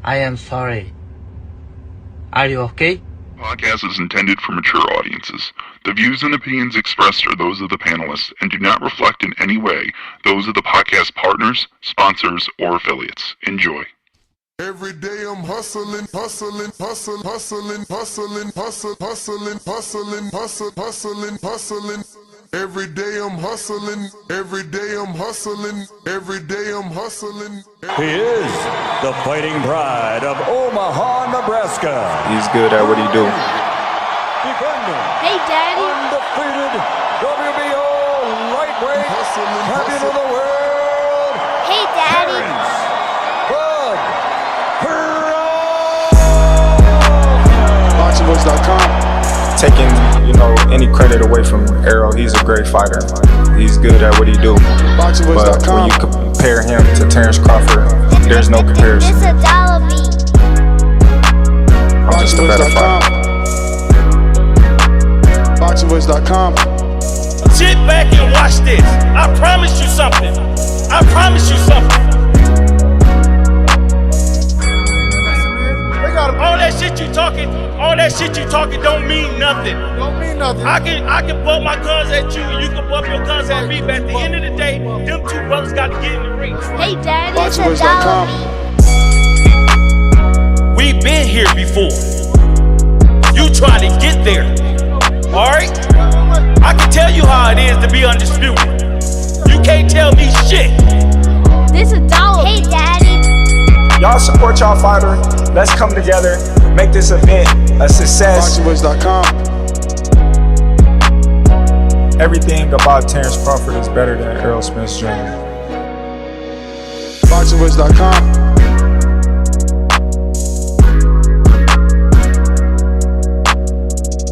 I am sorry. Are you okay? Podcast is intended for mature audiences. The views and opinions expressed are those of the panelists and do not reflect in any way those of the podcast partners, sponsors, or affiliates. Enjoy. Every day I'm hustling, hustling, hustling, hustling, hustling, hustling, hustling, hustling, hustling, hustling. Every day I'm hustling, every day I'm hustling, every day I'm hustling. He is the fighting pride of Omaha, Nebraska. He's good at what he do. Defending. Hey, Daddy. Undefeated WBO lightweight champion of the world. Hey, Daddy. ThaBoxingvoice.com. Taking, any credit away from Arrow, he's a great fighter. He's good at what he do. But when you compare him to Terence Crawford, there's no comparison. It's a dollar me. I'm just a better fighter. ThaBoxingvoice.com. Sit back and watch this. I promise you something. I promise you something. All that shit you talking don't mean nothing. I can bump my guns at you and you can bump your guns at me, but at the end of the day, them two brothers got to get in the ring. Hey, Daddy, it's a dollar me. We've been here before. You try to get there. Alright? I can tell you how it is to be undisputed. You can't tell me shit. This a dollar. Hey, Daddy. Y'all support y'all fighter. Let's come together, make this event a success. ThaBoxingvoice.com. Everything about Terence Crawford is better than Errol Spence Jr. ThaBoxingvoice.com.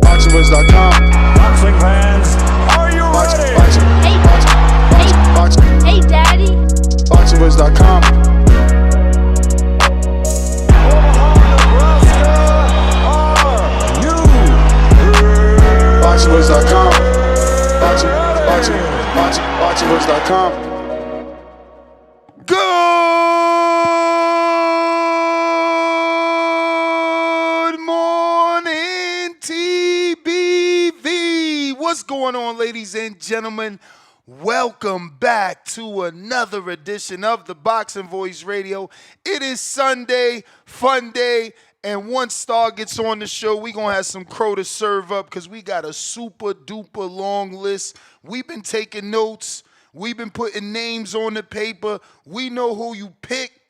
ThaBoxingvoice.com. Boxing fans, are you ready? Hey, Daddy. ThaBoxingvoice.com. ThaBoxingvoice.com. ThaBoxingvoice.com. Good morning, TBV. What's going on, ladies and gentlemen? Welcome back to another edition of the Boxing Voice Radio. It is Sunday, fun day. And once Star gets on the show, we going to have some crow to serve up because we got a super duper long list. We've been taking notes. We've been putting names on the paper. We know who you pick.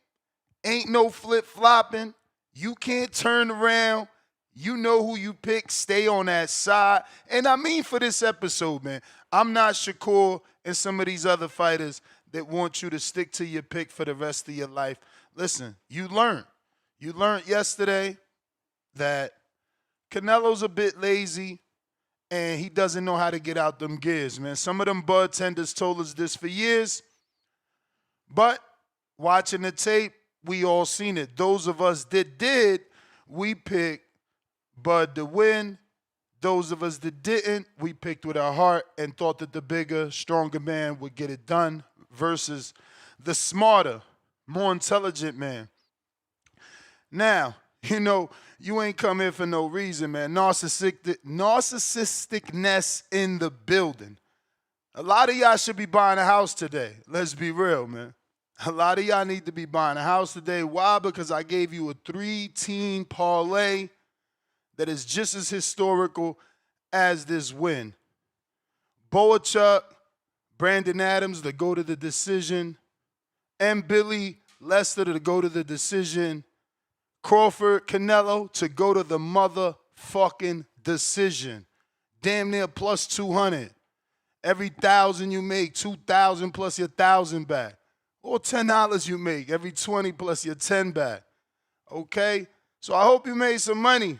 Ain't no flip-flopping. You can't turn around. You know who you pick. Stay on that side. And I mean for this episode, man, I'm not Shakur and some of these other fighters that want you to stick to your pick for the rest of your life. Listen, you learn. You learned yesterday that Canelo's a bit lazy and he doesn't know how to get out them gears, man. Some of them bartenders told us this for years, but watching the tape, we all seen it. Those of us that did, we picked Bud to win. Those of us that didn't, we picked with our heart and thought that the bigger, stronger man would get it done versus the smarter, more intelligent man. Now, you ain't come here for no reason, man. Narcissisticness in the building. A lot of y'all should be buying a house today. Let's be real, man. A lot of y'all need to be buying a house today. Why? Because I gave you a 3-team parlay that is just as historical as this win. Boachuk, Brandon Adams to go to the decision, and Billy Lester to go to the decision. Crawford, Canelo to go to the motherfucking decision. Damn near plus 200. Every 1,000 you make, 2,000 plus your 1,000 back. Or $10 you make, every 20 plus your 10 back. Okay? So I hope you made some money.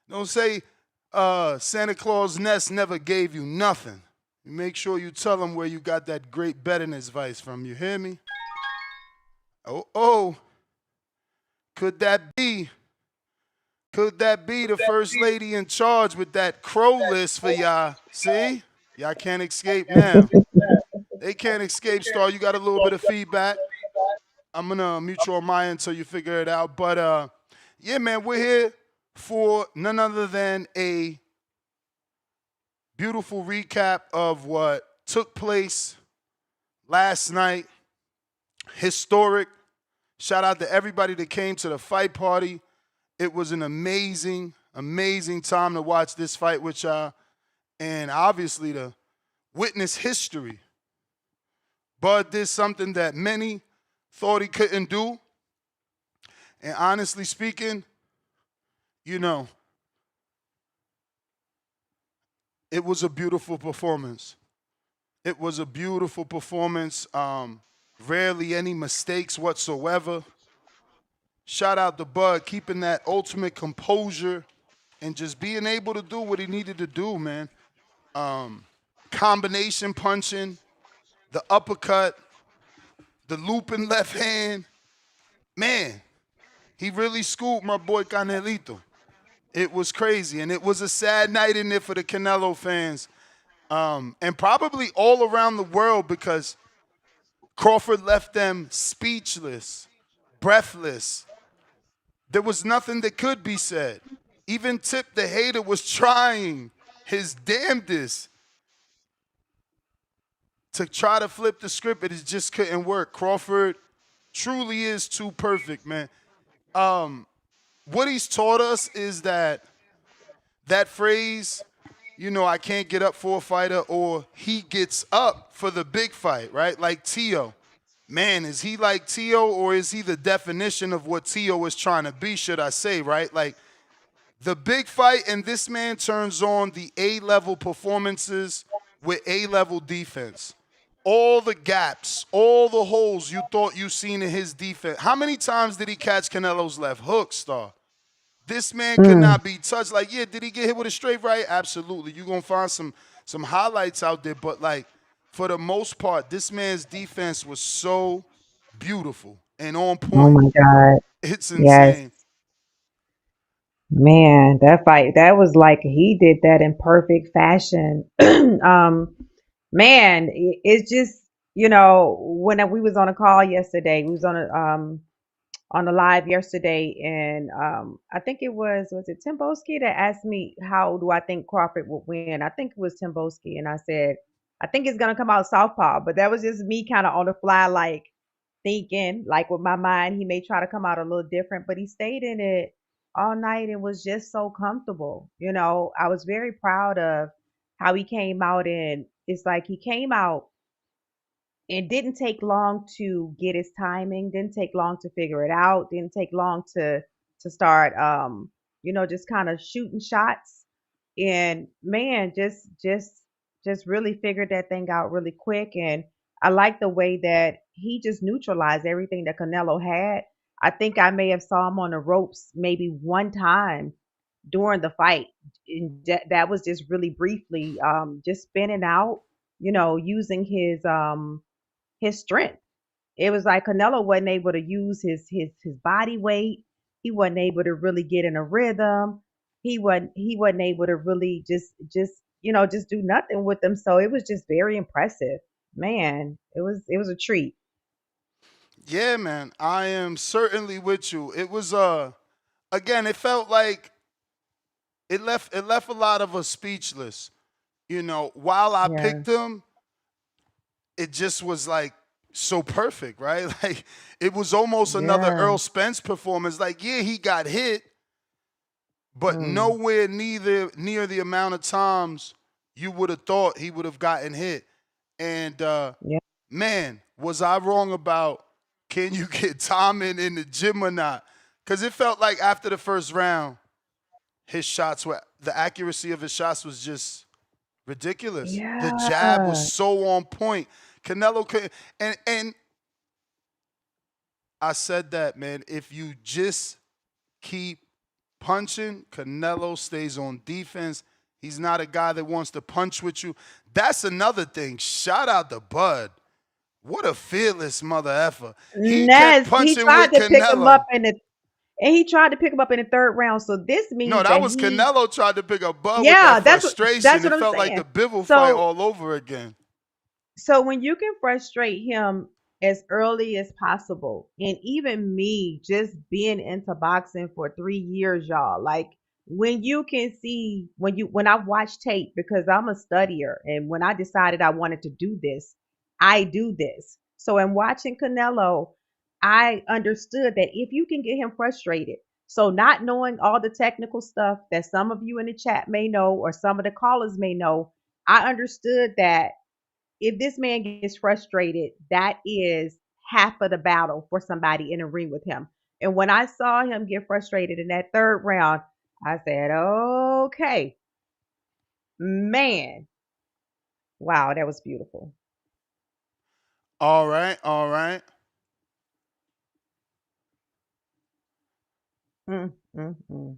Don't say Santa Claus Nest never gave you nothing. Make sure you tell them where you got that great betting advice from. You hear me? Oh. Could that be the first lady in charge with that crow list for y'all? See? Y'all can't escape now. They can't escape, Star. You got a little bit of feedback. I'm gonna mute you on my end until you figure it out. But yeah, man, we're here for none other than a beautiful recap of what took place last night. Historic. Shout out to everybody that came to the fight party. It was an amazing, amazing time to watch this fight with y'all, and obviously to witness history. Bud did something that many thought he couldn't do. And honestly speaking, you know, it was a beautiful performance. It was a beautiful performance. Rarely any mistakes whatsoever. Shout out to Bud, keeping that ultimate composure and just being able to do what he needed to do, man. Combination punching, the uppercut, the looping left hand. Man, he really schooled my boy Canelito. It was crazy, and it was a sad night in there for the Canelo fans, and probably all around the world, because Crawford left them speechless, breathless. There was nothing that could be said. Even Tip the hater was trying his damnedest to try to flip the script, but it just couldn't work. Crawford truly is too perfect, man. What he's taught us is that phrase, you know, I can't get up for a fighter, or he gets up for the big fight, right? Like Tio. Man, is he like Tio, or is he the definition of what Tio is trying to be, should I say, right? Like the big fight, and this man turns on the A-level performances with A-level defense. All the gaps, all the holes you thought you seen in his defense. How many times did he catch Canelo's left hook, Star? This man could not be touched. Like, yeah, did he get hit with a straight right? Absolutely. You're going to find some highlights out there. But, like, for the most part, this man's defense was so beautiful and on point. Oh, my God. It's insane. Yes. Man, that fight, that was like he did that in perfect fashion. Man, it's just, you know, when we was on a call yesterday, we was on the live yesterday, and I think it was it Tim Boski that asked me how do I think Crawford would win. I think it was Tim Boski, and I said I think it's gonna come out southpaw, but that was just me kind of on the fly, like thinking, like with my mind, he may try to come out a little different, but he stayed in it all night and was just so comfortable. You know, I was very proud of how he came out, and it's like he came out. It didn't take long to get his timing, didn't take long to figure it out, didn't take long to start you know, just kind of shooting shots. And man, just really figured that thing out really quick. And I like the way that he just neutralized everything that Canelo had. I think I may have saw him on the ropes maybe one time during the fight. And that was just really briefly, just spinning out, you know, using his strength. It was like Canelo wasn't able to use his body weight. He wasn't able to really get in a rhythm. He wasn't able to really just you know, just do nothing with them. So it was just very impressive. Man, it was a treat. Yeah, man, I am certainly with you. It was again, it felt like it left a lot of us speechless. You know, while I Yeah. picked him, it just was like so perfect, right? Like it was almost another Yeah. Earl Spence performance. Like, yeah, he got hit, but Mm. nowhere near the amount of times you would have thought he would have gotten hit. And Yeah. man, was I wrong about can you get timing in the gym or not? Because it felt like after the first round, the accuracy of his shots was just ridiculous. The jab Yeah. was so on point. Canelo could, and I said that, man, if you just keep punching, Canelo stays on defense. He's not a guy that wants to punch with you. That's another thing. Shout out to Bud. What a fearless mother effer. He kept Nez, he punching tried with to pick him Canelo. up he tried to pick him up in the third round. So this means No, that was Canelo tried to pick up Bud with Yeah, that that's what frustration. It I'm felt like saying. the Bivol So- fight all over again. So when you can frustrate him as early as possible. And even me just being into boxing for 3 years, y'all, like when you can see when I watch tape, because I'm a studier, and when I decided I wanted to do this, I do this. So in watching Canelo, I understood that if you can get him frustrated, so not knowing all the technical stuff that some of you in the chat may know or some of the callers may know, I understood that if this man gets frustrated, that is half of the battle for somebody in a ring with him. And when I saw him get frustrated in that third round, I said, okay, man, wow, that was beautiful. All right, all right. Mm, mm, mm.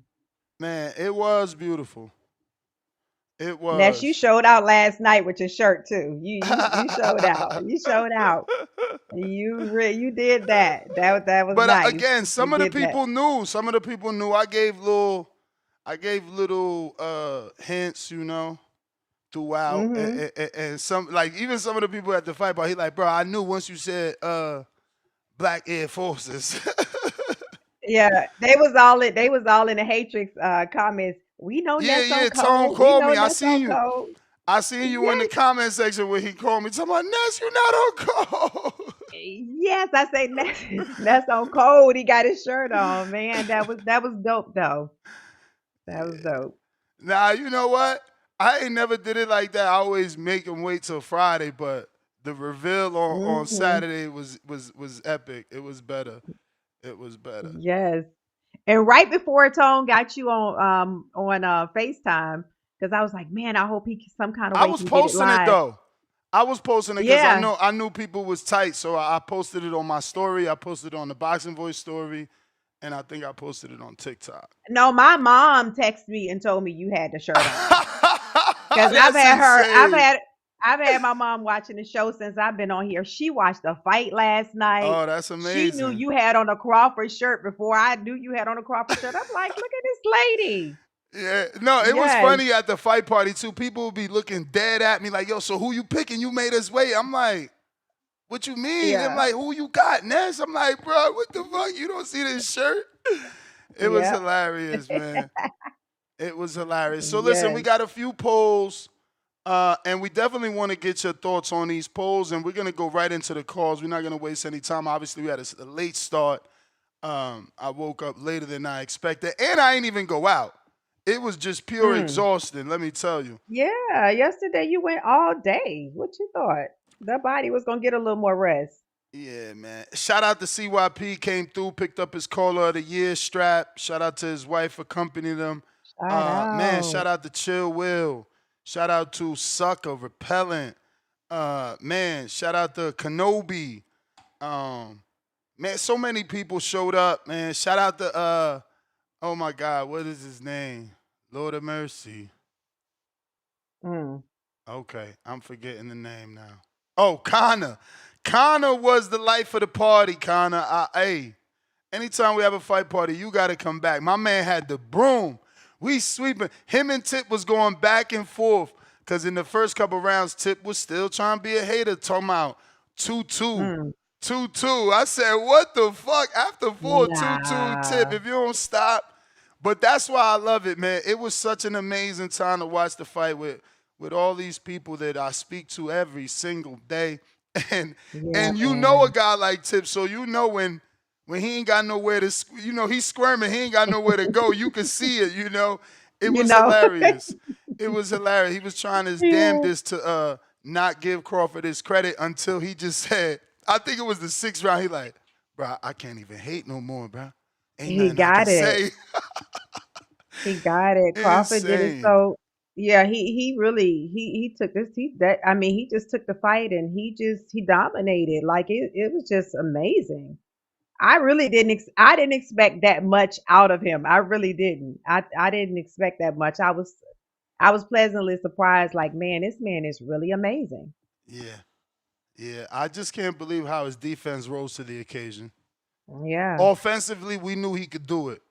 Man, it was beautiful. It Ness, you was. showed out last night with your shirt too. You showed out. You showed out. You did that. That was But nice. again, You some of the did that. people knew. Some of the people knew. I gave little hints, throughout, Hmm. and some, like, even some of the people at the fight bar. He like, bro, I knew once you said Black Air Forces. Yeah, they was all in the Hatrix comments. We know Yeah, Ness on yeah. Tone code. We called know me. I Ness seen on you. code. I seen you in the Yes, comment section where he called me. Talking about Ness, you not on call. yes, I say Ness on code. He got his shirt on, man. That was dope though. That was dope. Nah, you know what? I ain't never did it like that. I always make him wait till Friday, but the reveal on Hmm. Saturday was epic. It was better. It was better. Yes. And right before Tone got you on FaceTime, because I was like, man, I hope he some kind of I way was can get it posting it live. though. I was posting it because Yeah. I knew people was tight, so I posted it on my story. I posted it on the Boxing Voice story, and I think I posted it on TikTok. No, my mom texted me and told me you had the shirt on. Because That's insane. I've had my mom watching the show since I've been on here. She watched the fight last night. Oh, that's She knew amazing. you had on a Crawford shirt before I knew you had on a Crawford shirt. I'm like, look at this lady. Yeah, no, it was Yes. funny at the fight party too. People would be looking dead at me like, "Yo, so who you picking? You made us wait." I'm like, "What you mean?" I'm Yeah. like, "Who you got, Ness?" I'm like, "Bro, what the fuck? You don't see this shirt?" It was Yep. hilarious, man. It was hilarious. So listen, we Yes. got a few polls, and we definitely want to get your thoughts on these polls, and we're gonna go right into the calls. We're not gonna waste any time. Obviously, we had a late start. I woke up later than I expected, and I ain't even go out. It was just pure Mm. exhaustion, let me tell you. Yeah. Yesterday you went all day. What you thought? The body was gonna get a little more rest. Yeah, man. Shout out to CYP, came through, picked up his Caller of the Year strap. Shout out to his wife, accompanied him. Shout Man, out. shout out to Chill Will. Shout out to Sucker, Repellent. Man, shout out to Kenobi. Man, so many people showed up, man. Shout out to oh my God, what is his name? Lord of Mercy. Mm. Okay, I'm forgetting the name now. Oh, Connor. Connor was the life of the party, Connor. Hey, anytime we have a fight party, you got to come back. My man had the broom. We sweeping. Him and Tip was going back and forth because in the first couple rounds, Tip was still trying to be a hater, talking about 2-2. Mm. 2-2. I said, what the fuck? After 4-2-2, Tip, Nah. if you don't stop. But that's why I love it, man. It was such an amazing time to watch the fight with all these people that I speak to every single day. And Yeah, and you know a man. guy like Tip, so you know when he ain't got nowhere to, he's squirming, he ain't got nowhere to go. You can see it. It You was know. hilarious. It was hilarious. He was trying his Yeah. damnedest to not give Crawford his credit until he just said, I think it was the sixth round. He like, bro, I can't even hate no more, bro. Ain't He nothing I can got it. say. He got it. Crawford did it Insane. so yeah, he really he took this he that I mean, he just took the fight and he dominated. Like it was just amazing. I didn't expect that much out of him. I really didn't. I didn't expect that much. I was pleasantly surprised, like, man, this man is really amazing. Yeah. Yeah. I just can't believe how his defense rose to the occasion. Yeah. Offensively, we knew he could do it.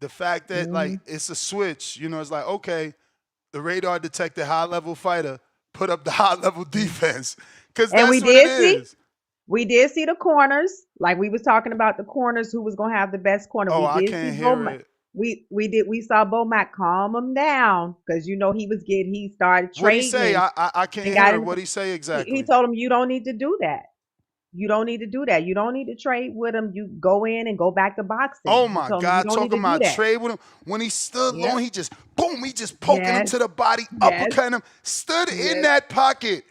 The fact that, Hmm. like, it's a switch, it's like, okay, the radar detected high level fighter, put up the high level defense. Because And we that's what it did see? is. We did see the corners, like we was talking about the corners, who was gonna have the best corner. Oh, We I did see can't Bo. hear it. We saw Bo Mac calm him down because he started What'd he trading say? and, I can't and got hear it. in. What'd he say He exactly? told him you don't need to do that. You don't need to do that. You don't need to trade with him. You go in and go back to boxing. Oh He my told him you God, don't need talking to do about that. trade with him. When he stood Yep. long, he just boom, he just poking him Yes. to the body, Yes. uppercutting him, stood in Yes. that pocket.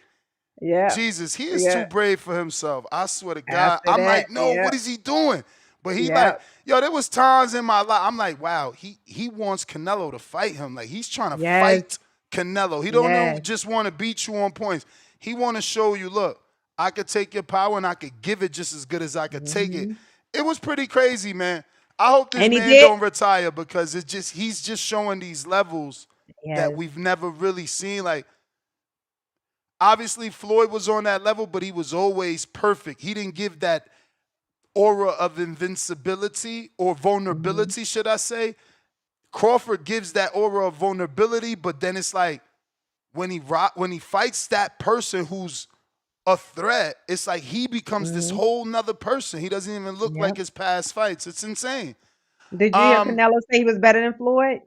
Yeah. Jesus, he is too Yeah. brave for himself. I swear to God. After I'm that, like, no, yeah. what is he doing? But he Yeah. like, yo, there was times in my life, I'm like, wow, he wants Canelo to fight him. Like he's trying to Yes. fight Canelo. He don't Yes. just want to beat you on points. He want to show you, look, I could take your power and I could give it just as good as I could take it. It was pretty crazy, man. I hope this And he man did. don't retire because he's just showing these levels that Yes. we've never really seen. Like, obviously, Floyd was on that level, but he was always perfect. He didn't give that aura of invincibility or vulnerability, should I say. Crawford gives that aura of vulnerability, but then it's like when he fights that person who's a threat, it's like he becomes this whole nother person. He doesn't even look like his past fights. It's insane. Did you hear Canelo say he was better than Floyd?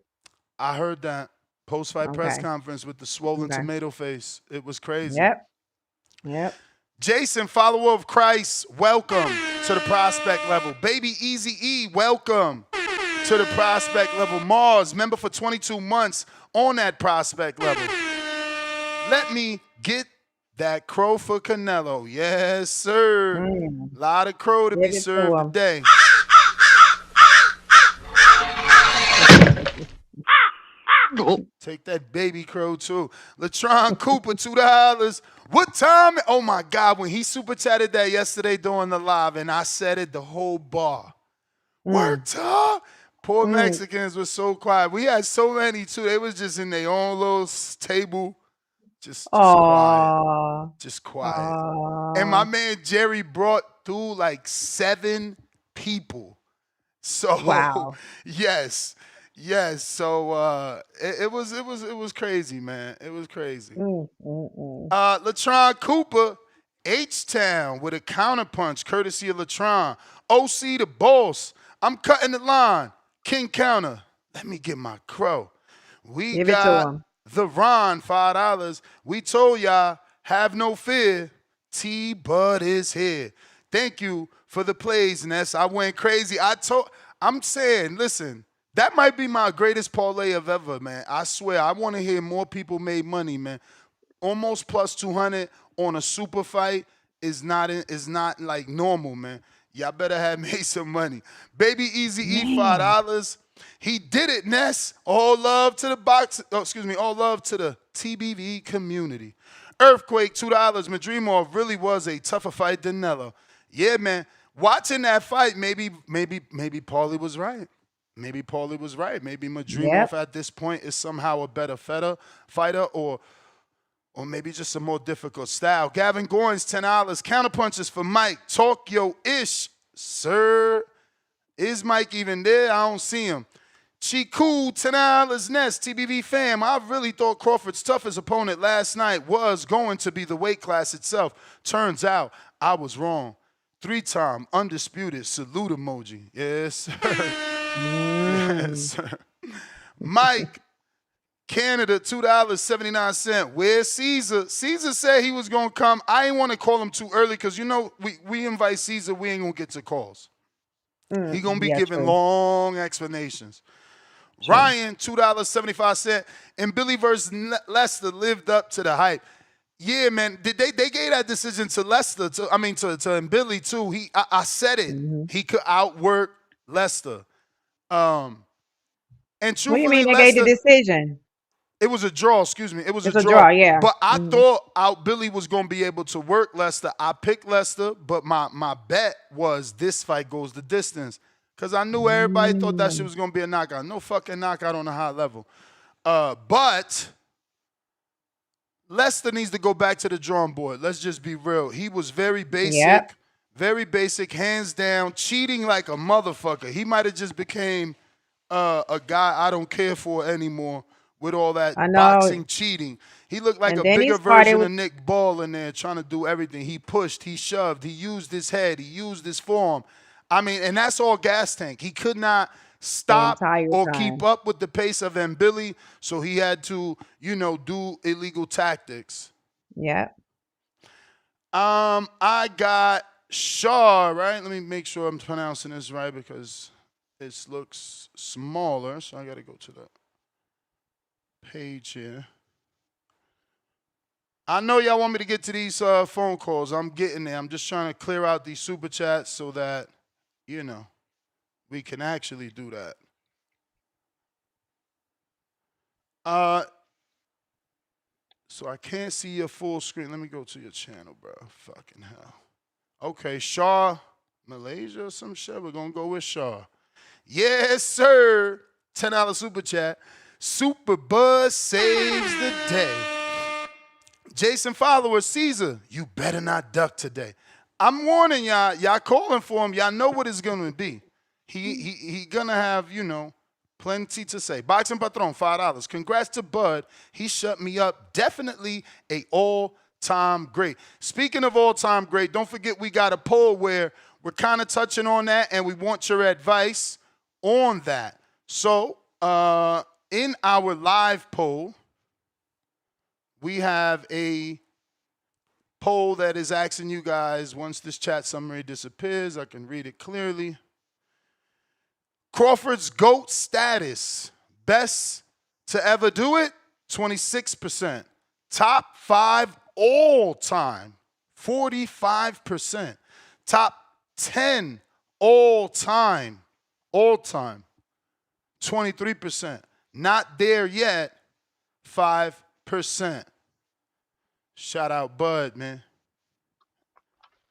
I heard that post-fight press Okay. conference with the swollen Okay. tomato face. It was crazy. Yep. Jason, follower of Christ, welcome to the prospect level. Baby Easy E, welcome to the prospect level. Mars, member for 22 months on that prospect level. Let me get that crow for Canelo. Yes, sir. Lot of crow to Give be it to served him. today. Take that baby crow too. Latron Cooper, $2. What time? Oh my God, when he super chatted that yesterday during the live, and I said it the whole bar. Worked, huh? Poor Mexicans were so quiet. We had so many too. They was just in their own little table, just quiet, Aw. just quiet. Aw. And my man Jerry brought through like 7 people. So Wow. yes. So it was crazy, man. It was crazy. Latron Cooper, H-Town with a counterpunch, courtesy of Latron. OC the boss. I'm cutting the line. King counter. Let me get my crow. We Give it to got him. the Ron, $5. We told y'all, have no fear. T-Bud is here. Thank you for the plays, Ness. I went crazy. I'm saying, listen, that might be my greatest parlay of ever, man. I swear, I want to hear more people made money, man. Almost plus 200 on a super fight is not like normal, man. Y'all better have made some money. Baby Easy E, $5. He did it, Ness. All love to the all love to the TBV community. Earthquake, $2. Madrimov really was a tougher fight than Nello. Yeah, man. Watching that fight, maybe Paulie was right. Maybe Madrimov at this point is somehow a better fighter or maybe just a more difficult style. Gavin Goins, $10. Counterpunches for Mike. Talk yo ish, sir. Is Mike even there? I don't see him. Chiku, $10. Nest, TBV fam. I really thought Crawford's toughest opponent last night was going to be the weight class itself. Turns out I was wrong. 3-time undisputed salute emoji. Yes, sir. Yes, sir. Mike, Canada, $2.79. Where's Caesar? Caesar said he was going to come. I didn't want to call him too early because, we invite Caesar. We ain't going to get to calls. He going to be giving long explanations. True. Ryan, $2.75. And Billy versus Lester lived up to the hype. Yeah, man. They gave that decision to Lester, to Billy, too. I said it. He could outwork Lester. And truthfully, What do you mean they gave the decision? It was a draw, excuse me. It was It's a draw, yeah. But I thought Billy was going to be able to work Lester. I picked Lester, but my bet was this fight goes the distance. Because I knew everybody thought that shit was going to be a knockout. No fucking knockout on a high level. But Lester needs to go back to the drawing board. Let's just be real. He was very basic, hands down, cheating like a motherfucker. He might have just became a guy I don't care for anymore with all that I know. boxing cheating. He looked like And a then he bigger started version with of Nick Ball in there trying to do everything. He pushed, he shoved, he used his head, he used his form. I mean, and that's all gas tank. He could not the stop entire or keep time. up with the pace of Billy, so he had to, do illegal tactics. Yep. I got Shaw, right? Let me make sure I'm pronouncing this right because it looks smaller, so I got to go to the page here. I know y'all want me to get to these phone calls. I'm getting there. I'm just trying to clear out these super chats so that, we can actually do that. So I can't see your full screen. Let me go to your channel, bro. Fucking hell. Okay, Shaw, Malaysia or some shit. We're going to go with Shaw. Yes, sir. $10 super chat. Super Buzz saves the day. Jason Follower, Caesar, you better not duck today. I'm warning y'all. Y'all calling for him. Y'all know what it's going to be. He going to have, plenty to say. Boxing Patron, $5. Congrats to Bud. He shut me up. Definitely a all-time great. Speaking of all-time great, don't forget we got a poll where we're kind of touching on that, and we want your advice on that. So, in our live poll, we have a poll that is asking you guys, once this chat summary disappears, I can read it clearly. Crawford's GOAT status. Best to ever do it? 26%. Top 5 all time? 45%. Top 10 all time? All time? 23%. Not there yet? 5%. Shout out Bud, man.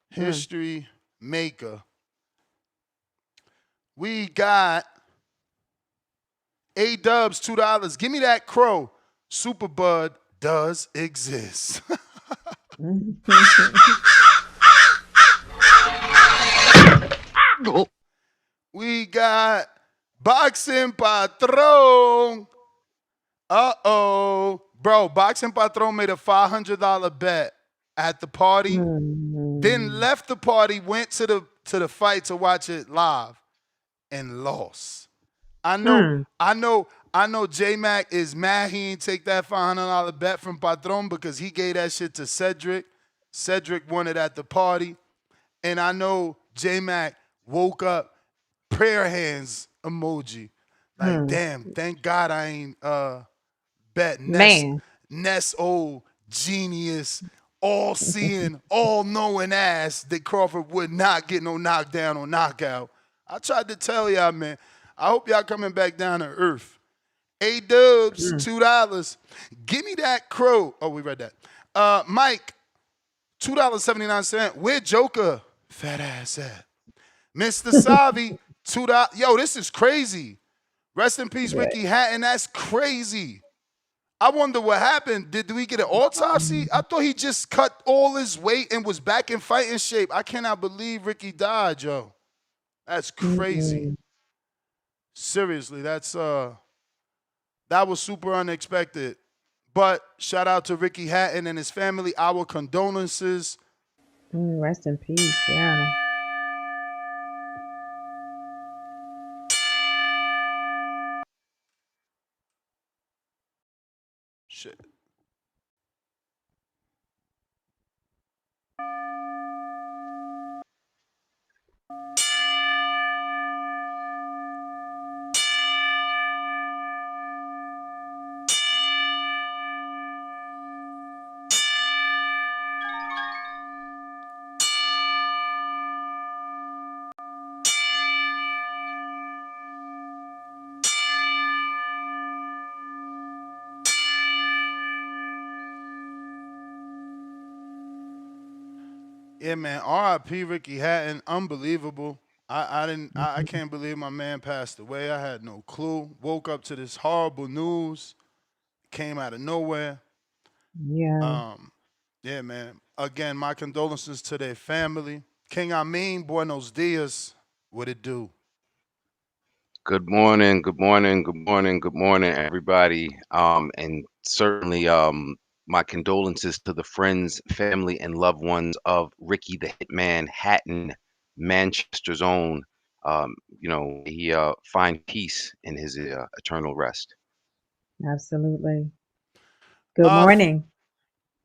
History maker. We got A-Dubs, $2. Give me that crow. Super Bud does exist. We got Boxing Patron. Uh-oh. Bro, Boxing Patron made a $500 bet at the party, then left the party, went to the fight to watch it live, and lost. I know J-Mac is mad he ain't take that $500 bet from Patron because he gave that shit to Cedric. Cedric won it at the party. And I know J-Mac woke up, prayer hands emoji. Like, damn, thank God I ain't bet Ness old genius, all-seeing, all-knowing ass that Crawford would not get no knockdown or knockout. I tried to tell y'all, man. I hope y'all coming back down to earth. A-Dubs, $2. Give me that crow. Oh, we read that. Mike, $2.79. Where Joker fat ass at? Mr. Savi, $2. Yo, this is crazy. Rest in peace, Ricky Hatton. That's crazy. I wonder what happened. Did we get an autopsy? I thought he just cut all his weight and was back in fighting shape. I cannot believe Ricky died, yo. That's crazy. Seriously, that was super unexpected. But shout out to Ricky Hatton and his family. Our condolences. Rest in peace, yeah. Shit. Yeah, man. R.I.P. Ricky Hatton. Unbelievable. I can't believe my man passed away. I had no clue. Woke up to this horrible news. Came out of nowhere. Yeah. Yeah, man. Again, my condolences to their family. King Amin, buenos dias. What it do? Good morning, good morning, good morning, good morning, everybody. And certainly, my condolences to the friends, family, and loved ones of Ricky the Hitman Hatton, Manchester's own. May he find peace in his eternal rest. Absolutely. Good Uh, f- morning.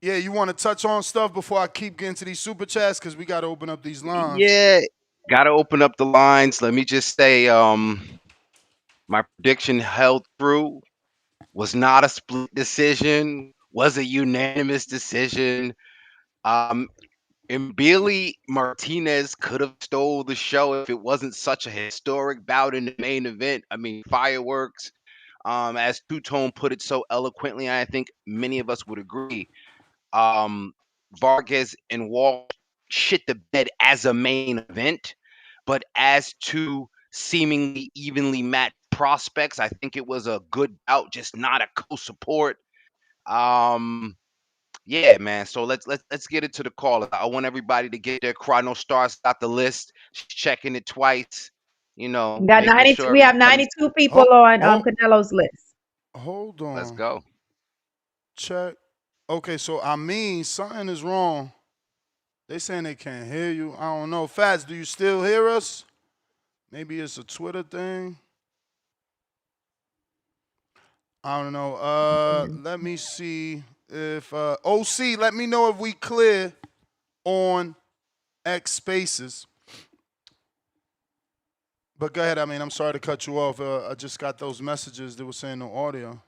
yeah, you want to touch on stuff before I keep getting to these super chats because we got to open up these lines. Yeah, gotta open up the lines. Let me just say, my prediction held through. Was not a split decision. Was a unanimous decision. Um, And Billy Martinez could have stole the show if it wasn't such a historic bout in the main event. I mean, fireworks. As Two Tone put it so eloquently, I think many of us would agree. Um, Vargas and Wall shit the bed as a main event, but as two seemingly evenly matched prospects, I think it was a good bout, just not a co-support. Um, yeah, man. So let's get into the call. I want everybody to get their Chrono Stars got the list. She's checking it twice. We got Making 90. sure We have everybody's. 92 people Hold, on hold, Canelo's list. hold Let's on. go. Check. Okay, so I mean, something is wrong. They saying they can't hear you. I don't know. Fats, do you still hear us? Maybe it's a Twitter thing. I don't know. Let me see if OC. Let me know if we clear on X Spaces. But go ahead. I mean, I'm sorry to cut you off. I just got those messages that were saying no audio.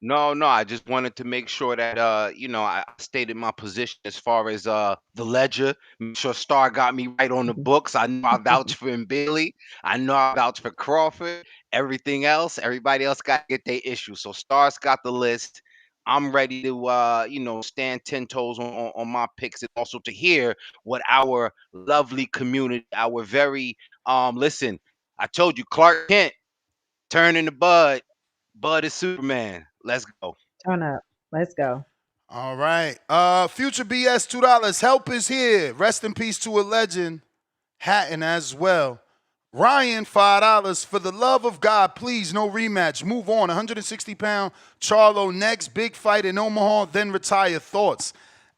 No, no, I just wanted to make sure that I stated my position as far as the ledger. Make sure Star got me right on the books. I know I vouch for Bailey. I know I vouch for Crawford. Everything else, everybody else got to get their issue. So Star's got the list. I'm ready to stand 10 toes on my picks and also to hear what our lovely community, our very listen, I told you Clark Kent turning to Bud. Bud is Superman. Let's go. Turn up. Let's go. All right. Future BS $2. Help is here. Rest in peace to a legend. Hatton as well. Ryan $5. For the love of God, please no rematch. Move on. 160-pound Charlo next. Big fight in Omaha, then retire. Thoughts?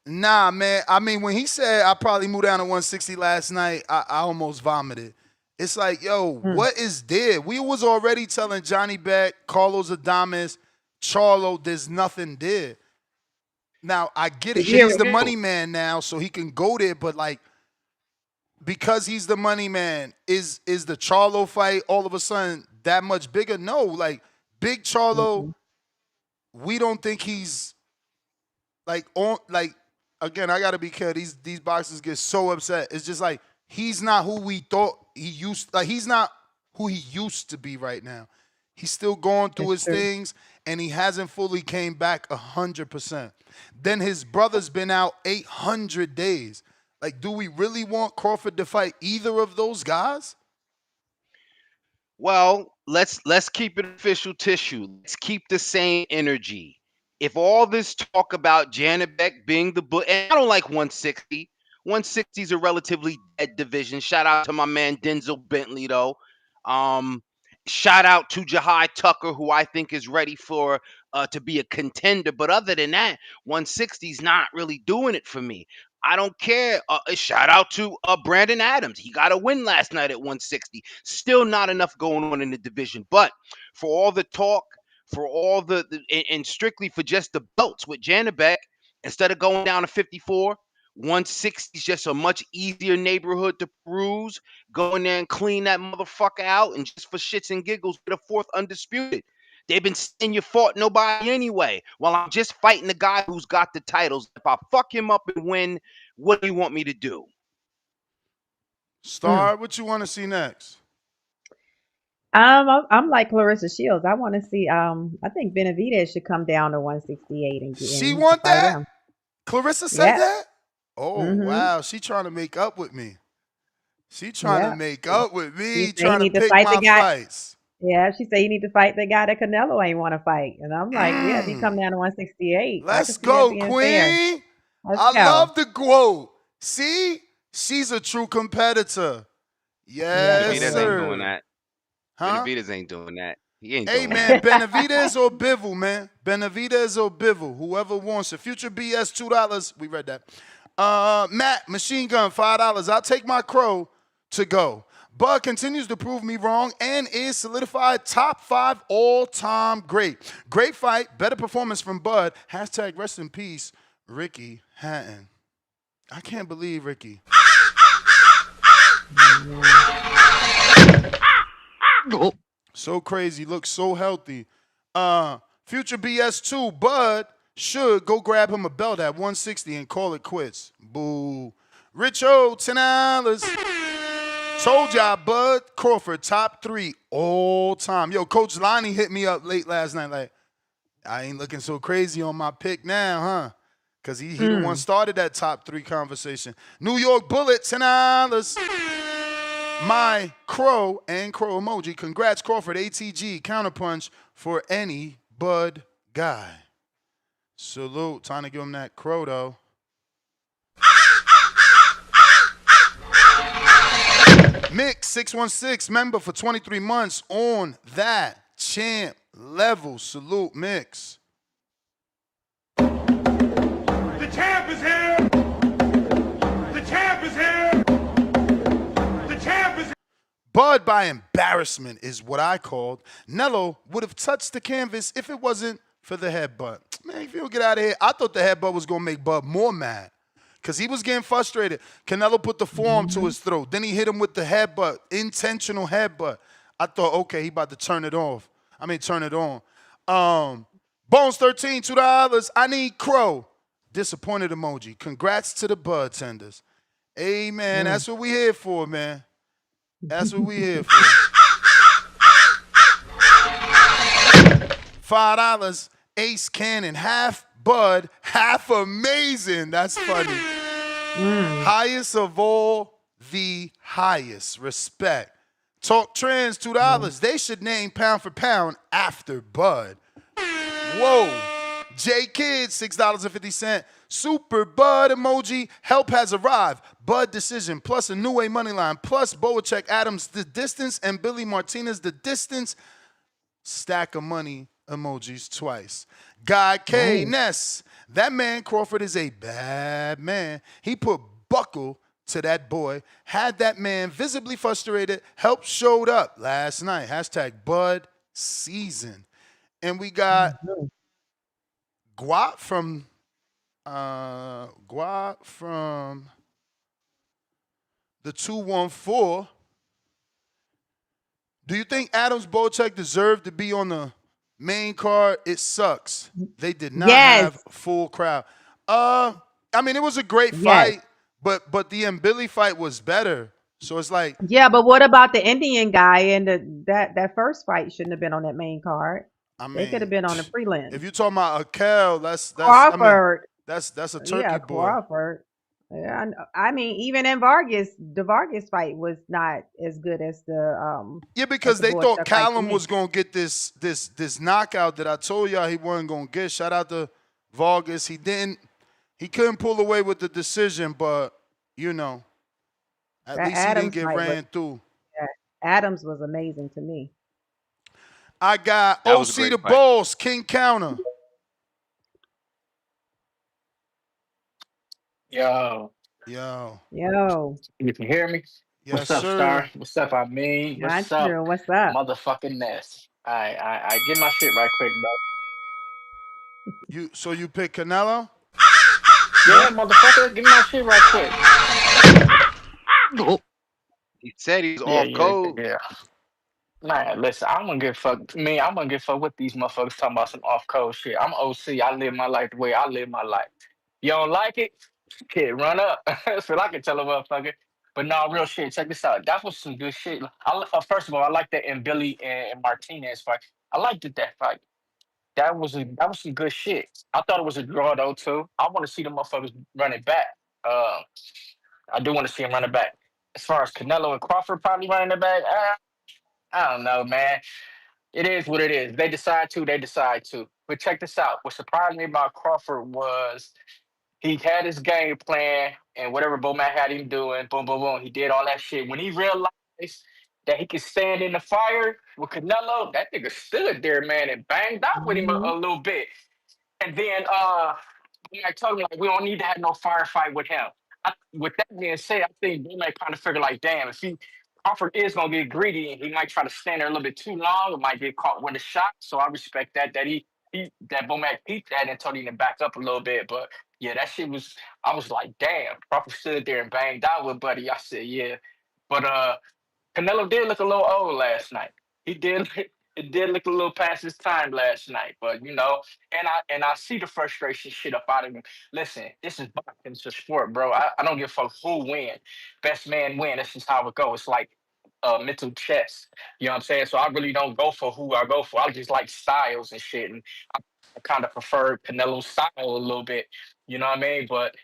Nah, man. I mean, when he said I probably moved down to 160 last night, I almost vomited. It's like, yo, what is there? We was already telling Johnny Beck, Carlos Adames, Charlo, there's nothing there. Now, I get it. He's the money man now, so he can go there, but like, because he's the money man, is the Charlo fight all of a sudden that much bigger? No, like Big Charlo, we don't think he's like on like again, I gotta be careful. These boxers get so upset. It's just like he's not who we thought he used he's not who he used to be right now. He's still going through his things and he hasn't fully came back 100%. Then his brother's been out 800 days. Like, do we really want Crawford to fight either of those guys? Well, let's keep it official tissue. Let's keep the same energy. If all this talk about Janet Beck being the book, and I don't like 160. 160 is a relatively dead division. Shout out to my man Denzel Bentley, though. Shout out to Jahai Tucker, who I think is ready for to be a contender. But other than that, 160 is not really doing it for me. I don't care. Shout out to Brandon Adams. He got a win last night at 160. Still not enough going on in the division. But for all the talk, for all and strictly for just the belts with Janabek, instead of going down to 54, 160 is just a much easier neighborhood to peruse. Go in there and clean that motherfucker out, and just for shits and giggles, get a fourth undisputed. They've been saying you fought nobody anyway. Well, I'm just fighting the guy who's got the titles. If I fuck him up and win, what do you want me to do? Star, what you want to see next? I'm like Clarissa Shields. I want to see. I think Benavidez should come down to 168 and get. She want that? Him. Clarissa said that? Oh wow, she trying to make up with me. She trying to make up with me. Trying to pick my fights. Yeah, she said you need to fight the guy that Canelo ain't want to fight, and I'm like, yeah, if he come down to 168. Let's go, Queen. I love the quote. See, she's a true competitor. Yes, sir. Ain't doing that. Huh? Benavidez ain't doing that. He ain't Hey, doing man, that. Benavidez or Bivol, man. Benavidez or Bivol. Whoever wants it. Future BS, $2. We read that. Matt, Machine Gun, $5. I'll take my crow to go. Bud continues to prove me wrong and is solidified top 5 all-time great. Great fight, better performance from Bud. Hashtag rest in peace, Ricky Hatton. I can't believe Ricky. So crazy, looks so healthy. Future BS2, Bud should go grab him a belt at 160 and call it quits. Boo. Richo, $10. Told y'all, Bud Crawford, top 3 all time. Yo, Coach Lonnie hit me up late last night like, I ain't looking so crazy on my pick now, huh? Because he the one started that top 3 conversation. New York Bullet, $10. My crow and crow emoji. Congrats, Crawford. ATG, counterpunch for any Bud guy. Salute. Time to give him that crow, though. Mick, 616, member for 23 months on that champ level. Salute, Mix. The champ is here. The champ is here. The champ is here. Bud by embarrassment is what I called. Nello would have touched the canvas if it wasn't for the headbutt. Man, if you don't get out of here, I thought the headbutt was going to make Bud more mad because he was getting frustrated. Canelo put the forearm to his throat. Then he hit him with the headbutt, intentional headbutt. I thought, okay, he about to turn it off. Turn it on. Bones 13, $2. I need crow. Disappointed emoji. Congrats to the Bud tenders. Hey, man, that's what we here for, man. That's what we here for. $5. Ace Cannon. Half Bud, half amazing. That's funny. Highest of all the highest. Respect. Talk Trans, $2. They should name pound for pound after Bud. Whoa. J Kid, $6.50. Super Bud emoji. Help has arrived. Bud decision plus a new way money line plus Boacek Adams the distance and Billy Martinez the distance. Stack of money emojis twice. Guy K Ness. That man Crawford is a bad man. He put buckle to that boy. Had that man visibly frustrated. Help showed up last night. Hashtag Bud season. And we got Guap from the 214. Do you think Adams Boacek deserved to be on the main card? It sucks. They did not have a full crowd. It was a great fight, but the Billy fight was better. So it's like, yeah, but what about the Indian guy and that first fight shouldn't have been on that main card? They could have been on the prelims. If you're talking about Akel, that's Crawford. That's a turkey boy. Crawford. Yeah, even in Vargas, the Vargas fight was not as good as the because they thought Callum was gonna get this knockout that I told y'all he wasn't gonna get. Shout out to Vargas. He couldn't pull away with the decision, but at least he didn't get ran through. Yeah, Adams was amazing to me. I got OC the Bulls, King Counter. Yo. You can hear me? Yes, what's up, sir. Star? What's up, I mean? What's up? What's up? Motherfucking Ness. I get my shit right quick, bro. So you pick Canelo? Yeah, motherfucker, give me my shit right quick. He said he was off code. Yeah. Man, listen, I'm gonna get fucked. I'm gonna get fucked with these motherfuckers talking about some off code shit. I'm OC. I live my life the way I live my life. You don't like it? Kid, run up. That's what I can tell a motherfucker. But no, real shit. Check this out. That was some good shit. First of all, I like that in Billy and Martinez fight. I liked that fight. That was some good shit. I thought it was a draw though too. I want to see the motherfuckers running back. I do want to see them running back. As far as Canelo and Crawford probably running it back, I don't know, man. It is what it is. They decide to. But check this out. What surprised me about Crawford was he had his game plan and whatever Bowman had him doing, boom, boom, boom. He did all that shit. When he realized that he could stand in the fire with Canelo, that nigga stood there, man, and banged out with him a little bit. And then I told him like we don't need to have no firefight with him. With that being said, I think they might kind of figure like, damn, if Crawford is gonna get greedy and he might try to stand there a little bit too long, it might get caught with a shot. So I respect that that Bomac peeped that and told him to back up a little bit. But yeah, that shit was I was like, damn, Crawford stood there and banged out with Buddy. I said, yeah. But Canelo did look a little old last night. He did. It did look a little past his time last night, but and I see the frustration shit up out of him. Listen, this is boxing, it's a sport, bro. I don't give a fuck who win. Best man win. That's just how it goes. It's like mental chess. You know what I'm saying? So I really don't go for who I go for. I just like styles and shit, and I kind of prefer Canelo's style a little bit. You know what I mean? But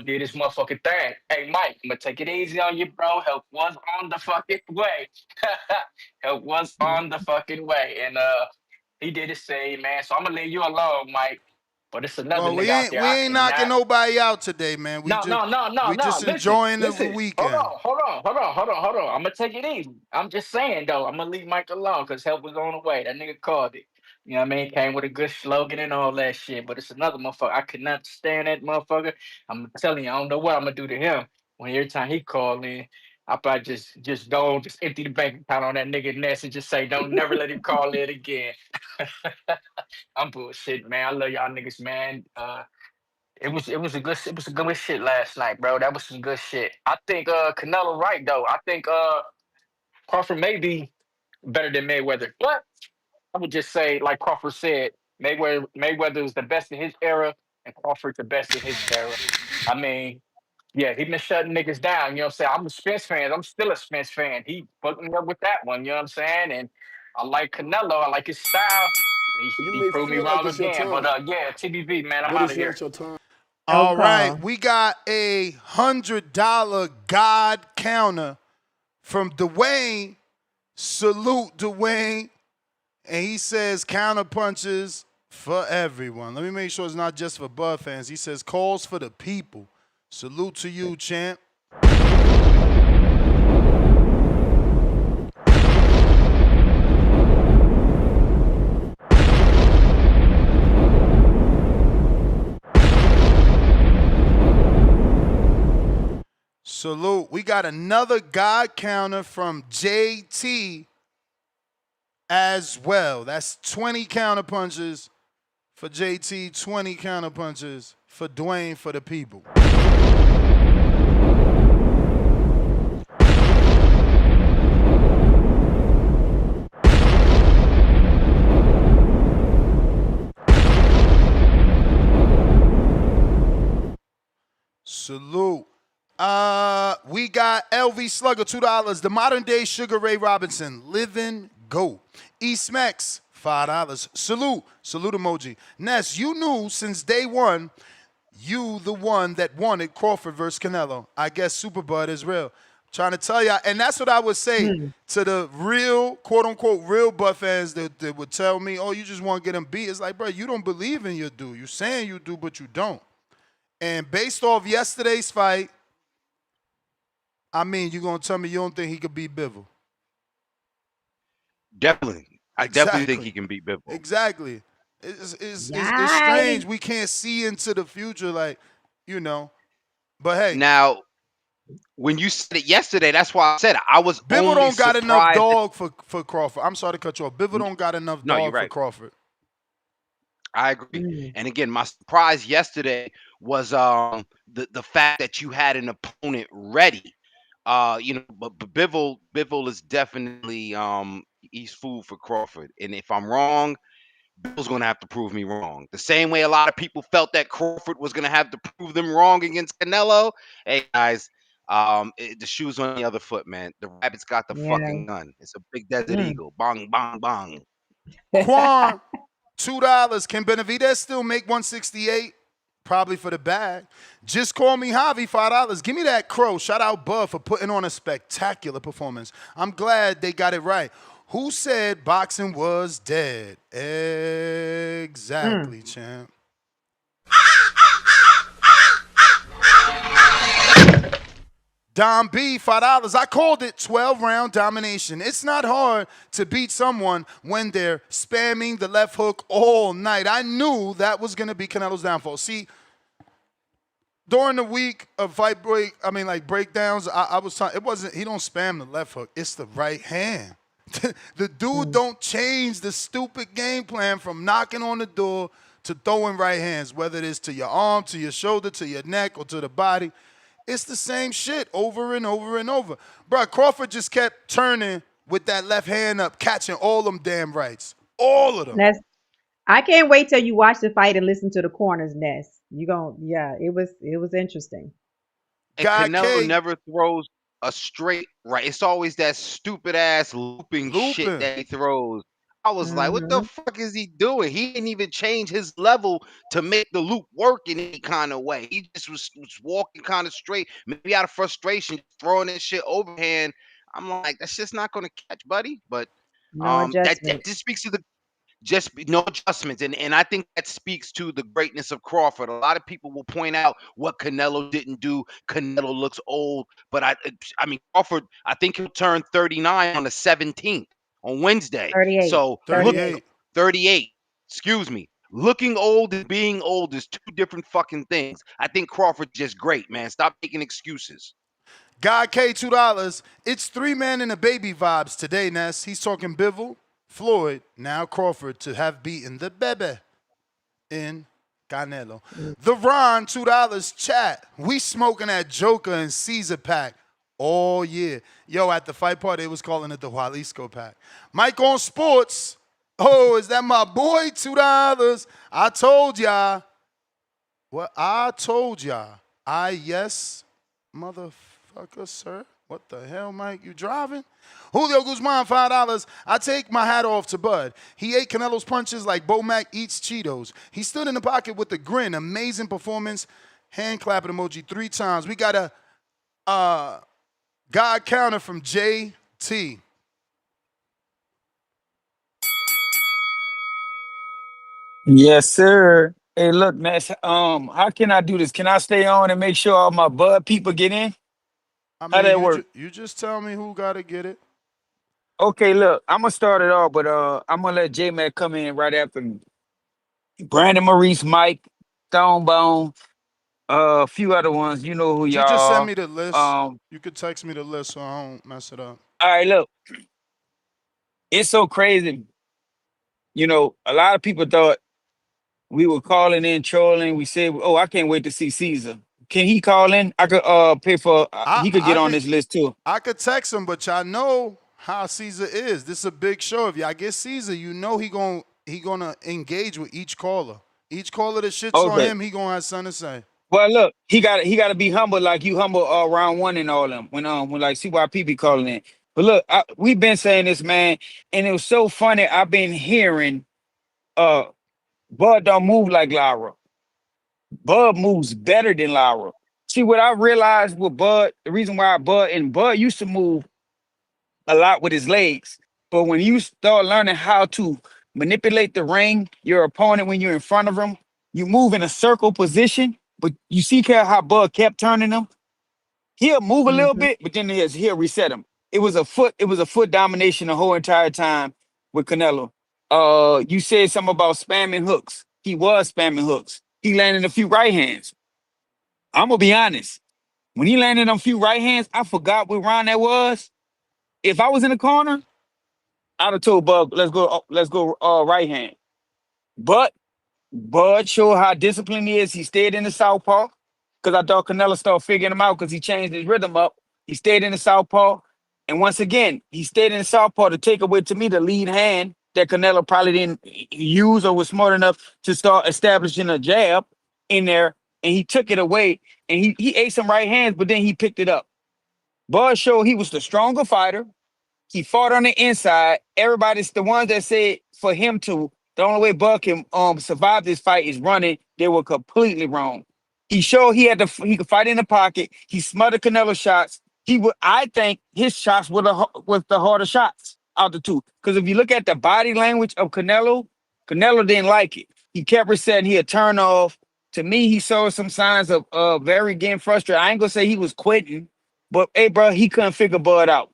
did his motherfucking thing. Hey, Mike, I'm gonna take it easy on you, bro. Help was on the fucking way. Help was on the fucking way. And he did his thing, man. So I'm gonna leave you alone, Mike. But it's another Well, nigga out there. we I ain't cannot. knocking nobody out today, man. We No. just Listen, enjoying the listen. weekend. Hold on. I'm gonna take it easy. I'm just saying though. I'm gonna leave Mike alone because help was on the way. That nigga called it. You know what I mean? Came with a good slogan and all that shit. But it's another motherfucker. I could not stand that motherfucker. I'm telling you, I don't know what I'm gonna do to him when every time he call in. I probably just go just empty the bank account on that nigga nest and just say, don't never let him call in again. I'm bullshit, man. I love y'all niggas, man. It was a good shit last night, bro. That was some good shit. I think Canelo right though. I think Crawford may be better than Mayweather, but I would just say, like Crawford said, Mayweather is the best in his era, and Crawford's the best in his era. I mean, yeah, he been shutting niggas down. You know what I'm saying? I'm a Spence fan. I'm still a Spence fan. He fucked me up with that one. You know what I'm saying? And I like Canelo. I like his style. He proved me wrong again. But yeah, TBV, man, I'm out of here. All right, we got a $100 God counter from Dwayne. Salute, Dwayne. And he says counter punches for everyone. Let me make sure it's not just for Bud fans. He says calls for the people. Salute to you, champ. Salute. We got another God counter from JT as well. That's 20 counter punches for JT, 20 counter punches for Dwayne for the people. Salute. We got LV Slugger, $2. The modern day Sugar Ray Robinson, living GOAT. East Max, $5. Salute emoji. Ness, you knew since day one, you the one that wanted Crawford versus Canelo. I guess Superbud is real. Trying to tell y'all, and that's what I would say to the real, quote unquote, real Bud fans that would tell me, oh, you just want to get him beat. It's like, bro, you don't believe in your dude. You're saying you do, but you don't. And based off yesterday's fight, I mean, you're going to tell me you don't think he could beat Bivol? Definitely. I definitely think he can beat Bivol. Exactly. It's strange. We can't see into the future, like, you know. But, hey. Now, when you said it yesterday, that's why I said it. I was Bivol only don't got enough dog for Crawford. I'm sorry to cut you off. Bivol don't got enough dog for Crawford. I agree. And again, my surprise yesterday was the fact that you had an opponent ready. But Bivol is definitely he's food for Crawford. And if I'm wrong, Bivol's gonna have to prove me wrong. The same way a lot of people felt that Crawford was gonna have to prove them wrong against Canelo. Hey guys, the shoe's on the other foot, man. The rabbit's got the fucking gun. It's a big desert eagle. Bong, bong, bong. Quan, $2. Can Benavidez still make 168? Probably for the bag. Just call me Javi, $5. Give me that crow. Shout out Bud for putting on a spectacular performance. I'm glad they got it right. Who said boxing was dead? Exactly, champ. Dom B, $5. I called it 12-round domination. It's not hard to beat someone when they're spamming the left hook all night. I knew that was going to be Canelo's downfall. See, during the week of breakdowns, I was talking, he don't spam the left hook. It's the right hand. The dude don't change the stupid game plan from knocking on the door to throwing right hands, whether it is to your arm, to your shoulder, to your neck, or to the body. It's the same shit over and over and over. Bro, Crawford just kept turning with that left hand up, catching all them damn rights. All of them. I can't wait till you watch the fight and listen to the corners, Ness. It was interesting. And Canelo never throws a straight right. It's always that stupid ass looping shit that he throws. I was like, what the fuck is he doing? He didn't even change his level to make the loop work in any kind of way. He just was walking kind of straight, maybe out of frustration, throwing that shit overhand. I'm like, that's just not going to catch, buddy. But that just speaks to no adjustments. And I think that speaks to the greatness of Crawford. A lot of people will point out what Canelo didn't do. Canelo looks old. But I mean, Crawford, I think he'll turn 39 on the 17th. On Wednesday. 38. So 38. 38. Excuse me. Looking old and being old is two different fucking things. I think Crawford's just great, man. Stop making excuses. God K, $2. It's 3 men and a baby vibes today, Ness. He's talking Bivol, Floyd, now Crawford to have beaten the bebe in Canelo. The Ron, $2. Chat. We smoking that Joker and Caesar pack all year. Yo, at the fight party, they was calling it the Jalisco pack. Mike on Sports. Oh, is that my boy? $2. I told y'all. What I told y'all. Yes, motherfucker, sir. What the hell, Mike? You driving? Julio Guzman, $5. I take my hat off to Bud. He ate Canelo's punches like Bo Mac eats Cheetos. He stood in the pocket with a grin. Amazing performance. Hand clapping emoji 3 times. We got a God counter from JT. Yes, sir. Hey, look, Ness. How can I do this? Can I stay on and make sure all my Bud people get in? I mean, how that work? You just tell me who got to get it. Okay, look, I'm gonna start it off, but I'm gonna let J Mac come in right after me. Brandon Maurice, Mike, Stonebone, a few other ones. You know who y'all. You just send me the list. You could text me the list so I don't mess it up. All right, look, it's so crazy. You know, a lot of people thought we were calling in trolling. We said, "Oh, I can't wait to see Caesar." Can he call in? I could pay for. He could get on this list too. I could text him, but y'all know how Caesar is. This is a big show. If y'all get Caesar, you know he gonna engage with each caller. Each caller that shits on him, he gonna have something to say. Well, look, he got to be humble like you humble round one and all them when like CYP be calling in. But look, we've been saying this, man, and it was so funny. I've been hearing, Bud don't move like Lara. Bud moves better than Lara. See, what I realized with Bud, the reason why Bud used to move a lot with his legs, but when you start learning how to manipulate the ring, your opponent when you're in front of him, you move in a circle position. But you see how Bud kept turning him. He'll move a little bit, but then he'll reset him. It was a foot domination the whole entire time with Canelo. You said something about spamming hooks. He was spamming hooks. He landed a few right hands. I'm gonna be honest. When he landed a few right hands, I forgot what round that was. If I was in the corner, I'd have told Bud, let's go right hand. But Bud showed how disciplined he is. He stayed in the southpaw because I thought Canelo started figuring him out because he changed his rhythm up. He stayed in the southpaw. And once again, he stayed in the southpaw to take away, to me, the lead hand that Canelo probably didn't use or was smart enough to start establishing a jab in there. And he took it away. And he ate some right hands, but then he picked it up. Bud showed he was the stronger fighter. He fought on the inside. Everybody's the ones that said for him to, the only way Bud can survive this fight is running. They were completely wrong. He showed he could fight in the pocket. He smothered Canelo shots. I think his shots was the harder shots out the two. Because if you look at the body language of Canelo didn't like it. He kept resetting. He'd turn off. To me, he showed some signs of very getting frustrated. I ain't gonna say he was quitting, But hey, bro, he couldn't figure Bud out.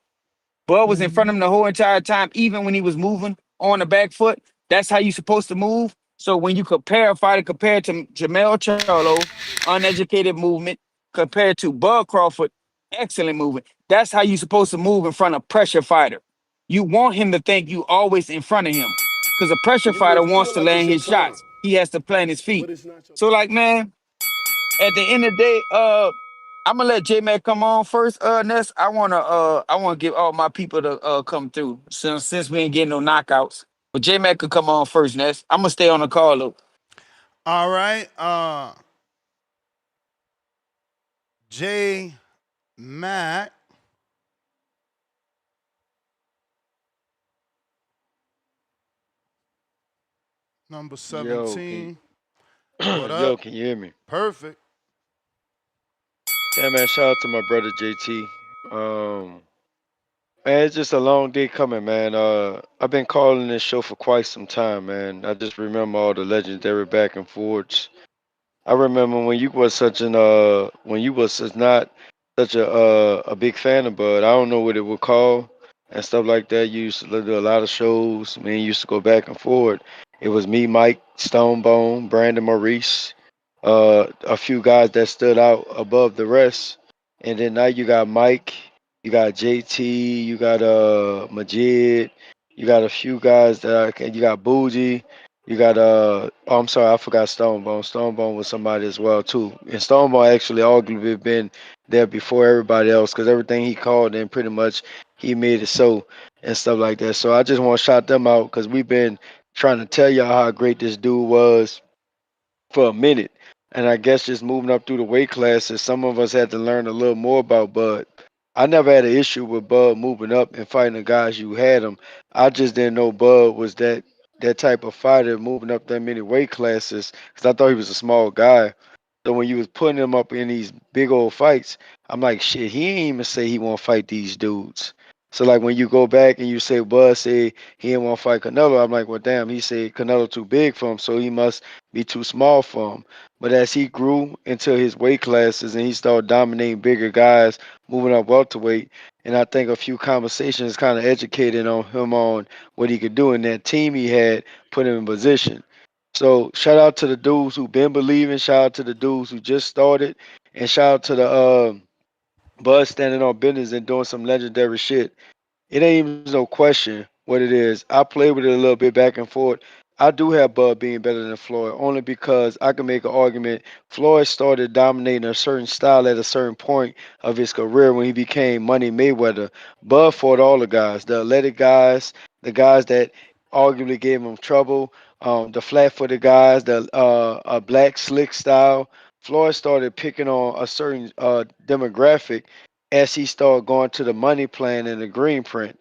Bud was in front of him the whole entire time, even when he was moving on the back foot. That's how you supposed to move. So when you compare a fighter compared to Jamel Charlo, uneducated movement, compared to Bud Crawford, excellent movement. That's how you supposed to move in front of pressure fighter. You want him to think you always in front of him. Because a pressure fighter wants to land his shots. He has to plant his feet. So like, man, at the end of the day, I'm gonna let J Mac come on first. Ness, I wanna give all my people to come through since we ain't getting no knockouts. But J Mac could come on first, Ness. I'm gonna stay on the call though. All right. J Mac. Number Yo, 17. What yo, up? can you hear me? Perfect. Yeah, man. Shout out to my brother JT. Um, man, it's just a long day coming, man. I've been calling this show for quite some time, man. I just remember all the legendary back and forths. I remember when you was such an when you was such not such a big fan of Bud. I don't know what it would call and stuff like that. You used to do a lot of shows. Me and used to go back and forth. It was me, Mike, Stonebone, Brandon Maurice, a few guys that stood out above the rest. And then now you got Mike, you got JT, you got Majid, you got a few guys that you got Bougie. You got oh, I'm sorry, I forgot Stonebone. Stonebone was somebody as well too. And Stonebone actually arguably been there before everybody else because everything he called in pretty much he made it so and stuff like that. So I just want to shout them out because we've been trying to tell y'all how great this dude was for a minute. And I guess just moving up through the weight classes, some of us had to learn a little more about Bud. I never had an issue with Bud moving up and fighting the guys you had him. I just didn't know Bud was that type of fighter moving up that many weight classes because I thought he was a small guy. So when you was putting him up in these big old fights, I'm like, shit, he ain't even say he won't fight these dudes. So like when you go back and you say Bud say he didn't want to fight Canelo, I'm like, well, damn, he said Canelo too big for him, so he must be too small for him. But as he grew into his weight classes and he started dominating bigger guys, moving up welterweight, and I think a few conversations kind of educated on him on what he could do, and that team he had put him in position. So shout out to the dudes who been believing, shout out to the dudes who just started, and shout out to the Bud standing on business and doing some legendary shit. It ain't even no question what it is. I played with it a little bit back and forth. I do have Bud being better than Floyd only because I can make an argument. Floyd started dominating a certain style at a certain point of his career when he became Money Mayweather. Bud fought all the guys, the athletic guys, the guys that arguably gave him trouble, the flat-footed guys, the black slick style. Floyd started picking on a certain demographic as he started going to the money plan and the green print.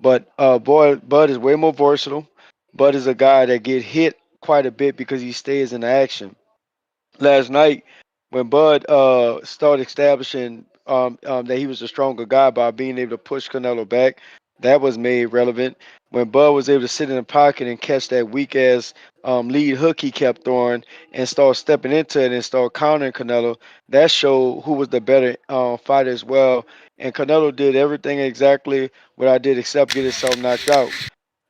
But boy, Bud is way more versatile. Bud is a guy that get hit quite a bit because he stays in the action. Last night, when Bud started establishing that he was a stronger guy by being able to push Canelo back, that was made relevant. When Bud was able to sit in the pocket and catch that weak ass lead hook he kept throwing and start stepping into it and start countering Canelo, that showed who was the better fighter as well. And Canelo did everything exactly what I did except get himself knocked out.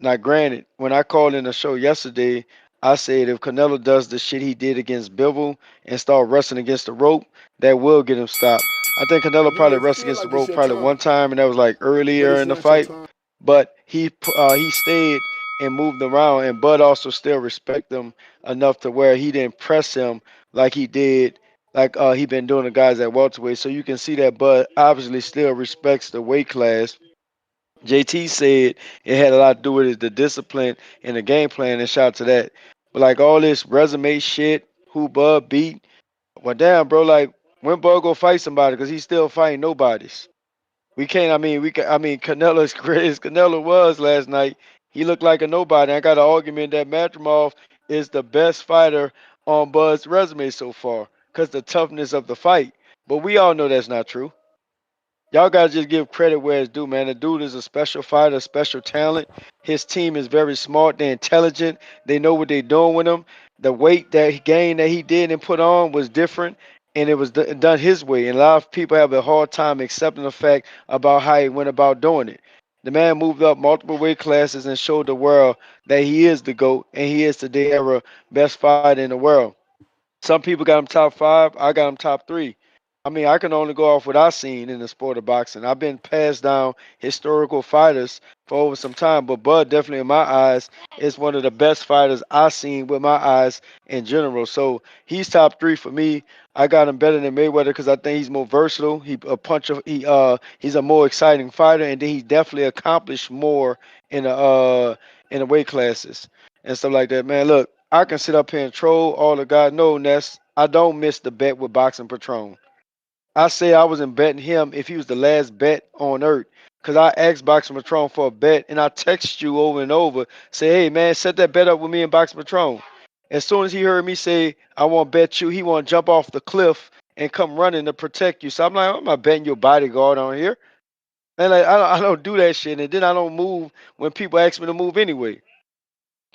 Now, granted, when I called in the show yesterday, I said if Canelo does the shit he did against Bivol and start wrestling against the rope, that will get him stopped. I think Canelo probably wrestled against the rope probably one time, and that was like earlier in the fight. But he stayed and moved around, and Bud also still respect him enough to where he didn't press him like he did, like he been doing the guys at welterweight. So you can see that Bud obviously still respects the weight class. JT said it had a lot to do with the discipline and the game plan, and shout out to that. But like all this resume shit, who Bud beat, well, damn, bro, like when Bud go fight somebody, because he's still fighting nobodies. We can't. I mean, we can. I mean, Canelo as great as Canelo was last night, he looked like a nobody. I got an argument that Matrimov is the best fighter on Bud's resume so far, because the toughness of the fight. But we all know that's not true. Y'all gotta just give credit where it's due, man. The dude is a special fighter, special talent. His team is very smart. They're intelligent. They know what they're doing with him. The weight that he gained that he did and put on was different. and it was done his way. And a lot of people have a hard time accepting the fact about how he went about doing it. The man moved up multiple weight classes and showed the world that he is the GOAT and he is today ever best fighter in the world. Some people got him top five. I got him top three. I mean, I can only go off what I've seen in the sport of boxing. I've been passed down historical fighters for over some time, but Bud definitely, in my eyes, is one of the best fighters I've seen with my eyes in general. So he's top three for me. I got him better than Mayweather because I think he's more versatile. He a puncher. He's a more exciting fighter, and then he definitely accomplished more in the weight classes and stuff like that. Man, look, I can sit up here and troll all the God know, Ness. I don't miss the bet with Boxing Patron. I say I wasn't betting him if he was the last bet on earth. Cause I asked Boxing Patron for a bet and I text you over and over, say, hey man, set that bet up with me and Boxing Patron. As soon as he heard me say, I want to bet you, he want to jump off the cliff and come running to protect you. So I'm like, I'm not betting your bodyguard on here. And like, I don't do that shit. And then I don't move when people ask me to move anyway.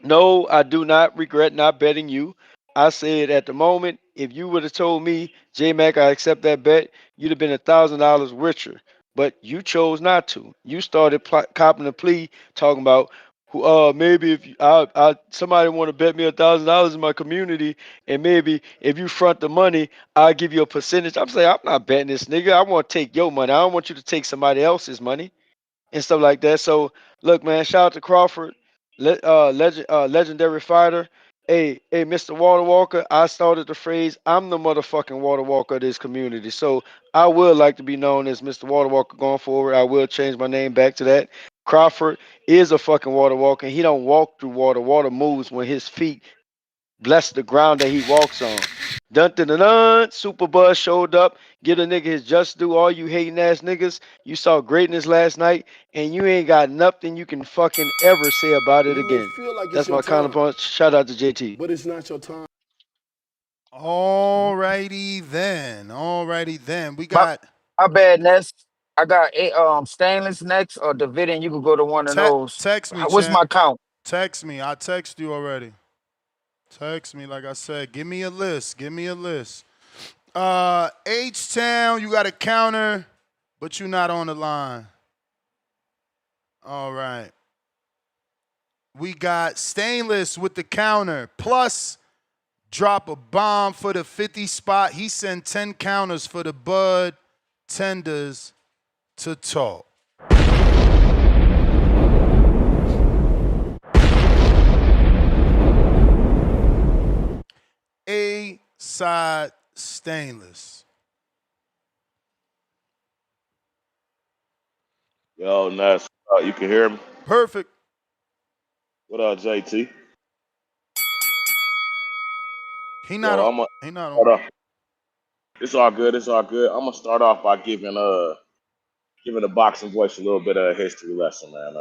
No, I do not regret not betting you. I said at the moment, if you would have told me, J Mac, I accept that bet, you'd have been $1,000 richer. But you chose not to. You started copping a plea, talking about maybe if somebody want to bet me $1,000 in my community, and maybe if you front the money, I'll give you a percentage. I'm saying I'm not betting this nigga. I want to take your money. I don't want you to take somebody else's money and stuff like that. So look, man, shout out to Crawford, legendary fighter. Hey, Mr. Water Walker, I started the phrase, I'm the motherfucking Water Walker of this community. So I would like to be known as Mr. Water Walker going forward. I will change my name back to that. Crawford is a fucking water walker. He don't walk through water. Water moves when his feet bless the ground that he walks on. Dun dun dun dun. Super Buzz showed up. Get a nigga his just due. All you hating ass niggas. You saw greatness last night, and you ain't got nothing you can fucking ever say about it again. That's my counterpunch. Shout out to JT. Alrighty then. Alrighty then. We My got my bad, Ness. I got a stainless next or Davidian. You could go to one of those. text me, What's champ. my count? Text me. I text you already. Text me, like I said. Give me a list. Give me a list. H Town, you got a counter, but you're not on the line. All right. We got Stainless with the counter. Plus, drop a bomb for the 50 spot. He sent 10 counters for the Bud Tenders to talk. A side Stainless. Yo, Ness, you can hear me? Perfect. What up, JT? He not Yo, on. I'm a He not hold on. up. It's all good. It's all good. I'm gonna start off by giving the boxing voice a little bit of a history lesson, man.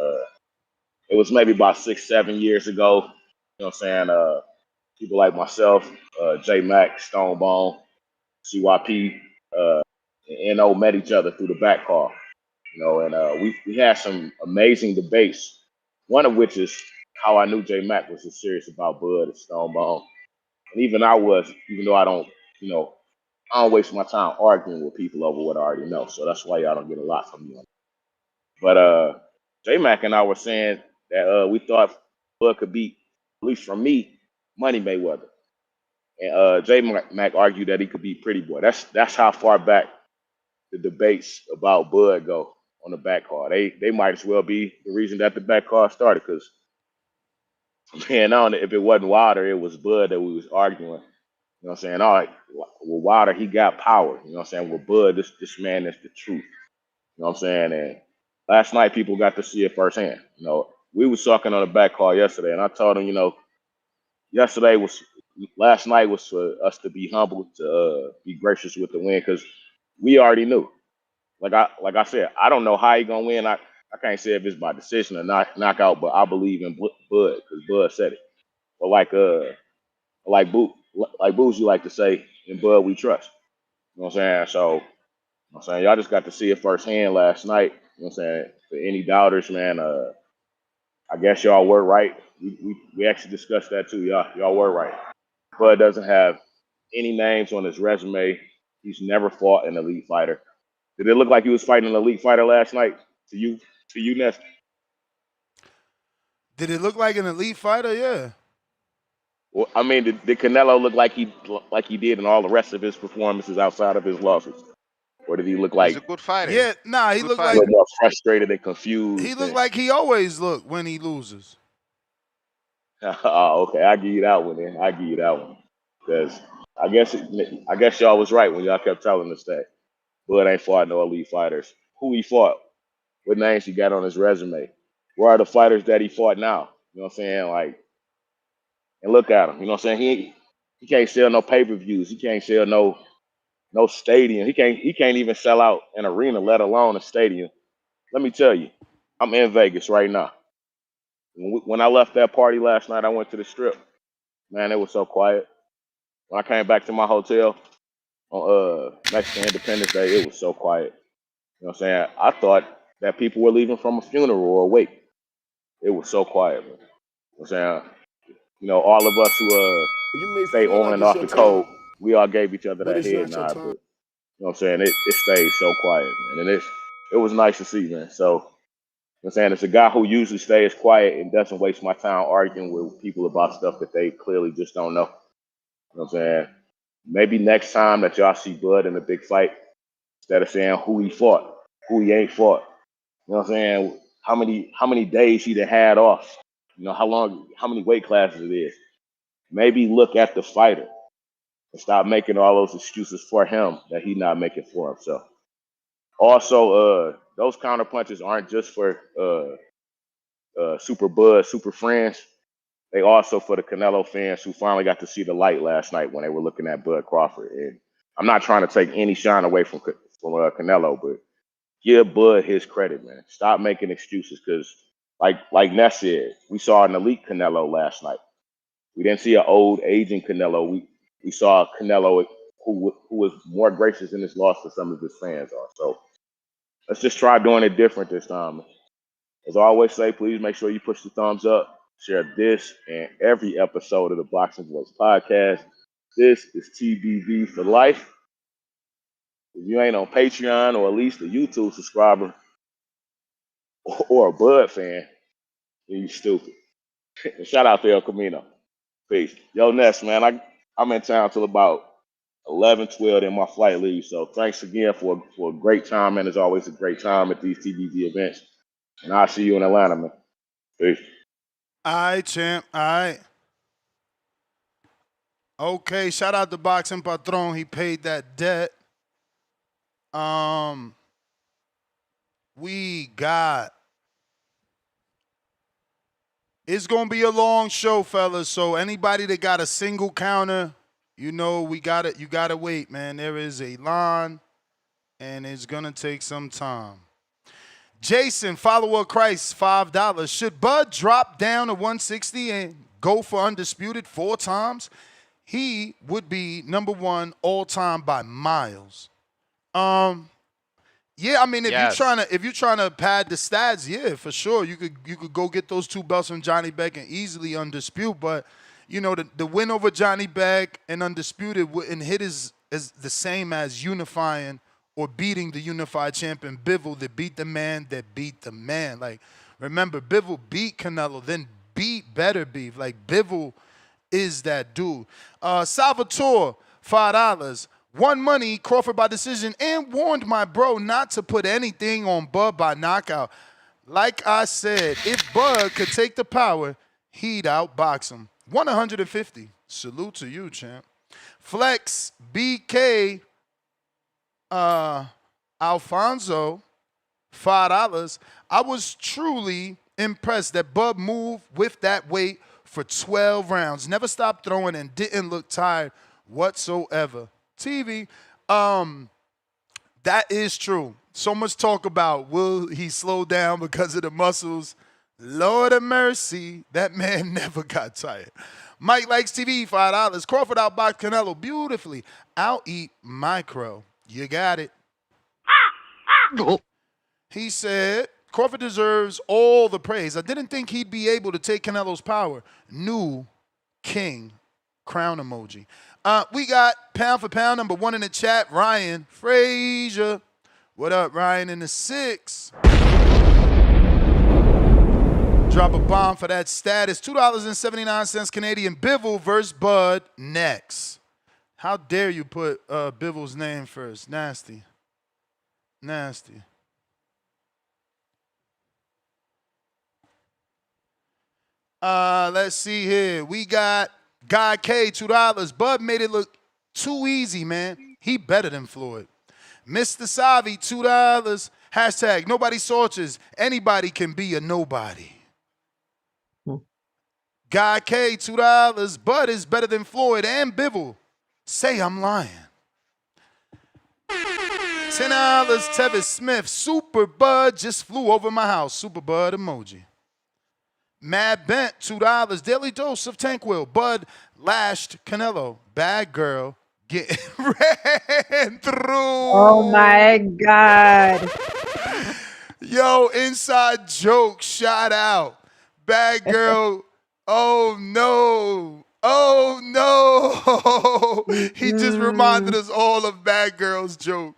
It was maybe about 6, 7 years ago. You know what I'm saying? People like myself, J Mac, Stone Bone, CYP, and NO met each other through the back car. You know, and we had some amazing debates. One of which is how I knew J Mac was as serious about Bud and Stone Bone. And even I was, even though I don't waste my time arguing with people over what I already know. So that's why y'all don't get a lot from me. But J Mac and I were saying that we thought Bud could beat, at least from me, Money Mayweather. And J Mac argued that he could beat Pretty Boy. That's how far back the debates about Bud go on the back card. They might as well be the reason that the back card started because man, on if it wasn't Wilder, it was Bud that we was arguing. You know what I'm saying? All right, with Wilder, he got power. You know what I'm saying? With Bud, this man is the truth. You know what I'm saying? And last night, people got to see it firsthand. You know, we was talking on the back call yesterday, and I told him, yesterday was, last night was for us to be humble, to be gracious with the win, because we already knew. Like I said, I don't know how he gonna win. I can't say if it's by decision or knockout, but I believe in Bud because Bud said it. But like Boo, like Boozy like to say, in Bud we trust. You know what I'm saying? So, you know what I'm saying, y'all just got to see it firsthand last night. You know what I'm saying? For any doubters, man, I guess y'all were right. We actually discussed that too. Y'all were right. Bud doesn't have any names on his resume He's never fought an elite fighter. Did it look like he was fighting an elite fighter last night to you, Ness? Did it look like an elite fighter? Yeah. Well, I mean, did Canelo look like he did in all the rest of his performances outside of his losses, or did he look He's like a good fighter. Yeah, nah, he Good looked a like little more frustrated and he confused? looked like he always looked when he loses. Oh, okay, I give you that one. Then I give you that one because I guess y'all was right when y'all kept telling us that Bud ain't fought no elite fighters. Who he fought? What names he got on his resume? Where are the fighters that he fought now? You know what I'm saying? Like, and look at him. You know what I'm saying? He can't sell no pay-per-views. He can't sell no stadium. He can't even sell out an arena, let alone a stadium. Let me tell you, I'm in Vegas right now. When I left that party last night, I went to the Strip. Man, it was so quiet. When I came back to my hotel on Mexican Independence Day, it was so quiet. You know what I'm saying? I thought that people were leaving from a funeral or a wake. It was so quiet, man. You know what I'm saying? All of us who You may stay feel on like and it's off your the time, code, we all gave each other but that it's head not your nod, but time. you know what I'm saying? It stayed so quiet, man. And it was nice to see, man. So, you know what I'm saying? It's a guy who usually stays quiet and doesn't waste my time arguing with people about stuff that they clearly just don't know. You know what I'm saying? Maybe next time that y'all see Bud in a big fight, instead of saying who he fought, who he ain't fought, you know what I'm saying? How many days he done had off? How many weight classes it is? Maybe look at the fighter and stop making all those excuses for him that he not making for himself. Also, those counter punches aren't just for Super Bud, Super Friends. They also for the Canelo fans who finally got to see the light last night when they were looking at Bud Crawford. And I'm not trying to take any shine away from Canelo, but give Bud his credit, man. Stop making excuses because, like Ness said, we saw an elite Canelo last night. We didn't see an old aging Canelo. We saw a Canelo who was more gracious in his loss than some of his fans are. So let's just try doing it different this time. As I always say, please make sure you push the thumbs up, share this and every episode of the Boxing Voice podcast. This is TBV for life. If you ain't on Patreon or at least a YouTube subscriber or a Bud fan, then you stupid. Shout out to El Camino. Peace. Yo, Ness, man, I'm in town till about 11, 12, then my flight leaves. So thanks again for a great time, and it's always a great time at these TBV events. And I'll see you in Atlanta, man. Peace. All right, champ. All right. Okay, shout out to Boxing Patron. He paid that debt. We got. It's gonna be a long show, fellas. So anybody that got a single counter, we got it. You gotta wait, man. There is a line, and it's gonna take some time. Jason, follower of Christ, $5. Should Bud drop down to 160 and go for undisputed 4 times? He would be number 1 all time by miles. Yeah, I mean, if you're trying to pad the stats, yeah, for sure, you could go get those 2 belts from Johnny Beck and easily undisputed. But the win over Johnny Beck and undisputed wouldn't hit is the same as unifying or beating the unified champion Bivol that beat the man that beat the man. Like, remember, Bivol beat Canelo, then beat Better Beef. Like, Bivol is that dude. Salvatore, $5. Won money, Crawford by decision, and warned my bro not to put anything on Bud by knockout. Like I said, if Bud could take the power, he'd outbox him. 150. Salute to you, champ. Flex, BK, Alfonso, $5. I was truly impressed that Bud moved with that weight for 12 rounds. Never stopped throwing and didn't look tired whatsoever. TV, that is true. So much talk about will he slow down because of the muscles. Lord of mercy, that man never got tired. Mike Likes TV, $5. Crawford outboxed Canelo beautifully. I'll eat micro. You got it. He said, Crawford deserves all the praise. I didn't think he'd be able to take Canelo's power. New King crown emoji. We got pound for pound number 1 in the chat, Ryan Frazier. What up, Ryan in the 6? Drop a bomb for that status. $2.79 Canadian. Bivol versus Bud next. How dare you put Bivol's name first? Nasty. Nasty. Let's see here. We got Guy K, $2. Bud made it look too easy, man. He better than Floyd. Mr. Savi, $2. Hashtag nobody sorters. Anybody can be a nobody. Guy K, $2. Bud is better than Floyd and Bivol. Say I'm lying. $10. Tevis Smith, Super Bud just flew over my house. Super Bud emoji. Mad Bent, $2. Daily dose of Tanquil. Bud lashed Canelo. Bad girl getting ran through. Oh my God. Yo, inside joke, shout out. Bad girl. Oh no. Oh no. He just reminded us all of Bad Girl's joke.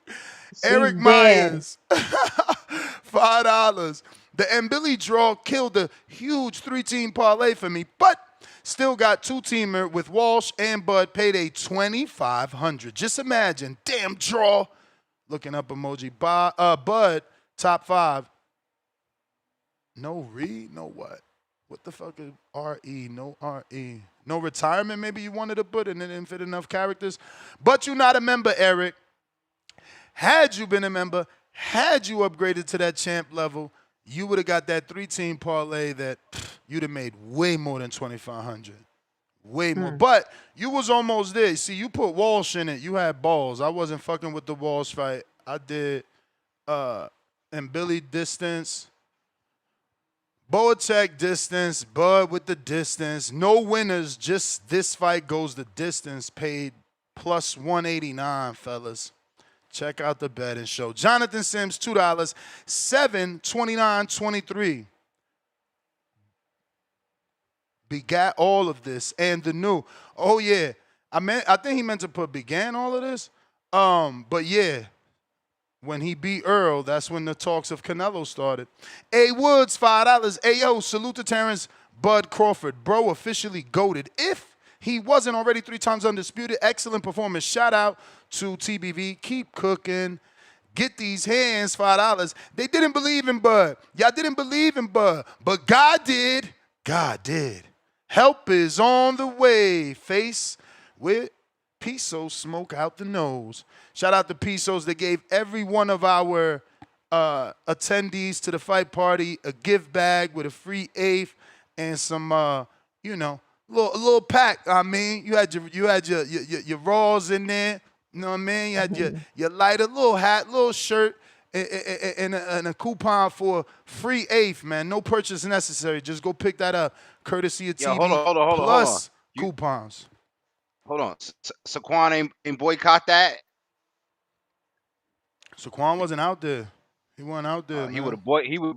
Eric Myers, $5. The Mbili draw killed a huge 3-team parlay for me, but still got 2-teamer with Walsh and Bud payday $2,500. Just imagine, damn draw. Looking up emoji. Bud, top 5. No re, no what? What the fuck is RE? No RE. No retirement maybe you wanted to put and it didn't fit enough characters. But you're not a member, Eric. Had you been a member, had you upgraded to that champ level, you would have got that 3-team parlay that you'd have made way more than $2,500. Way more. But you was almost there. See, you put Walsh in it. You had balls. I wasn't fucking with the Walsh fight. I did and Billy distance. Boatech distance. Bud with the distance. No winners. Just this fight goes the distance. Paid plus 189, fellas. Check out the betting show. Jonathan Sims, $2, $7.29.23. Begat all of this and the new. Oh yeah, I think he meant to put began all of this. But yeah, when he beat Earl, that's when the talks of Canelo started. A Woods, $5. Ayo, salute to Terence Bud Crawford, bro, officially goated. If he wasn't already 3 times undisputed, excellent performance. Shout out to TBV. Keep cooking. Get these hands, $5. They didn't believe in Bud. Y'all didn't believe in Bud. But God did. God did. Help is on the way. Face with Piso smoke out the nose. Shout out to Pisos. They gave every one of our attendees to the fight party a gift bag with a free eighth and some, a little pack. I mean, you had your raws in there. You know what I mean? You had your lighter, little hat, little shirt, and a coupon for free eighth, man. No purchase necessary. Just go pick that up, courtesy of TV. Hold on. Plus coupons. Hold on. Saquon ain't boycott that? Saquon wasn't out there. He wasn't out there. He would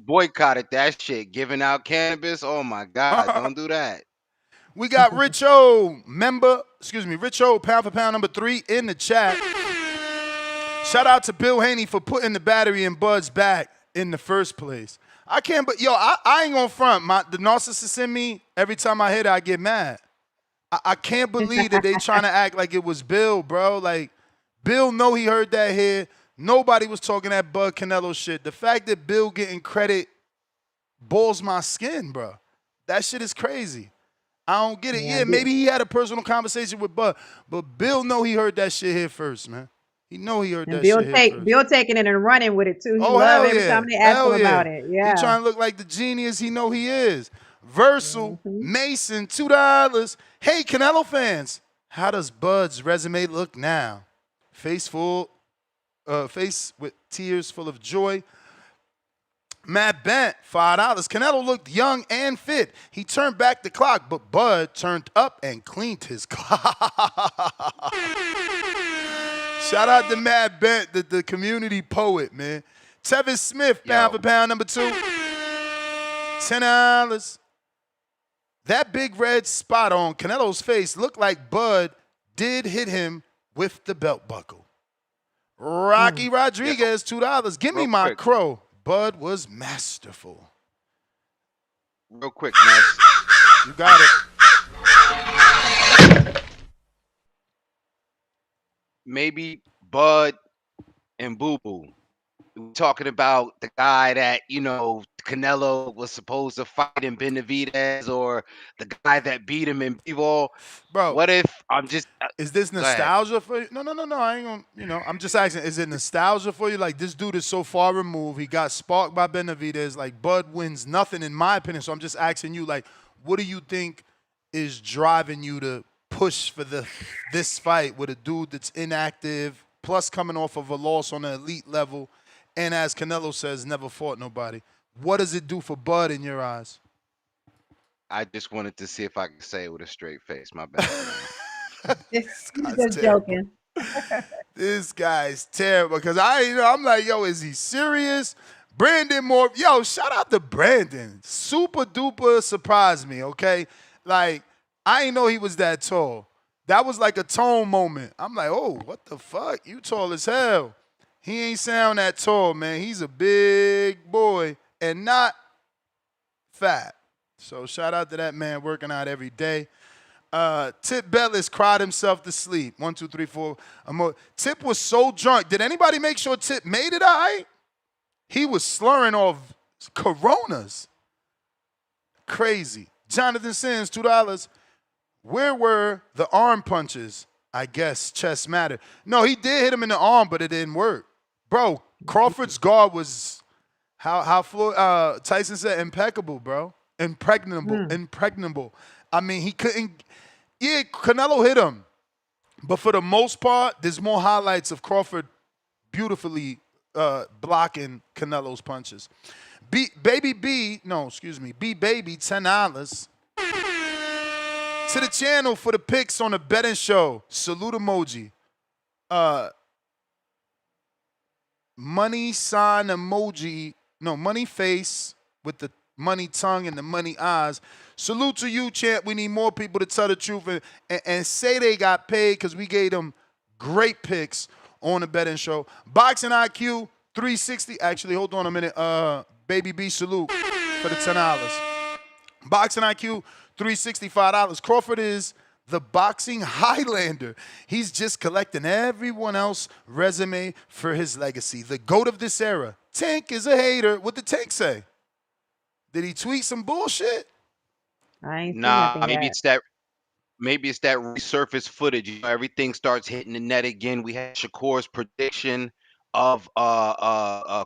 boycotted that shit, giving out cannabis. Oh my God, don't do that. We got Rich O, Rich O, pound for pound number 3 in the chat. Shout out to Bill Haney for putting the battery in Bud's back in the first place. I can't, but yo, I ain't gonna front. The narcissist in me, every time I hit it, I get mad. I can't believe that they trying to act like it was Bill, bro. Like, Bill know he heard that here. Nobody was talking that Bud Canelo shit. The fact that Bill getting credit balls my skin, bro. That shit is crazy. I don't get it. Yeah, maybe he had a personal conversation with Bud, but Bill know he heard that shit here first, man. He know he heard that shit here first. Bill taking it and running with it, too. He love every time they ask him about it. Yeah. He trying to look like the genius he know he is. Versal, Mason, $2. Hey, Canelo fans, how does Bud's resume look now? Face with tears full of joy. Matt Bent, $5. Canelo looked young and fit. He turned back the clock, but Bud turned up and cleaned his clock. Shout out to Matt Bent, the community poet, man. Tevis Smith, pound for pound number 2. $10. That big red spot on Canelo's face looked like Bud did hit him with the belt buckle. Rocky Rodriguez, $2. Give me Real my quick. crow. Bud was masterful. Real quick, man. You got it. Maybe Bud and Boo Boo. We're talking about the guy that, Canelo was supposed to fight in Benavidez, or the guy that beat him in Bivol. Bro, What if I'm just is this go ahead. nostalgia for you? No. I ain't gonna, I'm just asking, is it nostalgia for you? Like, this dude is so far removed. He got sparked by Benavidez. Like, Bud wins nothing, in my opinion. So I'm just asking you, like, what do you think is driving you to push for this fight with a dude that's inactive, plus coming off of a loss on an elite level, and as Canelo says, never fought nobody? What does it do for Bud in your eyes? I just wanted to see if I could say it with a straight face. My bad. He's guy's just terrible. joking. This guy's terrible because I'm like, yo, is he serious? Brandon Moore, yo, shout out to Brandon. Super duper surprised me, okay? Like, I didn't know he was that tall. That was like a tone moment. I'm like, oh, what the fuck? You tall as hell. He ain't sound that tall, man. He's a big boy and not fat. So shout out to that man working out every day. Tip Bellis cried himself to sleep. 1, 2, 3, 4. Tip was so drunk. Did anybody make sure Tip made it all right? He was slurring off Coronas. Crazy. Jonathan Sims, $2. Where were the arm punches? I guess chest mattered. No, he did hit him in the arm, but it didn't work. Bro, Crawford's guard was, how Tyson said, impeccable, bro. Impregnable. I mean, he couldn't. Yeah, Canelo hit him. But for the most part, there's more highlights of Crawford beautifully blocking Canelo's punches. B Baby, $10. To the channel for the picks on the betting show. Salute emoji. Money sign emoji. No, money face with the money tongue and the money eyes. Salute to you, champ. We need more people to tell the truth and say they got paid because we gave them great picks on the betting show. Boxing IQ 360. Actually, hold on a minute. Baby B, salute for the $10. Boxing IQ $365. Crawford is the boxing Highlander. He's just collecting everyone else's resume for his legacy. The GOAT of this era. Tank is a hater. What did Tank say? Did he tweet some bullshit? I ain't seen Nah, nothing yet. maybe it's that resurfaced footage. Everything starts hitting the net again. We had Shakur's prediction of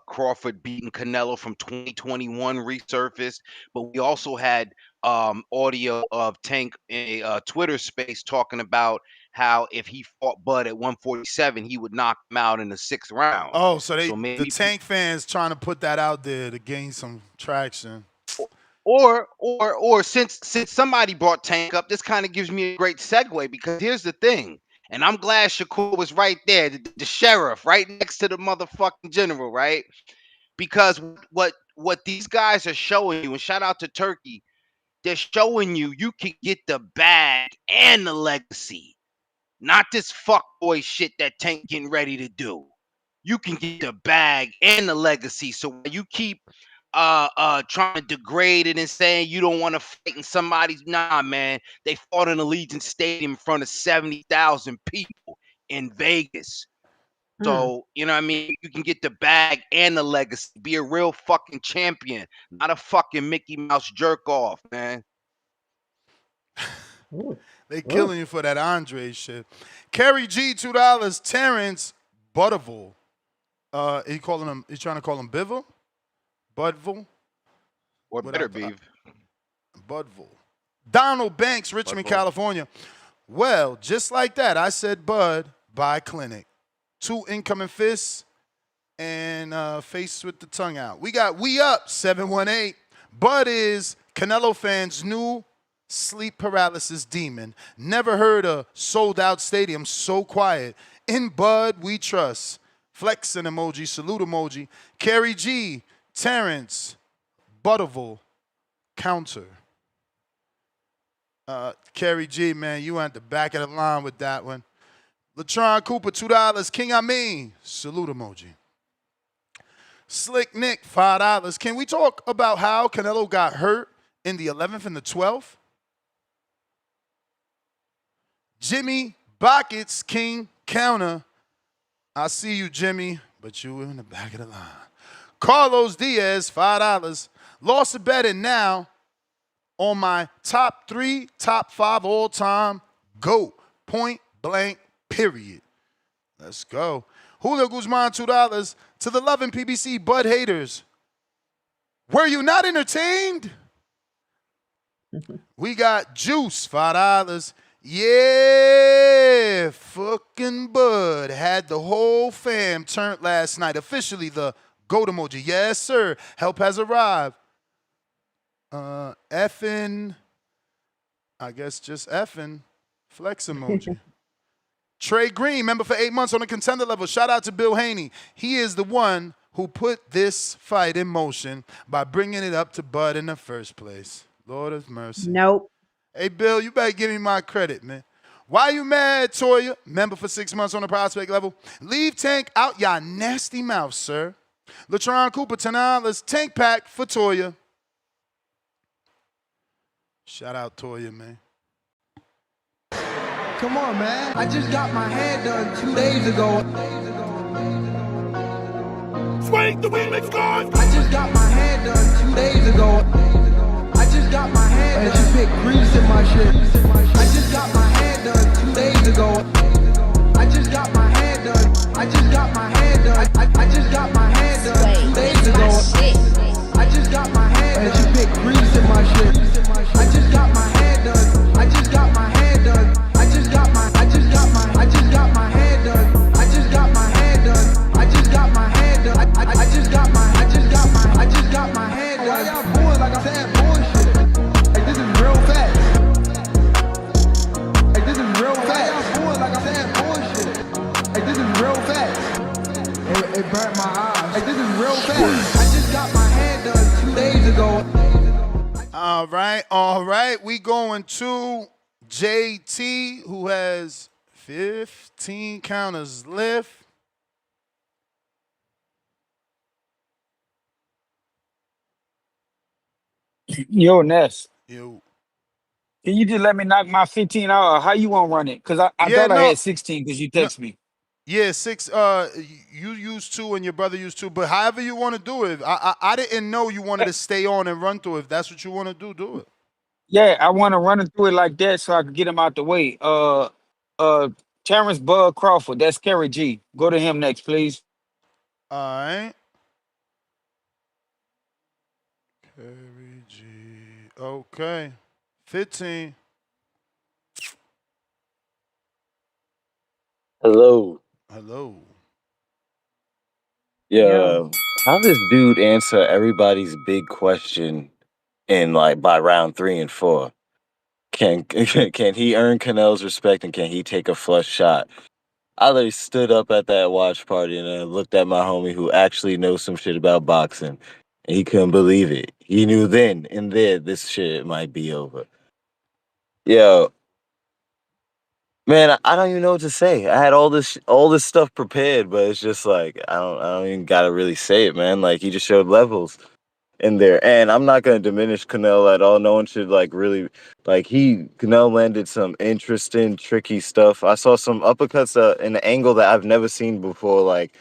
Crawford beating Canelo from 2021 resurfaced, but we also had audio of Tank in a Twitter space talking about how if he fought Bud at 147, he would knock him out in the 6th round. Oh, so the maybe Tank fans trying to put that out there to gain some traction. Or since somebody brought Tank up, this kind of gives me a great segue, because here's the thing, and I'm glad Shakur was right there, the sheriff, right next to the motherfucking general, right? Because what these guys are showing you, and shout out to Turkey, they're showing you can get the bag and the legacy, not this fuckboy shit that Tank getting ready to do. You can get the bag and the legacy. So when you keep trying to degrade it and saying you don't want to fight in somebody's, nah, man, they fought in Allegiant Stadium in front of 70,000 people in Vegas. So, you know what I mean? You can get the bag and the legacy. Be a real fucking champion, not a fucking Mickey Mouse jerk off, man. They killing you for that Andre shit. Kerry G, $2. Terence Butterville. He's trying to call him Biville? Budville? Or better be. Budville. Donald Banks, Richmond, California. Well, just like that, I said Bud by Clinic. 2 incoming fists and face with the tongue out. We got We Up, 718. Bud is Canelo fans' new sleep paralysis demon. Never heard a sold-out stadium so quiet. In Bud, we trust. Flexing emoji, salute emoji. Kerry G, Terrence, Butterville, counter. Kerry G, man, you at the back of the line with that one. Latron Cooper, $2. King Amin, salute emoji. Slick Nick, $5. Can we talk about how Canelo got hurt in the 11th and the 12th? Jimmy Buckets, King Counter. I see you, Jimmy, but you in the back of the line. Carlos Diaz, $5. Lost a bet and now on my top 3, top 5 all-time GOAT. Point blank, period. Let's go. Julio Guzman, $2. To the loving PBC Bud haters. Were you not entertained? We got Juice, $5. Yeah, fucking Bud had the whole fam turned last night. Officially the GOAT emoji. Yes, sir. Help has arrived. Effing, I guess just effing, flex emoji. Trey Green, member for 8 months on the contender level. Shout out to Bill Haney. He is the one who put this fight in motion by bringing it up to Bud in the first place. Lord of mercy. Nope. Hey, Bill, you better give me my credit, man. Why you mad, Toya? Member for 6 months on the prospect level. Leave Tank out y'all nasty mouth, sir. Latron Cooper, $10. Tank pack for Toya. Shout out Toya, man. Come on, man. I just got my hair done 2 days ago. Swing the remix, guys! I just got my hair done 2 days ago. I just got my hair done. And she picked grease in my shit. I just got my hair done 2 days ago. I just got my hair done. I just got my hair done. I just got my hair done 2 days ago. I just got my hair done. And she picked grease in my shit. I just got my hair done. I just got my hair done. I just got my hair done. I just got my hair done. I just got my hair done. I just got my hair done. Why y'all boys like I said bullshit? Hey, this is real facts. Hey, this is real facts. Why y'all boys like I said bullshit? Hey, this is real facts. It burnt my eyes. Hey, this is real facts. I just got my hair done 2 days ago. All right. We going to JT, who has 15 counters left. Yo, Ness. Yo. Can you just let me knock my 15 out? Or how you want to run it? Because I thought I had 16 because you text me. Yeah, 6. You used 2 and your brother used 2. But however you want to do it. I didn't know you wanted to stay on and run through it. If that's what you want to do, do it. Yeah, I want to run it through it like that so I can get him out the way. Terence Bud Crawford, that's Kerry G. Go to him next, please. All right. Kerry G. Okay. 15. Hello. Yeah. How this dude answer everybody's big question in like by round 3 and 4? Can he earn Canelo's respect and can he take a flush shot? I literally stood up at that watch party and I looked at my homie who actually knows some shit about boxing, and he couldn't believe it. He knew then and there this shit might be over. Yo, man, I don't even know what to say. I had all this stuff prepared, but it's just like I don't even gotta really say it, man. Like he just showed levels in there, and I'm not gonna diminish Canelo at all. No one should like really like Canelo landed some interesting, tricky stuff. I saw some uppercuts in an angle that I've never seen before. Like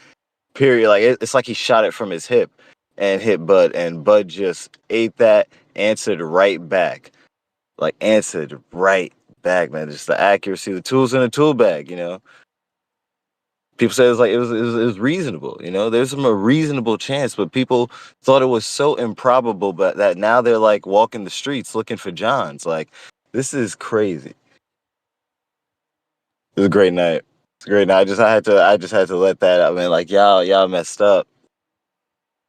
period, like it's like he shot it from his hip and hit Bud, and Bud just ate that, answered right back. Like answered right back, man. Just the accuracy, the tools in the tool bag, you know. People say it was reasonable, you know. There's a reasonable chance, but people thought it was so improbable, but that now they're like walking the streets looking for Johns. Like, this is crazy. It was a great night. It's a great night. I just had to let that out, man. Like y'all messed up.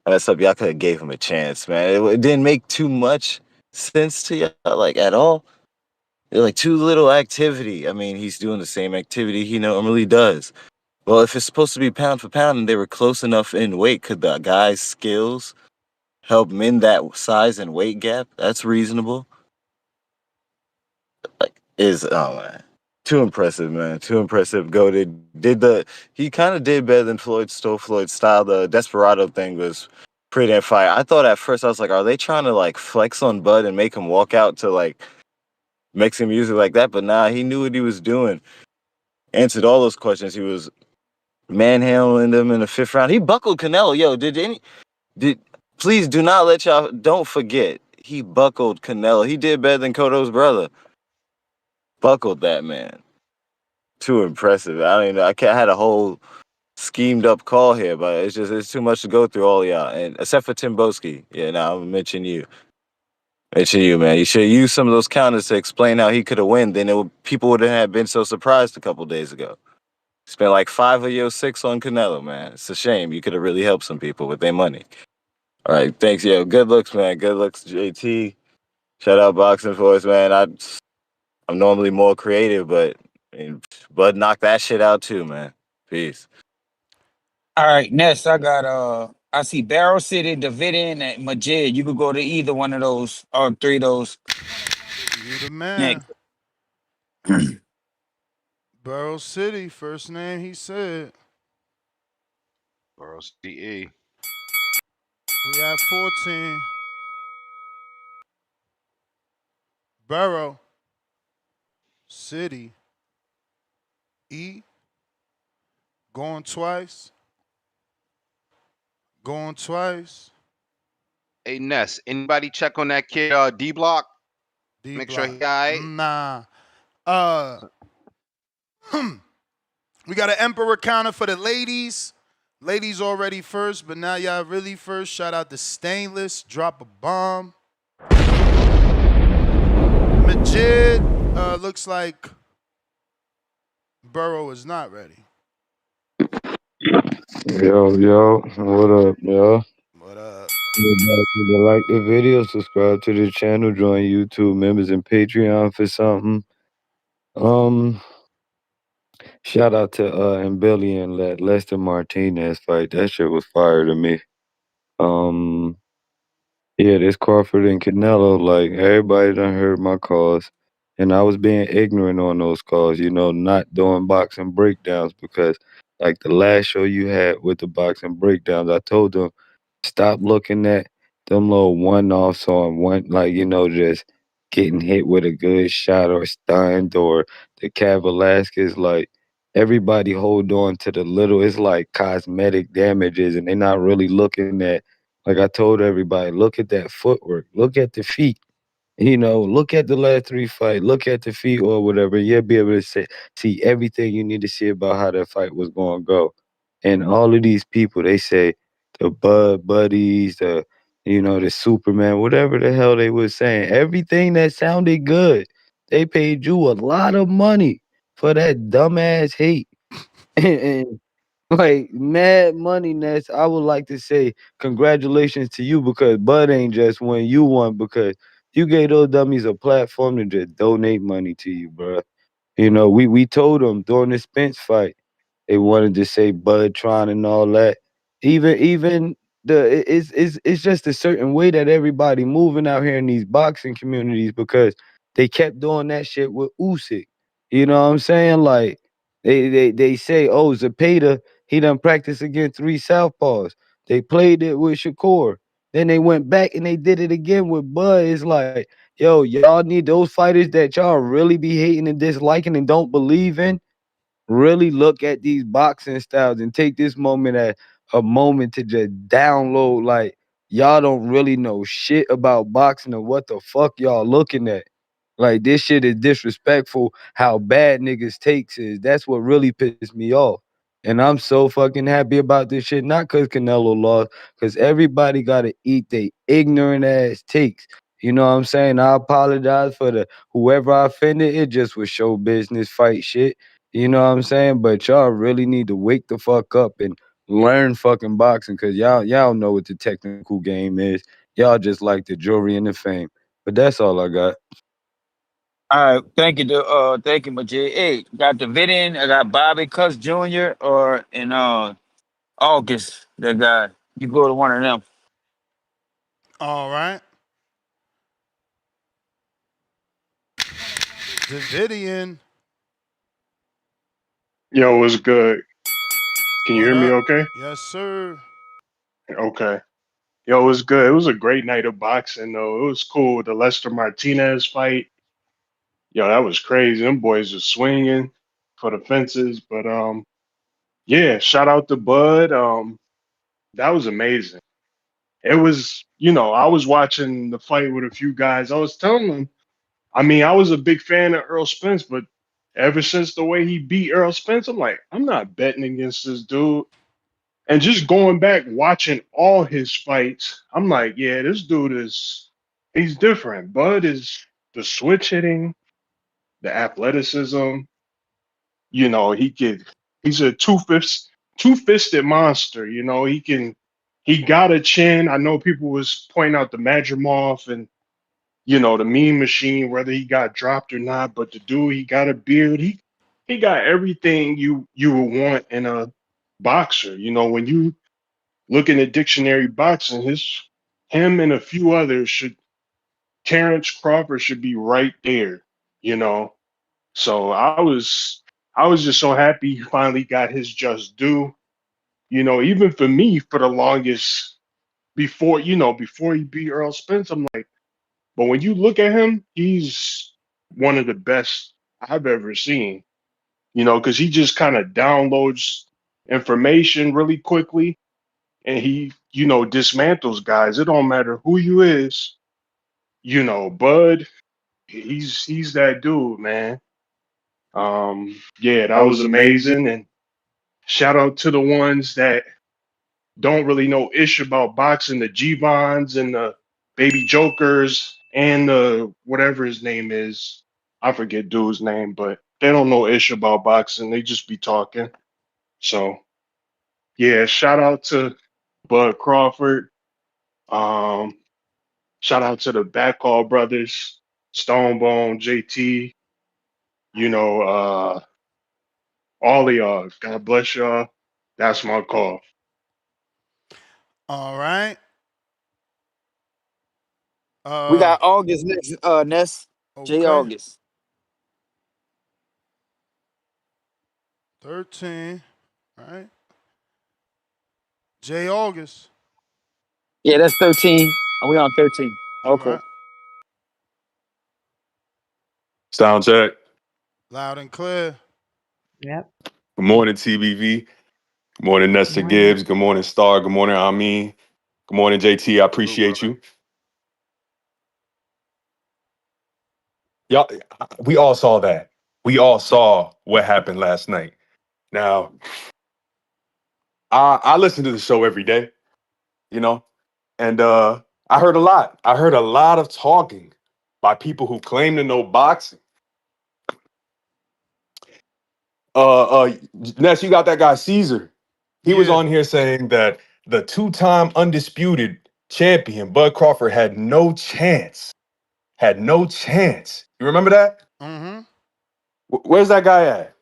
I messed up. Y'all could have gave him a chance, man. It didn't make too much sense to y'all, like at all. Like too little activity. I mean, he's doing the same activity he normally does. Well, if it's supposed to be pound for pound and they were close enough in weight, could the guy's skills help mend that size and weight gap? That's reasonable. is oh man, too impressive, man. Too impressive. Goated. He kind of did better than Floyd. Stole Floyd's style. The Desperado thing was pretty damn fire. I thought at first I was like, are they trying to like flex on Bud and make him walk out to like make some music like that? But nah, he knew what he was doing. Answered all those questions. He was manhandling them in the fifth round. He buckled Canelo. Yo, did please do not let y'all don't forget he buckled Canelo. He did better than Cotto's brother. Buckled that man. Too impressive. I don't even know. I had a whole schemed up call here, but it's too much to go through all y'all. And except for Tim Boski. Yeah, no, I'm gonna mention you. Mention you, man. You should have used some of those counters to explain how he could have won. Then people wouldn't have been so surprised a couple days ago. Spent like 5 of your 6 on Canelo, man. It's a shame. You could have really helped some people with their money. All right, thanks, yo. Good looks, man. Good looks, JT. Shout out Boxing Voice, man. I'm normally more creative, but Bud knocked that shit out too, man. Peace. All right, next I got I see Barrel City, Davidian, and Majid. You could go to either one of those or 3 of those. You the man. Next. Burrow City, first name he said. Burrow City. We have 14. Burrow City. E. Going twice. Going twice. Hey Ness, anybody check on that kid D Block? Make sure he alright. Nah. We got an Emperor counter for the ladies. Ladies already first, but now y'all really first. Shout out to Stainless. Drop a bomb. Majid looks like Burrow is not ready. Yo, what up, y'all? What up? Like the video, subscribe to the channel, join YouTube members and Patreon for something. Shout out to Billy and that Lester Martinez fight. That shit was fire to me. Yeah, this Crawford and Canelo, like everybody done heard my calls, and I was being ignorant on those calls, not doing boxing breakdowns because, like the last show you had with the boxing breakdowns, I told them stop looking at them little one-offs on one, like just getting hit with a good shot or stunned or the Cav Velasquez, like everybody hold on to the little, it's like cosmetic damages, and they're not really looking at. Like I told everybody, look at that footwork. Look at the feet. Look at the last 3 fights. Look at the feet or whatever. You'll be able to see everything you need to see about how that fight was going to go. And all of these people, they say the Bud Buddies, the Superman, whatever the hell they was saying. Everything that sounded good. They paid you a lot of money for that dumbass hate. and like mad money, Ness. I would like to say congratulations to you because Bud ain't just won, you won because you gave those dummies a platform to just donate money to you, bro. We told them during the Spence fight, they wanted to say Bud Tron and all that. Even it's just a certain way that everybody moving out here in these boxing communities because they kept doing that shit with Usyk. You know what I'm saying? Like they say, oh, Zepeda, he done practiced against 3 southpaws. They played it with Shakur. Then they went back and they did it again with Bud. It's like, yo, y'all need those fighters that y'all really be hating and disliking and don't believe in. Really look at these boxing styles and take this moment as a moment to just download. Like, y'all don't really know shit about boxing or what the fuck y'all looking at. Like, this shit is disrespectful how bad niggas takes is. That's what really pissed me off. And I'm so fucking happy about this shit. Not because Canelo lost, because everybody got to eat they ignorant ass takes. You know what I'm saying? I apologize for whoever I offended. It just was show business fight shit. You know what I'm saying? But y'all really need to wake the fuck up and learn fucking boxing because y'all know what the technical game is. Y'all just like the jewelry and the fame. But that's all I got. All right, thank you, Majid. Hey, got Davidian, I got Bobby Cuss Jr. or in August. That guy. You go to one of them. All right. Davidian. Yo, what's good? Can you What hear me up? okay? Yes, sir. Okay. Yo, it was good. It was a great night of boxing, though. It was cool. The Lester Martinez fight. Yo, that was crazy. Them boys are swinging for the fences. But yeah, shout out to Bud. That was amazing. It was, I was watching the fight with a few guys. I was telling them, I mean, I was a big fan of Earl Spence, but ever since the way he beat Earl Spence, I'm like, I'm not betting against this dude. And just going back, watching all his fights, I'm like, yeah, this dude he's different. Bud is the switch hitting, the athleticism. He's a two-fisted monster. He got a chin. I know people was pointing out the Madrimov and, the Mean Machine, whether he got dropped or not, but the dude, he got a beard. He got everything you would want in a boxer. When you look in the dictionary boxing, him and a few others Terence Crawford should be right there, you know. So I was just so happy he finally got his just due. Even for me, for the longest before he beat Earl Spence, I'm like, but when you look at him, he's one of the best I've ever seen. Because he just kind of downloads information really quickly and he, dismantles guys. It don't matter who you is, Bud, he's that dude, man. Yeah, that was amazing. And shout out to the ones that don't really know ish about boxing, the G-Vons and the Baby Jokers and the whatever his name is. I forget dude's name, but they don't know ish about boxing. They just be talking. So yeah, shout out to Bud Crawford. Um, Shout out to the Backcall brothers, Stonebone, JT, all of y'all. God bless y'all. That's my call. All right. We Uh, got August next, Ness. J okay. August. 13. All right. J. August. Yeah, that's 13. We on 13. All Okay. right. Sound check. Loud and clear. Yep. Good morning, TBV. Good morning, Good Nestor morning. Gibbs. Good morning, Star. Good morning, Amin. Good morning, JT. I appreciate you. Y'all, we all saw that. We all saw what happened last night. Now, I listen to the show every day, and I heard a lot. I heard a lot of talking by people who claim to know boxing. Ness, you got that guy Caesar. He was Yeah. on here saying that the two-time undisputed champion Bud Crawford had no chance. Had no chance. You remember that? Mm-hmm. Where's that guy at?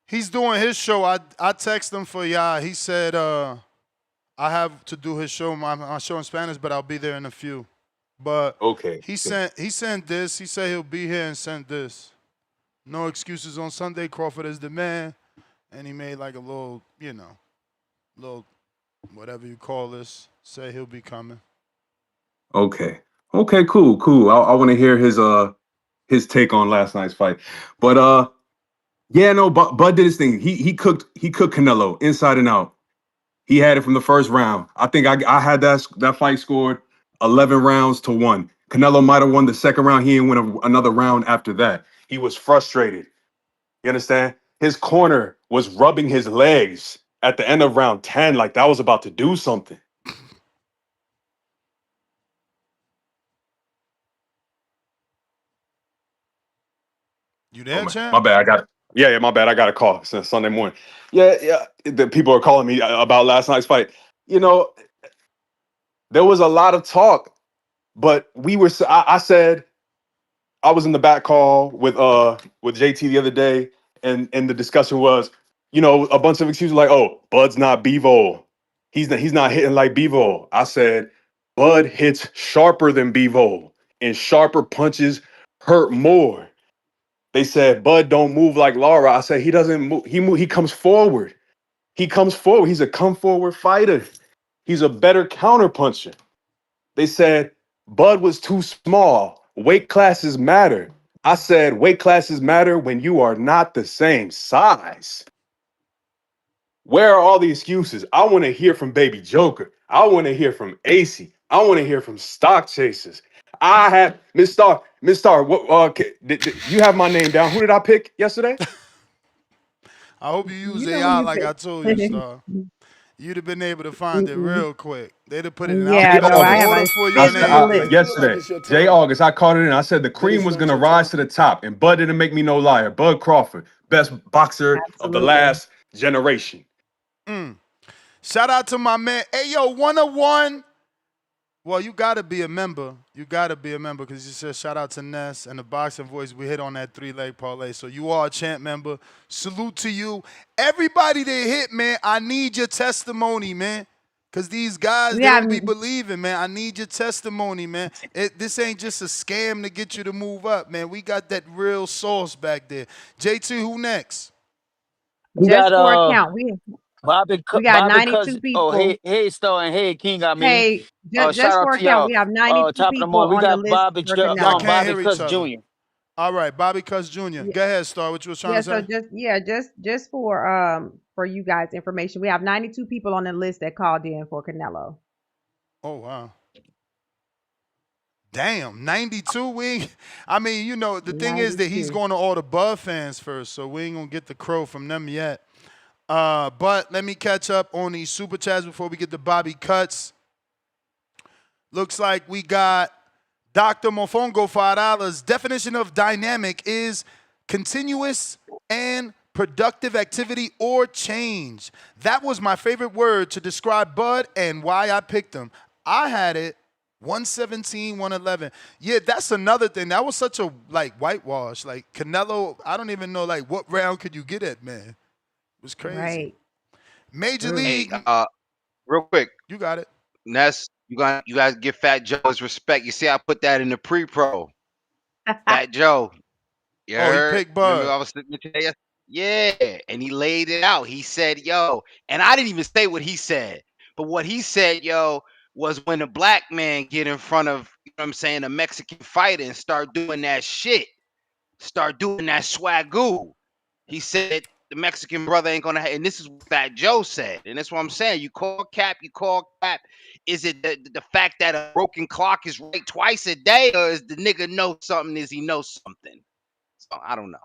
He's doing his show. I text him for y'all. He said I have to do his show, my show in Spanish, but I'll be there in a few. But Okay. he sent this. He said he'll be here and sent this. No excuses on Sunday. Crawford is the man. And he made like a little, little whatever you call this. Say he'll be coming. Okay. Okay, cool. I want to hear his take on last night's fight. But yeah, no, Bud did his thing. He cooked Canelo inside and out. He had it from the first round. I think I had that fight scored 11 rounds to 1. Canelo might have won the second round. He didn't win another round after that. He was frustrated. You understand? His corner was rubbing his legs at the end of round 10 like that was about to do something. You there, champ? My bad. My bad. I got a call since Sunday morning. Yeah. The people are calling me about last night's fight. There was a lot of talk, but I said I was in the back call with JT the other day, and the discussion was, a bunch of excuses like, oh, Bud's not Bevo. He's not hitting like Bevo. I said, Bud hits sharper than Bevo, and sharper punches hurt more. They said Bud don't move like Laura. I said he doesn't move. He comes forward. He comes forward. He's a come forward fighter. He's a better counterpuncher. They said Bud was too small. Weight classes matter. I said weight classes matter when you are not the same size. Where are all the excuses? I want to hear from Baby Joker. I want to hear from AC. I want to hear from Stock Chasers. I have Miss Star. What? You have my name down. Who did I pick yesterday? I hope you use You know who AI you like pick. I told you, Star. You'd have been able to find it real quick. They'd have put it in Yeah, no, I alphabetical have order a for you, I and said extensive everything. list. yesterday, J August. I caught it in. I said the cream was gonna rise to the top, and Bud didn't make me no liar. Bud Crawford, best boxer of the Absolutely. last generation. Shout out to my man. Hey, yo, 101. Well, you got to be a member. You got to be a member because you said shout out to Ness and the Boxing Voice. We hit on that 3-leg parlay. So you are a champ member. Salute to you. Everybody that hit, man, I need your testimony, man. Because these guys, We they have don't be believing, man. I need your testimony, man. This ain't just a scam to get you to move up, man. We got that real sauce back there. JT, who next? We just got for a count. We got Bobby 92 Cousin. Oh, people. hey Star and hey King. I mean, Hey, shout just out for a to count, y'all. we have 92 Top of the people morning. We on the got list for Y'all Canelo. can't Bobby hear each Cuss other. Jr. All right, Bobby Cuss Jr. Yeah, Go ahead, Star. What you was trying yeah. to So say? just for you guys' information, we have 92 people on the list that called in for Canelo. Oh, wow. Damn, 92. I mean, you know, the thing is that he's 92. going to all the Bud fans first, so we ain't gonna get the crow from them yet. But let me catch up on these super chats before we get to Bobby Cuts. Looks like we got Dr. Mofongo $5. Definition of dynamic is continuous and productive activity or change. That was my favorite word to describe Bud and why I picked him. I had it 117, 111. Yeah, that's another thing. That was such a whitewash. Like Canelo, I don't even know what round could you get at, man. It was crazy. Right. Major True. League. Hey, real quick, You got it. Ness, you guys give Fat Joe his respect. You see, I put that in the pre-pro. Fat Joe, you Oh, he heard? picked Remember Bud. I was sitting there yes. Yeah, and he laid it out. He said, "Yo," and I didn't even say what he said, but what he said, "Yo," was when a black man get in front of, you know what I'm saying, a Mexican fighter and start doing that shit, start doing that swagoo. He said the Mexican brother ain't gonna. And this is what Fat Joe said, and that's what I'm saying. You call cap. Is it the fact that a broken clock is right twice a day, or is the nigga know something? Is he know something? So I don't know.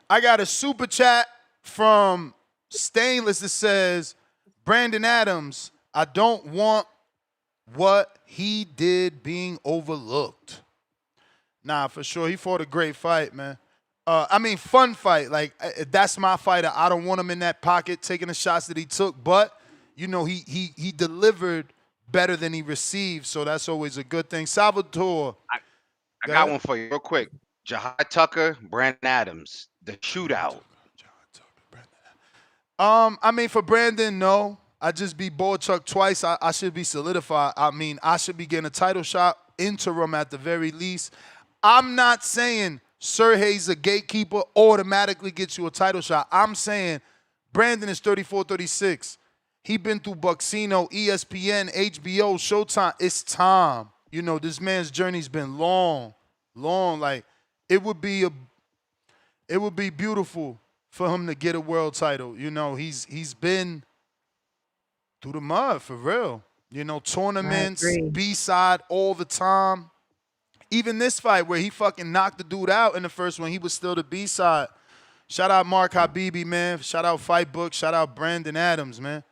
I got a super chat from Stainless that says, Brandon Adams, I don't want what he did being overlooked. Nah, for sure. He fought a great fight, man. Fun fight. That's my fighter. I don't want him in that pocket taking the shots that he took, but you know, he delivered better than he received, so that's always a good thing. Salvatore. I got one for you real quick. Jahai Tucker, Brandon Adams, the shootout. For Brandon, no. I just beat Chuck twice. I should be solidified. I should be getting a title shot, interim at the very least. I'm not saying Sergey's a gatekeeper, automatically gets you a title shot. I'm saying Brandon is 34, 36. He been through Bucksino, ESPN, HBO, Showtime. It's time. You know, this man's journey's been long. Like, it would be beautiful for him to get a world title. You know, he's been through the mud for real. You know, tournaments, B-side all the time. Even this fight where he fucking knocked the dude out in the first one, he was still the B-side. Shout out Mark Habibi, man. Shout out Fight Book. Shout out Brandon Adams, man.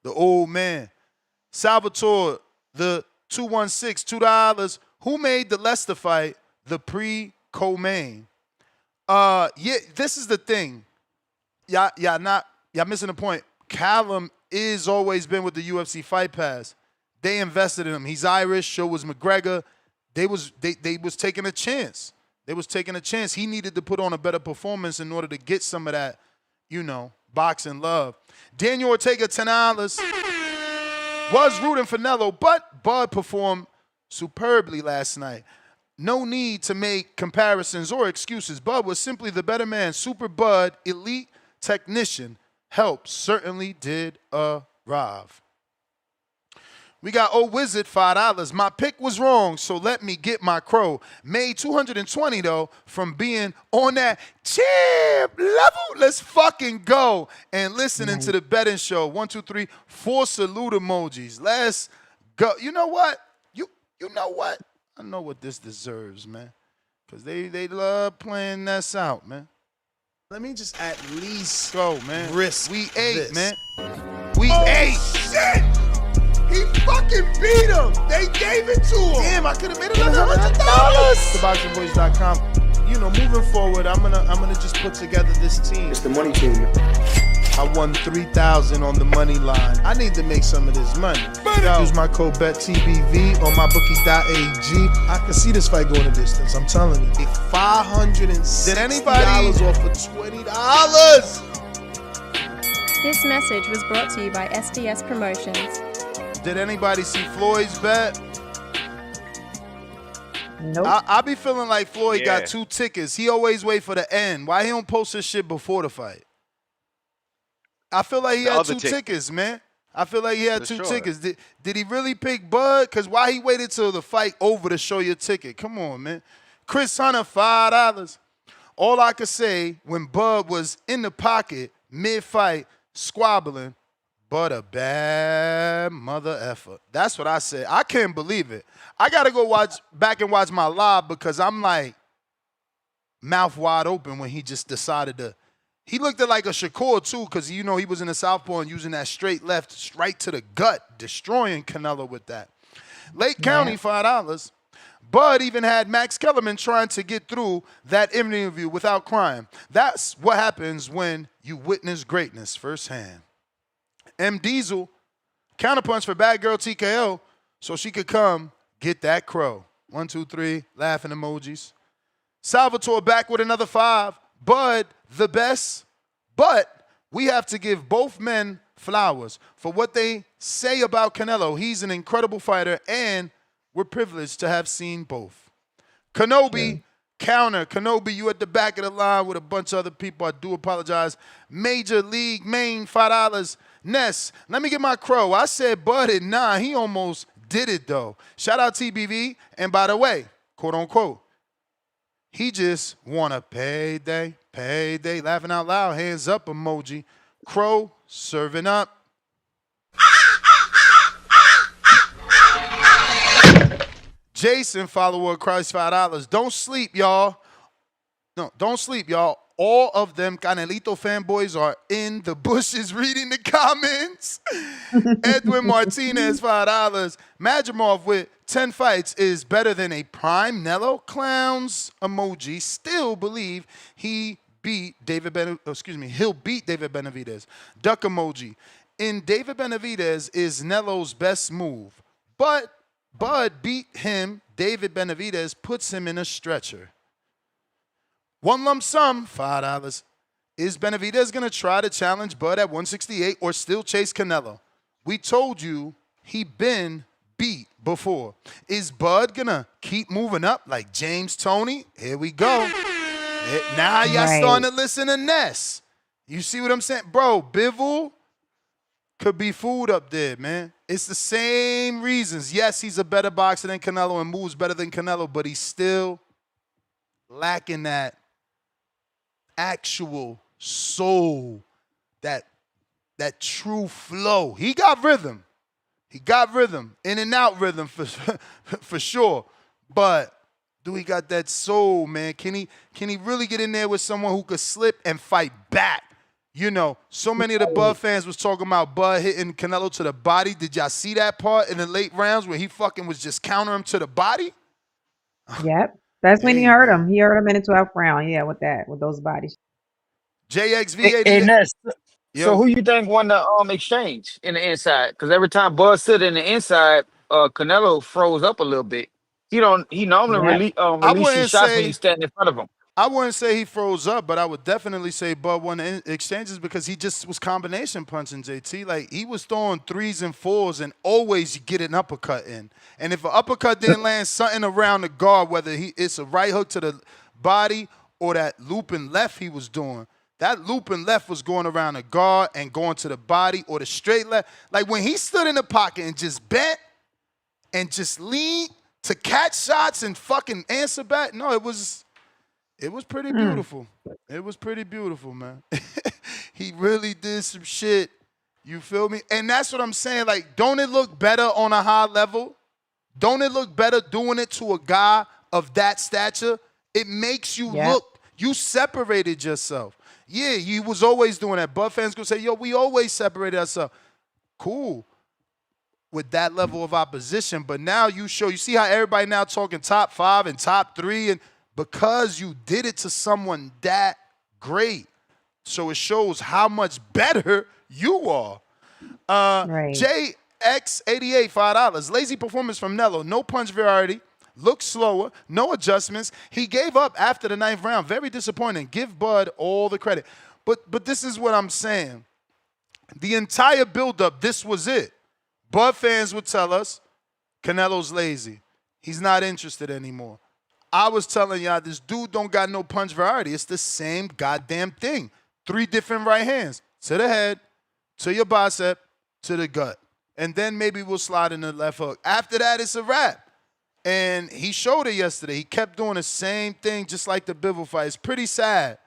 The old man. Salvatore, the 216, $2. Who made the Leicester fight the pre-co-main? This is the thing. Y'all missing the point. Callum is always been with the UFC Fight Pass. They invested in him. He's Irish. So was McGregor. They was taking a chance. They was taking a chance. He needed to put on a better performance in order to get some of that, you know, boxing love. Daniel Ortega, $10. Was rooting for Canelo, but Bud performed superbly last night. No need to make comparisons or excuses. Bud was simply the better man. Super Bud, elite technician. Help certainly did arrive. We got Old Wizard, $5. My pick was wrong, so let me get my crow. Made 220 though from being on that champ level. Let's fucking go. And listening to the betting show. 1, 2, 3, 4 salute emojis. Let's go. You know what? You know what? I know what this deserves, man. Because they love playing this out, man. Let me just at least go, man. Risk we ate, this. man. We ate. Shit! He fucking beat him. They gave it to him. Damn, I could have made another $100. ThaBoxingvoice.com. You know, moving forward, I'm gonna just put together this team. It's the money team. I won 3,000 on the money line. I need to make some of this money. Use my code BETTBV on mybookie.ag. I can see this fight going a distance. I'm telling you. $560 off for $20. This message was brought to you by SDS Promotions. Did anybody see Floyd's bet? Nope. I be feeling like Floyd got 2 tickets. He always wait for the end. Why he don't post his shit before the fight? I feel like he had 2 tickets, man. I feel like he had 2 tickets. Did he really pick Bud? Because why he waited till the fight over to show your ticket? Come on, man. Chris Hunter, $5. All I could say when Bud was in the pocket, mid-fight, squabbling, but a bad mother effer. That's what I said. I can't believe it. I got to go back and watch my live because I'm like mouth wide open when he just decided to. He looked at like a Shakur too because, you know, he was in the southpaw and using that straight left right to the gut, destroying Canelo with that. Lake County, $5. Bud even had Max Kellerman trying to get through that interview without crying. That's what happens when you witness greatness firsthand. M. Diesel, counterpunch for Bad Girl TKO so she could come get that crow. 1, 2, 3, laughing emojis. Salvatore back with another 5. Bud, the best. But we have to give both men flowers for what they say about Canelo. He's an incredible fighter, and we're privileged to have seen both. Kenobi, counter. Kenobi, you at the back of the line with a bunch of other people. I do apologize. Major League Maine, $5. Ness, let me get my crow. I said Bud at 9. He almost did it, though. Shout out TBV. And by the way, quote unquote, he just want a payday, payday. Laughing out loud, hands up emoji. Crow serving up. Jason, follower of Christ, $5. Don't sleep, y'all. No, don't sleep, y'all. All of them Canelito fanboys are in the bushes reading the comments. Edwin Martinez, $5. Majimov with 10 fights is better than a prime Nello. Clowns emoji. Still believe he'll beat David Benavidez. Duck emoji. In David Benavidez is Nelo's best move. But Bud beat him. David Benavidez puts him in a stretcher. One lump sum, $5. Is Benavidez going to try to challenge Bud at 168 or still chase Canelo? We told you he been beat before. Is Bud going to keep moving up like James Toney? Here we go. Now y'all starting to listen to Ness. You see what I'm saying? Bro, Bivol could be food up there, man. It's the same reasons. Yes, he's a better boxer than Canelo and moves better than Canelo, but he's still lacking that actual soul, that true flow. He got rhythm. He got rhythm, in and out rhythm for sure. But do he got that soul, man? Can he really get in there with someone who could slip and fight back? You know, so many of the Bud fans was talking about Bud hitting Canelo to the body. Did y'all see that part in the late rounds where he fucking was just countering him to the body? Yep. That's when he hurt him. He hurt him in the 12th round. Yeah, with those bodies. JXV88. And that's so who you think won the exchange in the inside? Because every time Bud stood in the inside, Canelo froze up a little bit. He normally release his shots when you stand in front of him. I wouldn't say he froze up, but I would definitely say Bud won the exchanges because he just was combination punching, JT. Like, he was throwing 3s and 4s and always get an uppercut in. And if an uppercut didn't land, something around the guard, whether it's a right hook to the body or that looping left he was doing, that looping left was going around the guard and going to the body or the straight left. Like, when he stood in the pocket and just bent and just leaned to catch shots and fucking answer back, no, it was pretty beautiful. It was pretty beautiful, man. He really did some shit. You feel me? And that's what I'm saying. Like, don't it look better on a high level? Don't it look better doing it to a guy of that stature? It makes you look. You separated yourself. Yeah, you was always doing that. Bud fans gonna say, yo, we always separated ourselves. Cool. With that level of opposition. But now you see how everybody now talking top 5 and top 3 and because you did it to someone that great. So it shows how much better you are. Right. JX88, $5. Lazy performance from Nello. No punch variety. Looks slower. No adjustments. He gave up after the 9th round. Very disappointing. Give Bud all the credit. But this is what I'm saying. The entire buildup, this was it. Bud fans would tell us, Canelo's lazy. He's not interested anymore. I was telling y'all, this dude don't got no punch variety. It's the same goddamn thing. 3 different right hands. To the head, to your bicep, to the gut. And then maybe we'll slide in the left hook. After that, it's a wrap. And he showed it yesterday. He kept doing the same thing just like the Bivol fight. It's pretty sad.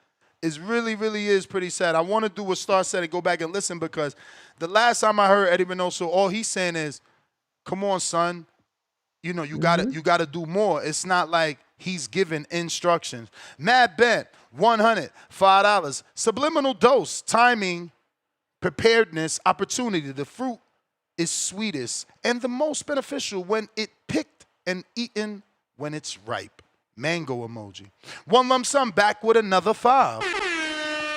It really, really is pretty sad. I want to do what Star said and go back and listen because the last time I heard Eddie Reynoso, all he's saying is, come on, son. You know, you gotta do more. It's not like he's giving instructions. Mad Bent, 100, $5. Subliminal dose, timing, preparedness, opportunity. The fruit is sweetest and the most beneficial when it picked and eaten when it's ripe. Mango emoji. One lump sum back with another 5.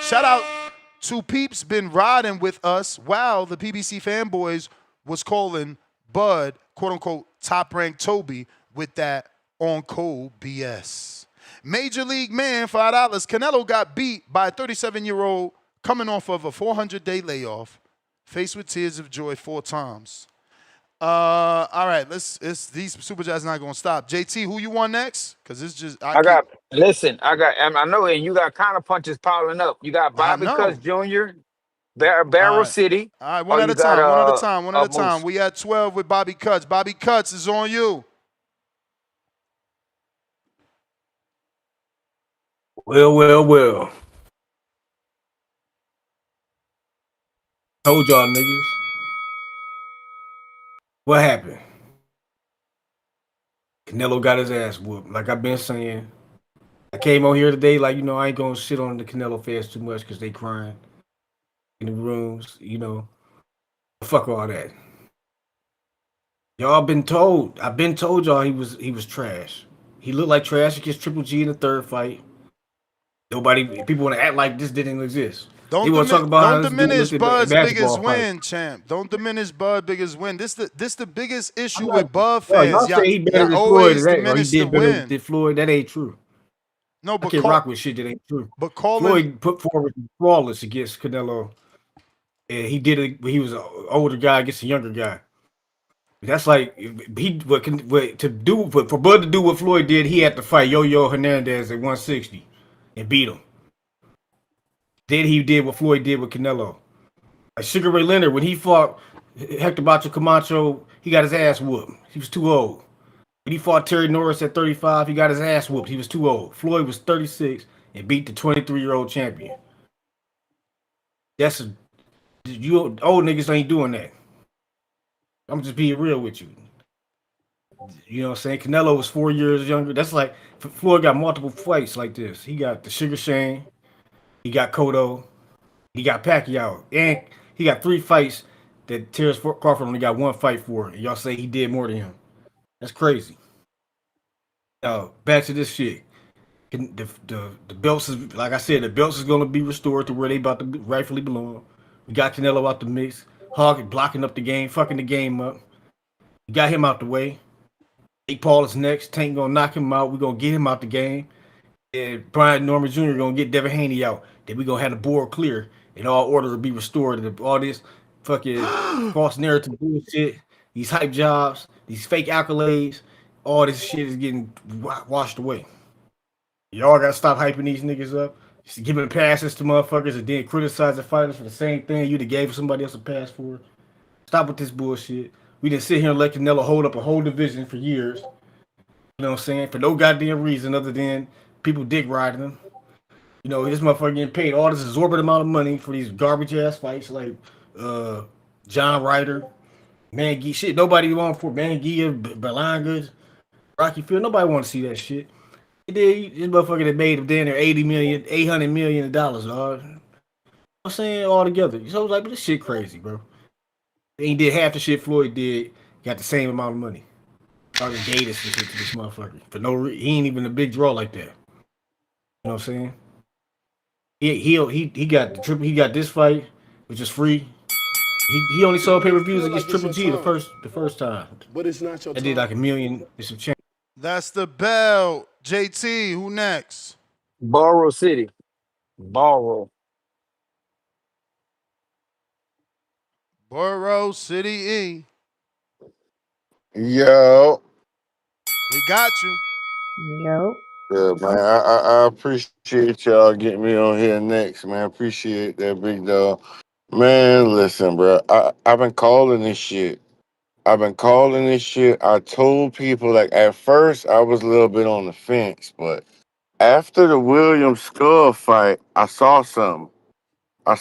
Shout out to Peeps been riding with us while the PBC fanboys was calling Bud, quote unquote, top ranked Toby with that on cold BS. Major League Man, $5. Canelo got beat by a 37-year-old coming off of a 400-day layoff, faced with tears of joy 4 times. All right, these super chats not gonna stop. JT, who you want next? Because it's just I know, and you got counter punches piling up. You got Bobby Cutts Jr., Barrel City. All right, one at a time. We at 12 with Bobby Cutts. Bobby Cutts is on you. Well. Told y'all niggas. What happened? Canelo got his ass whooped. Like I've been saying. I came on here today, like, I ain't gonna shit on the Canelo fans too much because they crying in the rooms, Fuck all that. Y'all been told. I've been told y'all he was trash. He looked like trash against Triple G in the 3rd fight. People want to act like this didn't exist. Don't diminish Bud's biggest win, champ. Don't diminish Bud's biggest win. This the biggest issue with Bud fans. Y'all say he better than Floyd today, or he did better than Floyd. That ain't true. No, but I can't rock with shit that ain't true. But Floyd put forward flawless against Canelo, and he did it. He was an older guy against a younger guy. That's like for Bud to do what Floyd did. He had to fight Yo-Yo Hernandez at 160 and beat him. Then he did what Floyd did with Canelo. Like Sugar Ray Leonard, when he fought Hector Bacho Camacho, he got his ass whooped. He was too old. When he fought Terry Norris at 35, he got his ass whooped. He was too old. Floyd was 36 and beat the 23-year-old champion. You old niggas ain't doing that. I'm just being real with you. You know what I'm saying? Canelo was 4 years younger. That's like Floyd got multiple fights like this. He got the Sugar Shane. He got Cotto, he got Pacquiao, and he got 3 fights that Terence Crawford only got 1 fight for. And y'all say he did more than him. That's crazy. Now, back to this shit. The belts is, like I said, the belts is going to be restored to where they about to rightfully belong. We got Canelo out the mix. Hog blocking up the game, fucking the game up. We got him out the way. Jake Paul is next. Tank going to knock him out. We're going to get him out the game. And Brian Norman Jr. gonna get Devin Haney out. Then we gonna have the board clear and all order will be restored. And all this fucking false narrative bullshit, these hype jobs, these fake accolades, all this shit is getting washed away. Y'all gotta stop hyping these niggas up. Just giving passes to motherfuckers and then criticizing fighters for the same thing you done gave somebody else a pass for. Stop with this bullshit. We didn't sit here and let Canelo hold up a whole division for years. You know what I'm saying? For no goddamn reason other than people dick riding him. You know, this motherfucker getting paid all this exorbitant amount of money for these garbage ass fights like John Ryder, Mangia. Shit, nobody want for Mangia, Berlanga, Rocky Field. Nobody want to see that shit. This motherfucker that made him down there $800 million, dog. I'm saying all together. So I was like, but this shit crazy, bro. He did half the shit Floyd did, got the same amount of money. Started dating and shit to this motherfucker. For no reason. He ain't even a big draw like that. You know what I'm saying? He got the triple. He got this fight, which is free. He only sold pay-per-views against Triple G the first time. But it's not your I did like $1 million and some change. That's the bell. JT, who next? Borough City. Borough. Borough City E. Yo. We got you. Yo. Good, man. I appreciate y'all getting me on here next, man. Appreciate that, big dog. Man, listen, bro. I've been calling this shit. I told people, like, at first I was a little bit on the fence, but after the William Skull fight, I saw something. A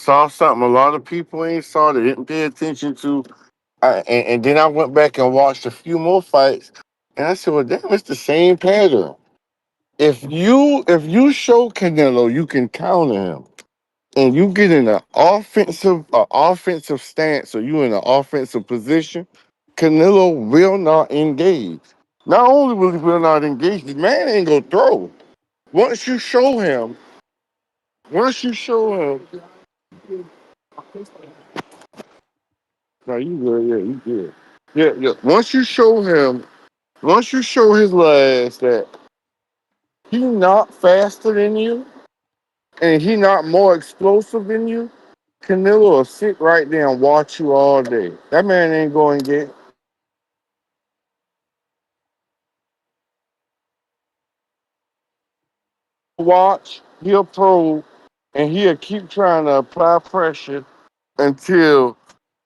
lot of people ain't saw that didn't pay attention to. And then I went back and watched a few more fights, and I said, well, damn, it's the same pattern. If you show Canelo you can counter him, and you get in an offensive stance, or you in an offensive position, Canelo will not engage. Not only will not engage, the man ain't gonna throw. Once you show him, no, you good, yeah, you good. Yeah, yeah. Once you show his last that he not faster than you and he not more explosive than you, Canelo will sit right there and watch you all day. That man ain't going to get watch. He'll probe and he'll keep trying to apply pressure until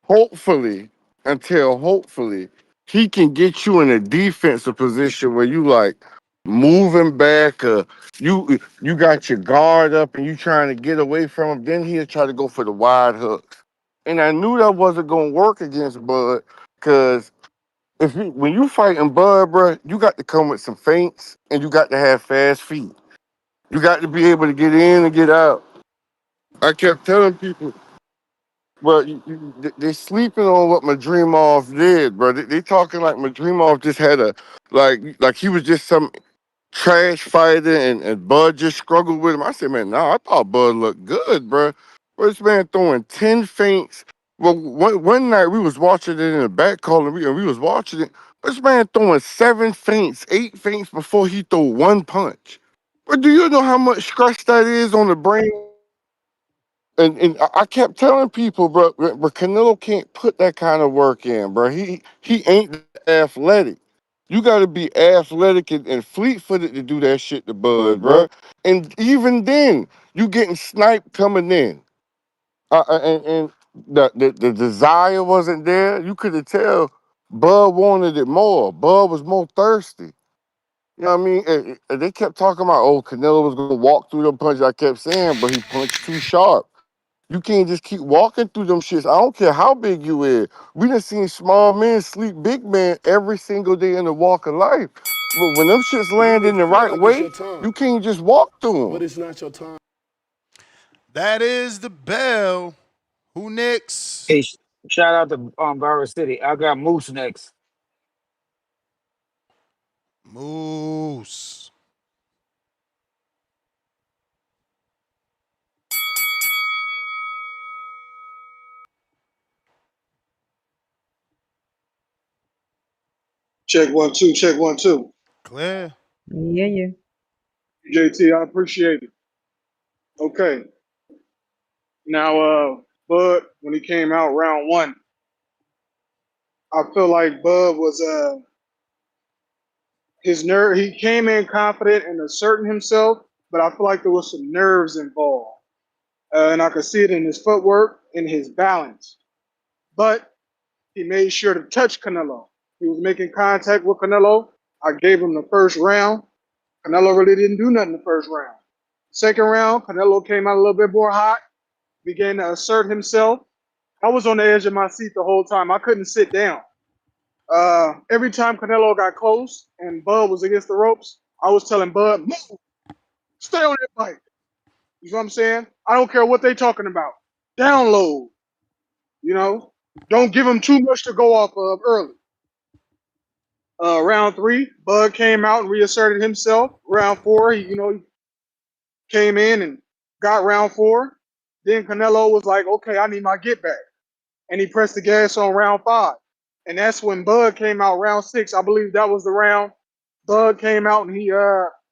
hopefully, until hopefully he can get you in a defensive position where you like moving back, you got your guard up and you trying to get away from him. Then he'll try to go for the wide hooks. And I knew that wasn't gonna work against Bud, because when you fighting Bud, bro, you got to come with some feints and you got to have fast feet. You got to be able to get in and get out. I kept telling people, but they sleeping on what Madrimov did, bro. They talking like Madrimov just had like he was just some trash fighter and Bud just struggled with him. I said, man, nah, I thought Bud looked good, bro. This man throwing 10 feints. Well, one night we was watching it in the back call and we was watching it. This man throwing 7 feints, 8 feints before he throw one punch. But do you know how much stress that is on the brain? And I kept telling people, bro, Canelo can't put that kind of work in, bro. He ain't athletic. You got to be athletic and fleet-footed to do that shit to Bud, bro. And even then, you getting sniped coming in. And the desire wasn't there. You could have tell Bud wanted it more. Bud was more thirsty. You know what I mean? And they kept talking about, oh, Canelo was going to walk through them punches. I kept saying, but he punched too sharp. You can't just keep walking through them shits. I don't care how big you is. We done seen small men sleep big men every single day in the walk of life. But when them shits land in the right way, you can't just walk through them. But it's not your time. That is the bell. Who next? Hey, shout out to Borough City. I got Moose next. Moose. Check 1 2. Check 1 2. Clear. Yeah, yeah. JT, I appreciate it. Okay. Now, Bud, when he came out round one, I feel like Bud was his nerve. He came in confident and asserting himself, but I feel like there was some nerves involved, and I could see it in his footwork and his balance. But he made sure to touch Canelo. He was making contact with Canelo. I gave him the first round. Canelo really didn't do nothing the first round. Second round, Canelo came out a little bit more hot, began to assert himself. I was on the edge of my seat the whole time. I couldn't sit down. Every time Canelo got close and Bud was against the ropes, I was telling Bud, move, stay on that bike. You know what I'm saying? I don't care what they talking about. Download, you know? Don't give him too much to go off of early. Round three, Bud came out and reasserted himself. Round four, he came in and got round four. Then Canelo was like, okay, I need my get back. And he pressed the gas on round five. And that's when Bud came out round six. I believe that was the round. Bud came out and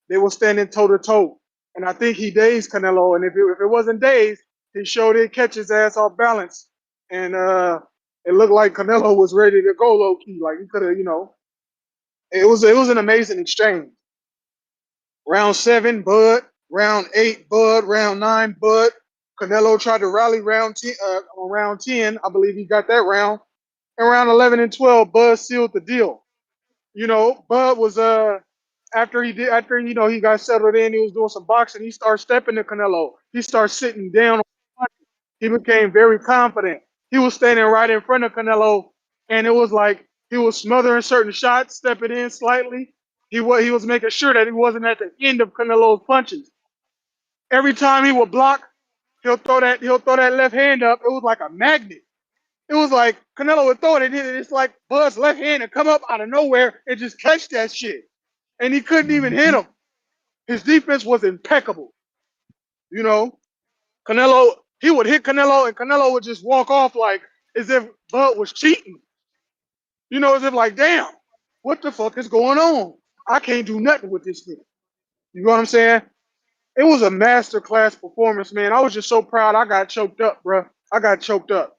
they were standing toe to toe. And I think he dazed Canelo. And if it wasn't dazed, he showed it catch his ass off balance. And it looked like Canelo was ready to go low key. Like he could have, it was an amazing exchange. Round seven, Bud. Round eight, Bud. Round nine, Bud. Canelo tried to rally on round 10. I believe he got that round. And round 11 and 12, Bud sealed the deal. Bud was after he got settled in, he was doing some boxing. He started stepping to Canelo. He started sitting down. He became very confident. He was standing right in front of Canelo, and it was like he was smothering certain shots, stepping in slightly. He was making sure that he wasn't at the end of Canelo's punches. Every time he would block, he'll throw that left hand up. It was like a magnet. It was like Canelo would throw it, and it's like Bud's left hand would come up out of nowhere and just catch that shit. And he couldn't even hit him. His defense was impeccable. You know, Canelo, he would hit Canelo, and Canelo would just walk off like as if Bud was cheating. As if like, damn, what the fuck is going on? I can't do nothing with this thing. You know what I'm saying? It was a masterclass performance, man. I was just so proud. I got choked up, bro. I got choked up.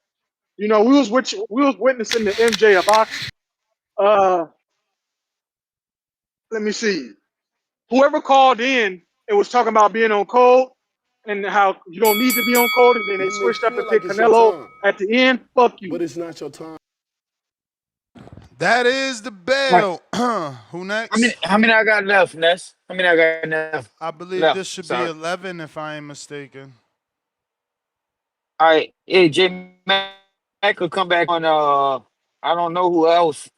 We was witnessing the MJ of boxing. Uh, Let me see. Whoever called in and was talking about being on code and how you don't need to be on code, and then they You may switched up feel and like picked it's your Canelo time, at the end. Fuck but you. it's not your time. That is the Right. bell. Who How many? next? How many I got left, Ness? How many I got left? I believe Left. this should be Sorry. 11 if I ain't mistaken. All right. Hey, J Mac could come back on. I don't know who else.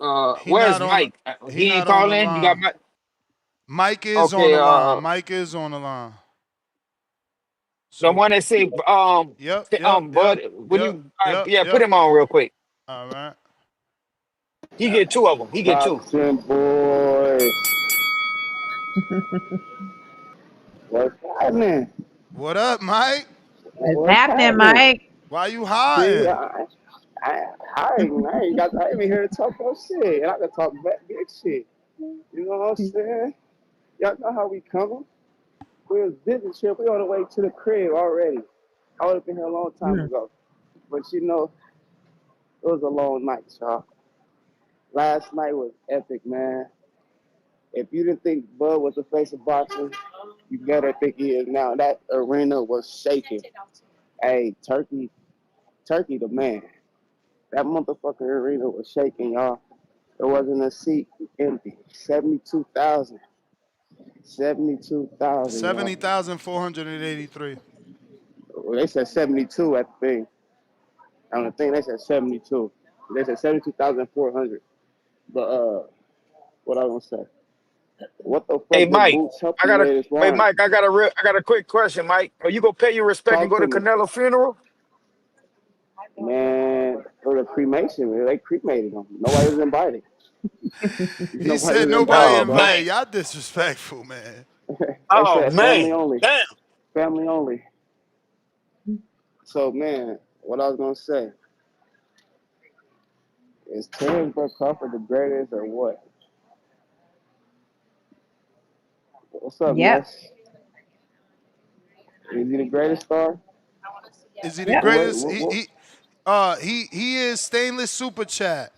He Where's not on. Mike? He He ain't not on the calling. You got line. Mike. Mike is on Okay. the line. Mike is on the line. The So, one that say yep, yep, Bud. yep, When yep, you yep, yeah, put yep. him on real quick. All right. He get two of them. He get two. Boxing boy, what's happening? What up, Mike? What's What's happening, happening? Mike? Why you See, hiding? I ain't been here to talk no shit, and I can talk back big shit. You know what I'm saying? Y'all know how we coming. We was business trip. We on the way to the crib already. I would have been here a long time Mm. ago, but it was a long night, y'all. Last night was epic, man. If you didn't think Bud was the face of boxing, you better think he is now. That arena was shaking. Hey, Turkey the man. That motherfucking arena was shaking, y'all. There wasn't a seat empty. 72,000. 72,000, y'all. 70,483. Well, they said 72 at the thing. On the thing, they said 72. They said 72,400. But, what I was gonna say? What the Hey fuck did Mike, Boots help you with this wine? Mike, I got a quick question, Mike. Are you gonna pay your respect and Talk go to to me. Canelo funeral? Man, for the cremation, man, they cremated him. Nobody was invited. He Nobody said was nobody invited, Oh bro. invited. man. Y'all disrespectful, man. They Oh said family man. only. Damn. Family only. So, man, what I was going to say is Terence Crawford the greatest or what? What's up, Yep. Ness? Is he the greatest star? Is he the Yep. greatest? What? He is stainless super chat.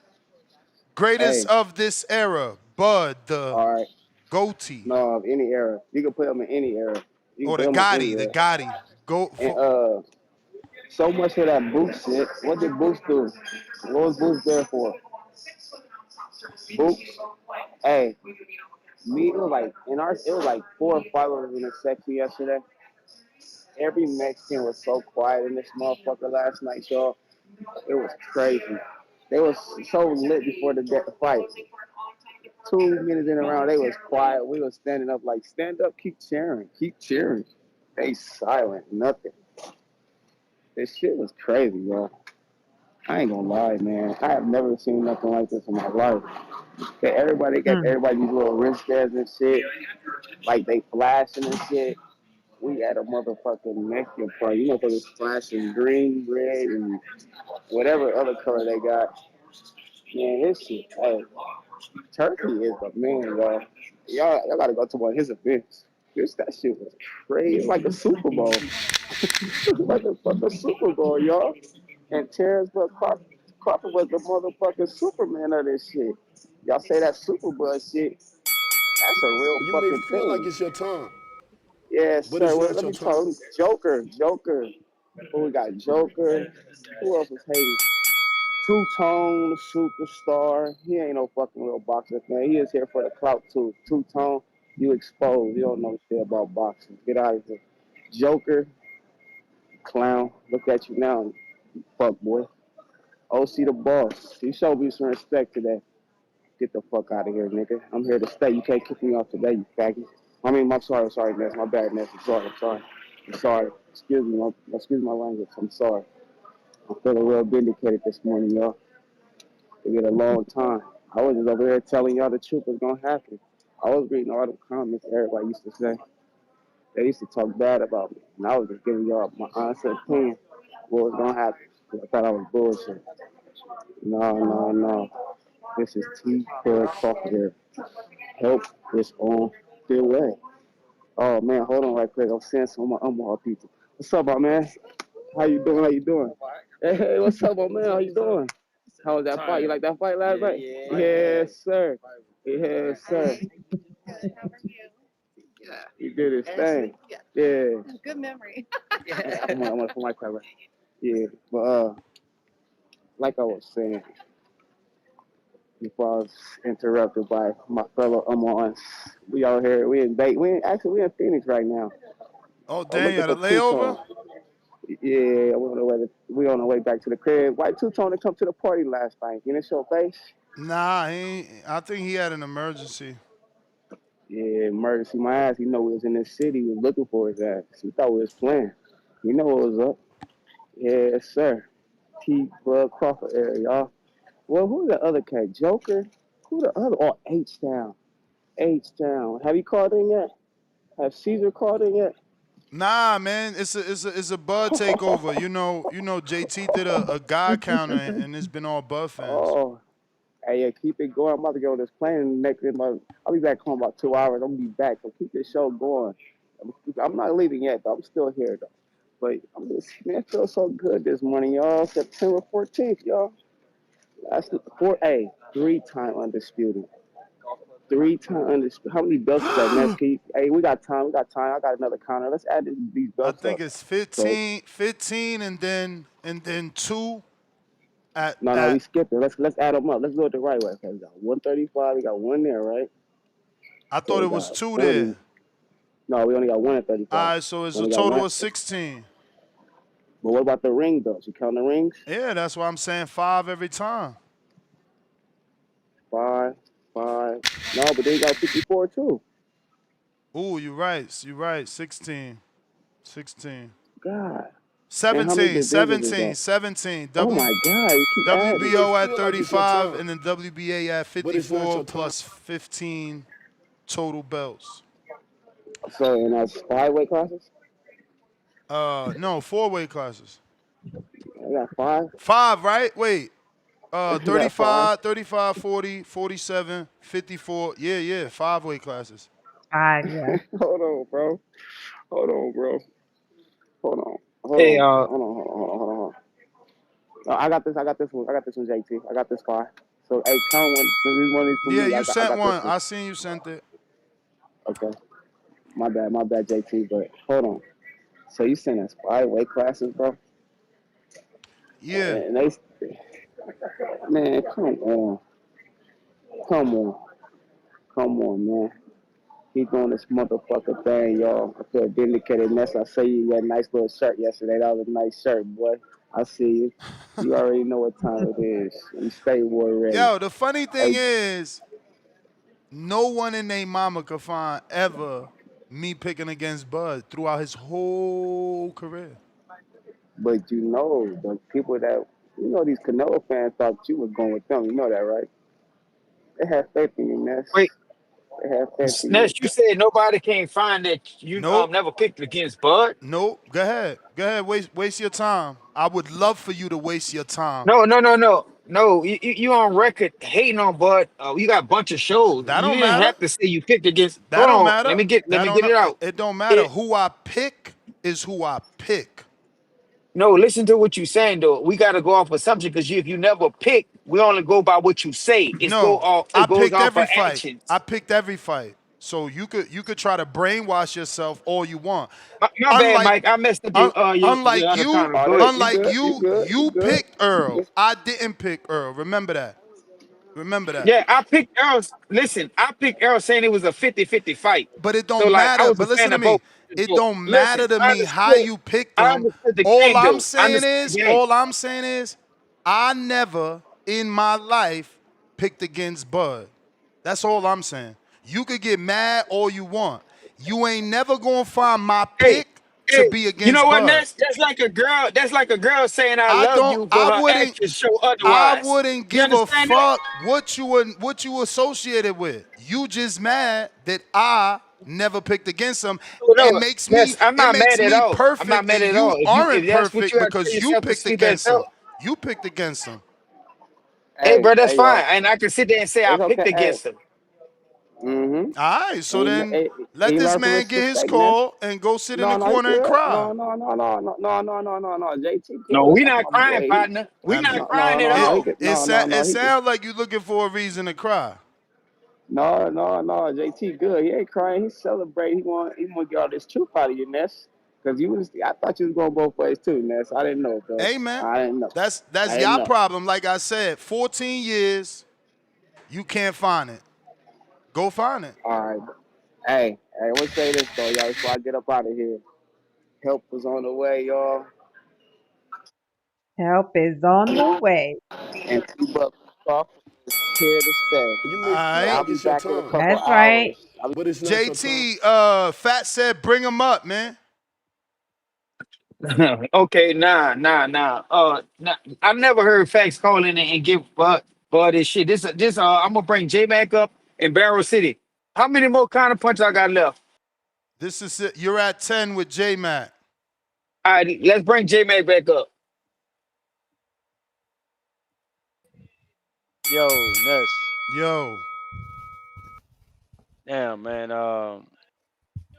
Greatest Hey, of this era. Bud, the all right. goatee. No, of any era. You can put him in any era. You can Or put the him in any Gotti, the era. Gotti. Go And for so much for that Boots shit. What did Boots do? What was Boots there for? Boots. Hey, me, it was like it was like 4 or 5 of us in the section yesterday. Every Mexican was so quiet in this motherfucker last night, y'all. It was crazy. They was so lit before the fight. 2 minutes in a round, they was quiet. We was standing up like, stand up, keep cheering, keep cheering. They silent, nothing. This shit was crazy, bro. I ain't gonna lie, man. I have never seen nothing like this in my life. Everybody got Mm. everybody these little wristbands and shit. Like they flashing and shit. We had a motherfucking Mexican party. You know, for this flashing green, red, and whatever other color they got. Man, his shit. Hey, Turkey is the man, y'all. Y'all gotta go to one of his events. That shit was crazy. It's like a Super Bowl. It's like a fucking Super Bowl, y'all. And Terence Crawford was the motherfucking Superman of this shit. Y'all say that Super Bowl shit. That's a real You may fucking feel like thing. it's your time, Yes, but sir. it's Well, not let your me time. talk. Joker. Who we got? Joker. Who else is hating? Two-Tone, superstar. He ain't no fucking real boxer, man. He is here for the clout, too. Two-Tone, you exposed. You don't know shit about boxing. Get out of here. Joker, clown. Look at you now, fuck boy. OC the boss. He showed me some respect today. Get the fuck out of here, nigga. I'm here to stay. You can't kick me off today, you faggot. I mean, I'm sorry, Ness. My bad, Ness. I'm sorry. Excuse my language. I'm sorry. I'm feeling real vindicated this morning, y'all. It been a long time. I was just over here telling y'all the truth was gonna happen. I was reading all the comments everybody used to say. They used to talk bad about me, and I was just giving y'all my honest opinion what was gonna happen. I thought I was bullshit. No. This is T. Crawford here. Help is on the way. Oh man, hold on right quick. I'm seeing some of my Umar people. What's up, my man? How you doing? Hey, what's up, my man? How you doing? How was that fight? You like that fight last night? Yes, sir. Yes, sir. He did his thing. Yeah. Good memory. I'm on for my cover. Yeah, but like I was saying before I was interrupted by my fellow Amons, we out here. We in Phoenix right now. Oh, Oh, damn, look you at had a the two layover? tone. Yeah, we on the way back to the crib. Why two tone to come to the party last night? You didn't show face? Nah, he ain't. I think he had an emergency. Yeah, emergency my ass. He know we was in this city. He was looking for his ass. He thought we was playing. You know what was up. Yes, sir. T. Bud Crawford area, y'all. Well, who's the other cat? Joker? Who the other? Oh, H-Town. H-Town. Have you called in yet? Have Caesar called in yet? Nah, man, it's a Bud takeover. JT did a guy counter, and it's been all Bud fans. Oh, hey, yeah, keep it going. I'm about to go on this plane next month. I'll be back home about 2 hours. I'm gonna be back, so keep this show going. I'm not leaving yet, though. I'm still here, though. But man, it feels so good this morning, y'all. September 14th, y'all. That's the 3-time undisputed. 3-time undisputed. How many belts is that, Ness? Hey, we got time. I got another counter. Let's add these I belts think up. it's So 15, and then two at no, we at. skipped it. Let's add them up. Let's do it the right way. Okay, we got 135. We got one there, right? I So thought we it was got two 40. there. No, we only got one at All 35. right, so it's We a only got total one. of 16. But what about the ring belts? You count the rings? Yeah, that's why I'm saying 5 every time. Five, five. No, but then you got 54 too. Ooh, you're right. You're right. 16. 16. God. And how many 17. divisions is 17. that? 17. Oh my God, you keep adding. You may WBO at feel like it's your 35, time, and then WBA at but it's not 54 your time. plus 15 total belts. So, and that's 5 weight classes? No, 4 weight classes. I got 5. 5, right? Wait. You got 5. 35, 35, 40, 47, 54. Yeah, 5 weight classes. Yeah. Hold on, bro. Hold on, bro. Hold on. Hold Hey, on. Hold on. Hold on. Hold on. Hold on. Hold on. I got this. I got this one. I got this one, JT. I got this far. So, hey, count one. This is one of these for Yeah, me. you I sent got this one. one. I seen you sent it. Okay. My bad, JT. But hold on. So you saying that's five weight classes, bro? Yeah. And they, man, come on, come on, man. He doing this motherfucker thing, y'all. I feel vindicated. Ness, I see you. That nice little shirt yesterday. That was a nice shirt, boy. I see you. You already know what time it is. You stay war ready. Yo, the funny thing Hey, is, no one in their mama could find ever me picking against Bud throughout his whole career. but you know, the people that, these Canelo fans thought you was going with them. You know that, right? They have faith in you, wait, Ness. They have faith in you. Ness, you said nobody can find that you Nope. never picked against Bud. Nope. Go ahead. Go ahead. Waste your time. I would love for you to waste your time. No, no, no, no, no. You on record hating on Bud. You got a bunch of shows. That You don't didn't matter. have to say you picked against. That Hold don't on, let matter. me get let That me don't get know. it out. It don't matter. It, Who I pick is who I pick. no, listen to what you're saying though. We got to go off a subject because if you never pick, we only go by what you say. No, I It goes picked off of every fight. actions. I picked every fight. So you could try to brainwash yourself all you want. My bad, Unlike Mike. I messed up un, your unlike other you, comment. Go That ahead. you unlike good, you you, good, you you good. picked Earl. I didn't pick Earl. Remember that. Remember that. Yeah, I picked Earl. Listen, I picked Earl saying it was a 50-50 fight. But it So don't like I matter. was a But listen fan to of both. me. It But don't listen, matter to me how you picked I them. understood the game though. I understood the game. All I'm saying is, I never in my life picked against Bud. That's all I'm saying. You could get mad all you want. You ain't never gonna find my Hey, pick to hey, be you know against what, Bud. Ness? That's like a girl. That's like a girl saying I I love don't. you, but her actions show I otherwise. wouldn't You give a understand that? fuck what you associated with. You just mad that I never picked against him. Oh, It no, makes me Ness, I'm it not makes mad at me all. I'm not perfect mad and at you all. If aren't that's what you perfect have to tell because you yourself to picked sleep at, against him. tell. You picked against him. Hey, Hey, bro, that's hey, fine, y'all. and I can sit there and say I It's picked okay. Hey, against him. mm-hmm. All right, so And then let he this learned from man his get his mistake, man. call and go sit in the No, he corner and good. cry. No. JT No, good. we That's not my crying, boy. partner. We I'm, not crying at it He all. could. No. it He could. sounds like you're looking for a reason to cry. No. JT good. He ain't crying. He's celebrating. He want to get all this truth out of you, Ness. Cause I thought you was going both ways too, Ness. I didn't know, bro. Hey man, I didn't know. that's I didn't y'all know. problem. Like I said, 14 years, you can't find it. Go find it. All right. Hey, I want to say this though, y'all. Before I get up out of here, help was on the way, y'all. Help is on the way. And T-Buck Crawford is here to stay. All right. I'll be back in a couple That's right. hours. JT, Fat said bring him up, man. Okay, nah. Nah, I never heard facts call in and give Bud this shit. I'm gonna bring J Mac up in Barrow City. How many more counter punch I got left? This is it. You're at 10 with J Mac. All right, let's bring J Mac back up. Yo, Ness. Yo. Damn, man.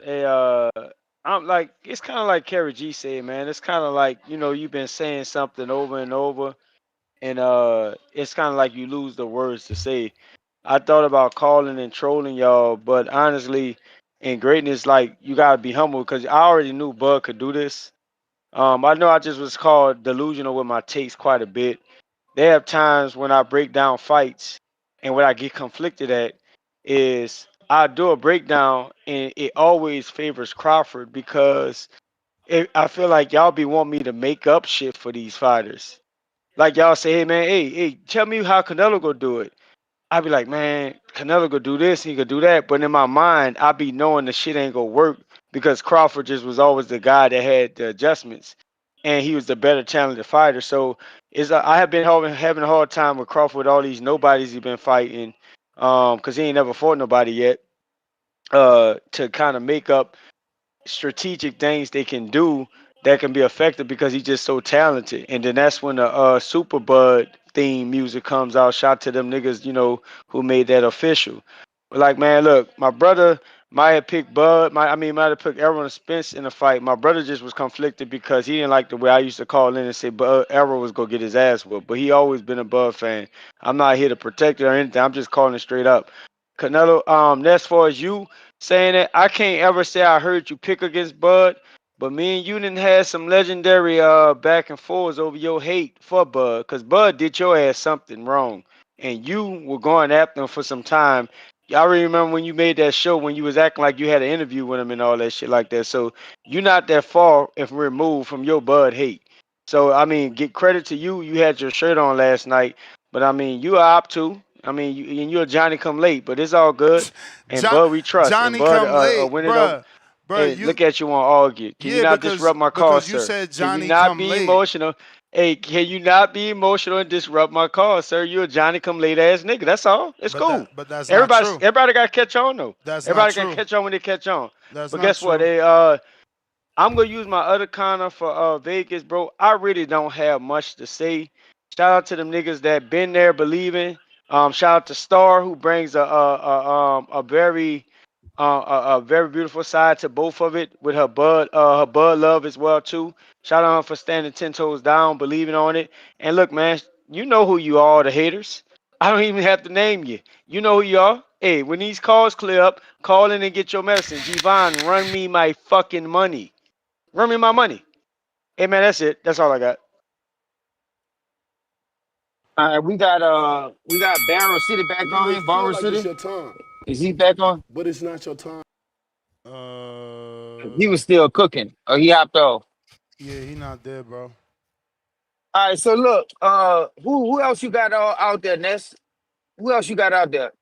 Hey, I'm like, it's kind of like Kerry G said, man. It's kind of like, you've been saying something over and over, and it's kind of like you lose the words to say. I thought about calling and trolling y'all, but honestly, in greatness, like, you gotta be humble because I already knew Bud could do this. I know I just was called delusional with my takes quite a bit. There have times when I break down fights, and what I get conflicted at is I do a breakdown, and it always favors Crawford because I feel like y'all be wanting me to make up shit for these fighters. Like y'all say, hey man, hey, tell me how Canelo go do it. I be like, man, Canelo could do this, he could do that. But in my mind, I be knowing the shit ain't gonna work because Crawford just was always the guy that had the adjustments, and he was the better talented fighter. So I have been having a hard time with Crawford with all these nobodies he been fighting, because he ain't never fought nobody yet. To kind of make up strategic things they can do that can be effective because he's just so talented. And then that's when the Super Bud theme music comes out. Shout to them niggas, who made that official. But like, man, look, my brother, might have picked Bud. Might have picked Errol Spence in the fight. My brother just was conflicted because he didn't like the way I used to call in and say Bud Errol was gonna get his ass whooped. But he always been a Bud fan. I'm not here to protect it or anything. I'm just calling it straight up. Canelo, as far as you saying it, I can't ever say I heard you pick against Bud. But me and you didn't have some legendary back and forths over your hate for Bud, cause Bud did your ass something wrong, and you were going after him for some time. Y'all remember when you made that show when you was acting like you had an interview with him and all that shit like that. So you're not that far if removed from your Bud hate. So I mean, get credit to you. You had your shirt on last night, but I mean, you are up too. I mean, and you're Johnny come late, but it's all good. And John, Bud, we trust. And Johnny Bud, come late, winning over. bruh. Bruh, Hey, you look at you on argue. Can you yeah, not disrupt my call, because you sir? said Can you Johnny not come be late. emotional? Hey, can you not be emotional and disrupt my call, sir? You're a Johnny come late ass nigga. That's all. It's cool. But that's not Everybody, true. everybody got to catch on though. That's not Everybody got to true. catch on when they catch on. That's But not guess what? true. I'm gonna use my other corner for Vegas, bro. I really don't have much to say. Shout out to them niggas that been there believing. Shout out to Star who brings a very beautiful side to both of it with her bud love as well too. Shout out her for standing 10 toes down, believing on it. And look, man, you know who you are, the haters. I don't even have to name you. You know who you are. Hey, when these calls clear up, call in and get your medicine. G-Von, run me my fucking money. Run me my money. Hey man, that's it. That's all I got. All right, we got Barrow City back You on may here. feel Barrow like it's City. your time, Is he back on? but it's not your time. He was still cooking. Or he hopped off. Yeah, he not there, bro. All right, so look, who else you got out there, Ness? Who else you got out there?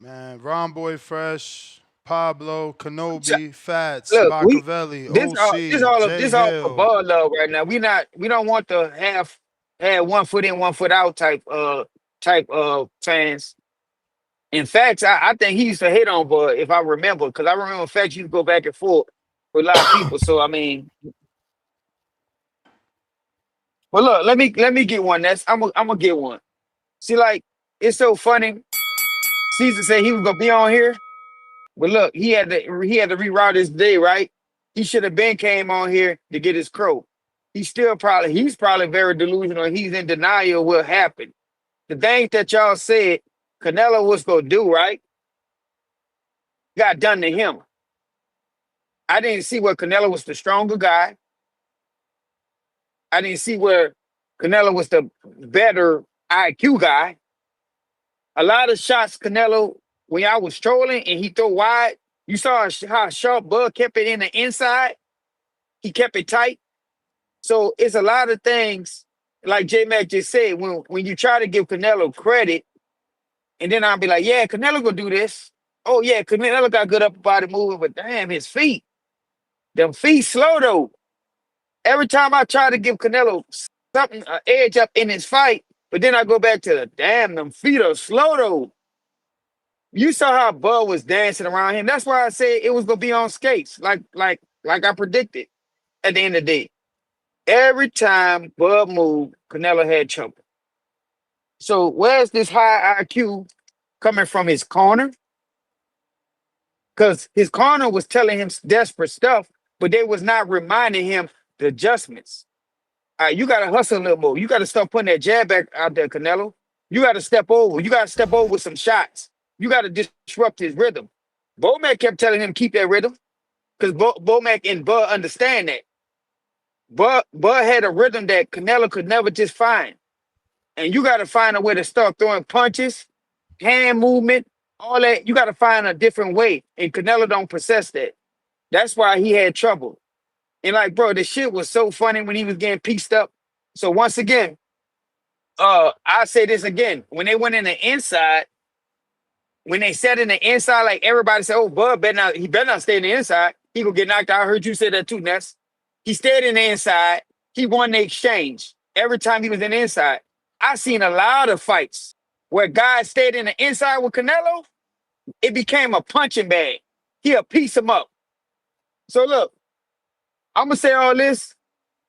Man, Ron Boy Fresh, Pablo, Ch- Kenobi, Fats, Look, Machiavelli, OC, this Jay all for Hill. ball love right now. We don't want the have 1 foot in, 1 foot out type fans. In fact, I think he used to hate on Bud if I remember, because I remember Facts used to go back and forth with a lot of people. So I mean, well, look, let me get one. I'm gonna get one. See, like it's so funny. Caesar said he was gonna be on here, but look, he had to reroute his day, right? He should have been came on here to get his crow. He's probably very delusional. He's in denial of what happened. The things that y'all said Canelo was gonna do, right? Got done to him. I didn't see where Canelo was the stronger guy. I didn't see where Canelo was the better IQ guy. A lot of shots Canelo, when I was trolling and he throw wide, you saw how sharp Bud kept it in the inside. He kept it tight. So it's a lot of things, like J Mac just said, when you try to give Canelo credit, and then I'll be like, yeah, Canelo gonna do this. Oh yeah, Canelo got good upper body moving, but damn, his feet. Them feet slow though. Every time I try to give Canelo something, an edge up in his fight, but then I go back to the damn, them feet are slow though. You saw how Bud was dancing around him. That's why I said it was gonna be on skates, like I predicted at the end of the day. Every time Bud moved, Canelo had trouble. So where's this high IQ coming from his corner? Because his corner was telling him desperate stuff, but they was not reminding him the adjustments. All right, you got to hustle a little more. You got to start putting that jab back out there, Canelo. You got to step over. You got to step over with some shots. You got to disrupt his rhythm. Bomac kept telling him keep that rhythm because Bomac and Bud understand that. Bud had a rhythm that Canelo could never just find. And you got to find a way to start throwing punches, hand movement, all that. You got to find a different way. And Canelo don't possess that. That's why he had trouble. And like, bro, the shit was so funny when he was getting pieced up. So once again, I say this again. When they went in the inside, when they sat in the inside, like everybody said, oh, Bud he better not stay in the inside. He gonna get knocked out. I heard you say that too, Ness. He stayed in the inside. He won the exchange every time he was in the inside. I seen a lot of fights where guys stayed in the inside with Canelo. It became a punching bag. He'll piece him up. So look, I'm gonna say all this.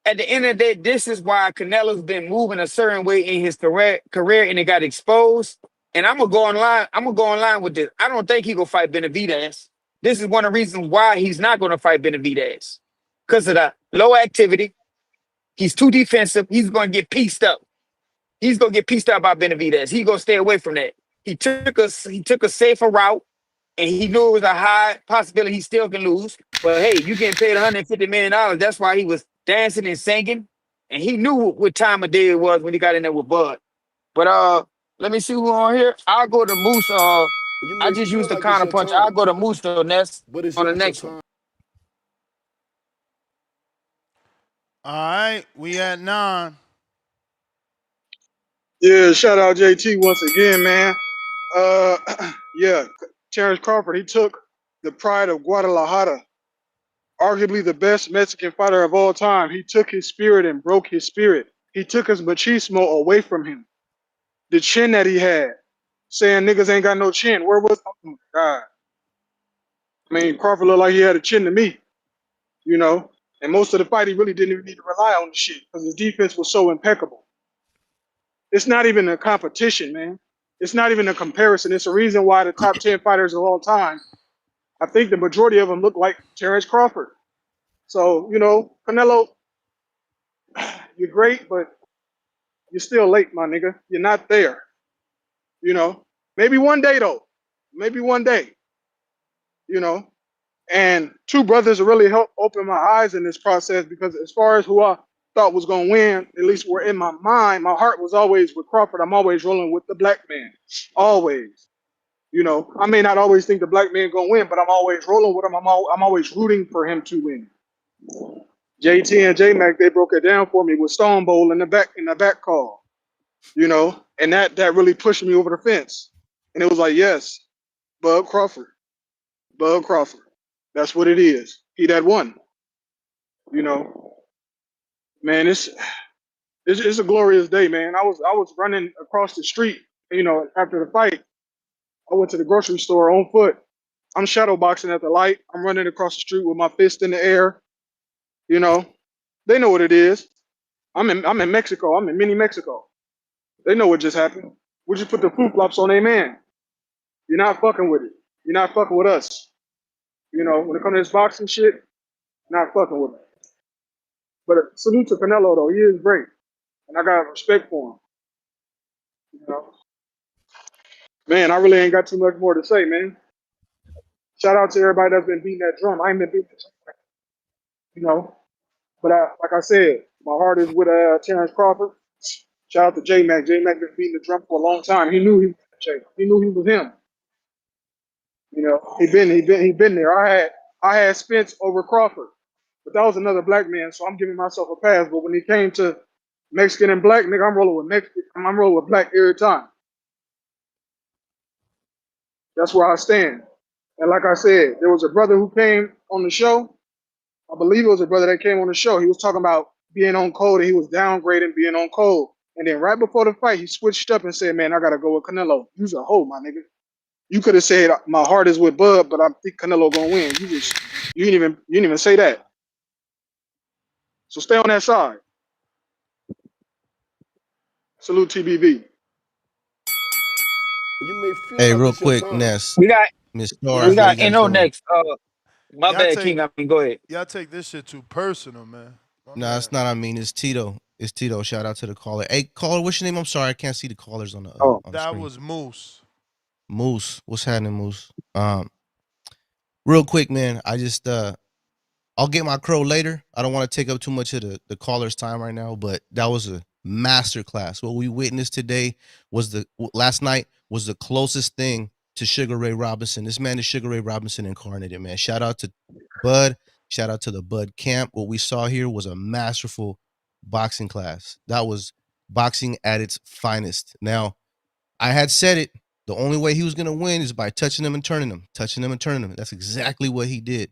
At the end of the day, this is why Canelo's been moving a certain way in his career and it got exposed. And I'm gonna go online. I'm gonna go online with this. I don't think he gonna fight Benavidez. This is one of the reasons why he's not going to fight Benavidez. Because of the low activity. He's too defensive. He's going to get pieced up. He's going to get pieced up by Benavidez. He's going to stay away from that. He took a safer route, and he knew it was a high possibility he still can lose. But hey, you getting paid $150 million. That's why he was dancing and singing. And he knew what time of day it was when he got in there with Bud. But let me see who on here. I'll go to Moose. I just used the counter punch. I'll go to Moose though, Ness, on the next one. All right, we at 9. Yeah, shout out JT once again, man. Uh, yeah, Terence Crawford, he took the pride of Guadalajara, arguably the best Mexican fighter of all time. He took his spirit and broke his spirit. He took his machismo away from him. The chin that he had, saying niggas ain't got no chin. Where was? Oh my God. I mean, Crawford looked like he had a chin to me, you know. And most of the fight, he really didn't even need to rely on the shit because his defense was so impeccable. It's not even a competition, man. It's not even a comparison. It's a reason why the top 10 fighters of all time, I think the majority of them look like Terence Crawford. So, you know, Canelo, you're great, but you're still late, my nigga. You're not there. You know, maybe one day, though. Maybe one day, you know. And two brothers really helped open my eyes in this process because as far as who I thought was going to win, at least were in my mind, my heart was always with Crawford. I'm always rolling with the black man. Always. You know, I may not always think the black man going to win, but I'm always rolling with him. I'm always rooting for him to win. JT and J-Mac, they broke it down for me with Stone Bowl in the back call. You know, and that really pushed me over the fence. And it was like, yes, Bud Crawford. Bud Crawford. That's what it is. He that won. You know, man, it's a glorious day, man. I was running across the street, you know, after the fight. I went to the grocery store on foot. I'm shadow boxing at the light. I'm running across the street with my fist in the air. You know, they know what it is. I'm in Mexico. I'm in mini Mexico. They know what just happened. We just put the flip flops on their man. You're not fucking with it. You're not fucking with us. You know, when it comes to this boxing shit, not fucking with it. But salute to Canelo though. He is great, and I got respect for him. You know, man, I really ain't got too much more to say, man. Shout out to everybody that's been beating that drum. I ain't been beating that drum, you know. But like I said, my heart is with Terence Crawford. Shout out to J-Mac. J-Mac been beating the drum for a long time. He knew he was Jay. He knew he was him. You know, he been there. I had Spence over Crawford, but that was another black man, so I'm giving myself a pass. But when he came to Mexican and black, nigga, I'm rolling with Mexican. I'm rolling with black every time. That's where I stand. And like I said, there was a brother who came on the show. I believe it was a brother that came on the show. He was talking about being on code and he was downgrading being on code. And then right before the fight, he switched up and said, man, I got to go with Canelo. You's a hoe, my nigga. You could have said my heart is with Bud, but I think Canelo gonna win. You didn't even say that. So stay on that side. Salute TBV. Hey, real quick, Ness, We got Miss Star, we what do got you guys NO doing? next. My Y'all bad, take King. I mean, go ahead. y'all take this shit too personal, man. Nah, it's not. I mean, it's Tito. It's Tito. Shout out to the caller. Hey, caller, what's your name? I'm sorry, I can't see the callers on Oh, the That screen. was Moose. Moose, what's happening, Moose? Real quick, man. I just I'll get my crow later. I don't want to take up too much of the caller's time right now, but that was a master class. What we witnessed today was last night was the closest thing to Sugar Ray Robinson. This man is Sugar Ray Robinson incarnated, man. Shout out to Bud. Shout out to the Bud camp. What we saw here was a masterful boxing class. That was boxing at its finest. Now, I had said it. The only way he was going to win is by touching him and turning him, touching him and turning him. That's exactly what he did.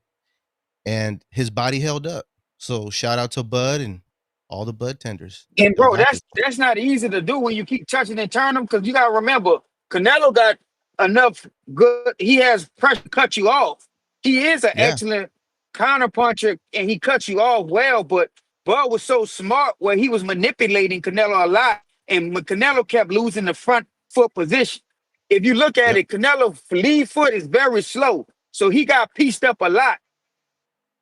And his body held up. So shout out to Bud and all the Bud tenders. and Y'all bro, got this. that's not easy to do when you keep touching and turning them because you gotta remember Canelo got enough good. He has pressure to cut you off. He is an Yeah. excellent counter puncher and he cuts you off well. But Bud was so smart where he was manipulating Canelo a lot, and Canelo kept losing the front foot position. If you look at Yep. it, Canelo lead foot is very slow. So he got pieced up a lot.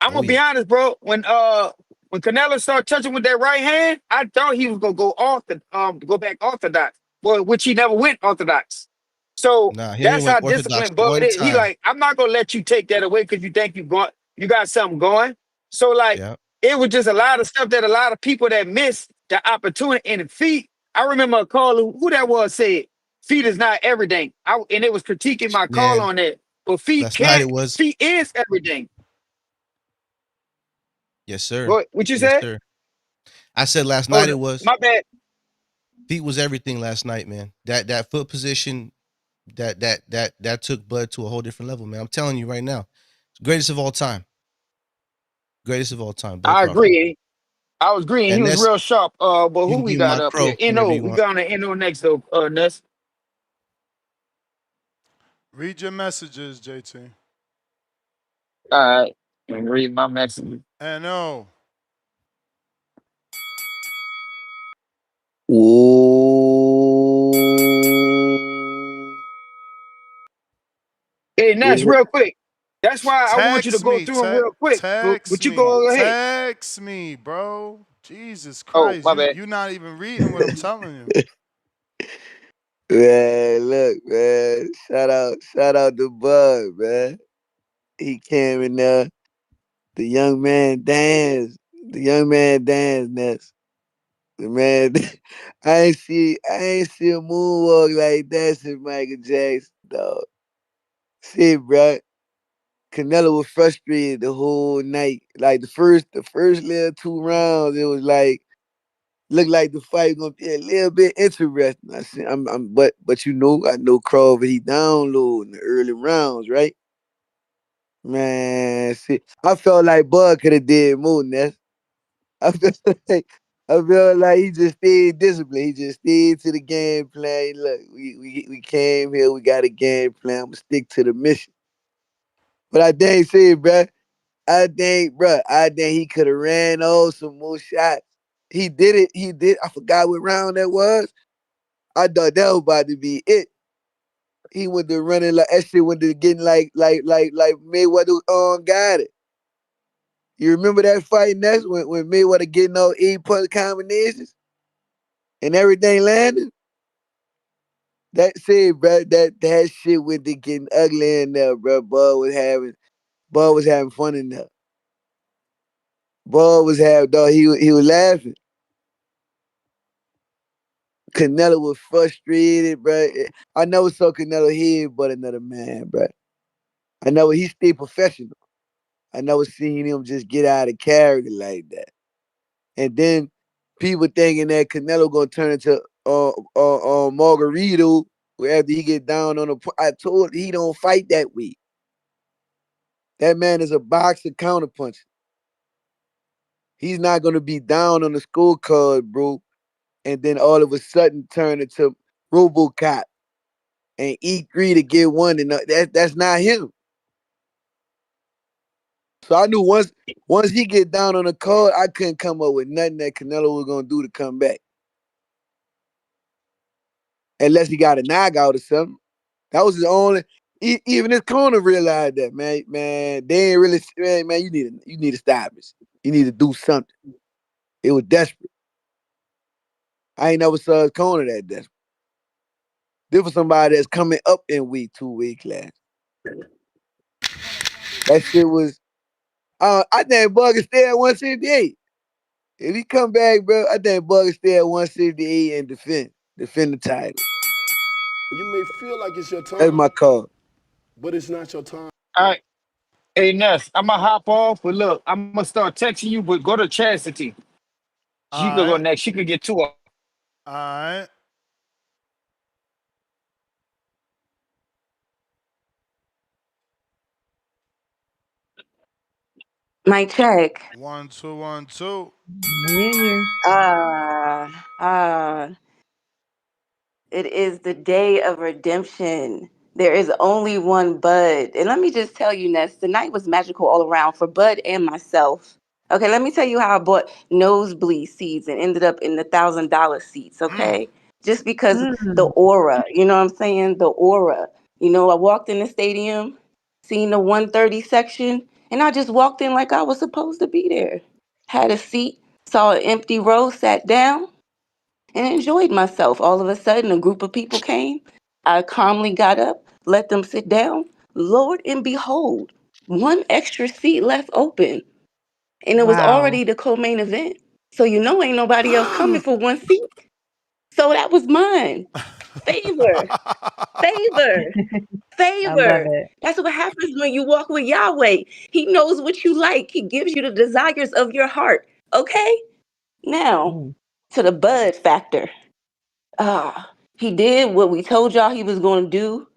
I'm Oh gonna be yeah. honest, bro. When Canelo started touching with that right hand, I thought he was gonna go off the go back orthodox, but which he never went orthodox. So Nah, he only that's went how orthodox disciplined Bud one is. He time. like, I'm not gonna let you take that away because you think you got something going. So like Yeah. it was just a lot of stuff that a lot of people that missed the opportunity and the feet. I remember a caller who that was said, feet is not everything. And it was critiquing my call Yeah. on that. But Last night it was. feet is everything. Yes, sir. What you Yes, said? sir. I said last Oh, night it was. my bad. Feet was everything last night, man. That foot position, that took Bud to a whole different level, man. I'm telling you right now. Greatest of all time. Greatest of all time, Bud I Crawford. agree. I was agreeing. He And was that's real sharp. But you who can we give me got my up here? crow whenever No, you we want. got on the No next though, Ness. Read your messages, JT. All right. And read my message. No. Ooh. Hey, Ness, real quick. That's why I want you to Text go me. through them real quick. Text But you me. go ahead. Text me, bro. Jesus Oh, Christ. my You bad. you not even reading what I'm telling you. Man, look, man. Shout out to Bud, man. He came in there. The young man danced. The young man danced, Ness. The man, I ain't see a moonwalk like that since Michael Jackson, dog. See, bro, Canelo was frustrated the whole night. Like the first little 2 rounds, it was like looked like the fight gonna be a little bit interesting. I said, but I know Crawford. He down low in the early rounds, right? Man, see, I felt like Bud could have did more than that. I felt like I felt like he just stayed disciplined. He just stayed to the game plan. Look, we came here. We got a game plan. I'm gonna stick to the mission. But I dang say, bruh, I think he could have ran off some more shots. He did it. He did. I forgot what round that was. I thought that was about to be it. He went to running like that shit went to getting like Mayweather got it. You remember that fight next when Mayweather getting all 8 punch combinations and everything landed? That shit, bro, that shit went to getting ugly in there, bro. Bud was having fun in there. Bud was having dog. He was laughing. Canelo was frustrated, bro. I never saw Canelo head but another man, bro. I know he stayed professional. I never seen him just get out of character like that. And then people thinking that Canelo gonna turn into Margarito after he get down on the. I told he don't fight that way. That man is a boxer counterpuncher. He's not gonna be down on the scorecard, bro, and then all of a sudden turn into RoboCop and E3 to get one, and that's not him. So I knew once he get down on the card, I couldn't come up with nothing that Canelo was gonna do to come back, unless he got a knockout or something. That was his only. Even his corner realized that, man. Man, they ain't really. Man, you need to stop this. You need to do something. It was desperate. I ain't never saw his corner that desperate. This was somebody that's coming up in week 2 weight class. That shit was. I think Bug can stay at 168. If he come back, bro, I think Bug can stay at 168 and defend the title. You may feel like it's your That's time, my call. but it's not your time. All right. Hey, Ness, I'm gonna hop off, but look, I'm gonna start texting you, but go to Chastity. She could go Alright. next. She could get two up. Alright. My check. 1 2 1 2. Yeah, yeah. Uh, uh, it is the day of redemption. There is only one Bud. And let me just tell you, Ness, the night was magical all around for Bud and myself. Okay, let me tell you how I bought nosebleed seats and ended up in the $1,000 seats, okay? Just because the Mm. aura, you know what I'm saying? The aura. You know, I walked in the stadium. seen the 130 section, and I just walked in like I was supposed to be there. Had a seat, saw an empty row, sat down, and enjoyed myself. All of a sudden, a group of people came. I calmly got up, let them sit down. Lord and behold, one extra seat left open, and it was Wow. already the co-main event. So you know ain't nobody else coming for one seat. So that was mine. Favor, favor, I love favor. it. That's what happens when you walk with Yahweh. He knows what you like. He gives you the desires of your heart. Okay? Now, Mm. to the bud factor. He did what we told y'all he was going to do.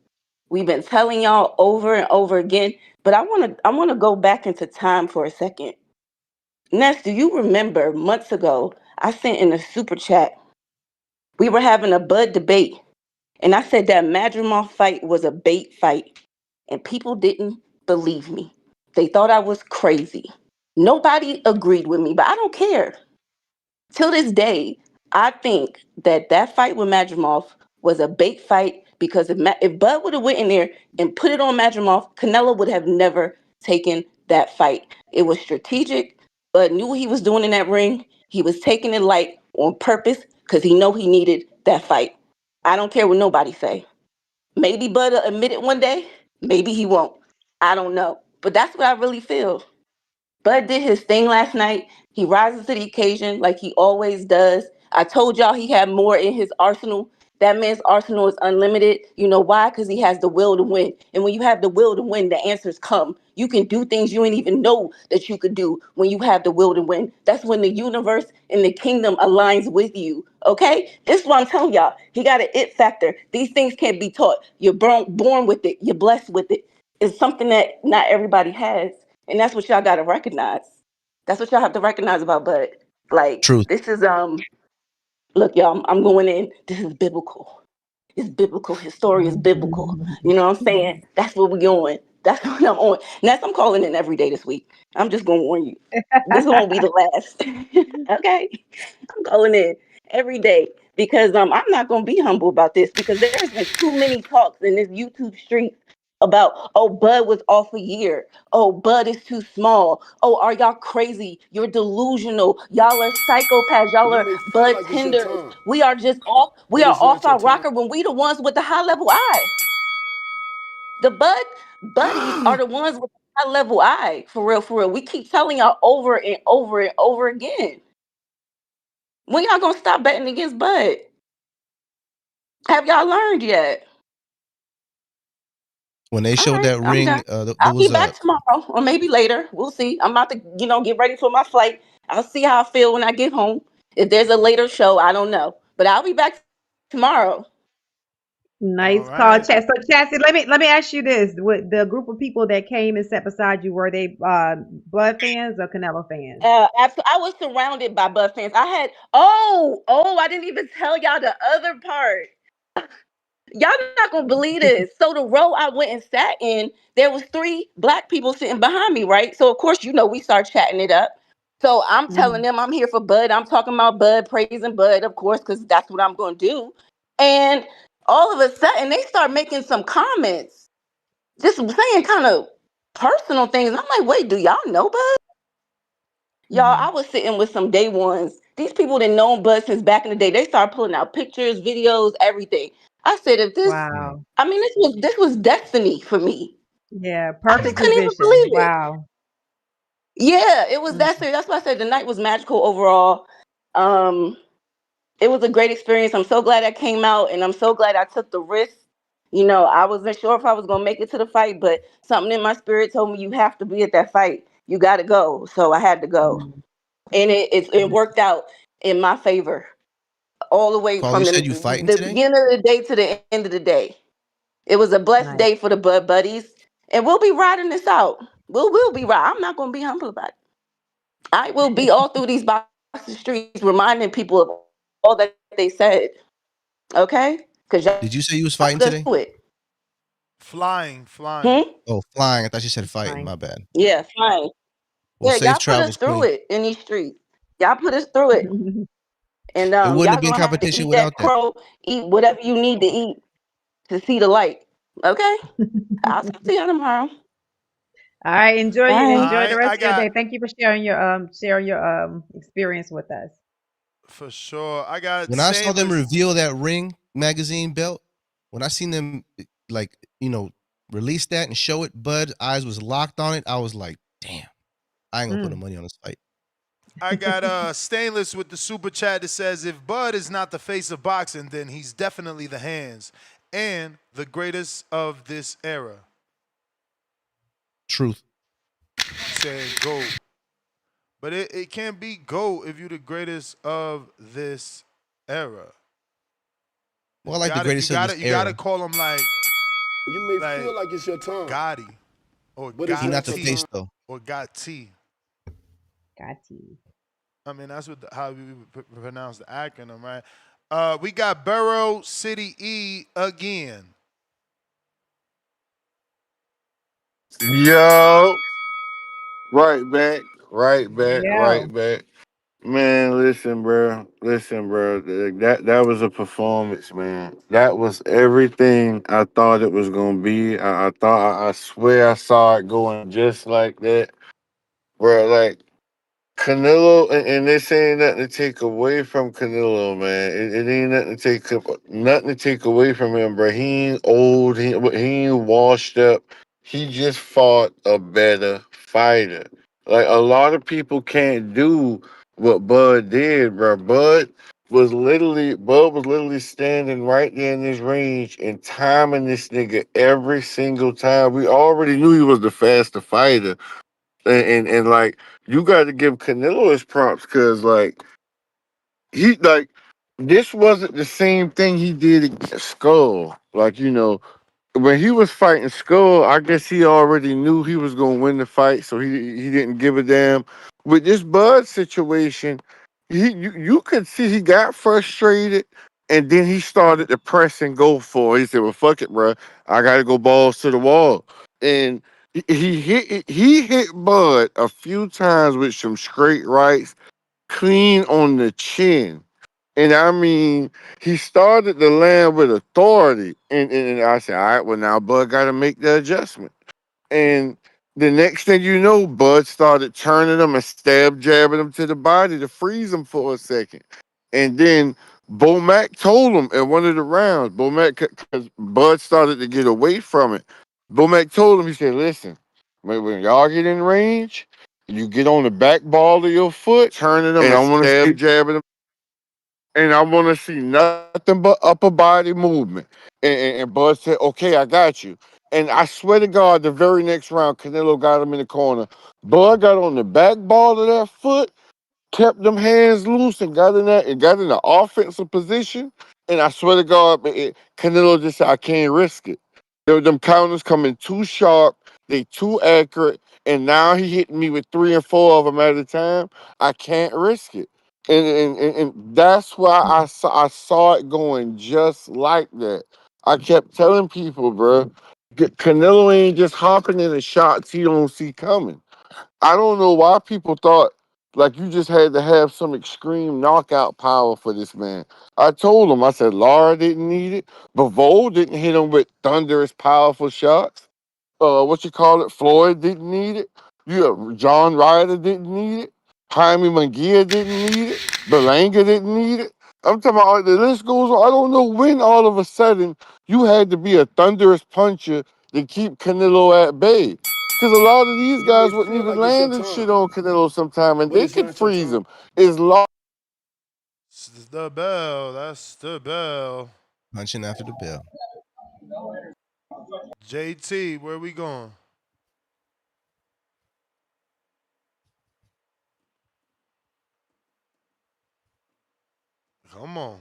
We've been telling y'all over and over again, but I want to go back into time for a second. Ness, do you remember months ago I sent in a super chat? We were having a bud debate, and I said that Madrimov fight was a bait fight, and people didn't believe me. They thought I was crazy. Nobody agreed with me, but I don't care. Till this day, I think that that fight with Madrimov was a bait fight because if Bud would have went in there and put it on Madrimov, Canelo would have never taken that fight. It was strategic. Bud knew what he was doing in that ring. He was taking it light on purpose because he know he needed that fight. I don't care what nobody say. Maybe Bud will admit it one day. Maybe he won't. I don't know. But that's what I really feel. Bud did his thing last night. He rises to the occasion like he always does. I told y'all he had more in his arsenal. That man's arsenal is unlimited. You know why? Because he has the will to win. And when you have the will to win, the answers come. You can do things you ain't even know that you could do when you have the will to win. That's when the universe and the kingdom aligns with you. Okay? This is what I'm telling y'all. He got an it factor. These things can't be taught. You're born with it. You're blessed with it. It's something that not everybody has. And that's what y'all gotta recognize. That's what y'all have to recognize about Bud. Like, Truth. this is look, y'all, I'm going in. This is biblical. It's biblical. His story is biblical. You know what I'm saying? That's what we on. That's what I'm on. Ness, I'm calling in every day this week. I'm just gonna warn you. This won't be the last. Okay? I'm calling in every day because I'm not gonna be humble about this because there's been too many talks in this YouTube street about, oh, Bud was off a year. Oh, Bud is too small. Oh, are y'all crazy? You're delusional. Y'all are psychopaths. Y'all You are may feel Bud like it's your tenders. time, We are just off. We but are it's off not your our time. rocker when we the ones with the high level eye. The buddies are the ones with the high level eye. For real, for real. We keep telling y'all over and over and over again. When y'all gonna stop betting against Bud? Have y'all learned yet? When they All showed right, that I'm done. ring, there I'll be was a back tomorrow or maybe later. We'll see. I'm about to, get ready for my flight. I'll see how I feel when I get home. If there's a later show, I don't know. But I'll be back tomorrow. Nice All call, right. Chad. So, Chassie, let me ask you this: with the group of people that came and sat beside you, were they Blood fans or Canelo fans? I was surrounded by Bud fans. I had, I didn't even tell y'all the other part. Y'all not gonna believe this. So the row I went and sat in, there was three black people sitting behind me, right? So of course, we start chatting it up. So I'm telling Mhm. them I'm here for Bud. I'm talking about Bud, praising Bud, of course, because that's what I'm gonna do. And all of a sudden, they start making some comments, just saying kind of personal things. I'm like, wait, do y'all know Bud? Y'all, I Mhm. was sitting with some day ones. These people didn't know Bud since back in the day. They started pulling out pictures, videos, everything. I said, if this, mm, Wow. I mean, this was destiny for me. Yeah. I just Perfect couldn't even position. believe it. Wow. Yeah, it was Mm. that serious. That's why I said the night was magical overall. Um, it was a great experience. I'm so glad I came out, and I'm so glad I took the risk. I wasn't sure if I was gonna make it to the fight, but something in my spirit told me you have to be at that fight. You got to go, so I had to go, Mm. and it worked out in my favor all the way Carl. from You the said you fighting the today. beginning of the day to the end of the day. It was a blessed Nice. day for the Bud Buddies, and we'll be riding this out. We'll be right. I'm not gonna be humble about it. I will be all through these boxing streets reminding people of all that they said. Okay, because y'all Did you say you was fighting stood today? through it. Flying, flying. Hmm? Oh, flying. I thought you said fighting. Fine. My bad. Yeah, fine. Well, Yeah, safe y'all put us travels, through Queen. it in these streets. Y'all put us through it, and It wouldn't have y'all been gonna have to competition eat that without that. crow, eat whatever you need to eat to see the light. Okay, I'll talk to y'all tomorrow. All right, Bye. enjoy the rest I of your got day. Thank you for sharing your experience with us. for sure. I got When I saw them stainless. reveal that Ring magazine belt, when I seen them like release that and show it, Bud's eyes was locked on it. I was like, damn, I ain't gonna put no Mm. money on this fight. I got stainless with the super chat that says if Bud is not the face of boxing, then he's definitely the hands and the greatest of this era. Truth. Saying GOAT. But it can't be GOAT if you're the greatest of this era. Well, I like the greatest of this You gotta era. call him You may like feel like it's your time, Gotti or but it's He not not the your Gotti face time. though. or Gotti. Got you. I mean, that's how we pronounce the acronym, right? We got Borough City E again. Yo, Yo. right back. Man, listen, bro. That was a performance, man. That was everything I thought it was gonna be. I swear I saw it going just like that, bro. Like Canelo, and this ain't nothing to take away from Canelo, man. It ain't nothing to take away from him, bro. He ain't old. He ain't washed up. He just fought a better fighter. Like a lot of people can't do what Bud did, bro. Bud was literally standing right there in this range and timing this nigga every single time. We already knew he was the faster fighter, and like you got to give Canelo his props because like this wasn't the same thing he did against Skull. Like when he was fighting Skull, I guess he already knew he was gonna win the fight, so he didn't give a damn. With this Bud situation, you could see he got frustrated, and then he started to press and go for it. He said, "Well, fuck it, bro. I got to go balls to the wall." And he hit Bud a few times with some straight rights, clean on the chin. And I mean, he started to land with authority. And I said, all right, well, now Bud got to make the adjustment. And the next thing you know, Bud started turning him and jabbing him to the body to freeze him for a second. And then Bo Mac told him at one of the rounds, because Bud started to get away from it. Bo Mac told him, he said, listen, when y'all get in range, you get on the back ball of your foot, turning him and jabbing him, and I want to see nothing but upper body movement. And Bud said, okay, I got you. And I swear to God, the very next round, Canelo got him in the corner. Bud got on the back ball of that foot, kept them hands loose, and got in the offensive position. And I swear to God, Canelo just said, I can't risk it. Them counters coming too sharp, they too accurate, and now he hitting me with 3 and 4 of them at a time. I can't risk it. And that's why I saw it going just like that. I kept telling people, bro, Canelo ain't just hopping in the shots he don't see coming. I don't know why people thought like you just had to have some extreme knockout power for this man. I told him, I said, Lara didn't need it. Bivol didn't hit him with thunderous, powerful shots. Floyd didn't need it. John Ryder didn't need it. Jaime Munguia didn't need it. Belanga didn't need it. I'm talking about the list goes on. I don't know when all of a sudden you had to be a thunderous puncher to keep Canelo at bay. Because a lot of these You may guys wouldn't feel even like it's your land and shit time, on Canelo sometime, and but they it's could not your freeze time. him. As long It's the bell. That's the bell. Punching after the bell. JT, where we going? Come on.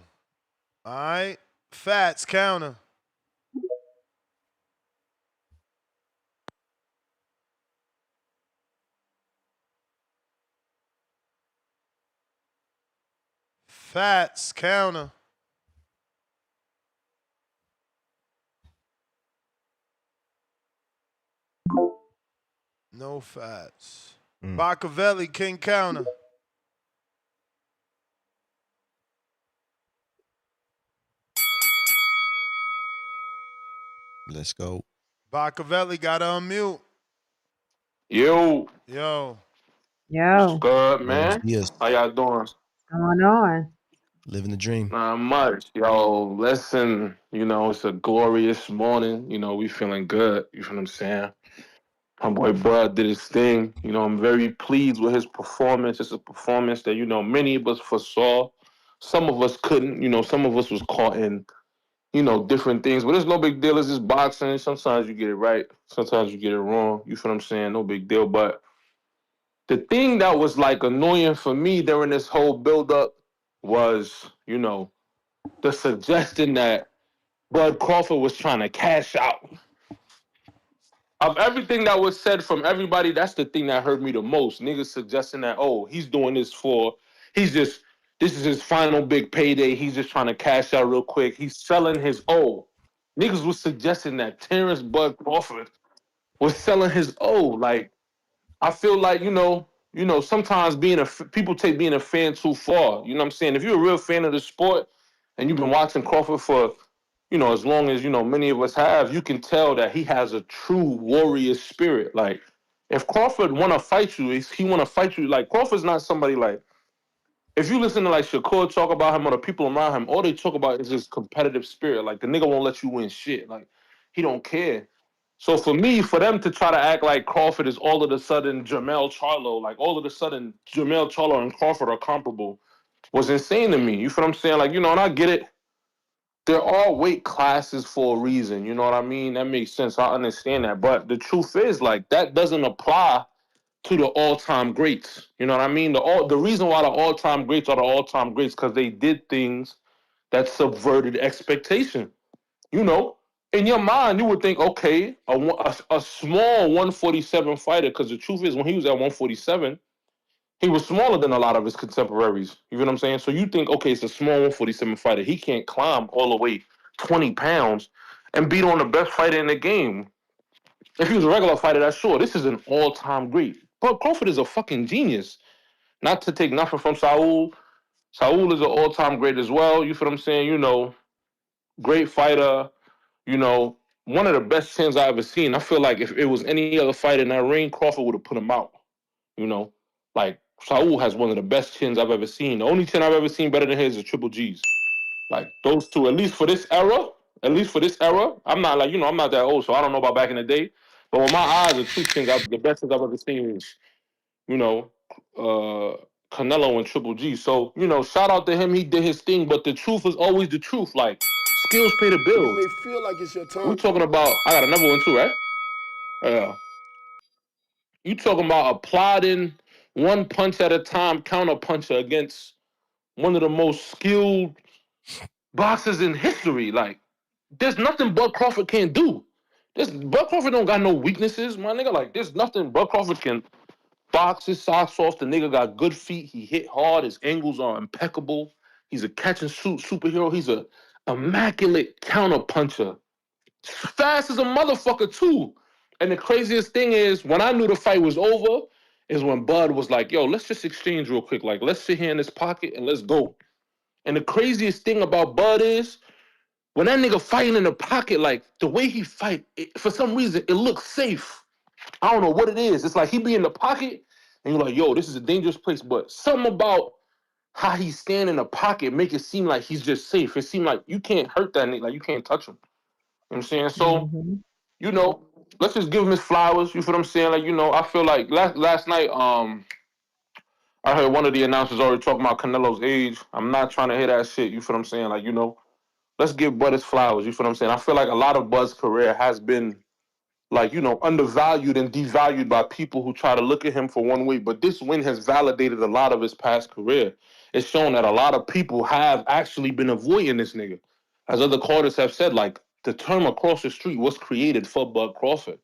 All right. Fats counter. Fats counter. No fats. Mm. Machiavelli, King counter. Let's go. Machiavelli got to unmute. Yo, Yo. what's Yo, good, Buenos man? dias. How y'all doing? what's going on? Living the dream. Not much. Yo, listen, it's a glorious morning. We feeling good. You feel what I'm saying? My boy Bud did his thing. I'm very pleased with his performance. It's a performance that, many of us foresaw. Some of us couldn't. Some of us was caught in, different things. But it's no big deal. It's just boxing. Sometimes you get it right. Sometimes you get it wrong. You feel what I'm saying? No big deal. But the thing that was like annoying for me during this whole buildup was, the suggestion that Bud Crawford was trying to cash out. Of everything that was said from everybody, that's the thing that hurt me the most. Niggas suggesting that, oh, he's doing this this is his final big payday. He's just trying to cash out real quick. He's selling his O. Niggas was suggesting that Terence Bud Crawford was selling his O. Like, I feel like sometimes people take being a fan too far. You know what I'm saying? If you're a real fan of the sport and you've been watching Crawford for as long as many of us have, you can tell that he has a true warrior spirit. Like, if Crawford want to fight you, he want to fight you. Like, Crawford's not somebody like. If you listen to like Shakur talk about him or the people around him, all they talk about is his competitive spirit. Like, the nigga won't let you win shit. Like, he don't care. So for me, for them to try to act like Crawford is all of a sudden Jermell Charlo, like all of a sudden Jermell Charlo and Crawford are comparable, was insane to me. You feel what I'm saying? Like, and I get it. There are weight classes for a reason. You know what I mean? That makes sense. I understand that. But the truth is, like, that doesn't apply to the all-time greats. You know what I mean? The reason why the all-time greats are the all-time greats because they did things that subverted expectation. In your mind, you would think, okay, a small 147 fighter, because the truth is, when he was at 147, he was smaller than a lot of his contemporaries. You know what I'm saying? So you think, okay, it's a small 147 fighter. He can't climb all the way 20 pounds and beat on the best fighter in the game. If he was a regular fighter, that's sure. This is an all-time great. But Crawford is a fucking genius. Not to take nothing from Saul. Saul is an all-time great as well. You feel what I'm saying? Great fighter. One of the best chins I ever seen. I feel like if it was any other fighter in that ring, Crawford would have put him out. Like, Saul has one of the best chins I've ever seen. The only chin I've ever seen better than his is Triple G's. Like, those two, at least for this era, I'm not like, I'm not that old, so I don't know about back in the day. But with my eyes, the two chins, the best chins I've ever seen is, Canelo and Triple G. So, shout out to him. He did his thing, but the truth is always the truth. Like, skills pay the You bills. may feel like it's your We're time. talking about, I got another one too, right? Yeah. You talking about applauding one punch at a time counter puncher against one of the most skilled boxers in history. Like, there's nothing Bud Crawford can't do. Bud Crawford don't got no weaknesses, my nigga. Like, there's nothing Bud Crawford can box his socks off. The nigga got good feet. He hit hard. His angles are impeccable. He's a catch and shoot superhero. He's a immaculate counter puncher. Fast as a motherfucker too. And the craziest thing is, when I knew the fight was over, is when Bud was like, yo, let's just exchange real quick. Like, let's sit here in this pocket and let's go. And the craziest thing about Bud is, when that nigga fighting in the pocket, like, the way he fight, for some reason, it looks safe. I don't know what it is. It's like he be in the pocket, and you're like, yo, this is a dangerous place. But something about how he stand in the pocket make it seem like he's just safe. It seem like you can't hurt that nigga. Like, you can't touch him. You know what I'm saying? So, Hmm. let's just give him his flowers. You feel what I'm saying? Like, I feel like last night, I heard one of the announcers already talking about Canelo's age. I'm not trying to hear that shit. You feel what I'm saying? Like, let's give Bud his flowers. You feel what I'm saying? I feel like a lot of Bud's career has been, like, undervalued and devalued by people who try to look at him for one way. But this win has validated a lot of his past career. It's shown that a lot of people have actually been avoiding this nigga. As other carders have said, like, the term across the street was created for Bud Crawford.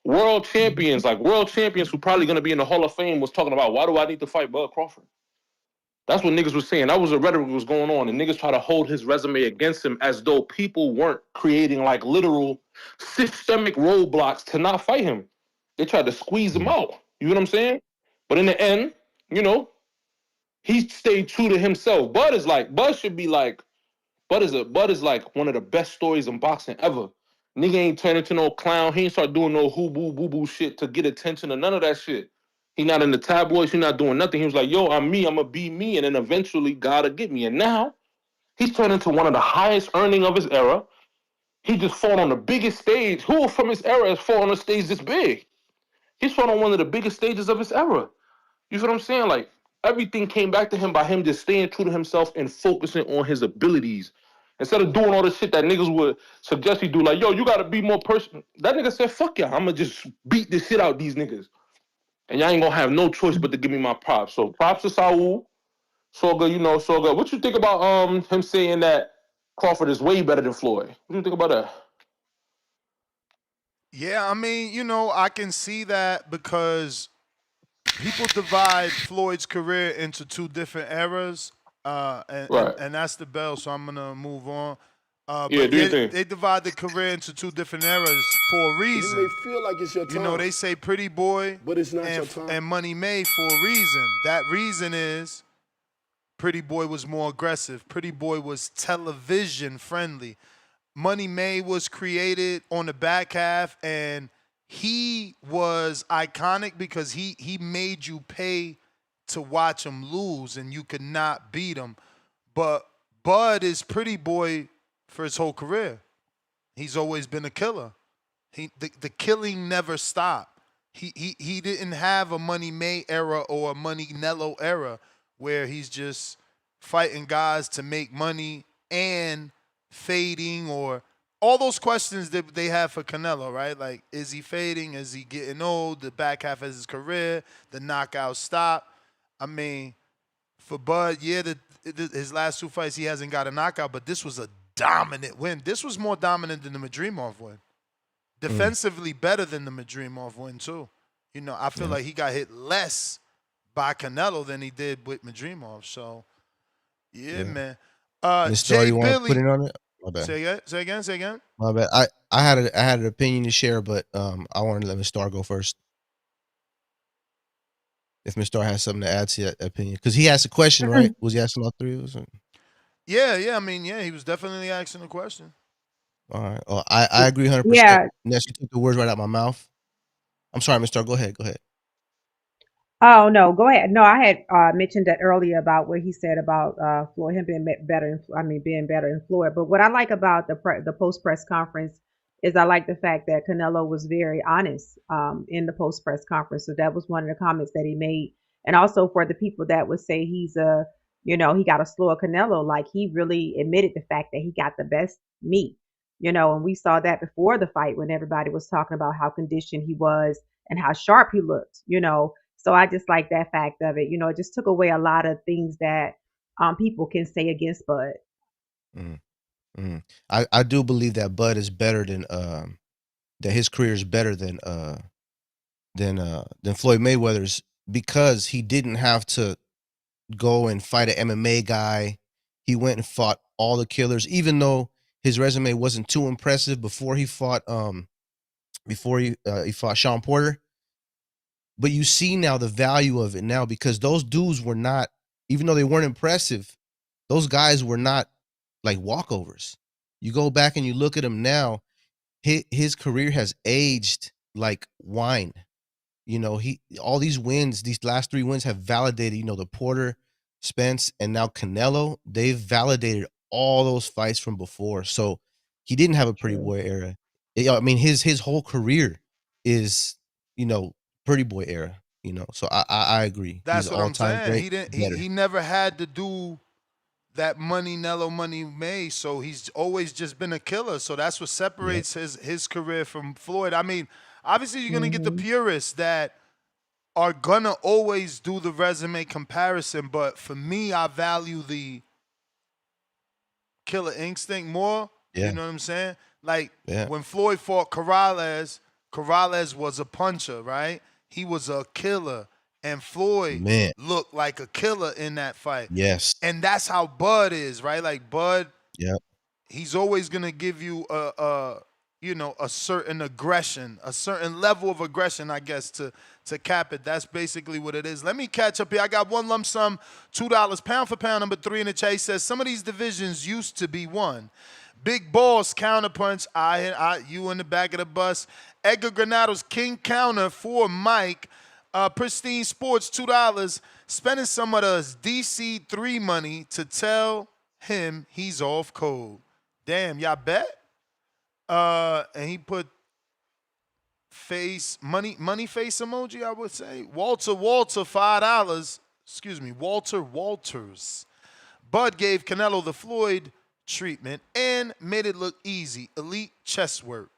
World champions who probably going to be in the Hall of Fame was talking about, why do I need to fight Bud Crawford? That's what niggas was saying. That was the rhetoric that was going on. And niggas try to hold his resume against him as though people weren't creating, like, literal systemic roadblocks to not fight him. They tried to squeeze him out. You know what I'm saying? But in the end, he stayed true to himself. Bud is like one of the best stories in boxing ever. Nigga ain't turn into no clown. He ain't start doing no hoo boo boo boo shit to get attention or none of that shit. He not in the tabloids. He not doing nothing. He was like, yo, I'm me. I'm gonna be me, and then eventually God'll get me. And now he's turned into one of the highest earning of his era. He just fought on the biggest stage. Who from his era has fought on a stage this big? He's fought on one of the biggest stages of his era. You see what I'm saying? Like, everything came back to him by him just staying true to himself and focusing on his abilities. Instead of doing all the shit that niggas would suggest he do, like, yo, you gotta be more person. That nigga said, fuck y'all, I'ma just beat this shit out these niggas. And y'all ain't gonna have no choice but to give me my props. So props to Saul. So good, so good. What you think about him saying that Crawford is way better than Floyd? What do you think about that? Yeah, I mean, I can see that because people divide Floyd's career into two different eras, Right. and that's the bell. So I'm gonna move on. Yeah, But do you yeah, think? they divide the career into two different eras for a You may reason. feel like it's your time, They say Pretty Boy but it's not your and time. and Money Made for a reason. That reason is Pretty Boy was more aggressive. Pretty Boy was television friendly. Money Made was created on the back half, and he was iconic because he made you pay to watch him lose, and you could not beat him. But Bud is Pretty Boy for his whole career. He's always been a killer. The killing never stopped. He didn't have a Money May era or a Money Nello era where he's just fighting guys to make money and fading, or all those questions that they have for Canelo, right? Like, is he fading? Is he getting old? The back half of his career, the knockout stop. I mean, for Bud, yeah, his last two fights he hasn't got a knockout, but this was a dominant win. This was more dominant than the Madrimov win. Defensively better than the Madrimov win too. I feel like he got hit less by Canelo than he did with Madrimov. So, yeah, man. Miss Star, Jay you want to put Billy, in on it? My bad. say again. My bad. I had an opinion to share, but I wanted to let Miss Star go first. If Miss Star has something to add to that opinion, because he asked a question, right? Was he asking all three of us? Yeah. I mean, yeah, he was definitely asking a question. All right. Oh, I agree 100%. Yeah. Ness, you took the words right out of my mouth. I'm sorry, Miss Star. Go ahead. Oh no, go ahead. No, I had mentioned that earlier about what he said about Floyd, him being better. Being better in Floyd. But what I like about the post press conference is I like the fact that Canelo was very honest in the post press conference. So that was one of the comments that he made. And also for the people that would say he's he got a slower Canelo, like he really admitted the fact that he got the best meat. And we saw that before the fight when everybody was talking about how conditioned he was and how sharp he looked. So I just like that fact of it. It just took away a lot of things that people can say against Bud. Mm, mm. I do believe that Bud is better than that his career is better than Floyd Mayweather's, because he didn't have to go and fight an MMA guy. He went and fought all the killers, even though his resume wasn't too impressive before he fought he fought Sean Porter. But you see now the value of it now, because those dudes were not, even though they weren't impressive, those guys were not like walkovers. You go back and you look at him now, his career has aged like wine. All these wins, these last 3 wins have validated, the Porter, Spence, and now Canelo. They've validated all those fights from before. So he didn't have a Pretty Boy era. I mean, his whole career is, Pretty Boy era. So I agree. He's That's an what I'm all-time saying. great. He didn't. Better. He never had to do that Nello Money May. So he's always just been a killer. So that's what separates his career from Floyd. I mean, obviously you're gonna get the purists that are gonna always do the resume comparison, but for me, I value the killer instinct more. Yeah. You know what I'm saying? Like Yeah. when Floyd fought Corrales was a puncher, right? He was a killer, and Floyd Man. looked like a killer in that fight. Yes. And that's how Bud is, right? Like Bud, Yep. he's always gonna give you a certain aggression, a certain level of aggression, I guess, to cap it. That's basically what it is. Let me catch up here. I got one lump sum, $2, pound for pound. Number 3 in the chase says some of these divisions used to be won. Big Boss counterpunch. You in the back of the bus. Edgar Granado's King counter for Mike. Pristine Sports $2. Spending some of the DC3 money to tell him he's off code. Damn, y'all bet? And he put money face emoji, I would say. Walter $5. Excuse me, Walter Walters. Bud gave Canelo the Floyd treatment and made it look easy. Elite chest work.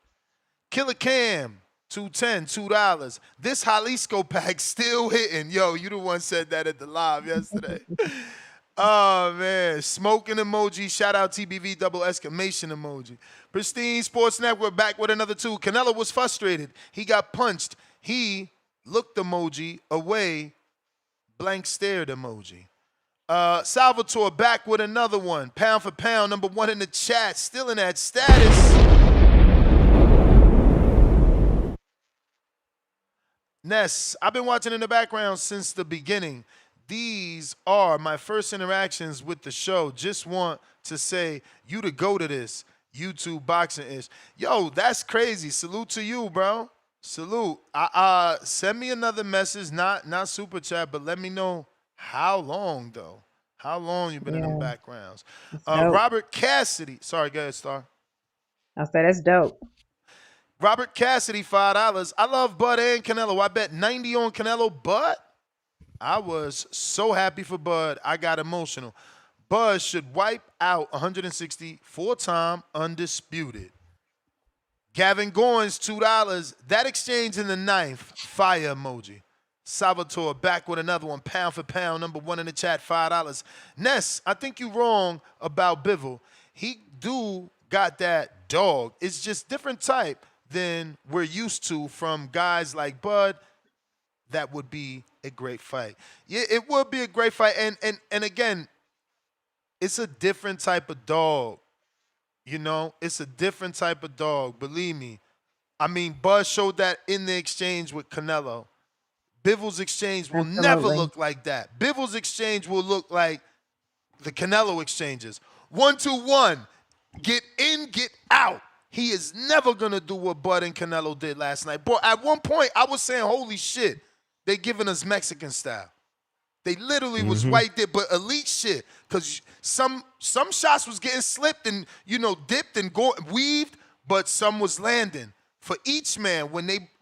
Killer Cam, $2. This Jalisco pack still hitting. Yo, you the one said that at the live yesterday. Oh, man. Smoking emoji. Shout out TBV double exclamation emoji. Pristine Sports Network back with another 2. Canelo was frustrated. He got punched. He looked emoji away. Blank stared emoji. Salvatore back with another one. Pound for pound, number 1 in the chat. Still in that status. Ness, I've been watching in the background since the beginning. These are my first interactions with the show. Just want to say you to go to this YouTube boxing ish. Yo, that's crazy. Salute to you, bro. Salute. Send me another message, not super chat, but let me know how long though. How long you been in them backgrounds? Robert Cassidy. Sorry, go ahead, Star. I said that's dope. Robert Cassidy, $5. I love Bud and Canelo. I bet 90 on Canelo, but I was so happy for Bud, I got emotional. Bud should wipe out 160 4-time undisputed. Gavin Goins, $2. That exchange in the 9th, fire emoji. Salvatore back with another one, pound for pound, number 1 in the chat, $5. Ness, I think you wrong about Bivol. He do got that dog. It's just different type than we're used to from guys like Bud. That would be a great fight. Yeah, it would be a great fight. And again, it's a different type of dog. You know, it's a different type of dog. Believe me. I mean, Bud showed that in the exchange with Canelo. Bivol's exchange will never look like that. Bivol's exchange will look like the Canelo exchanges. 1-2-1. Get in, get out. He is never going to do what Bud and Canelo did last night. Bro, at one point, I was saying, holy shit, they giving us Mexican style. They literally was right there, but elite shit. Because some shots was getting slipped and, dipped and weaved, but some was landing. For each man,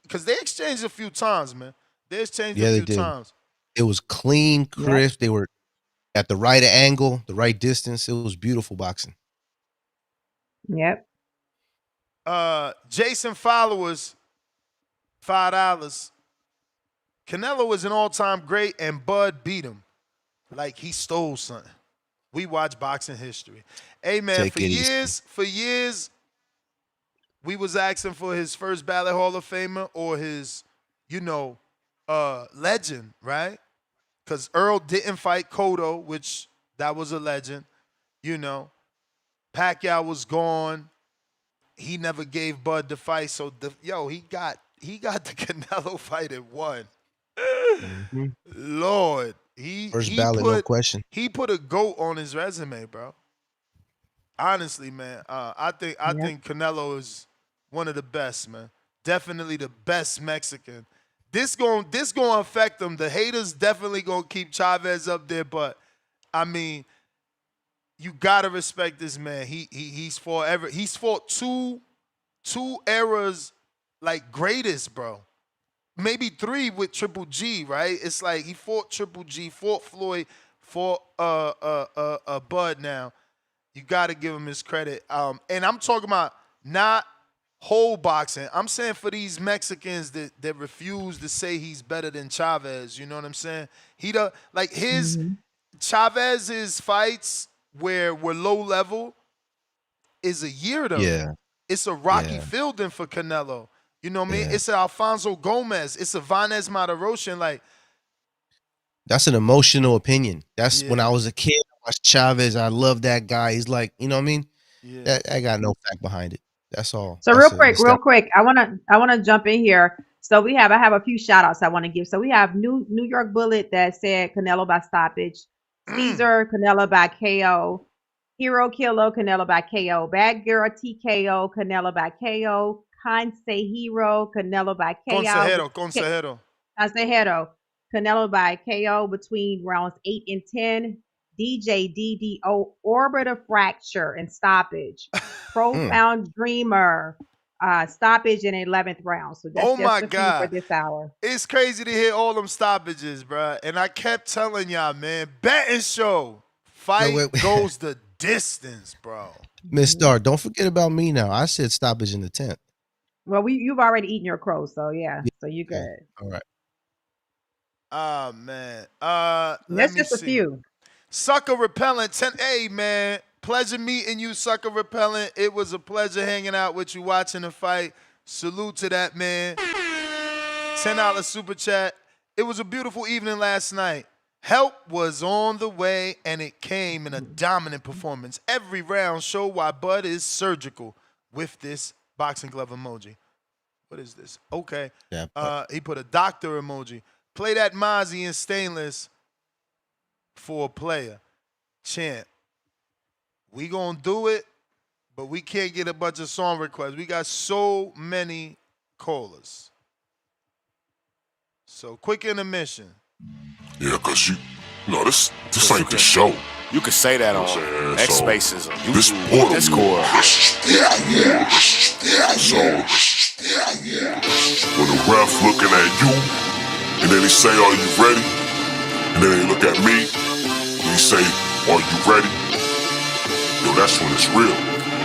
because they exchanged a few times, man. They exchanged a few times. It was clean, crisp. They were at the right angle, the right distance. It was beautiful boxing. Yep. Jason Followers, $5. Canelo is an all-time great, and Bud beat him like he stole something. We watch boxing history. Hey, man, for years, we was asking for his first ballot Hall of Famer or his, legend, right? Because Earl didn't fight Cotto, which that was a legend. Pacquiao was gone. He never gave Bud the fight, so he got the Canelo fight at 1. Lord, first ballot, no question. He put a GOAT on his resume, bro. Honestly, man, I think Canelo is one of the best, man. Definitely the best Mexican. This gonna affect them. The haters definitely gonna keep Chavez up there, but I mean, you gotta respect this man. He's fought two eras like greatest, bro. Maybe 3 with Triple G, right? It's like he fought Triple G, fought Floyd, fought Bud now. You gotta give him his credit. And I'm talking about not whole boxing. I'm saying for these Mexicans that refuse to say he's better than Chavez, you know what I'm saying? Chavez's fights where we're low level is a year though. Yeah. It's a Rocky Fielding for Canelo. You know what I mean? It's an Alfonso Gomez. It's a Vanez Mataroshan. Like, that's an emotional opinion. That's when I was a kid. I watched Chavez. I love that guy. He's like, you know what I mean? Yeah. I got no fact behind it. That's all. So real quick, I wanna jump in here. So I have a few shout outs I want to give. So we have New York Bullet that said Canelo by stoppage. Caesar, Canelo by KO. Hero Kilo, Canelo by KO. Bad Girl TKO, Canelo by KO. Hero, Canelo by KO. Consejero. Consejero, Canelo by KO between rounds 8 and 10. DJ DDO, Orbiter Fracture and Stoppage. Profound Dreamer, stoppage in 11th round. So that's Oh just my a few for God. this hour. It's crazy to hear all them stoppages, bruh. And I kept telling y'all, man, betting show. No, Fight wait. goes the distance, bro. Miss Star, don't forget about me now. I said stoppage in the 10th. Well, you've already eaten your crow, so yeah, Yeah, so you okay. good. All right. Oh man. And Let that's me just a see. few. Sucker Repellent 10. Hey man. Pleasure meeting you, Sucker Repellent. It was a pleasure hanging out with you, watching the fight. Salute to that man. $10 super chat. It was a beautiful evening last night. Help was on the way, and it came in a dominant performance. Every round showed why Bud is surgical with this boxing glove emoji. What is this? Okay. Yeah. He put a doctor emoji. Play that Mozzie in stainless for a player. Champ. We gonna do it, but we can't get a bunch of song requests. We got so many callers. So quick intermission. Yeah, cause this ain't the show. You could say that on X Spaces, on YouTube, Discord. So when the ref looking at you, and then he say, "Are you ready?" And then he look at me, and he say, "Are you ready?" Yo, that's when it's real.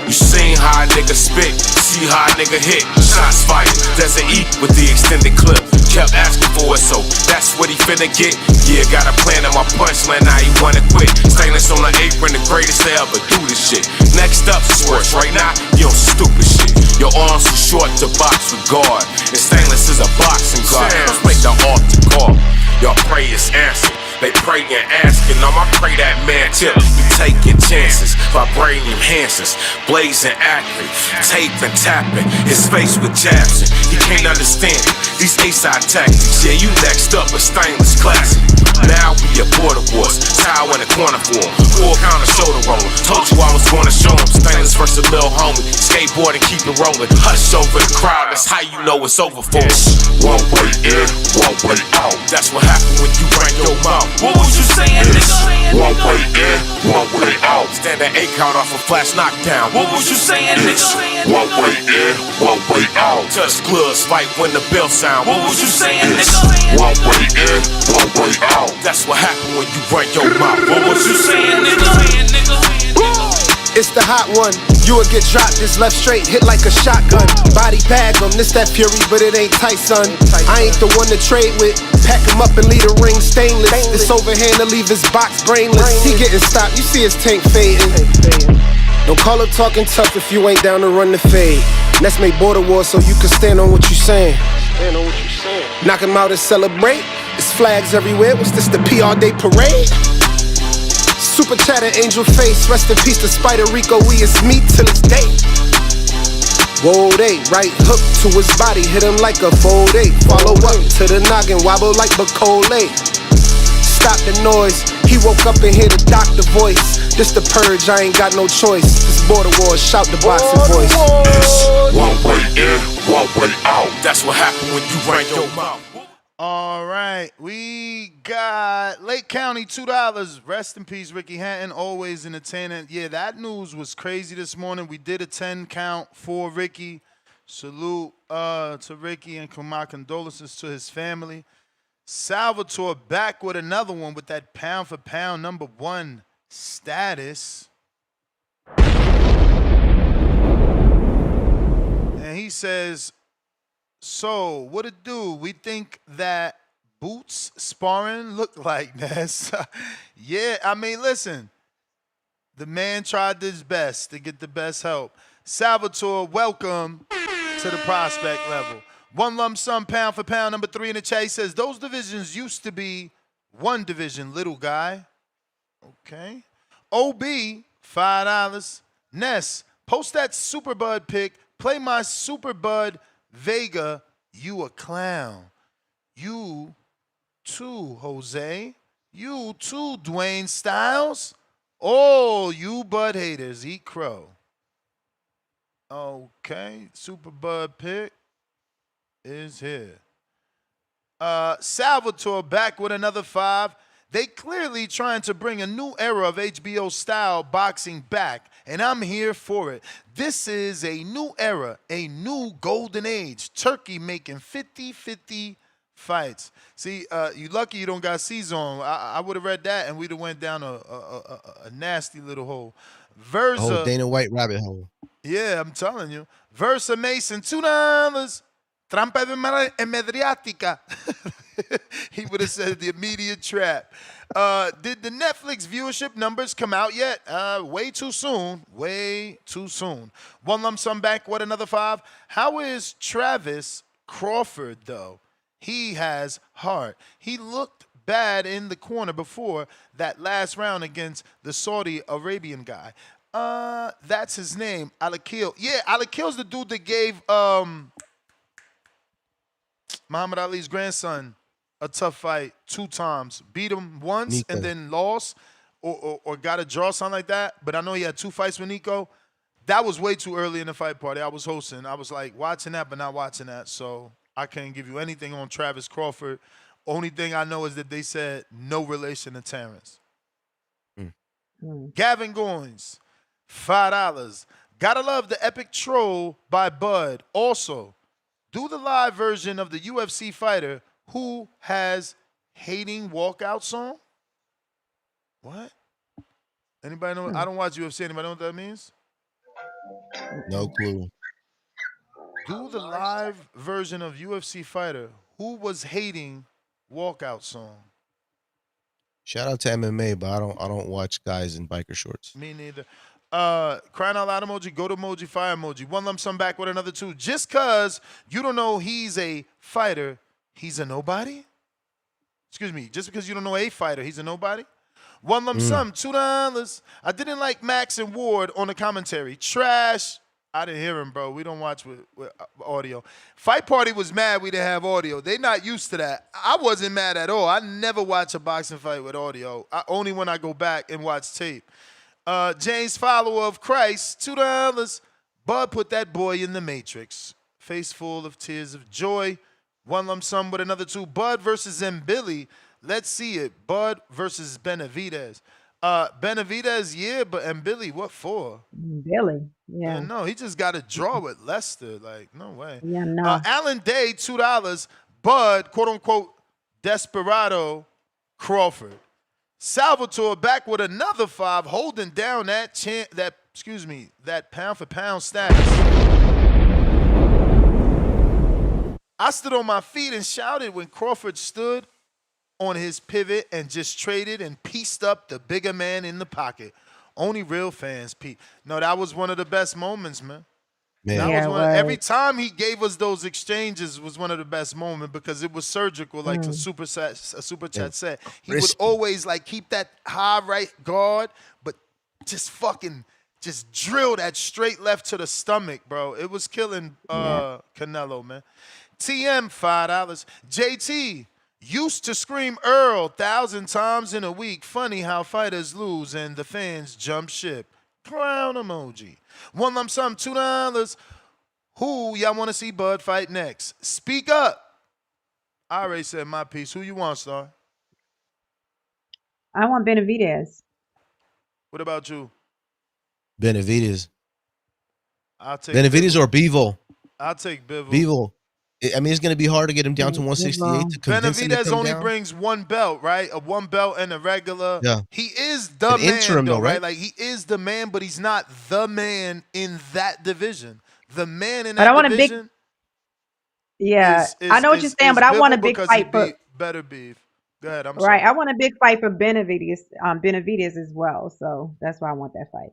You seen how a nigga spit, see how a nigga hit. Shots fired, doesn't eat with the extended clip. Kept asking for it, so that's what he finna get. Yeah, got a plan on my punchline, now he wanna quit. Stainless on the apron, the greatest to ever do this shit. Next up, sports. Right now, you on stupid shit. Your arms too short to box with guard, and stainless is a boxing guard. Let's make the altar call. Your prayers answered. They pray and asking, I pray that man tip. You taking chances, vibrating enhancers, blazing accurate, taping, tapping, his face with jabs. He can't understand it. These A-side tactics, yeah, you next up a stainless classic. Now we a border wars, towel in the corner for him, 4 counter shoulder roll. Told you I was gonna show him stainless versus Lil Homie. Skateboard and keep it rolling. Hush over the crowd, that's how you know it's over for us. One way in, one way out. That's what happened when you ran your mouth. What was you saying, nigga? One way in, one way out. Stand that 8 count off a flash knockdown. What was you saying, nigga? One way in, one way out. Touch gloves, fight when the bell sound. What was you saying, nigga? One way in, one way out. That's what happened when you run your mouth. What was you saying, nigga? It's the hot one. You will get dropped, this left straight, hit like a shotgun. Body bag him, this that Fury, but it ain't Tyson. I ain't the one to trade with. Pack him up and leave the ring stainless. This overhand to leave his box brainless. He getting stopped, you see his tank fading. Don't call up talking tough if you ain't down to run the fade. Let's make border wars so you can stand on what you saying. Knock him out and celebrate. It's flags everywhere. What's this, the PR Day parade? Super chatter, angel face. Rest in peace to Spider Rico. We is meat till it's day. Whoa, they right hook to his body, hit him like a 4-8. Follow up to the noggin, wobble like Bacole. Stop the noise. He woke up and hear the doctor voice. This the purge, I ain't got no choice. This border war, shout the boxing voice. One way in, one way out. That's what happened when you ran your mouth. All right, we got Lake County, $2. Rest in peace, Ricky Hatton, always entertaining. Yeah, that news was crazy this morning. We did a 10 count for Ricky. Salute to Ricky and my condolences to his family. Salvatore back with another one with that pound for pound #1 status. And he says, so, what it do? We think that Boots sparring look like Ness. Yeah, I mean, listen. The man tried his best to get the best help. Salvatore, welcome to the prospect level. One lump sum, pound for pound, #3 in the chat. He says, those divisions used to be one division, little guy. Okay. OB, $5. Ness, post that Superbud pic. Play my Superbud Vega, you a clown. You too, Jose. You too, Dwayne Styles. Oh, you Bud haters, eat crow. Okay, Super Bud pick is here. Salvatore back with another 5. They clearly trying to bring a new era of HBO style boxing back, and I'm here for it. This is a new era, a new golden age. Turkey making 50-50 fights. See, you lucky you don't got C's on. I would have read that, and we'd have went down a nasty little hole. A whole Versa, Dana White rabbit hole. yeah, I'm telling you. Versa Mason, $2. Trampa mediática. He would have said the immediate trap. Did the Netflix viewership numbers come out yet? Way too soon. Way too soon. One lump sum back. What, another 5? How is Travis Crawford, though? He has heart. He looked bad in the corner before that last round against the Saudi Arabian guy. That's his name, Alakil. Yeah, Alakil's the dude that gave Muhammad Ali's grandson a tough fight 2 times. Beat him once Nico. and then lost or got a draw, something like that. But I know he had 2 fights with Nico. That was way too early in the fight party. I was hosting. I was like watching that but not watching that. So I can't give you anything on Travis Crawford. Only thing I know is that they said no relation to Terence. Gavin Goins, $5. Gotta love the epic troll by Bud. Also, do the live version of the UFC fighter who has hating walkout song. What? Anybody know? I don't watch UFC. Anybody know what that means? No clue. Do the live version of UFC fighter who was hating walkout song. Shout out to MMA, but I don't watch guys in biker shorts. Me neither. Crying out loud emoji, go to emoji, fire emoji. One lump sum back with another 2. Just cause you don't know he's a fighter, he's a nobody? Excuse me, just because you don't know a fighter, he's a nobody? One lump sum, $2. I didn't like Max and Ward on the commentary. Trash. I didn't hear him, bro. We don't watch with audio. Fight Party was mad we didn't have audio. They not used to that. I wasn't mad at all. I never watch a boxing fight with audio. Only when I go back and watch tape. James Follower of Christ, $2. Bud put that boy in the Matrix. Face full of tears of joy. One lump sum with another 2. Bud versus Billy. Let's see it. Bud versus Benavidez. Benavidez, yeah, but Billy, what for? Billy, yeah. No, he just got a draw with Lester. Like, no way. Yeah, no. Alan Day, $2. Bud, quote unquote, Desperado Crawford. Salvatore back with another 5, holding down that pound for pound status. I stood on my feet and shouted when Crawford stood on his pivot and just traded and pieced up the bigger man in the pocket. Only real fans, Pete. No, that was one of the best moments, man. Every time he gave us those exchanges was one of the best moments because it was surgical, like a super chat said. He would always like keep that high right guard, but just drill that straight left to the stomach, bro. It was killing Canelo, man. TM, $5. JT used to scream Earl 1,000 times in a week. Funny how fighters lose and the fans jump ship. Clown emoji. One lump sum, $2. Who y'all want to see Bud fight next? Speak up. I already said my piece. Who you want, Star? I want Benavidez. What about you? Benavidez. I'll take Benavidez or Bivol. I'll take Bivol. Bivol. I mean, it's going to be hard to get him down to 168 to convince him to Benavidez come only down. brings 1 belt, right? A 1 belt and a regular. Yeah. He is the man, interim, though, though, right? right? Like, he is the man, but he's not the man in that division. The man in But I that want a division. Yeah, I know what you're saying, but I want a big fight for better beef. Go ahead. I'm right. sorry. I want a big fight for Benavidez as well. So that's why I want that fight.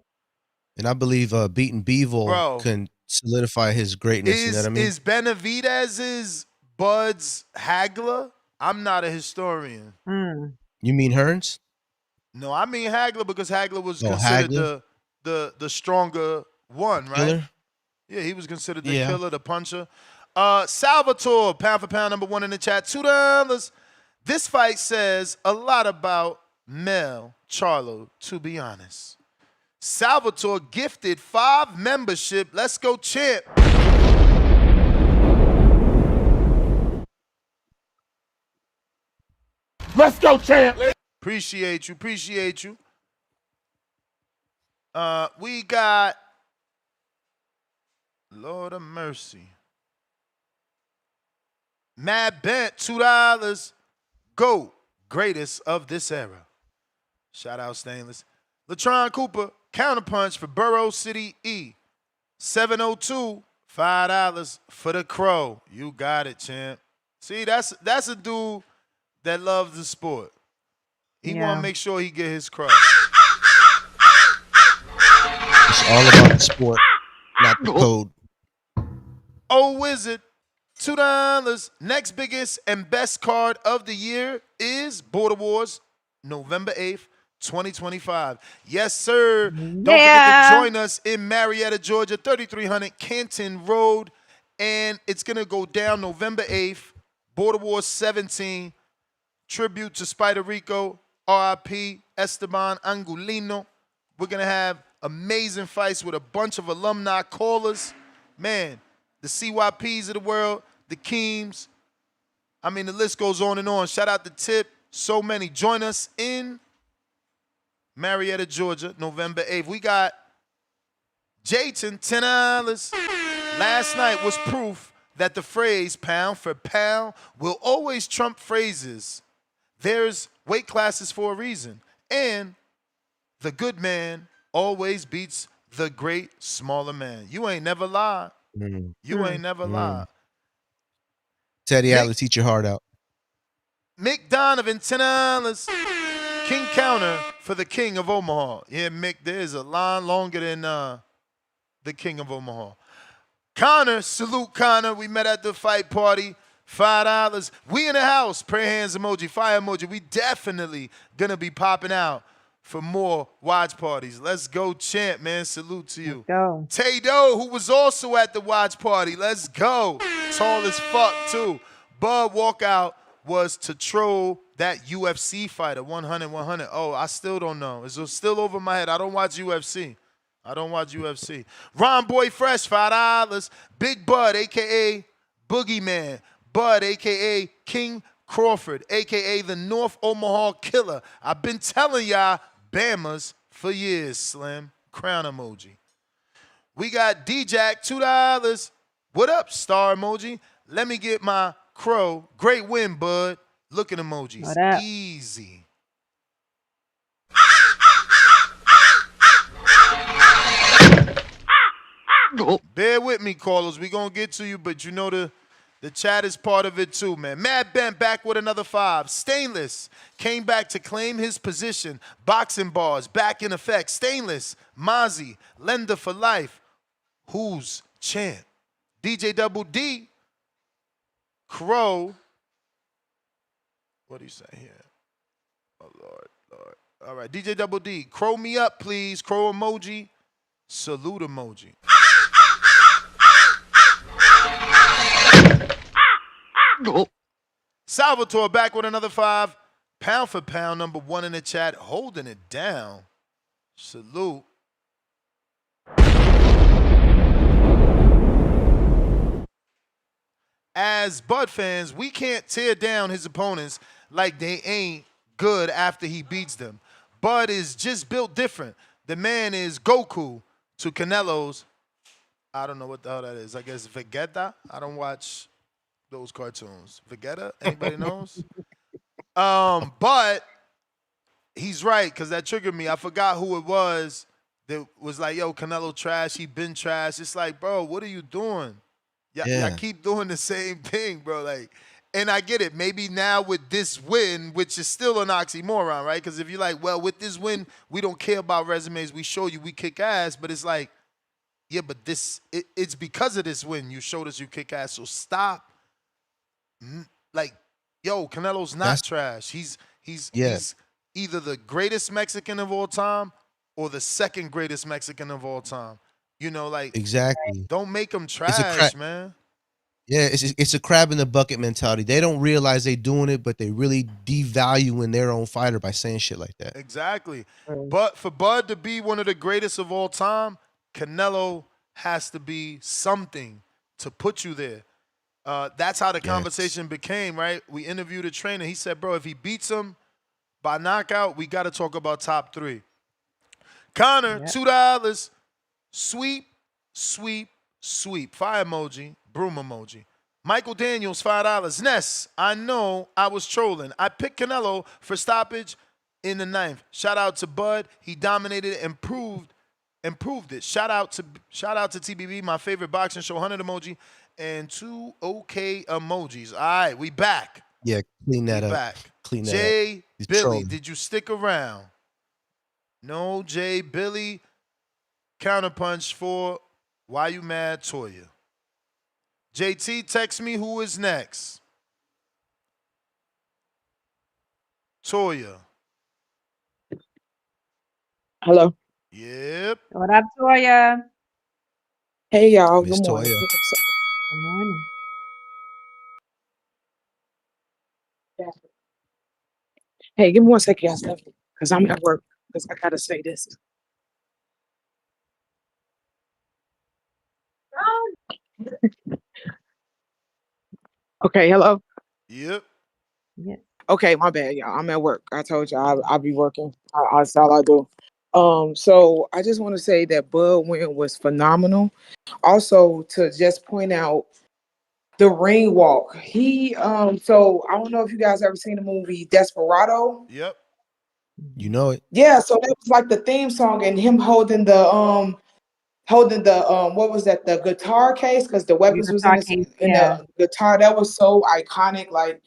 And I believe beating Bivol can solidify his greatness. You know what I mean? Is Benavidez's Bud's Hagler? I'm not a historian. You mean Hearns? No, I mean Hagler because Hagler was considered the stronger one, right? Killer? Yeah, he was considered the killer, the puncher. Salvatore, pound for pound, #1 in the chat, $2. This fight says a lot about Mel Charlo, to be honest. Salvatore gifted 5 membership. Let's go, champ. Let's go, champ. Appreciate you. Appreciate you. We got Lord of mercy. Mad Bent, $2. GOAT, greatest of this era. Shout out Stainless. Latron Cooper, counterpunch for Borough City E. 702, $5 for the Crow. You got it, champ. See, that's a dude that loves the sport. He want to make sure he get his crow. It's all about the sport, not the code. Oh, Wizard, $2. Next biggest and best card of the year is Border Wars, November 8th, 2025. Yes, sir. Don't forget to join us in Marietta, Georgia, 3300 Canton Road. And it's going to go down November 8th, Border Wars 17, tribute to Spider Rico, RIP, Esteban Angulino. We're going to have amazing fights with a bunch of alumni callers. Man, the CYPs of the world, the Keems. I mean, the list goes on and on. Shout out to Tip. So many. Join us in Marietta, Georgia, November 8th. We got Jayton, $10. Last night was proof that the phrase pound for pound will always trump phrases. There's weight classes for a reason. And the good man always beats the great smaller man. You ain't never lied. You ain't never lied. Teddy Atlas, eat your heart out. Mick Donovan, $10. King counter for the King of Omaha. Yeah, Mick, there's a line longer than the King of Omaha. Connor, salute Connor. We met at the fight party. $5. We in the house. Prayer hands emoji, fire emoji. We definitely gonna be popping out for more watch parties. Let's go, champ, man. Salute to you. Go. Tay-Do, who was also at the watch party. Let's go. Tall as fuck, too. Bud walkout was to troll that UFC fighter, 100. Oh, I still don't know. It's still over my head. I don't watch UFC. Ron Boy Fresh, $5. Big Bud, a.k.a. Boogeyman. Bud, a.k.a. King Crawford, a.k.a. the North Omaha Killer. I've been telling y'all Bamas for years, Slim. Crown emoji. We got D-Jack, $2. What up, star emoji? Let me get my crow. Great win, bud. Looking emojis. What up? Easy. Bear with me, callers. We gonna get to you, but you know the chat is part of it too, man. Mad Ben back with another 5. Stainless came back to claim his position. Boxing bars back in effect. Stainless, Mozzie, lender for life. Who's champ? DJ Double D, Crow. What do you say here? Oh, Lord. All right, DJ Double D, crow me up, please. Crow emoji, salute emoji. Salvatore back with another 5. Pound for pound, number 1 in the chat, holding it down. Salute. As Bud fans, we can't tear down his opponents like they ain't good after he beats them. Bud is just built different. The man is Goku to Canelo's, I don't know what the hell that is. I guess Vegeta? I don't watch those cartoons. Vegeta? Anybody knows? But he's right, because that triggered me. I forgot who it was that was like, yo, Canelo trash. He been trash. It's like, bro, what are you doing? Y'all keep doing the same thing, bro. Like, and I get it. Maybe now with this win, which is still an oxymoron, right? Because if you're like, well, with this win, we don't care about resumes. We show you we kick ass. But it's like, yeah, but it's because of this win you showed us you kick ass. So stop. Like, yo, Canelo's not trash. He's either the greatest Mexican of all time or the second greatest Mexican of all time. You know, like, exactly. Don't make him trash, man. Yeah, it's a crab in the bucket mentality. They don't realize they doing it, but they really devaluing their own fighter by saying shit like that. Exactly. True. But for Bud to be one of the greatest of all time, Canelo has to be something to put you there. That's how the Yes. conversation became, right? We interviewed a trainer. He said, bro, if he beats him by knockout, we got to talk about top three. Connor, Yep. $2. Sweep, sweep, sweep. Fire emoji, broom emoji. Michael Daniels, $5. Ness, I know I was trolling. I picked Canelo for stoppage in the ninth. Shout out to Bud. He dominated and improved it. Shout out to TBB, my favorite boxing show, 100 emoji, and 2 OK emojis. All right, we back. Yeah, clean We that up. back. Clean that up. Jay You're Billy, trolling. did you stick around? No, Jay Billy. Counterpunch for Why You Mad Toya. JT, text me who is next. Toya. Hello. Yep. What up, Toya? Hey y'all. Good Miss morning. Toya. Good morning. Hey, give me 1 second, y'all, because I'm at work. Because I gotta say this. Okay. Hello. Yep. Yes. Okay, my bad, y'all. I'm at work. I told y'all I'll be working. That's all I do. So I just want to say that Bud win was phenomenal. Also, to just point out the ring walk. So I don't know if you guys ever seen the movie Desperado. Yep. You know it. Yeah, so that was like the theme song and him holding the what was that, the guitar case, because the The weapons was in guitar this case, in yeah. the guitar. That was so iconic. Like,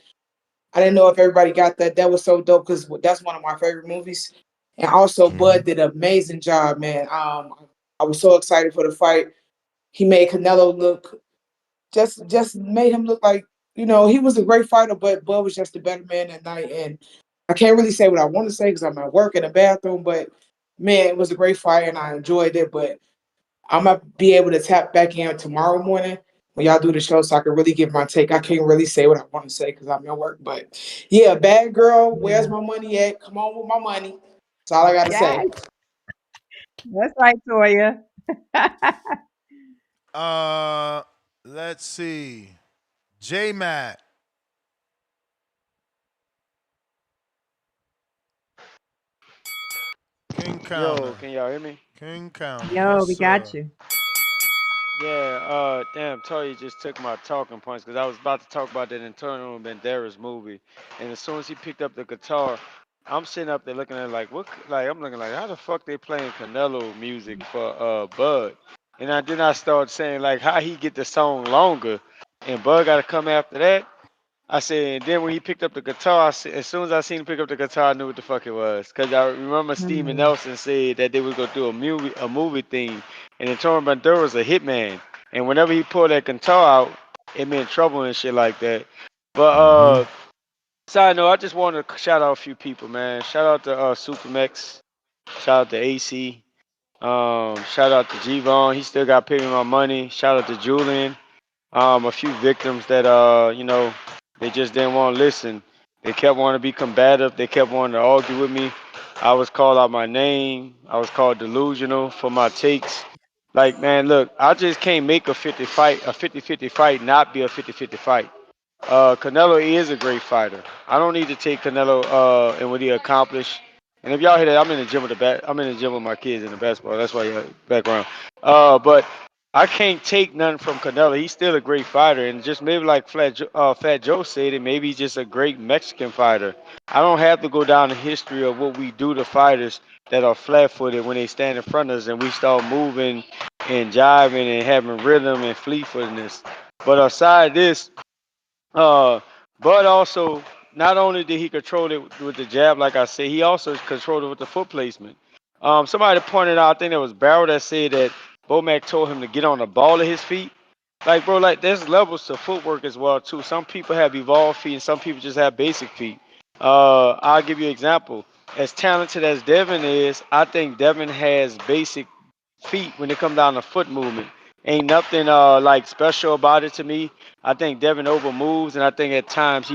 I didn't know if everybody got that. That was so dope because that's one of my favorite movies. And also Mhm. Bud did an amazing job, man. I was so excited for the fight. He made Canelo look, just made him look like, he was a great fighter, but Bud was just a better man that night. And I can't really say what I want to say because I'm at work in the bathroom, but man, it was a great fight and I enjoyed it. But I'm gonna be able to tap back in tomorrow morning when y'all do the show, so I can really give my take. I can't really say what I want to say because I'm at work, but yeah, bad girl, where's Yeah. my money at? Come on with my money. That's all I gotta say. Yes. That's right, Toya. Uh, let's see. J Matt. King Yo, Counter. can y'all hear me? King Counter. Yo, Yes, we sir. got you. Yeah, damn, Toya just took my talking points because I was about to talk about that Antonio Banderas movie, and as soon as he picked up the guitar, I'm sitting up there looking at it like like I'm looking like how the fuck they playing Canelo music for Bud, and then I started saying like how he get the song longer, and Bud got to come after that. I said, and then when he picked up the guitar, as soon as I seen him pick up the guitar, I knew what the fuck it was. Cause I remember Steven Mm. Nelson said that they was gonna do a movie theme, and Antonio Banderas was a hitman, and whenever he pulled that guitar out, it meant trouble and shit like that. But Mhm. side note, I just wanted to shout out a few people, man. Shout out to Supermax, shout out to AC, shout out to G-Von. He still got paying my money. Shout out to Julian. A few victims that they just didn't want to listen. They kept wanting to be combative. They kept wanting to argue with me. I was called out my name. I was called delusional for my takes. Like, man, look, I just can't make a 50-50 fight not be a 50-50 fight. Canelo is a great fighter. I don't need to take Canelo and what he accomplished. And if y'all hear that, I'm in the gym with I'm in the gym with my kids in the basketball. That's why you background. But I can't take nothing from Canelo. He's still a great fighter, and just maybe like Fat Joe said, it maybe he's just a great Mexican fighter. I don't have to go down the history of what we do to fighters that are flat-footed when they stand in front of us and we start moving and jiving and having rhythm and fleet-footedness. But aside this, uh, but also, not only did he control it with the jab, like I said, he also controlled it with the foot placement. Somebody pointed out, I think it was Barrow that said that Bomac told him to get on the ball of his feet. Like, bro, like there's levels to footwork as well too. Some people have evolved feet, and some people just have basic feet. I'll give you an example. As talented as Devin is, I think Devin has basic feet when it comes down to foot movement. Ain't nothing like special about it to me. I think Devin over moves, and I think at times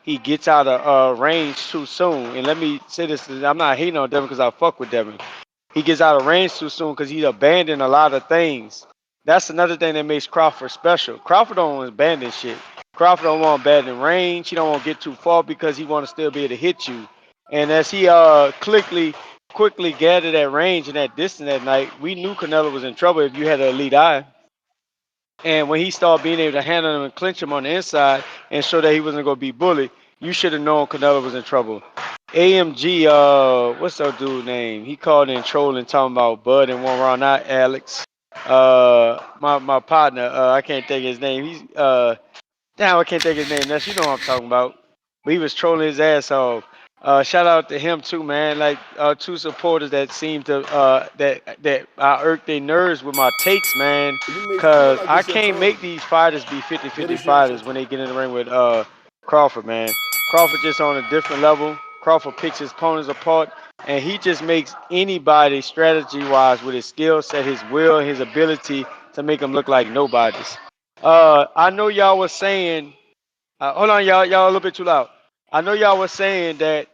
he gets out of range too soon. And let me say this: I'm not hating on Devin because I fuck with Devin. He gets out of range too soon because he abandoned a lot of things. That's another thing that makes Crawford special. Crawford don't want to abandon shit. Crawford don't want to abandon range. He don't want to get too far because he want to still be able to hit you. And as he quickly gathered that range and that distance that night, we knew Canelo was in trouble if you had an elite eye. And when he started being able to handle him and clinch him on the inside and show that he wasn't going to be bullied, you should have known Canelo was in trouble. AMG, what's that dude name? He called in trolling, talking about Bud and one round, not Alex. My partner, I can't think his name. Damn, I can't think his name. That's you know what I'm talking about. But he was trolling his ass off. Shout out to him too, man. Like two supporters that seem to that I irk their nerves with my takes, man. You may feel Cause like I it's your can't make time, these fighters be but 50-50 it's not your fighters when time. they get in the ring with Crawford, man. Crawford just on a different level. Crawford picks his opponents apart, and he just makes anybody strategy-wise with his skill set, his will, his ability to make them look like nobodies. I know y'all was saying hold on, y'all a little bit too loud. I know y'all was saying that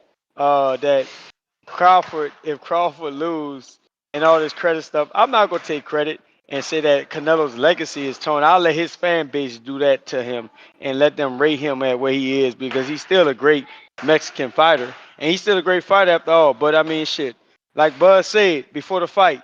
Crawford, if Crawford lose and all this credit stuff, I'm not gonna take credit and say that Canelo's legacy is torn. I'll let his fan base do that to him and let them rate him at where he is because he's still a great Mexican fighter and he's still a great fighter after all. But I mean, shit, like Bud said before the fight,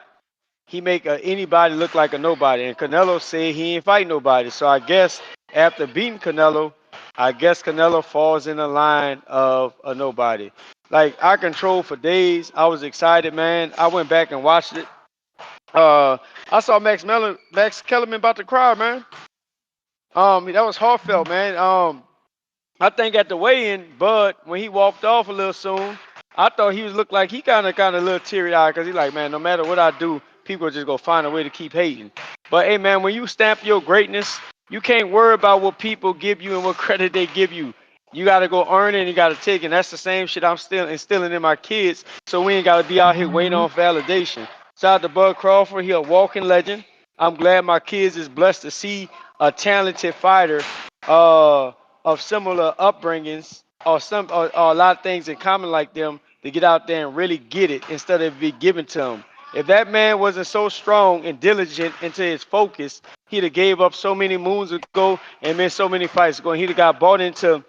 he make anybody look like a nobody. And Canelo said he ain't fight nobody. So I guess after beating Canelo, I guess Canelo falls in the line of a nobody. Like I controlled for days. I was excited, man. I went back and watched it. I saw Max Kellerman about to cry, man. That was heartfelt, man. I think at the weigh-in, Bud, when he walked off a little soon, I thought he was looked like he kind of a little teary-eyed because he like, man, no matter what I do, people are just gonna find a way to keep hating. But hey, man, when you stamp your greatness, you can't worry about what people give you and what credit they give you. You gotta go earn it and you gotta take it. And that's the same shit I'm still instilling in my kids. So we ain't gotta be out here waiting Mm-hmm. on validation. Shout out to Bud Crawford. He a walking legend. I'm glad my kids is blessed to see a talented fighter. Of similar upbringings or a lot of things in common like them to get out there and really get it instead of it be given to them. If that man wasn't so strong and diligent into his focus, he'd have gave up so many moons ago and missed so many fights ago. And he'd have got bought into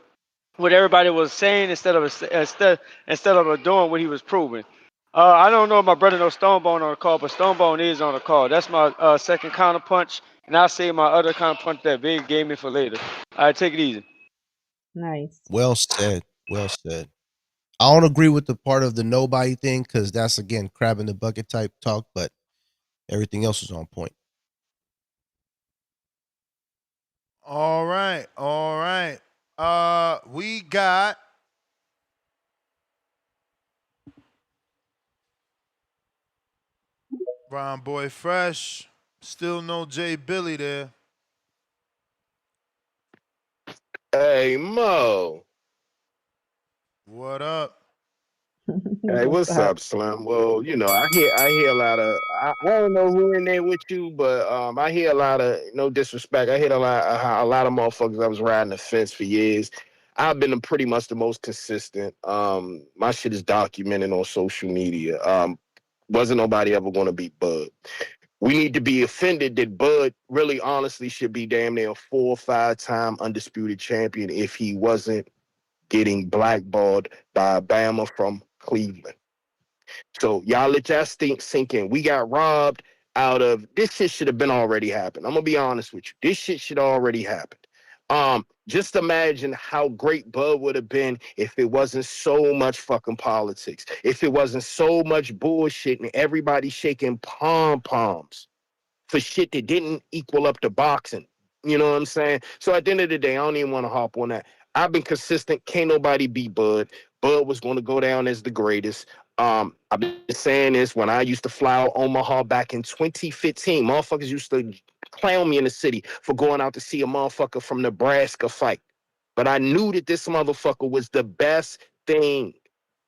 what everybody was saying instead of doing what he was proving. I don't know if my brother knows Stonebone on the call, but Stonebone is on the call. That's my second counter punch, and I'll save my other counter punch that Big gave me for later. All right, take it easy. Nice. Well said. Well said. I don't agree with the part of the nobody thing because that's again crab in the bucket type talk, but everything else is on point. All right, all right. We got Brown Boy Fresh. Still no Jay Billy there. Hey Mo. What up? Hey, What's what's up? up, Slim? Well, I hear a lot of I don't know who in there with you, but I hear a lot of no disrespect. I hear a lot of motherfuckers that was riding the fence for years. I've been pretty much the most consistent. My shit is documented on social media. Wasn't nobody ever gonna beat Bud. We need to be offended that Bud really honestly should be damn near a 4 or 5 time undisputed champion if he wasn't getting blackballed by Bama from Cleveland. So y'all let that sink in. We got robbed out of this shit should have been already happened. I'm gonna be honest with you. This shit should already happen. Just imagine how great Bud would have been if it wasn't so much fucking politics, if it wasn't so much bullshit and everybody shaking pom poms for shit that didn't equal up to boxing. You know what I'm saying? So at the end of the day, I don't even want to hop on that. I've been consistent. Can't nobody beat Bud. Bud was going to go down as the greatest. I've been saying this when I used to fly out Omaha back in 2015. Motherfuckers used to clown me in the city for going out to see a motherfucker from Nebraska fight. But I knew that this motherfucker was the best thing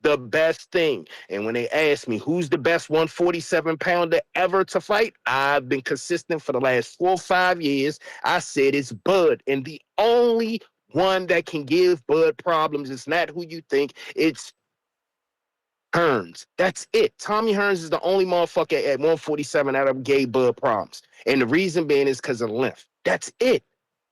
the best thing. And when they ask me who's the best 147 pounder ever to fight, I've been consistent for the last 4 or 5 years. I said it's Bud. And the only one that can give Bud problems is not who you think. It's Hearns. That's it. Tommy Hearns is the only motherfucker at 147 that ever gave Bud problems. And the reason being is because of length. That's it.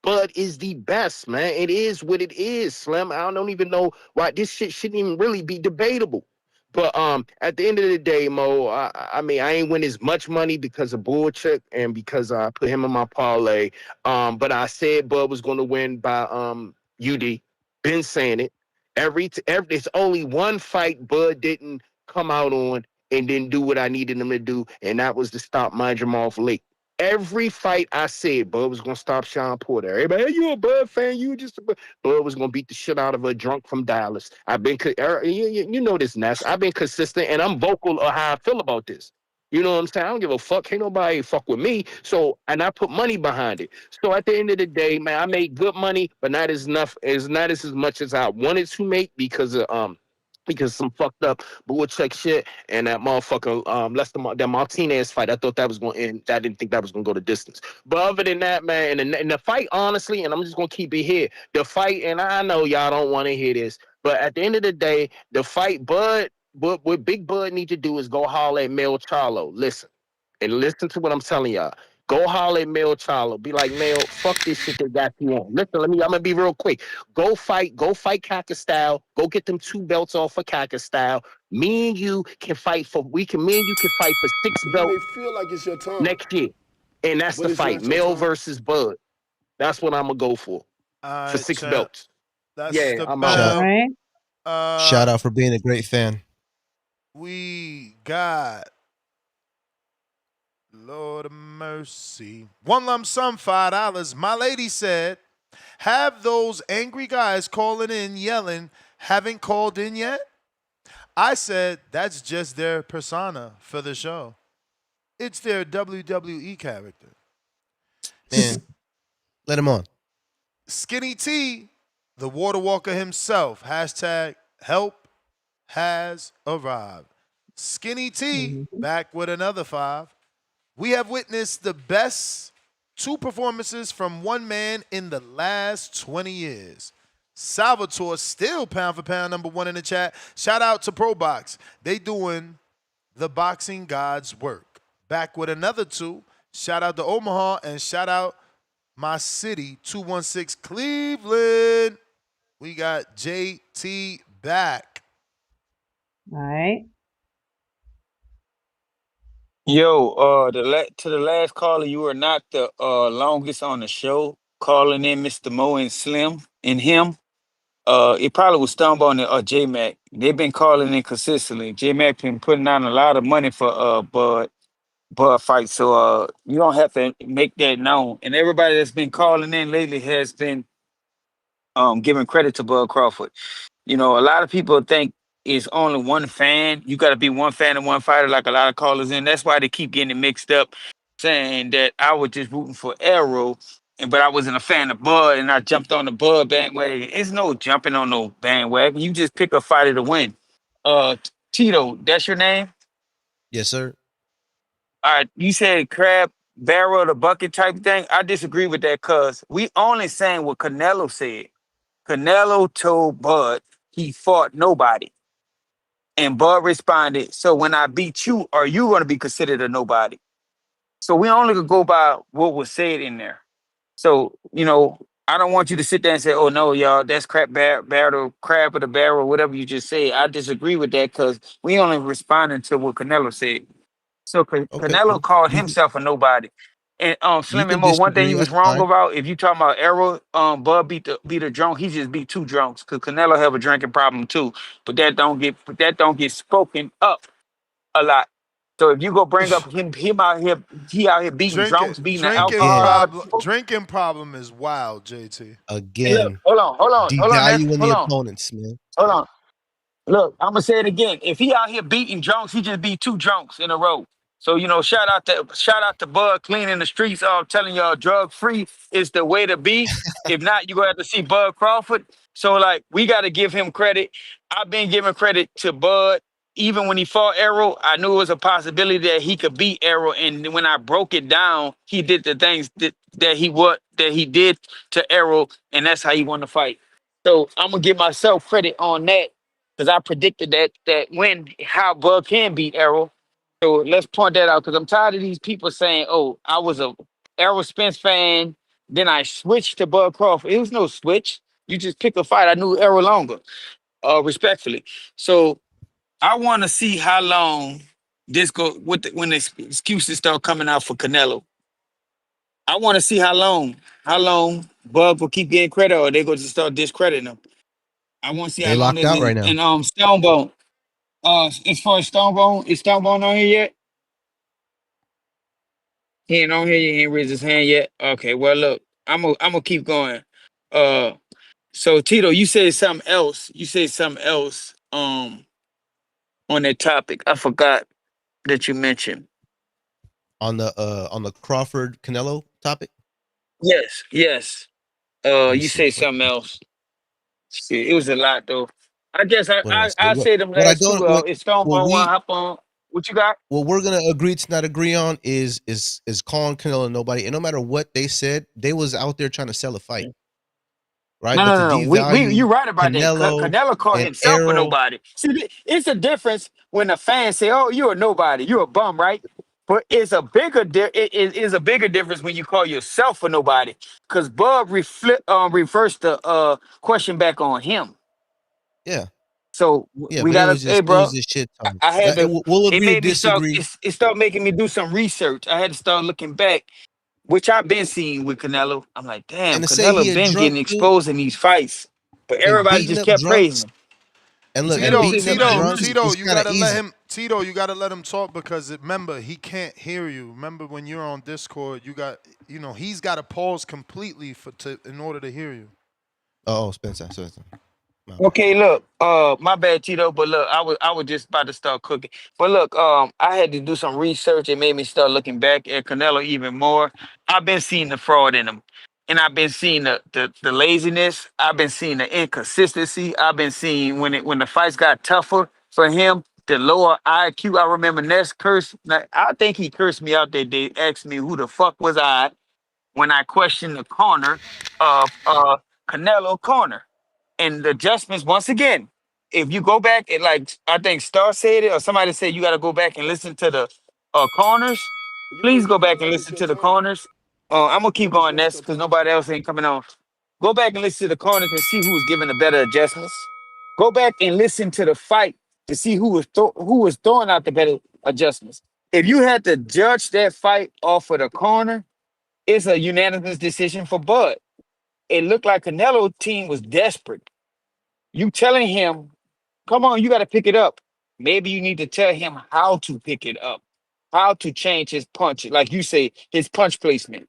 Bud is the best, man. It is what it is, Slim. I don't even know why this shit shouldn't even really be debatable. But at the end of the day, Mo, I mean, I ain't win as much money because of Bullchick and because I put him in my parlay. But I said Bud was going to win by UD. Been saying it. It's only one fight Bud didn't come out on and didn't do what I needed him to do, and that was to stop my Jamal Lake. Every fight I said Bud was gonna stop Sean Porter. Everybody, hey, you a Bud fan? You just a Bud. Bud was gonna beat the shit out of a drunk from Dallas. I've been, you know this, Ness. I've been consistent and I'm vocal of how I feel about this. You know what I'm saying? I don't give a fuck. Ain't nobody fuck with me. So, and I put money behind it. So at the end of the day, man, I made good money, but not as enough. It's not as much as I wanted to make because some fucked up bullcheck shit and that motherfucker that Martinez fight. I thought that was going to end. I didn't think that was going to go the distance. But other than that, man, and the fight, honestly, and I'm just going to keep it here. The fight, and I know y'all don't want to hear this, but at the end of the day, the fight, what Big Bud need to do is go holler at Mel Charlo. Listen to what I'm telling y'all. Go holler at Mel Charlo. Be like, Mel, fuck this shit they got you on. Listen, I'm gonna be real quick. Go fight Kaka Style. Go get them 2 belts off for Kaka Style. Me and you can fight for me and you can fight for 6 You belts may feel like it's your time, next year. And that's but the it's fight. not your Mel time. versus Bud. That's what I'm gonna go for. All For right, 6 champ. belts. That's Yeah, the I'm out. Shout, All bell. right. Uh, shout out for being a great fan. we got Lord of mercy. One lump sum, $5. My lady said, have those angry guys calling in yelling, haven't called in yet? I said, that's just their persona for the show. It's their WWE character. Man, let him on. Skinny T, the water walker himself, hashtag help has arrived. Skinny T, Mhm. back with another 5. We have witnessed the best 2 performances from one man in the last 20 years. Salvatore still pound for pound #1 in the chat. Shout out to ProBox. They doing the boxing god's work. Back with another 2. Shout out to Omaha and shout out my city, 216 Cleveland. We got JT back. All right. Yo, to the last caller, you are not the longest on the show. Calling in Mr. Mo and Slim and him. It probably was Stumble on the J Mac. They've been calling in consistently. J Mac been putting out a lot of money for Bud fight. So you don't have to make that known. And everybody that's been calling in lately has been giving credit to Bud Crawford. You know, a lot of people think it's only one fan. You got to be one fan and one fighter, like a lot of callers in. That's why they keep getting it mixed up, saying that I was just rooting for Arrow, but I wasn't a fan of Bud, and I jumped on the Bud bandwagon. It's no jumping on no bandwagon. You just pick a fighter to win. Tito, that's your name? Yes, sir. All right, you said crab barrel the bucket type thing. I disagree with that because we only saying what Canelo said. Canelo told Bud he fought nobody. And Bud responded, so when I beat you, are you going to be considered a nobody? So we only could go by what was said in there. So, you know, I don't want you to sit there and say, oh, no, y'all, that's barrel, crab of the barrel, whatever you just said. I disagree with that because we only responding to what Canelo said. So Okay, Canelo cool. called himself a nobody. And You Slim and can Mo, one thing disagree. you was That's wrong fine. about, if you talking about Arrow, Bud beat a drunk, he just beat 2 drunks because Canelo have a drinking problem too. But that don't get spoken up a lot. So if you go bring up him out here, he out here beating Drinking drunks, beating the drinking alcohol Again, out of problem people. drinking problem is wild, JT. Hey, look, again, hold on, Ness, devaluing the hold on, opponents, man. hold on. Look, I'm gonna say it again. If he out here beating drunks, he just beat 2 drunks in a row. So you know, shout out to Bud cleaning the streets. Telling y'all drug free is the way to be. If not, you gonna have to see Bud Crawford. So like we got to give him credit. I've been giving credit to Bud. Even when he fought Arrow, I knew it was a possibility that he could beat Arrow. And when I broke it down, he did the things that he did to Arrow, and that's how he won the fight. So I'm gonna give myself credit on that because I predicted that when how Bud can beat Arrow. So let's point that out because I'm tired of these people saying, "Oh, I was a Errol Spence fan, then I switched to Bud Crawford." It was no switch. You just pick a fight. I knew Errol longer, respectfully. So I want to see how long this go with when the excuses start coming out for Canelo. I want to see how long Bud will keep getting credit, or they go to start discrediting him. I want to see how They long locked this out right is. now. And Stonebone. As far as Stonebone, is Stonebone on here yet? He ain't on here. He ain't raised his hand yet. Okay. Well, look, I'm gonna keep going. Uh, so Tito, you said something else. You said something else. On that topic, I forgot that you mentioned. On the Crawford Canelo topic. Yes. Yes. Let me You see. said something else. Shit, it was a lot though. I guess I What did I I, say? I said them What I last two. don't It's Stonebone one we hop on. What you got? what we're gonna agree to not agree on is calling Canelo nobody, and no matter what they said, they was out there trying to sell a fight, right? No, But no, to no, no. We devalue you're right about that. Canelo Canelo called and himself a Errol, nobody. See, it's a difference when a fan say, "Oh, you're a nobody, you're a bum," right? But it's a bigger it is a bigger difference when you call yourself a nobody. Because Bub reversed the question back on him. yeah, So yeah. we But gotta, hey, it was bro. just shit talk. I had to. We'll It agree to made me start. disagree. It started making me do some research. I had to start looking back, which I've been seeing with Canelo. I'm like, damn, And to say he Canelo a been drunk getting too exposed in these fights, but and everybody beating just up kept praising drunks, him. and You look, see, and let me Tito, say beating up something else. drunks Tito, is you kind of gotta let easy. him. Tito, you gotta let him talk because remember he can't hear you. Remember when you're on Discord, he's got to pause completely in order to hear you. Oh, Spencer. My bad. Okay, look, my bad, Tito, but look, I was just about to start cooking. But look, I had to do some research. It made me start looking back at Canelo even more. I've been seeing the fraud in him, and I've been seeing the laziness. I've been seeing the inconsistency. I've been seeing when the fights got tougher for him, the lower IQ. I remember Ness cursed. Like, I think he cursed me out that day. Asked me who the fuck was I when I questioned the corner of Canelo corner and the adjustments once again. If you go back and like I think Star said it or somebody said you got to go back and listen to the corners. You Please made go you back made and this listen your to the time. corners. I'm gonna keep You just going lost this your because time. nobody else ain't coming on. Go back and listen to the corners and see who was giving the better adjustments. Go back and listen to the fight to see who was throwing out the better adjustments. If you had to judge that fight off of the corner, it's a unanimous decision for Bud. It looked like Canelo team was desperate. You telling him, come on, you got to pick it up. Maybe you need to tell him how to pick it up, how to change his punch. Like you say, his punch placement.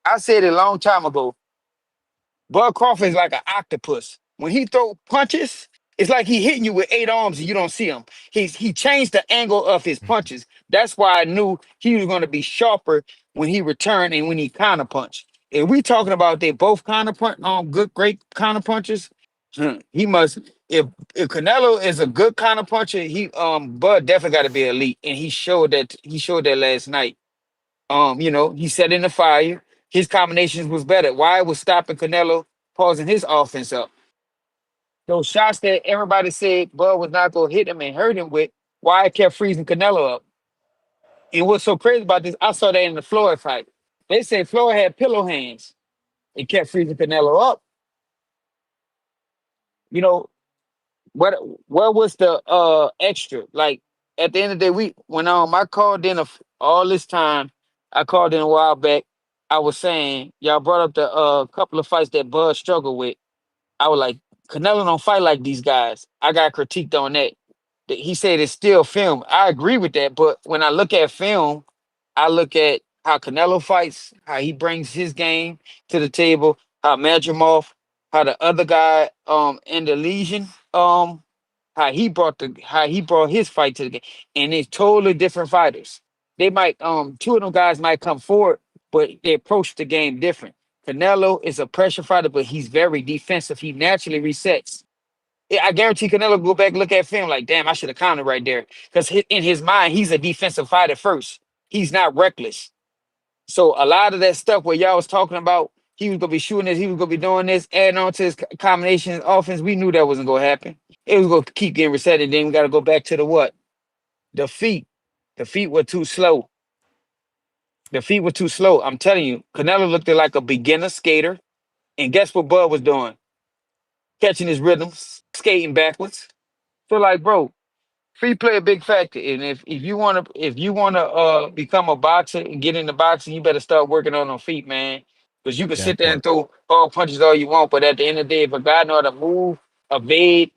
I said it a long time ago. Bud Crawford is like an octopus. When he throw punches, it's like he hitting you with eight arms and you don't see him. He changed the angle of his punches. That's why I knew he was going to be sharper when he returned and when he counter punched. If we talking about they both counter punch, good, great counter punches, he must. If Canelo is a good counter puncher, Bud definitely got to be elite, and he showed that. He showed that last night. He set in the fire. His combinations was better. Why was stopping Canelo pausing his offense up? Those shots that everybody said Bud was not gonna hit him and hurt him with, why it kept freezing Canelo up. And what's so crazy about this, I saw that in the Floyd fight. They said Floyd had pillow hands. It kept freezing Canelo up. You know, what where was the extra? Like at the end of the day, when I called in all this time, I called in a while back. I was saying y'all brought up the couple of fights that Bud struggled with. I was like, Canelo don't fight like these guys. I got critiqued on that. He said it's still film. I agree with that, but when I look at film, I look at how Canelo fights, how he brings his game to the table, how Madrimov, how the other guy in the Legion, how he brought his fight to the game. And it's totally different fighters. They might two of them guys might come forward, but they approach the game different. Canelo is a pressure fighter, but he's very defensive. He naturally resets. I guarantee Canelo go back and look at film like, damn, I should have counted right there. Because in his mind, he's a defensive fighter first. He's not reckless. So a lot of that stuff where y'all was talking about, he was gonna be shooting this, he was gonna be doing this, adding on to his combination offense. We knew that wasn't gonna happen. It was gonna keep getting reset, and then we got to go back to the what? The feet. The feet were too slow. The feet were too slow. I'm telling you, Canelo looked like a beginner skater, and guess what Bud was doing? Catching his rhythms, skating backwards. So like, bro, feet play a big factor. And if you wanna become a boxer and get into boxing, you better start working on them feet, man. Because you can sit That there and part. throw all punches all you want, but at the end of the day, if a guy know how to move, evade,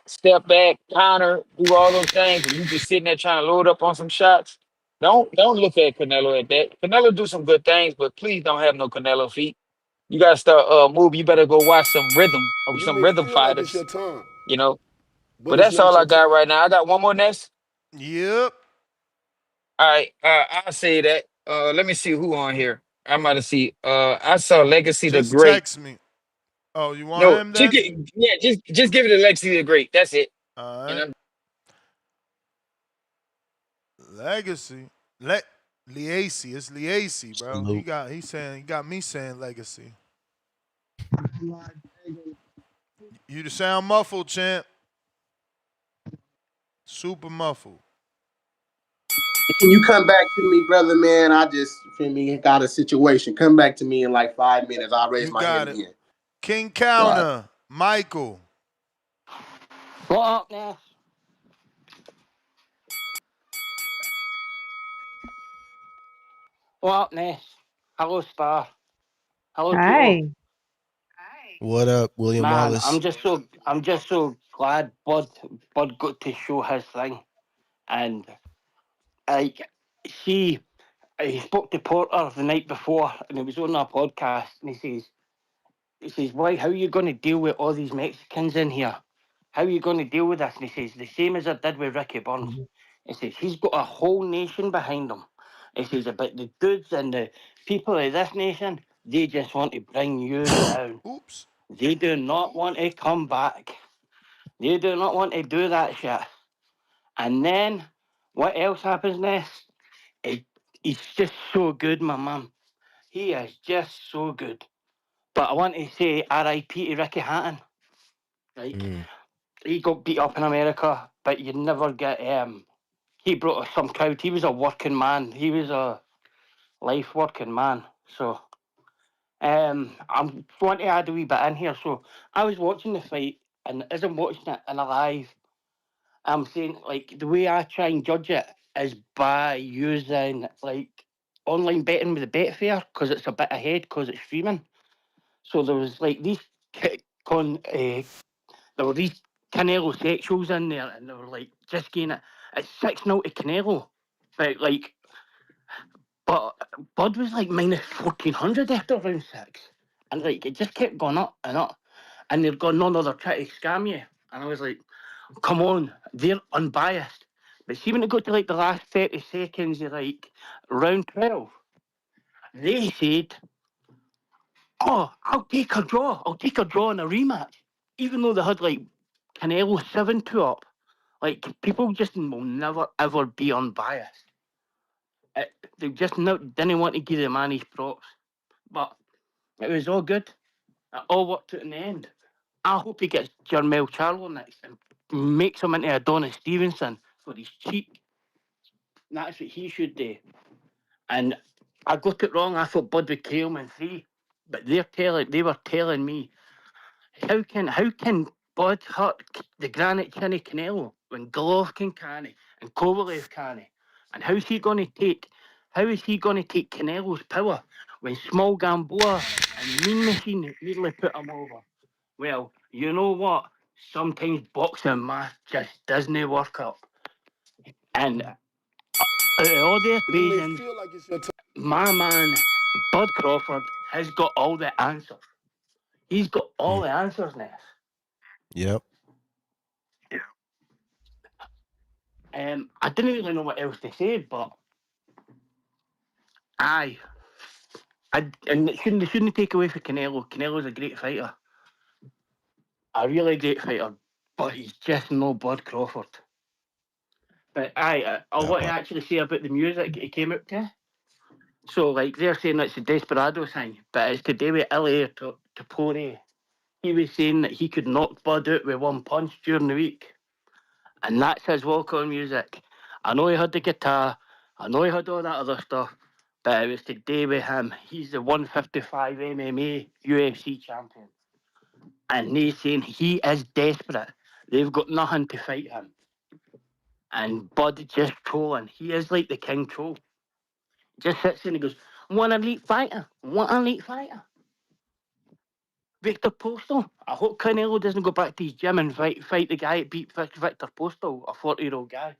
step back, counter, do all those things, and you just sitting there trying to load up on some shots, don't look at Canelo at that. Canelo do some good things, but please don't have no Canelo feet. You gotta start moving. You better go watch some rhythm or You some may rhythm feel like it's fighters, your time, you know. but But it's that's not all I your got time. right now. I got one more next. Yep. All right, I'll say that. Let me see who on here. I'm about to see. I saw Legacy the Just Great. text me. Oh, you want No, him then? just give it to Legacy the Great. That's it. All And right. I'm Legacy. Liacy. It's Liacy, bro. Salute. He got me saying legacy. You the sound muffled, champ. Super muffled. Can you come back to me, brother, man? I just, feel me, got a situation. Come back to me in like 5 minutes. I'll raise You my hand got it. again. King All right. Counter. Michael. What up, Ness? What up, Ness? Hello, Star. Hello, Tito. Hi. What up, William Man, Wallace? I'm just so glad Bud got to show his thing, and like, see, he spoke to Porter the night before, and he was on a podcast, and he says, why? How are you going to deal with all these Mexicans in here? How are you going to deal with this? And he says, the same as I did with Ricky Burns. He says, he's got a whole nation behind him. He says, about the dudes and the people of this nation, they just want to bring you down. Oops. They do not want to come back. They do not want to do that shit. And then, what else happens next? He's just so good, my man. He is just so good. But I want to say R.I.P. to Ricky Hatton. Like, he got beat up in America, but you never get he brought us some crowd. He was a working man. He was a life working man. So I'm want to add a wee bit in here. So I was watching the fight, and as I'm watching it in a live, I'm saying like the way I try and judge it is by using like online betting with the Betfair because it's a bit ahead because it's streaming. So there was like these there were these Canelo sexuals in there, and they were like just getting it at 6-0 to Canelo, but Bud was like minus 1400 after round 6, and like it just kept going up and up, and they're going, no, they're trying to scam you, and I was like, come on, they're unbiased. But see when it got to like the last 30 seconds of like round 12, they said, oh, I'll take a draw in a rematch, even though they had like Canelo 7-2 up. Like, people just will never ever be unbiased. They just didn't want to give the man his props. But it was all good. It all worked out in the end. I hope he gets Jermel Charlo next and makes him into Adonis Stevenson for his cheek. That's what he should do. And I got it wrong. I thought Bud would kill him in 3. But they were telling me, how can Bud hurt the granite chinny Canelo when Golovkin can't and Kovalev can't? And how is he going to take Canelo's power when Small Gamboa and Mean Machine nearly put him over? Well, you know what? Sometimes boxing math just doesn't work out. And all the You may equations, feel like it's your time. my man Bud Crawford has got all the answers. He's got all the answers now. Yep. I didn't really know what else to say, but I And they shouldn't take away from Canelo. Canelo's a great fighter, a really great fighter, but he's just no Bud Crawford. But I That want to part. actually say about the music he came out to. So like they're saying it's a Desperado thing, but it's to do with LA Tapore. He was saying that he could knock Bud out with one punch during the week, and that's his walk-on music. I know he had the guitar, I know he had all that other stuff, but it was to do with him. He's the 155 MMA UFC champion, and they saying he is desperate. They've got nothing to fight him, and Bud just trolling. He is like the king troll. Just sits there and he goes, "One elite fighter, one elite fighter." Victor Postal. I hope Canelo doesn't go back to his gym and fight the guy that beat Victor Postal, a 40-year-old guy.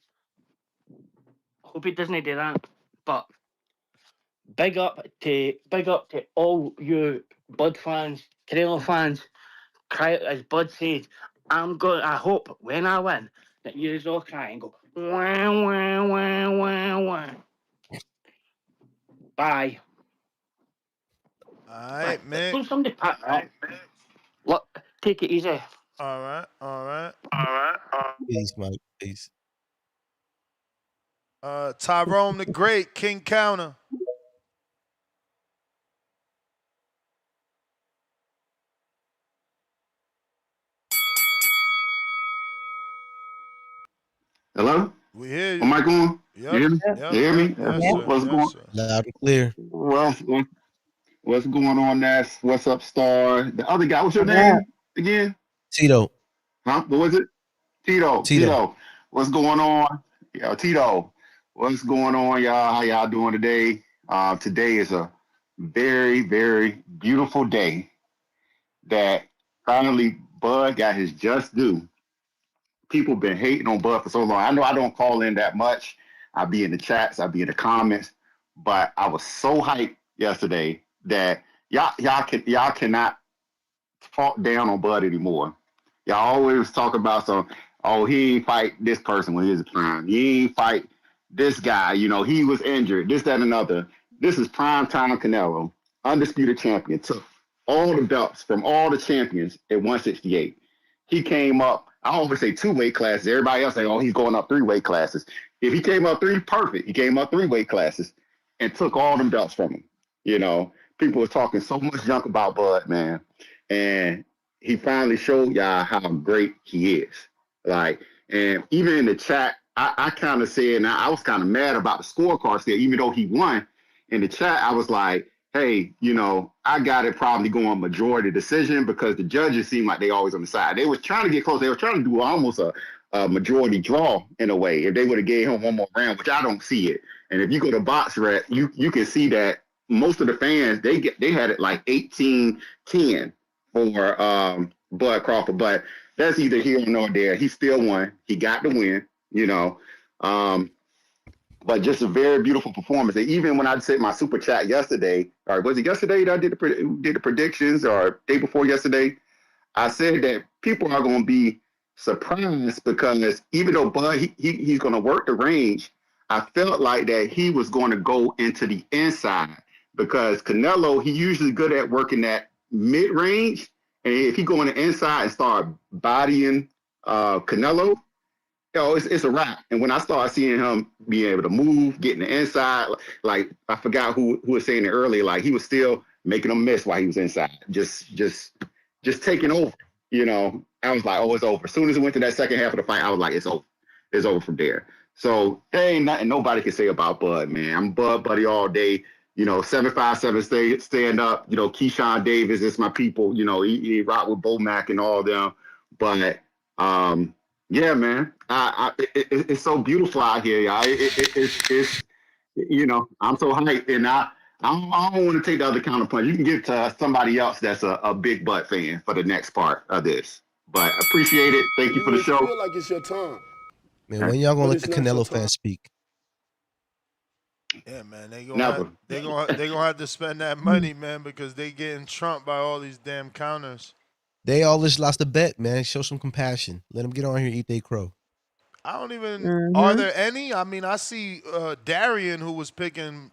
I hope he doesn't do that. But big up to all you Bud fans, Canelo fans. Cry as Bud said, I hope when I win that you all cry and go wah wah wah wah wah. Bye. All right, Mick. Somebody pat me up. Look, take it easy. All right, all right. Peace, Mike. Peace. Tyrone the Great, King Counter. Hello? We hear Am you. I going? You Yep, hear me? You yep, hear yep. me? Yes, sir. What's Yes, going? sir. Loud and clear. Well, what's going on, Ness? What's up, Star? The other guy, what's your What up? name again? Tito. Huh? What was it? Tito. Tito. Tito. What's going on? Yeah, Tito. What's going on, y'all? How y'all doing today? Today is a very, very beautiful day that finally Bud got his just due. People been hating on Bud for so long. I know I don't call in that much. I be in the chats, I be in the comments, but I was so hyped yesterday that y'all cannot talk down on Bud anymore. Y'all always talk about some, oh, he ain't fight this person when he was prime. He ain't fight this guy. You know, he was injured. This, that, and another. This is prime time Canelo, undisputed champion. Took all the belts from all the champions at 168. He came up. I always say two weight classes. Everybody else say, oh, he's going up three weight classes. If he came up three, perfect. He came up three weight classes and took all them belts from him. You know, people were talking so much junk about Bud, man, and he finally showed y'all how great he is. Like, and even in the chat, I kind of said, and I was kind of mad about the scorecard still, even though he won. In the chat, I was like, hey, you know, I got it probably going majority decision because the judges seem like they always on the side. They was trying to get close. They were trying to do almost a majority draw in a way. If they would have gave him one more round, which I don't see it. And if you go to box rec, you can see that most of the fans they had it like 18-10 for Bud Crawford, but that's either here nor there. He still won. He got the win, you know. But just a very beautiful performance. And even when I said my super chat yesterday, or was it yesterday that I did the predictions, or day before yesterday? I said that people are going to be surprised because even though Bud he's going to work the range, I felt like that he was going to go into the inside because Canelo he usually good at working that mid range, and if he go on the inside and start bodying Canelo, it's a wrap. And when I started seeing him being able to move, getting the inside, like I forgot who was saying it earlier, like he was still making them miss while he was inside, just taking over. You know, I was like, oh, it's over. As soon as it went to that second half of the fight, I was like, it's over. It's over from there. So there ain't nothing nobody can say about Bud, man. I'm Bud Buddy all day. You know, 757 stand up. You know, Keyshawn Davis is my people. You know, he rock with Bo Mack and all them. But yeah, man, it's so beautiful out here, y'all. It's you know, I'm so hyped, and I don't want to take the other counterpunch. You can give it to somebody else that's a big butt fan for the next part of this. But appreciate it. Thank you for You the may show. feel like it's your time, Man, when y'all gonna but let it's the not your Canelo time. fans speak? Yeah, man, Never. they gonna have to spend that money, man, because they getting trumped by all these damn counters. They all just lost a bet, man. Show some compassion. Let them get on here and eat their crow. I don't even. Are Mm-hmm. there any? I mean, I see Darian who was picking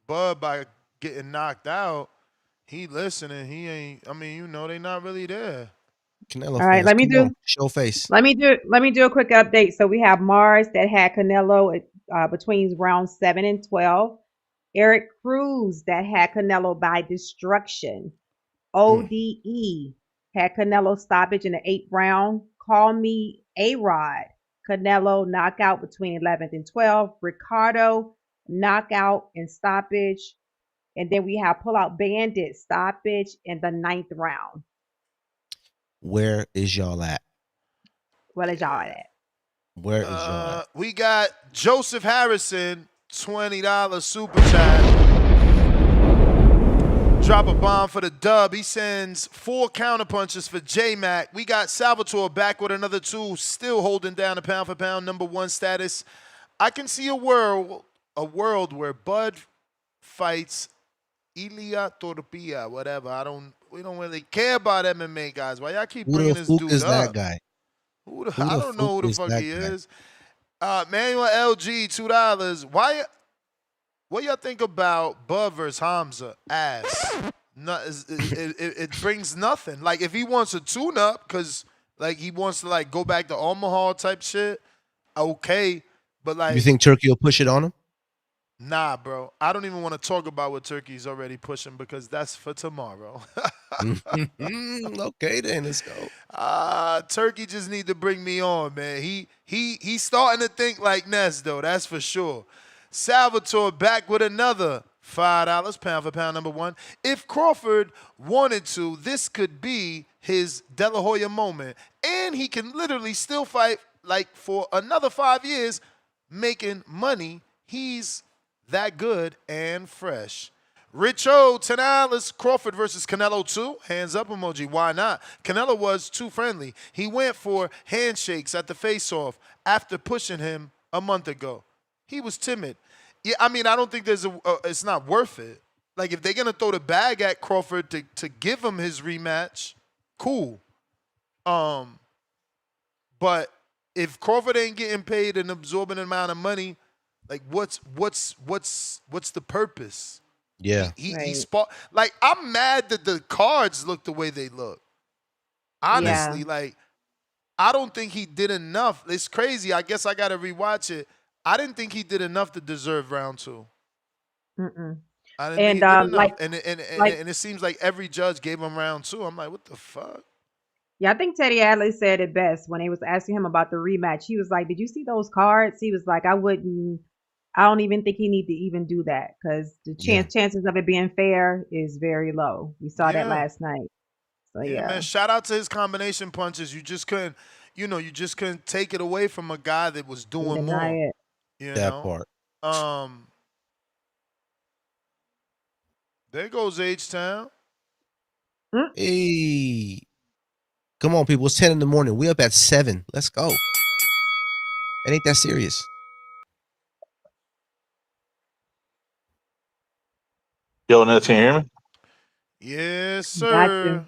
Bud by getting knocked out, he listening. He ain't. I mean, they not really there. Canelo All right, fans, come on, show face. let me do a quick update. So we have Mars that had Canelo between rounds 7 and 12. Eric Cruz that had Canelo by destruction. ODE had Canelo stoppage in the 8th round. Call me A-Rod. Canelo knockout between 11th and 12th. Ricardo knockout and stoppage. And then we have pull out bandit stoppage in the 9th round. Where is y'all at? What is y'all at? Where is y'all at? We got Joseph Harrison, $20 super chat. Drop a bomb for the dub. He sends 4 counterpunches for J-Mac. We got Salvatore back with another 2, still holding down the pound for pound #1 status. I can see a world where Bud fights Ilia Torpilla, whatever. We don't really care about MMA guys. Why y'all keep bringing this dude up? Who is that guy? I don't know who the fuck he is. Manuel LG, $2. What y'all think about Bud versus Hamza? Ass. No, it brings nothing. Like if he wants a tune-up, cause like he wants to like go back to Omaha type shit, okay. But like, You think Turkey will push it on him? Nah, bro. I don't even want to talk about what Turkey's already pushing because that's for tomorrow. Okay, then let's go. Turkey just need to bring me on, man. He's starting to think like Ness, though. That's for sure. Salvatore back with another $5 pound for pound #1. If Crawford wanted to, this could be his De La Hoya moment, and he can literally still fight like for another 5 years, making money. He's that good and fresh. Richo, $10. Crawford versus Canelo 2. Hands up emoji. Why not? Canelo was too friendly. He went for handshakes at the face-off after pushing him a month ago. He was timid. Yeah, I mean, I don't think it's not worth it. Like, if they're going to throw the bag at Crawford to give him his rematch, cool. But if Crawford ain't getting paid an absorbent amount of money, like what's the purpose? Yeah. Like, I'm mad that the cards look the way they look. Honestly, like, I don't think he did enough. It's crazy. I guess I got to rewatch it. I didn't think he did enough to deserve round 2. I didn't think he did enough. And it seems like every judge gave him round 2. I'm like, what the fuck? Yeah, I think Teddy Adley said it best when they was asking him about the rematch. He was like, "Did you see those cards?" He was like, I don't even think he need to even do that because the chances of it being fair is very low. We saw that last night. So yeah, man. Shout out to his combination punches. You just couldn't take it away from a guy that was doing more. That part. There goes H-Town. Hey. Come on, people. It's 10 in the morning. We up at 7. Let's go. It ain't that serious. Yo, Ness, can you hear me? Yes, sir.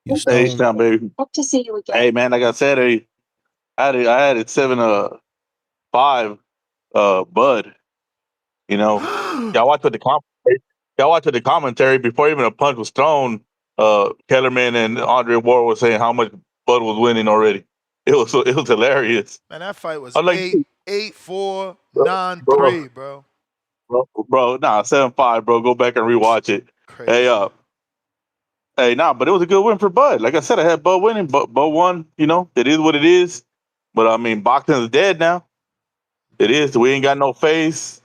Hey, H-Town, baby. Hope to see you again. Hey, man, like I said, I had it 7-5, Bud. You know, y'all watch the commentary before even a punch was thrown. Kellerman and Andre Ward was saying how much Bud was winning already. It was hilarious. Man, that fight was like, 8-4, 9-3, bro. Bro, nah, 7-5, bro. Go back and rewatch it. Crazy. But it was a good win for Bud. Like I said, I had Bud winning. Bud won. You know, it is what it is. But I mean, boxing is dead now. It is. We ain't got no face.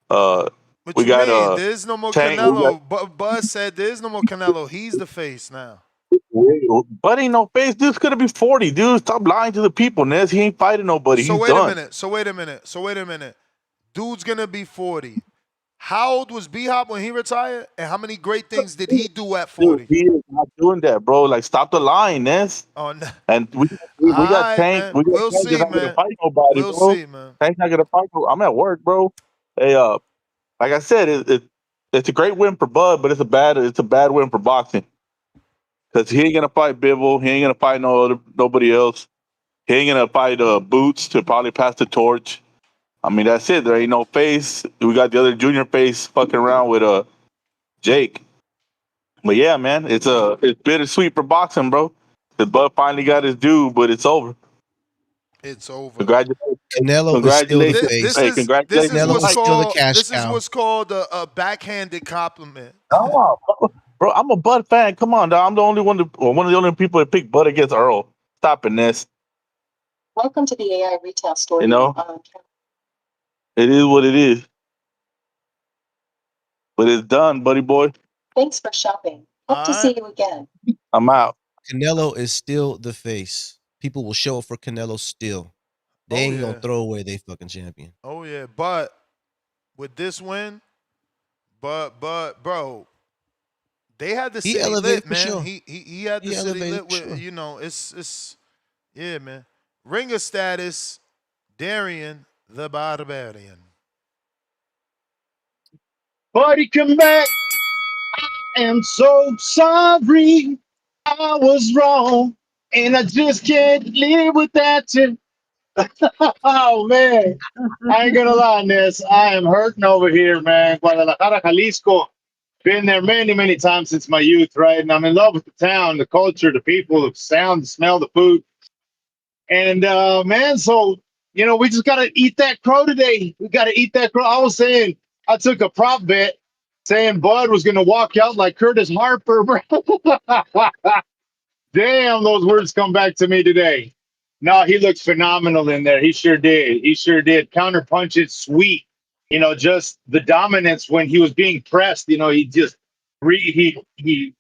What you mean? There's no more Canelo. Bud said there's no more Canelo. He's the face now. Bud ain't no face. Dude's gonna be 40, dude. Stop lying to the people, Nez. He ain't fighting nobody. So He's wait done. a minute. Dude's gonna be 40. How old was B-Hop when he retired? And how many great things did he do at 40? Dude, he is not doing that, bro. Like, stop the lying, Nez. Oh, no. And we got Tank. Man. We'll see, man. Gonna fight nobody, we'll bro. See, man. Tank's not gonna fight. I'm at work, bro. Hey, like I said, it's a great win for Bud, but it's a bad win for boxing. Because he ain't gonna fight Bivol. He ain't gonna fight nobody else. He ain't gonna fight Boots to probably pass the torch. I mean, that's it. There ain't no face. We got the other junior face fucking around with Jake. But yeah, man, it's bittersweet for boxing, bro. The Bud finally got his due, but it's over. It's over. Congratulations. Canelo is still the Congratulations. This face. Hey, is this congratulations is to Canelo is what's Mike. still the called cash this is cow. what's called a backhanded compliment. No, bro, I'm a Bud fan. Come on, dog. I'm the only one, or one of the only people that picked Bud against Earl. Stopping this. Welcome to the AI retail store. You know, it is what it is, but it's done, buddy boy. Thanks for shopping. Hope to see you again. I'm out. Canelo is still the face. People will show up for Canelo still. They Oh ain't gonna yeah. throw away their fucking champion. Oh yeah. But with this win, but bro, they had the He city elevated lit, for man. sure. He had the He city elevated lit for with, sure. you know, it's yeah, man. Ringer status, Darian the Barbarian. Buddy, come back. I am so sorry. I was wrong. And I just can't live without you. Oh, man. I ain't gonna lie, Ness. I am hurting over here, man. Guadalajara, Jalisco. Been there many, many times since my youth, right? And I'm in love with the town, the culture, the people, the sound, the smell, the food. And man, so we just gotta eat that crow today. We gotta eat that crow. I was saying I took a prop bet saying Bud was gonna walk out like Curtis Harper, bro. Damn, those words come back to me today. No, he looked phenomenal in there. He sure did. He sure did. Counter punches, sweet. Just the dominance when he was being pressed. He just he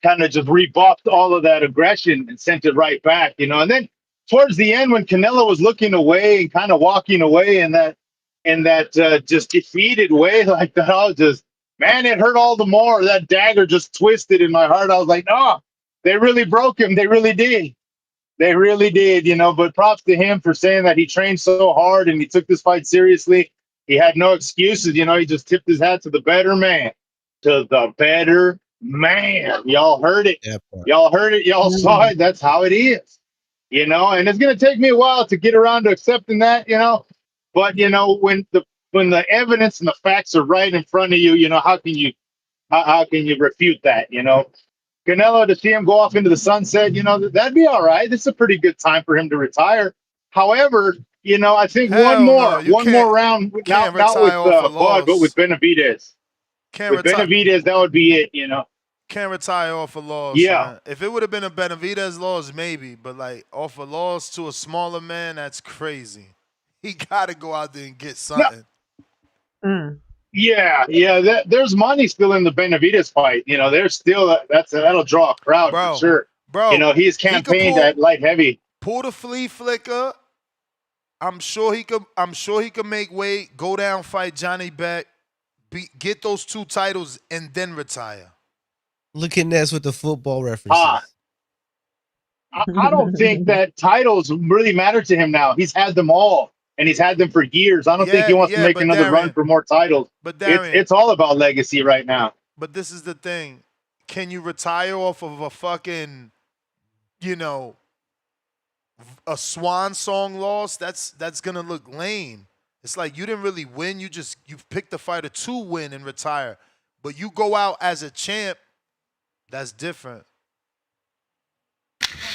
kind of just rebuffed all of that aggression and sent it right back. And then towards the end, when Canelo was looking away and kind of walking away in that just defeated way like that, I was just, man, it hurt all the more. That dagger just twisted in my heart. I was like, no, they really broke him. They really did. They really did, but props to him for saying that he trained so hard and he took this fight seriously. He had no excuses, he just tipped his hat to the better man. To the better man. Y'all heard it. That part. Y'all heard it. Y'all saw it. That's how it is. And it's gonna take me a while to get around to accepting that. But when the evidence and the facts are right in front of you, how can you refute that? Canelo, to see him go off into the sunset, that'd be all right. This is a pretty good time for him to retire. However, I think one Hell no, more, you one can't more round, not retire with off a Bud, but with loss. Benavidez. Can't With retire Benavidez, that would be it. can't retire off a loss, Yeah. man. If it would have been a Benavidez loss, maybe, but like off a loss to a smaller man, that's crazy. He gotta go out there and get No. something. Yeah. There's money still in the Benavidez fight. There's still that'll draw a crowd for sure. Bro, He's he could campaigned at light heavy. pull the flea flicker. I'm sure he could make weight, go down, fight Johnny Beck, get those 2 titles, and then retire. Look at Ness with the football Ah, references. I don't think that titles really matter to him now. He's had them all, and he's had them for years. I don't think he wants to make but another run Darian, for more titles. but Darian, It's all about legacy right now. but this is the thing. Can you retire off of a fucking, a swan song loss? That's gonna look lame. It's like you didn't really win. You picked the fighter to win and retire. But you go out as a champ, that's different.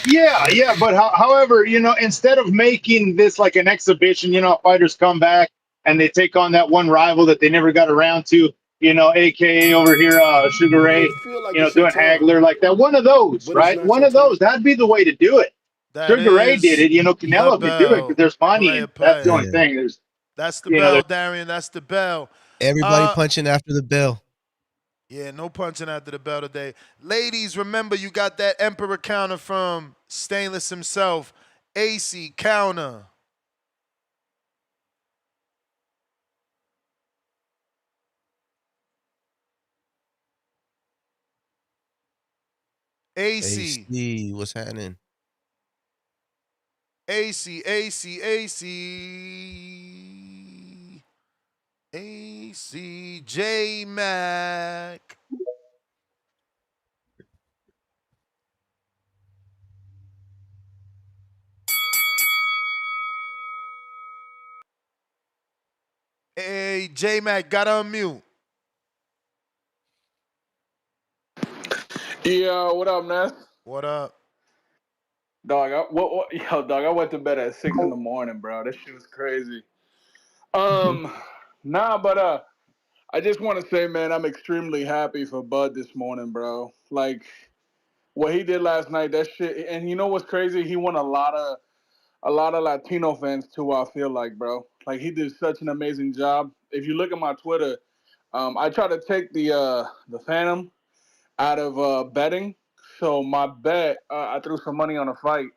Yeah, but however, instead of making this like an exhibition, fighters come back and they take on that one rival that they never got around to, aka over here, Sugar You Ray, may feel like it's your doing time, Hagler like that. One of those, but it's right? not One your of time. those. That'd be the way to do it. That Sugar Ray did is it, the Canelo could do it because bell. there's money Play in a it. That's the play. only thing. That's the There's bell, Darian. That's the bell. Everybody punching after the bell. Yeah, no punching after the bell today. Ladies, remember you got that Emperor counter from Stainless himself, AC counter. AC. AC, what's happening? AC, AC, AC. AC, J Mac. Hey, J Mac, gotta unmute. Yeah, what up, Ness? What up? Dog, yo, dog, I went to bed at 6 in the morning, bro. That shit was crazy. Nah, but I just want to say, man, I'm extremely happy for Bud this morning, bro. Like what he did last night, that shit. And you know what's crazy? He won a lot of Latino fans too. I feel like, bro, like he did such an amazing job. If you look at my Twitter, I try to take the Phantom out of betting. So my bet, I threw some money on a fight.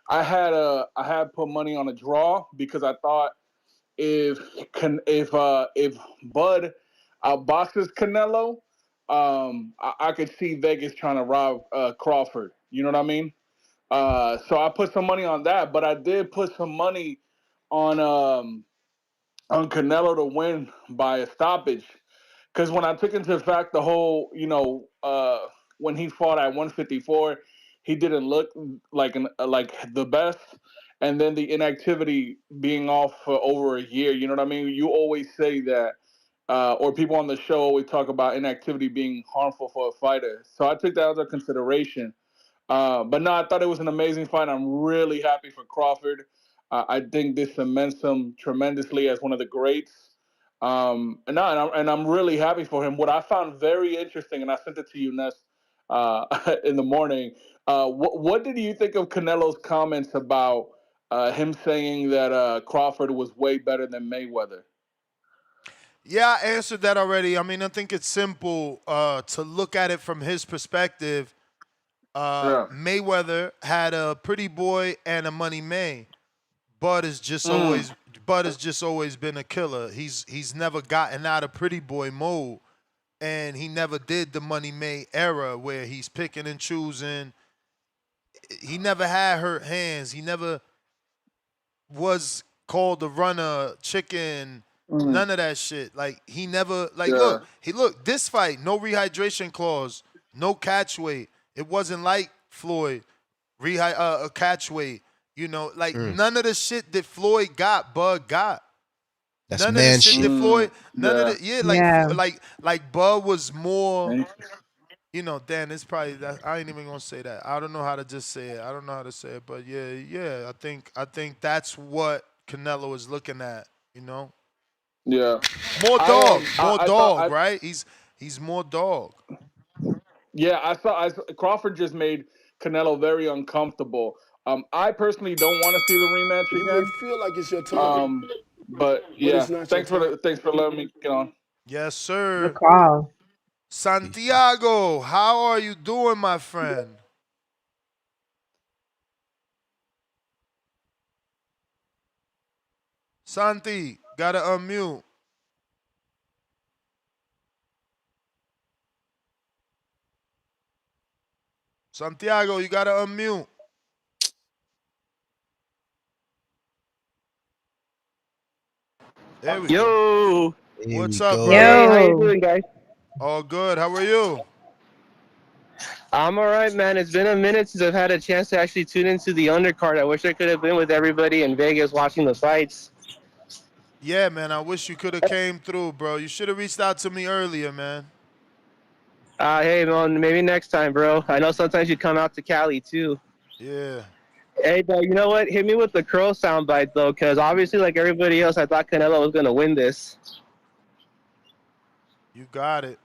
I had put money on a draw because I thought if Bud outboxes Canelo, I could see Vegas trying to rob Crawford. You know what I mean? So I put some money on that, but I did put some money on Canelo to win by a stoppage. Because when I took into fact the whole, when he fought at 154, he didn't look like the best, and then the inactivity being off for over a year. You know what I mean? You always say that, or people on the show always talk about inactivity being harmful for a fighter. So I took that under consideration. But no, I thought it was an amazing fight. I'm really happy for Crawford. I think this cements him tremendously as one of the greats. And I'm really happy for him. What I found very interesting, and I sent it to you, Ness, in the morning. What did you think of Canelo's comments about him saying that Crawford was way better than Mayweather? Yeah, I answered that already. I mean, I think it's simple to look at it from his perspective. Yeah. Mayweather had a pretty boy and a money May. Bud is just Mm. always Bud has just always been a killer. He's never gotten out of pretty boy mode, and he never did the money May era where he's picking and choosing. He never had hurt hands. He never was called the runner, chicken, Mm. none of that shit. Like he never like Yeah. look, this fight, no rehydration clause, no catch weight. It wasn't like Floyd, a catch weight. You know, like Mm. none of the shit that Floyd got, Bud got. That's None of the man shit that shit. Floyd, none of Yeah. the yeah, Yeah. like Bud was more. Thank Dan, it's probably that I ain't even gonna say that. I don't know how to just say it. I don't know how to say it, but yeah. I think that's what Canelo is looking at. You know, Yeah. more I dog, more I thought dog, right? He's more dog. Yeah, Crawford just made Canelo very uncomfortable. I personally don't want to see the rematch You may again. feel like it's your time, But but yeah, it's not your time. thanks for letting me get on. Yes, Good sir. call. Peace out. Santiago, how are you doing, my friend? Santi, gotta unmute. Santiago, you gotta unmute. There we go. Yo, Here What's we up, go. hey, brother? how you Yo. doing, guys? All good. How are you? I'm all right, man. It's been a minute since I've had a chance to actually tune into the undercard. I wish I could have been with everybody in Vegas watching the fights. Yeah, man. I wish you could have came through, bro. You should have reached out to me earlier, man. Hey, man, maybe next time, bro. I know sometimes you come out to Cali too. Yeah, Hey, but you know what? Hit me with the crow soundbite though, because obviously, like everybody else, I thought Canelo was gonna win this. you got it.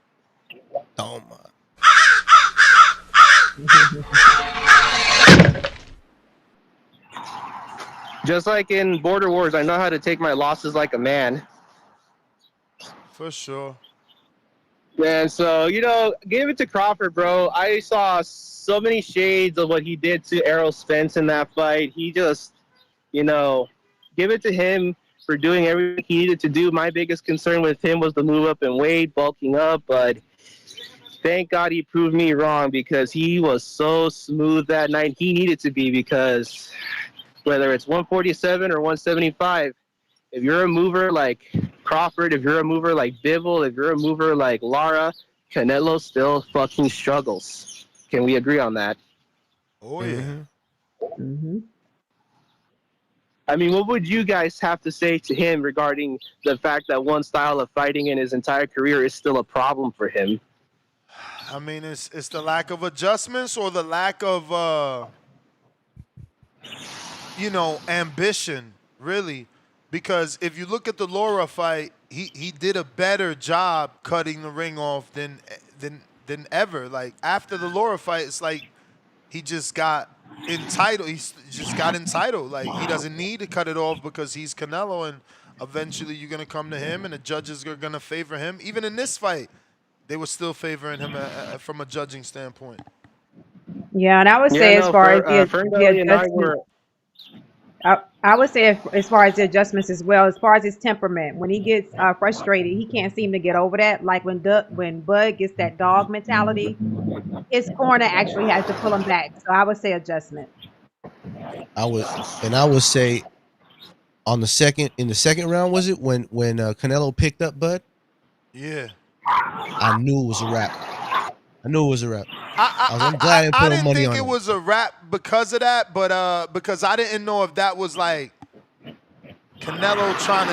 Toma. Just like in Border Wars, I know how to take my losses like a man. For sure. And so, give it to Crawford, bro. I saw so many shades of what he did to Errol Spence in that fight. He just, give it to him for doing everything he needed to do. My biggest concern with him was the move up in weight, bulking up, but thank God he proved me wrong because he was so smooth that night. He needed to be because whether it's 147 or 175, if you're a mover like Crawford, if you're a mover like Bivol, if you're a mover like Lara, Canelo still fucking struggles. Can we agree on that? Oh yeah. Mm-hmm. Mm-hmm. I mean, what would you guys have to say to him regarding the fact that one style of fighting in his entire career is still a problem for him? I mean, it's the lack of adjustments or the lack of ambition, really. Because if you look at the Laura fight, he did a better job cutting the ring off than ever. Like after the Laura fight, it's like he just got entitled. Just got entitled. Like he doesn't need to cut it off because he's Canelo, and eventually you're gonna come to him, and the judges are gonna favor him. Even in this fight, they were still favoring him from a judging standpoint. Yeah, and I would Yeah, say as no, far as Frank the Ellie and I adjustment, were. I would say as far as the adjustments as well, as far as his temperament, when he gets frustrated, he can't seem to get over that. Like when Bud gets that dog mentality, his corner actually has to pull him back. So I would say adjustment. I would say in the second round, was it when Canelo picked up Bud? Yeah. I knew it was a wrap. I knew it was a wrap. I'm glad I didn't I put no didn't money think on it him. was a rap because of that, but because I didn't know if that was like Canelo trying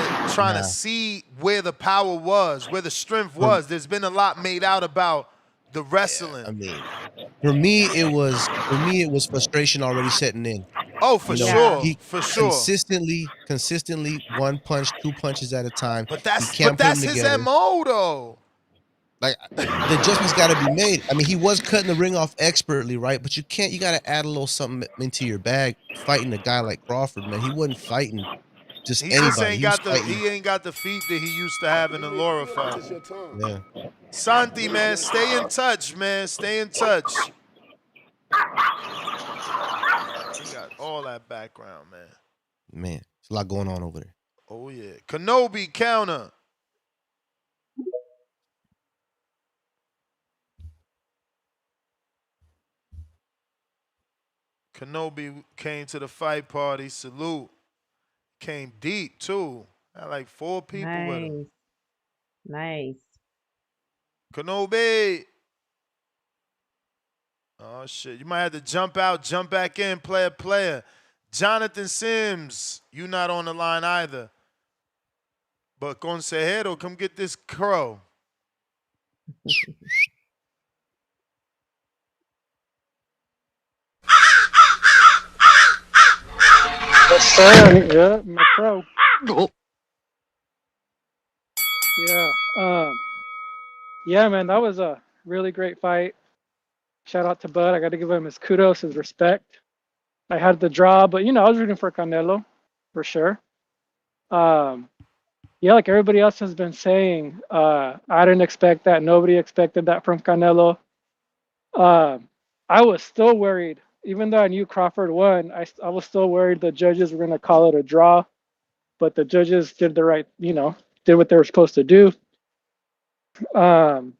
to Nah, see where the power was, where the strength for was. There's been a lot made out about the yeah, wrestling. I mean, for me it was frustration already setting in. Oh, for You know, Yeah. sure, he for sure. consistently one punch, two punches at a time. But He that's can't put them his together. mo though. Like the adjustments got to be made. I mean, he was cutting the ring off expertly, right? But you can't. You got to add a little something into your bag. Fighting a guy like Crawford, man, he wasn't fighting just He just anybody. ain't He was got the fighting. he ain't got the feet that he used to have in You the may Laura feel like fight. it's your time. Yeah, Santi, man, stay in touch, man. Stay in touch. He got all that background, man. man, there's a lot going on over there. Oh yeah. Kenobi counter. Kenobi came to the fight party. Salute. Came deep too. Had like 4 people with him. Nice. Nice. Kenobi. Oh shit. You might have to jump out, jump back in, player. Jonathan Sims. You not on the line either. But Consejero, come get this crow. Yes, sir. Yeah, my pro. Yeah. Yeah, man, that was a really great fight. Shout out to Bud. I got to give him his kudos, his respect. I had the draw, but I was rooting for Canelo for sure. Um, yeah, like everybody else has been saying, I didn't expect that. Nobody expected that from Canelo. Um, I was still worried, even though I knew Crawford won. I was still worried the judges were going to call it a draw, but the judges did the right, did what they were supposed to do. Um,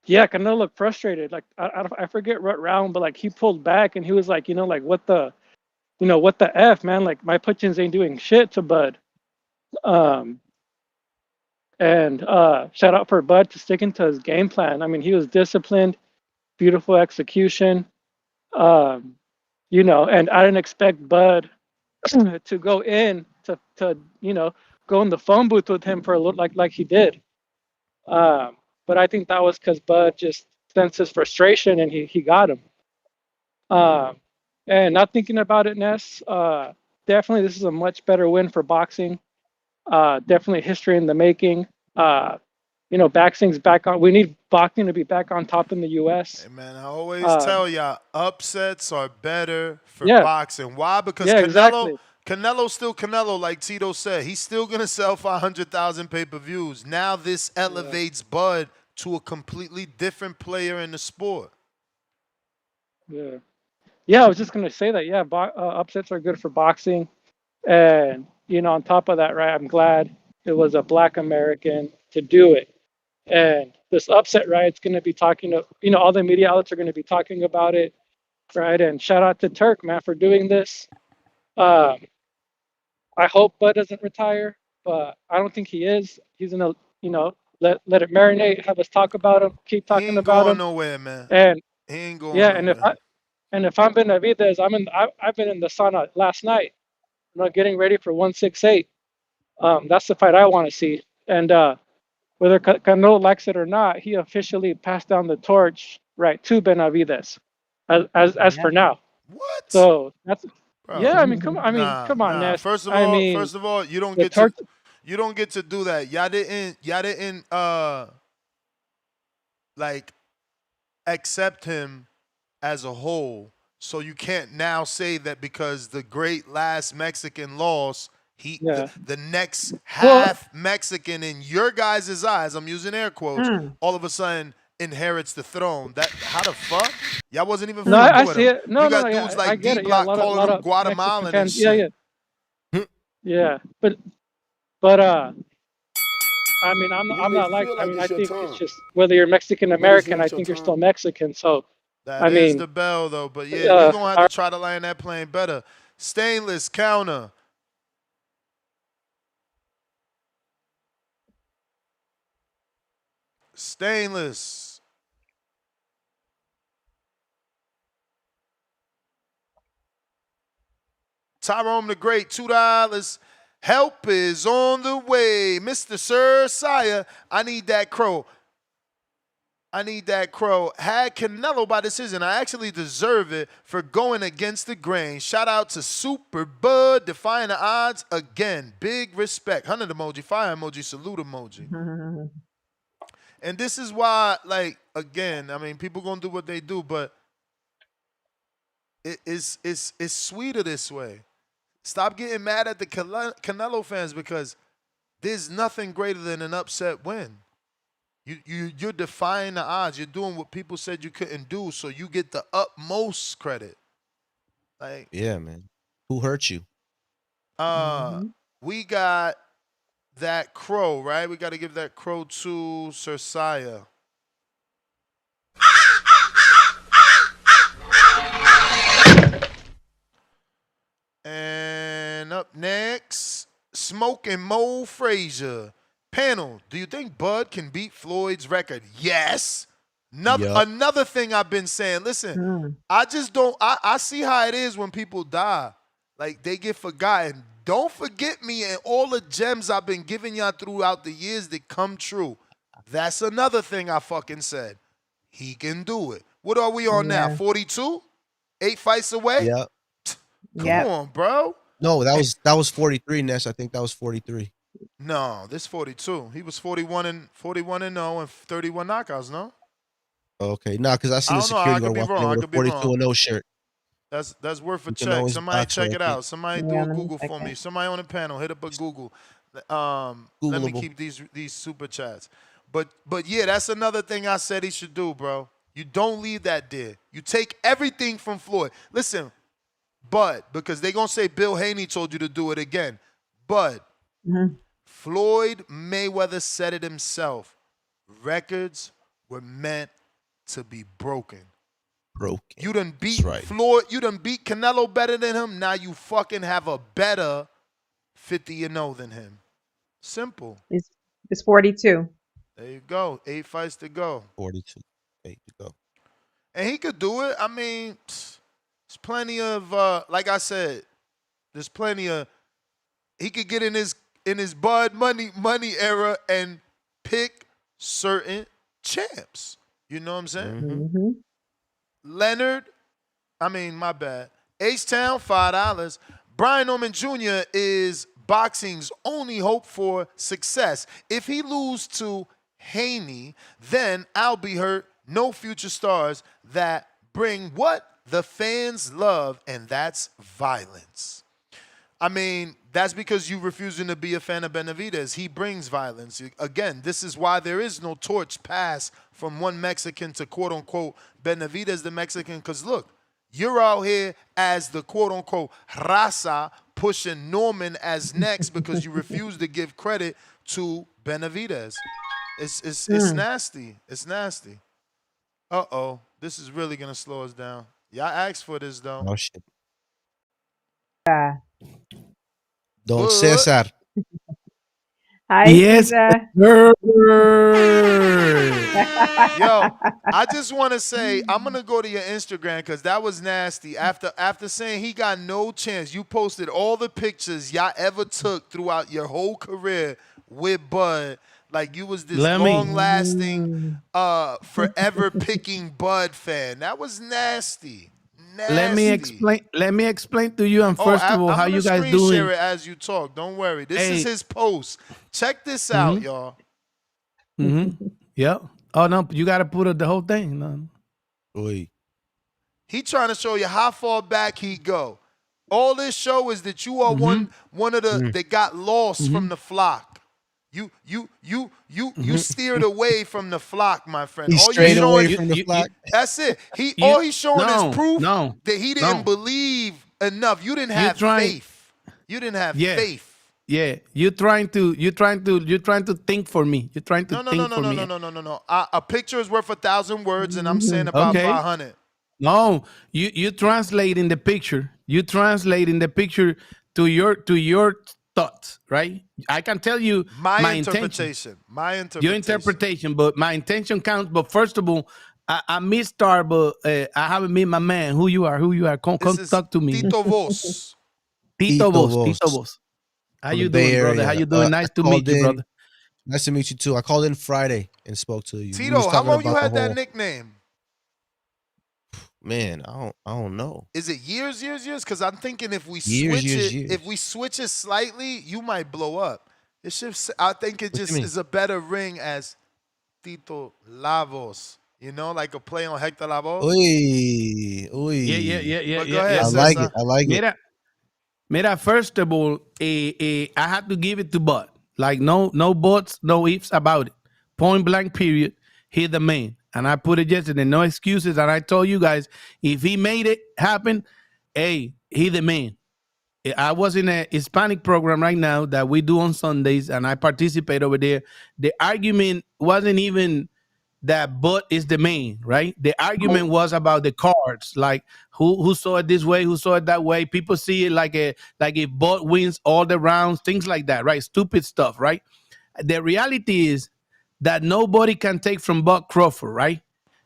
yeah, Canelo looked frustrated. Like I forget what round, but like he pulled back and he was like, like what the f, man? Like my punches ain't doing shit to Bud. Um, and shout out for Bud to sticking to his game plan. I mean, he was disciplined, beautiful execution. Um, and I didn't expect Bud to go in to go in the phone booth with him for a little like he did. But I think that was because Bud just sensed his frustration and he got him. Um, and not thinking about it, Ness, definitely this is a much better win for boxing. Definitely history in the making. Boxing's back on. We need boxing to be back on top in the U.S. Hey man, I always Um, tell y'all upsets are better for yeah, boxing. Why? Because yeah, exactly. Canelo's still Canelo, like Tito said. He's still gonna sell 500,000 pay-per-views. Now this Yeah, elevates Bud to a completely different player in the sport. yeah, yeah. I was just gonna say that. Yeah, upsets are good for boxing, and on top of that, right? I'm glad it was a Black American to do it. And this upset, right? It's going to be talking to, all the media outlets are going to be talking about it, right? And shout out to Turk, man, for doing this. Um, I hope Bud doesn't retire, but I don't think he is. He's going to, let it marinate, have us talk about him, keep He talking ain't about going him. nowhere, man. And He ain't going yeah, and nowhere. if I'm Benavidez, I've been in the sauna last night, getting ready for 168. That's the fight I want to see. And whether Canelo likes it or not, he officially passed down the torch, right, to Benavidez, as Yeah. for now. What? So that's Bro, yeah. I mean, come on. I mean, nah, come on, nah. Ness. First of I all, mean, you don't the get to torch. do that. Y'all didn't like accept him as a whole. So you can't now say that because the great last Mexican lost, Yeah. the next Well, half Mexican in your guys' eyes, I'm using air quotes, Mm. all of a sudden inherits the throne. That how the fuck? Y'all wasn't even no, fucking I with see him. it. You No, no, no. got dudes Yeah, I like get D it. Yeah, a Block calling lot him of Mexican Guatemalan and fans. Yeah, shit. yeah, yeah. But I mean, You I'm may not like. feel I like mean, it's I your think it's time, just whether you're Mexican but it's American, I not your think you're still time. Mexican. So, That I is mean, the bell though, but yeah, you're uh, gonna have to try to land that plane better. Stainless counter. Stainless. Tyrone the Great, $2. Help is on the way. Mr. Sir Sire, I need that crow. I need that crow. Had Canelo by decision. I actually deserve it for going against the grain. Shout out to Super Bud, defying the odds again. Big respect. 100 emoji, fire emoji, salute emoji. And this is why, like, again, I mean, people gonna do what they do, but it's sweeter this way. Stop getting mad at the Canelo fans because there's nothing greater than an upset win. You're defying the odds. You're doing what people said you couldn't do, so you get the utmost credit. Like, Yeah, man. Who hurt you? Hmm. we got that crow, right? We got to give that crow to Sir Saya. And up next, Smoking Mo Frazier. Panel, do you think Bud can beat Floyd's record? Yes. Yup. Another thing I've been saying, listen, Mm. I just don't, I see how it is when people die. Like, they get forgotten. Don't forget me and all the gems I've been giving y'all throughout the years that come true. That's another thing I fucking said. He can do it. What are we on now? Yeah. 42? 8 fights away? Yep. Come Yep. on, bro. No, that was 43, Ness. I think that was 43. No, this 42. He was 41 and 0 and 31 knockouts, no? Okay. Nah, because I I seen the don't know. I security could guard be walking in wrong. I with a could be 42 wrong. and 0 shirt. That's worth a You can check. always Somebody box check right it there. out. Somebody do Yeah. a Let me Google check for me. it. Somebody on the panel, hit up a Google. Let me Googleable. keep these super chats. But yeah, that's another thing I said he should do, bro. You don't leave that there. You take everything from Floyd. Listen, Bud, because they gonna say Bill Haney told you to do it again. Bud, Hmm. Floyd Mayweather said it himself. Records were meant to be broken. Broken. You done That's beat right. Floyd. You done beat Canelo better than him. Now you fucking have a better 50 and 0 than him. Simple. It's 42. There you go. 8 fights to go. 42. 8 to go. And he could do it. I mean, there's plenty of like I said, there's plenty of he could get in his Bud money era and pick certain champs. You know what I'm saying? Mm-hmm. Hmm. Leonard, I mean, my bad. H-Town, $5. Brian Norman Jr. is boxing's only hope for success. If he lose to Haney, then I'll be hurt. No future stars that bring what the fans love, and that's violence. I mean, that's because you refusing to be a fan of Benavidez. He brings violence. Again, this is why there is no torch pass from one Mexican to quote-unquote Benavidez the Mexican. Because look, you're out here as the quote-unquote raza pushing Norman as next because you refuse to give credit to Benavidez. It's Mm. nasty. It's nasty. Uh-oh. This is really going to slow us down. Y'all asked for this, though. Oh, shit. Uh, Don But Cesar. Hi, Yes, Caesar. sir. yo, I just want to say I'm gonna go to your Instagram because that was nasty. After saying he got no chance, you posted all the pictures y'all ever took throughout your whole career with Bud. Like you was this Let me long lasting, forever picking Bud fan. That was nasty. Nasty. let me explain to you. And Oh, first of all, I'm how gonna you guys screen share doing? it as you talk. Don't worry. This is Hey, his post. Check this out, mm-hmm, y'all. mm-hmm. Yeah. Oh no, you got to put up the whole thing. No. Oi. He trying to show you how far back he go. All this show is that you are Mm-hmm, one of the mm-hmm, that got lost mm-hmm, from the flock. You steered away from the flock, my friend. He All you strayed showing away from the flock. that's it. He you all he's showing is no, proof no, that he didn't no. believe enough. You didn't You have trying? faith. You didn't have Yeah, faith. yeah. You're trying to think for me. You're trying to No, no, no, think no, for no, no, me. no, no, no, no. A picture is worth 1,000 words, and I'm saying about Okay. 500. No, you translating the picture. You translating the picture to your thoughts, right? I can tell you My my intention, interpretation. My your interpretation. interpretation, but my intention counts. But first of all, I missed Star, but I haven't met my man. Who you are? Who you are? This Come is talk to me. Tito Vos. Tito Tito Boss. Tito Vos Boss. How from the you Bay doing, brother? How Area. you doing? I Nice to called meet you, in. brother. Nice to meet you too. I called in Friday and spoke to you. We was Tito, how talking long you about the had that whole nickname? man. I don't know. Is it years? Because I'm thinking if we Years. switch it slightly, you might blow up. It should. I think it What you just mean? is a better ring as Tito Lavos. You know, like a play on Hector Lavoe. Oi. But go ahead, I Yeah. like it. Cesar. I like it. Mira, first of all, I had to give it to Bud. Like no buts, no ifs about it. Point blank, period. He the man. And I put it yesterday, no excuses. And I told you guys, if he made it happen, hey, he the man. I was in a Hispanic program right now that we do on Sundays, and I participate over there. The argument wasn't even that Butt is the main, right? The argument was about the cards, like who saw it this way, who saw it that way. People see it like if Butt wins all the rounds, things like that, right? Stupid stuff, right? The reality is that nobody can take from Buck Crawford, right?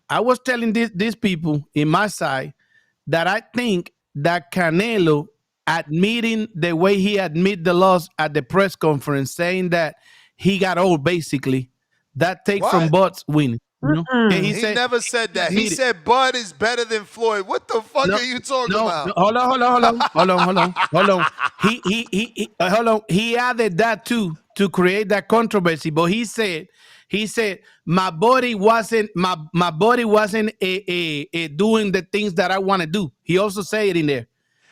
I was telling these people in my side that I think that Canelo admitting the way he admit the loss at the press conference, saying that he got old, basically, that take from What? Butt's winning. You know, yeah, he He said never said he that. He admitted. said Bud is better than Floyd. What the fuck No, are you talking no, about? hold on. Hold on. He added that too to create that controversy. But he said my body wasn't doing the things that I want to do. He also said it in there.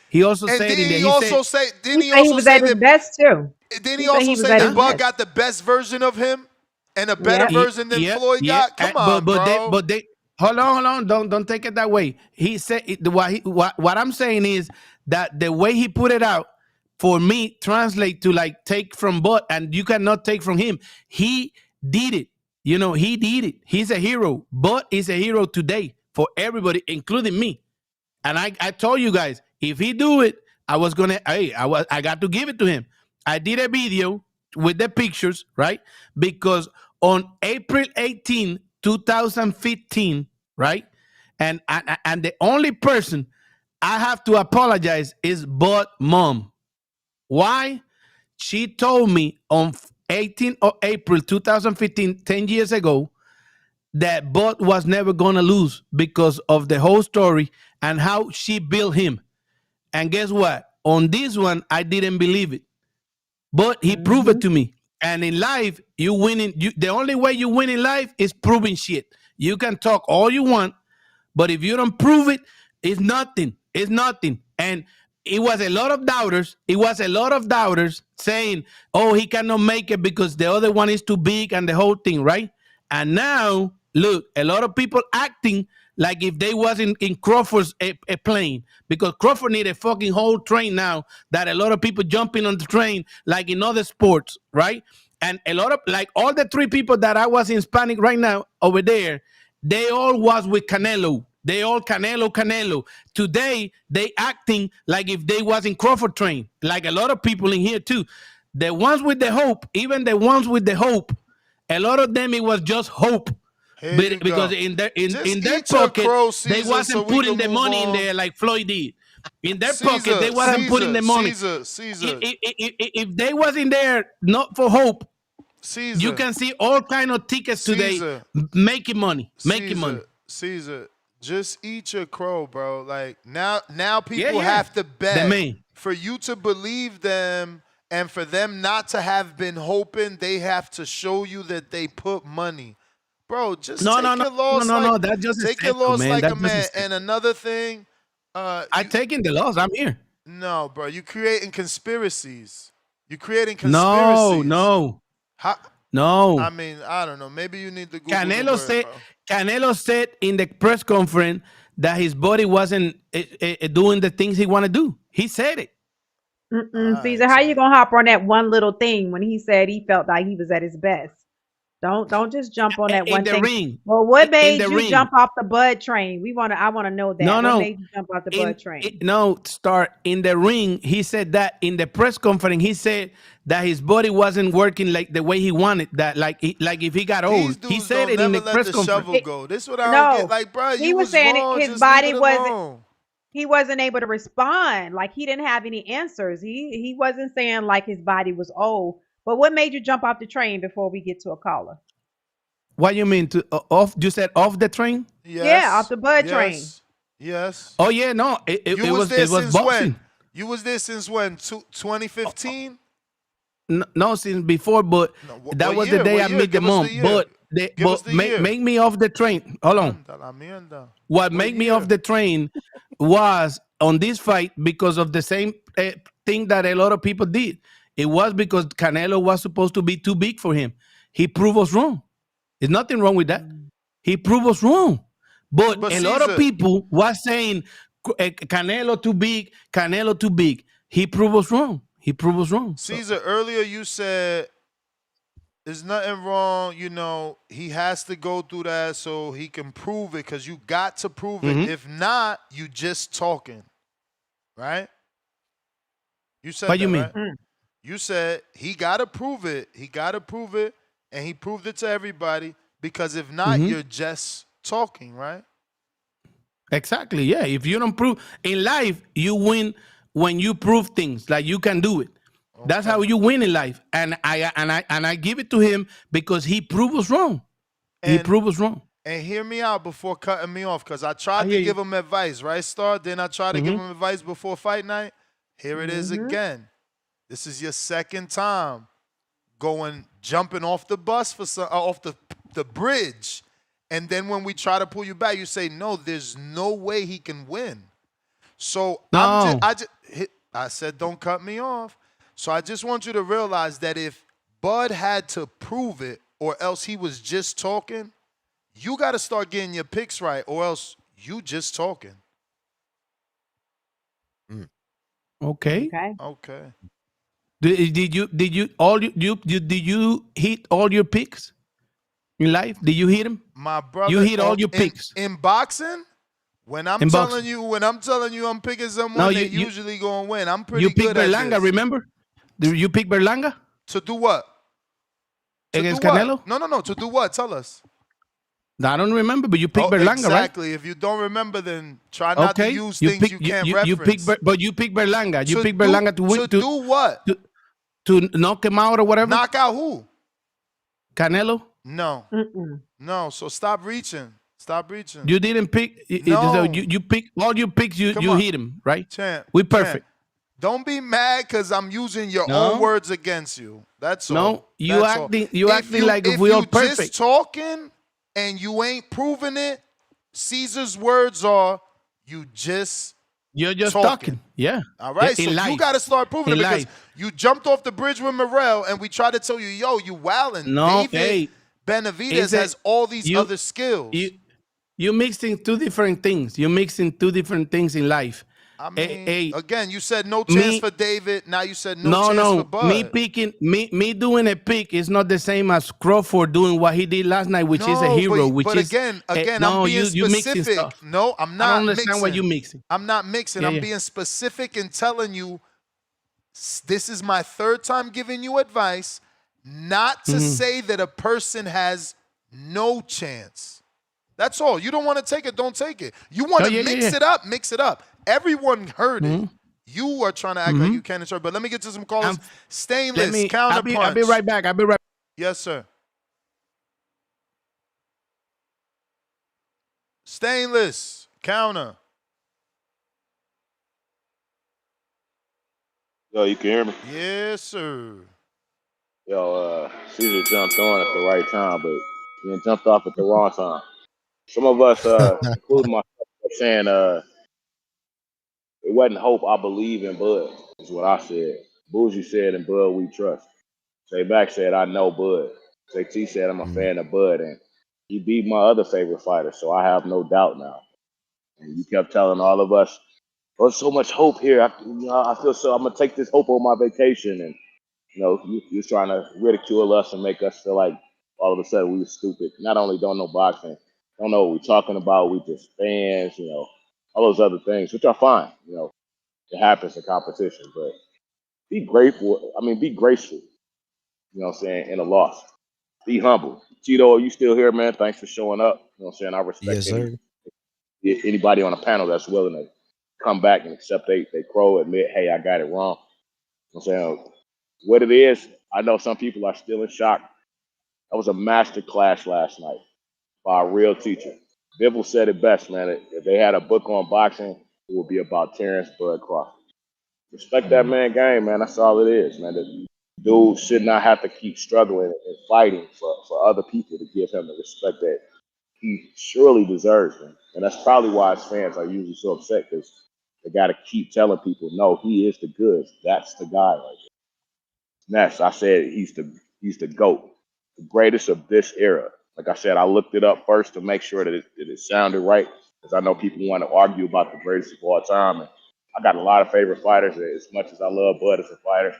He also And said in didn't there. he He said, also say? Didn't He he said he also was say at his that? best too. Didn't he He said also he was say at that his huh? Bud best. got the best version of him and a better Yep. version than Floyd got? Come on, bro. But they hold on, don't take it that way. He said what I'm saying is that the way he put it out for me translate to like take from Butt, and you cannot take from him. He did it. You know, he did it. He's a hero. Butt is a hero today for everybody, including me. And I told you guys, if he do it, I got to give it to him. I did a video with the pictures, right? Because on April 18, 2015, right? And the only person I have to apologize is Bud mom. Why? She told me on 18th of April 2015, 10 years ago, that Bud was never gonna lose because of the whole story and how she built him. And guess what? On this one, I didn't believe it, but he proved it to me. And in life, you winning. The only way you win in life is proving shit. You can talk all you want, but if you don't prove it, it's nothing. It's nothing. And it was a lot of doubters. It was a lot of doubters saying, oh, he cannot make it because the other one is too big and the whole thing, right? And now, look, a lot of people acting like if they wasn't in Crawford's a plane, because Crawford need a fucking whole train now that a lot of people jumping on the train like in other sports, right? And a lot of, like all the three people that I was in Hispanic right now over there, they all was with Canelo. They all Canelo. Today, they acting like if they was in Crawford train, like a lot of people in here too. The ones with the hope, even the ones with the hope, a lot of them, it was just hope. But because in their pocket, they wasn't putting the money in there like Floyd did. In their pocket, they wasn't putting the money. Caesar. If they was in there not for hope, Caesar. You can see all kind of tickets today Caesar. making money. Making money. Caesar, just eat your crow, bro. Like now people Yeah. have to The bet main. for you to believe them and for them not to have been hoping, they have to show you that they put money. Bro, just No, take no, no, your no, loss no, like no. That's just a take your step, loss man. like a That's just a man. step. And another thing, I taking the loss. I'm here. no, bro, you creating conspiracies. You creating No, conspiracies. no, How, no. I mean, I don't know. Maybe you need to Google the word, bro. Canelo said in the press conference that his body wasn't doing the things he want to do. He said it. Caesar, how you gonna hop on that one little thing when he said he felt like he was at his best? Don't just jump on that In one the thing. ring. Well, what In made the you ring. jump off the Bud train? I want to know that. No, What no. made you jump off the Bud train? No, start in the ring. He said that in the press conference. He said that his body wasn't working like the way he wanted. That like if he got These old. dudes He said don't it in never the let press the conference. shovel go. This is what I don't get. No, Like, bro, he you was was saying wrong. his Just leave body it wasn't. alone. He wasn't able to respond. Like he didn't have any answers. He wasn't saying like his body was old. But what made you jump off the train before we get to a caller? What you mean to off? You said off the train? Yeah, off the Bud train. Yes. Oh yeah, no. It was since boxing. when? You was there since when? 2015? No, since before, but that what was year? the day What I year? met the Give us mom. the year. But Give us the year. make me off the train. Hold on. Anda la mierda. What made me off the train was on this fight because of the same thing that a lot of people did. It was because Canelo was supposed to be too big for him. He proved us wrong. There's nothing wrong with that. He proved us wrong. But a lot of people was saying Canelo too big, Canelo too big. He proved us wrong. He proved us wrong. Caesar, earlier you said there's nothing wrong. You know, he has to go through that so he can prove it because you got to prove it. If not, you just talking. Right? You said what that, you mean? right? You said he got to prove it. He got to prove it. And he proved it to everybody because if not, you're just talking, right? Exactly. Yeah. If you don't prove in life, you win when you prove things like you can do it. Okay. That's how you win in life. And I give it to him because he proved us wrong. He proved us wrong. And hear me out before cutting me off because I tried to give him advice, right, Star? Then I tried to give him advice before fight night. Here it is again. This is your second time jumping off the bus off the bridge. And then when we try to pull you back, you say, no, there's no way he can win. So no. I said, don't cut me off. So I just want you to realize that if Bud had to prove it or else he was just talking, you got to start getting your picks right or else you just talking. Okay. Okay. Did you hit all your picks in life? Did you hit them? My brother, you hit all your picks in boxing. When I'm telling you I'm picking someone, they usually gonna win. I'm pretty good at this. You picked Berlanga, remember? Did you pick Berlanga? To do what? Against Canelo? No. To do what? Tell us. I don't remember, but you picked Berlanga, right? Exactly. If you don't remember, then try not to use things you can't reference. But you picked Berlanga. You picked Berlanga to win. To do what? To knock him out or whatever? Knock out who? Canelo? No. No, so stop reaching. Stop reaching. You didn't pick. No. You pick all your picks. You hit him, right? Champ, we perfect. Champ. Don't be mad because I'm using your own words against you. That's all. No, you acting like if we all perfect. If you just talking and you ain't proving it, Caesar's words are you're just talking. Yeah. All right. Yeah, so you got to start proving it because you jumped off the bridge with Morrell and we tried to tell you, yo, you wildin'. No, David Benavidez has all these other skills. You mixing two different things. You're mixing two different things in life. I mean, again, you said no chance for David. Now you said no chance for Bud. Me doing a pick is not the same as Crawford doing what he did last night, which is a hero. But again, I'm being specific. No, I'm not. I don't understand what you're mixing. I'm not mixing. I'm being specific and telling you this is my third time giving you advice, not to say that a person has no chance. That's all. You don't want to take it, don't take it. You want to mix it up, mix it up. Everyone heard it. You are trying to act like you can't insert. But let me get to some callers. Stainless, Counterpunch. I'll be right back. Yes, sir. Stainless counter. Yo, you can hear me? Yes, sir. Yo, Caesar jumped on at the right time, but he then jumped off at the wrong time. Some of us, including myself, are saying it wasn't hope. I believe in Bud, is what I said. Bougie said, in Bud we trust. Jay Back said, I know Bud. JT said, I'm a Mm. fan of Bud, and he beat my other favorite fighter, so I have no doubt now. And you kept telling all of us, there's so much hope here. I feel so. I'm gonna take this hope on my vacation, and you're trying to ridicule us and make us feel like all of a sudden we were stupid. Not only don't know boxing, don't know what we're talking about. We just fans, all those other things, which are fine. It happens in competition, but be grateful. I mean, be graceful. You know what I'm saying? In a loss, be humble. Tito, are you still here, man? Thanks for showing up. You know what I'm saying? I respect Yes, sir. anybody on the panel that's willing to come back and accept they crow, admit, hey, I got it wrong. You know what I'm saying? What it is, I know some people are still in shock. That was a master class last night by a real teacher. Bivol said it best, man. If they had a book on boxing, it would be about Terence Bud Crawford. Respect that man game, man. That's all it is, man. The dude should not have to keep struggling and fighting for other people to give him the respect that he surely deserves, man. And that's probably why his fans are usually so upset, because they got to keep telling people, no, he is the goods. That's the guy right there. Next, I said he's the GOAT, the greatest of this era. Like I said, I looked it up first to make sure that it sounded right, because I know people want to argue about the greatest of all time. And I got a lot of favorite fighters. As much as I love Bud as a fighter,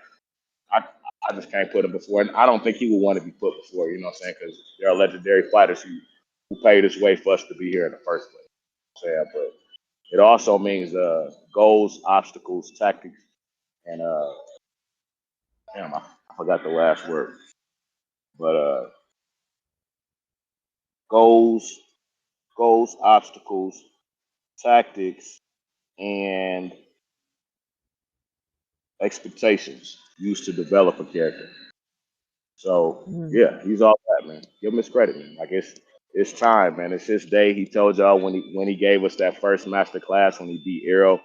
I, I just can't put him before. And I don't think he would want to be put before, you know what I'm saying? Because there are legendary fighters who paid his way for us to be here in the first place. But it also means goals, obstacles, tactics, and damn, I forgot the last word. But goals, obstacles, tactics, and expectations used to develop a character. So Mm. yeah, he's all that, man. Give him his credit, man. Like it's time, man. It's his day. He told y'all when he gave us that first master class when he beat Arrow.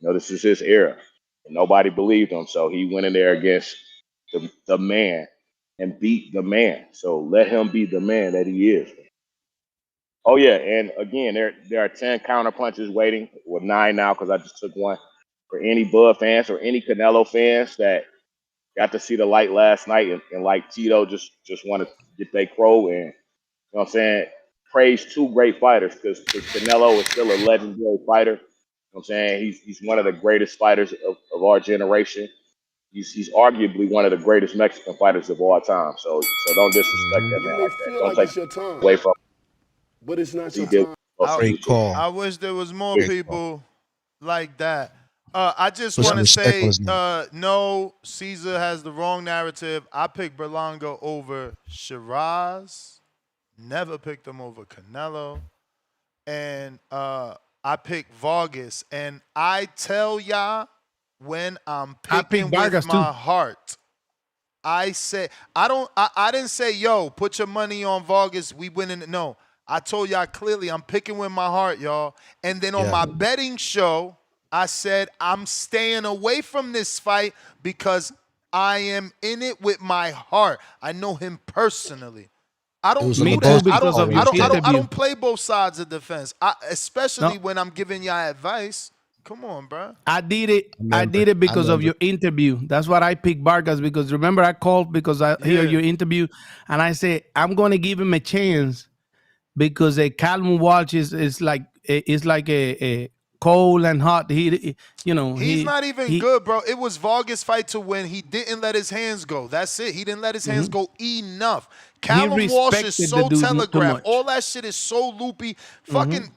This is his era. And nobody believed him, so he went in there against the man and beat the man. So let him be the man that he is. Oh yeah, and again, there are 10 counter punches waiting, or 9 now because I just took one, for any Bud fans or any Canelo fans that got to see the light last night and like Tito just want to get their crow and, you know what I'm saying, praise two great fighters, because Canelo is still a legendary fighter. You know what I'm saying? He's one of the greatest fighters of our generation. He's arguably one of the greatest Mexican fighters of all time. So don't disrespect Hmm. that You man may like that. feel Don't like take it's your time, away from but it's what not he your did. time. I Great call. I wish there was more Great call. people like that. I just Put want some to respect on say, his name. no, Caesar has the wrong narrative. I picked Berlanga over Shiraz. Never picked him over Canelo. And I picked Vargas. And I tell y'all, when I'm I picked picking with Vargas too. my heart, I said I didn't say, yo, put your money on Vargas, we winning it. No. I told y'all clearly I'm picking with my heart, y'all. And then on Yeah. my betting show, I said I'm staying away from this fight because I am in it with my heart. I know him personally. I It don't was a Me do too, that. Lebowski I don't because call of when he your was dead. I interview. don't play both sides of the fence. Especially No, when I'm giving y'all advice. Come on, bro. I did it. I I remember. did it I because of remember. your interview. That's what I picked Vargas because remember I called because I hear Yeah. your interview and I said I'm going to give him a chance because a Calvin Walsh is like a cold and hot. He's not even He good, bro. It was Vargas' fight to when he didn't let his hands go. That's it. He didn't let his hands mhm. go enough. He Callum Walsh is respected the so dude too telegraphed. much. All that shit is so loopy. Hmm. Fucking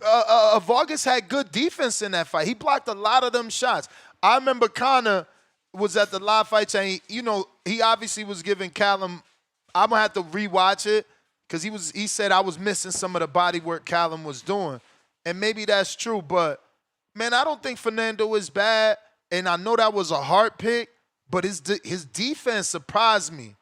Vargas had good defense in that fight. He blocked a lot of them shots. I remember Connor was at the live fight saying, he obviously was giving Callum. I'm gonna have to rewatch it because he said I was missing some of the body work Callum was doing, and maybe that's true, but. Man, I don't think Fernando is bad, and I know that was a hard pick, but his defense surprised me.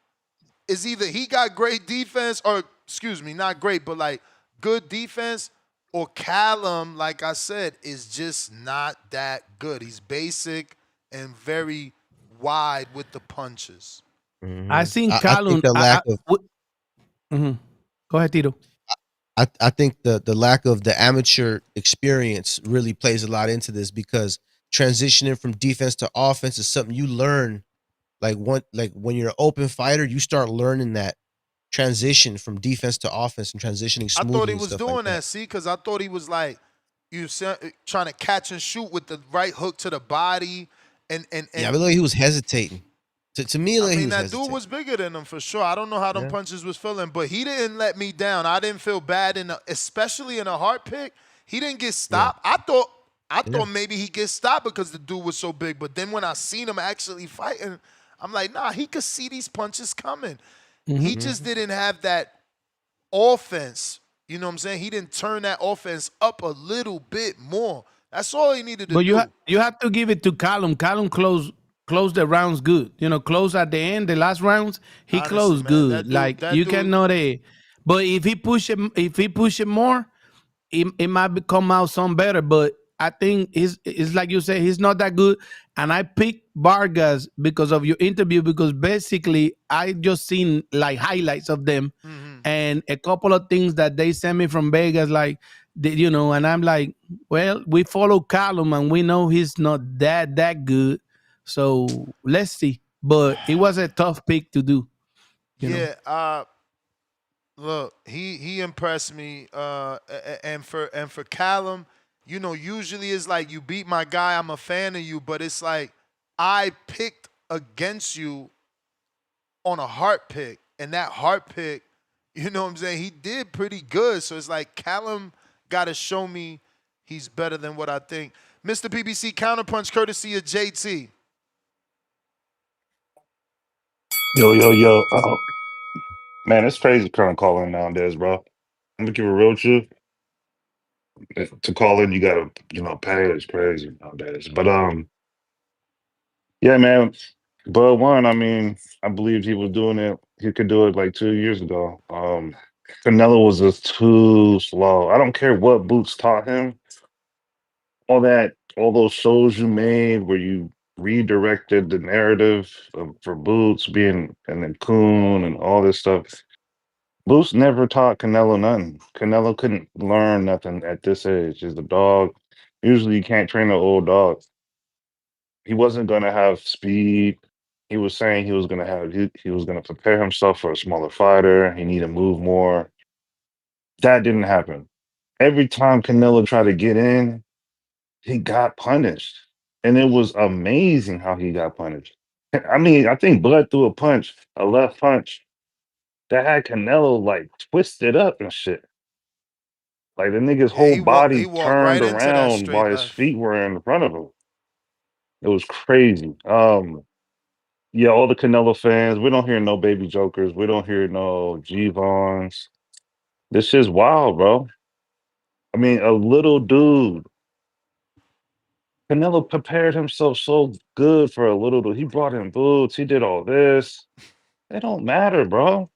is either he got great defense or, excuse me, not great, but like good defense, or Callum, like I said, is just not that good. He's basic and very wide with the punches. I Hmm. seen I think Callum. the lack of Mhm. Go ahead, Tito. I think the lack of the amateur experience really plays a lot into this, because transitioning from defense to offense is something you learn. Like when you're an open fighter, you start learning that transition from defense to offense and transitioning I thought smoothly he and was stuff like doing that. that, see, because I thought he was like trying to catch and shoot with the right hook to the body, Yeah, I and believe he was hesitating. To me, I like he mean, was that dude hesitating. was bigger than him for sure. I don't know how them Yeah, punches was feeling, but he didn't let me down. I didn't feel bad especially in a hard pick. He didn't get yeah, stopped. I yeah. thought maybe he get stopped because the dude was so big. But then when I seen him actually fighting, I'm like, nah, he could see these punches coming. He Mhm. just Hmm. didn't have that offense. You know what I'm saying? He didn't turn that offense up a little bit more. That's all he needed to But do. you have to give it to Callum. Callum closed the rounds good. You know, close at the end, the last rounds, he Honestly, closed man, good. Like that you dude, cannot. But if he push it more, it might come out some better. But I think it's like you said, he's not that good. And I picked Vargas because of your interview, because basically I just seen like highlights of them and a couple of things that they sent me from Vegas, like you know, and I'm like, well, we follow Callum and we know he's not that good. So let's see. But it was a tough pick to do, you know. yeah. Look, he impressed me. And for Callum, you know, usually it's like you beat my guy, I'm a fan of you, but it's like I picked against you on a heart pick, and that heart pick, you know what I'm saying, he did pretty good. So it's like Callum got to show me he's better than what I think. Mr. PBC counterpunch courtesy of JT. Yo. Man, it's crazy kind of calling nowadays, bro. I'm gonna keep it real with you. To call in, you gotta, pay. It's crazy nowadays. But yeah, man. Bud one, I mean, I believed he was doing it. He could do it like 2 years ago. Canelo was just too slow. I don't care what Boots taught him. All those shows you made where you redirected the narrative for Boots being and then Coon and all this stuff. Boost never taught Canelo nothing. Canelo couldn't learn nothing at this age. He's a dog. Usually you can't train an old dog. He wasn't gonna have speed. He was saying he was gonna prepare himself for a smaller fighter. He needed to move more. That didn't happen. Every time Canelo tried to get in, he got punished. And it was amazing how he got punished. I mean, I think Blood threw a left punch that had Canelo like twisted up and shit. Like the nigga's Yeah, whole he body walked turned right into that around straight while his left. feet were in front of him. It was crazy. Yeah, all the Canelo fans, we don't hear no baby jokers. We don't hear no G-Vons. This shit's wild, bro. I mean, a little dude. Canelo prepared himself so good for a little dude. He brought in boots. He did all this. It don't matter, bro.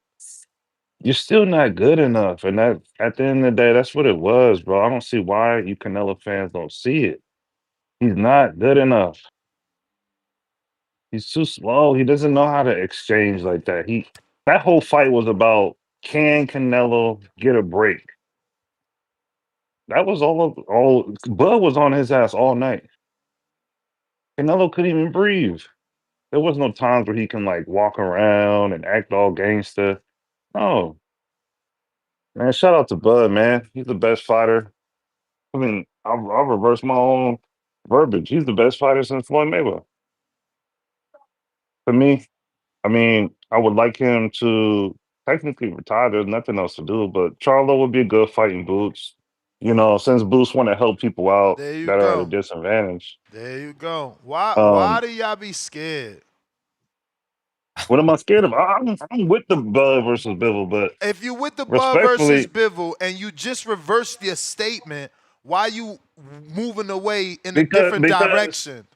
You're still not good enough. And that at the end of the day, that's what it was, bro. I don't see why you Canelo fans don't see it. He's not good enough. He's too slow. He doesn't know how to exchange like that. That whole fight was about, can Canelo get a break? That was all Bud was on his ass all night. Canelo couldn't even breathe. There was no times where he can like walk around and act all gangster. Oh, man, shout out to Bud, man. He's the best fighter. I mean, I'll reverse my own verbiage. He's the best fighter since Floyd Mayweather. To me, I mean, I would like him to technically retire. There's nothing else to do, but Charlo would be a good fighting Boots. Since Boots want to help people out There you that are at a go. disadvantage. There you go. Why Um, do y'all be scared? what am I scared of? I'm with the Bud versus Bivol, but If you with the Bud versus respectfully, Bivol and you just reversed your statement, why you moving away in a different because direction?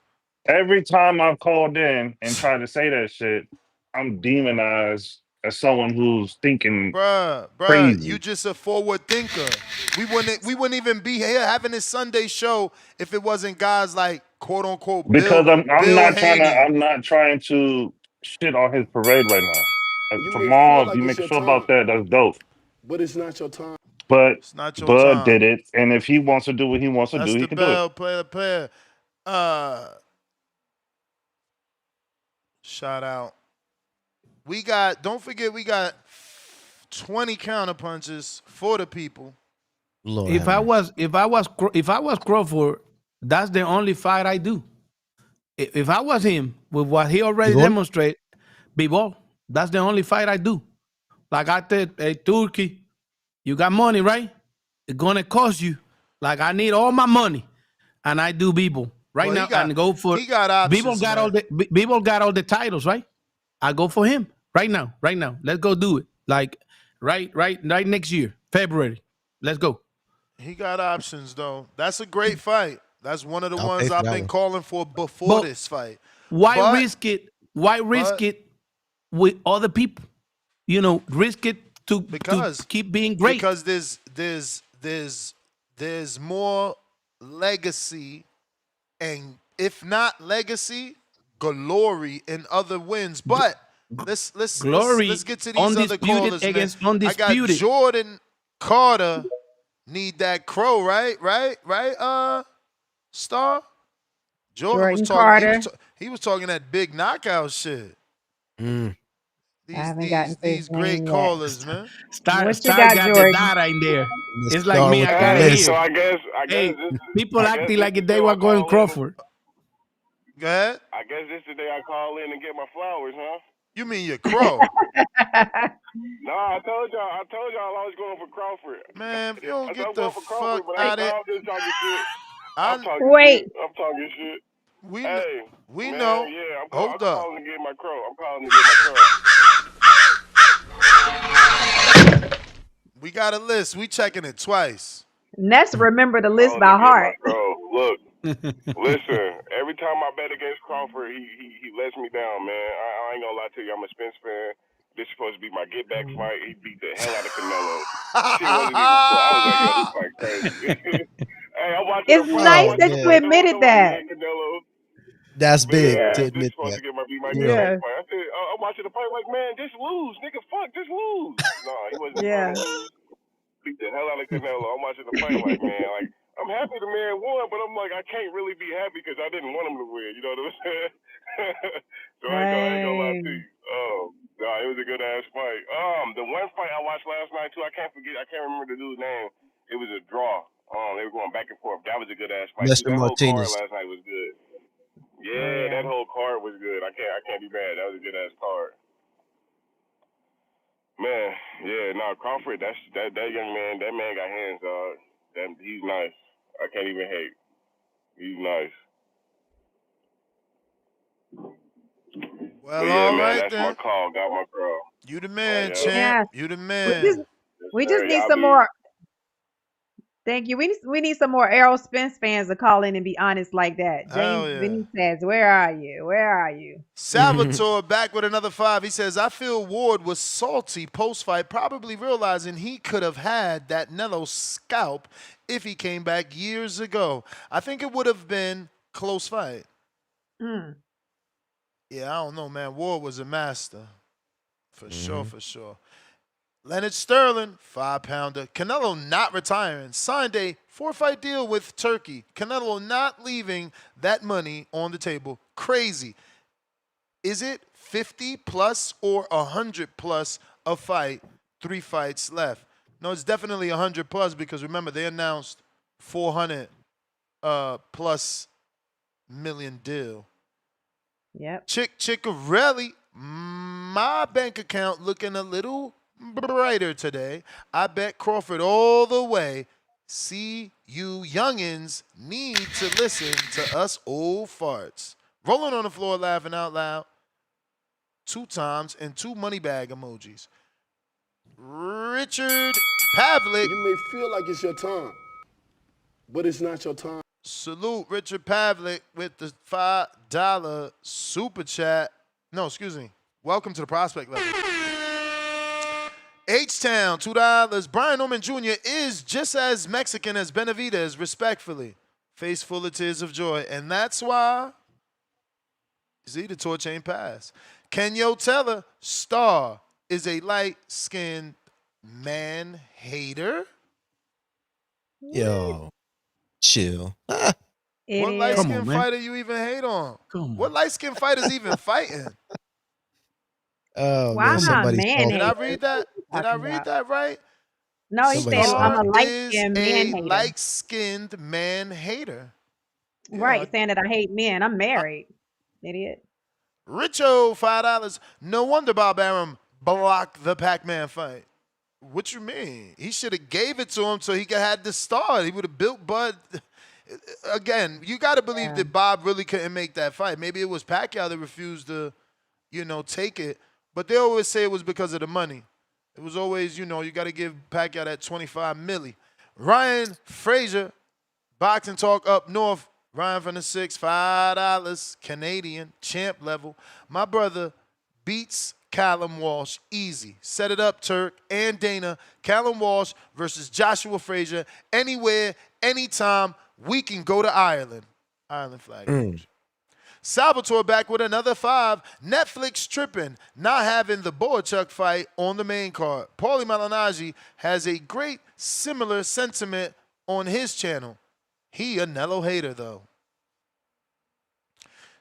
every time I've called in and tried to say that shit, I'm demonized as someone who's thinking Bruh, you crazy. just a forward thinker. We wouldn't even be here having this Sunday show if it wasn't guys like quote unquote Because I'm Bill not trying to Haney. shit on his parade right now. You may feel Tomorrow, if like you it's make a your show about time, that, that's dope. but it's not your time. But It's not your Bud time. did it, and if he wants to do what he wants to That's do, he the can do it. bell player. Uh Shout out. Don't forget we got 20 counter punches for the people. Lord If have I mercy. was Crawford, that's the only fight I do. If I was him with what he You already going? demonstrated, B-ball, that's the only fight I do. Like I said, hey Turkey, you got money, right? It's gonna cost you. Like I need all my money, and I do B-ball right Well, now and go for he got B-ball. options, Got all man. the B-ball got all the titles, right? I go for him right now. Right now, let's go do it. Like right next year, February. Let's go. He got options though. That's a great fight. That's one of the I'll pay ones for I've that been one. calling for before But this fight. why But risk it? Why risk but it with other people? Risk it to because keep being great. because there's more legacy, and if not legacy, glory in other wins. But let's Glory get to these other undisputed callers, man. against I got undisputed. Jordan Carter. Need that crow, right? Star. Jordan was Jordan talking. Carter. He was talking that big knockout shit. Mm. I These haven't gotten these to his these great name yet. callers, man. What you Star got, got the Jordan? data in there. Let's It's like start me. with I the got it Hey, list. so here. I guess Hey, people this acting the like they show I were going call in. Crawford. Go ahead. I guess this the day I call in and get my flowers, huh? You mean your crow? No, I told y'all I was going for Crawford. Man, if you don't I said get I'm the going for fuck Crawford, but out it, I'm just talking shit. I'm I talking shit. Wait, I'm talking shit. we kn- Hey, we man, know. yeah, I'm Hold up. calling to get my crow. I'm calling to get my crow. We got a list. We checking it twice. Ness remember the list Calling to by get my heart. crow. Look, listen. Every time I bet against Crawford, he lets me down, man. I ain't gonna lie to you. I'm a Spence fan. This is supposed to be my get back fight. He beat the hell out of Canelo. Shit wasn't even close. I was like, yo, this fight crazy. Hey, I'm watching the It's fight. I'm nice Oh watching that the you man, fight. admitted Nobody that. hit Canelo. that's big Man, to Yeah, this admit supposed that. to be my For real. get back yeah, fight. I said, I'm watching the fight like, man, just lose, nigga. Fuck, just lose. No, he wasn't trying yeah. to lose. Beat the hell out of Canelo. I'm watching the fight like, man, like I'm happy the man won, but I'm like, I can't really be happy because I didn't want him to win. You know what I'm saying? So I ain't gonna lie to Dang. you. Nah, it was a good ass fight. The one fight I watched last night too, I can't remember the dude's name. It was a draw. They were going back and forth. That was a good ass fight too. Mr. That whole card Martinez. last night was good. Oh Yeah, yeah. that whole card was good. I can't be mad. That was a good ass card. Man, yeah, no, Crawford, that young man, that man got hands, dog. He's nice. I can't even hate. He's nice. But Well, yeah, all man, right that's my then. call. Got my girl. You the Oh man, yeah. champ. Yeah. You the We just man. Yes, we sir. just need Y'all some be more. Thank you. We need some more Errol Spence fans to call in and be honest like that. Hell James yeah. Vinny says, "Where are you? Where are you?" Salvatore back with another 5. He says, I feel Ward was salty post-fight, probably realizing he could have had that Nello scalp if he came back years ago. I think it would have been close fight. Mm. Yeah, I don't know, man. Ward was a master. For sure, hmm for sure. Leonard Sterling, 5-pounder. Canelo not retiring. Signed a 4-fight deal with Turkey. Canelo not leaving that money on the table. Crazy. Is it 50 plus or 100 plus a fight? 3 fights left. No, it's definitely 100 plus because remember they announced 400 plus million deal. Yep. Chickarelli, my bank account looking a little brighter today. I bet Crawford all the way. See, you youngins need to listen to us old farts. Rolling on the floor laughing out loud 2 times and 2 money bag emojis. Richard Pavlik. You may feel like it's your time, but it's not your time. Salute Richard Pavlik with the $5 super chat. No, excuse me. Welcome to the prospect level. H-Town, $2. Brian Norman Jr. is just as Mexican as Benavidez, respectfully. Face full of tears of joy. And that's why, see, the torch ain't passed. Kenyo Teller, star, is a light-skinned man hater. Yo, chill. Ah, What Idiot. Come on, light-skinned man. fighter you even hate on? Come What on. light-skinned fighters even fighting? oh Why man, am I a somebody man saw Did I hater? read What are that? you Did I talking read about? that right? No, he somebody said saw I'm Star a that. light is skinned man a hater. light-skinned man hater. Yeah. Right, saying that I hate men. I'm married. Idiot. Richo, $5. No wonder Bob Arum blocked the Pac-Man fight. What you mean? He should have gave it to him so he could have had the start. He would have built Bud. Again, you got to believe Yeah. that Bob really couldn't make that fight. Maybe it was Pacquiao that refused to, take it. But they always say it was because of the money. It was always, you got to give Pacquiao that 25 milli. Ryan Frazier, Boxing Talk up north. Ryan from the 6, $5, Canadian, champ level. My brother beats Callum Walsh easy. Set it up, Turk and Dana. Callum Walsh versus Joshua Frazier. Anywhere, anytime, we can go to Ireland. Ireland flag emoji. Salvatore back with another 5. Netflix tripping, not having the Boachuk fight on the main card. Paulie Malignaggi has a great similar sentiment on his channel. He a Nello hater, though.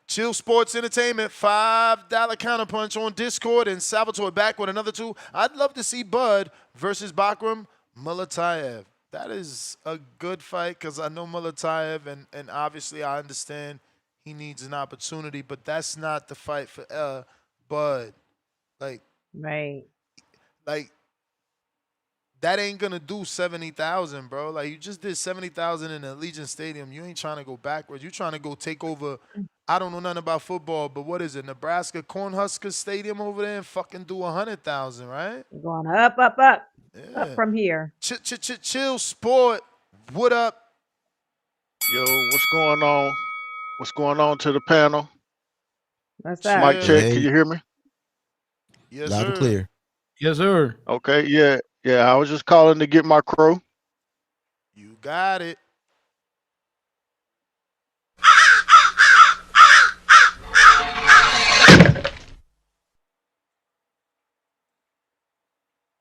Chill Sports Entertainment, $5 counterpunch on Discord, and Salvatore back with another 2. I'd love to see Bud versus Bakram Mulatayev. That is a good fight because I know Mulatayev, and obviously I understand he needs an opportunity, but that's not the fight for Bud. Like, Right. that ain't gonna do 70,000, bro. Like, you just did 70,000 in the Allegiant Stadium. You ain't trying to go backwards. You trying to go take over. I don't know nothing about football, but what is it? Nebraska Cornhuskers Stadium over there and fucking do 100,000, right? We're going up, up, up. Up Yeah. from here. Chill Sport. What up? Yo, what's going on? What's going on to the panel? What's up? Mic Chill. Hey, check. Can hey, you hear me? Yes, loud and sir. clear. Yes, sir. Okay. Yeah. Yeah. I was just calling to get my crow. You got it.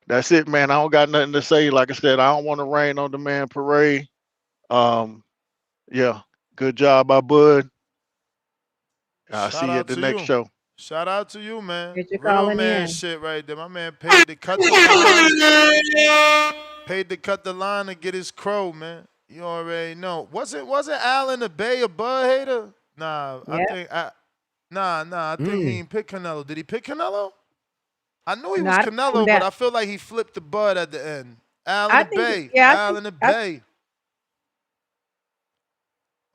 That's it, man. I don't got nothing to say. Like I said, I don't want to rain on the man parade. Um, yeah. Good job, by Bud. I'll Shout see you out at the to next you. show. Shout out to you, man. Appreciate you Real calling man in. shit right there. My man paid to cut the line. Paid to cut the line to get his crow, man. You already know. Wasn't Allen a Bay a Bud hater? Nah, I Yep. think I think he ain't pick Canelo. Did he pick Canelo? I knew he No, was I think Canelo, but that I feel like he flipped the Bud at the end. Allen I the think Bay. yeah, Allen the Bay.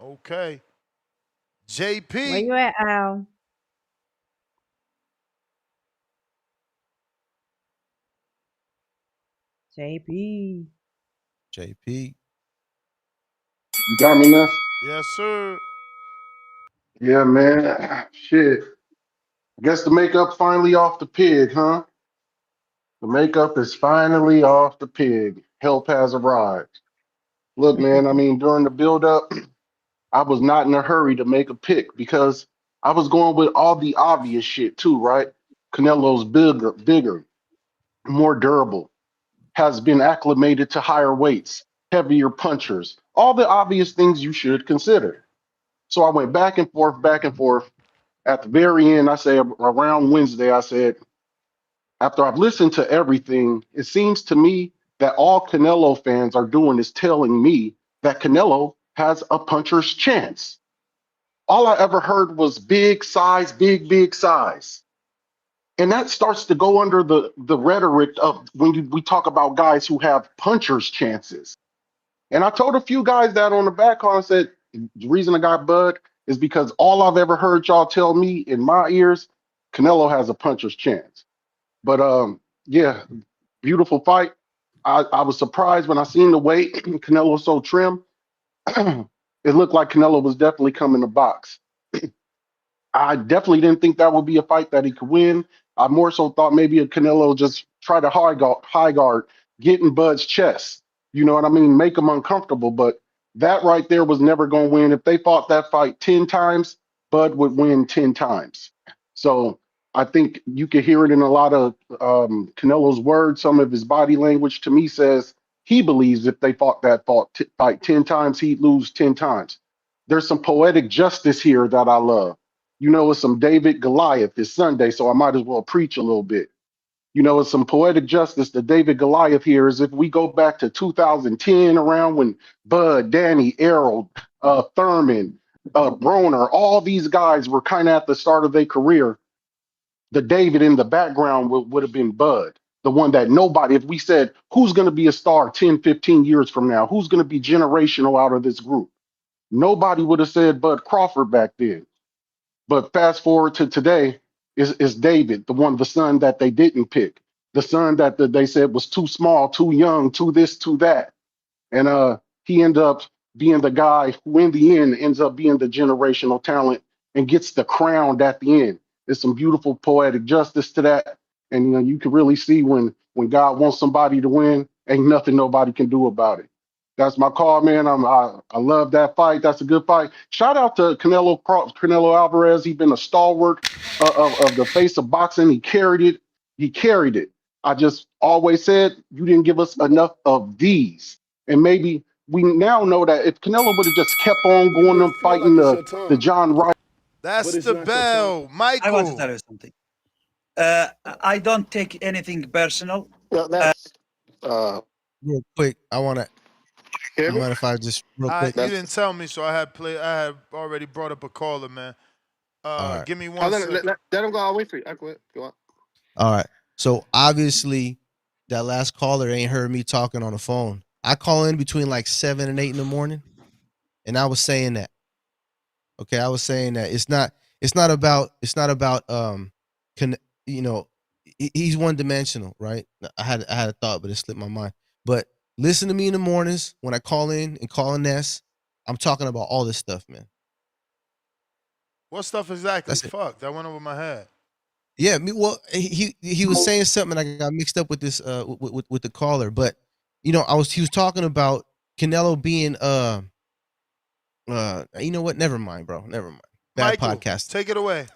Okay. where JP. you at, Al? JP. JP. You got me, Neff? Yes, sir. Yeah, man. Shit. I guess the makeup finally off the pig, huh? The makeup is finally off the pig. Help has arrived. Look, man, I mean, during the build-up, I was not in a hurry to make a pick because I was going with all the obvious shit too, right? Canelo's bigger, more durable, has been acclimated to higher weights, heavier punchers, all the obvious things you should consider. So I went back and forth, back and forth. At the very end, I said around Wednesday, I said, after I've listened to everything, it seems to me that all Canelo fans are doing is telling me that Canelo has a puncher's chance. All I ever heard was big size, big size. And that starts to go under the rhetoric of we talk about guys who have puncher's chances. And I told a few guys that on the back call and said, the reason I got Bud is because all I've ever heard y'all tell me in my ears, Canelo has a puncher's chance. But yeah, beautiful fight. I was surprised when I seen the weight. Canelo was so trim. It looked like Canelo was definitely coming to box. I definitely didn't think that would be a fight that he could win. I more so thought maybe a Canelo just try to high guard, get in Bud's chest. You know what I mean? Make him uncomfortable. But that right there was never going to win. If they fought that fight 10 times, Bud would win 10 times. So I think you could hear it in a lot of Canelo's words. Some of his body language to me says he believes if they fought that fight 10 times, he'd lose 10 times. There's some poetic justice here that I love. You know, it's some David Goliath. It's Sunday, so I might as well preach a little bit. You know, it's some poetic justice. The David Goliath here is if we go back to 2010, around when Bud, Danny, Errol, Thurman, Broner, all these guys were kind of at the start of their career. The David in the background would have been Bud, the one that nobody, if we said, who's going to be a star 10, 15 years from now? Who's going to be generational out of this group? Nobody would have said Bud Crawford back then. But fast forward to today, is David, the son that they didn't pick, the son that they said was too small, too young, too this, too that. And he ended up being the guy who in the end ends up being the generational talent and gets the crown at the end. There's some beautiful poetic justice to that. And you know, you can really see when God wants somebody to win, ain't nothing nobody can do about it. That's my call, man. I love that fight. That's a good fight. Shout out to Canelo Alvarez. He's been a stalwart of the face of boxing. He carried it. He carried it. I just always said you didn't give us enough of these. And maybe we now know that if Canelo would have just kept on It going may and feel like fighting it's your the time, John Ryder. but That's it's the not your time. bell. I want to Michael. tell you something. I don't take anything personal. Well, that's Real quick, hear you me? mind if I just real quick? You That's didn't tell me, so I had already brought up a caller, man. All right. Give me oh, 1 second. let him go. I'll wait for you. I quit. Go on. All right. So obviously that last caller ain't heard me talking on the phone. I call in between like 7 and 8 in the morning, and I was saying that. Okay, I was saying that it's not about you know, he's one dimensional, right? I had a thought, but it slipped my mind. But listen to me in the mornings when I call in and call in Ness. I'm talking about all this stuff, man. What stuff exactly? That's it. Fuck, that went over my head. Yeah, well, he was saying something, and I got mixed up with this with the caller, but you know, he was talking about Canelo being you know what? Never mind, bro. Never mind. Bad Michael, podcast. take it away.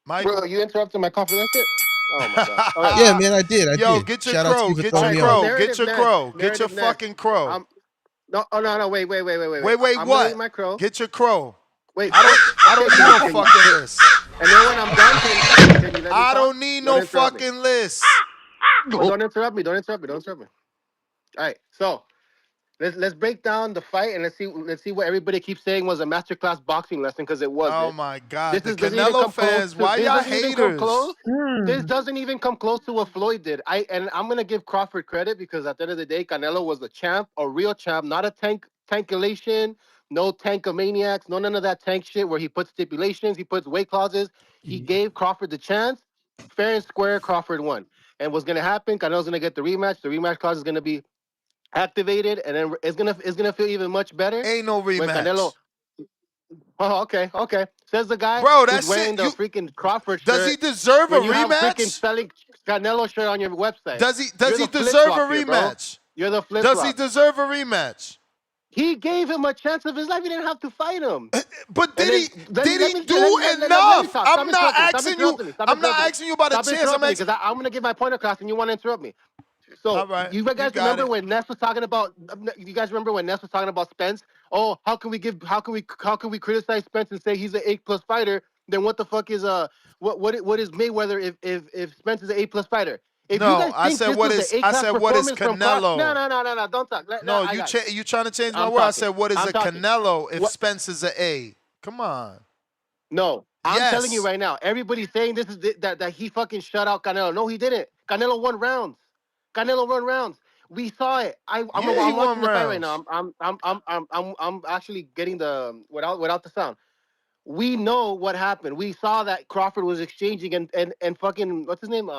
Michael. Bro, you interrupted my coffee. That's it. Oh my god. All right. Yeah, man, I did. Yo, get your Shout out to crow. you for Get All your throwing right. me So off. crow. Get narrative your Ness. crow. Get your Narrative Ness. fucking crow. No. Oh no. Wait. Wait, I'm gonna what? eat my crow. Get your crow. Wait. I don't Okay. need no fucking list. And then when I'm done, can you let me I talk? don't need Don't no interrupt me. fucking list. Well, don't interrupt me. Don't interrupt me. All right. So let's break down the fight and let's see what everybody keeps saying was a masterclass boxing lesson because it wasn't. Oh my God. The Doesn't even Canelo come close fans, to, why this y'all doesn't even come haters? close. This doesn't even come close to what Floyd did. And I'm gonna give Crawford credit because at the end of the day, Canelo was a champ, a real champ, not a tankulation, no tankomaniacs, no none of that tank shit where he puts stipulations, he puts weight clauses. He gave Crawford the chance, fair and square. Crawford won. And what's gonna happen? Canelo's gonna get the rematch. The rematch clause is gonna be activated, and then it's gonna feel even much better. Ain't no When rematch. Canelo. Oh, okay. Says the guy Bro, who's that's wearing it. the freaking Crawford shirt. Does he deserve a when you have freaking rematch? selling Canelo shirt on your website? Does he You're the deserve a flip-flop here, bro. rematch? You're the flip Does he flop. deserve a rematch? He gave him a chance of his life. He didn't have to fight him. But And did he then, do let me enough? talk. I'm not asking you. I'm not asking you about a Stop chance. interrupting me because I'm gonna give my point across and you want to interrupt me. So all right. you guys got remember it. when Ness was talking about? You guys remember when Ness was talking about Spence? Oh, how can we criticize Spence and say he's an A+ fighter? Then what the fuck is what is Mayweather if Spence is an A+ fighter? If you No, guys I think said this what was is an I A-class said what is performance from Crawford, Canelo? no, don't talk. No, I got it. you trying to change my I'm word. I talking. said what is I'm a talking. Canelo if What? Spence is a A? Come on. No, I'm telling you Yes. right now. Everybody's saying this is that he fucking shut out Canelo. No, he didn't. Canelo won rounds. We saw it. I'm Yeah, he watching won the fight right now. rounds. I'm actually getting the without the sound. We know what happened. We saw that Crawford was exchanging and fucking what's his name?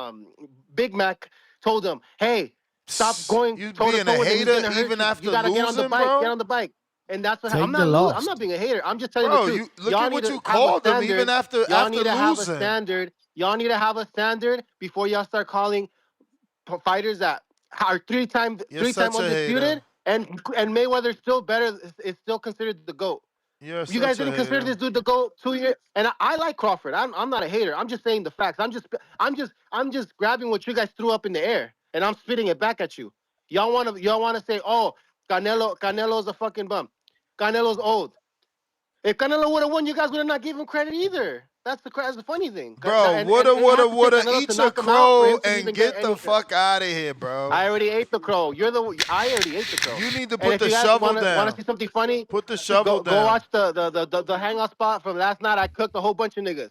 Big Mac told him, "Hey, stop going You toe to being a toe with him. He's hater gonna hurt even you. after You gotta get on the losing, bike. Get bro? on the bike." And that's what Take the I'm loss. not being a hater. I'm just telling the Bro, truth. you look Y'all at need what to you have a called him standard. even after Y'all need to have a losing. standard. Y'all need to have a standard before y'all start calling fighters that are three-time undisputed, and Mayweather's still better. Is still considered the GOAT. You guys didn't consider this dude the GOAT 2 years, and I like Crawford. I'm not a hater. I'm just saying the facts. I'm just grabbing what you guys threw up in the air, and I'm spitting it back at you. Y'all wanna say, oh, Canelo's a fucking bum. Canelo's old. If Canelo would have won, you guys would have not given him credit either. That's the funny thing. Bro, woulda. Eat your crow and get the fuck out of here, bro. I already ate the crow. I already ate the crow. You need to put the shovel down. Want to see something funny? Put the shovel down. Go watch the hangout spot from last night. I cooked a whole bunch of niggas.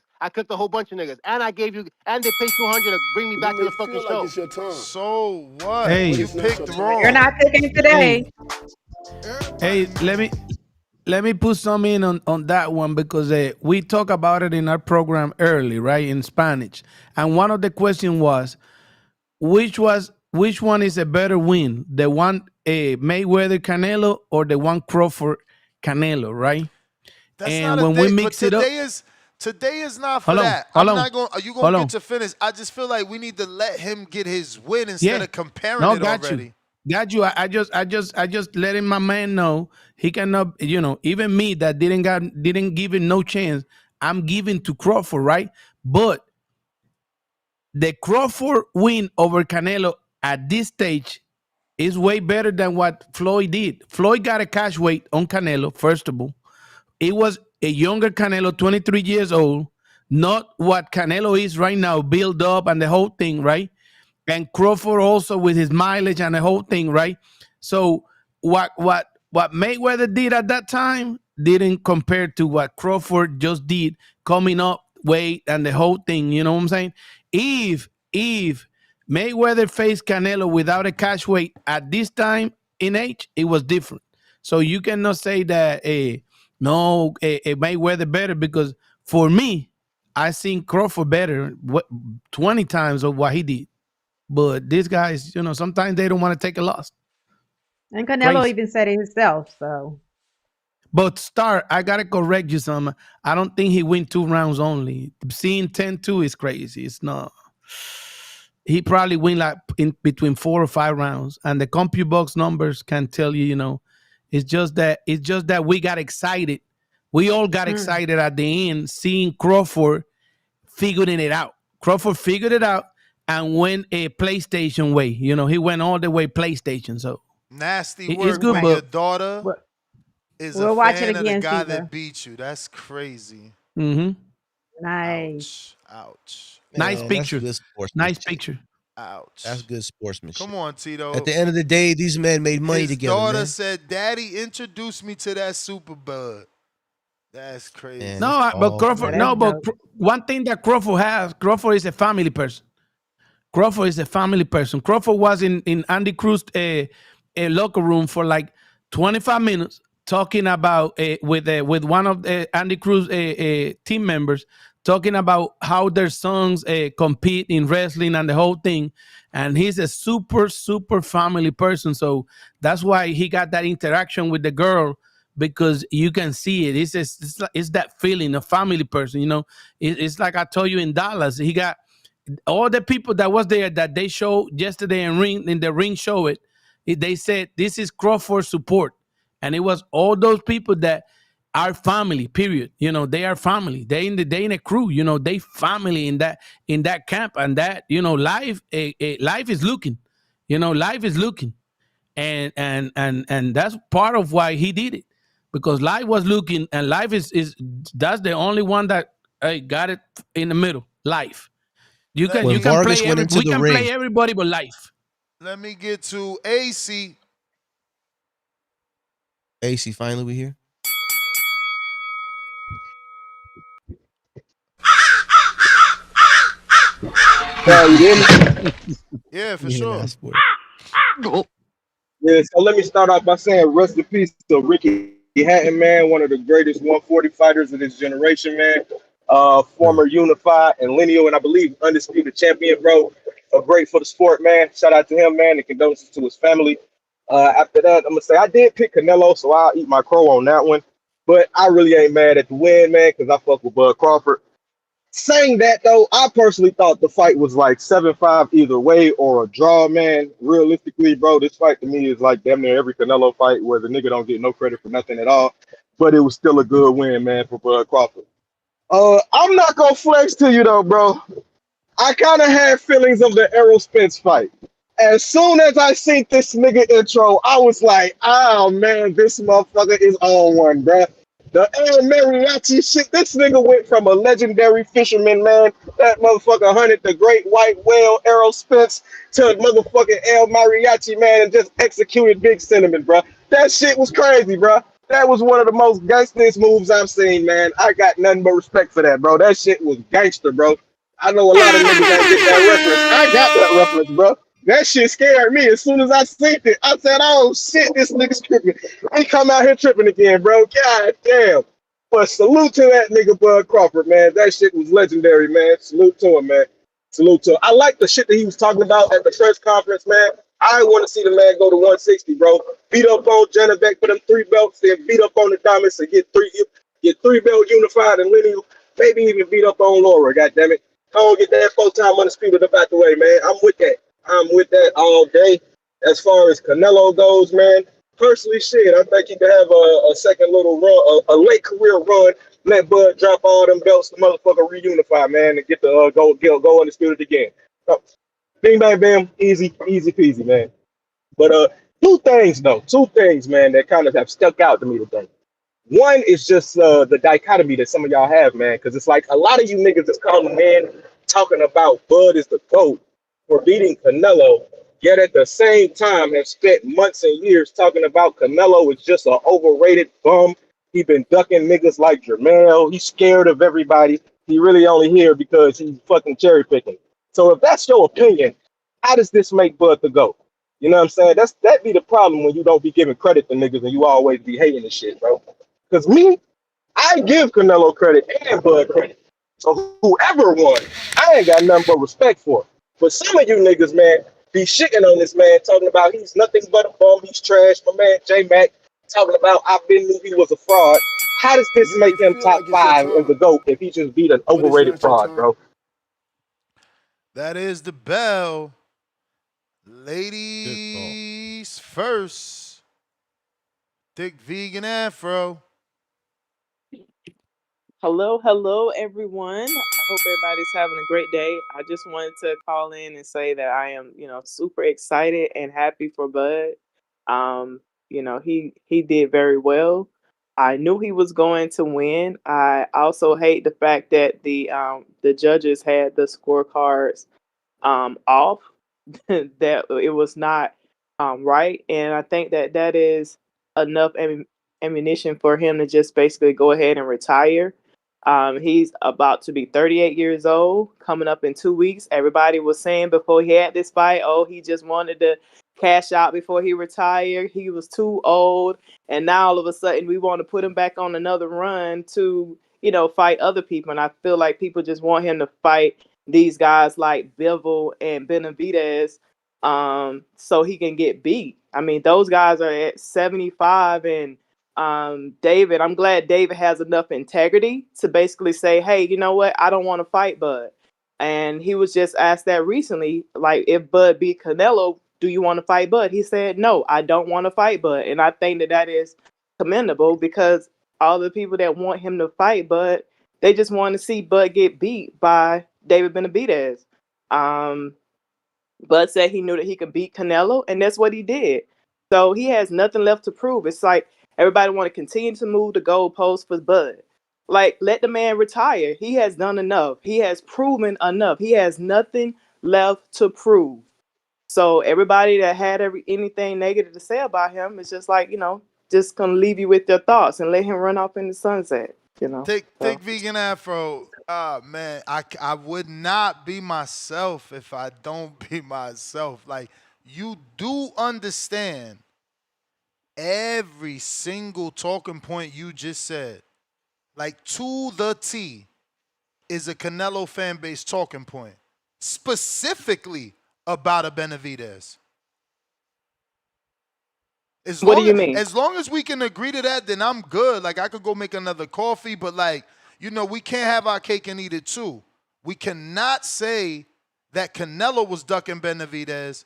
And I gave you, and they paid $200 to bring me back to the fucking show. Like it's your turn. So what? Hey. You picked wrong. You're not cooking today. Hey, let me put some in on that one, because we talk about it in our program early, right, in Spanish. And one of the questions was, which one is a better win? The one Mayweather Canelo or the one Crawford Canelo, right? That's and not when a thing, we mix but it up, today is not for that. I'm not going. Are you going to get to finish? I just feel like we need to let him get his win instead of comparing it already. Got you. I just letting my man know he cannot. Even me that didn't give him no chance. I'm giving to Crawford, right? But the Crawford win over Canelo at this stage is way better than what Floyd did. Floyd got a cash weight on Canelo. First of all, it was a younger Canelo, 23 years old, not what Canelo is right now, build up and the whole thing, right? And Crawford also with his mileage and the whole thing, right? So what Mayweather did at that time didn't compare to what Crawford just did, coming up weight and the whole thing. You know what I'm saying? If Mayweather faced Canelo without a cash weight at this time in age, it was different. So you cannot say that Mayweather better, because for me, I seen Crawford better 20 times of what he did. But these guys, sometimes they don't want to take a loss. And Canelo even said it himself, so. But Star, I got to correct you some. I don't think he win 2 rounds only. Seeing 10-2 is crazy. It's not. He probably win like in between 4 or 5 rounds. And the CompuBox numbers can tell you, it's just that we got excited. We all got excited at the end seeing Crawford figuring it out. Crawford figured it out and went a PlayStation way. He went all the way PlayStation. So nasty work good, when your daughter is a fan of the guy that beat you. That's crazy. Mm-hmm. Nice. Ouch. Man, nice picture. Nice picture. Ouch. That's good sportsmanship. Come on, Tito. At the end of the day, these men made money together. His daughter man. said, "Daddy introduced me to that super bud." That's crazy. Man, but Crawford. But one thing that Crawford has, Crawford is a family person. Crawford was in Andy Cruz's a locker room for like 25 minutes talking about with one of Andy Cruz team members, talking about how their sons compete in wrestling and the whole thing. And he's a super, super family person. So that's why he got that interaction with the girl, because you can see it. It's that feeling, a family person, It's like I told you in Dallas, he got all the people that was there that they showed yesterday in the ring show it. They said, this is Crawford support. And it was all those people that are family, period. They are family. They in a crew, they family in that camp, and that, life is looking, life is looking. And that's part of why he did it, because life was looking, and life is that's the only one that got it in the middle. Life. You can play everybody but life. Let me get to AC. AC, finally we here. You hear me? Yeah, for sure. Yeah, so let me start off by saying rest in peace to Ricky Hatton, man, one of the greatest 140 fighters of this generation, man. Former Unified and Lineal, and I believe undisputed champion, bro. Great for the sport, man. Shout out to him, man, and condolences to his family. After that, I'm gonna say I did pick Canelo, so I'll eat my crow on that one. But I really ain't mad at the win, man, because I fuck with Bud Crawford. Saying that though, I personally thought the fight was like 7-5 either way or a draw, man. Realistically, bro, this fight to me is like damn near every Canelo fight where the nigga don't get no credit for nothing at all. But it was still a good win, man, for Bud Crawford. I'm not gonna flex to you though, bro. I kind of had feelings of the Errol Spence fight. As soon as I seen this nigga intro, I was like, oh man, this motherfucker is on one, bruh. The El Mariachi shit, this nigga went from a legendary fisherman, man, that motherfucker hunted the great white whale, Errol Spence, to a motherfucking El Mariachi, man, and just executed Big Cinnamon, bruh. That shit was crazy, bruh. That was one of the most gangsterest moves I've seen, man. I got nothing but respect for that, bro. That shit was gangster, bro. I know a lot of niggas ain't get that reference. I got that reference, bro. That shit scared me. As soon as I seen it, I said, oh shit, this nigga's tripping. He come out here tripping again, bro. God damn. But salute to that nigga Bud Crawford, man. That shit was legendary, man. Salute to him, man. Salute to him. I like the shit that he was talking about at the press conference, man. I want to see the man go to 160, bro. Beat up on Janavec for them 3 belts, then beat up on the Diamonds and get three belt unified and lineal. Maybe even beat up on Laura, goddammit. Go get that 4-time undisputed up out the way, man. I'm with that. I'm with that all day. As far as Canelo goes, man, personally, shit, I think he could have a second little run, a late career run. Let Bud drop all them belts, the motherfucker reunify, man, and get the go undisputed again. So, bing bang bam, easy peasy, man. But two things, man, that kind of have stuck out to me today. One is just the dichotomy that some of y'all have, man, because it's like a lot of you niggas that's coming in talking about Bud is the GOAT for beating Canelo, yet at the same time have spent months and years talking about Canelo is just an overrated bum. He been ducking niggas like Jermell. He's scared of everybody. He really only here because he's fucking cherry picking. So if that's your opinion, how does this make Bud the GOAT? You know what I'm saying? That be the problem when you don't be giving credit to niggas and you always be hating this shit, bro. Because me, I give Canelo credit and Bud credit. So whoever won, I ain't got nothing but respect for. But some of you niggas, man, be shitting on this man, talking about he's nothing but a bum, he's trash. My man J Mac talking about I've been knew he was a fraud. How does this You may make him feel top like it's your 5 in the time, GOAT if he just beat an but it's overrated not your fraud, time. bro? That is the bell. Ladies first. Thick vegan afro. Hello, everyone. I hope everybody's having a great day. I just wanted to call in and say that I am, super excited and happy for Bud. He did very well. I knew he was going to win. I also hate the fact that the judges had the scorecards off that it was not right, and I think that is enough ammunition for him to just basically go ahead and retire. He's about to be 38 years old, coming up in 2 weeks. Everybody was saying before he had this fight, oh, he just wanted to cash out before he retired. He was too old, and now all of a sudden we want to put him back on another run to, fight other people. And I feel like people just want him to fight these guys like Bivol and Benavidez, so he can get beat. I mean, those guys are at 75, and David, I'm glad David has enough integrity to basically say, hey, you know what? I don't want to fight Bud. And he was just asked that recently, like, if Bud beat Canelo, do you want to fight Bud? He said, no, I don't want to fight Bud. And I think that is commendable, because all the people that want him to fight Bud, they just want to see Bud get beat by David Benavidez. Bud said he knew that he could beat Canelo, and that's what he did. So he has nothing left to prove. It's like everybody want to continue to move the goalposts for Bud. Like, let the man retire. He has done enough. He has proven enough. He has nothing left to prove. So everybody that had anything negative to say about him is just like, just gonna leave you with your thoughts and let him run off in the sunset. Thick vegan afro. Man, I would not be myself if I don't be myself. Like, you do understand every single talking point you just said, like to the T, is a Canelo fan base talking point, specifically about a Benavidez. What do you mean? As long as we can agree to that, then I'm good. Like, I could go make another coffee, but like, we can't have our cake and eat it too. We cannot say that Canelo was ducking Benavidez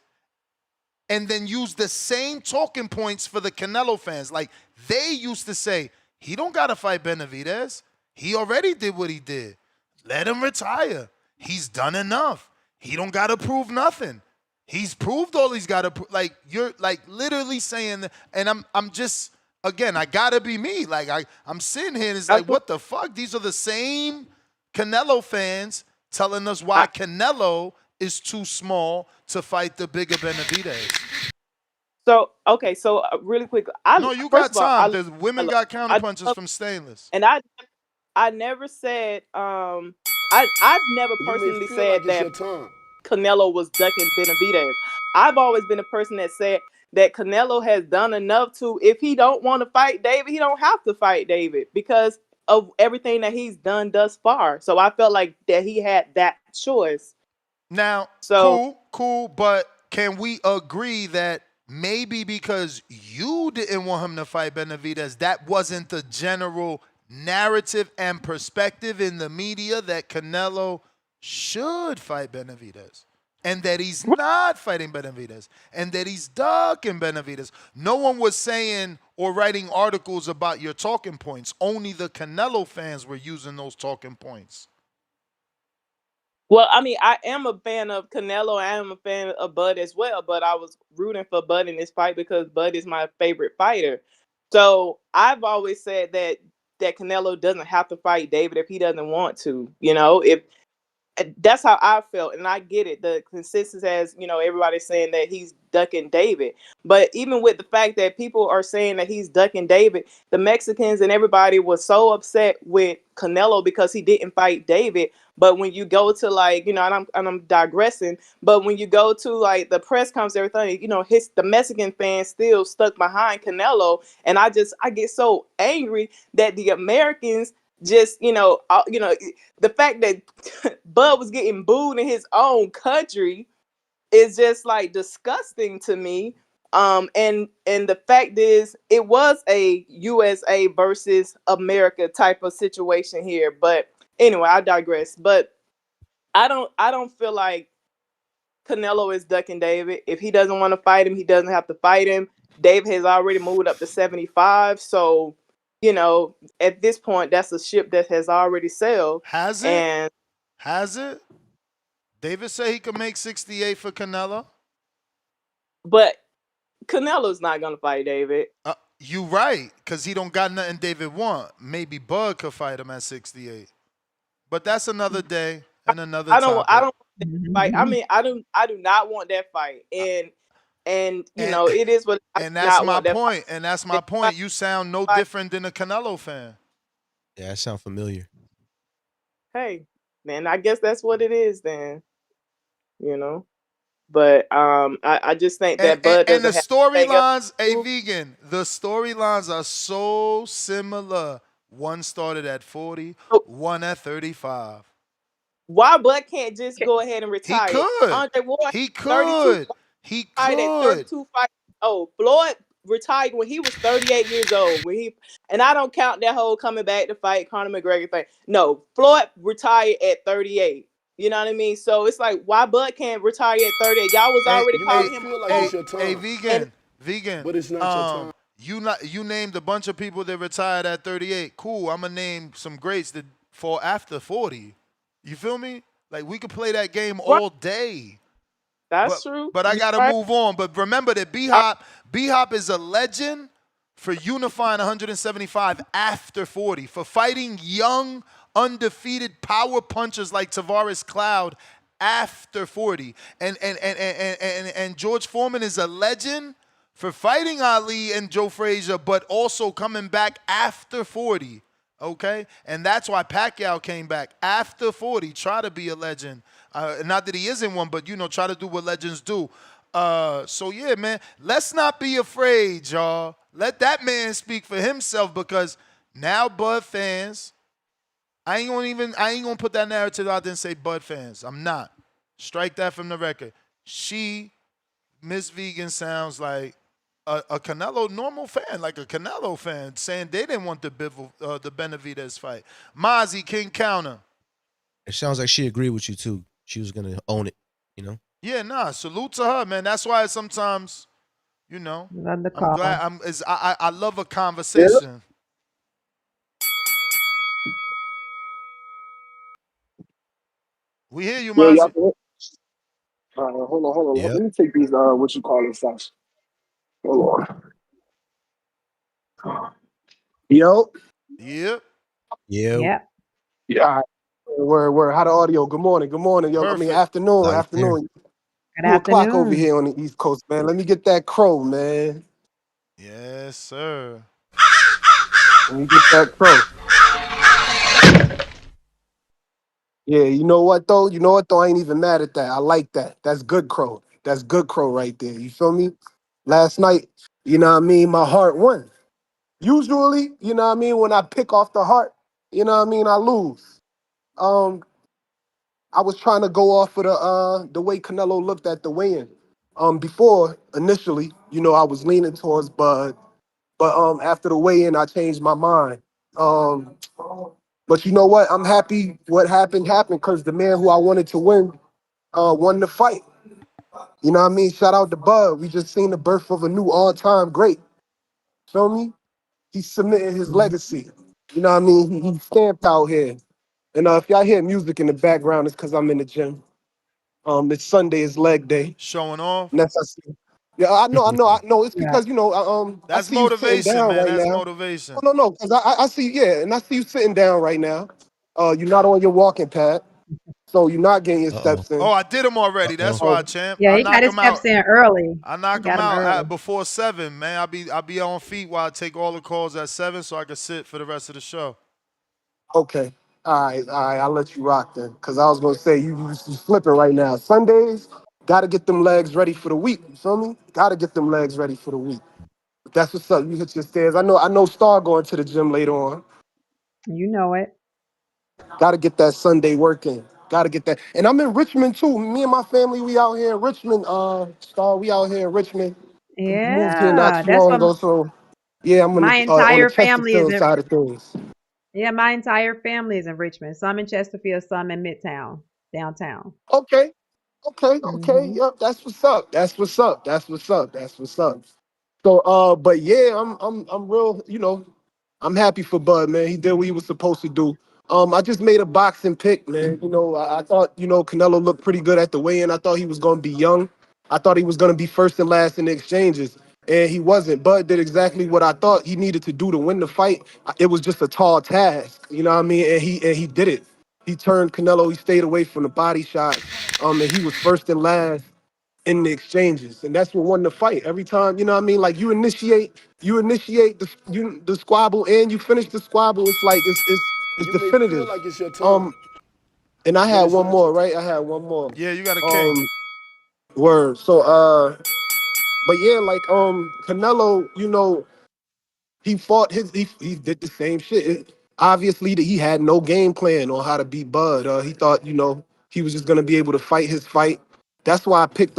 and then use the same talking points for the Canelo fans. Like, they used to say, he don't got to fight Benavidez. He already did what he did. Let him retire. He's done enough. He don't got to prove nothing. He's proved all he's got to prove. Like, you're, like, literally saying, and I'm just, again, I got to be me. Like, I'm sitting here and it's like, what the fuck? These are the same Canelo fans telling us why Canelo is too small to fight the bigger Benavidez. So, okay, so really quick. No, you got time. The women got counterpunches from Stainless. And I never said, I've never personally said that Canelo was ducking Benavidez. I've always been a person that said that Canelo has done enough to, if he don't want to fight David, he don't have to fight David because of everything that he's done thus far. So I felt like that he had that choice. Now, cool, but can we agree that maybe because you didn't want him to fight Benavidez, that wasn't the general narrative and perspective in the media that Canelo should fight Benavidez and that he's not fighting Benavidez and that he's ducking Benavidez? No one was saying or writing articles about your talking points. Only the Canelo fans were using those talking points. Well, I mean, I am a fan of Canelo. I am a fan of Bud as well, but I was rooting for Bud in this fight because Bud is my favorite fighter. So I've always said that Canelo doesn't have to fight David if he doesn't want to. If that's how I felt, and I get it. The consensus has, everybody's saying that he's ducking David. But even with the fact that people are saying that he's ducking David, the Mexicans and everybody was so upset with Canelo because he didn't fight David. But when you go to and I'm digressing, but when you go to like the press conference, everything, the Mexican fans still stuck behind Canelo, and I get so angry that the Americans just, the fact that Bud was getting booed in his own country is just like disgusting to me. And the fact is, it was a USA versus America type of situation here. But anyway, I digress. But I don't feel like Canelo is ducking David. If he doesn't want to fight him, he doesn't have to fight him. David has already moved up to 75, so at this point, that's a ship that has already sailed. Has it? Has it? David said he could make 68 for Canelo. But Canelo's not going to fight David. You right, because he don't got nothing David want. Maybe Bud could fight him at 68. But that's another day and another I don't want topic. that fight. I mean, I do not want that fight. And it is what. And that's my point. And that's my point. You sound no different than a Canelo fan. Yeah, that sound familiar. Hey, man, I guess that's what it is then. But I just think that Bud and the doesn't storylines, Vegan, the storylines are so similar. One started at 40, one at 35. Why Bud can't just go ahead and retire? He could. Andre Ward, he could. He could. 32 fights. Oh, Floyd retired when he was 38 years old. And I don't count that whole coming back to fight Conor McGregor thing. No, Floyd retired at 38. You know what I mean? So it's like, why Bud can't retire at 38? Y'all was already calling him. Vegan. But it's not your time. You named a bunch of people that retired at 38. Cool. I'm gonna name some greats that fall after 40. You feel me? Like, we could play that game all day. That's true. But I gotta move on. But remember that B-Hop is a legend for unifying 175 after 40, for fighting young, undefeated power punchers like Tavares Cloud after 40. And George Foreman is a legend for fighting Ali and Joe Frazier, but also coming back after 40. Okay? And that's why Pacquiao came back after 40, try to be a legend. Not that he isn't one, but, try to do what legends do. So, yeah, man, let's not be afraid, y'all. Let that man speak for himself, because now Bud fans, I ain't gonna put that narrative out there and say Bud fans. I'm not. Strike that from the record. Miss Vegan sounds like a Canelo normal fan, like a Canelo fan, saying they didn't want the Benavidez fight. Mozzie, King Counter. It sounds like she agreed with you too. She was gonna own it, you know. Yeah, nah. Salute to her, man. That's why sometimes, you know, Love the I'm glad. call. I love a Yep. conversation. We hear you, Yeah, y'all Mozzie. can. Hold on. Yep. Let me take these. What you call this stuff? Hold on. Yo. Yep. Yep. Yep. Yeah. Word. How the audio? Good morning. Good morning. Yo, I mean Perfect. afternoon. Loud and clear. Afternoon. Good 2 o'clock over afternoon. here on the East Coast, man. Let me get that crow, man. Yes, sir. Let me get that crow. Yeah, you know what though? I ain't even mad at that. I like that. That's good crow. That's good crow right there. You feel me? Last night, you know what I mean, my heart won. Usually, you know what I mean, when I pick off the heart, you know what I mean, I lose. Um, I was trying to go off of the way Canelo looked at the weigh-in. Before initially, I was leaning towards Bud, but after the weigh-in, I changed my mind. Um, but you know what? I'm happy what happened because the man who I wanted to win won the fight. You know what I mean? Shout out to Bud. We just seen the birth of a new all-time great. Feel me? He's submitting his Mhm. legacy. You know what I mean? He's stamped out here. And if y'all hear music in the background, it's because I'm in the gym. It's Sunday, is leg day. Showing off. And that's I see. Yeah, I know. It's Yeah. because I That's see you sitting motivation, down man. right That's now. motivation. Oh, no, because I see, yeah, and I see you sitting down right now. You're not on your walking pad, so you're not getting your Uh oh. steps Oh, in. I did him Uh already. That's oh. Oh, why, champ. Yeah, he got his steps in early. I He knock him got them out early. at before 7, man. I'll be on feet while I take all the calls at 7, so I can sit for the rest of the show. okay. All right. I'll let you rock then, because I was gonna say you slipping right now. Sundays, gotta get them legs ready for the week. You feel me? Gotta get them legs ready for the week. But that's what's up. You hit your stairs. I know. Star going to the gym later on. You know it. Got to get that Sunday work in. Got to get that. And I'm in Richmond too. Me and my family, we out here in Richmond. Star, we out here in Richmond. We moved here not Yeah, too that's long what ago, so yeah, I'm my on the entire family is Chesterfield in. side of things. Yeah, my entire family is in Richmond. Some in Chesterfield, some in Midtown, downtown. Okay, okay. Hmm. Yep, that's what's up. So, but yeah, I'm real. I'm happy for Bud, man. He did what he was supposed to do. I just made a boxing pick, man. I thought, Canelo looked pretty good at the weigh-in. I thought he was going to be young. I thought he was going to be first and last in the exchanges, and he wasn't. Bud did exactly what I thought he needed to do to win the fight. It was just a tall task, you know what I mean? And he did it. He turned Canelo. He stayed away from the body shots. And he was first and last in the exchanges, and that's what won the fight. Every time, you know what I mean? Like you initiate the squabble and you finish the squabble. It's like it's You may feel definitive. like it's your turn, Um, and I but had it's one not your more, turn. right? I had one more. Yeah, you got a king. Um, word. So but yeah, like Canelo, he fought he did the same shit. Obviously, that he had no game plan on how to beat Bud. He thought, he was just gonna be able to fight his fight. That's why I picked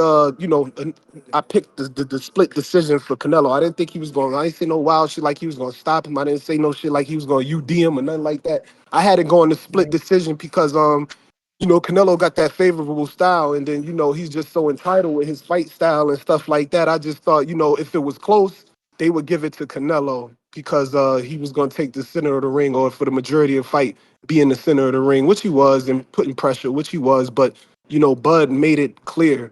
I picked the split decision for Canelo. I didn't think he was going. I didn't say no wild shit like he was gonna stop him. I didn't say no shit like he was gonna UD him or nothing like that. I had it going to split Right. decision because Canelo got that favorable style, and then he's just so entitled with his fight style and stuff like that. I just thought, if it was close, they would give it to Canelo because he was going to take the center of the ring, or for the majority of the fight, be in the center of the ring, which he was, and putting pressure, which he was. But Bud made it clear.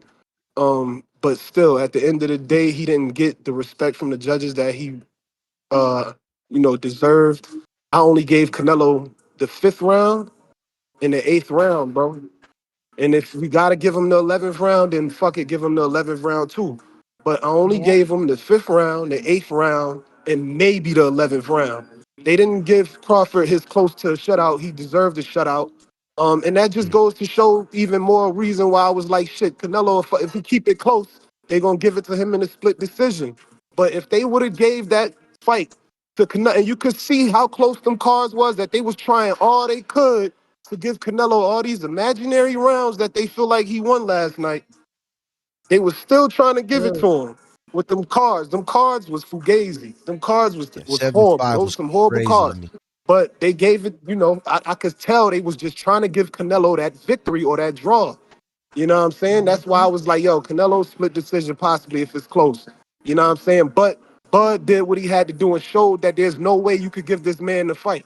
But still, at the end of the day, he didn't get the respect from the judges that he, deserved. I only gave Canelo the 5th round and the 8th round, bro. And if we gotta give him the 11th round, then fuck it, give him the 11th round too. But I only Yep. gave him the 5th round, the 8th round, and maybe the 11th round. They didn't give Crawford his close to a shutout. He deserved a shutout. And that just goes to show even more reason why I was like, shit, Canelo, if we keep it close, they're gonna give it to him in a split decision. But if they would have gave that fight to Canelo, and you could see how close them cards was, that they was trying all they could to give Canelo all these imaginary rounds that they feel like he won last night. They were still trying to give it True. to him. with them cards. Them cards was fugazi. Them cards Yeah, was horrible. 75 Those was some horrible crazy to cards. me. But they gave it, I could tell they was just trying to give Canelo that victory or that draw. You know what I'm saying? That's why I was like, yo, Canelo split decision possibly if it's close. You know what I'm saying? But Bud did what he had to do and showed that there's no way you could give this man the fight.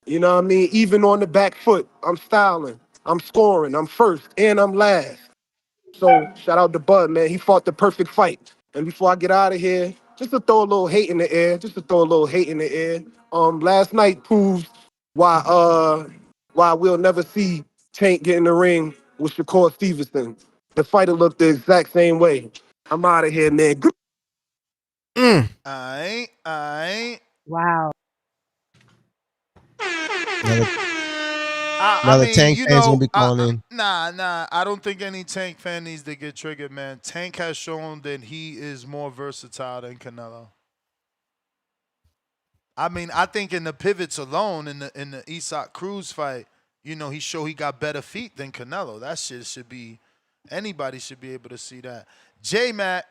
You know what I mean? Even on the back foot, I'm styling, I'm scoring, I'm first, and I'm last. So shout out to Bud, man. He fought the perfect fight. And before I get out of here, just to throw a little hate in the air, last night proves why we'll never see Tank get in the ring with Shakur Stevenson. The fighter looked the exact same way. I'm out of here, man. I ain't. Wow. Another, I another mean, Tank fan's gonna be calling in. nah. I don't think any Tank fan needs to get triggered, man. Tank has shown that he is more versatile than Canelo. I mean, I think in the pivots alone, in the Isak Cruz fight, he showed he got better feet than Canelo. That shit should be, anybody should be able to see that. J Mac.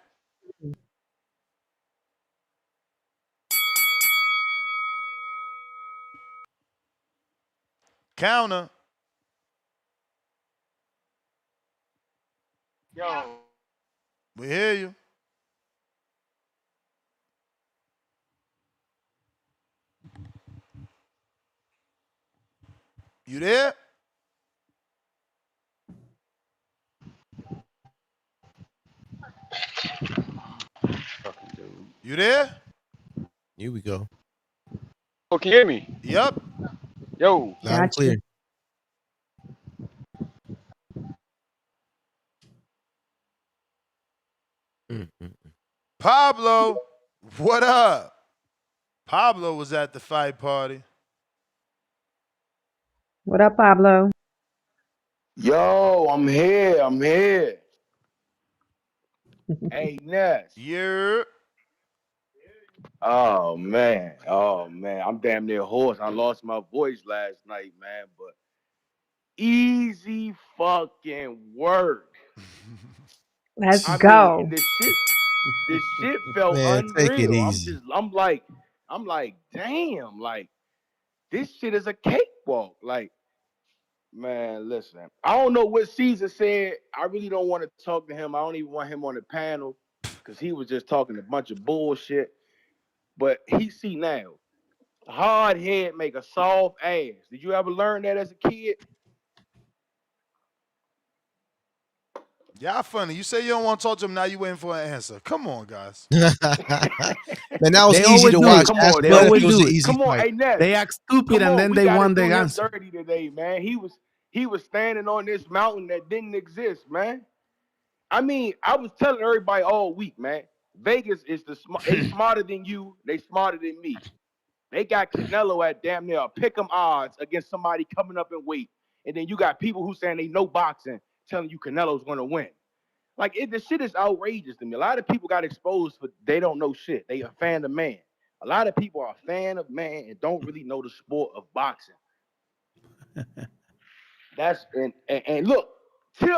Counter. Yo. We hear you. You there? You there? Here we go. Oh, can you hear me? Yep. Yo. Loud and clear. Pablo, what up? Pablo was at the fight party. What up, Pablo? Yo, I'm here. Hey, Ness. Yeah. Oh man. I'm damn near hoarse. I lost my voice last night, man. But easy fucking work. Let's I go. mean, this shit felt Man, take it unreal. easy. I'm like, damn, like this shit is a cakewalk. Like, man, listen. I don't know what Caesar said. I really don't want to talk to him. I don't even want him on the panel because he was just talking a bunch of bullshit. But he see now, hard head make a soft ass. Did you ever learn that as a kid? Y'all funny. You say you don't want to talk to him, now you waiting for an answer. Come on, guys. Man, that was They easy always to do watch. it. Come Ask on, They Bud if always it was do an it. easy Come on, fight. hey Ness. They act stupid Come and on, then we they got to won do the him answer. dirty today, man. He was standing on this mountain that didn't exist, man. I mean, I was telling everybody all week, man. Vegas is they smarter than you. They smarter than me. They got Canelo at damn near pick'em odds against somebody coming up in weight, and then you got people who saying they know boxing, telling you Canelo's gonna win. Like the shit is outrageous to me. A lot of people got exposed for they don't know shit. They a fan of man. A lot of people are a fan of man and don't really know the sport of boxing. That's and look, Tip,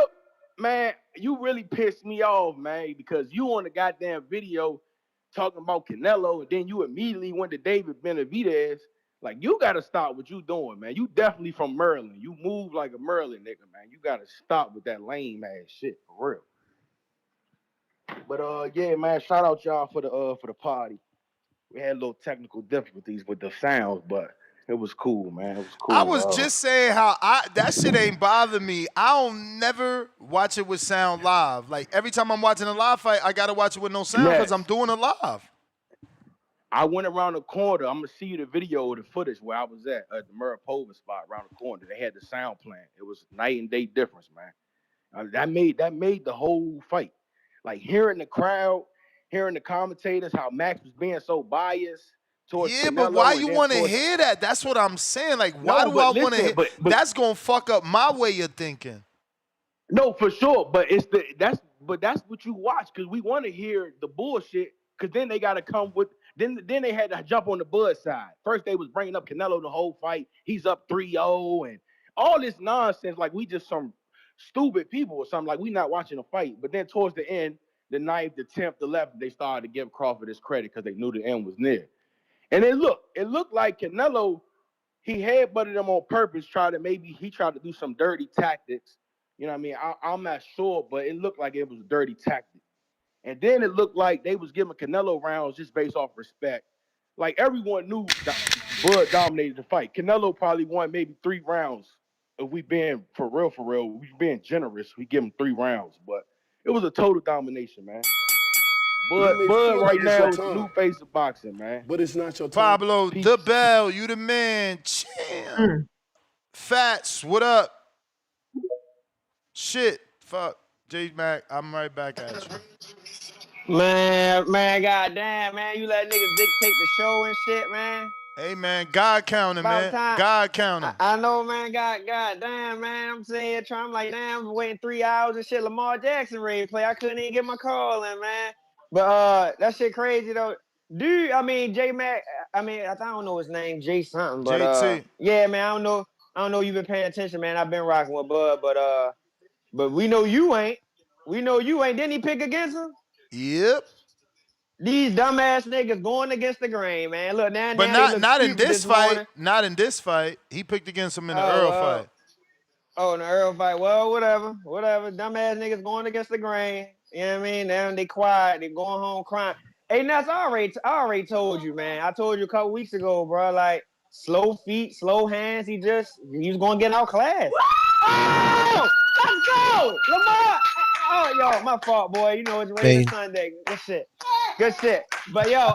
man, you really pissed me off, man, because you on the goddamn video talking about Canelo, and then you immediately went to David Benavidez. Like, you gotta stop what you doing, man. You definitely from Maryland. You move like a Maryland nigga, man. You gotta stop with that lame ass shit for real. But yeah, man, shout out y'all for the party. We had a little technical difficulties with the sounds, but it was cool, man. It was I cool. was just saying how that shit ain't bother me. I don't never watch it with sound live. Like every time I'm watching a live fight, I gotta watch it with no sound because Ness, I'm doing it live. I went around the corner. I'm gonna see you the video, the footage where I was at the Mariposa spot around the corner. They had the sound playing. It was night and day difference, man. That made the whole fight. Like hearing the crowd, hearing the commentators, how Max was being so biased towards Yeah, but why Canelo, and you then want to towards hear that? That's what I'm saying. Like, why no, do I but want to listen, hear? but That's gonna fuck up my way of thinking. no, for sure. But that's what you watch because we want to hear the bullshit. Because then they got to come with then they had to jump on the Bud side. First they was bringing up Canelo the whole fight. He's up 3-0 and all this nonsense. Like we just some stupid people or something. Like we not watching a fight. But then towards the end, the 9th, the 10th, the 11th, they started to give Crawford his credit because they knew the end was near. And it looked like Canelo, he headbutted him on purpose, he tried to do some dirty tactics. You know what I mean? I'm not sure, but it looked like it was a dirty tactic. And then it looked like they was giving Canelo rounds just based off respect. Like everyone knew that Bud dominated the fight. Canelo probably won maybe 3 rounds. If we being for real, we being generous, we give him 3 rounds. But it was a total domination, man. Bud right now is the new face of boxing, man. But it's not your time. Pablo the Bell, you the man. Champ. Fats, what up? Shit, fuck. J Mac, I'm right back at you. Man, goddamn, man, you let niggas dictate the show and shit, man. Hey, man, God counting, man. God counting. I know, man. Goddamn, man. I'm sitting here trying, I'm like, damn, I'm waiting 3 hours and shit. Lamar Jackson ready to play. I couldn't even get my call in, man. But that shit crazy though. Dude, I mean, J Mac. I mean, I don't know his name, J something, but JT. yeah, man. I don't know you've been paying attention, man. I've been rocking with Bud, but we know you ain't. We know you ain't. Didn't he pick against him? Yep. These dumbass niggas going against the grain, man. Look, now But not in this fight. morning. Not in this fight. He picked against him in the Earl fight. Oh, in the Earl fight. Well, whatever. Dumbass niggas going against the grain. You know what I mean? Now they quiet. They going home crying. Hey, Nuts, I already told you, man. I told you a couple weeks ago, bro. Like, slow feet, slow hands. He's going to get outclassed. Oh! Let's go! Lamar! Oh, yo, my fault, boy. You know it's Raven Sunday. Good shit. But, yo,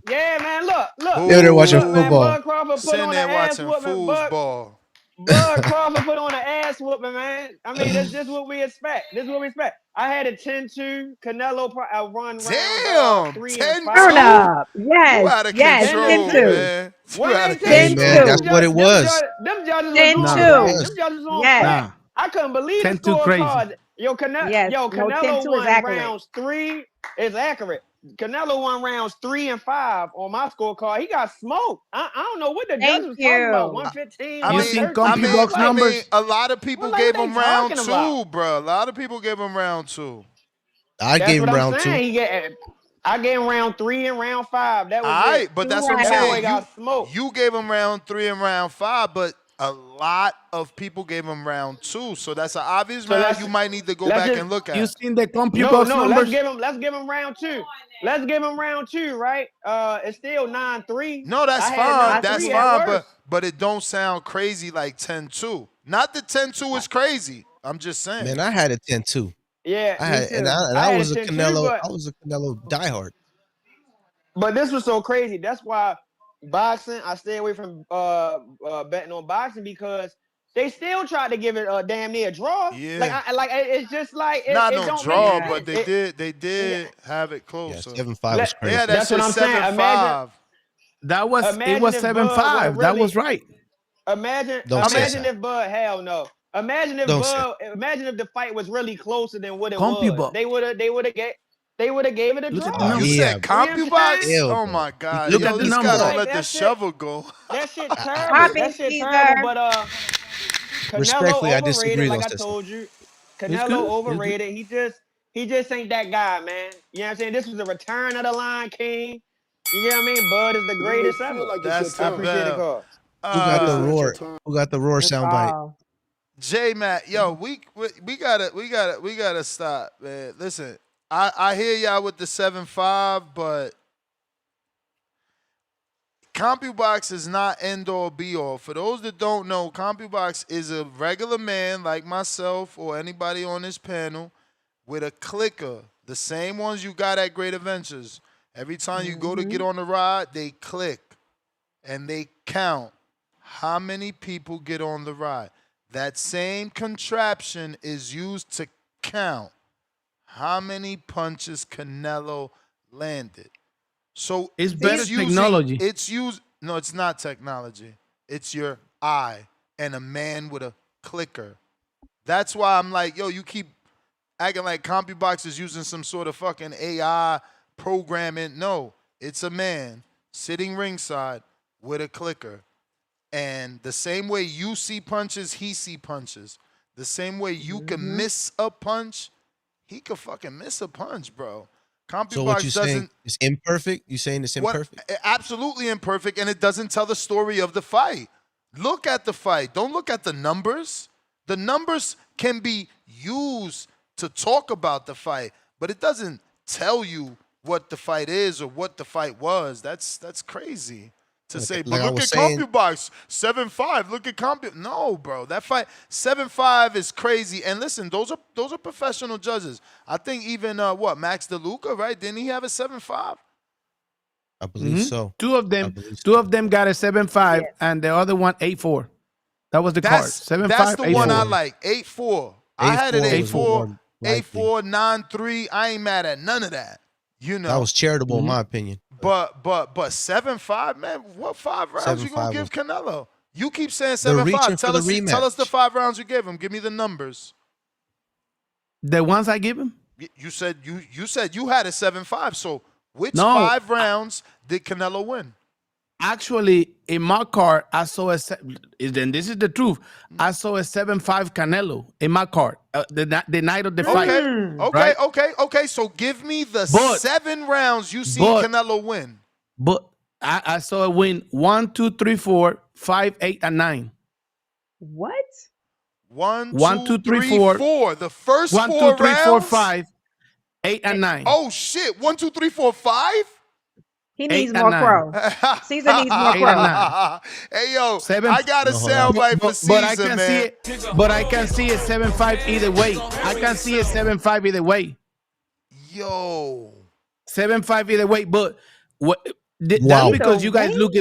yeah, man, look. Yo, they're watching man, football. Bud Crawford put on an ass whooping. Bud Crawford put on an ass whooping, man. I mean, that's just what we expect. I had a 10-2. Canelo run round 3 and 5. Turn up. Yes. You out of Yes. control, 10-2. man. Hey, man, that's what it was. Them judges was 10-2. Them judges was on Yes. crack. I couldn't believe the 10-2 crazy. scorecard. Canelo 10-2 won is accurate. rounds 3. It's accurate. Canelo won rounds 3 and 5 on my scorecard. He got smoked. I don't know what the judges was talking about. 115, You seen 113. CompuBox numbers? A lot of people gave him round 2, bro. A lot of people gave him round 2. I gave him round 2. I gave him round 3 and round 5. That was all right, but that's what I'm saying. Got smoked. You gave him round 3 and round 5, but a lot of people gave him round 2. So that's an obvious round. You might need to go back and look at. You seen the CompuBox numbers? Let's give him round 2. Let's give him round 2, right? It's still 9-3. No, that's fine. That's fine, but it don't sound crazy like 10-2. Not that 10-2 is crazy. I'm just saying. Man, I had a 10-2. Yeah, I was a Canelo diehard. But this was so crazy. That's why boxing, I stay away from betting on boxing because they still tried to give it a damn near draw. Yeah. It's just like it, not it no don't draw, make but they did have it closer. Yeah, 7-5 was crazy. Yeah, that's what I'm saying. Imagine, it was 7-5. That was right. Imagine if Bud, hell no. Imagine if the fight was really closer than what it was. They would have gave it a draw. You said CompuBox? Oh my God. Look at the numbers. Don't let the shovel go. That shit terrible. That shit terrible. But respectfully, I disagree. Like I told you, Canelo overrated. He just ain't that guy, man. You know what I'm saying? This was a return of the Lion King. You know what I mean? Bud is the greatest ever. That's I appreciate the call. Who got the roar? Who got the roar soundbite? J Matt, yo, we gotta stop, man. Listen, I hear y'all with the 7-5, but CompuBox is not end all be all. For those that don't know, CompuBox is a regular man like myself or anybody on this panel with a clicker, the same ones you got at Great Adventures. Every time you go to get on the ride, they click and they count how many people get on the ride. That same contraption is used to count how many punches Canelo landed. So it's better technology. No, it's not technology. It's your eye and a man with a clicker. That's why I'm like, yo, you keep acting like CompuBox is using some sort of fucking AI programming. No, it's a man sitting ringside with a clicker. And the same way you see punches, he see punches. The same way you can miss a punch, he could fucking miss a punch, bro. So what you CompuBox saying? doesn't. It's imperfect. You saying it's imperfect? Absolutely imperfect, and it doesn't tell the story of the fight. Look at the fight. Don't look at the numbers. The numbers can be used to talk about the fight, but it doesn't tell you what the fight is or what the fight was. That's crazy to say. But look at CompuBox 7-5. Look at Compu. No, bro, that fight 7-5 is crazy. And listen, those are professional judges. I think even Max DeLuca, right? Didn't he have a 7-5? I believe so. Two of them got a 7-5, and the other one 8-4. That was the card. 7-5. That's the 8-4. one I like. 8-4. I had it 8-4, 8-4, 9-3. I ain't mad at none of that. You know, that was charitable in my opinion. But 7-5, man. What 5 rounds you gonna give Canelo? You keep saying 7-5. Tell us the 5 rounds you gave him. Give me the numbers. The ones I give him? You said you had a 7-5. So which 5 rounds did Canelo win? Actually, in my card, I saw and this is the truth. I saw a 7-5 Canelo in my card the night of the fight. Okay. So give me the 7 rounds you see Canelo win. But I saw a win 1, 2, 3, 4, 5, 8, and 9. What? 1, 2, 3, 4. The first 1, 4 2, 3, rounds. 4, 5, 8, and 9. Oh shit! 1, 2, 3, 4, 5. He needs more crow. Caesar needs more crow. Hey yo, I got a soundbite for Caesar, man. But I can see a 7-5 either way. I can see a 7-5 either way. Yo, 7-5 either way. But that's because you guys look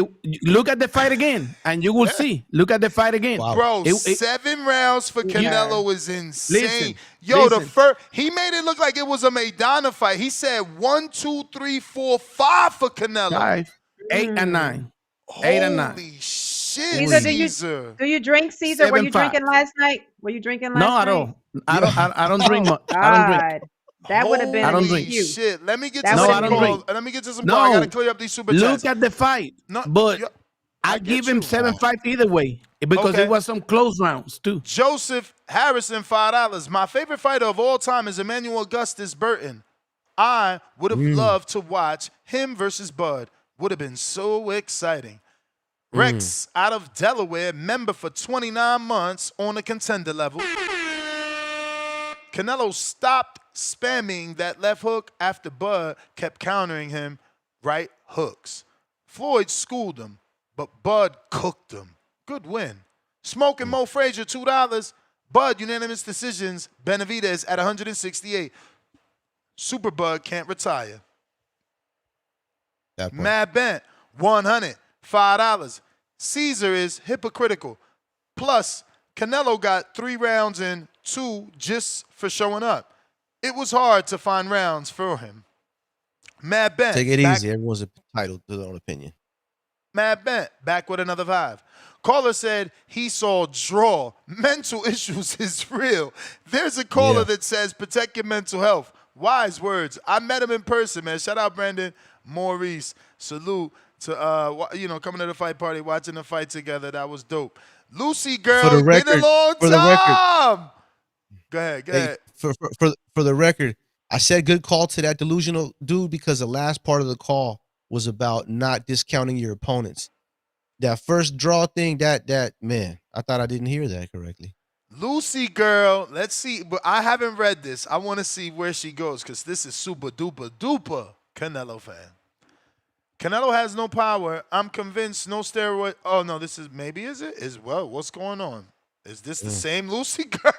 at the fight again, and you will see. Look at the fight again, bro. 7 rounds for Canelo is insane. The first he made it look like it was a Maidana fight. He said 1, 2, 3, 4, 5 for Canelo. 5, 8, and 9. 8 and 9. Holy shit, Caesar. Do you drink, Caesar? Were you drinking last night? No, I don't. I don't drink much. I don't drink. That would have been Holy shit. Let me get to Let me get to some No. I gotta clear up these super chats. Look at the fight. But I give him 7-5 either way because it was some close rounds too. Joseph Harrison, $5. My favorite fighter of all time is Emmanuel Augustus Burton. I would have loved to watch him versus Bud. Would have been so exciting. Rex out of Delaware, member for 29 months on a contender level. Canelo stopped spamming that left hook after Bud kept countering him right hooks. Floyd schooled him, but Bud cooked him. Good win. Smoking Mo Frazier, $2. Bud, unanimous decisions. Benavidez at 168. Super Bud can't retire. Mad Bent, 100. $5. Caesar is hypocritical. Plus, Canelo got 3 rounds in 2 just for showing up. It was hard to find rounds for him. Mad Bent. Take it easy. Everyone's entitled to their own opinion. Mad Bent, back with another 5. Caller said he saw draw. Mental issues is real. There's a caller that says protect your mental health. Wise words. I met him in person, man. Shout out Brandon Maurice. Salute to coming to the fight party, watching the fight together. That was dope. Lucy girl, For the record, been a long time. Go ahead. Hey, for the record, I said good call to that delusional dude because the last part of the call was about not discounting your opponents. That first draw thing, that man, I thought I didn't hear that correctly. Lucy girl, let's see, but I haven't read this. I want to see where she goes because this is super duper duper Canelo fan. Canelo has no power. I'm convinced no steroid. Oh no, this is what's going on? Is this the same Lucy girl?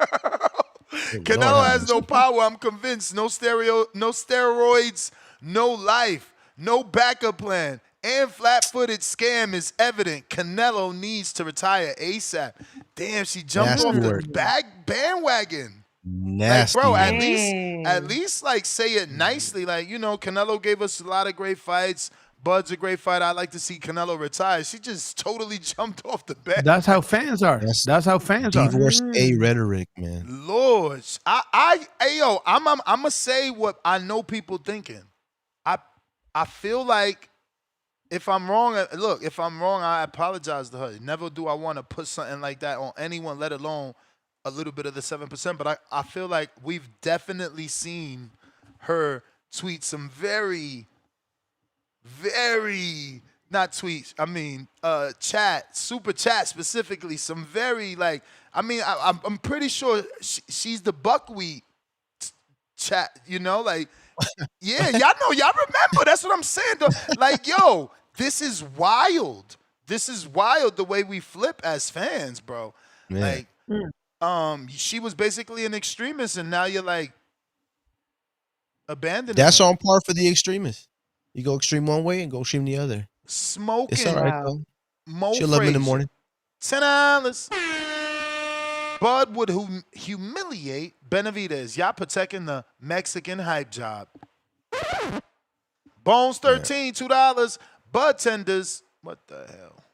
Canelo has no power. I'm convinced no steroids, no life, no backup plan, and flat-footed scam is evident. Canelo needs to retire ASAP. Damn, she jumped off the bandwagon. Nasty. Like, bro, at least like say it nicely. Like, Canelo gave us a lot of great fights. Bud's a great fighter. I like to see Canelo retire. She just totally jumped off the bed. That's how fans are. That's how fans are. Divorce A rhetoric, man. Lord, I'm gonna say what I know people thinking. I feel like if I'm wrong, I apologize to her. Never do I want to put something like that on anyone, let alone a little bit of the 7%, but I feel like we've definitely seen her tweet some very not tweets. I mean, chat, super chat specifically. Some very like. I mean, I'm pretty sure she's the buckwheat chat. You know, like, yeah, y'all know, y'all remember. That's what I'm saying. Though. Like, yo, this is wild. This is wild the way we flip as fans, bro. Man. Like, she was basically an extremist, and now you're like abandoning. That's her. on par for the extremists. You go extreme one way and go extreme the other. Smoking. It's all right though. Mo She'll love me in the morning. $10. Bud would humiliate Benavidez. Y'all protecting the Mexican hype job. Bones 13, $2. Bud tenders. What the hell?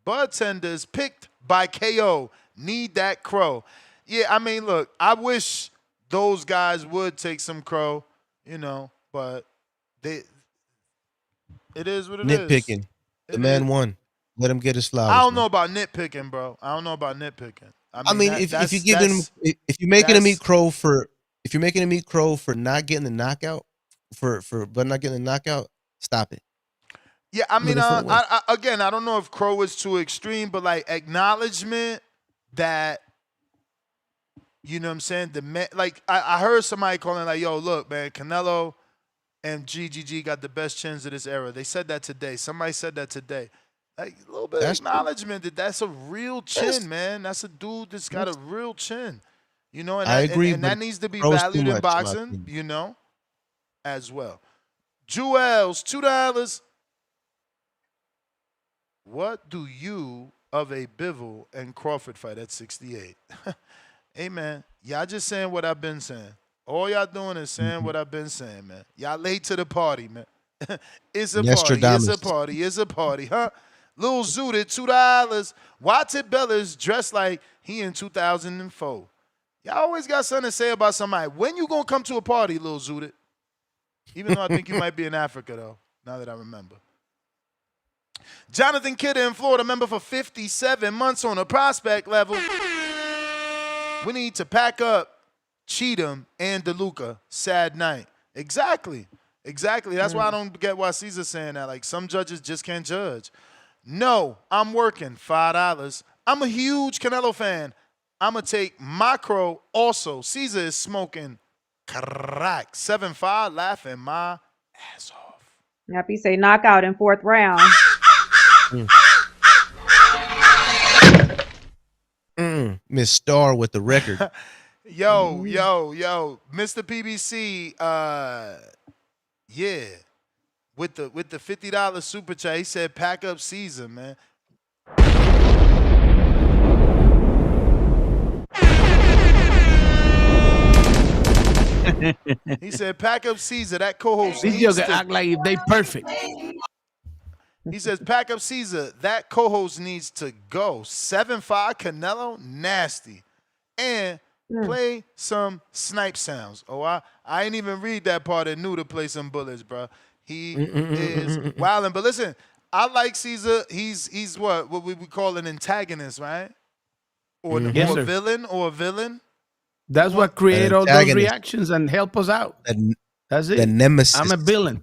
Bud tenders picked by KO. Need that crow. Yeah, I mean, look, I wish those guys would take some crow, you know, but it is what it is. Nitpicking. The man won. Let him get his flowers. I don't know about nitpicking, bro. I don't know about nitpicking. I mean, if you give him, if you're making him eat crow for, not getting the knockout, but not getting the knockout, stop it. Yeah, I mean, again, I don't know if crow is too extreme, but like acknowledgement that, you know what I'm saying? Like I heard somebody calling like, yo, look, man, Canelo and GGG got the best chins of this era. They said that today. Somebody said that today. Like a little bit of acknowledgement that that's a real chin, man. That's a dude that's got a real chin. You know, and I agree, and that needs to be crow's valued too in much, boxing, you know, as well. Jewels, $2. What do you of a Bivol and Crawford fight at 68? Hey, man, y'all just saying what I've been saying. All y'all doing is saying what I've been saying, man. Y'all late to the party, man. It's a party. It's a party. It's a party, huh? Lil Zooted, $2. Watson Bellas dressed like he in 2004. Y'all always got something to say about somebody. When you gonna come to a party, Lil Zooted? Even though I think you might be in Africa, though, now that I remember. Jonathan Kidder in Florida, member for 57 months on a prospect level. We need to pack up Cheatham and DeLuca. Sad night. Exactly. That's why I don't get why Caesar's saying that. Like, some judges just can't judge. No, I'm working. $5. I'm a huge Canelo fan. I'm going to take Macro also. Caesar is smoking crack. 7-5, laughing my ass off. Happy say knockout in 4th round. Miss Star with the record. Yo, Mr. PBC, yeah. With the $50 super chat, he said pack up Caesar, man. He said pack up Caesar. That co-host These needs jokers to act like they perfect. He says pack up Caesar. That co-host needs to go. 7-5 Canelo, nasty. And play some snipe sounds. Oh, I ain't even read that part and knew to play some bullets, bro. He is wilding. But listen, I like Caesar. He's what we would call an antagonist, right? Or a villain. That's what create all those reactions and help us out. That's it. The nemesis. I'm a villain.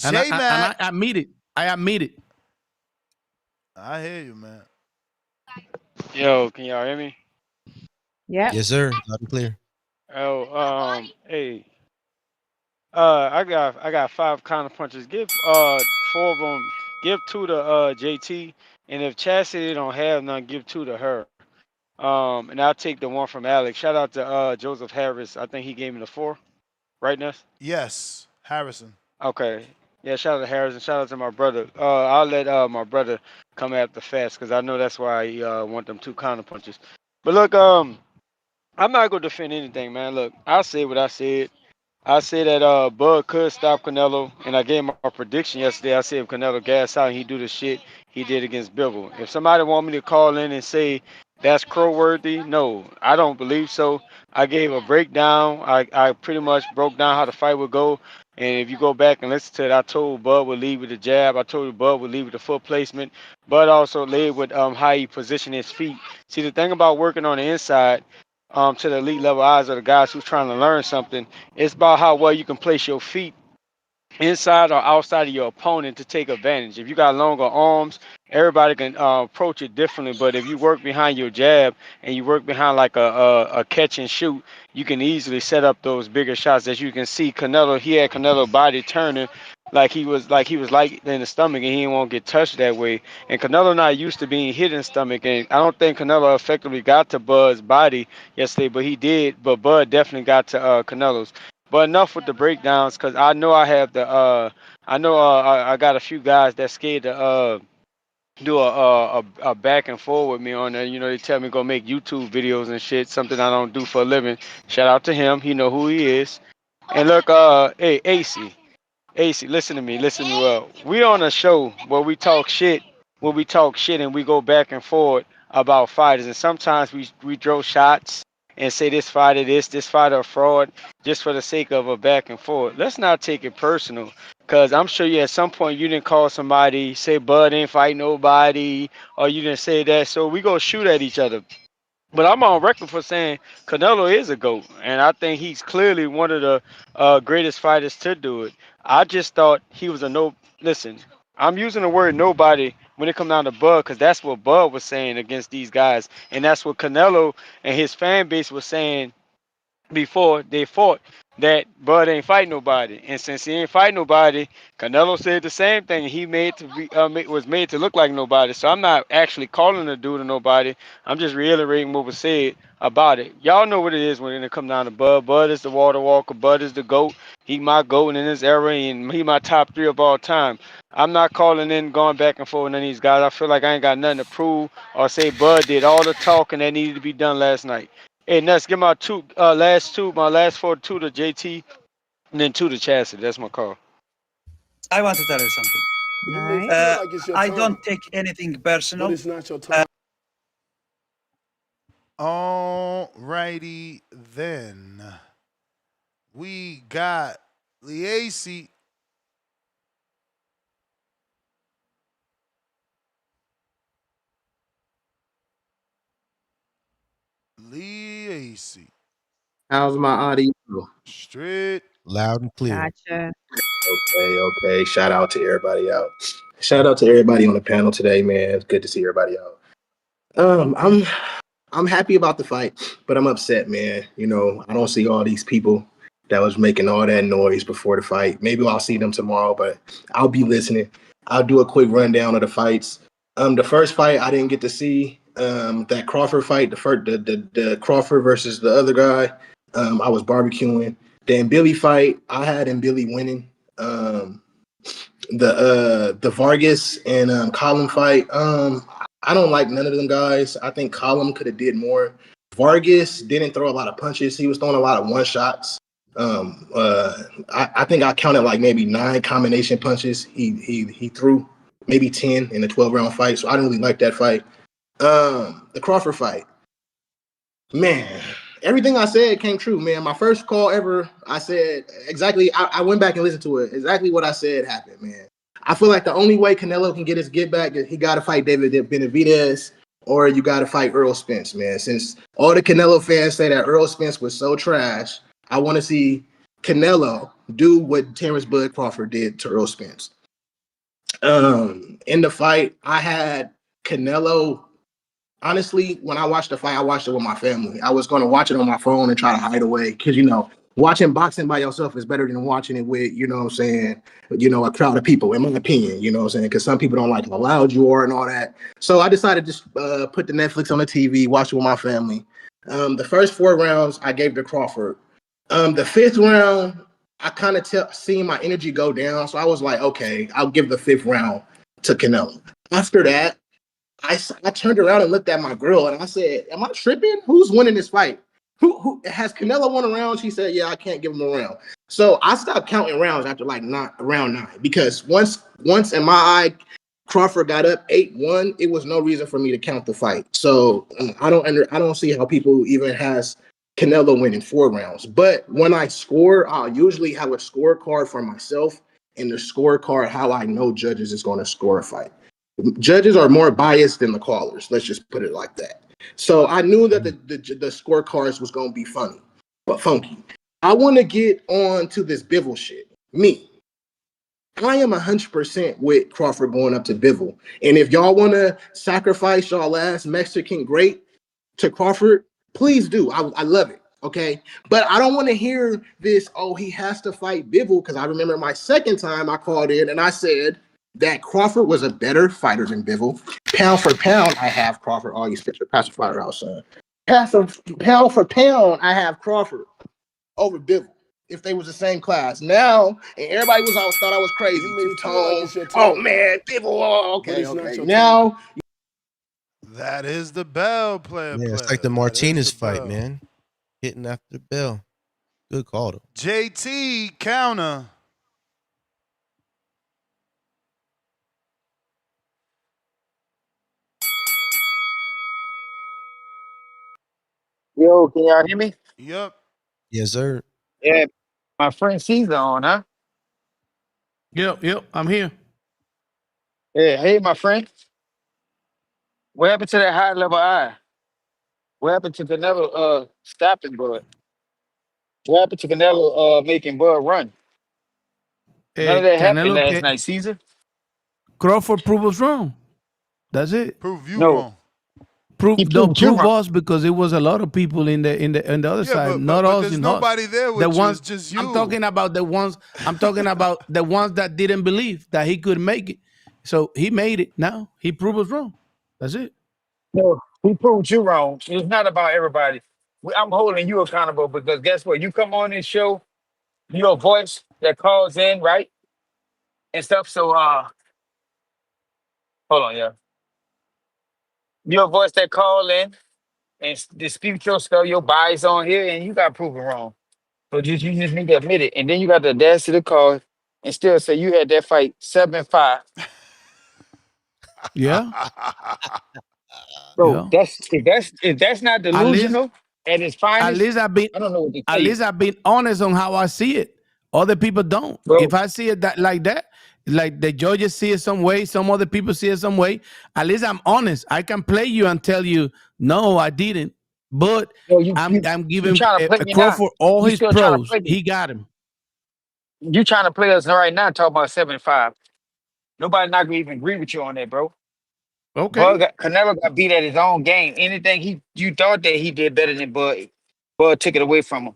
And I admit it. I hear you, man. Yo, can y'all hear me? Yeah. Yes, sir. Loud and clear. Oh, hey. I got 5 counter punches. Give 4 of them. Give 2 to JT, and if Chastity don't have none, give 2 to her. And I'll take the 1 from Alex. Shout out to Joseph Harris. I think he gave me the 4. Right, Ness? Yes, Harrison. Okay. Yeah, shout out to Harrison. Shout out to my brother. I'll let my brother come after fast because I know that's why he want them 2 counter punches. But look, I'm not gonna defend anything, man. Look, I said what I said. I said that Bud could stop Canelo, and I gave my prediction yesterday. I said if Canelo gas out and he do the shit he did against Bivol. If somebody want me to call in and say that's crow worthy? No, I don't believe so. I gave a breakdown. I pretty much broke down how the fight would go. And if you go back and listen to it, I told Bud would lead with the jab. I told Bud would lead with the foot placement. Bud also led with how he positioned his feet. See, the thing about working on the inside, to the elite level eyes of the guys who's trying to learn something, it's about how well you can place your feet inside or outside of your opponent to take advantage. If you got longer arms, everybody can approach it differently. But if you work behind your jab and you work behind like a catch and shoot, you can easily set up those bigger shots. As you can see, Canelo, he had Canelo body turning like he was light in the stomach, and he didn't want to get touched that way. And Canelo not used to being hit in the stomach, and I don't think Canelo effectively got to Bud's body yesterday, but he did. But Bud definitely got to Canelo's. But enough with the breakdowns, cause I know I have the I know I got a few guys that scared to do a back and forth with me on there. You know, they tell me go make YouTube videos and shit, something I don't do for a living. Shout out to him, he know who he is. And look, hey AC. AC, listen to me well. We on a show where we talk shit and we go back and forth about fighters, and sometimes we throw shots and say this fighter this fighter a fraud, just for the sake of a back and forth. Let's not take it personal, cause I'm sure you at some point you didn't call somebody, say Bud ain't fight nobody, or you didn't say that, so we go shoot at each other. But I'm on record for saying Canelo is a GOAT, and I think he's clearly one of the greatest fighters to do it. I just thought he was a no. Listen, I'm using the word nobody when it comes down to Bud, because that's what Bud was saying against these guys, and that's what Canelo and his fan base was saying before they fought, that Bud ain't fight nobody. And since he ain't fight nobody, Canelo said the same thing. He made to be was made to look like nobody. So I'm not actually calling the dude a nobody. I'm just reiterating what was said about it. Y'all know what it is when it comes down to Bud. Bud is the water walker. Bud is the GOAT. He my GOAT in his era, and he my top 3 of all time. I'm not calling in going back and forth with none of these guys. I feel like I ain't got nothing to prove or say Bud did all the talking that needed to be done last night. Hey, Nuts, give my my last 4 2 to JT, and then 2 to Chastity. That's my call. I want to tell you something. All right. I don't take anything personal. But it's not your turn. All righty then. We got Liacy. Liacy. How's my audio? Straight. Loud and clear. Gotcha. Okay. Shout out to everybody out. Shout out to everybody on the panel today, man. It's good to see everybody out. I'm happy about the fight, but I'm upset, man. You know, I don't see all these people that was making all that noise before the fight. Maybe I'll see them tomorrow, but I'll be listening. I'll do a quick rundown of the fights. The first fight I didn't get to see. That Crawford fight, the Crawford versus the other guy. I was barbecuing. Then Billy fight, I had him Billy winning. The Vargas and Colin fight. I don't like none of them guys. I think Colin could have did more. Vargas didn't throw a lot of punches. He was throwing a lot of one shots. I think I counted like maybe 9 combination punches he threw, maybe 10 in the 12-round fight. So I didn't really like that fight. The Crawford fight, man, everything I said came true, man. My first call ever, I said exactly, I went back and listened to it. Exactly what I said happened, man. I feel like the only way Canelo can get his get back is he got to fight David Benavidez, or you got to fight Earl Spence, man. Since all the Canelo fans say that Earl Spence was so trash, I want to see Canelo do what Terence Bud Crawford did to Earl Spence. In the fight, I had Canelo. Honestly, when I watched the fight, I watched it with my family. I was going to watch it on my phone and try to hide away because, you know, watching boxing by yourself is better than watching it with, you know what I'm saying, you know, a crowd of people, in my opinion, you know what I'm saying, because some people don't like how loud you are and all that. So I decided to just put the Netflix on the TV, watch it with my family. The first 4 rounds, I gave to Crawford. The 5th round, I kind of seen my energy go down. So I was like, okay, I'll give the 5th round to Canelo. After that, I turned around and looked at my girl and I said, am I tripping? Who's winning this fight? Who has Canelo won a round? She said, yeah, I can't give him a round. So I stopped counting rounds after like round 9 because once in my eye, Crawford got up 8-1, it was no reason for me to count the fight. So I don't see how people even has Canelo winning 4 rounds. But when I score, I'll usually have a scorecard for myself and the scorecard how I know judges is going to score a fight. Judges are more biased than the callers. Let's just put it like that. So I knew that the scorecards was going to be funny, but funky. I want to get on to this Bivol shit. Me. I am 100% with Crawford going up to Bivol. And if y'all want to sacrifice y'all last Mexican great to Crawford, please do. I love it. Okay. But I don't want to hear this, oh, he has to fight Bivol, because I remember my second time I called in and I said that Crawford was a better fighter than Bivol. Pound for pound, I have Crawford. Oh, you spit your pacifier out, son. Pound for pound, I have Crawford over Bivol if they was the same class. Now, and everybody was all thought I was crazy. Two-tone. Oh man, Bivol. Okay. Now that is the bell, player. Yeah, it's like the Martinez fight, man. Hitting after the bell. Good call, though. JT counter. Yo, can y'all hear me? Yep. Yes, sir. Yeah, my friend Caesar on, huh? Yep, I'm here. Yeah, hey, my friend. What happened to that high level eye? What happened to Canelo stopping Bud? What happened to Canelo making Bud run? None of that happened last night, Caesar. Crawford proved us wrong. That's it. Prove you wrong. Prove us, because it was a lot of people in the other side, not us. There's in nobody us. there with the you. ones, It's just you. I'm talking about the ones. I'm talking about the ones that didn't believe that he could make it. So he made it. Now he proved us wrong. That's it. No, he proved you wrong. It's not about everybody. I'm holding you accountable because guess what? You come on this show, your voice that calls in, right? And stuff. So hold on, yeah. Your voice that call in and dispute your stuff, your bias on here, and you got proven wrong. So you just need to admit it. And then you got the audacity to call and still say you had that fight 7-5. Yeah. Bro, if that's not delusional at its finest, At least I've been. I don't know what to At tell you. least I've been honest on how I see it. Other people don't. Bro. If I see it like that, like the judges see it some way, some other people see it some way. At least I'm honest. I can play you and tell you, no, I didn't. But I'm giving Crawford all his pros. He got him. You trying to play us right now? Talking about 7-5. Nobody not gonna even agree with you on that, bro. Okay. Canelo got beat at his own game. Anything you thought that he did better than Bud took it away from him.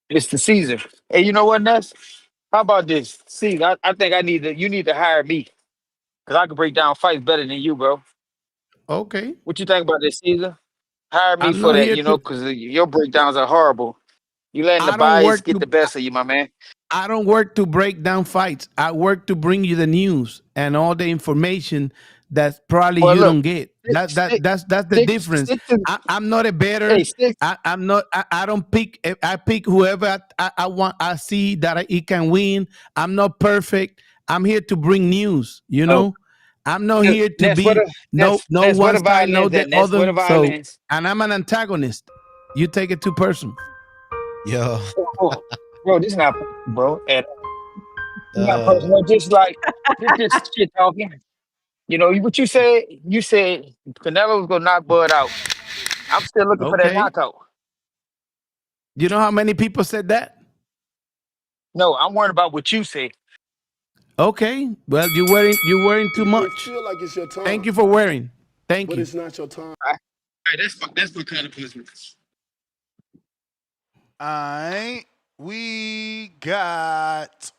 It's the Caesar. Hey, you know what, Ness? How about this? Caesar, I think you need to hire me. Because I can break down fights better than you, bro. Okay. What you think about this, Caesar? Hire me I'm for not that, here because your breakdowns are horrible. You letting the I don't bias work get to- the best of you, my man. I don't work to break down fights. I work to bring you the news and all the information that probably you don't get. That's the difference. I'm not a better. I'm not. I don't pick. I pick whoever I want. I see that he can win. I'm not perfect. I'm here to bring news. You know. I'm not here to be no one side, no the other. So, and I'm an antagonist. You take it too personal. Yo. Bro, this is not personal, bro. And not personal. Just like this shit talking. What you said? You said Canelo was gonna knock Bud out. I'm still looking for that knockout. You know how many people said that? No, I'm worried about what you say. Okay. Well, you're wearing too much. You feel like it's your time. Thank you for wearing. Thank but you. It's not your time. All right, that's my kind of business. All right. We got.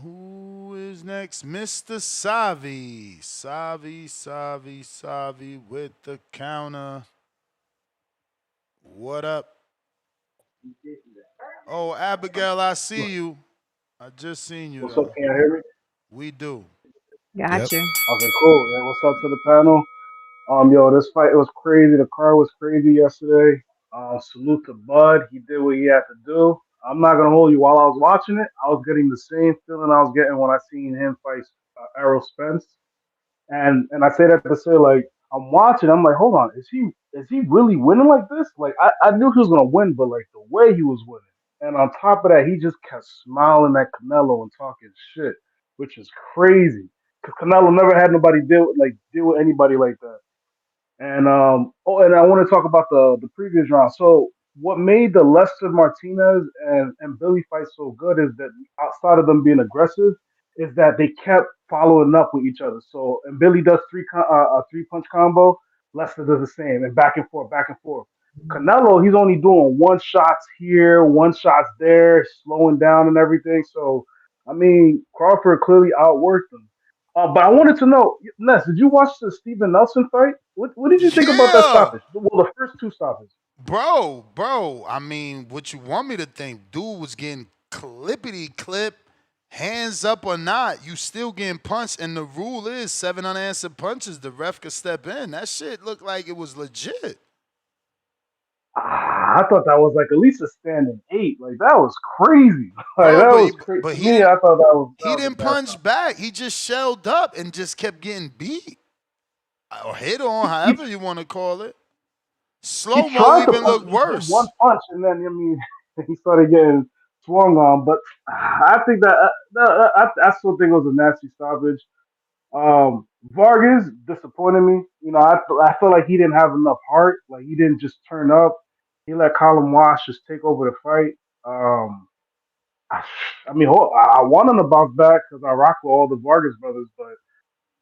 Who is next? Mr. Savi. Savi with the counter. What up? Oh, Abigail, I see you. I just seen you. What's up? Can you hear me? We do. Gotcha. Okay, cool. Yeah, what's up to the panel? Yo, this fight, it was crazy. The card was crazy yesterday. Salute to Bud. He did what he had to do. I'm not gonna hold you. While I was watching it, I was getting the same feeling I was getting when I seen him fight Errol Spence. And I say that to say like I'm watching. I'm like, hold on, is he really winning like this? Like I knew he was gonna win, but like the way he was winning, and on top of that, he just kept smiling at Canelo and talking shit, which is crazy. Cause Canelo never had nobody deal with anybody like that. And I want to talk about the previous round. So what made the Lester Martinez and Billy fight so good is that outside of them being aggressive, is that they kept following up with each other. So and Billy does a 3 punch combo, Lester does the same, and back and forth, back and forth. Canelo, he's only doing one shots here, one shots there, slowing down and everything. So I mean, Crawford clearly outworked him. But I wanted to know, Ness, did you watch the Steven Nelson fight? What did you think about that Yeah, stoppage? Well, the first two stoppages. bro. I mean, what you want me to think? Dude was getting clippity clip, hands up or not, you still getting punched. And the rule is 7 unanswered punches. The ref could step in. That shit looked like it was legit. I thought that was like at least a standing 8. Like that was crazy. Like Bro, that but was crazy but to he me. didn't I thought that he was a didn't bad punch stop. back. He just shelled up and just kept getting beat or hit on, He, however you want to call it. he Slow mo tried to even punch. looked He did one worse. punch, and then I mean he started getting swung on. But I think I still think it was a nasty stoppage. Vargas disappointed me. You know, I feel like he didn't have enough heart. Like he didn't just turn up. He let Colin Wash just take over the fight. I, I mean, I want him to bounce back because I rock with all the Vargas brothers, but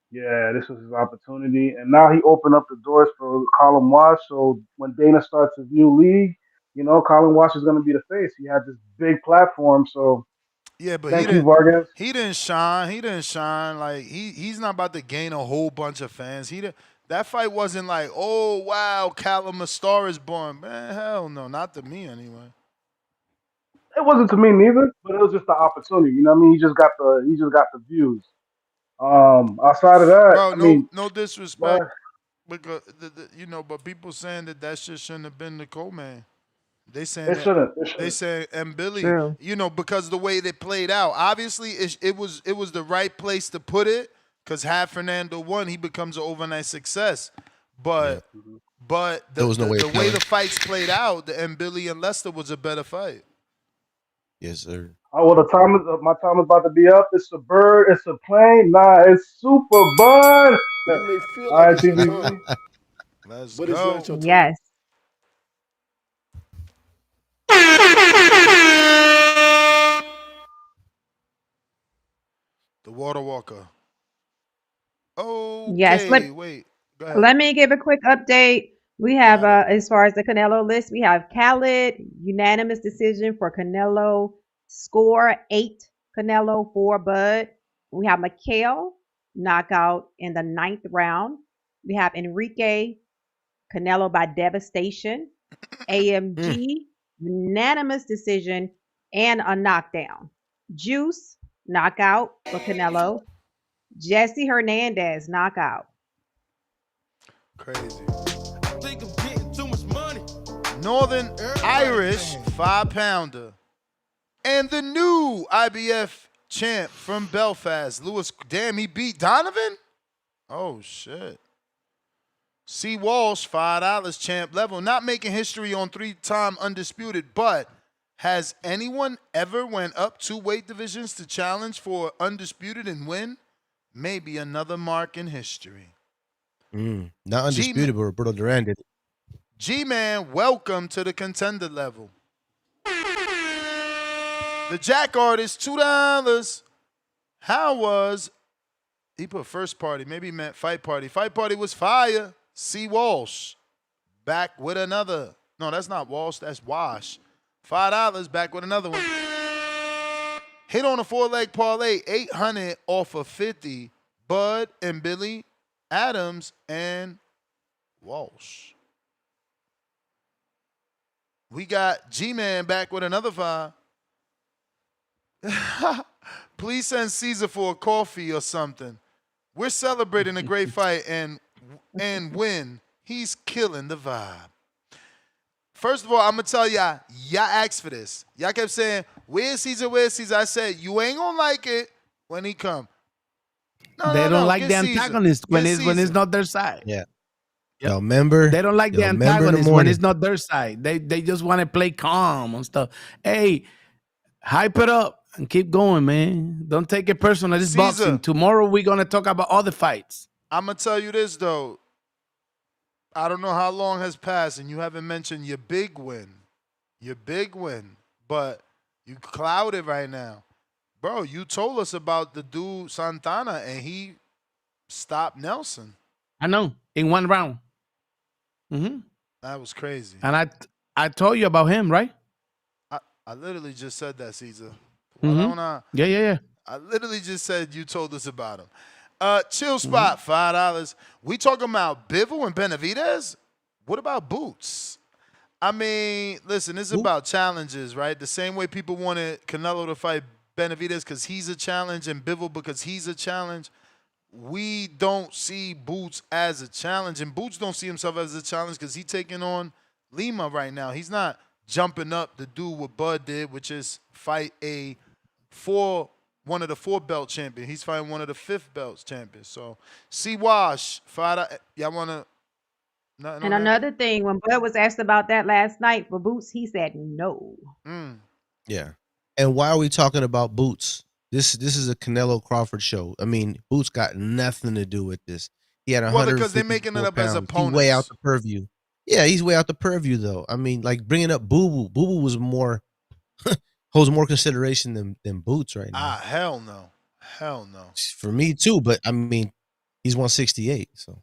yeah, this was his opportunity, and now he opened up the doors for Colin Wash. So when Dana starts his new league, you know, Colin Wash is going to be the face. He had this big platform, so Yeah, but he thank you, didn't Vargas. he didn't shine. He didn't shine. Like he's not about to gain a whole bunch of fans. That fight wasn't like, oh wow, Callum a star is born. Man, hell no, not to me anyway. It wasn't to me neither, but it was just the opportunity. You know what I mean? He just got the views. Outside of that, Bro, I mean, no but disrespect, because but people saying that shit shouldn't have been the co-man. They saying it that shouldn't. It they shouldn't. say and Billy, True. because the way it played out. Obviously, it was the right place to put it. Because had Fernando won, he becomes an overnight success. Yeah. But but There the, was no the way the of way telling. the fights played out, the and Billy and Lester was a better fight. Yes, sir. Oh well, my time is about to be up. It's a bird. It's a plane. Nah, it's super bud. You may feel All like right, it's your turn, TBV. Let's but it's go. not your turn. Yes. The Water Walker. Yes. Okay, wait. Go ahead. Let me give a quick update. We have, Got it. as far as the Canelo list, we have Khaled, unanimous decision for Canelo, score 8, Canelo 4, Bud. We have Mikhail, knockout in the 9th round. We have Enrique, Canelo by devastation. Mm. AMG, unanimous decision and a knockdown. Juice, knockout for Canelo. Jesse Hernandez, knockout. Crazy. Think I'm getting too much money. Northern Everybody Irish paying. 5-pounder. And the new IBF champ from Belfast, Lewis. Damn, he beat Donovan? Oh, shit. C. Walsh, $5 champ level. Not making history on 3-time undisputed, but has anyone ever went up 2 weight divisions to challenge for undisputed and win? Maybe another mark in history. Not undisputed, but Roberto Duran did it. G-Man, welcome to the contender level. The Jack Artist, $2. How was, he put first party, maybe he meant fight party. Fight party was fire. C. Walsh, back with another. No, that's not Walsh, that's Wash. $5, back with another one. Hit on a 4-leg parlay, 800 off of 50. Bud and Billy, Adams, and Walsh. We got G-Man back with another 5. Please send Caesar for a coffee or something. We're celebrating a great fight and win. He's killing the vibe. First of all, I'm gonna tell y'all asked for this. Y'all kept saying, "Where's Caesar? Where's Caesar?" I said, "You ain't gonna like it when he come." They don't like Get the Caesar. antagonist when Get it's not their side. Yeah. Yep. Yo, remember? They don't like the Remember in the antagonist when morning. it's not their side. They just want to play calm and stuff. Hey, hype it up and keep going, man. Don't take it personal. This Caesar. boxing. Tomorrow we're gonna talk about all the fights. I'm gonna tell you this though. I don't know how long has passed, and you haven't mentioned your big win. Your big win, but you clouded right now. Bro, you told us about the dude Santana, and he stopped Nelson. I know, in one round. Mm-hmm. That was crazy. And I told you about him, right? I literally just said that, Caesar. Mm-hmm. Yeah. I literally just said you told us about him. Chill spot, $5. We talking about Bivol and Benavidez? What about Boots? I mean, listen, it's about challenges, right? The same way people wanted Canelo to fight Benavidez because he's a challenge and Bivol because he's a challenge. We don't see Boots as a challenge, and Boots don't see himself as a challenge because he's taking on Lima right now. He's not jumping up to do what Bud did, which is fight one of the 4-belt champions. He's fighting one of the 5th belt champions. So, C-Wash, y'all want to? And another thing, when Bud was asked about that last night for Boots, he said no. Yeah. And why are we talking about Boots? This is a Canelo Crawford show. I mean, Boots got nothing to do with this. He had 100 because they're making it up as opponents. He's way out the purview. Yeah, he's way out the purview though. I mean, like bringing up Boo Boo. Boo Boo was more holds more consideration than Boots right now. Hell no. Hell no. For me too, but I mean, he's 168. So.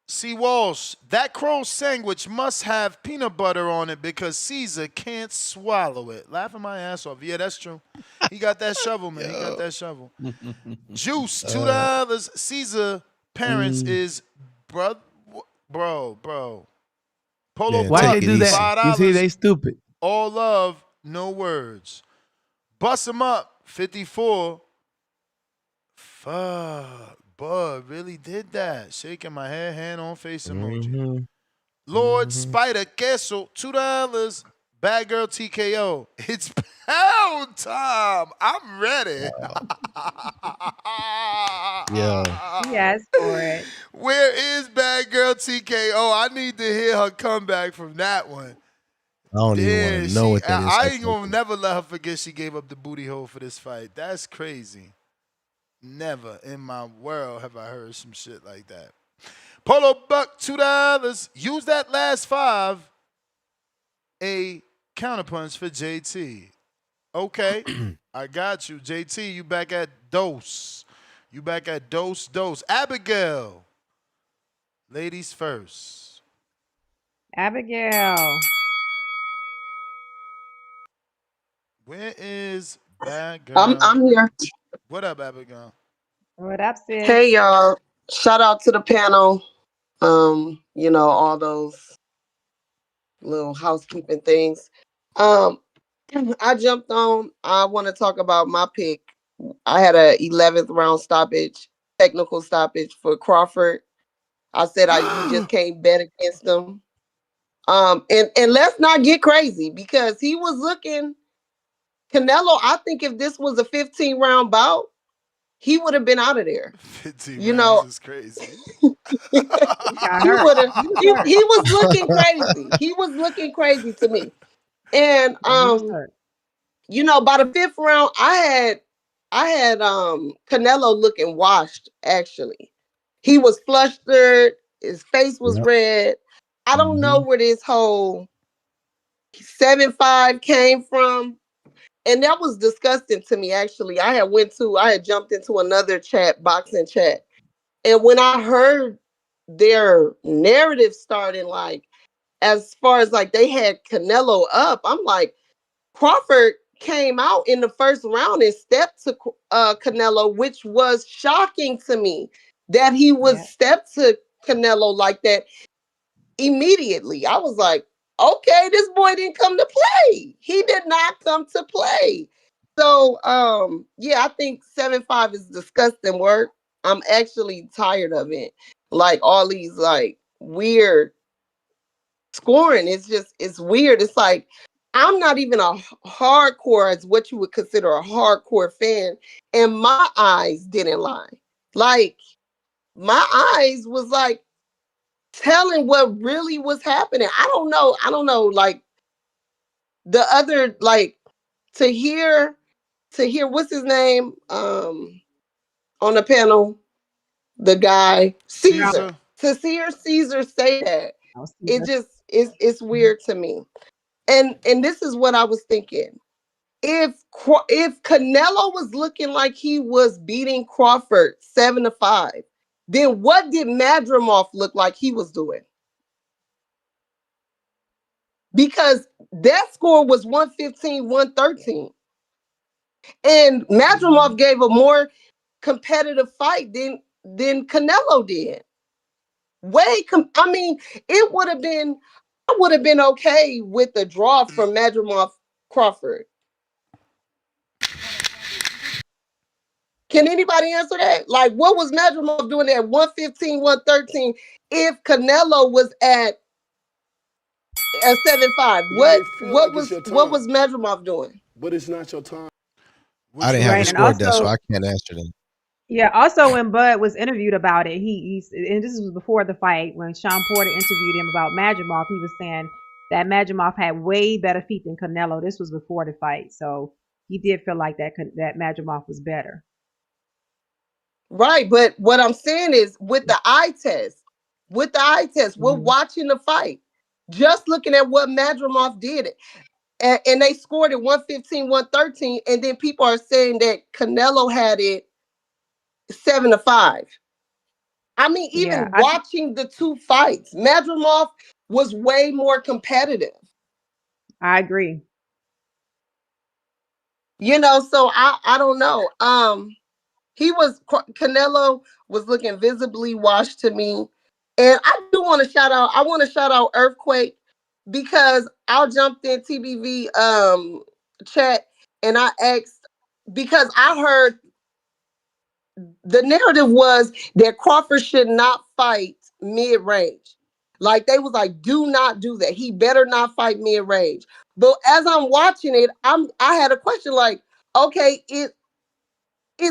C. Walsh, that crow sandwich must have peanut butter on it because Caesar can't swallow it. Laughing my ass off. Yeah, that's true. He got that shovel, man. He got that shovel. Juice, $2. Caesar parents is bro. Polo Why they do that? $5. You see, they stupid. All love, no words. Bust him up, 54. Fuck. Bud really did that. Shaking my head, hand on face emoji. Lord Spider Queso, $2. Bad Girl TKO. It's pound time. I'm ready. Yeah. He asked for it. Where is Bad Girl TKO? I need to hear her comeback from that one. I don't even want to know what that is. I ain't gonna never let her forget she gave up the booty hole for this fight. That's crazy. Never in my world have I heard some shit like that. Polo Buck, $2. Use that last 5. A counterpunch for JT. Okay, I got you. JT, you back at Dose. You back at Dose. Abigail. Ladies first. Abigail. Where is Bad Girl? I'm here. What up, Abigail? What up, sis? Hey, y'all. Shout out to the panel. All those little housekeeping things. I jumped on. I want to talk about my pick. I had a 11th round technical stoppage for Crawford. I said you just can't bet against him. And let's not get crazy because he was looking. Canelo, I think if this was a 15-round bout, he would have been out of there. 15 rounds is crazy. He was looking crazy. He was looking crazy to me. And by the 5th round, I had Canelo looking washed, actually. He was flustered, his face was red. I don't know where this whole 7-5 came from. And that was disgusting to me, actually. I had jumped into another chat, boxing chat. And when I heard their narrative starting, like, as far as like they had Canelo up, I'm like, Crawford came out in the first round and stepped to Canelo, which was shocking to me that he would step to Canelo like that immediately. I was like, okay, this boy didn't come to play. He did not come to play. So, I think 7-5 is disgusting work. I'm actually tired of it. Like all these like weird scoring. It's weird. It's like I'm not even a hardcore as what you would consider a hardcore fan, and my eyes didn't lie. Like my eyes was like telling what really was happening. I don't know. Like the other, like to hear what's his name on the panel, the guy Caesar. To hear Caesar say that, it just it's weird to me. And this is what I was thinking. If Canelo was looking like he was beating Crawford 7-5, then what did Madrimov look like he was doing? Because that score was 115-113. And Madrimov gave a more competitive fight than Canelo did. I mean, it would have been, I would have been okay with the draw from Madrimov Crawford. Can anybody answer that? Like, what was Madrimov doing at 115-113 if Canelo was at 7-5? What was Madrimov doing? But it's not your time. I didn't have a And score that, so also, I can't answer that. yeah, also when Bud was interviewed about it, and this was before the fight, when Sean Porter interviewed him about Madrimov, he was saying that Madrimov had way better feet than Canelo. This was before the fight, so he did feel like that Madrimov was better. Right, but what I'm saying is with the eye test, we're watching the fight, just looking at what Madrimov did, and they scored it 115-113, and then people are saying that Canelo had it 7-5. I mean, even watching the two fights, Madrimov was way more competitive. I agree. You know, so I don't know. Canelo was looking visibly washed to me. And I do want to shout out Earthquake, because I jumped in TBV chat and I asked, because I heard the narrative was that Crawford should not fight mid-range. Like they was like, do not do that. He better not fight mid-range. But as I'm watching it, I had a question like, okay, is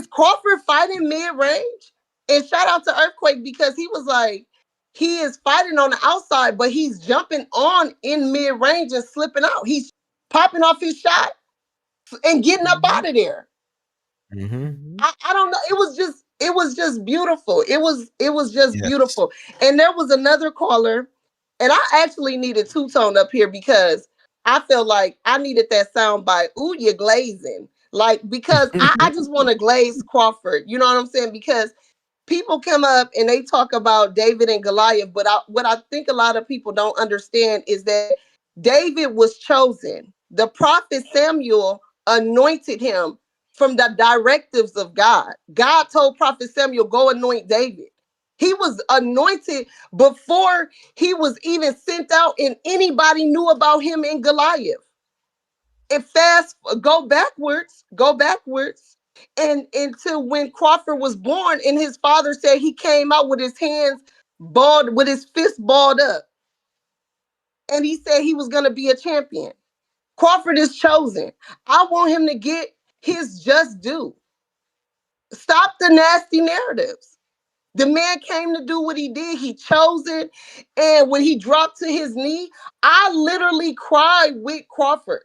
Crawford fighting mid-range? And shout out to Earthquake, because he was like, he is fighting on the outside, but he's jumping on in mid-range and slipping out. He's popping off his shot and getting up out of there. I don't know. It was just beautiful. It was just beautiful. And there was another caller, and I actually needed two-tone up here because I felt like I needed that sound bite. Ooh, you're glazing. Like, because I just want to glaze Crawford. You know what I'm saying? Because people come up and they talk about David and Goliath, but what I think a lot of people don't understand is that David was chosen. The prophet Samuel anointed him from the directives of God. God told prophet Samuel, go anoint David. He was anointed before he was even sent out, and anybody knew about him in Goliath. And go backwards, and until when Crawford was born, and his father said he came out with his hands balled, with his fist balled up, and he said he was going to be a champion. Crawford is chosen. I want him to get his just due. Stop the nasty narratives. The man came to do what he did. He chose it. And when he dropped to his knee, I literally cried with Crawford,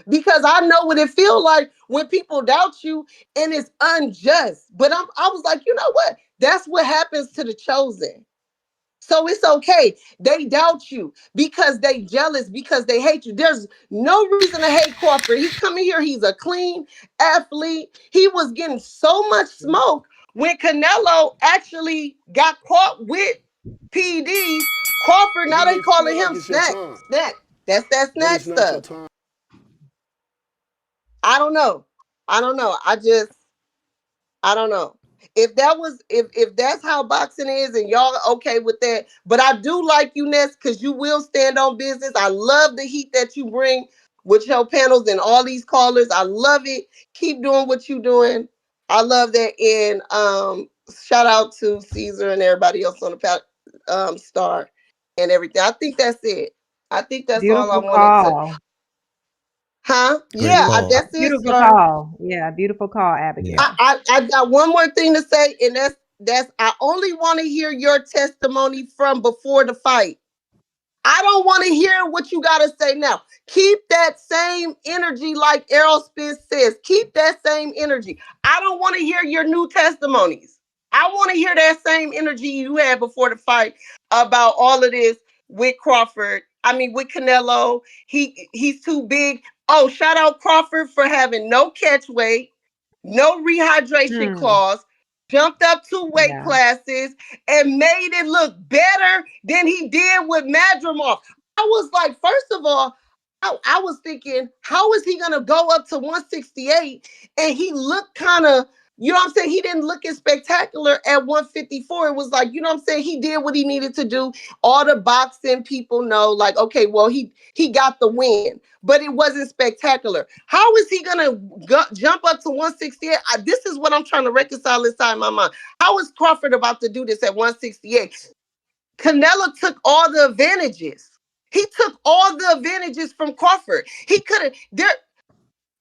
because I know what it feels like when people doubt you and it's unjust. But I was like, you know what? That's what happens to the chosen. So it's okay. They doubt you because they jealous, because they hate you. There's no reason to hate Crawford. He coming here. He's a clean athlete. He was getting so much smoke when Canelo actually got caught with PEDs. Crawford, now they calling him snack. That's that snack stuff. I don't know. I don't know. If that's how boxing is and y'all okay with that, but I do like you, Ness, because you will stand on business. I love the heat that you bring with your panels and all these callers. I love it. Keep doing what you're doing. I love that. And shout out to Caesar and everybody else on the star. and everything. I think that's it. I think that's all I Beautiful wanted to. call. Huh? Great Yeah, call. that's it, Beautiful sir. call. Yeah, beautiful call, Yeah. Abigail. I got one more thing to say, and that's I only want to hear your testimony from before the fight. I don't want to hear what you got to say now. Keep that same energy, like Errol Spence says. Keep that same energy. I don't want to hear your new testimonies. I want to hear that same energy you had before the fight about all of this with Crawford. I mean, with Canelo. He's too big. Oh, shout out Crawford for having no catch weight, no rehydration Hmm. clause, jumped up 2 weight Yeah. classes, and made it look better than he did with Madrimov. I was like, first of all, I was thinking, how is he going to go up to 168? And he looked kind of, you know what I'm saying? He didn't look as spectacular at 154. It was like, you know what I'm saying? He did what he needed to do. All the boxing people know, like, okay, well, he got the win, but it wasn't spectacular. How is he going to jump up to 168? This is what I'm trying to reconcile inside my mind. How is Crawford about to do this at 168? Canelo took all the advantages. He took all the advantages from Crawford. He could have there.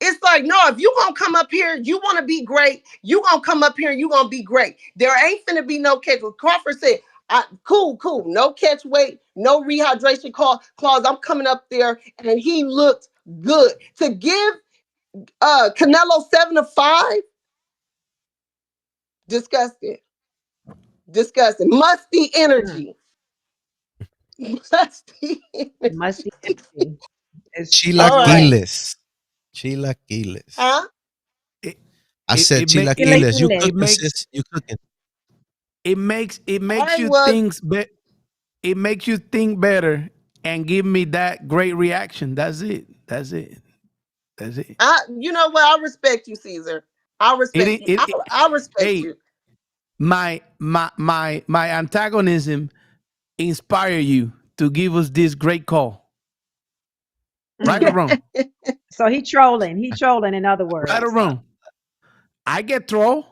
It's like, no, if you gonna come up here, you want to be great, you gonna come up here and you gonna be great. There ain't finna be no catch. Crawford said, cool, no catch weight, no rehydration clause. I'm coming up there, and he looked good. To give Canelo 7-5, disgusting. Musty energy. Musty energy. Musty energy. All right. Chilaquiles. Chilaquiles. Huh? I said chilaquiles. You cooking, sis? You cooking? It makes right, you well, it makes you think better and give me that great reaction. That's it. you know what? I respect you, Caesar. I respect you. I respect hey, you. my antagonism inspire you to give us this great call. Right or wrong? So he trolling. He trolling, in other words. Right or wrong? I get troll,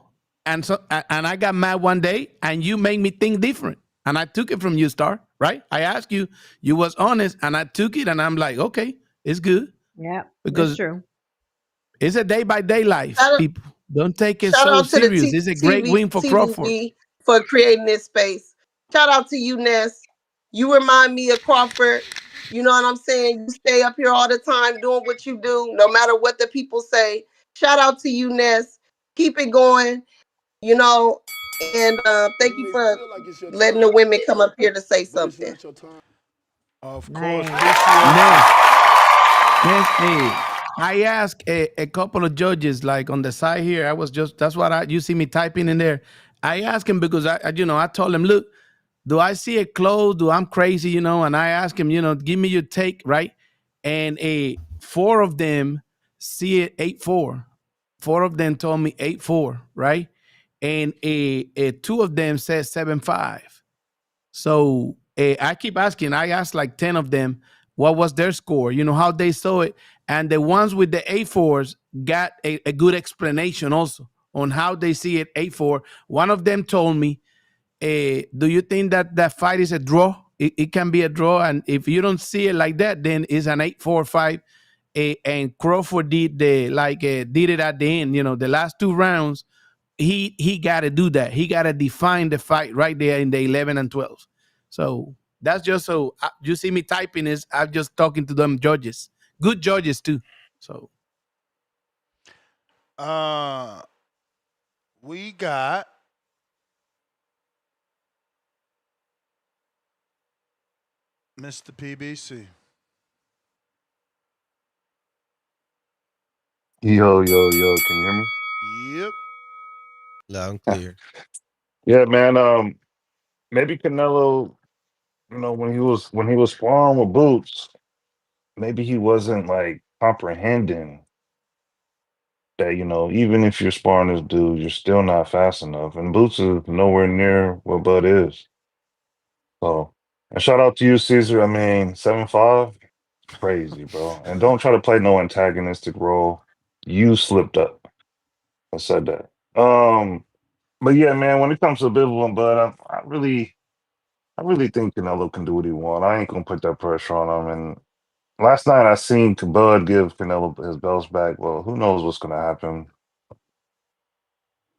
and I got mad one day, and you make me think different, and I took it from you, Star. Right? I asked you, you was honest, and I took it, and I'm like, okay, it's good. Yeah, that's Because true. it's a day by day life. People don't take it Shout so out to the serious. It's a great win for Crawford. TVB for creating this space. Shout out to you, Ness. You remind me of Crawford. You know what I'm saying? You stay up here all the time doing what you do, no matter what the people say. Shout out to you, Ness. Keep it going. You know, and thank you for letting the women come up here to say something. Of Nice. course, appreciate Yes, I asked a couple of judges, like on the side here. I was just that's what you see me typing in there. I asked him because I told him, look, do I see it close? Do I'm crazy, And I asked him, give me your take, right? And 4 of them see it 8-4. 4 of them told me 8-4, right? And 2 of them said 7-5. So I keep asking. I asked like 10 of them what was their score, how they saw it. And the ones with the 8-4s got a good explanation also on how they see it 8-4. One of them told me, do you think that fight is a draw? It can be a draw. And if you don't see it like that, then it's an 8-4 fight. And Crawford did it at the end, the last 2 rounds. He got to do that. He got to define the fight right there in the 11 and 12. So that's just so you see me typing is I'm just talking to them judges, good judges too. So we got Mr. PBC. Yo, can you hear me? Yep. Loud and clear. Yeah, man. Maybe Canelo, when he was sparring with Boots, maybe he wasn't like comprehending that, even if you're sparring this dude, you're still not fast enough. And Boots is nowhere near what Bud is. So, and shout out to you, Caesar. I mean, 7-5, crazy, bro. And don't try to play no antagonistic role. You slipped up. I said that. But yeah, man, when it comes to Bivol and Bud, I really think Canelo can do what he wants. I ain't gonna put that pressure on him. And last night I seen Bud give Canelo his belts back. Well, who knows what's gonna happen?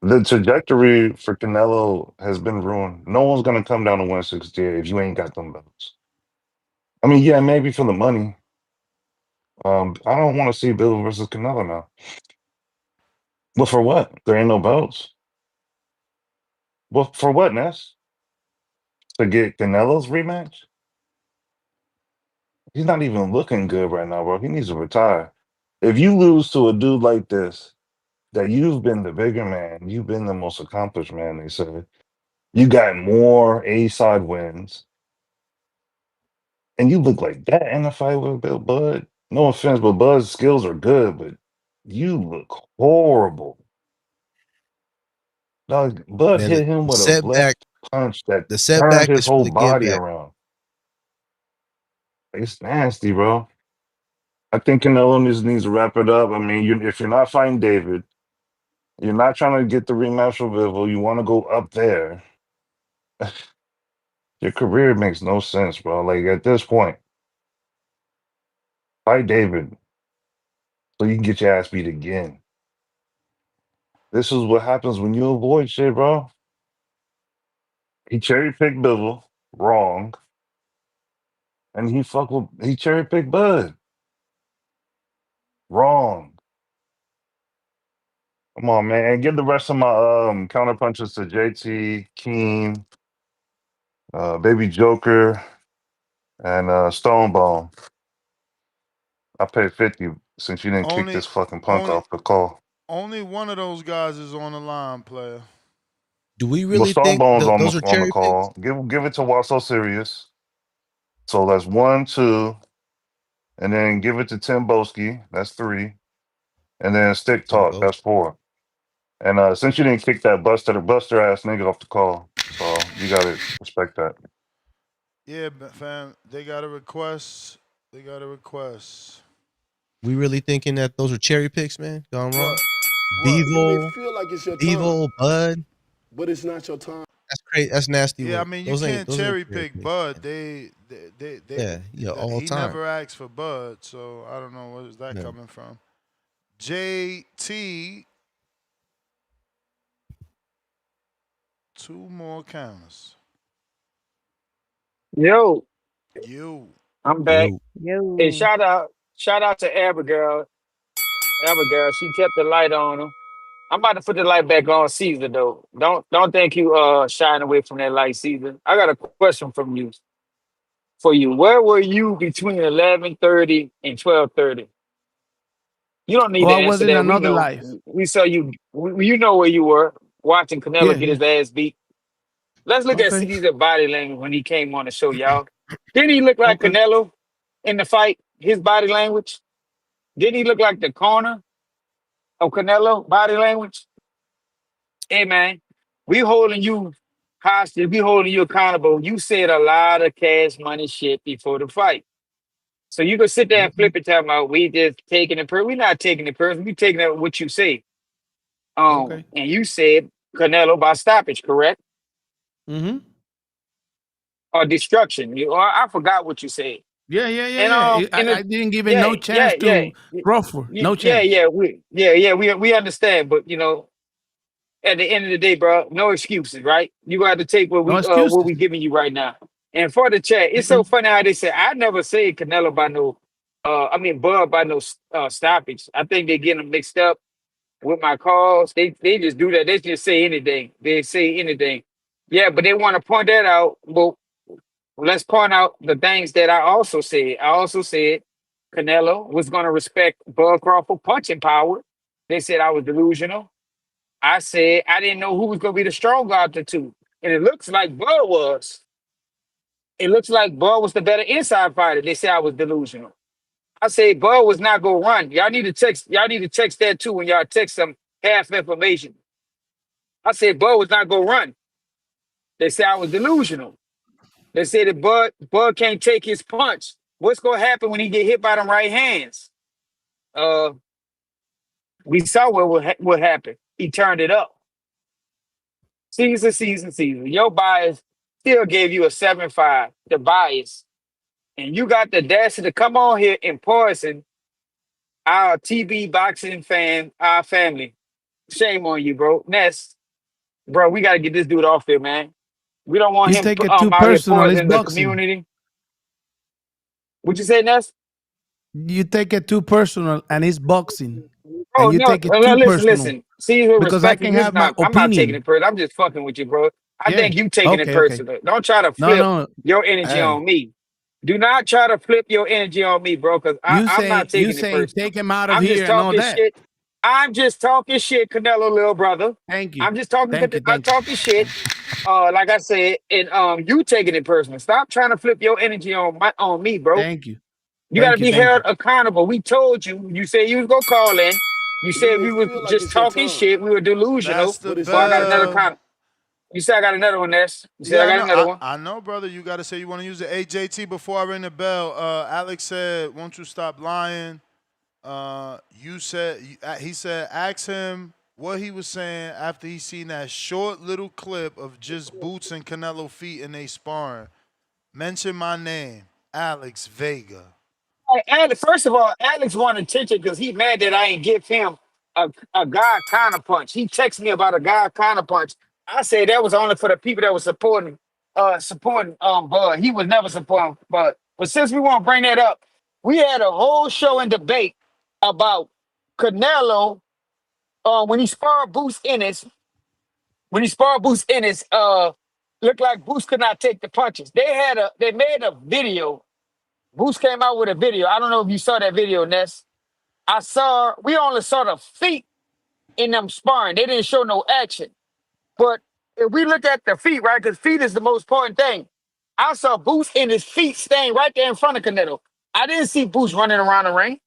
The trajectory for Canelo has been ruined. No one's gonna come down to 168 if you ain't got them belts. I mean, yeah, maybe for the money. I don't want to see Bill versus Canelo now. Well, for what? There ain't no belts. Well, for what, Ness? To get Canelo's rematch? He's not even looking good right now, bro. He needs to retire. If you lose to a dude like this, that you've been the bigger man, you've been the most accomplished man, they said. You got more A-side wins, and you look like that in a fight with Bill Bud. No offense, but Bud's skills are good, but you look horrible. Dog, Bud Man, hit him with a setback. left punch that The turned setback his is for whole the give body back. around. It's nasty, bro. I think Canelo needs to wrap it up. I mean, if you're not fighting David, you're not trying to get the rematch with Bivol, you want to go up there. Your career makes no sense, bro. Like at this point, fight David so you can get your ass beat again. This is what happens when you avoid shit, bro. He cherry picked Bivol wrong, and he cherry picked Bud wrong. Come on, man, and give the rest of my counter punches to JT, Keen, Baby Joker, and Stonebone. I paid 50 since you didn't kick Only, this fucking punk only, off the call. only one of those guys is on the line, player. Do we Well, really think Stonebone's those are on the cherry picks? call. Give it to What's So Serious. So that's 1, 2, and then give it to Tim Boski. That's 3, and then Stick Talk. Timbo. That's 4. And since you didn't kick that buster ass nigga off the call, so you gotta respect that. Yeah, fam. They got a request. They got a request. We really thinking that those are cherry picks, man? Gone wrong. What? You may Bevo, feel like it's your time, Bevo, Bud. but it's not your time. That's crazy. That's nasty Yeah, I work. mean you Those ain't can't cherry cherry pick picks, Bud. man. Yeah, all He time. never asked for Bud, so I don't know where's that Yeah. coming from. JT, 2 more counters. Yo, You. I'm back. Yo. Hey, Yo. shout out to Abigail. Abigail, she kept the light on him. I'm about to put the light back on, Caesar. Though, don't think you shying away from that light, Caesar. I got a question from you for you. Where were you between 11:30 and 12:30? You don't need Oh, to I was answer in that. We another know. life. We saw you. You know where you were watching Yeah, Canelo get yeah. his ass beat. Let's look at Okay. Caesar's body language when he came on the show, y'all. Didn't he look like Okay. Canelo in the fight? His body language. Didn't he look like the corner of Canelo body language? Hey man, we holding you hostage. We holding you accountable. You said a lot of cash money shit before the fight. So you can sit there and Mm-hmm. flip it, talking about we just taking it per. We not taking it person. We taking it what you say. Okay. And you said Canelo by stoppage, correct? Mm-hmm. Or destruction. Or I forgot what you said. Yeah, yeah, yeah, And yeah. I didn't give it yeah, no yeah, chance yeah, to Crawford. No yeah, chance. we understand, but at the end of the day, bro, no excuses, right? You got to take No what excuses. we giving you right now. And for the chat, it's Okay. so funny how they say I never say Canelo by no, Bud by no stoppage. I think they get them mixed up with my calls. They just do that. They just say anything. They say anything. Yeah, but they want to point that out. Well, let's point out the things that I also said. I also said Canelo was going to respect Bud Crawford punching power. They said I was delusional. I said I didn't know who was going to be the stronger out the two. And it looks like Bud was. It looks like Bud was the better inside fighter. They said I was delusional. I said Bud was not going to run. Y'all need to text that too when y'all text some half information. I said Bud was not going to run. They said I was delusional. They said that Bud can't take his punch. What's going to happen when he get hit by them right hands? Uh, we saw what happened. He turned it up. Season. Your bias. still gave you a 7-5, the bias. And you got the audacity to come on here and poison our TB boxing fan, our family. Shame on you, bro. Ness, bro, we got to get this dude off here, man. We don't want You him take it too out here personal. It's poisoning the boxing. community. What you say, Ness? You take it too personal, and it's boxing, Oh and you no, take it too listen, personal listen. See, with because I respect, can this is have my not. I'm not taking opinion. it personal. I'm just fucking with you, bro. I Yeah. think you taking it Okay. Okay. personal. Don't try to No. flip No. your energy Hey, on me. Do not try to flip your energy on me, bro, because I'm not you taking it saying personal. take him out of I'm just here and all talking that. shit. I'm just talking shit, Canelo, little brother. Thank you. I'm just talking. Thank you. I'm Thank you. talking shit. Like I said, and you taking it personal. Stop trying to flip your energy on me, bro. Thank you. You got to Thank you. be Thank held you. accountable. We told you. You said you was gonna call in. You You said may we were feel like just it's your talking time, shit. We were That's delusional. the but it's So I not got your another bell. time. kind. You said I got another one, Ness. You said Yeah, I I got know. another one. I know, brother. You got to say you want to use it. Hey, JT, before I ring the bell, Alex said, "Won't you stop lying?" He said, ask him what he was saying after he seen that short little clip of just Boots and Canelo feet in they sparring. Mention my name, Alex Vega. Hey, Alex, first of all, Alex wanted attention because he mad that I ain't give him a guy counter punch. He texted me about a guy counter punch. I said that was only for the people that was supporting Bud. He was never supporting Bud. But since we want to bring that up, we had a whole show and debate about Canelo when he sparred Boost Ennis. When he sparred Boost Ennis, looked like Boost could not take the punches. They made a video. Boost came out with a video. I don't know if you saw that video, Ness. We only saw the feet in them sparring. They didn't show no action. But if we look at the feet, right, because feet is the most important thing. I saw Boost in his feet staying right there in front of Canelo. I didn't see Boost running around the ring.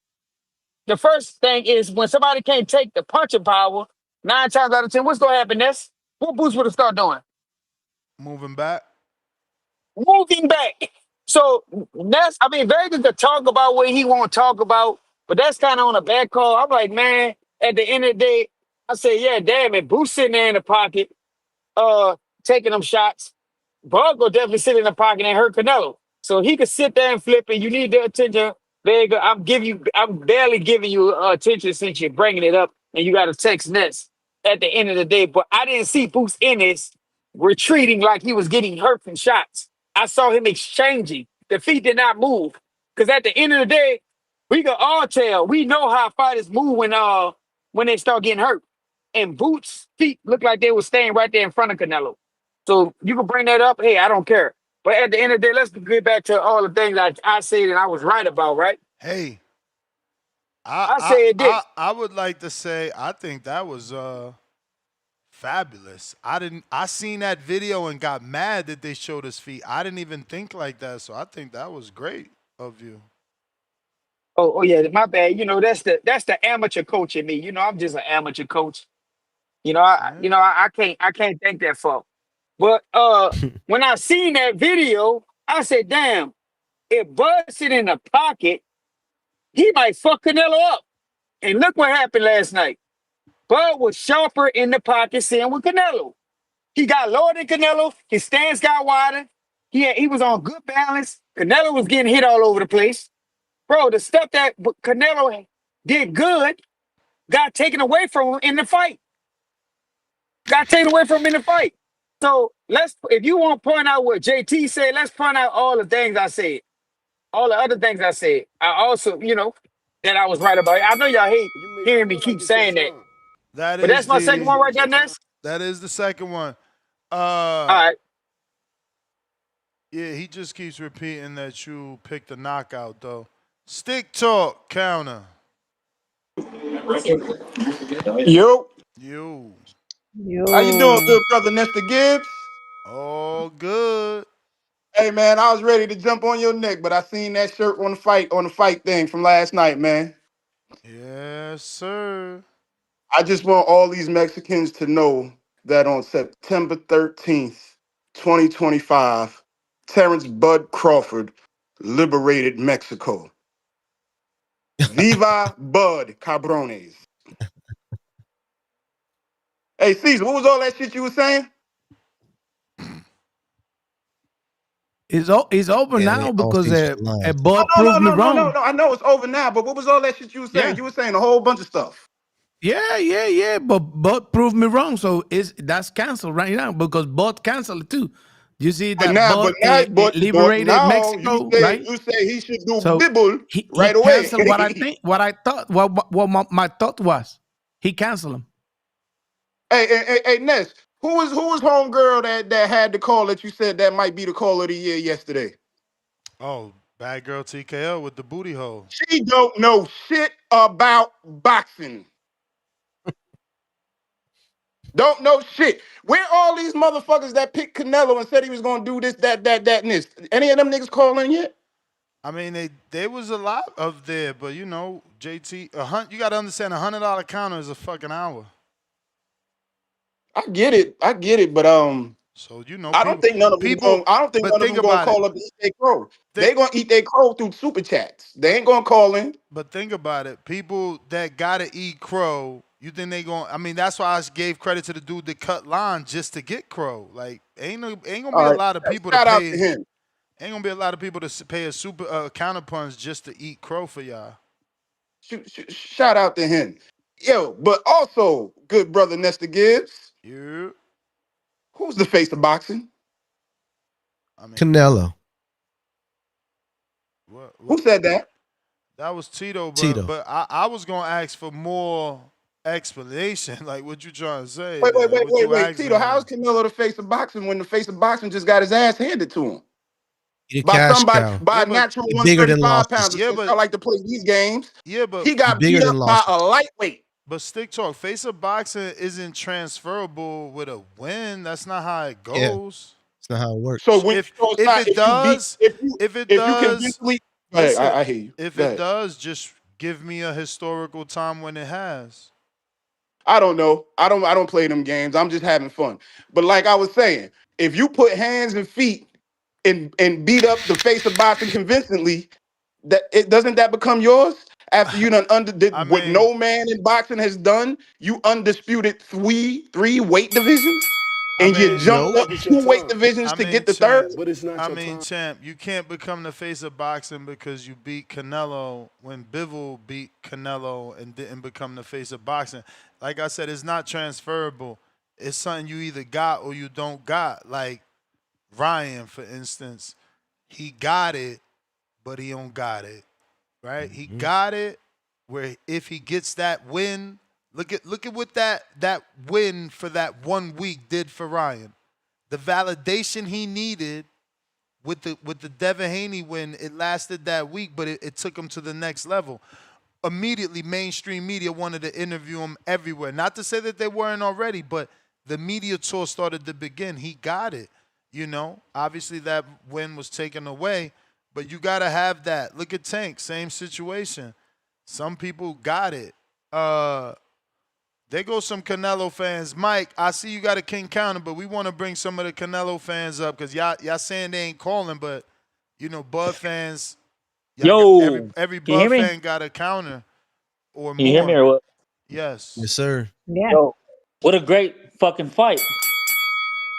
The first thing is when somebody can't take the punching power, 9 times out of 10, what's going to happen, Ness? What Boost would have started doing? Moving back. Moving back. So Vegas could talk about what he won't talk about, but that's kind of on a bad call. I'm like, man, at the end of the day, I say, yeah, damn it, Boost sitting there in the pocket, taking them shots. Bug will definitely sit in the pocket and hurt Canelo. So he could sit there and flip it. You need the attention. Vega, I'm barely giving you attention since you're bringing it up and you got to text Nets at the end of the day. But I didn't see Boost Ennis retreating like he was getting hurt from shots. I saw him exchanging. The feet did not move. Because at the end of the day, we can all tell. We know how fighters move when they start getting hurt. And Boots' feet looked like they were staying right there in front of Canelo. So you can bring that up. Hey, I don't care. But at the end of the day, let's get back to all the things I said and I was right about, right? Hey, I said this. I would like to say I think that was fabulous. I seen that video and got mad that they showed his feet. I didn't even think like that, so I think that was great of you. Oh yeah, my bad. That's the amateur coach in me. I'm just an amateur coach. I can't think that far. But when I seen that video, I said, damn, if Bud's sitting in the pocket, he might fuck Canelo up. And look what happened last night. Bud was sharper in the pocket, sitting with Canelo. He got lower than Canelo. His stance got wider. He was on good balance. Canelo was getting hit all over the place. Bro, the stuff that Canelo did good got taken away from him in the fight. Got taken away from him in the fight. So if you want to point out what JT said, let's point out all the things I said. All the other things I said. I also, that I was right about. I know y'all hate You may hearing me feel like keep it's your saying that. time, That But that's is my second one the right there, Ness. that is the second one. All right. Yeah, he just keeps repeating that you picked the knockout though. Stick talk counter. Yo, You. how you doing, Yo. good brother Nestor Gibbs? All good. Hey man, I was ready to jump on your neck, but I seen that shirt on the fight thing from last night, man. Yes, sir. I just want all these Mexicans to know that on September 13th, 2025, Terence Bud Crawford liberated Mexico. Viva Bud Cabrones. Hey Caesar, what was all that shit you was saying? It's over Yeah, now they all because face lines. Bud No, no, proved me no, no, no, wrong. no. I know it's over now, but what was all that shit you were saying? Yeah. You were saying a whole bunch of stuff. Yeah. But Bud proved me wrong, so that's canceled right now because Bud canceled it too. You see But that now, Bud but liberated now Mexico, right? you say he should do So Bibble he right away. canceled what I think, what I thought, what my thought was. He canceled him. Hey, Ness, who was homegirl that had the call that you said that might be the call of the year yesterday? Oh, bad girl TKO with the booty hole. She don't know shit about boxing. Don't know shit. Where all these motherfuckers that picked Canelo and said he was gonna do this, that, and this? Any of them niggas calling yet? I mean, there was a lot of there, but you know, JT, you got to understand, $100 counter is a fucking hour. I get it, but so you know, I don't think none of them gonna call up to eat their crow. They gonna eat their crow through super chats. They ain't gonna call in. But think about it. People that gotta eat crow, you think they gonna? I mean, that's why I gave credit to the dude that cut line just to get crow. Like, ain't gonna be a lot of people to Shout out pay. to him. Ain't gonna be a lot of people to pay a super counter punch just to eat crow for y'all. Shout out to him. Yo, but also, good brother Nestor Gibbs. Yeah. Who's the face of boxing? I mean, Canelo. Who said that? That was Tito, Tito. but I was gonna ask for more explanation. Like, what you trying to say? Wait. Tito, how's Canelo the face of boxing when the face of boxing just got his ass handed to him? He a By cash somebody, cow. by a natural He bigger than 135 losses. pounds. Yeah, but I like to play these games. Yeah, but he got bigger beat than up by losses. a lightweight. But stick talk, face of boxing isn't transferable with a win. That's not how it goes. Yeah. That's not how it works. So when if it does, I hear you. If it does, just give me a historical time when it has. I don't know. I don't play them games. I'm just having fun. But like I was saying, if you put hands and feet and beat up the face of boxing convincingly, doesn't that become yours? After you done what no man in boxing has done, you undisputed three weight divisions, and you jumped up 2 weight divisions to get the third. But it's not your time. Champ, you can't become the face of boxing because you beat Canelo when Bivol beat Canelo and didn't become the face of boxing. Like I said, it's not transferable. It's something you either got or you don't got. Like Ryan, for instance, he got it, but he don't got it. Right? He got it where if he gets that win, look at what that win for that 1 week did for Ryan. The validation he needed with the Devin Haney win, it lasted that week, but it took him to the next level. Immediately, mainstream media wanted to interview him everywhere. Not to say that they weren't already, but the media tour started to begin. He got it. You know, obviously that win was taken away, but you got to have that. Look at Tank, same situation. Some people got it. There goes some Canelo fans. Mike, I see you got a King Counter, but we want to bring some of the Canelo fans up because y'all saying they ain't calling, but, you know, Bud fans, every Bud fan got a counter or more. Can you hear me or what? Yes. Yes, sir. Yeah. Yo, what a great fucking fight.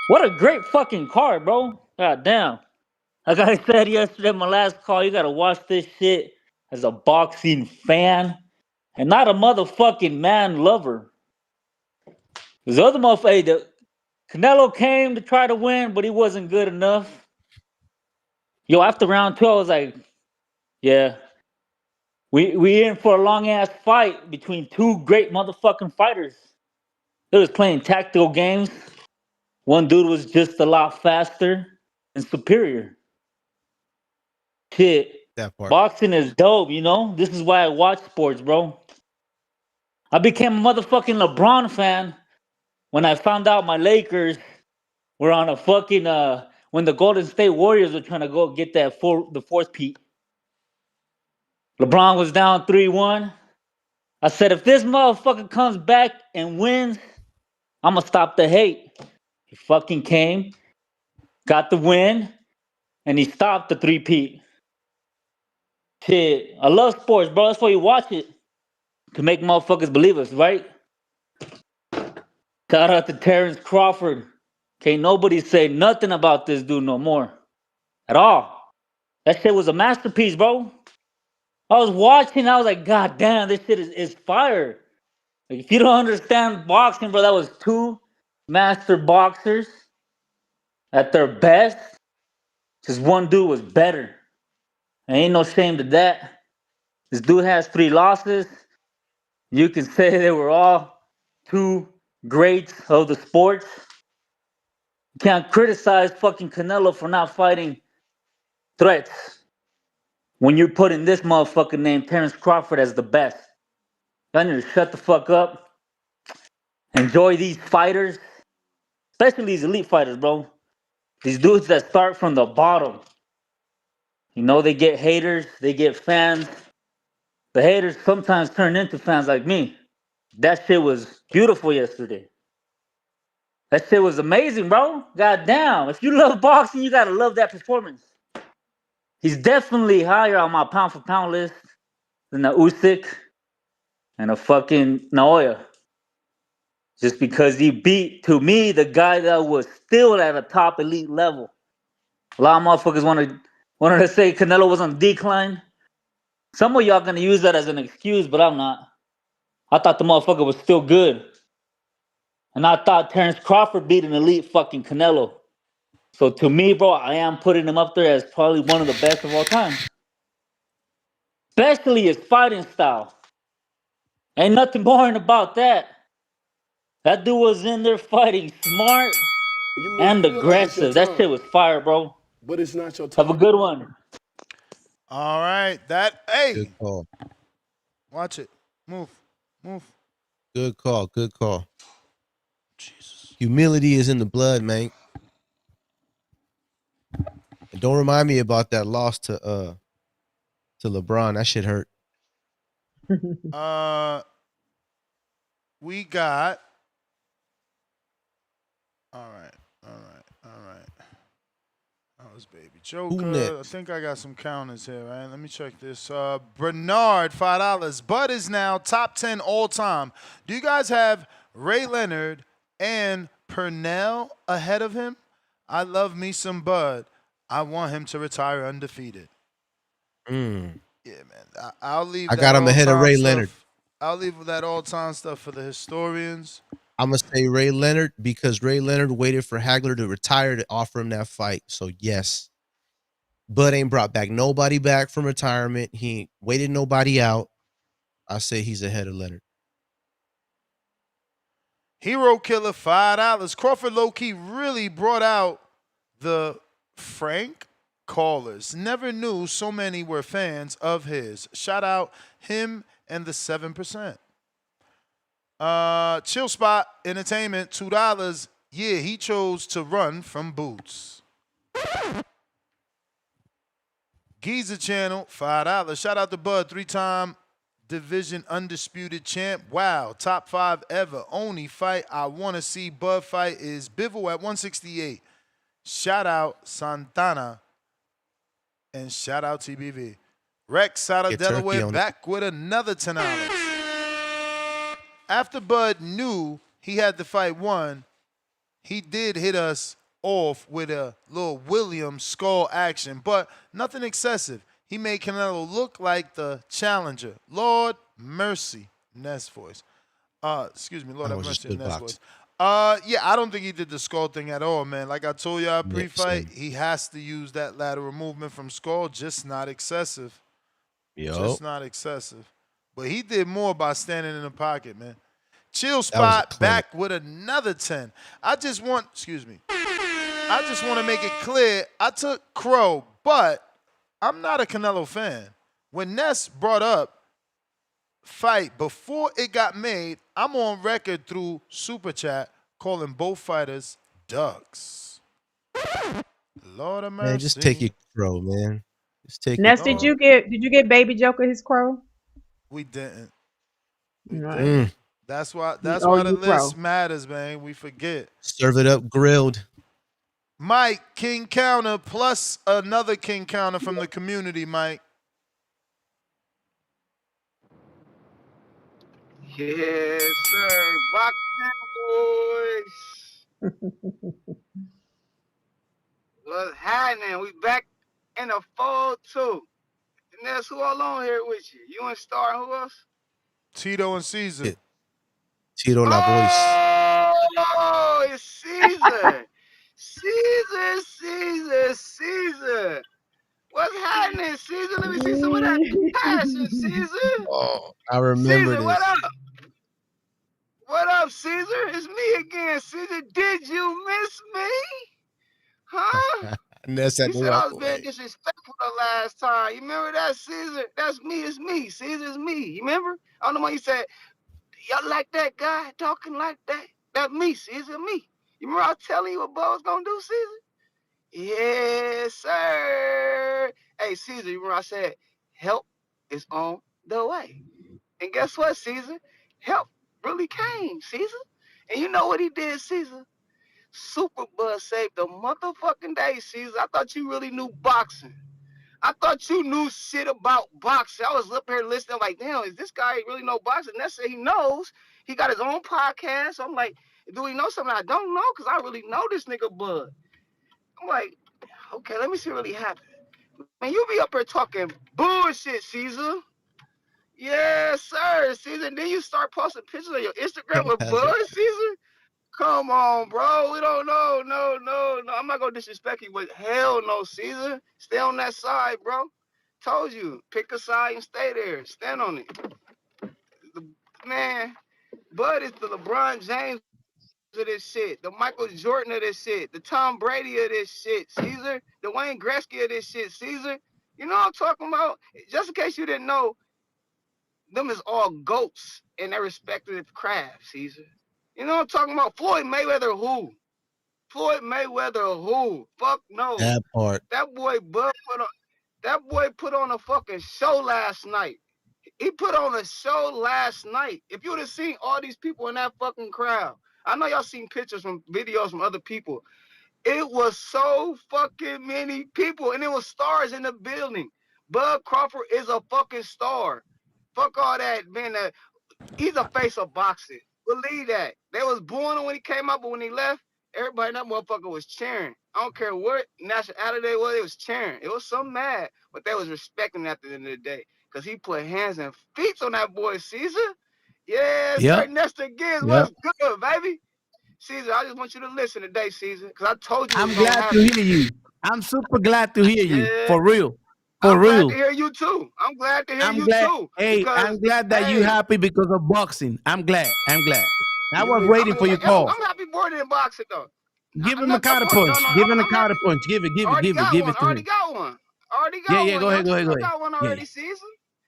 What a great fucking card, bro. God damn. Like I said yesterday in my last call, you got to watch this shit as a boxing fan and not a motherfucking man lover. Because the other motherfucker, Canelo came to try to win, but he wasn't good enough. Yo, after round 2, I was like, yeah, we in for a long-ass fight between two great motherfucking fighters. They was playing tactical games. One dude was just a lot faster and superior. Shit. That part. Boxing is dope, you know? This is why I watch sports, bro. I became a motherfucking LeBron fan when I found out my Lakers were on a fucking when the Golden State Warriors were trying to go get the fourth peat. LeBron was down 3-1. I said, if this motherfucker comes back and wins, I'm gonna stop the hate. He fucking came, got the win, and he stopped the three-peat. Shit, I love sports, bro. That's why you watch it. To make motherfuckers believe us, right? Shout out to Terence Crawford. Can't nobody say nothing about this dude no more. at all. That shit was a masterpiece, bro. I was watching, I was like, God damn, this shit is fire. Like, if you don't understand boxing, bro, that was two master boxers at their best. Just one dude was better. Ain't no shame to that. This dude has 3 losses. You can say they were all two greats of the sports. You can't criticize fucking Canelo for not fighting threats when you're putting this motherfucker named Terence Crawford as the best. Y'all need to shut the fuck up. Enjoy these fighters, especially these elite fighters, bro. These dudes that start from the bottom. You know, they get haters, they get fans. The haters sometimes turn into fans like me. That shit was beautiful yesterday. That shit was amazing, bro. God damn. If you love boxing, you gotta love that performance. He's definitely higher on my pound for pound list than a Usyk and a fucking Naoya. Just because he beat, to me, the guy that was still at a top elite level. A lot of motherfuckers wanted to say Canelo was on decline. Some of y'all gonna use that as an excuse, but I'm not. I thought the motherfucker was still good. And I thought Terence Crawford beat an elite fucking Canelo. So to me, bro, I am putting him up there as probably one of the best of all time. Especially his fighting style. Ain't nothing boring about that. That dude was in there fighting smart You may and feel like it's your aggressive. That shit time, was fire, bro. but it's not your Have a time. good one. All right. Good call. Watch it. Move. Good call. Good call. Jesus. Humility is in the blood, man. And don't remind me about that loss to LeBron. That shit hurt. We got. All right. That was Baby Who Joker. I next? think I got some counters here, right? Let me check this. Bernard, $5. Bud is now top 10 all time. Do you guys have Ray Leonard and Purnell ahead of him? I love me some Bud. I want him to retire undefeated. Mm. Yeah, man. I'll leave I that got him ahead of all-time Ray stuff. Leonard. I'll leave that all-time stuff for the historians. I'm going to say Ray Leonard because Ray Leonard waited for Hagler to retire to offer him that fight. So, yes. Bud ain't brought back nobody back from retirement. He ain't waited nobody out. I say he's ahead of Leonard. Hero Killer, $5. Crawford low-key really brought out the Frank callers. Never knew so many were fans of his. Shout out him and the 7%. Chill Spot Entertainment, $2. Yeah, he chose to run from Boots. Giza Channel, $5. Shout out to Bud, 3-time division undisputed champ. Wow, top 5 ever. Only fight I want to see Bud fight is Bivol at 168. Shout out Santana and shout out TBV. Rex out of Get turkey Delaware on back with another $10. After Bud knew he had the fight won, he did hit us off with a little William skull action, but nothing excessive. He made Canelo look like the challenger. Lord mercy, Ness voice. Excuse me, Lord That have was just mercy, good Ness box. voice. Yeah, I don't think he did the skull thing at all, man. Like I told y'all pre-fight, he has to use that lateral movement from skull, just not excessive. Just not excessive. But he did more by standing in the pocket, man. Chill Spot back with another 10. I just want to make it clear, I took Crow, but I'm not a Canelo fan. When Ness brought up fight before it got made, I'm on record through Super Chat calling both fighters ducks. Lord of mercy. Man, just take your crow, man. Just take Ness, your crow. did you get Baby Joker his crow? We didn't. Right. That's why Oh, the you crow. list matters, man. We forget. Serve it up grilled. Mike, King Counter, plus another King Counter from the community, Mike. Yes, sir. Boxing boys. What's happening? We back and a 4-2. And that's who all on here with you. You and Star, who else? Tito and Caesar. Tito La Voice. Oh, it's Caesar. Caesar. What's happening, Caesar? Let me see some of that passion, Caesar. Oh, I remember Caesar, what this. up? What up, Caesar? It's me again, Caesar. Did you miss me? Huh? And that's had You to said I walk was being away. disrespectful the last time. You remember that, Caesar? That's me, it's me. Caesar's me. You remember? I don't know when you said, y'all like that guy talking like that? That's me, Caesar, me. You remember I was telling you what Bo was gonna do, Caesar? Yes, sir. Hey, Caesar, you remember I said, help is on the way. And guess what, Caesar? Help really came, Caesar. And you know what he did, Caesar? Superbud saved the motherfucking day, Caesar. I thought you really knew boxing. I thought you knew shit about boxing. I was up here listening like, damn, is this guy really know boxing? And that's what he knows. He got his own podcast. So I'm like, do he know something I don't know? Because I really know this nigga Bud. I'm like, okay, let me see what really happened. Man, you be up here talking bullshit, Caesar. Yes, sir, Caesar. And then you start posting pictures on your Instagram with That's right. Bud, Caesar. Come on, bro. We don't know. No. I'm not gonna disrespect you, but hell no, Caesar. Stay on that side, bro. Told you. Pick a side and stay there. Stand on it. Man, Bud is the LeBron James of this shit. The Michael Jordan of this shit. The Tom Brady of this shit, Caesar. The Wayne Gretzky of this shit, Caesar. You know what I'm talking about? Just in case you didn't know, them is all goats in their respective craft, Caesar. You know what I'm talking about? Floyd Mayweather who? Floyd Mayweather who? Fuck no. That part. That boy put on a fucking show last night. He put on a show last night. If you would have seen all these people in that fucking crowd, I know y'all seen pictures from videos from other people. It was so fucking many people, and it was stars in the building. Bud Crawford is a fucking star. Fuck all that, man. He's a face of boxing. Believe that. They was booing him when he came up, but when he left, everybody in that motherfucker was cheering. I don't care what nationality they was cheering. It was so mad, but they was respecting at the end of the day. Because he put hands and feet on that boy, Caesar. Yeah, sir. Yep. Nestor Gibbs, Yep. what's good, baby? Caesar, I just want you to listen today, Caesar, because I told you it was I'm going to glad to happen. hear you. I'm super glad to hear you. Yeah, For real. For I'm glad to real. hear you, too. I'm glad to hear I'm you, glad. too. Hey, Because, I'm glad that you hey, happy because of boxing. I'm glad. I You was make waiting for your call. I'm happy more than boxing, though. Give him No, a counter no, punch. Give him a I'm happy. counter punch. Give it. I already got Give one. it to him. Yeah, yeah. Go ahead. Youngster. Go I ahead. got one Yeah, already, Caesar.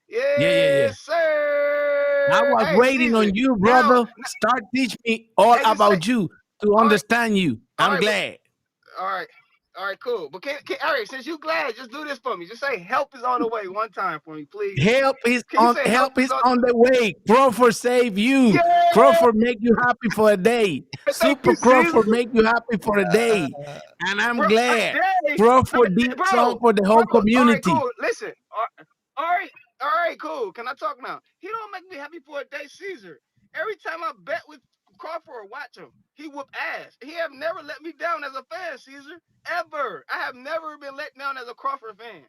yeah. Yes, I sir. was Hey, waiting Caesar. on you, Now, brother. Start teach me all hey, just say, about you to all right, understand you. all I'm right, but glad. all right, cool. But all right, since you glad, just do this for me. Just say help is on the way one time for me, please. Can you say help Help is is on? on the way. Crawford save you. Yeah. Crawford make you happy for a day. Thank Super you, Caesar. Crawford make you happy for a day. And I'm Bro, glad. dang, Crawford did bro. something for the All whole right, community. cool. Listen, all right, cool. Can I talk now? He don't make me happy for a day, Caesar. Every time I bet with Crawford or watch him, he whoop ass. He have never let me down as a fan, Caesar. Ever. I have never been let down as a Crawford fan.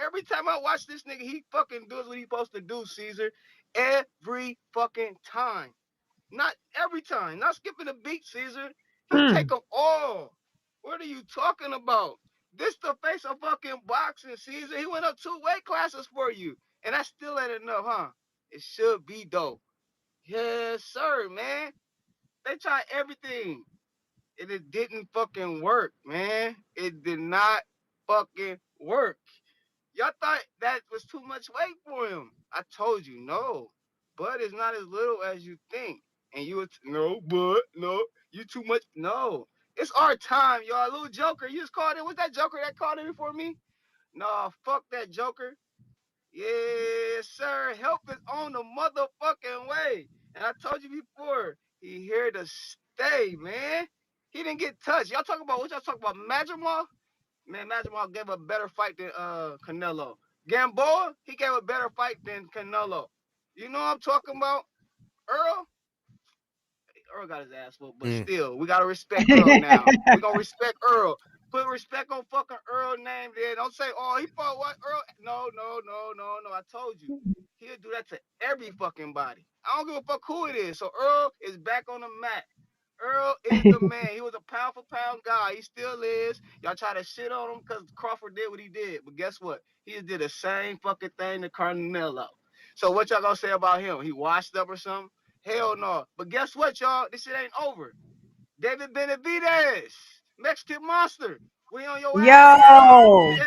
Every time I watch this nigga, he fucking does what he supposed to do, Caesar. Every fucking time. Not every time. Not skipping a beat, Caesar. He take them all. What are you talking about? This the face of fucking boxing, Caesar. He went up 2 weight classes for you. And that still ain't enough, huh? It should be dope. Yes, sir, man. They tried everything. And it didn't fucking work, man. It did not fucking work. Y'all thought that was too much weight for him. I told you, no. Bud is not as little as you think. And you would, no, Bud, no. You too much. No. It's our time, y'all. Little Joker, you just called in. What's that Joker that called in before me? No, fuck that Joker. Yes, sir. Help is on the motherfucking way. And I told you before, he here to stay, man. He didn't get touched. Y'all talking about what y'all talking about? Madrimal? Man, Madrimal gave a better fight than Canelo. Gamboa, he gave a better fight than Canelo. You know what I'm talking about? Earl? Earl got his ass whooped, but still, we gotta respect Earl now. We gonna respect Earl. Put respect on fucking Earl name there. Don't say, oh, he fought what Earl. No. I told you. He'll do that to every fucking body. I don't give a fuck who it is. So Earl is back on the mat. Earl is the man. He was a pound for pound guy. He still is. Y'all try to shit on him because Crawford did what he did. But guess what? He just did the same fucking thing to Canelo. So what y'all gonna say about him? He washed up or something? Hell no. But guess what, y'all? This shit ain't over. David Benavidez, Mexican Monster. We on your ass. Yo,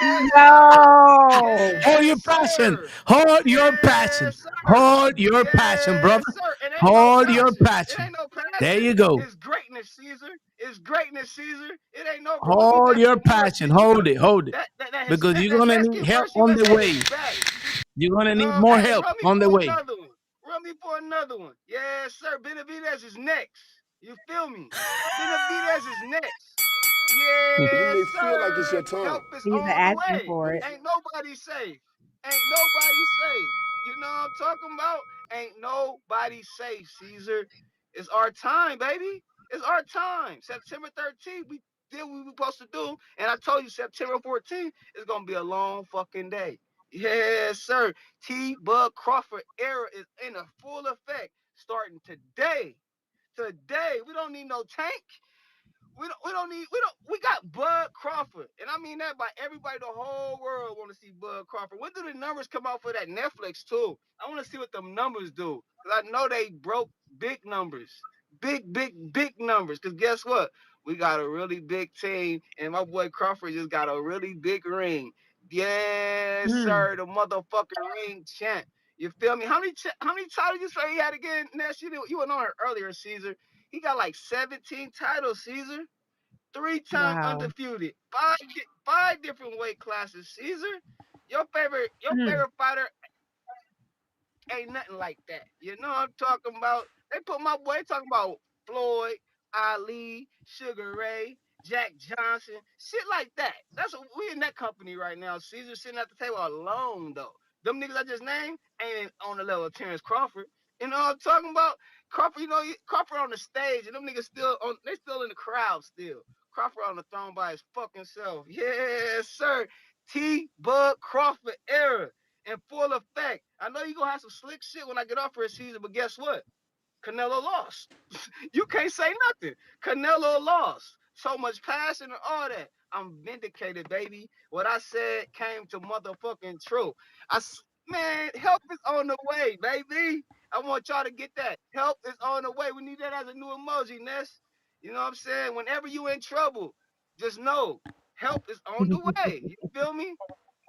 Yes, sir. yo. Hold your Yes, passion. sir. Hold your passion. Yes, sir. Hold your passion, brother. Yes, sir. It ain't no Hold your passion. It passion. ain't no There passion. you go. It's greatness, Caesar. It's greatness, Caesar. It ain't no bro. We Hold back your to war passion. season. Hold it. Hold it. Because you're That gonna need Mexican help versus on the USA way. is back. You're gonna need more Hey, help run me on the for way. another one. Run me for another one. Yes, sir. Benavidez is next. You feel me? Benavidez is next. You Yes, may feel like it's sir. your time. Help is He's on the asking way. for But it. it's Ain't nobody safe. Ain't nobody safe. You know what I'm talking about? Ain't nobody safe, Caesar. It's our time, baby. It's our time. September 13th, we did what we were supposed to do. And I told you September 14th is going to be a long fucking day. Yes, sir. Bud Crawford era is in a full effect starting today. Today. We don't need no tank. We got Bud Crawford. And I mean that by everybody, the whole world want to see Bud Crawford. When do the numbers come out for that Netflix too? I want to see what them numbers do. Cause I know they broke big numbers. Big numbers. Cause guess what? We got a really big team, and my boy Crawford just got a really big ring. Yes, sir. The motherfucking ring champ. You feel me? How many titles you say he had again, Ness? You went on it earlier, Caesar. He got like 17 titles, Caesar. 3-time Wow. undefeated. Five different weight classes, Caesar. Your favorite fighter ain't nothing like that. You know what I'm talking about? They put my boy talking about Floyd, Ali, Sugar Ray, Jack Johnson, shit like that. That's what we in that company right now. Caesar sitting at the table alone though. Them niggas I just named ain't on the level of Terence Crawford. You know what I'm talking about? Crawford, Crawford on the stage and them niggas they still in the crowd still. Crawford on the throne by his fucking self. Yes, sir. Bud Crawford era in full effect. I know you're going to have some slick shit when I get off for a season, but guess what? Canelo lost. You can't say nothing. Canelo lost. So much passion and all that. I'm vindicated, baby. What I said came to motherfucking true. Man, help is on the way, baby. I want y'all to get that. Help is on the way. We need that as a new emoji, Ness. You know what I'm saying? Whenever you in trouble, just know help is on the way. You feel me?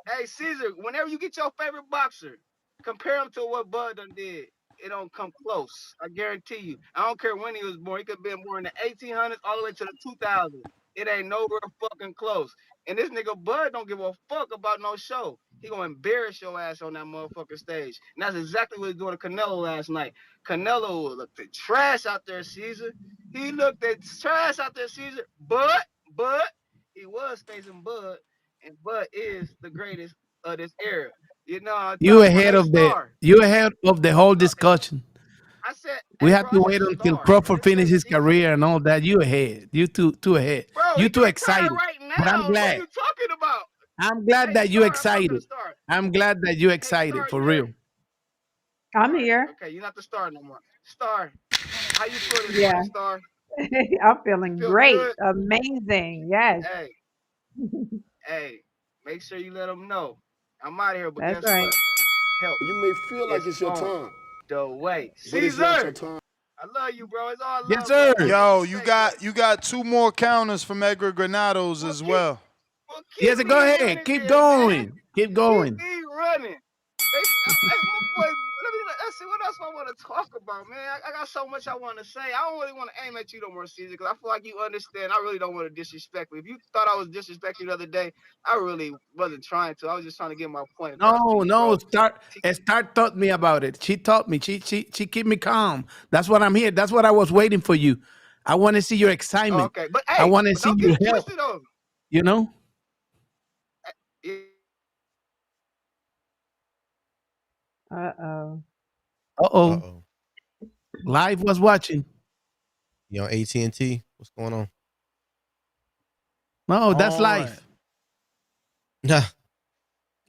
Hey, Caesar, whenever you get your favorite boxer, compare him to what Bud done did. It don't come close. I guarantee you. I don't care when he was born. He could have been born in the 1800s all the way to the 2000s. It ain't nowhere fucking close. And this nigga Bud don't give a fuck about no show. He gonna embarrass your ass on that motherfucking stage. And that's exactly what he doing to Canelo last night. Canelo looked at trash out there, Caesar. He looked at trash out there, Caesar. But he was facing Bud, and Bud is the greatest of this era. You know what I'm talking about? Hey, Star. You ahead of the whole discussion. I said, We hey, have bro, to I said wait until Star. I Crawford didn't say finishes his Caesar. career and all that. You ahead. You too ahead. Bro, You he too can retire excited. right But I'm now. What are glad. you talking about? I'm glad Hey, that you Star, I'm talking to excited. Star. I'm glad that you Hey, excited Star, for you real. there? I'm All right. here. Okay, you're not the Star no more. Star, how you feel this Yeah. morning, Star? I'm You feeling feel great. good? Amazing. Yes. Hey, make sure you let them know. I'm out of here, but That's guess right. what? Help you may feel like is it's your on time. the way. But it's not your Caesar, time. I love you, bro. It's all Yes, love, sir. bro. No Yo, you disrespect, but got two more counters from Edgar Granados well, as keep well. keep Yes, me go in ahead. running Keep then, man. going. Keep Keep going. me running. Hey, my boy, let's see what else I want to talk about, man. I got so much I want to say. I don't really want to aim at you no more, Caesar, because I feel like you understand. I really don't want to disrespect you. If you thought I was disrespecting you the other day, I really wasn't trying to. I was just trying to get my point across to you, No. bro. Start taught me about it. She taught me. She keep me calm. That's what I'm here. That's what I was waiting for you. I want to see your Oh, excitement. okay, but I hey, want to but see don't get your it help. twisted though. You know? Yeah. Uh-oh. Uh-oh. Uh-oh. Live was watching. You on AT&T? What's going on? No, that's All right. life. Nah.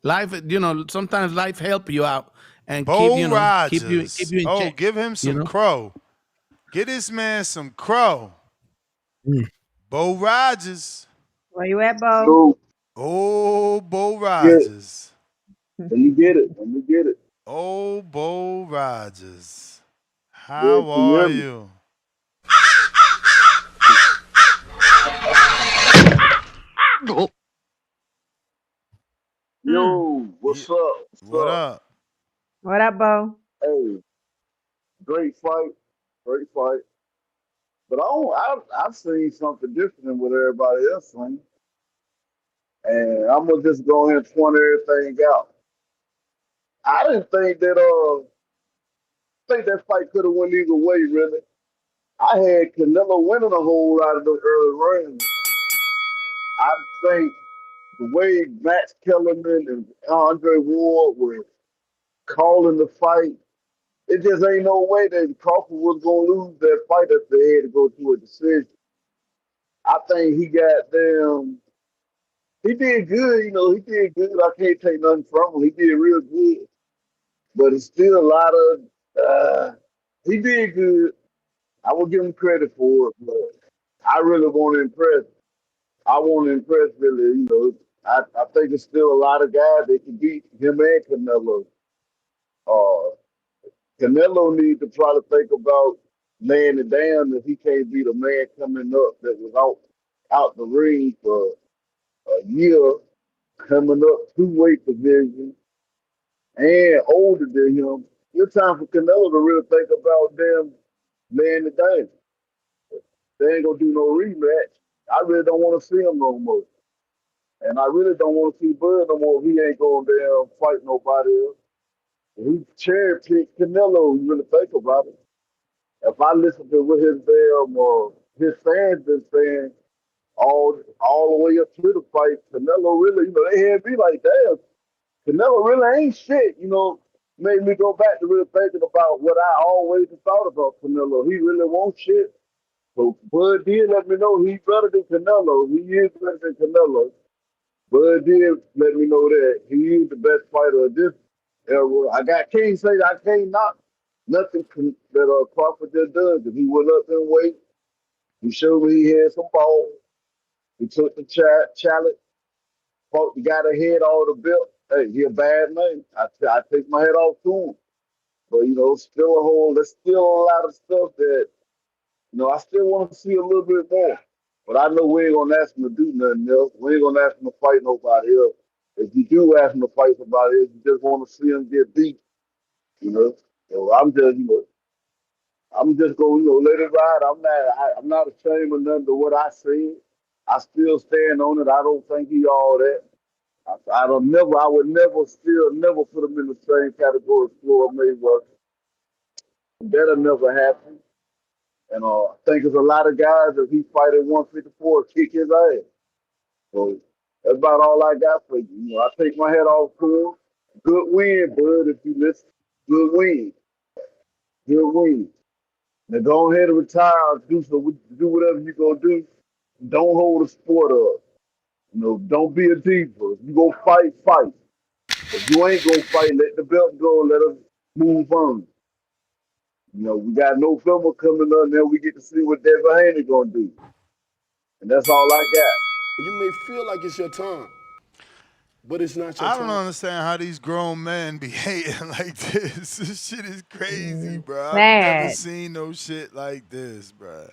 Life, sometimes life help you out and Bo keep you Rogers. in Oh, check. give him You some know. crow. Get this man some crow. Mm. Bo Rogers. Where you at, Bo? Yo, Oh, Bo get it. Rogers. Let me get it. Let me get it. Oh, Bo Rogers. Yeah, How can you are hear me? you? Mm. Yo, Yeah. what's up? What's What up? up? What up, Bo? Hey, great fight. Great fight. But I've seen something different than what everybody else seen. And I'm gonna just go ahead and point everything out. I didn't think that fight could have went either way, really. I had Canelo winning a whole lot of the early rounds. I think the way Max Kellerman and Andre Ward were calling the fight, it just ain't no way that Crawford was gonna lose that fight if they had to go to a decision. I think he got them. He did good, he did good. I can't take nothing from him. He did real good, but it's still a lot of. He did good. I will give him credit for it, but I really want to impress. I want to impress really. I think there's still a lot of guys that can beat him and Canelo. Uh, Canelo needs to try to think about laying it down if he can't beat a man coming up that was out the ring for a year, coming up two weight divisions and older than him. It's time for Canelo to really think about them laying it down. They ain't gonna do no rematch. I really don't want to see him no more. And I really don't want to see Bud no more if he ain't going down fight nobody else. He cherry picked Canelo, you really think about it. If I listen to what his fans been saying all the way up to the fight, Canelo really, they had me like, damn, Canelo really ain't shit, made me go back to really thinking about what I always thought about Canelo. He really won't shit. So Bud did let me know he's better than Canelo. He is better than Canelo. Bud did let me know that he is the best fighter of this era. Can't say I can't knock nothing that Crawford just done because he went up in weight. He showed me he had some balls. He took the challenge, fought the guy that had all the belt. Hey, he a bad man. I take my head off to him. But there's still a lot of stuff that I still want to see a little bit more. But I know we ain't gonna ask him to do nothing else. We ain't gonna ask him to fight nobody else. If you do ask him to fight somebody else, you just want to see him get beat, you know. So I'm just gonna, let it ride. I'm not ashamed of nothing to what I said. I still stand on it. I don't think he all that. I would never put him in the same category as Floyd Mayweather. That'll never happen. And I think there's a lot of guys that he fight at 154 kick his ass. So that's about all I got for you. I take my head off to him. Good win, bud, if you listen. Good win. Good win. Now go ahead and retire. Do whatever you gonna do. Don't hold the sport up. Don't be a diva. If you gonna fight, fight. If you ain't gonna fight, let the belt go. Let us move on. We got November coming up. Now we get to see what Devin Haney gonna do, and that's all I got. You may feel like it's your time, but it's not your I don't time. understand how these grown men be hating like this. This shit is crazy, bro. I've never Sad. seen no shit like this, bro.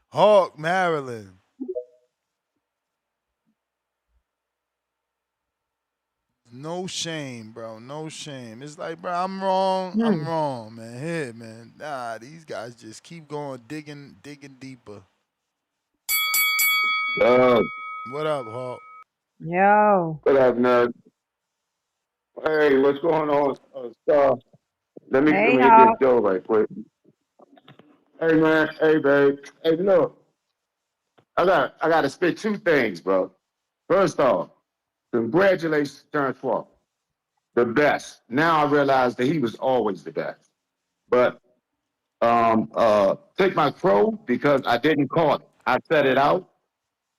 Hawk, Maryland. No shame, bro. No shame. It's like, bro, I'm wrong. I'm Hmm. wrong, man. Here, man. Nah, these guys just keep going, digging deeper. Uh, What up, Hawk? Yo. what up, nerd? Hey, what's going on? Let Hey, me hit this y'all. show right quick. Hey, man. Hey, babe. Hey, look, I got to spit two things, bro. First off, congratulations, Terence Crawford, the best. Now I realize that he was always the best. But take my crow because I didn't call it. I set it out.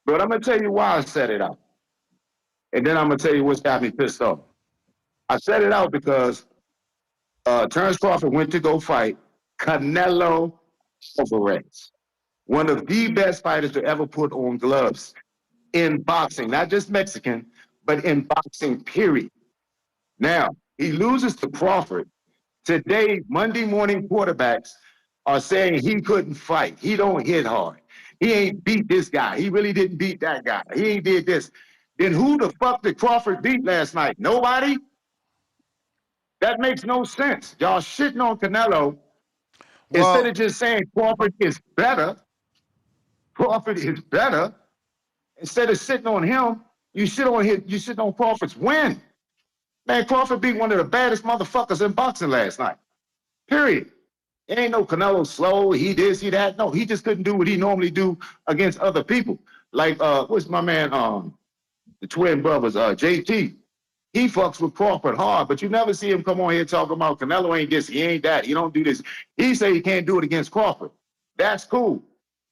But I'm gonna tell you why I set it out, and then I'm gonna tell you what's got me pissed off. I set it out because Terence Crawford went to go fight Canelo Alvarez, one of the best fighters to ever put on gloves in boxing, not just Mexican, but in boxing, period. Now, he loses to Crawford. Today, Monday morning quarterbacks are saying he couldn't fight. He don't hit hard. He ain't beat this guy. He really didn't beat that guy. He ain't did this. Then who the fuck did Crawford beat last night? Nobody? That makes no sense. Y'all shitting on Canelo instead Well, of just saying Crawford is better. Crawford is better. Instead of sitting on him, you sit on Crawford's win. Man, Crawford beat one of the baddest motherfuckers in boxing last night. Period. It ain't no Canelo slow, he this, he that. No, he just couldn't do what he normally do against other people. Like what's my man, the twin brothers, JT. He fucks with Crawford hard, but you never see him come on here talking about Canelo ain't this, he ain't that, he don't do this. He say he can't do it against Crawford. That's cool.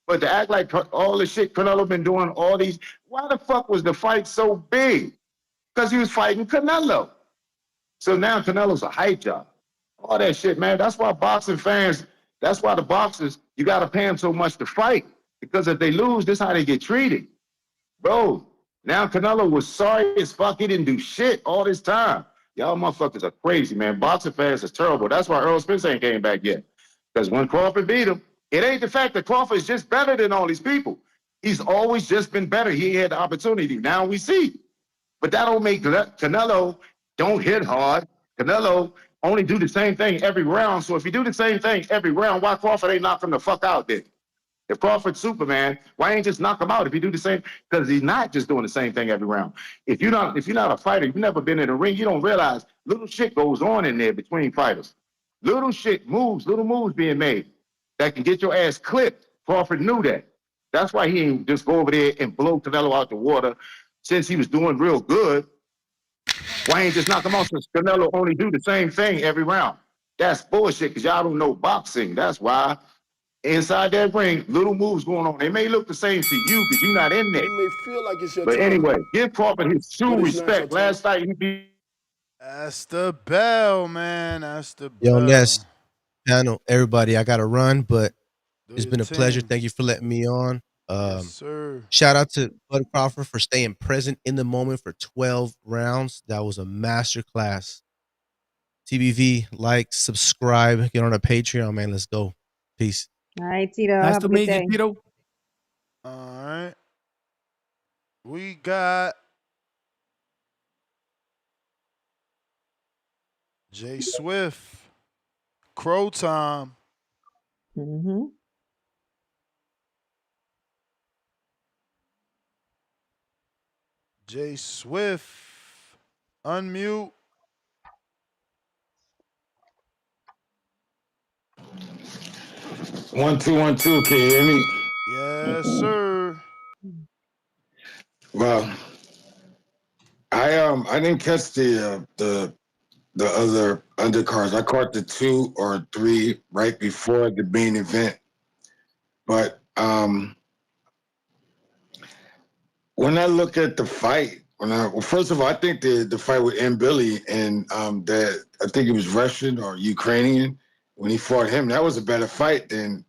But to act like all the shit Canelo been doing, all these, why the fuck was the fight so big? Because he was fighting Canelo. So now Canelo's a hype job. All that shit, man. That's why boxing fans, that's why the boxers, you got to pay them so much to fight. Because if they lose, this is how they get treated. Bro, now Canelo was sorry as fuck. He didn't do shit all this time. Y'all motherfuckers are crazy, man. Boxing fans is terrible. That's why Earl Spence ain't came back yet. Because when Crawford beat him, it ain't the fact that Crawford is just better than all these people. He's always just been better. He had the opportunity. Now we see. But that don't make Canelo don't hit hard. Canelo only do the same thing every round. So if you do the same thing every round, why Crawford ain't knock him the fuck out then? If Crawford's Superman, why ain't just knock him out if you do the same? Because he's not just doing the same thing every round. If you're not a fighter, you've never been in a ring, you don't realize little shit goes on in there between fighters. Little moves being made that can get your ass clipped. Crawford knew that. That's why he ain't just go over there and blow Canelo out the water since he was doing real good. Why ain't just knock him out since Canelo only do the same thing every round? That's bullshit because y'all don't know boxing. That's why inside that ring, little moves going on. They may look the same to you because you're not in there. It may feel like it's your But time, anyway, give Crawford his but due it's not your respect. time. Last night he beat. that's the bell, man. That's the Yo, bell. Ness, panel, everybody, I got to run, but Do it's your been a pleasure. thing. Thank you for letting me on. Yes, sir. Shout out to Bud Crawford for staying present in the moment for 12 rounds. That was a master class. TBV, like, subscribe, get on our Patreon, man. Let's go. Peace. All right, Tito. Nice Have to a good meet you, day. Tito. All right. We got Jay Swift. Crow time. Mm-hmm. Jay Swift. Unmute. 1 2 1 2. Can you hear me? Yes, sir. Well, I didn't catch the other undercards. I caught the 2 or 3 right before the main event. But when I look at the fight, first of all, I think the fight with M. Billy and that I think he was Russian or Ukrainian when he fought him, that was a better fight than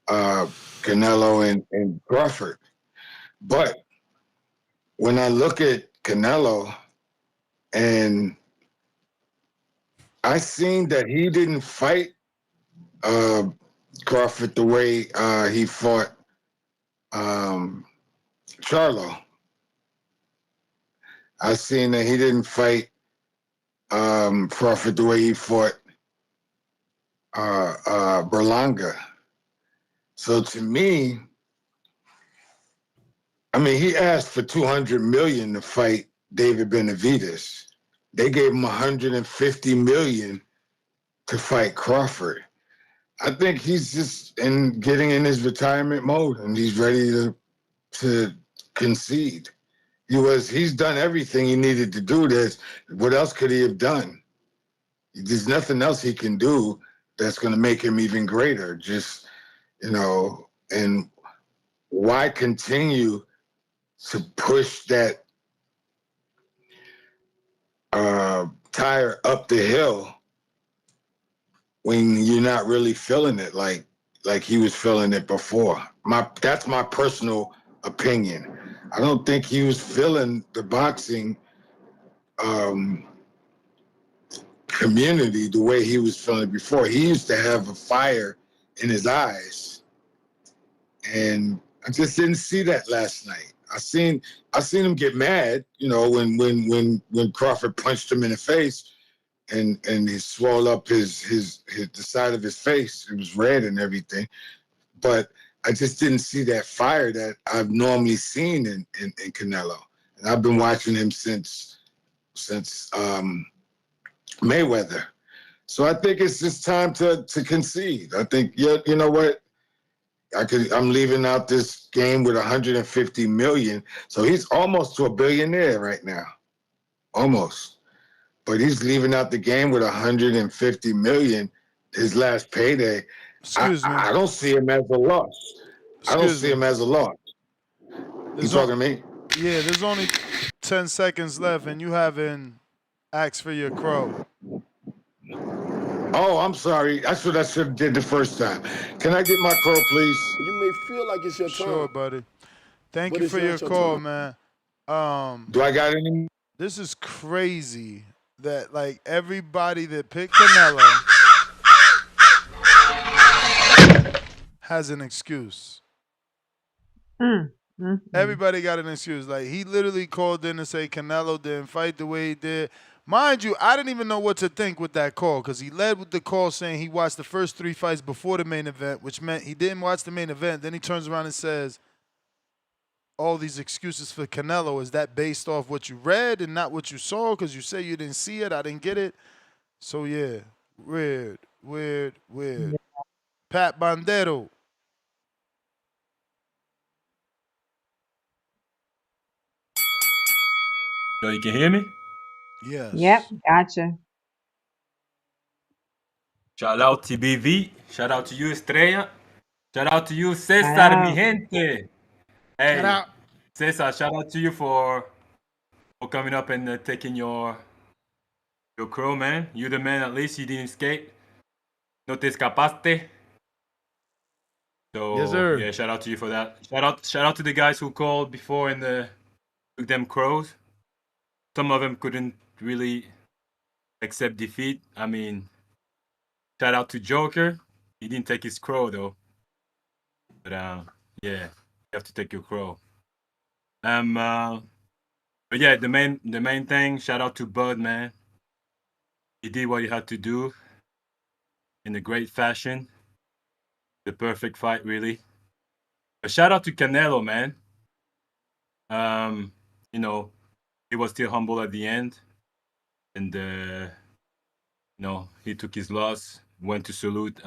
Canelo and Crawford. But when I look at Canelo and I seen that he didn't fight Crawford the way he fought Charlo. I seen that he didn't fight Crawford the way he fought Berlanga. So to me, I mean, he asked for $200 million to fight David Benavidez. They gave him $150 million to fight Crawford. I think he's just getting in his retirement mode, and he's ready to concede. He's done everything he needed to do. What else could he have done? There's nothing else he can do that's going to make him even greater. Just, and why continue to push that tire up the hill when you're not really feeling it like he was feeling it before? That's my personal opinion. I don't think he was feeling the boxing community the way he was feeling before. He used to have a fire in his eyes, and I just didn't see that last night. I seen him get mad, when Crawford punched him in the face, and he swelled up his the side of his face. It was red and everything, but I just didn't see that fire that I've normally seen in Canelo. And I've been watching him since Mayweather. So I think it's just time to concede. I think, you know what? I'm leaving out this game with 150 million. So he's almost to a billionaire right now. Almost. But he's leaving out the game with 150 million, his last payday. Excuse me. I don't see him as a loss. I don't see him as a loss. You talking to me? Yeah, there's only 10 seconds left, and you haven't asked for your crow. Oh, I'm sorry. That's what I should have did the first time. Can I get my crow, please? You may feel like it's your time. Sure, buddy. Thank But you it's for not your your call, time. man. Do I got any? This is crazy that like everybody that picked Canelo has an excuse. Everybody got an excuse. Like, he literally called in to say Canelo didn't fight the way he did. Mind you, I didn't even know what to think with that call, because he led with the call saying he watched the first 3 fights before the main event, which meant he didn't watch the main event. Then he turns around and says all these excuses for Canelo. Is that based off what you read and not what you saw? Because you say you didn't see it, I didn't get it. So yeah, weird. Pat Bandero. So you can hear me? Yes. Yep, gotcha. Shout out to BV. Shout out to you, Estrella. Shout out to you, Shout Cesar, mi out. gente. Shout Hey, out. Cesar, shout out to you for coming up and taking your crow, man. You the man, at least you didn't escape. No te escapaste. So Yes, sir. yeah, shout out to you for that. Shout out to the guys who called before and took them crows. Some of them couldn't really accept defeat. I mean, shout out to Joker. He didn't take his crow though. But yeah, you have to take your crow. But yeah, the main thing. Shout out to Bud, man. He did what he had to do in a great fashion. The perfect fight, really. But shout out to Canelo, man. You know, he was still humble at the end, and he took his loss, went to salute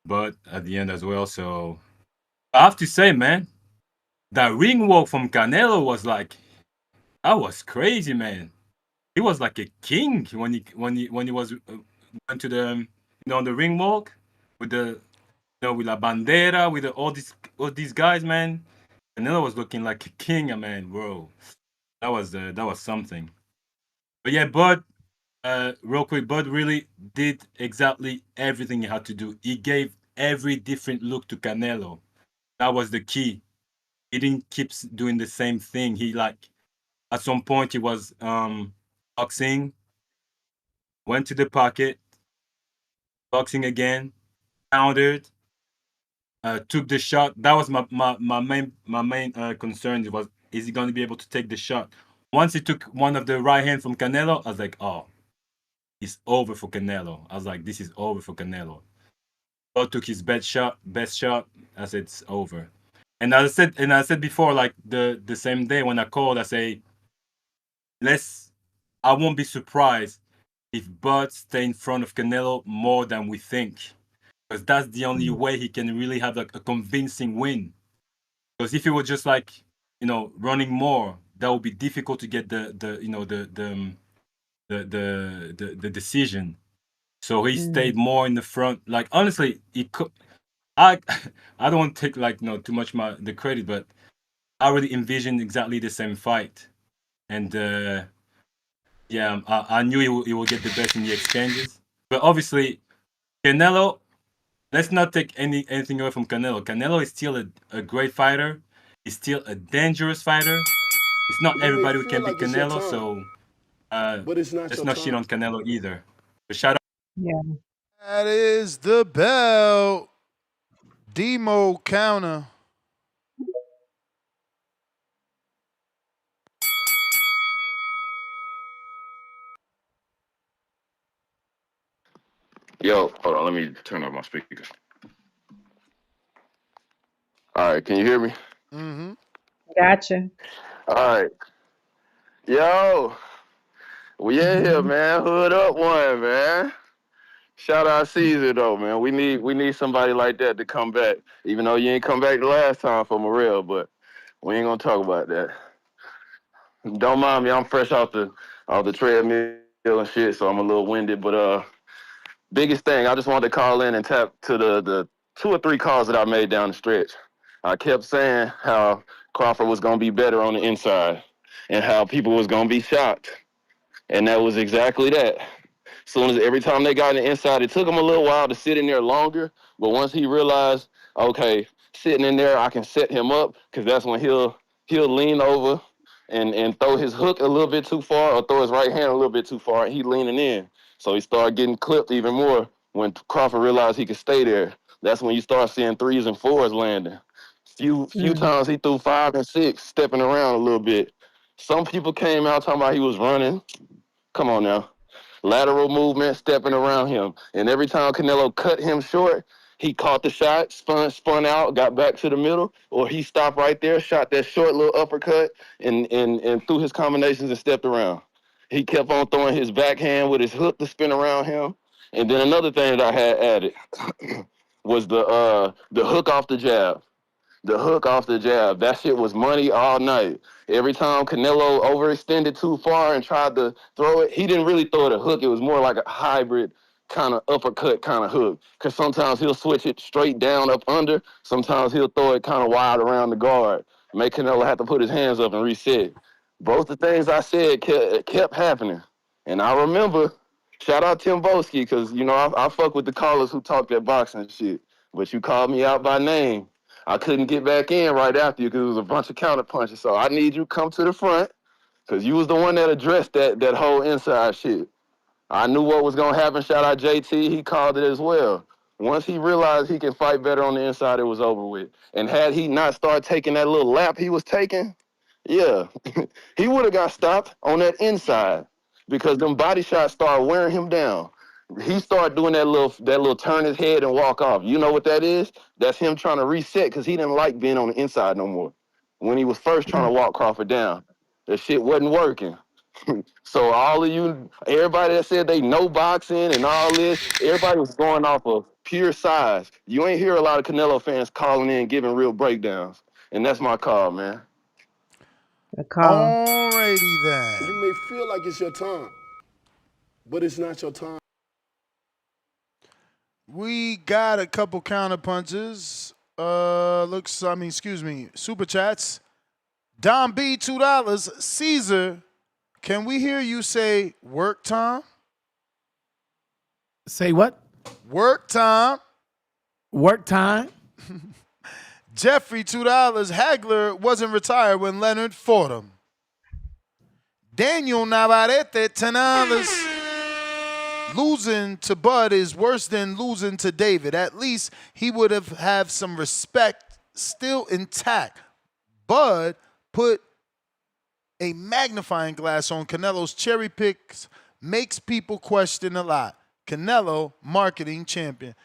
Bud at the end as well. So I have to say, man, that ring walk from Canelo was like, that was crazy, man. He was like a king when he was went to the on the ring walk with the with La Bandera with all these guys, man. Canelo was looking like a king, man, bro. That was something. But yeah, Bud, real quick, Bud really did exactly everything he had to do. He gave every different look to Canelo. That was the key. He didn't keep doing the same thing. He at some point he was boxing, went to the pocket, boxing again, countered, took the shot. That was my main concern. Was, is he going to be able to take the shot? Once he took one of the right hand from Canelo, I was like, oh, it's over for Canelo. I was like, this is over for Canelo. Bud took his best shot. I said it's over. And I said before, like the same day when I called, I say, I won't be surprised if Bud stay in front of Canelo more than we think, because that's the only way he can really have like a convincing win. Because if he was just like running more, that would be difficult to get the decision. So he stayed more in the front. Like honestly, I I don't want to take like too much the credit, but I already envisioned exactly the same fight, and yeah, I knew he will get the best in the exchanges. But obviously, Canelo. Let's not take anything away from Canelo. Canelo is still a great fighter. He's still a dangerous fighter. It's not You may everybody who feel can beat like it's your Canelo, time, so but it's not let's your not shit time. on Canelo either. But shout out. Yeah. That is the bell. Demo counter. Yo, hold on, let me turn off my speakers. All right, can you hear me? Mm-hmm. Gotcha. All right. Yo, we in here, man. Hood up one, man. Shout out Caesar though, man. We need somebody like that to come back. Even though you ain't come back the last time for Morel, but we ain't gonna talk about that. Don't mind me, I'm fresh off the treadmill and shit, so I'm a little winded. But biggest thing, I just wanted to call in and tap to the 2 or 3 calls that I made down the stretch. I kept saying how Crawford was gonna be better on the inside and how people was gonna be shocked. And that was exactly that. Soon as every time they got on the inside, it took him a little while to sit in there longer. But once he realized, okay, sitting in there, I can set him up, because that's when he'll lean over and throw his hook a little bit too far, or throw his right hand a little bit too far, and he leaning in. So he started getting clipped even more when Crawford realized he could stay there. That's when you start seeing 3s and 4s landing. Few times he threw 5 and 6, stepping around a little bit. Some people came out talking about he was running. Come on now. Lateral movement, stepping around him. And every time Canelo cut him short, he caught the shot, spun out, got back to the middle, or he stopped right there, shot that short little uppercut, and threw his combinations and stepped around. He kept on throwing his backhand with his hook to spin around him. And then another thing that I had added was the hook off the jab. The hook off the jab. That shit was money all night. Every time Canelo overextended too far and tried to throw it, he didn't really throw it a hook. It was more like a hybrid kind of uppercut kind of hook. Because sometimes he'll switch it straight down up under. Sometimes he'll throw it kind of wide around the guard. Make Canelo have to put his hands up and reset. Both the things I said kept happening. And I remember, shout out Tim Boski, because, I fuck with the callers who talk that boxing shit. But you called me out by name. I couldn't get back in right after you because it was a bunch of counter punches. So I need you to come to the front, because you was the one that addressed that whole inside shit. I knew what was going to happen. Shout out JT. He called it as well. Once he realized he can fight better on the inside, it was over with. And had he not started taking that little lap he was taking, yeah, he would have got stopped on that inside, because them body shots started wearing him down. He started doing that little turn his head and walk off. You know what that is? That's him trying to reset, because he didn't like being on the inside no more. When he was first trying to walk Crawford down, that shit wasn't working. So all of you, everybody that said they know boxing and all this, everybody was going off of pure size. You ain't hear a lot of Canelo fans calling in, giving real breakdowns. And that's my call, man. A call. Alrighty then. You may feel like it's your time, but it's not your time. We got a couple counter punches. Super chats. Don B, $2. Caesar, can we hear you say work time? Say what? Work time. Work time. Jeffrey, $2. Hagler wasn't retired when Leonard fought him. Daniel Navarrete, $10. Losing to Bud is worse than losing to David. At least he would have some respect still intact. Bud put a magnifying glass on Canelo's cherry picks, makes people question a lot. Canelo, marketing champion.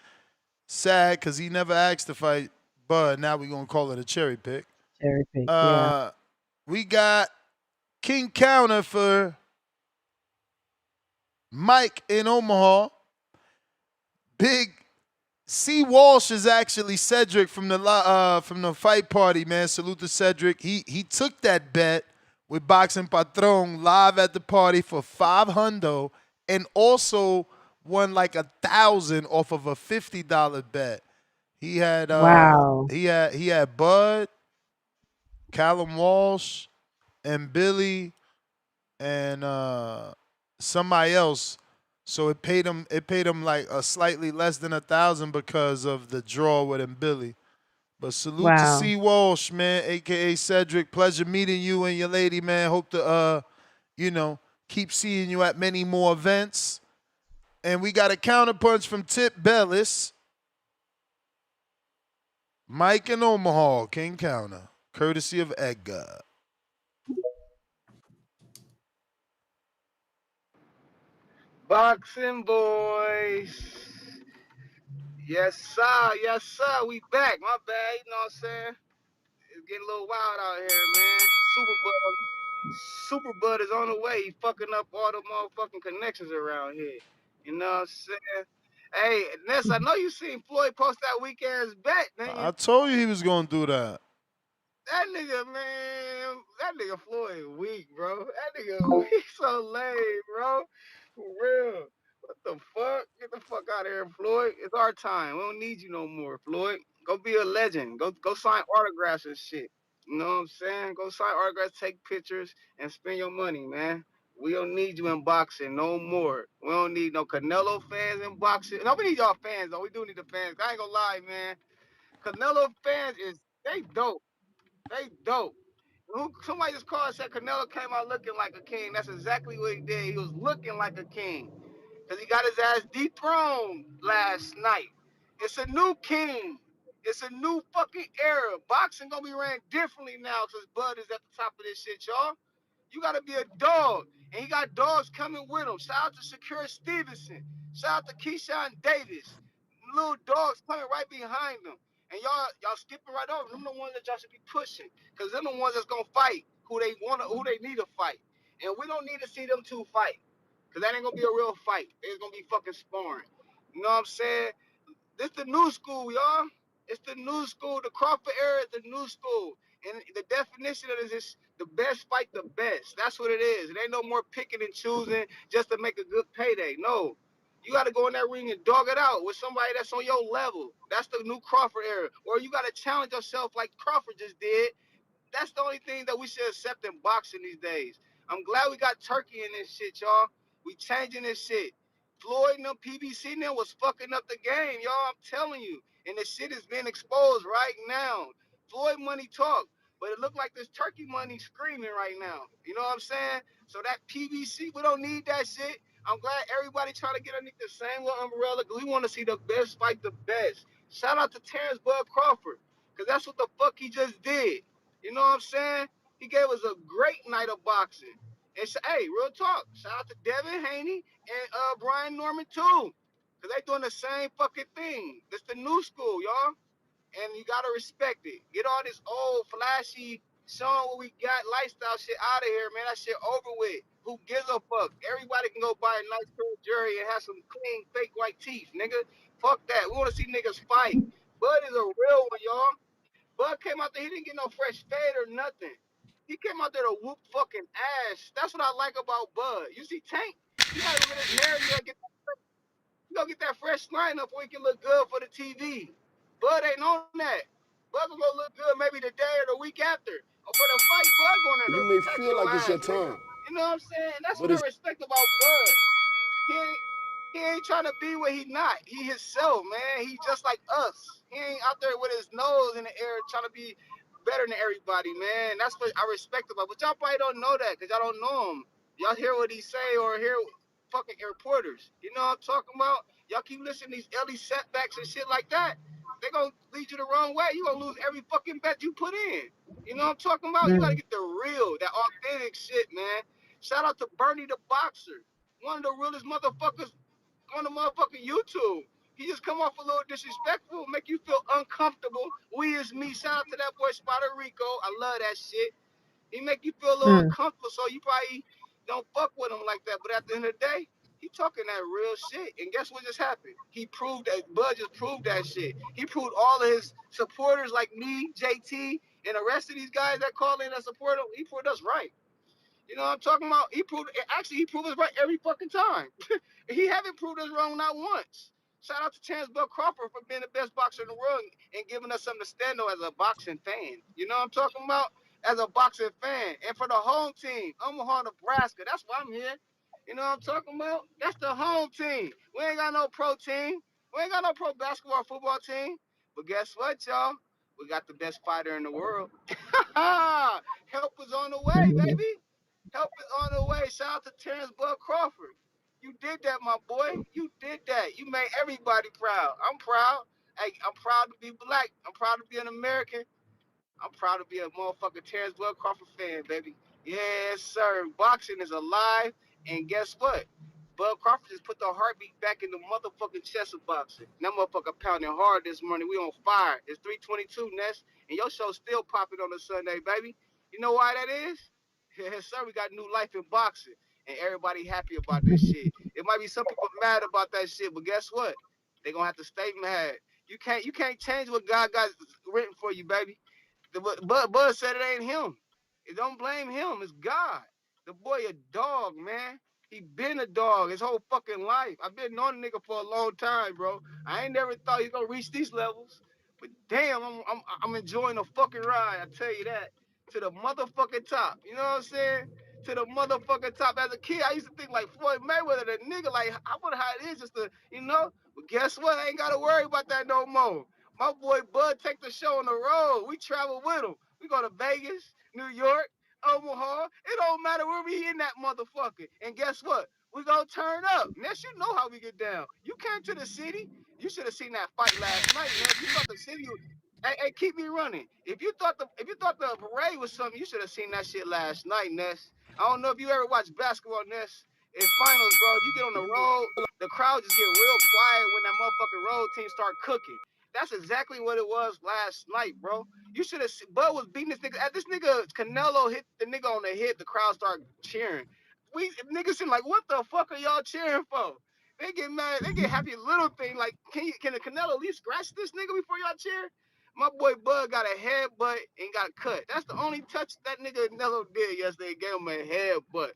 Sad, because he never asked to fight Bud. Now we're going to call it a cherry pick. Cherry pick, yeah. We got King Counter for Mike in Omaha. Big C. Walsh is actually Cedric from the fight party, man. Salute to Cedric. He took that bet with Boxing Patron live at the party for $500 and also won like $1,000 off of a $50 bet. He had Wow. he had Bud, Callum Walsh, and Billy, and somebody else. So it paid him like a slightly less than 1,000 because of the draw with him Billy. But salute to Wow. C Walsh, man, aka Cedric. Pleasure meeting you and your lady, man. Hope to you know, keep seeing you at many more events. And we got a counterpunch from Tip Bellis. Mike in Omaha, King Counter, courtesy of Edgar. Boxing boys. Yes, sir. Yes, sir. We back. My bad. You know what I'm saying? It's getting a little wild out here, man. Super Bud is on the way. He fucking up all the motherfucking connections around here. You know what I'm saying? Hey, Ness, I know you seen Floyd post that weak ass bet, didn't you? I told you he was gonna do that. That nigga, man, that nigga Floyd weak, bro. That nigga weak so lame, bro. For real. What the fuck? Get the fuck out of here, Floyd. It's our time. We don't need you no more, Floyd. Go be a legend. Go sign autographs and shit. You know what I'm saying? Go sign autographs, take pictures, and spend your money, man. We don't need you in boxing no more. We don't need no Canelo fans in boxing. No, we need y'all fans, though. We do need the fans. I ain't gonna lie, man. Canelo fans they dope. They dope. Somebody just called and said Canelo came out looking like a king. That's exactly what he did. He was looking like a king because he got his ass dethroned last night. It's a new king. It's a new fucking era. Boxing gonna be ran differently now because Bud is at the top of this shit, y'all. You gotta be a dog, and he got dogs coming with him. Shout out to Shakur Stevenson. Shout out to Keyshawn Davis. Little dogs coming right behind them. And y'all skipping right over. Them the ones that y'all should be pushing, cause them the ones that's gonna fight who they need to fight. And we don't need to see them two fight, cause that ain't gonna be a real fight. It's gonna be fucking sparring. You know what I'm saying? This the new school, y'all. It's the new school. The Crawford era is the new school. And the definition of this is the best fight the best. That's what it is. It ain't no more picking and choosing just to make a good payday. No. You got to go in that ring and dog it out with somebody that's on your level. That's the new Crawford era. Or you got to challenge yourself like Crawford just did. That's the only thing that we should accept in boxing these days. I'm glad we got Turkey in this shit, y'all. We changing this shit. Floyd and them PBC and them was fucking up the game, y'all. I'm telling you. And the shit is being exposed right now. Floyd money talk, but it look like this Turkey money screaming right now. You know what I'm saying? So that PBC, we don't need that shit. I'm glad everybody trying to get underneath the same little umbrella because we want to see the best fight the best. Shout out to Terence Bud Crawford because that's what the fuck he just did. You know what I'm saying? He gave us a great night of boxing. And hey, real talk. Shout out to Devin Haney and Brian Norman too. Cause they doing the same fucking thing. It's the new school, y'all. And you gotta respect it. Get all this old flashy showing what we got lifestyle shit out of here, man. That shit over with. Who gives a fuck? Everybody can go buy a nice pair of jewelry and have some clean fake white teeth, nigga. Fuck that. We wanna see niggas fight. Bud is a real one, y'all. Bud came out there, he didn't get no fresh fade or nothing. He came out there to whoop fucking ass. That's what I like about Bud. You see Tank, he gotta go get his hair, you gotta get that fresh line up where he can look good for the TV. Bud ain't on that. Bud gonna look good maybe the day or the week after. Or for the fight, Bud going You to may attack feel your like it's your ass, nigga. time, You know what I'm saying? That's but what I it's respect about Bud. He ain't trying to be what he not. He himself, man. He just like us. He ain't out there with his nose in the air trying to be better than everybody, man. That's what I respect about. But y'all probably don't know that because y'all don't know him. Y'all hear what he say or hear fucking reporters. You know what I'm talking about? Y'all keep listening to these early setbacks and shit like that. They gonna lead you the wrong way. You gonna lose every fucking bet you put in. You know what I'm talking about? You gotta Mm. get the real, that authentic shit, man. Shout out to Bernie the boxer, one of the realest motherfuckers on the motherfucking YouTube. He just come off a little disrespectful, make you feel uncomfortable. We is me. Shout out to that boy Spider Rico. I love that shit. He make you feel a little Mm. uncomfortable, so you probably don't fuck with him like that. But at the end of the day, he talking that real shit. And guess what just happened? He proved that Bud just proved that shit. He proved all of his supporters like me, JT, and the rest of these guys that call in and support him, he proved us right. You know what I'm talking about? He proved us right every fucking time. He haven't proved us wrong not once. Shout out to Terence Crawford for being the best boxer in the world and giving us something to stand on as a boxing fan. You know what I'm talking about? As a boxing fan. And for the home team, Omaha, Nebraska. That's why I'm here. You know what I'm talking about? That's the home team. We ain't got no pro team. We ain't got no pro basketball or football team. But guess what, y'all? We got the best fighter in the world. Help is on the way, baby. Help is on the way. Shout out to Terence Crawford. You did that, my boy. You did that. You made everybody proud. I'm proud. Hey, I'm proud to be black. I'm proud to be an American. I'm proud to be a motherfucking Terence Crawford fan, baby. Yes, sir. Boxing is alive, and guess what? Bud Crawford just put the heartbeat back in the motherfucking chest of boxing. That motherfucker pounding hard this morning. We on fire. It's 3:22, Ness, and your show's still popping on a Sunday, baby. You know why that is? Yes, sir. We got new life in boxing, and everybody happy about this shit. It might be some people mad about that shit, but guess what? They gonna have to stay mad. You can't change what God got written for you, baby. Bud said it ain't him. It don't blame him. It's God. The boy a dog, man. He been a dog his whole fucking life. I've been knowing the nigga for a long time, bro. I ain't never thought he gonna reach these levels. But damn, I'm enjoying the fucking ride. I tell you that. To the motherfucking top. You know what I'm saying? To the motherfucking top. As a kid, I used to think like Floyd Mayweather, the nigga, like I wonder how it is just to, you know. But guess what? I ain't gotta worry about that no more. My boy Bud take the show on the road. We travel with him. We go to Vegas, New York, Omaha. It don't matter where we in that motherfucker. And guess what? We gonna turn up. Ness, you know how we get down. You came to the city. You should have seen that fight last night, Ness. You thought the city was, hey, keep me running. If you thought the parade was something, you should have seen that shit last night, Ness. I don't know if you ever watched basketball, Ness. In finals, bro, if you get on the road, the crowd just get real quiet when that motherfucking road team start cooking. That's exactly what it was last night, bro. You should have. Bud was beating this nigga. At this nigga Canelo hit the nigga on the head, the crowd started cheering. We niggas seem like, what the fuck are y'all cheering for? They get mad. They get happy little thing like, can the Canelo at least scratch this nigga before y'all cheer? My boy Bud got a headbutt and got cut. That's the only touch that nigga Canelo did yesterday. Gave him a headbutt.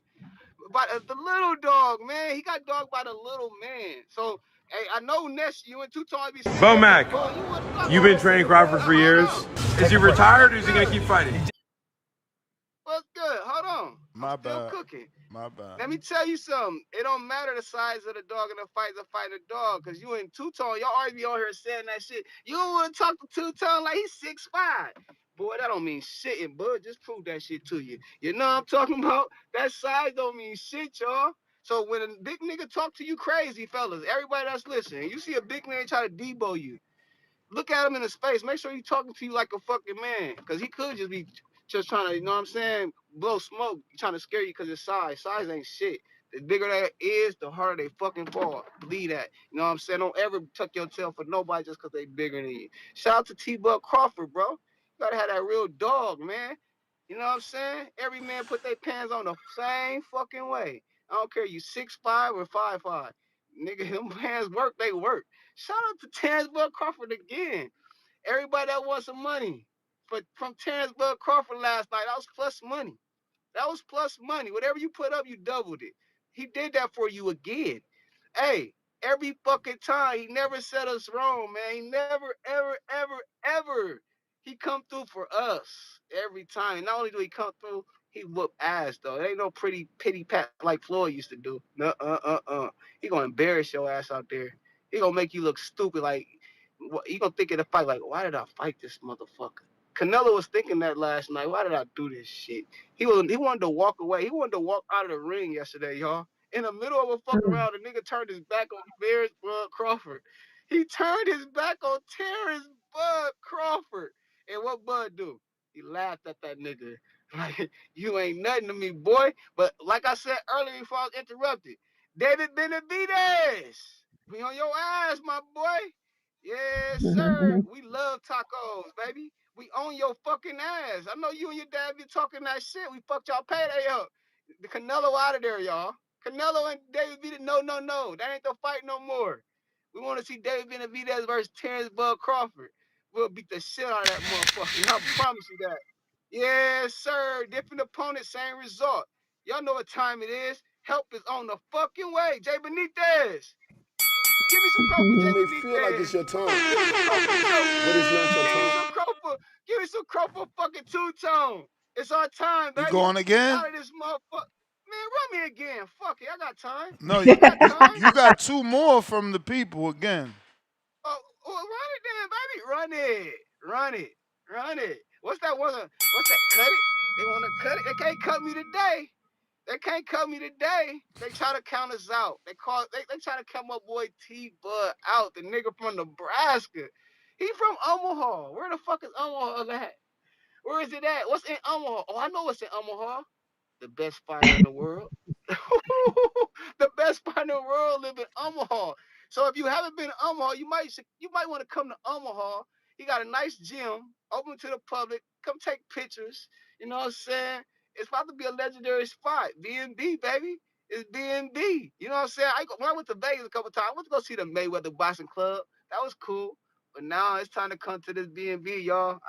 But the little dog, man, he got dogged by the little man. So, hey, I know Ness, you and Two Tone be sitting there like, Bomac, bro, you would fuck. you've been training Crawford for Hold years. on. Is he retired or is he gonna keep fighting? What's good? Hold on. I'm My still bad. cooking. My bad. Let me tell you something. It don't matter the size of the dog in the fight to fight a dog. Cause you and Two Tone, y'all already be on here saying that shit. You don't want to talk to Two Tone like he's 6'5". Boy, that don't mean shit. And Bud just proved that shit to you. You know what I'm talking about? That size don't mean shit, y'all. So when a big nigga talk to you crazy, fellas, everybody that's listening, you see a big man try to debo you, look at him in his face. Make sure he's talking to you like a fucking man. Because he could just be just trying to, you know what I'm saying, blow smoke, trying to scare you because his size. Size ain't shit. The bigger that is, the harder they fucking fall. Believe that. You know what I'm saying? Don't ever tuck your tail for nobody just because they bigger than you. Shout out to T-Buck Crawford, bro. You got to have that real dog, man. You know what I'm saying? Every man put their pants on the same fucking way. I don't care you 6'5" or 5'5". Nigga, them pants work, they work. Shout out to Terence Crawford again. Everybody that wants some money from Terence Crawford last night, that was plus money. That was plus money. Whatever you put up, you doubled it. He did that for you again. Hey, every fucking time, he never set us wrong, man. He never, ever, ever, ever. He come through for us every time. And not only do he come through, he whoop ass though. It ain't no pretty pity pat like Floyd used to do. He gonna embarrass your ass out there. He gonna make you look stupid. Like you gonna think in the fight, like, why did I fight this motherfucker? Canelo was thinking that last night. Why did I do this shit? He wanted to walk away. He wanted to walk out of the ring yesterday, y'all. In the middle of a fuck around, the nigga turned his back on Terence Crawford. He turned his back on Terence Crawford. And what Bud do? He laughed at that nigga. Like, you ain't nothing to me, boy. But like I said earlier before I was interrupted, David Benavidez, we on your ass, my boy. Yes, sir. We love tacos, baby. We own your fucking ass. I know you and your dad be talking that shit. We fucked y'all payday up. The Canelo out of there, y'all. Canelo and David Benavidez, no. That ain't the fight no more. We want to see David Benavidez versus Terence Crawford. We'll beat the shit out of that motherfucker. I promise you that. Yes, sir. Different opponent, same result. Y'all know what time it is. Help is on the fucking way. Jay Benitez. Give me some Crawford You just may beneath feel like it's there. your time, Give me some Crawford but it's not your Give me time. some Crawford. Give me some Crawford fucking two-tone. It's our time, You baby. going again? Out of this motherfucker. Man, run me again. Fuck it. I got time. No, I got you time. you got two more from the people again. Oh, well, run it then, baby. Run it. Run it. Run it. What's that one? What's that? Cut it. They want to cut it. They can't cut me today. They can't cut me today. They try to count us out. They try to cut my boy T Bud out, the nigga from Nebraska. He from Omaha. Where the fuck is Omaha at? Where is it at? What's in Omaha? Oh, I know what's in Omaha. The best fighter in the world. The best fighter in the world live in Omaha. So if you haven't been to Omaha, you might want to come to Omaha. He got a nice gym, open to the public. Come take pictures. You know what I'm saying? It's about to be a legendary spot. B&B, baby. It's B&B. You know what I'm saying? When I went to Vegas a couple times, I went to go see the Mayweather Boxing Club. That was cool. But now it's time to come to this B&B, y'all.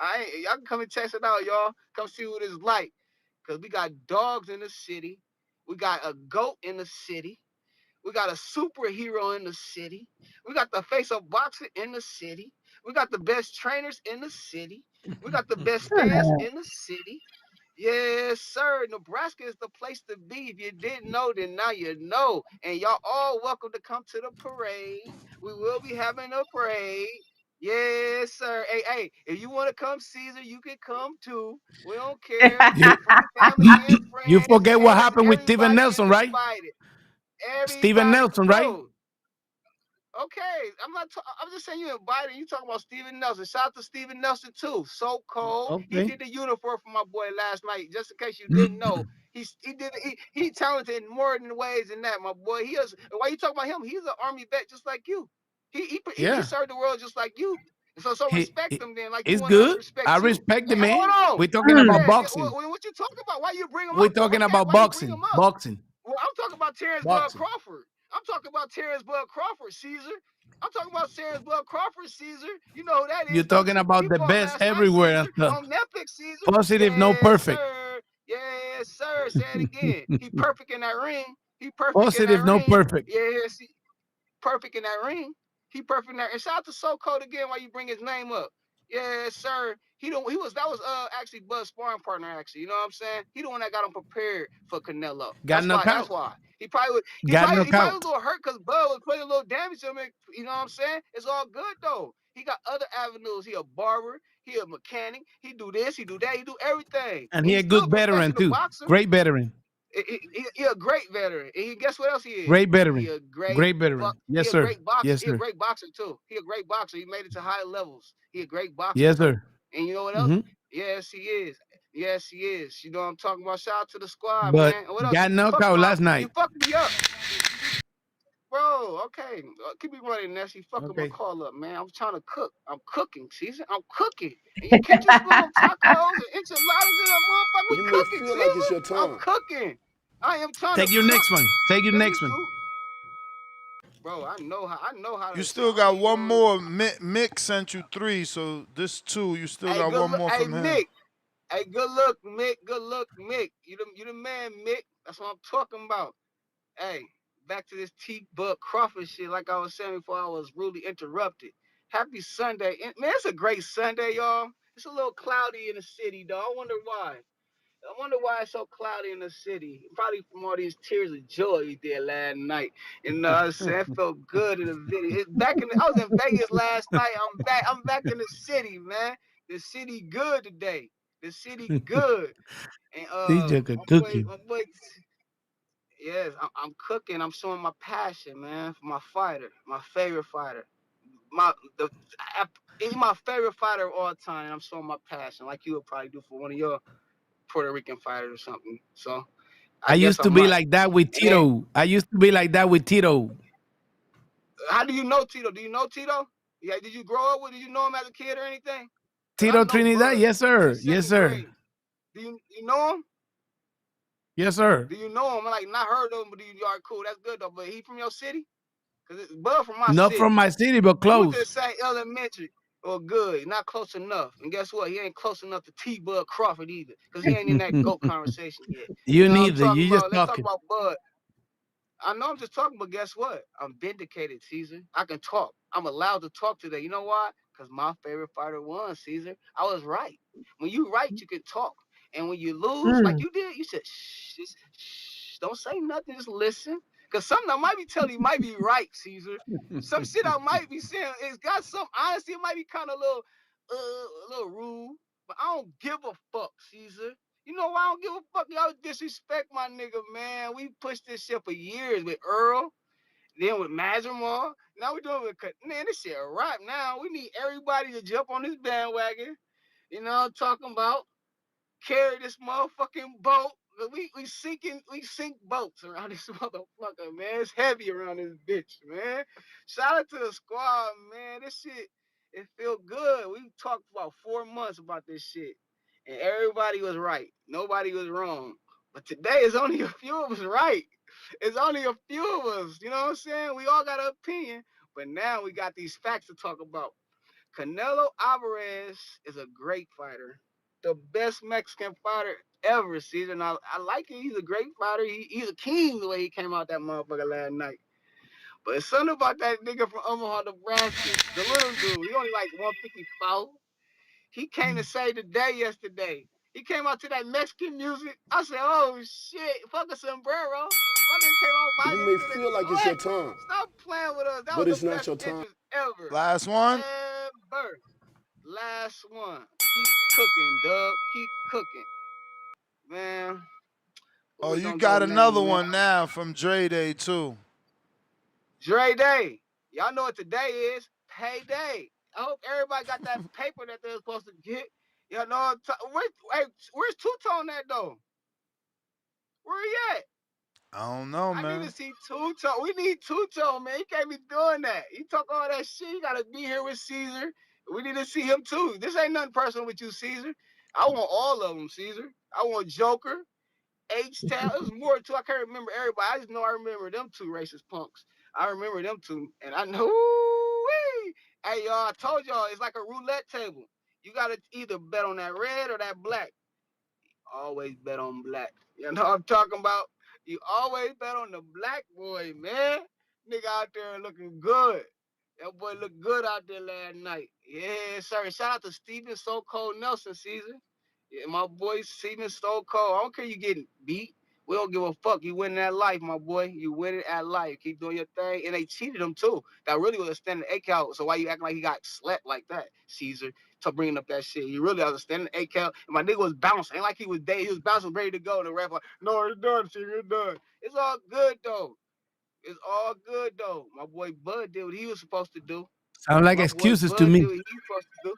Y'all can come and check it out, y'all. Come see what it's like. Because we got dogs in the city. We got a goat in the city. We got a superhero in the city. We got the face of boxing in the city. We got the best trainers in the city. We got the best fans in the city. Yes, sir. Nebraska is the place to be. If you didn't know, then now you know. And y'all all welcome to come to the parade. We will be having a parade. Yes, sir. Hey, if you want to come, Caesar, you can come too. We don't care. You, Family you, and you friends. forget what happened with Steven Everybody is Nelson, right? invited. Steven Everybody, Nelson, right? bro. Okay, I'm just saying you invited. You talking about Steven Nelson? Shout out to Steven Nelson too. So cold. He Okay. did the uniform for my boy last night. Just in case you didn't know, he talented in more than ways than that. My boy, he is. Why you talking about him? He's an army vet just like you. He Yeah. served the world just like you. So respect him then, like you It's want us to good. I respect you. respect the Hey, man. hold on. We're talking about Yeah. boxing. What you talking about? Why you bring him We're up though? talking Okay, about why you bring him boxing. up? Boxing. Well, I'm talking about Terence Bud Boxing. Crawford. I'm talking about Terence Bud Crawford, Caesar. I'm talking about Terence Bud Crawford, Caesar. You know who that You're is, don't talking you? He about the fought best last night, everywhere and Caesar, stuff. on Netflix, Caesar. Positive, no Yes, perfect. sir. Yes, sir. Say it again. He perfect in that ring. He perfect in that Positive, no ring. perfect. Yes, perfect in that ring. He perfect in that. And shout out to So Cold again while you bring his name up. Yes, sir. That was actually Bud's sparring partner, actually. You know what I'm saying? He the one that got him prepared for Canelo. Got knocked That's out. why. He probably Got knocked was a out. little hurt because Bud was putting a little damage to him. You know what I'm saying? It's all good though. He got other avenues. He a barber, he a mechanic, he do this, he do that, he do everything. And And he a he's still a good veteran professional too. boxer. Great veteran. He a great veteran. And guess what else he is? Great He veteran. a great Great veteran. he Yes, a sir. great boxer. Yes, He a sir. great boxer too. He a great boxer. He made it to high levels. He a great boxer Yes, too. sir. And you know what else? Hmm. Yes, he is. Yes, he is. You know what I'm talking about? Shout out to the squad, But man. And what else? got You knocked fucked out my last you night. fucked me up. Bro, okay. Keep me running, Ness. You fucking my Okay. call up, man. I'm trying to cook. I'm cooking, Caesar. I'm cooking. And you can't just throw them tacos and enchiladas in that motherfucker. We You may cooking, feel like it's Caesar. your I'm time. cooking. I am trying to Take your cook. next one. Take your Baby, next one. bro, I know how You to still I don't got even one know. more. Mick sent you 3, so this 2. You still Hey, got good one look. more Hey, from him. Mick. Hey, good luck, Mick. Good luck, Mick. You the man, Mick. That's what I'm talking about. Hey, back to this T Bud Crawford shit, like I was saying before I was rudely interrupted. Happy Sunday. Man, it's a great Sunday, y'all. It's a little cloudy in the city, though. I wonder why. I wonder why it's so cloudy in the city. Probably from all these tears of joy you did last night. You know what I'm saying? It felt good in the video. I was in Vegas last night. I'm back in the city, man. The city good today. The city good. And DJ could cook you. my boy, yes, I'm cooking. I'm showing my passion, man, for my fighter, my favorite fighter. He's my favorite fighter of all time. I'm showing my passion, like you would probably do for one of your Puerto Rican fighters or something. So I I guess used to I'm be right. like that with And then, Tito. I used to be like that with Tito. how do you know Tito? Do you know Tito? Yeah, did you grow up with? Did you know him as a kid or anything? Cause I Tito know Trinidad? Bud Yes, sir. since Yes, second sir. grade. Do you know him? Yes, sir. Do you know him? I like not heard of him, but you are cool. That's good though. But he from your city? Cause it's Bud from my Not from city. my city, but We went to the close. same elementary. Oh, good. Not close enough. And guess what? He ain't close enough to T Bud Crawford either. Because he ain't in that GOAT conversation yet. You You know what I'm neither. talking You just about? Let's talk talking. about Bud. I know I'm just talking, but guess what? I'm vindicated, Caesar. I can talk. I'm allowed to talk today. You know why? Because my favorite fighter won, Caesar. I was right. When you right, you can talk. And when you lose, like you did, you said, shh, just shh, don't say nothing, just listen. Because something I might be telling you might be right, Caesar. Some shit I might be saying, it's got some honesty, it might be kind of a little rude, but I don't give a fuck, Caesar. You know why I don't give a fuck? Y'all disrespect my nigga, man. We pushed this shit for years with Earl, then with Majamal. Now we doing it with man, this shit a wrap now. We need everybody to jump on this bandwagon. You know what I'm talking about? Carry this motherfucking boat. We sink boats around this motherfucker, man. It's heavy around this bitch, man. Shout out to the squad, man. This shit, it feel good. We talked for about 4 months about this shit. And everybody was right. Nobody was wrong. But today it's only a few of us right. It's only a few of us. You know what I'm saying? We all got an opinion. But now we got these facts to talk about. Canelo Alvarez is a great fighter, the best Mexican fighter ever, Caesar. And I like him. He's a great fighter. He's a king the way he came out that motherfucker last night. But it's something about that nigga from Omaha, Nebraska, the little dude. He only like 154. He came to save the day yesterday. He came out to that Mexican music. I said, oh shit, fuck a sombrero. My nigga came out You vibing may to the feel like it's what? your time, Stop playing with us. That but was it's the not best your time. entrance ever. Last one. Ever. Last one. Keep cooking, Doug. Keep cooking. Man, what Oh, we you gonna go got next, another man? one now from Dre Day too. Dre Day. Y'all know what today is. Payday. I hope everybody got that paper that they're supposed to get. You know, where's Two-Tone at though? Where he at? I don't know, I need man. to see Two-Tone. We need Two-Tone, man. He can't be doing that. He talk all that shit. He gotta be here with Caesar. We need to see him too. This ain't nothing personal with you, Caesar. I want all of them, Caesar. I want Joker. H-Town. It was more too. I can't remember everybody. I just know I remember them two racist punks. I remember them two. And I know, woo-wee. Hey, y'all, I told y'all, it's like a roulette table. You got to either bet on that red or that black. Always bet on black. You know what I'm talking about? You always bet on the black boy, man. Nigga out there looking good. That boy looked good out there last night. Yeah, sir. Shout out to Steven So Cold Nelson, Caesar. Yeah, my boy Steven So Cold. I don't care you getting beat. We don't give a fuck. You winning that life, my boy. You winning at life. Keep doing your thing. And they cheated him too. That really was a standing 8 count. So why you acting like he got slept like that, Caesar? To bringing up that shit. You really was a standing 8 count. And my nigga was bouncing. Ain't like he was dead. He was bouncing ready to go. And the ref like, no, it's done, Caesar. It's done. It's all good though. It's all good though. My boy Bud did what he was supposed to do. Sound like My boy excuses to Bud did me. what he was supposed to do.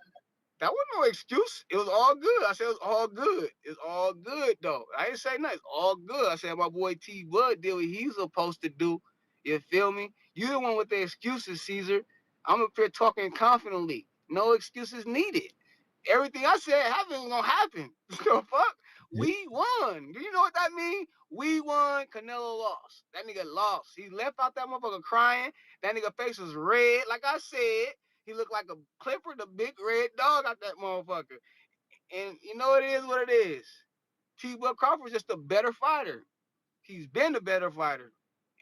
That wasn't no excuse. It was all good. I said it was all good. It's all good though. I didn't say nothing. It's all good. I said my boy T Bud did what he's supposed to do. You feel me? You the one with the excuses, Caesar. I'm up here talking confidently. No excuses needed. Everything I said happened gonna happen. So fuck. We won. Do you know what that means? We won. Canelo lost. That nigga lost. He left out that motherfucker crying. That nigga face was red. Like I said, he looked like a Clipper, the big red dog out that motherfucker. And you know it is what it is. T-Buck Crawford's just a better fighter. He's been a better fighter.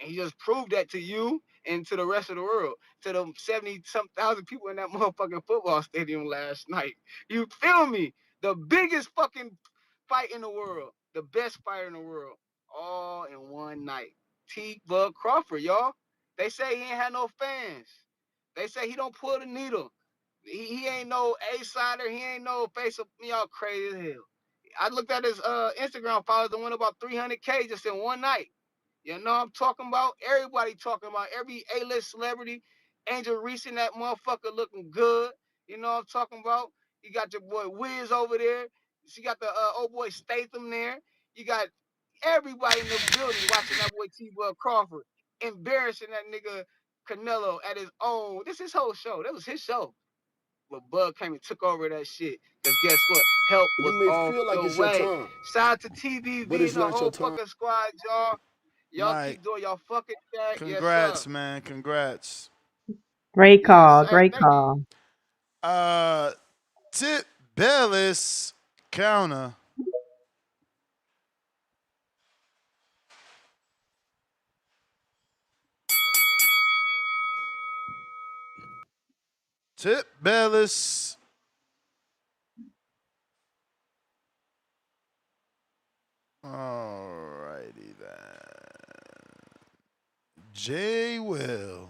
And he just proved that to you and to the rest of the world. To the 70-some thousand people in that motherfucking football stadium last night. You feel me? The biggest fucking fight in the world. The best fighter in the world. All in one night. T-Buck Crawford, y'all. They say he ain't had no fans. They say he don't pull the needle. He ain't no A-sider. He ain't no face of y'all crazy as hell. I looked at his Instagram followers and went about 300K just in one night. You know what I'm talking about? Everybody talking about every A-list celebrity. Angel Reese and that motherfucker looking good. You know what I'm talking about? You got your boy Wiz over there. You got the old boy Statham there. You got everybody in the building watching that boy T-Bud Crawford. Embarrassing that nigga Canelo at his own. This is his whole show. That was his show. But Bud came and took over that shit. Because guess what? Help You was may on feel like the it's your way. time, Shout out to but TVV it's and the not your whole time. fucking squad, y'all. Y'all Mike, keep doing y'all fucking thing. Yes, sir. congrats, man. Congrats. Great Yes, call. sir. Great Thank you. call. Uh, Tip Bellis counter. Tip Bellis. All righty then. J. Will.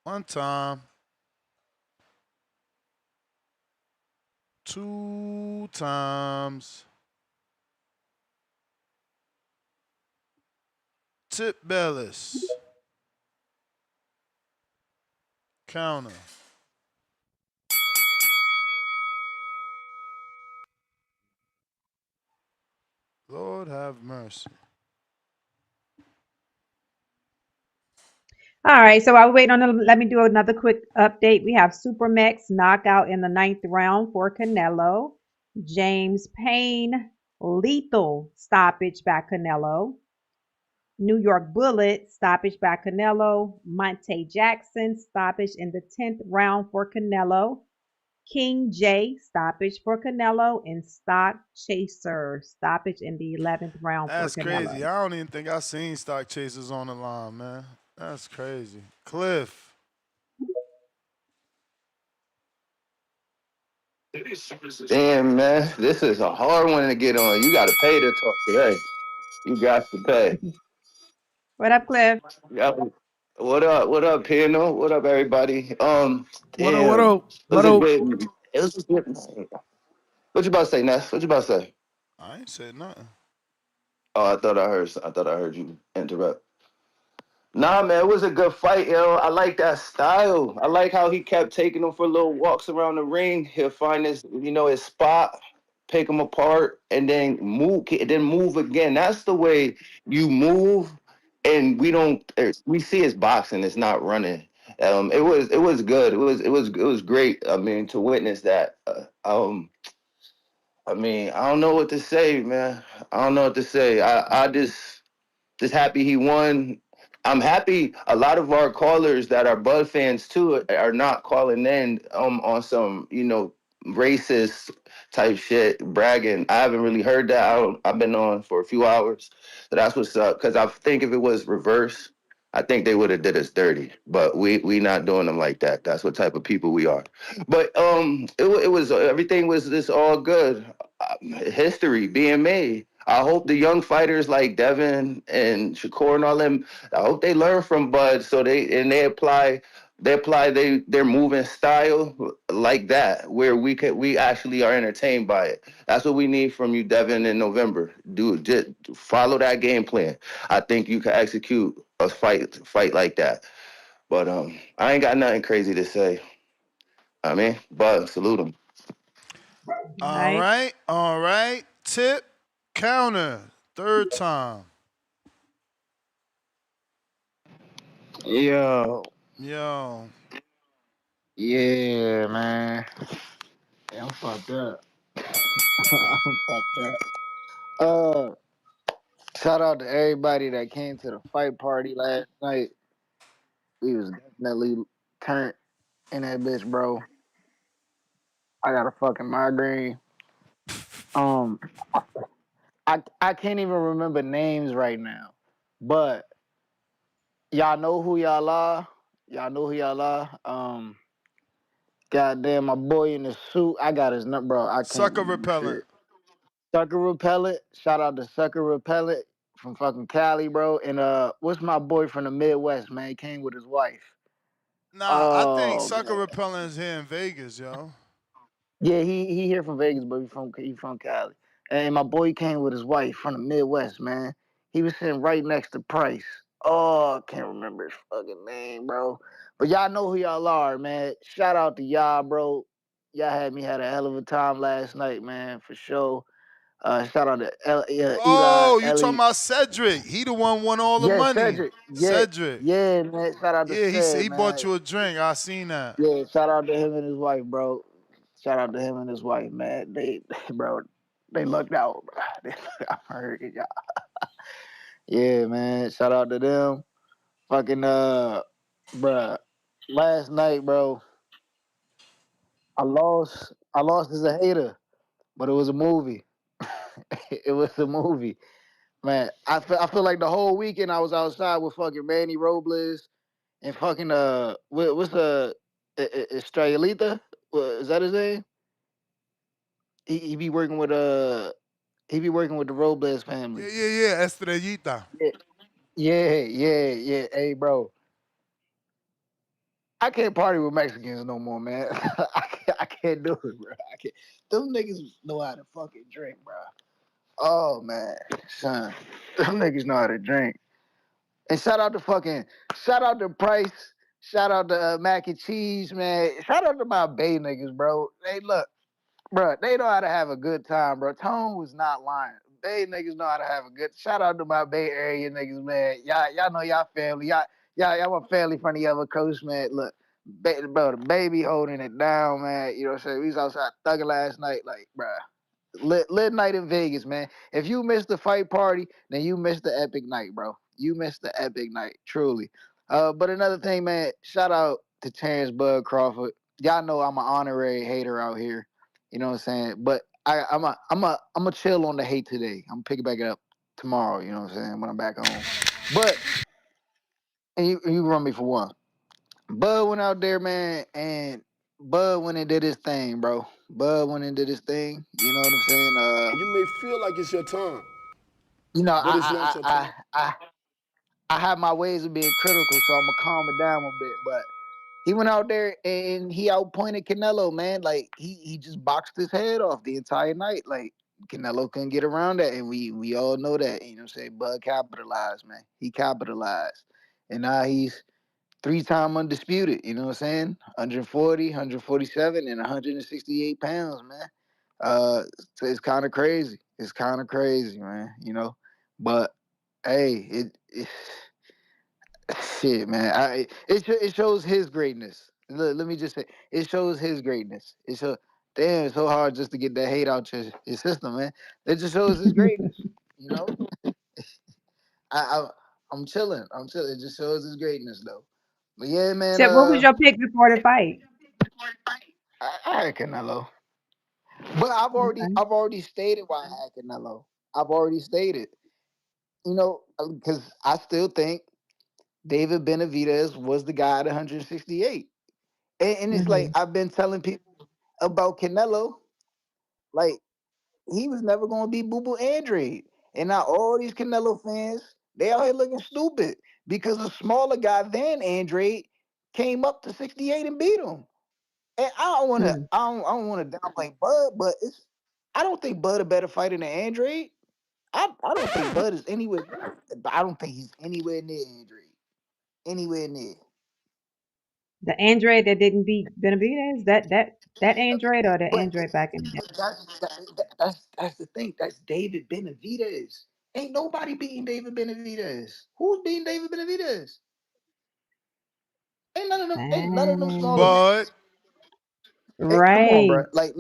One time. Two times. Tip Bellis. Counter. Lord have mercy. All right, so while we wait on let me do another quick update. We have Supermax knockout in the 9th round for Canelo. James Payne, lethal stoppage by Canelo. New York Bullet, stoppage by Canelo. Monte Jackson, stoppage in the 10th round for Canelo. King J, stoppage for Canelo. And Stock Chaser, stoppage in the 11th round for That's crazy. Canelo. I don't even think I seen Stock Chasers on the line, man. That's crazy. Cliff. Damn, man, this is a hard one to get on. You got to pay to talk today. You got to pay. What up, Cliff? Yep. What up? What up, Pino? What up, everybody? What up? What Damn, up? What up? it was a good night. What you about to say, Ness? What you about to say? I ain't said nothing. Oh, I thought I heard you interrupt. Nah, man, it was a good fight, yo. I like that style. I like how he kept taking them for little walks around the ring. He'll find his spot, pick them apart, and then move again. That's the way you move. And we see it's boxing. It's not running. It was good. It was great. I mean, to witness that. I mean, I don't know what to say, man. I don't know what to say. I just happy he won. I'm happy a lot of our callers that are Bud fans too are not calling in on some, racist type shit, bragging. I haven't really heard that. I've been on for a few hours. So that's what's up. Cause I think if it was reverse, I think they would have did us dirty. But we not doing them like that. That's what type of people we are. But it was everything was just all good. History being made. I hope the young fighters like Devin and Shakur and all them, I hope they learn from Bud so they apply their moving style like that, where we actually are entertained by it. That's what we need from you, Devin, in November. Just follow that game plan. I think you can execute a fight like that. But I ain't got nothing crazy to say. I mean, Bud, salute him. All Right. right. All right. Tip. Counter. Third time. Yo, Yo. yeah, man. Yeah, I'm fucked up. I'm fucked up. Uh, Shout out to everybody that came to the fight party last night. We was definitely turned in that bitch, bro. I got a fucking migraine. Um, I can't even remember names right now, but y'all know who y'all are. Y'all know who y'all are. Goddamn, my boy in the suit. I got his number, bro. I can't Sucker remember repellent. shit. Sucker Repellent. Shout out to Sucker Repellent from fucking Cali, bro. And what's my boy from the Midwest, man? He came with his wife. Nah, I think Oh sucker man. repellent is here in Vegas, yo. Yeah, he here from Vegas, but he from Cali. And my boy came with his wife from the Midwest, man. He was sitting right next to Price. Oh, I can't remember his fucking name, bro. But y'all know who y'all are, man. Shout out to y'all, bro. Y'all had a hell of a time last night, man, for sure. Shout out to Eli, Oh, you talking Ellie. about Cedric? He the one won all the Yeah, money. Cedric. Yeah, Cedric. yeah, man. Shout out to Yeah, Ced, he bought man. you a drink. I seen that. Yeah, shout out to him and his wife, bro. Shout out to him and his wife, man. Bro, they lucked out. Bro. They lucked out. I heard it, y'all. Yeah, man. Shout out to them. Fucking bruh. Last night, bro, I lost as a hater. but it was a movie. It was a movie, man. I feel like the whole weekend I was outside with fucking Manny Robles and fucking what's Estrelita? Is that his name? He be working with he be working with the Robles family. Yeah. Estrellita. Yeah, yeah. Hey, bro, I can't party with Mexicans no more, man. I can't do it, bro. I can't. Them niggas know how to fucking drink, bro. Oh man, son, them niggas know how to drink. And shout out to Price, shout out to Mac and Cheese, man. Shout out to my Bay niggas, bro. Hey, look, bro, they know how to have a good time, bro. Tone was not lying. Bay niggas know how to have a good. Shout out to my Bay Area niggas, man. Y'all know y'all family. Y'all my family from the other coast, man. Look, bro, the baby holding it down, man. You know what I'm saying? We was outside thugging last night, like, bro. Lit night in Vegas, man. If you missed the fight party, then you missed the epic night, bro. You missed the epic night, truly. But another thing, man, shout out to Terence Bud Crawford. Y'all know I'm an honorary hater out here. You know what I'm saying? But I'm a chill on the hate today. I'm gonna pick it back up tomorrow. You know what I'm saying? When I'm back home. But and you run me for one. Bud went out there, man, and Bud went and did his thing, bro. Bud went and did his thing. You know what I'm saying? You may feel like it's your time, You know, but it's not your time. I have my ways of being critical, so I'm gonna calm it down a bit. But he went out there and he outpointed Canelo, man. Like he just boxed his head off the entire night. Like Canelo couldn't get around that, and we all know that. You know what I'm saying? Bud capitalized, man. He capitalized, and now he's three-time undisputed. You know what I'm saying? 140, 147, and 168 pounds, man. So it's kind of crazy. It's kind of crazy, man. You know, but hey, it shit, man. It shows his greatness. Let me just say, it shows his greatness. Damn, it's so hard just to get that hate out your system, man. It just shows his greatness. You know, I, I I'm chilling. I'm chilling. It just shows his greatness, though. But yeah, man. So what was your pick before the fight? I had Canelo, but Okay. I've already stated why I had Canelo. I've already stated, you know, because I still think David Benavidez was the guy at 168. And it's like Mhm. I've been telling people about Canelo, like he was never gonna be Boo Boo Andrade. And now all these Canelo fans, they out here looking stupid because a smaller guy than Andrade came up to 68 and beat him. And Hmm. I don't wanna downplay Bud, but I don't think Bud a better fighter than Andrade. I don't think Bud is anywhere. I don't think he's anywhere near Andrade. Anywhere near. The Android that didn't beat Benavidez, that Android or the But Android back in the day? that's the thing. That's David Benavidez. Ain't nobody beating David Benavidez. Who's beating David Benavidez? Ain't none of them. Ain't none of them smaller Dang. men. But Hey, come on, Right. bro. Like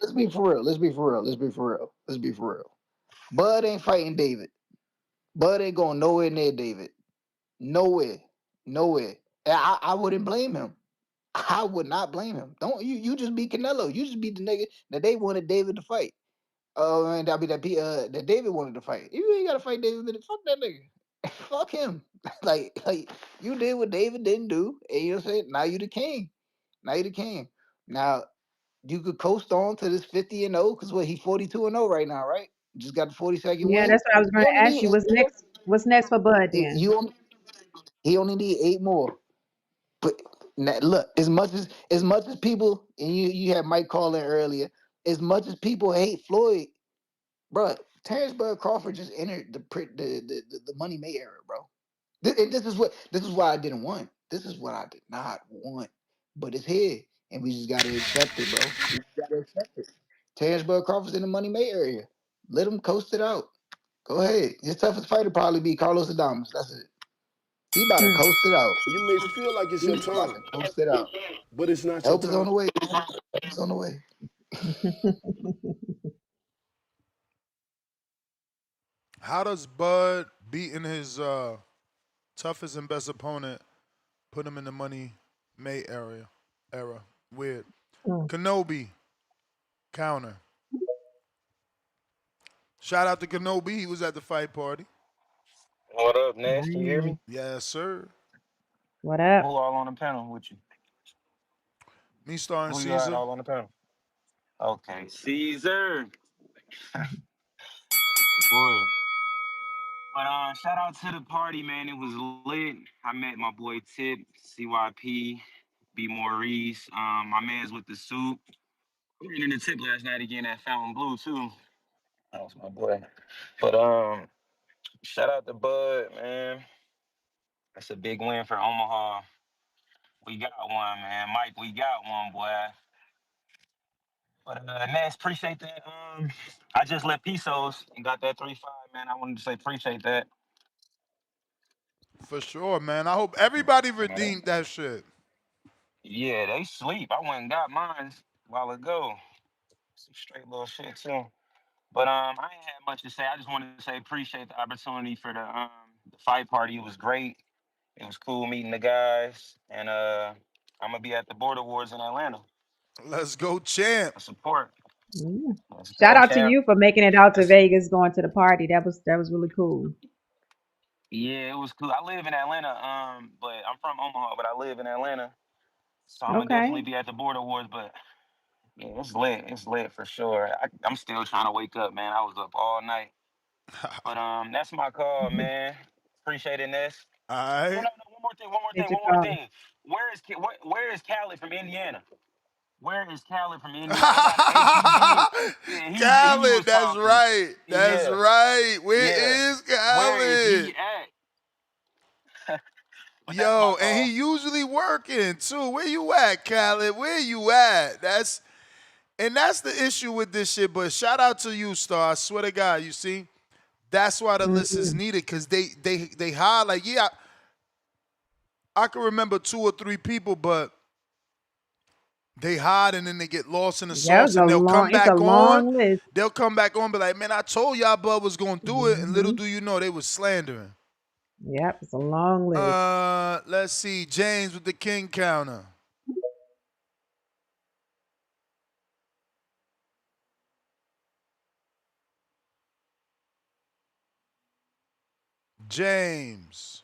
let's be for real. Let's be for real. Let's be for real. Let's be for real. Bud ain't fighting David. Bud ain't going nowhere near David. Nowhere. Nowhere. And I wouldn't blame him. I would not blame him. Don't you just beat Canelo. You just beat the nigga that they wanted David to fight. Oh man, that David wanted to fight. You ain't gotta fight David. Fuck that nigga. Fuck him. like you did what David didn't do, and you know what I'm saying? Now you the king. Now you the king. Now you could coast on to this 50 and 0 because what he 42 and 0 right now, right? Just got the 42nd Yeah, win. that's what I was You going to only ask need you. What's next? What's next for Bud then? you only he only need 8 more. But now, look, as much as people and you had Mike call in earlier, as much as people hate Floyd, bro, Terrence Bud Crawford just entered the Money May era, bro. And this is why I didn't want. This is what I did not want. But it's here, and we just gotta accept it, bro. We just gotta accept it. Terrence Bud Crawford's in the Money May area. Let him coast it out. Go ahead. His toughest fighter probably be Carlos Adames. That's it. He about to Hmm. coast it out. You may feel like it's your He's about time, to coast it out. but it's not your Help is on time. the way. Help is on the way. how does Bud beating his toughest and best opponent put him in the money May era? Weird. Hmm. Kenobi counter. Shout out to Kenobi. He was at the fight party. What up, Nash? Can you hear Nice. me? Yes, sir. What Who up? all on the panel with you? Me starring Who you got Caesar. all on the panel? Okay, Caesar. Boy. But shout out to the party, man. It was lit. I met my boy Tip, CYP, B Maurice. My man's with the suit. We ran into Tip last night again at Fountain Blue too. That was my boy. But shout out to Bud, man. That's a big win for Omaha. We got one, man. Mike, we got one, boy. But Ness, appreciate that. I just left Pesos and got that 3-5, man. I wanted to say appreciate that. For sure, man. I hope everybody You know that? redeemed that shit. Yeah, they sleep. I went and got mine a while ago. Some straight little shit too. But I ain't had much to say. I just wanted to say appreciate the opportunity for the fight party. It was great. It was cool meeting the guys, and I'm gonna be at the Border Wars in Atlanta. Let's go, champ. Support. Yeah. Let's Shout go, out to champ. you for making it out to That's Vegas, going to the party. That was really cool. Yeah, it was cool. I live in Atlanta, but I'm from Omaha, but I live in Atlanta, so I'm gonna Okay. definitely be at the Border Wars. But yeah, it's lit. It's lit for sure. I'm still trying to wake up, man. I was up all night, but that's my call, man. Appreciate it, Ness. all No, right. no, no. One more thing. One more thing. It's your One more call. thing. Where is Cali from Indiana? Where is Khaled from Indiana? I got HEB. Yeah, he Khaled, was that's talking. right. That's Yeah, right. yeah. Where is Where is Khaled? he at? But that's my Yo, and he call. usually working too. Where you at, Khaled? Where you at? That's the issue with this shit. But shout out to you, Star. I swear to God, you see, that's why the list is Hmm. needed because they hire like I can remember 2 or 3 people, but they hide and then they get lost in the Yeah, sauce and they'll come it's a back on. long list. They'll come back on, be like, man, I told y'all Bud was gonna do it, and little Hmm. do you know they was slandering. Yep, it's a long list. Let's see, James with the king counter. James.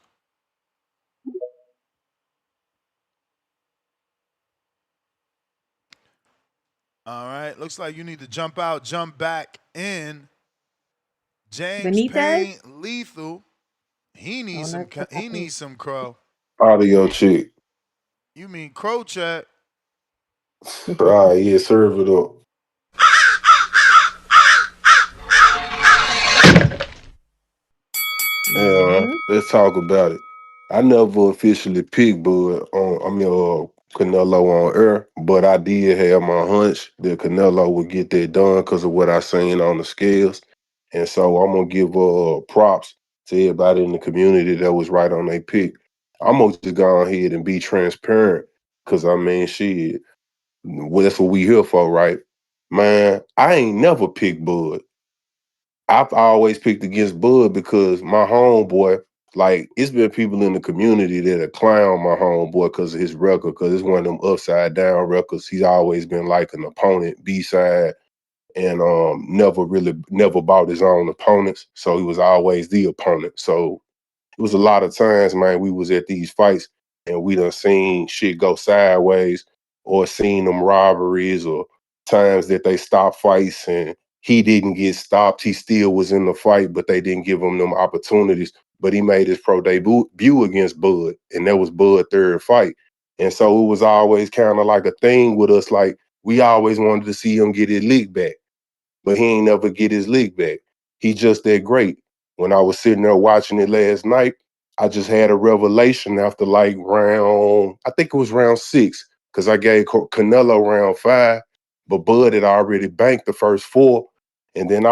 All right, looks like you need to jump out, jump back in. James Benitez Payne, lethal. He needs on some. the He call. needs some crow. Audio check. You mean crow chat? Ah, yeah, serve it up. Yeah, Hmm. let's talk about it. I never officially picked Bud on, Canelo on air, but I did have my hunch that Canelo would get that done because of what I seen on the scales. And so I'm gonna give props to everybody in the community that was right on their pick. I'm gonna just go ahead and be transparent because I mean, shit, well, that's what we here for, right? Man, I ain't never picked Bud. I've always picked against Bud because my homeboy, like, it's been people in the community that have clowned my homeboy because of his record, because it's one of them upside down records. He's always been like an opponent, B-side, and never bought his own opponents. So he was always the opponent. So it was a lot of times, man, we was at these fights and we done seen shit go sideways or seen them robberies or times that they stopped fights and he didn't get stopped. He still was in the fight, but they didn't give him them opportunities. But he made his pro debut against Bud, and that was Bud's third fight. And so it was always kind of like a thing with us, like we always wanted to see him get his lick back, but he ain't never get his lick back. He just that great. When I was sitting there watching it last night, I just had a revelation after like round, I think it was round 6, because I gave Canelo round 5, but Bud had already banked the first 4, and then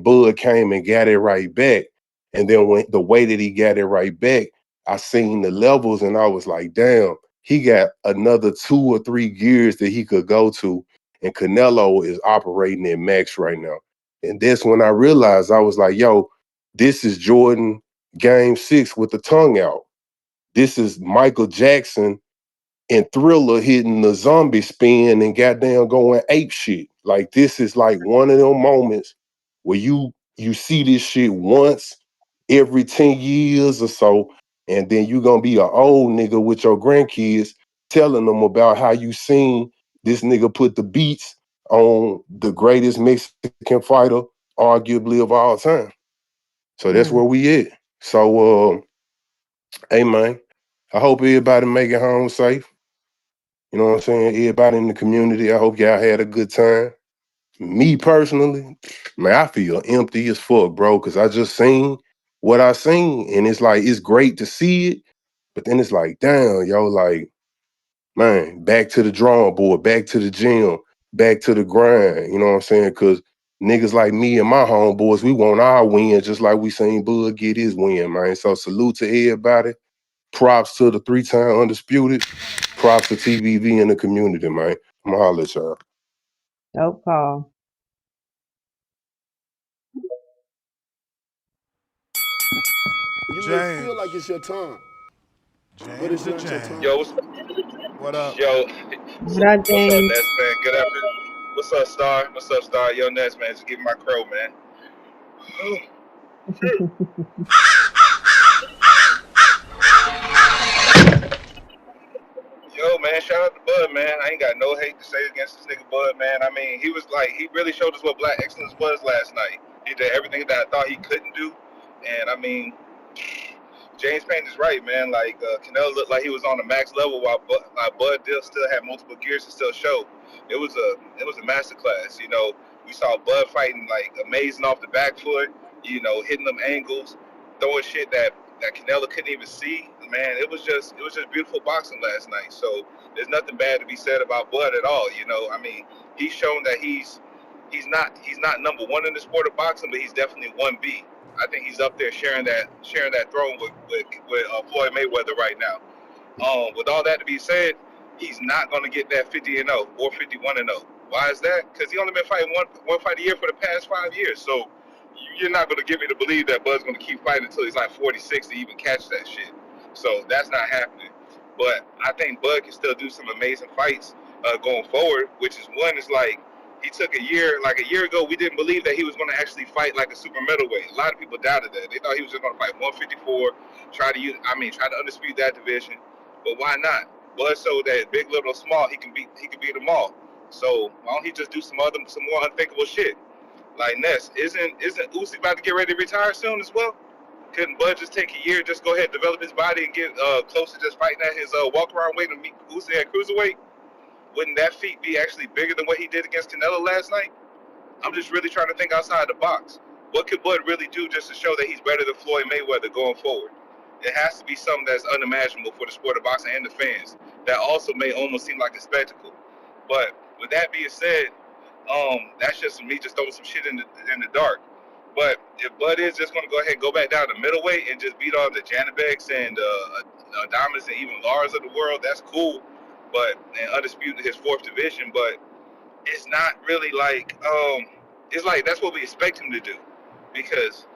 Bud came and got it right back. And then when the way that he got it right back, I seen the levels and I was like, damn, he got another 2 or 3 gears that he could go to, and Canelo is operating at max right now. And that's when I realized, I was like, yo, this is Jordan game 6 with the tongue out. This is Michael Jackson and Thriller hitting the zombie spin and goddamn going ape shit. Like, this is like one of them moments where you You see this shit once every 10 years or so, and then you gonna be an old nigga with your grandkids telling them about how you seen this nigga put the beats on the greatest Mexican fighter, arguably of all time. So that's where we at. So, hey man, I hope everybody make it home safe. You know what I'm saying? Everybody in the community, I hope y'all had a good time. Me personally, man, I feel empty as fuck, bro, because I just seen what I seen. And it's like, it's great to see it, but then it's like, damn, yo, like, man, back to the drawing board, back to the gym, back to the grind. You know what I'm saying? Because niggas like me and my homeboys, we want our win just like we seen Bud get his win, man. So salute to everybody. Props to the 3-time undisputed. Props to TBV in the community, man. I'm gonna holler at y'all. Dope call. You may feel like it's James. your time, but James it's the not your James. time. Yo, what's What up? yo, What up, what's up, James? Ness, man? Good afternoon. What's up, Star? What's up, Star? Yo, Ness, man, just give me my crow, man. Yo, man, shout out to Bud, man. I ain't got no hate to say against this nigga Bud, man. I mean, he was like, he really showed us what black excellence was last night. He did everything that I thought he couldn't do. And I mean, James Payne is right, man. Like, Canelo looked like he was on the max level while Bud still had multiple gears to still show. It was a masterclass. You know, we saw Bud fighting like amazing off the back foot, you know, hitting them angles, throwing shit that Canelo couldn't even see. Man, it was just beautiful boxing last night. So there's nothing bad to be said about Bud at all. You know, I mean, he's shown that he's not number one in the sport of boxing, but he's definitely 1B. I think he's up there sharing that throne with Floyd Mayweather right now. With all that to be said, he's not going to get that 50-0 or 51-0. Why is that? Because he only been fighting one fight a year for the past 5 years. So you're not going to get me to believe that Bud's going to keep fighting until he's like 46 to even catch that shit. So that's not happening. But I think Bud can still do some amazing fights going forward, which is one is like he took a year ago, we didn't believe that he was going to actually fight like a super middleweight. A lot of people doubted that. They thought he was just going to fight 154, try to undisputed that division. But why not? Bud showed that big, little, or small, he can beat them all. So why don't he just do some more unthinkable shit? Like Ness, isn't Usyk about to get ready to retire soon as well? Couldn't Bud just take a year, just go ahead and develop his body and get close to just fighting at his walk around weight and meet Usyk at cruiserweight? Wouldn't that feat be actually bigger than what he did against Canelo last night? I'm just really trying to think outside the box. What could Bud really do just to show that he's better than Floyd Mayweather going forward? It has to be something that's unimaginable for the sport of boxing and the fans. That also may almost seem like a spectacle. But with that being said, that's just me just throwing some shit in the dark. But if Bud is just going to go ahead and go back down to middleweight and just beat all the Janabecs and Diamonds and even Lars of the world, that's cool. But and undisputed his fourth division, but it's not really like it's like that's what we expect him to do, because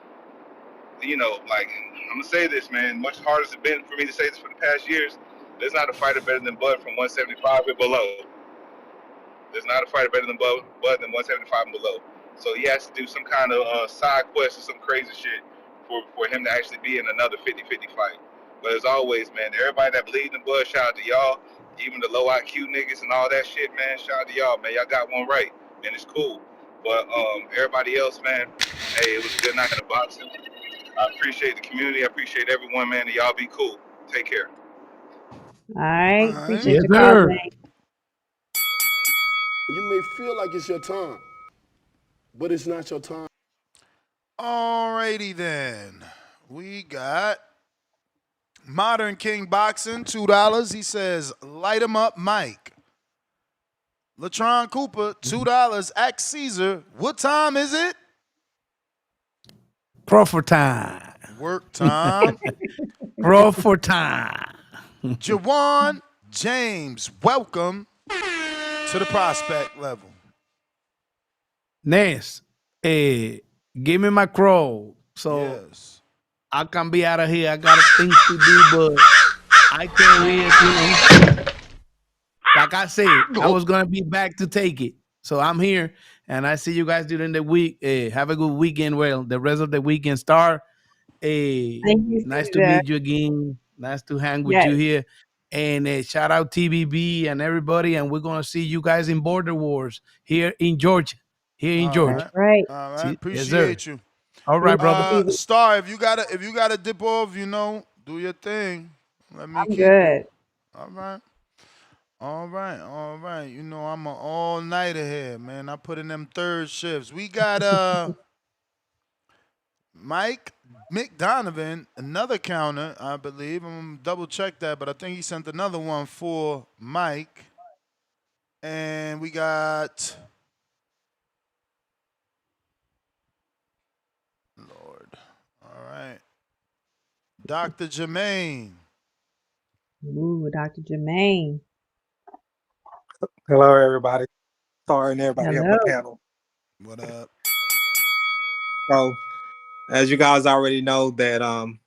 like I'm gonna say this, man. Much harder as it's been for me to say this for the past years. There's not a fighter better than Bud from 175 and below. There's not a fighter better than Bud than 175 and below. So he has to do some kind of side quest or some crazy shit for him to actually be in another 50-50 fight. But as always, man, everybody that believed in Bud, shout out to y'all. Even the low IQ niggas and all that shit, man, shout out to y'all, man. Y'all got one right, and it's cool. But everybody else, man, hey, it was a good night of boxing. I appreciate the community. I appreciate everyone, man. And y'all be cool. Take care. All All right. right. Appreciate Yes, your call, sir. James. You may feel like it's your time, but it's not your time. Alrighty then. We got Modern King Boxing, $2. He says, light him up, Mike. Latron Cooper, $2. Ask Caesar, what time is it? Crawford time. Work time. Crawford time. Jawan James, welcome to the prospect level. Ness, give me my crow so Yes. I can be out of here. I got things to do, but I can't wait. Like I said, I was gonna be back to take it. So I'm here, and I see you guys during the week. Have a good weekend. Well, the rest of the weekend start. Thank you, Nice to Caesar. meet you again. Nice to hang with Yes. you here. And shout out TBB and everybody. And we're gonna see you guys in Border Wars here in Georgia. Here in All That's Georgia. right. right. All right. See, yes, sir. Appreciate you. All right, brother. Star, if you gotta dip off, do your thing. Let me I'm keep it. good. All right. All right, all right. I'm an all nighter here, man. I put in them third shifts. We got Mike McDonovan, another counter, I believe. I'm gonna double check that, but I think he sent another one for Mike. And we got Lord. All right. Dr. Jermaine. Ooh, Dr. Jermaine. Hello, everybody. Sorry, and everybody on Hello. the panel. What up? So, as you guys already know, that I'm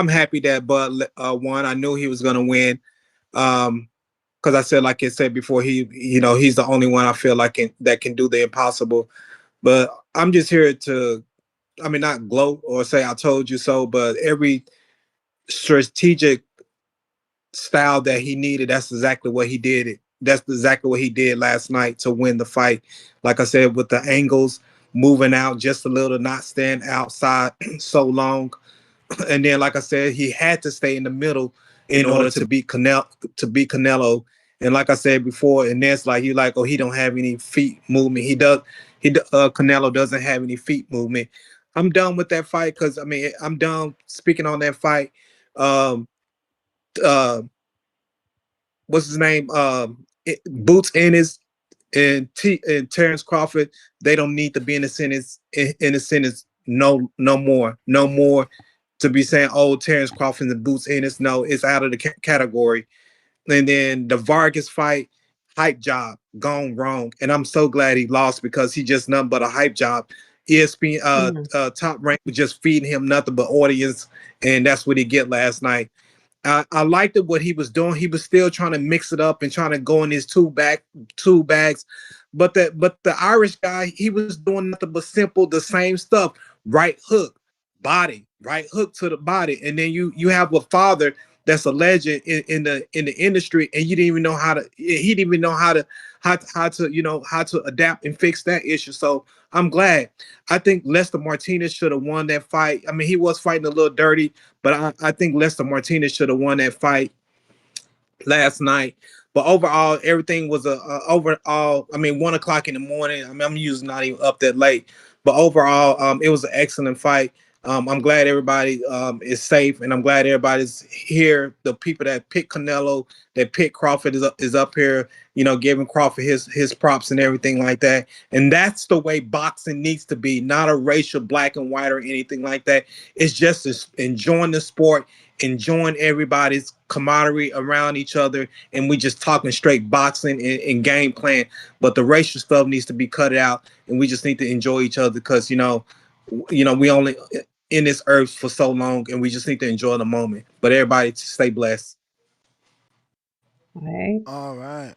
happy that Bud won. I knew he was gonna win. Because I said, like I said before, he's the only one I feel like that can do the impossible. But I'm just here to, I mean, not gloat or say I told you so, but every strategic style that he needed, that's exactly what he did. That's exactly what he did last night to win the fight. Like I said, with the angles, moving out just a little, not staying outside so long. And then, like I said, he had to stay in the middle in order to beat Canelo. And like I said before, and that's like oh, he don't have any feet movement. Canelo doesn't have any feet movement. I'm done with that fight because I mean I'm done speaking on that fight. Um, uh, what's his name? Boots Ennis and Terence Crawford. They don't need to be in the sentence no more to be saying, oh, Terence Crawford and Boots Ennis. No, it's out of the category. And then the Vargas fight, hype job gone wrong, and I'm so glad he lost because he just nothing but a hype job. ESPN Top Rank was just feeding him nothing but audience, and that's what he get last night. I liked it what he was doing. He was still trying to mix it up and trying to go in his two bags. But the Irish guy, he was doing nothing but simple, the same stuff. Right hook, body, right hook to the body. And then you have a father that's a legend in the industry, and you didn't even know how to he didn't even know how to adapt and fix that issue. So I'm glad. I think Lester Martinez should have won that fight. I mean, he was fighting a little dirty, but I think Lester Martinez should have won that fight last night. But overall, everything was overall. I mean, 1 o'clock in the morning. I mean, I'm usually not even up that late. But overall, it was an excellent fight. I'm glad everybody is safe, and I'm glad everybody's here. The people that picked Canelo, that picked Crawford is up here, giving Crawford his props and everything like that. And that's the way boxing needs to be, not a racial black and white or anything like that. It's just enjoying the sport, enjoying everybody's camaraderie around each other, and we just talking straight boxing and game plan. But the racial stuff needs to be cut out, and we just need to enjoy each other because we only in this earth for so long, and we just need to enjoy the moment. But everybody stay blessed. Right. All right.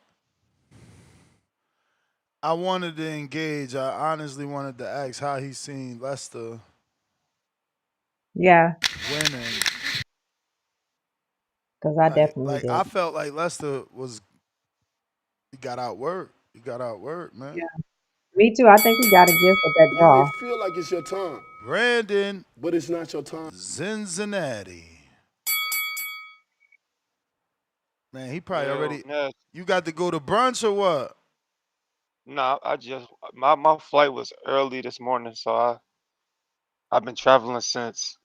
I wanted to engage. I honestly wanted to ask how he seen Lester Yeah, winning. because I definitely Like I did. felt like Lester he got outworked. He got outworked, Yeah. man. Me too. I think he got a gift with that You may draw. feel like it's your time, Brandon but it's not your time. Cincinnati. Man, he probably Yo, already. yeah, You got to go to brunch or what? nah, my flight was early this morning, so I've been traveling since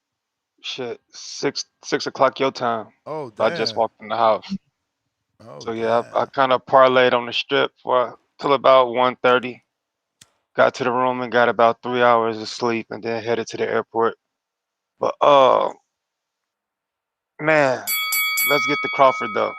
shit 6 o'clock your time. Oh I just damn. walked in the house. Oh So yeah, I damn. kind of parlayed on the strip for till about 1:30. Got to the room and got about 3 hours of sleep, and then headed to the airport. But man, let's get to Crawford though.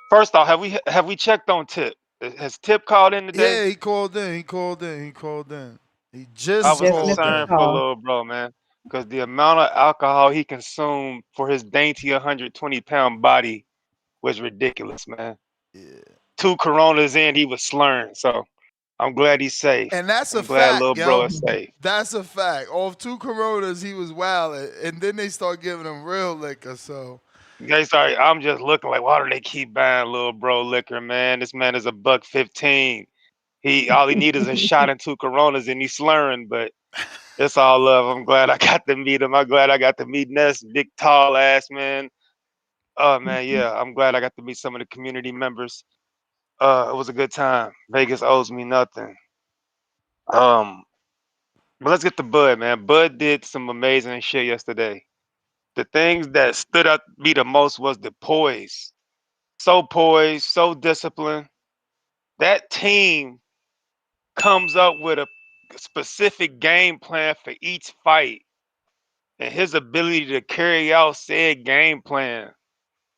First off, have we checked on Tip? Has Tip called in today? Yeah, he called in. He called in. He called in. He I He just was just called missed his concerned in. for call. little bro, man, because the amount of alcohol he consumed for his dainty 120-pound body was ridiculous, man. Yeah. 2 Coronas in, he was slurring. So I'm glad he's safe. And that's a I'm glad little fact, bro yo. is safe. That's a fact. Off 2 Coronas, he was wild, and then they start giving him real liquor. So They sorry, I'm just looking like, why do they keep buying little bro liquor, man? This man is $1.15. All he need is a shot and 2 Coronas, and he's slurring. But it's all love. I'm glad I got to meet him. I'm glad I got to meet Ness, big tall ass man. Oh man, yeah. I'm glad I got to meet some of the community members. It was a good time. Vegas owes me nothing. Um, but let's get to Bud, man. Bud did some amazing shit yesterday. The things that stood out to me the most was the poise. So poised, so disciplined. That team comes up with a specific game plan for each fight, and his ability to carry out said game plan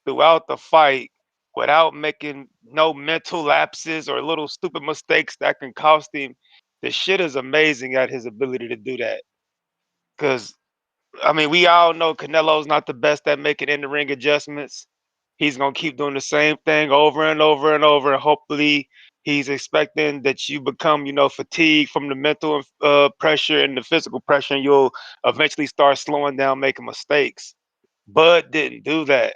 throughout the fight without making no mental lapses or little stupid mistakes that can cost him. The shit is amazing at his ability to do that. Cause I mean, we all know Canelo's not the best at making in the ring adjustments. He's gonna keep doing the same thing over and over and over, and hopefully he's expecting that you become, fatigued from the mental pressure and the physical pressure, and you'll eventually start slowing down, making mistakes. Bud didn't do that.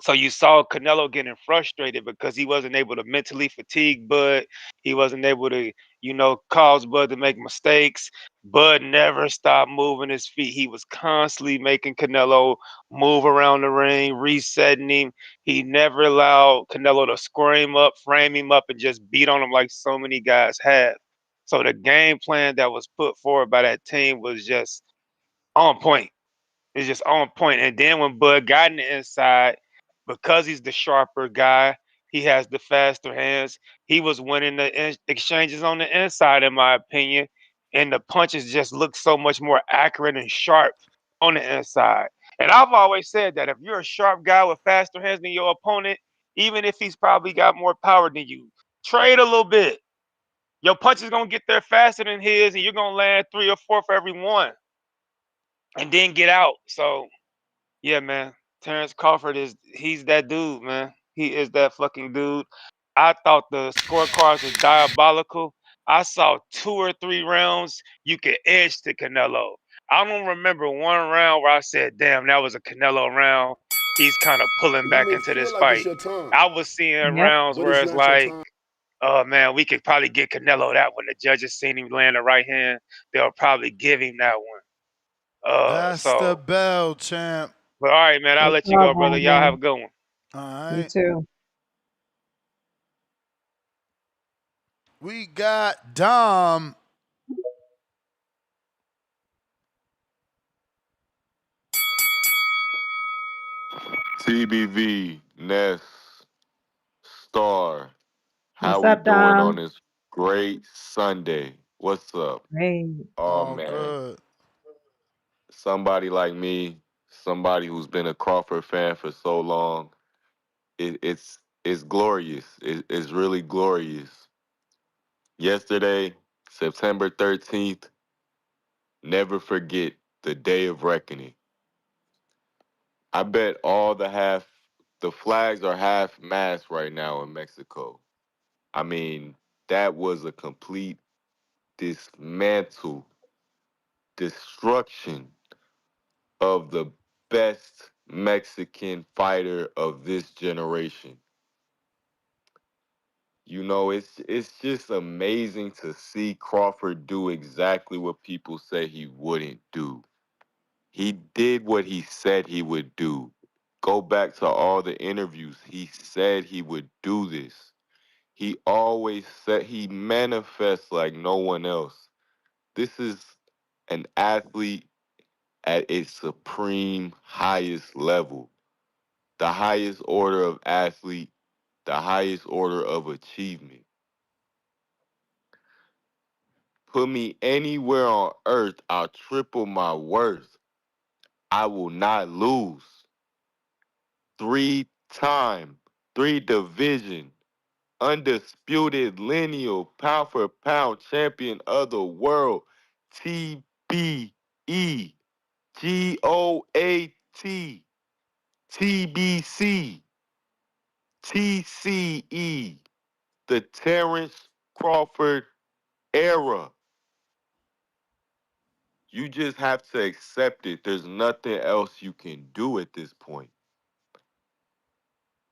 So you saw Canelo getting frustrated because he wasn't able to mentally fatigue Bud. He wasn't able to, cause Bud to make mistakes. Bud never stopped moving his feet. He was constantly making Canelo move around the ring, resetting him. He never allowed Canelo to square him up, frame him up, and just beat on him like so many guys have. So the game plan that was put forward by that team was just on point. It's just on point. And then when Bud got in the inside, because he's the sharper guy, he has the faster hands. He was winning the exchanges on the inside, in my opinion. And the punches just look so much more accurate and sharp on the inside. And I've always said that if you're a sharp guy with faster hands than your opponent, even if he's probably got more power than you, trade a little bit. Your punch is gonna get there faster than his, and you're gonna land 3 or 4 for every one, and then get out. So yeah, man. Terence Crawford he's that dude, man. He is that fucking dude. I thought the scorecards was diabolical. I saw 2 or 3 rounds you could edge to Canelo. I don't remember one round where I said, damn, that was a Canelo round. He's kind of pulling You back may into feel this like it's fight. your time, I was seeing Yep. rounds but where it's it's not your like, time. oh man, we could probably get Canelo that one. The judges seen him land the right hand. They'll probably give him that one. that's the So bell, champ. but all right, man, I'll Good let you job, go, brother. Y'all have a Andre. good one. All You right. too. We got Dom. TBV, Ness, Star, how What's we up, doing on Dom? this great Sunday? What's up? Hey. Oh Oh, man, good. somebody like me, somebody who's been a Crawford fan for so long, it's glorious. It's really glorious. Yesterday, September 13th, never forget the day of reckoning. I bet the flags are half mast right now in Mexico. I mean, that was a complete dismantle, destruction of the best Mexican fighter of this generation. It's just amazing to see Crawford do exactly what people say he wouldn't do. He did what he said he would do. Go back to all the interviews. He said he would do this. He always said he manifests like no one else. This is an athlete at its supreme highest level, the highest order of athlete, the highest order of achievement. Put me anywhere on earth, I'll triple my worth. I will not lose. 3-time, 3 division, undisputed lineal pound for pound champion of the world, TBE, GOAT, TBC, TCE. the Terence Crawford era. You just have to accept it. There's nothing else you can do at this point.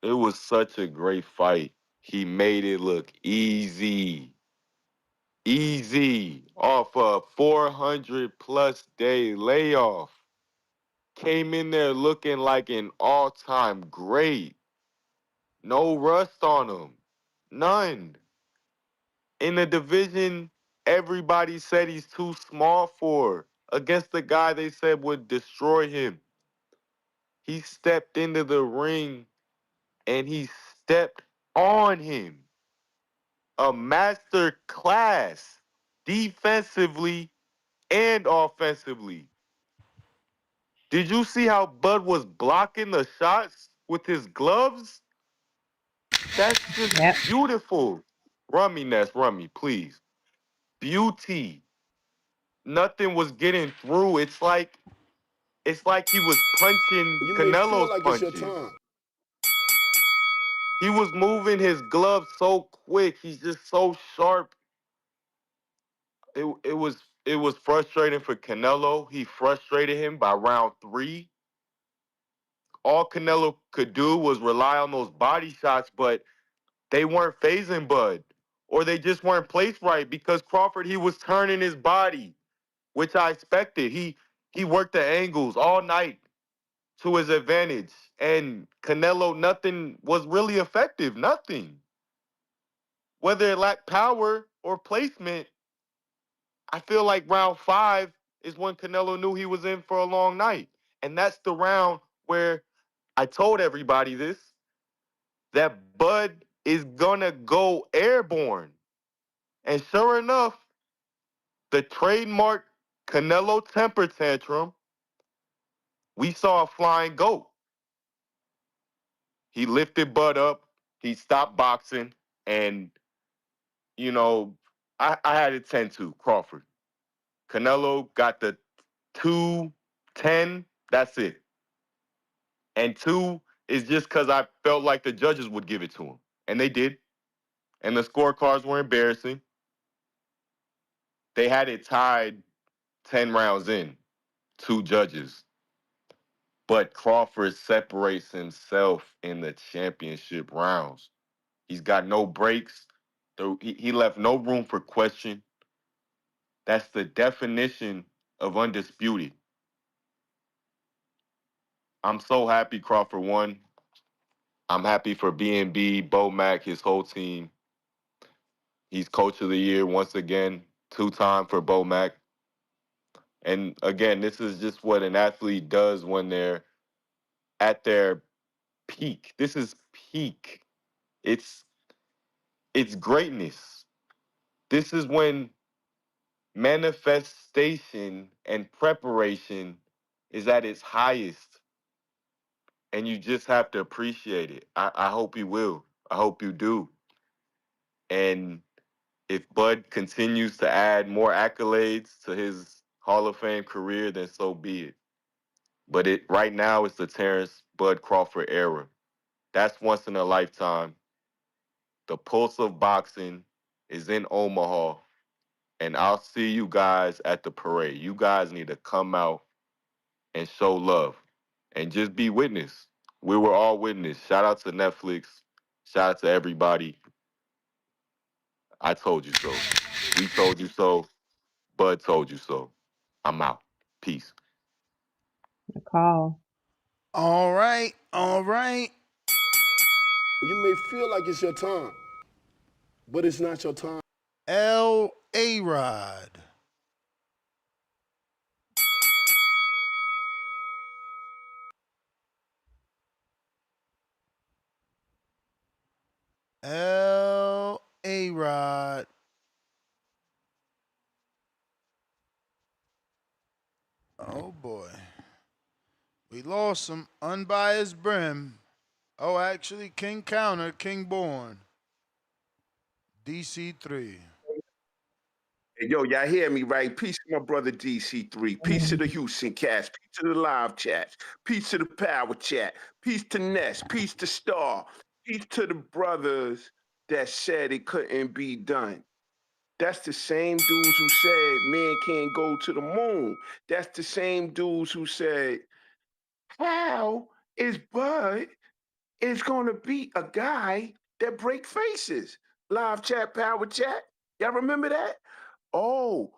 It was such a great fight. He made it look easy. Easy. Off a 400 plus day layoff. Came in there looking like an all-time great. No rust on him. None. In the division everybody said he's too small for, against the guy they said would destroy him. He stepped into the ring and he stepped on him. A master class defensively and offensively. Did you see how Bud was blocking the shots with his gloves? That's just Yep. beautiful. Rummy Nest, Rummy, please. Beauty. Nothing was getting through. It's like he was punching You may feel Canelo's like it's your punches. time. He was moving his gloves so quick. He's just so sharp. It was frustrating for Canelo. He frustrated him by round 3. All Canelo could do was rely on those body shots, but they weren't phasing Bud, or they just weren't placed right because Crawford, he was turning his body, which I expected. He worked the angles all night to his advantage, and Canelo, nothing was really effective. Nothing. Whether it lacked power or placement, I feel like round 5 is when Canelo knew he was in for a long night. And that's the round where I told everybody this, that Bud is gonna go airborne. And sure enough, the trademark Canelo temper tantrum, we saw a flying goat. He lifted Bud up, he stopped boxing, and, you know, I had it 10-2, Crawford. Canelo got the 2-10, that's it. And 2 is just because I felt like the judges would give it to him. And they did. And the scorecards were embarrassing. They had it tied 10 rounds in, 2 judges. But Crawford separates himself in the championship rounds. He's got no breaks. He left no room for question. That's the definition of undisputed. I'm so happy Crawford won. I'm happy for B&B, Bo Mack, his whole team. He's coach of the year once again, 2-time for Bo Mack. And again, this is just what an athlete does when they're at their peak. This is peak. It's greatness. This is when manifestation and preparation is at its highest. And you just have to appreciate it. I hope you will. I hope you do. And if Bud continues to add more accolades to his Hall of Fame career, then so be it. But right now it's the Terence Bud Crawford era. That's once in a lifetime. The pulse of boxing is in Omaha, and I'll see you guys at the parade. You guys need to come out and show love and just be witness. We were all witness. Shout out to Netflix. Shout out to everybody. I told you so. We told you so. Bud told you so. I'm out. Peace. A call. All right, all right. You may feel like it's your time, but it's not your time. L. A. Rod. L. A. Rod. Oh boy. We lost him. Unbiased Brim. Oh, actually, King Counter, King Born. DC3. Hey, yo, y'all hear me, right? Peace to my brother DC3. Peace to the Houston cast. Peace to the live chats. Peace to the power chat. Peace to Ness. Peace to Star. Peace to the brothers that said it couldn't be done. That's the same dudes who said man can't go to the moon. That's the same dudes who said, how is Bud is gonna beat a guy that break faces? Live chat, power chat. Y'all remember that? Oh,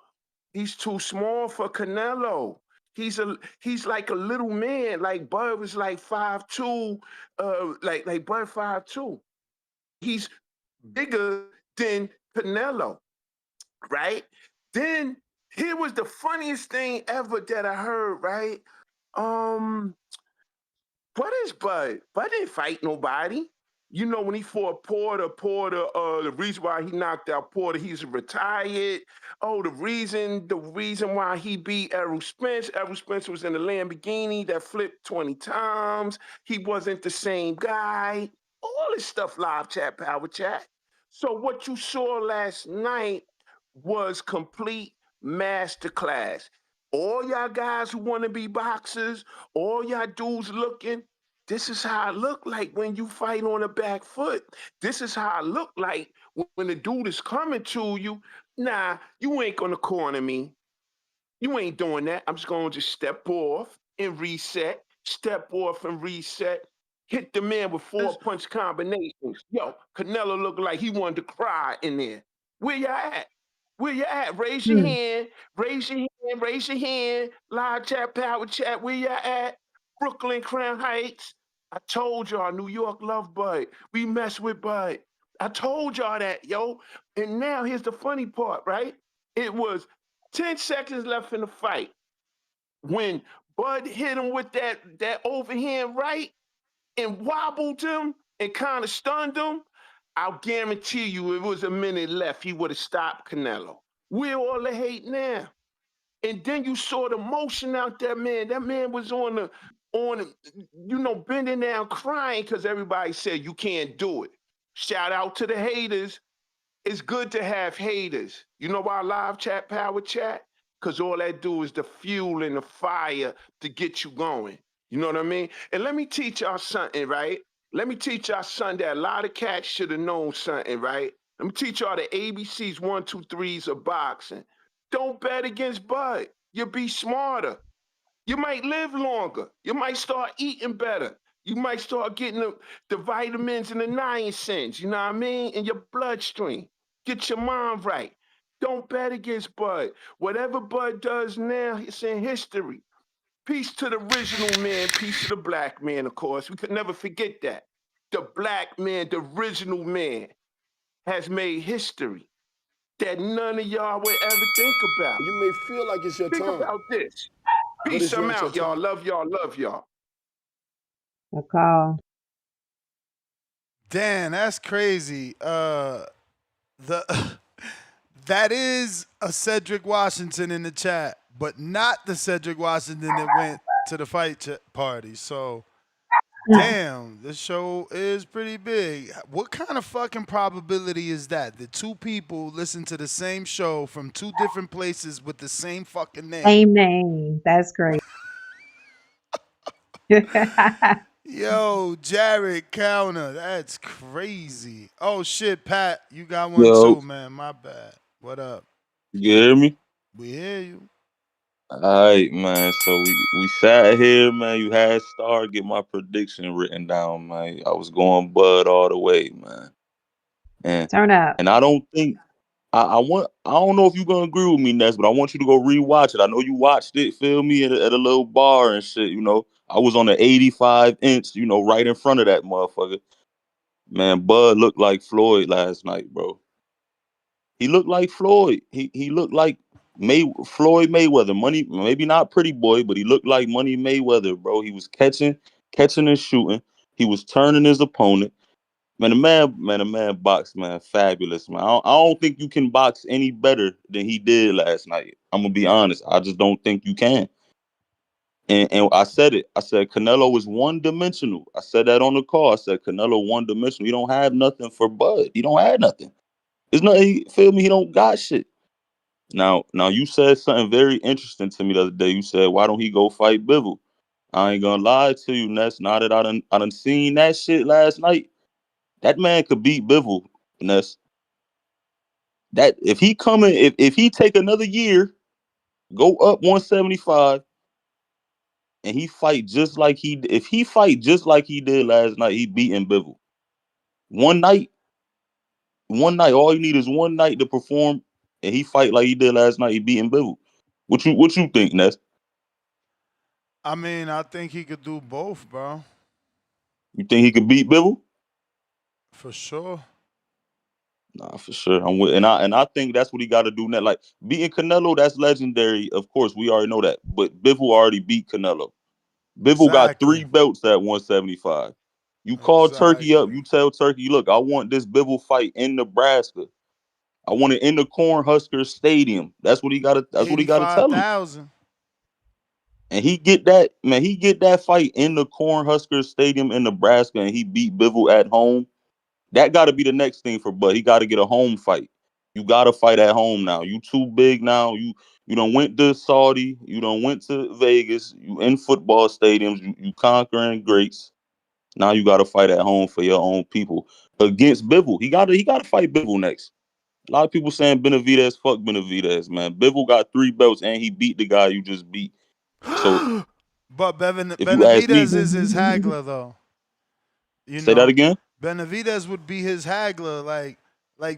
he's too small for Canelo. He's like a little man. Like Bud was like 5'2", like Bud 5'2". He's bigger than Canelo, right? Then here was the funniest thing ever that I heard, right? Um, what is Bud? Bud didn't fight nobody. You know, when he fought Porter, the reason why he knocked out Porter, he's retired. Oh, the reason why he beat Errol Spence was in the Lamborghini that flipped 20 times. He wasn't the same guy. All this stuff, live chat, power chat. So what you saw last night was complete masterclass. All y'all guys who want to be boxers, all y'all dudes looking, this is how I look like when you fight on the back foot. This is how I look like when the dude is coming to you. Nah, you ain't gonna corner me. You ain't doing that. I'm just gonna just step off and reset, step off and reset. Hit the man with 4-punch combinations. Yo, Canelo looked like he wanted to cry in there. Where y'all at? Where you at? Raise your hand. Raise your hand. Raise your hand. Live chat, power chat. Where you at? Brooklyn, Crown Heights. I told y'all, New York love Bud. We mess with Bud. I told y'all that, yo. And now here's the funny part, right? It was 10 seconds left in the fight. When Bud hit him with that overhand right and wobbled him and kind of stunned him, I'll guarantee you if it was a minute left, he would have stopped Canelo. Where all the hate now? And then you saw the motion out there, man. That man was bending down crying because everybody said you can't do it. Shout out to the haters. It's good to have haters. You know why live chat, power chat? Because all that do is the fuel and the fire to get you going. You know what I mean? And let me teach y'all something, right? Let me teach y'all something that a lot of cats should have known something, right? Let me teach y'all the ABCs, 1, 2, 3s of boxing. Don't bet against Bud. You'll be smarter. You might live longer. You might start eating better. You might start getting the vitamins and the niacins, you know what I mean, in your bloodstream. Get your mind right. Don't bet against Bud. Whatever Bud does now, it's in history. Peace to the original man, peace to the black man, of course. We could never forget that. The black man, the original man, has made history that none of y'all would ever think about. You may feel like it's your Think time, about this. but Peace, it's I'm not your out, y'all. time. Love y'all, love y'all. A call. Damn, that's crazy. The that is a Cedric Washington in the chat, but not the Cedric Washington that went to the fight party. So, damn, this show is pretty big. What kind of fucking probability is that? That two people listen to the same show from two different places with the same fucking name? Same name. That's great. Yo, Jared Counter, that's crazy. Oh shit, Pat, you got one Yo, too, man. My bad. What up? you hear me? We hear you. All right, man. So we sat here, man. You had Star get my prediction written down, man. I was going Bud all the way, man. And Turn up. and I don't think I don't know if you're gonna agree with me, Ness, but I want you to go rewatch it. I know you watched it, feel me, at a little bar and shit. You know, I was on the 85 inch, right in front of that motherfucker. Man, Bud looked like Floyd last night, bro. He looked like Floyd. He looked like Floyd Mayweather. Money, maybe not pretty boy, but he looked like Money Mayweather, bro. He was catching and shooting. He was turning his opponent. Man, the man boxed, man, fabulous, man. I don't think you can box any better than he did last night. I'm gonna be honest. I just don't think you can. And I said it. I said Canelo is one dimensional. I said that on the call. I said Canelo one dimensional. He don't have nothing for Bud. He don't have nothing. It's nothing. Feel me? He don't got shit. Now you said something very interesting to me the other day. You said, why don't he go fight Bivol? I ain't gonna lie to you, Ness. Now that I done seen that shit last night, that man could beat Bivol Ness. That if he coming, if he take another year, go up 175, and he fight just like if he fight just like he did last night, he beating Bivol. One night, all you need is one night to perform, and he fight like he did last night, he beating Bivol. What you think, Ness? I mean, I think he could do both, bro. You think he could beat Bivol? For sure. Nah, for sure. I'm with, and I think that's what he got to do now. Like beating Canelo, that's legendary. Of course, we already know that. But Bivol already beat Canelo. Bivol got Exactly. 3 belts at 175. You call Turkey up. Exactly. You tell Turkey, look, I want this Bivol fight in Nebraska. I want it in the Cornhusker Stadium. That's what he got to. That's what he got to tell him. 85,000. And he get that, man. He get that fight in the Cornhusker Stadium in Nebraska, and he beat Bivol at home. That got to be the next thing for Bud. He got to get a home fight. You got to fight at home now. You too big now. You don't went to Saudi. You don't went to Vegas. You in football stadiums. You conquering greats. Now you got to fight at home for your own people against Bivol. He got to fight Bivol next. A lot of people saying Benavidez, fuck Benavidez, man. Bivol got 3 belts and he beat the guy you just beat. So But if you ask me, Benavidez is his haggler, though. You say that know, again. Benavidez would be his haggler. Like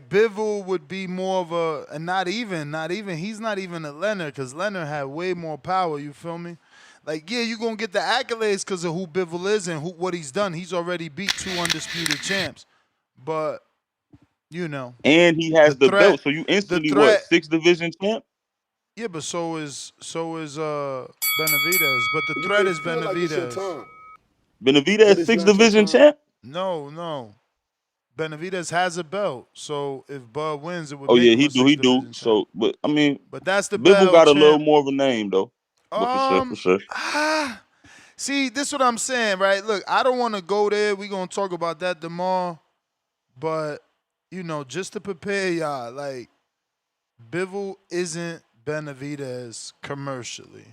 Bivol would be more of a, and not even. He's not even a Leonard, because Leonard had way more power. You feel me? Like, yeah, you're gonna get the accolades because of who Bivol is and what he's done. He's already beat 2 undisputed champs, but you know, And he the has the threat, belt. So you the instantly what? threat. 6th division champ? Yeah, but so is Benavidez. But the You threat may is feel like it's your Benavidez. time, but Benavidez it's 6th not your division time. champ? No. Benavidez has a belt, so if Bud wins, it would Oh make yeah, him a he sixth do. division champ. So, but I mean, But that's the Bivol belt got a little champ. more of a name though. But for sure, for Um, sure. see, this is what I'm saying, right? Look, I don't want to go there. We're gonna talk about that tomorrow. But just to prepare y'all, like Bivol isn't Benavidez commercially.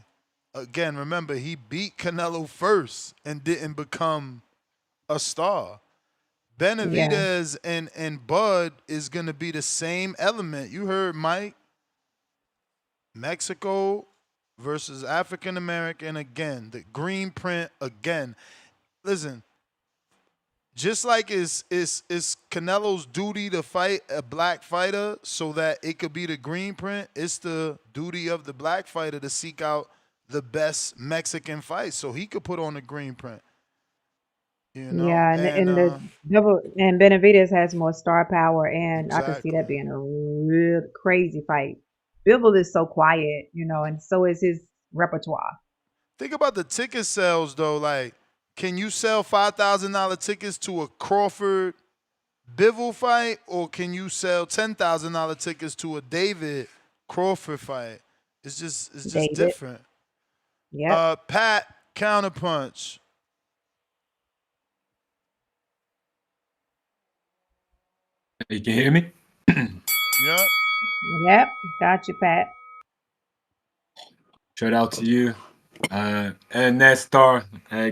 Again, remember he beat Canelo first and didn't become a star. Yeah. Benavidez and Bud is gonna be the same element. You heard Mike. Mexico versus African American again. The green print again. Listen, just like it's Canelo's duty to fight a black fighter so that it could be the green print, it's the duty of the black fighter to seek out the best Mexican fight so he could put on the green print. Yeah, And and the double and Benavidez has more star power, and I could see exactly. that being a real crazy fight. Bivol is so quiet, and so is his repertoire. Think about the ticket sales though. Like, can you sell $5,000 tickets to a Crawford Bivol fight, or can you sell $10,000 tickets to a David Crawford fight? It's just David. different. Yep. Pat counterpunch. You can hear me? Yep. Yep. Got you, Pat. Shout out to you. And Nestar,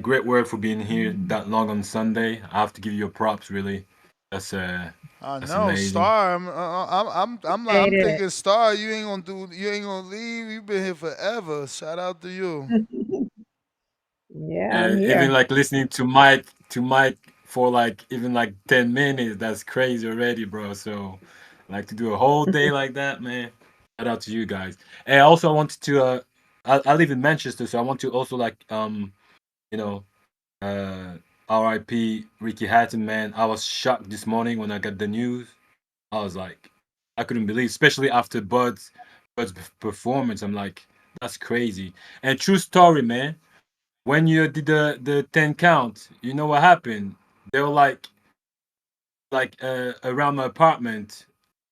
great work for being here that long on Sunday. I have to give you props, really. That's I that's know, amazing. Star. I'm Appreciate thinking Star. You ain't gonna leave. You've been here forever. Shout out to you. it. Yeah, I'm Even here. like listening to Mike for like even like 10 minutes, that's crazy already, bro. So like to do a whole day like that, man. Shout out to you guys. And also I wanted to I live in Manchester, so I want to also like you know uh RIP Ricky Hatton, man. I was shocked this morning when I got the news. I was like, I couldn't believe, especially after Bud's performance. I'm like, that's crazy. And true story, man. When you did the 10 count, you know what happened? They were like around my apartment,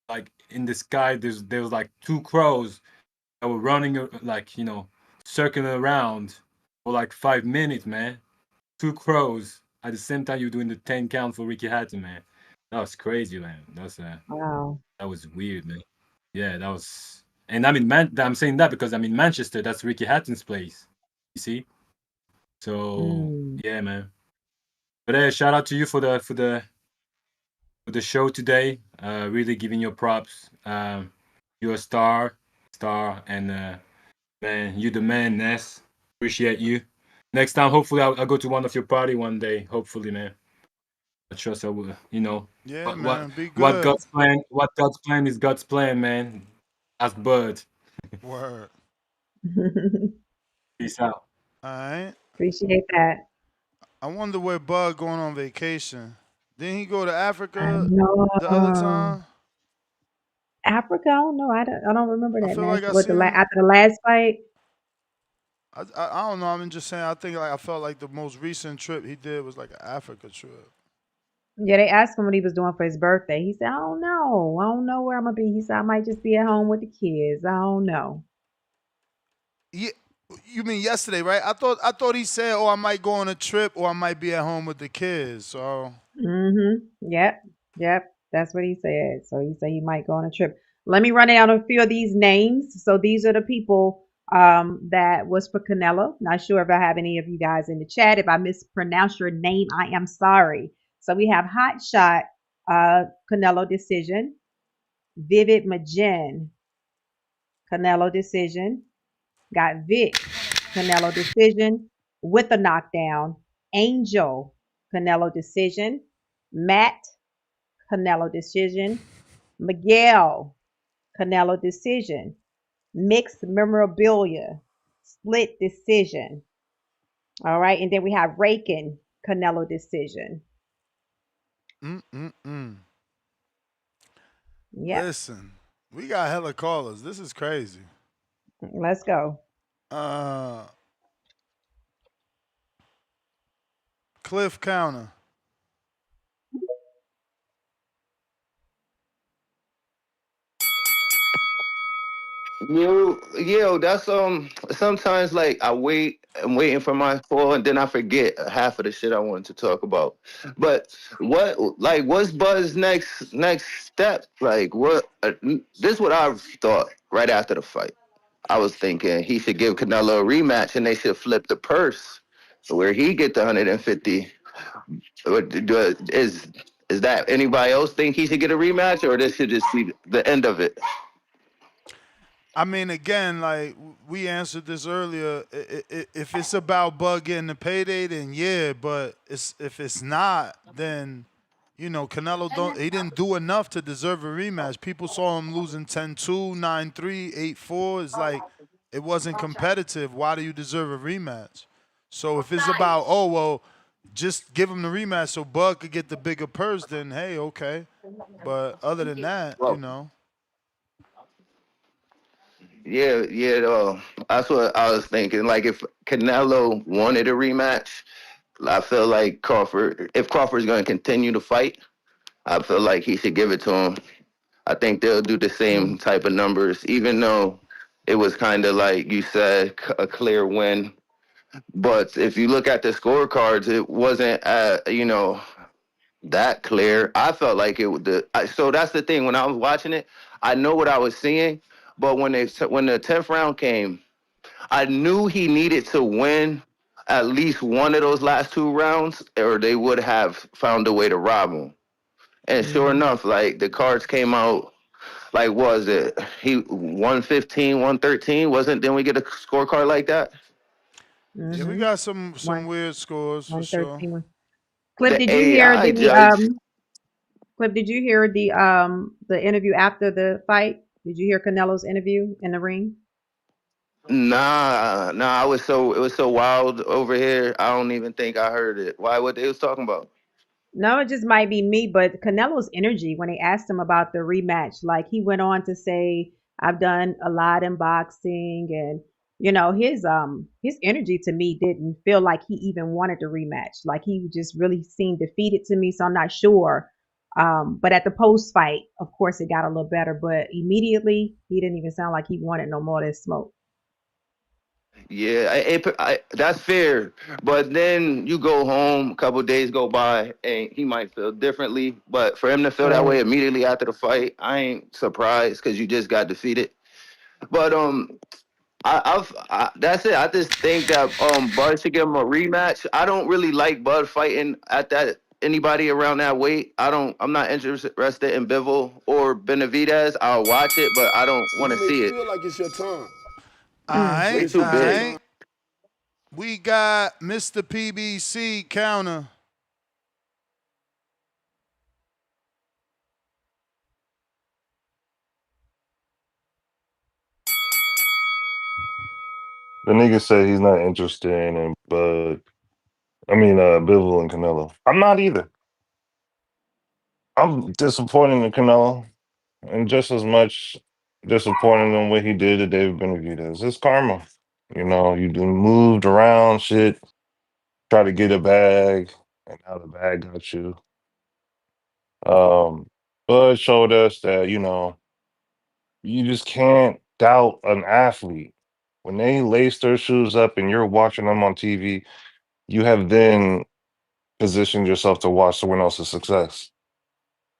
like in the sky. There was like 2 crows that were running like circling around for like 5 minutes, man. 2 crows at the same time you're doing the 10 count for Ricky Hatton, man. That was crazy, man. Wow. That was weird, man. Yeah, that was. And I'm saying that because I'm in Manchester. That's Ricky Hatton's place. You see? So Mm. yeah, man. But shout out to you for the with the show today. Really giving you props. You're a star, and man, you the man, Ness. Appreciate you. Next time, hopefully, I'll go to one of your party one day. Hopefully, man. I trust I will. You know, Yeah, what man. Be what good. God's plan? What God's plan is God's plan, man. Ask Bud. Word. Peace out. All right. Appreciate that. I wonder where Bud going on vacation. Didn't he go to I Africa the other know. time? Africa, I don't know. I don't remember I that, feel Ness. like I What seen him. after the last fight? I don't know. I'm just saying. I think like I felt like the most recent trip he did was like an Africa trip. Yeah, they asked him what he was doing for his birthday. He said, I don't know. I don't know where I'm gonna be. He said, I might just be at home with the kids. I don't know. Yeah, you mean yesterday, right? I thought he said, "Oh, I might go on a trip, or I might be at home with the kids." So Yep. Yep. That's what he said. So he said he might go on a trip. Let me run down a few of these names. So these are the people that was for Canelo. Not sure if I have any of you guys in the chat. If I mispronounce your name, I am sorry. So we have Hot Shot, Canelo decision. Vivid Majen, Canelo decision. Got Vic, Canelo decision with a knockdown. Angel, Canelo decision. Matt, Canelo decision. Miguel, Canelo decision. Mixed memorabilia, split decision. All right. And then we have Rakin, Canelo decision. Yep. listen, we got hella callers. This is crazy. Let's go. Uh, Cliff Counter. Yo, that's sometimes like I'm waiting for my call and then I forget half of the shit I wanted to talk about. But what's Buzz's next step? Like what this is what I thought right after the fight. I was thinking he should give Canelo a rematch and they should flip the purse. So where he get the 150. Is that anybody else think he should get a rematch or this should just be the end of it? I mean, again, like we answered this earlier. If it's about Bud getting the payday, then yeah. But if it's not, then Canelo he didn't do enough to deserve a rematch. People saw him losing 10-2, 9-3, 8-4. It's like it wasn't competitive. Why do you deserve a rematch? So if it's about just give him the rematch so Bud could get the bigger purse, then hey, okay. But other than that, Well, yeah, that's what I was thinking. Like if Canelo wanted a rematch, I feel like if Crawford's going to continue to fight, I feel like he should give it to him. I think they'll do the same type of numbers, even though it was kind of like you said, a clear win. But if you look at the scorecards, it wasn't, that clear. I felt like it would. So that's the thing. When I was watching it, I know what I was seeing, but when the 10th round came, I knew he needed to win at least one of those last two rounds, or they would have found a way to rob him. And sure enough, like the cards came out. Like, was it he 115, 113? Wasn't? Didn't we get a scorecard like that? yeah, we got some weird scores for sure. 113. Cliff, The did you hear AI the judge. Cliff, did you hear the interview after the fight? Did you hear Canelo's interview in the ring? Nah. It was so wild over here. I don't even think I heard it. Why? What they was talking about? No, it just might be me, but Canelo's energy when they asked him about the rematch, like he went on to say, I've done a lot in boxing and his energy to me didn't feel like he even wanted the rematch. Like he just really seemed defeated to me. So I'm not sure. But at the post fight, of course it got a little better, but immediately he didn't even sound like he wanted no more of that smoke. Yeah, that's fair. But then you go home, a couple days go by, and he might feel differently. But for him to feel that Right. way immediately after the fight, I ain't surprised because you just got defeated. But that's it. I just think that Bud should give him a rematch. I don't really like Bud fighting at that anybody around that weight. I'm not interested in Bivol or Benavidez. I'll watch it, but I don't want You to may see it. feel like it's your time, All but right, They it's too all not your big. right. time. We got Mr. PBC counter. The nigga said he's not interested in him, but Bivol and Canelo. I'm not either. I'm disappointed in Canelo, and just as much disappointed in what he did to David Benavidez. It's karma. You do moved around shit, try to get a bag, and now the bag got you. Bud showed us that, you just can't doubt an athlete. When they lace their shoes up and you're watching them on TV, you have then positioned yourself to watch someone else's success.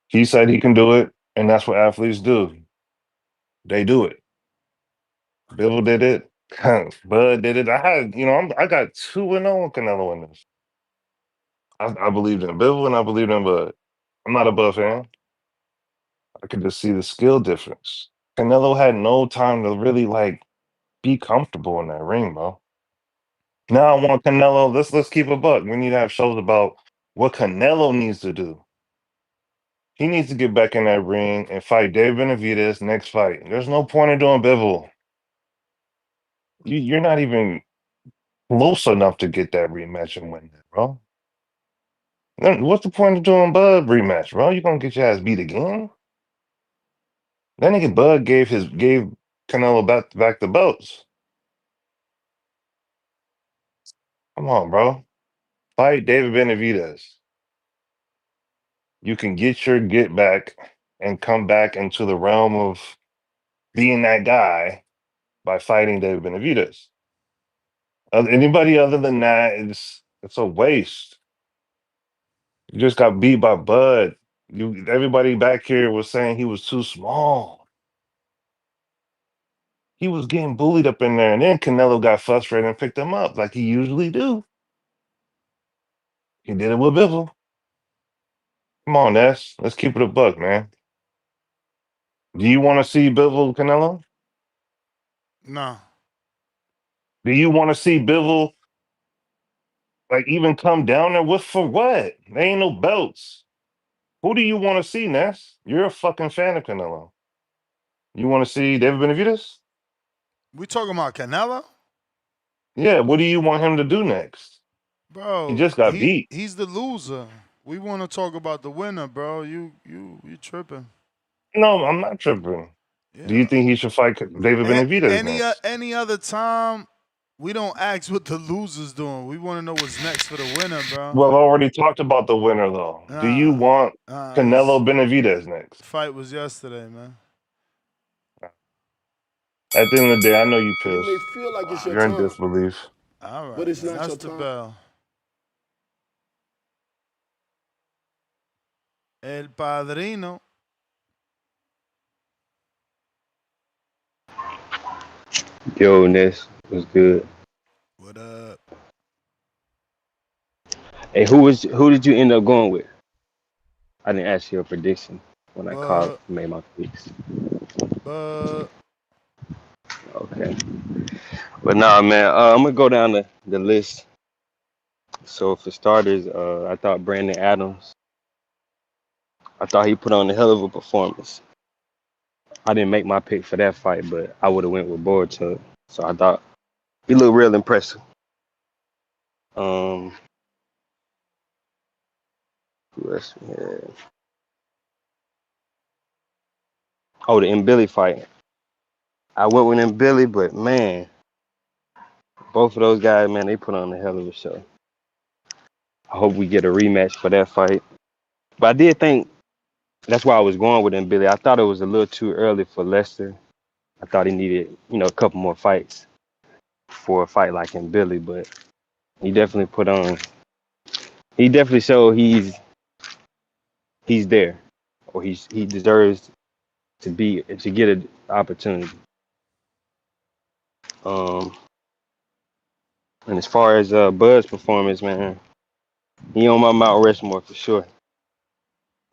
He said he can do it, and that's what athletes do. They do it. Bill did it. Bud did it. I got 2-0 on Canelo in this. I believed in Bill and I believed in Bud. I'm not a Bud fan. I could just see the skill difference. Canelo had no time to really be comfortable in that ring, bro. Now I want Canelo. Let's keep a buck. We need to have shows about what Canelo needs to do. He needs to get back in that ring and fight Dave Benavidez next fight. There's no point in doing Bivol. You're not even close enough to get that rematch and win that, bro. Then what's the point of doing Bud rematch, bro? You gonna get your ass beat again? That nigga Bud gave Canelo back the belts. Come on, bro. Fight David Benavidez. You can get your get back and come back into the realm of being that guy by fighting David Benavidez. Anybody other than that, it's a waste. You just got beat by Bud. Everybody back here was saying he was too small. He was getting bullied up in there, and then Canelo got frustrated and picked him up like he usually do. He did it with Bivol. Come on, Ness. Let's keep it a buck, man. Do you want to see Bivol Canelo? No. Do you want to see Bivol even come down there with for what? There ain't no belts. Who do you want to see, Ness? You're a fucking fan of Canelo. You want to see David Benavidez? We talking about Canelo? Yeah, what do you want him to do next? He Bro, just got beat. he's the loser. We want to talk about the winner, bro. You tripping. No, I'm not tripping. Do you Yeah. think he should fight David Benavidez next? Any other time, we don't ask what the loser's doing. We want to know what's next for the winner, bro. Well, I already talked about the winner, though. Do you want This Canelo Benavidez next? fight was yesterday, man. At the end of the day, I know you You may pissed. feel like it's your You're in time, disbelief. All but right, it's man. not That's your the time. bell. El Padrino. Yo, Ness was good. What up? Hey, who did you end up going with? I didn't ask you a prediction when I called But made my picks. Okay, but nah, man. I'm gonna go down the list. So for starters, I thought Brandon Adams. I thought he put on a hell of a performance. I didn't make my pick for that fight, but I would have went with Boruchuk. So I thought he looked real impressive. Um, who else we had? Oh, the Billy fight. I went with Billy, but man, both of those guys, man, they put on a hell of a show. I hope we get a rematch for that fight. But I did think that's why I was going with Billy. I thought it was a little too early for Lester. I thought he needed, a couple more fights for a fight like Billy, but he definitely put on. He definitely showed he's there, or he deserves to get an opportunity. Um, and as far as Bud's performance, man, He on my Mount Rushmore for sure.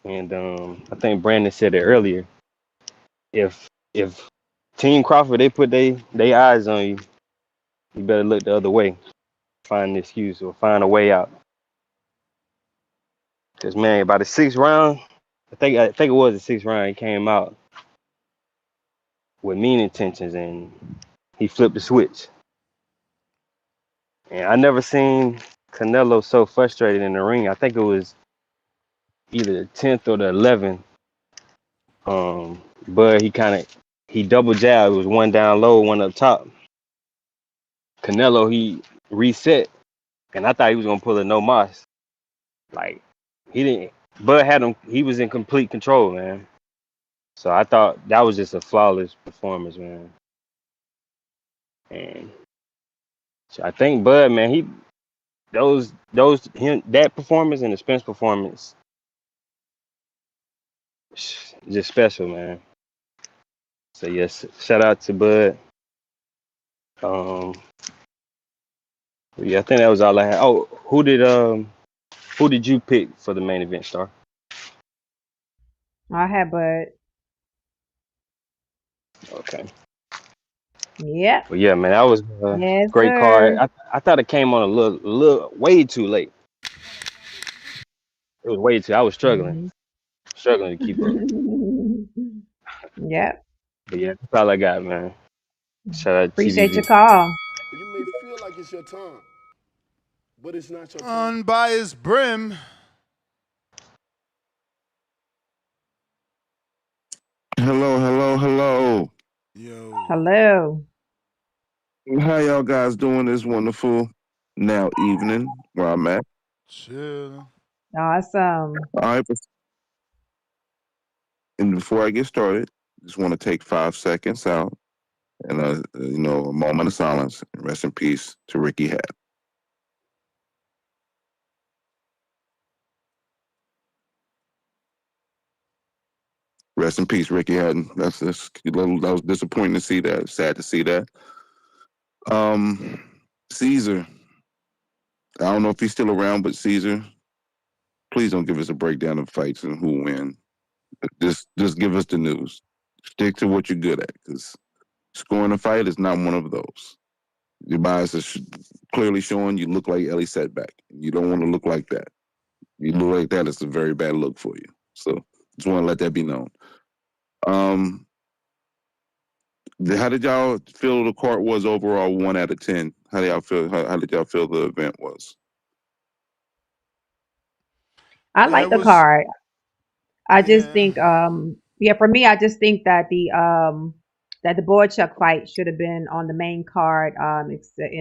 And I think Brandon said it earlier. If Team Crawford they put they eyes on you, you better look the other way. Find an excuse or find a way out. Cause man, by the sixth round, I think it was the sixth round. He came out with mean intentions and he flipped the switch. And I never seen Canelo so frustrated in the ring. I think it was either the 10th or the 11th. But he double jabbed. It was one down low, one up top. Canelo he reset, and I thought he was gonna pull a no mas. Like he didn't. Bud had him. He was in complete control, man. So I thought that was just a flawless performance, man. And so I think Bud, man, he that performance and the Spence performance, just special, man. So yes, shout out to Bud. Um, yeah, I think that was all I had. Oh, who did you pick for the main event, Star? I had, but Okay. yep. Well, yeah, man, that was a Yes, great card. sir. I thought it came on a little way too late. It was way too. I was Hmm. struggling to keep up. Yep. But yeah, that's all I got, man. Shout out to Appreciate your TVV. call. You may feel like it's your time, but it's not your time. Unbiased Brim. Hello, hello, hello. Yo. Hello. How y'all guys doing this wonderful now evening where I'm at? Chill. Awesome. All right, and before I get started, just want to take 5 seconds out and a moment of silence. Rest in peace to Ricky Hatton. Rest in peace, Ricky Hatton. That was disappointing to see that. Sad to see that. Caesar. I don't know if he's still around, but Caesar, please don't give us a breakdown of fights and who win. Just give us the news. Stick to what you're good at, because scoring a fight is not one of those. Your bias is clearly showing you look like Ellie Setback. You don't want to look like that. You look like that, it's a very bad look for you. So just want to let that be known. Um, how did y'all feel the card was overall? 1 out of 10. How did y'all feel? How did y'all feel the event was? I Yeah, like it the was. card. I just Yeah. think, yeah, for me, I just think that the Boychuk fight should have been on the main card. And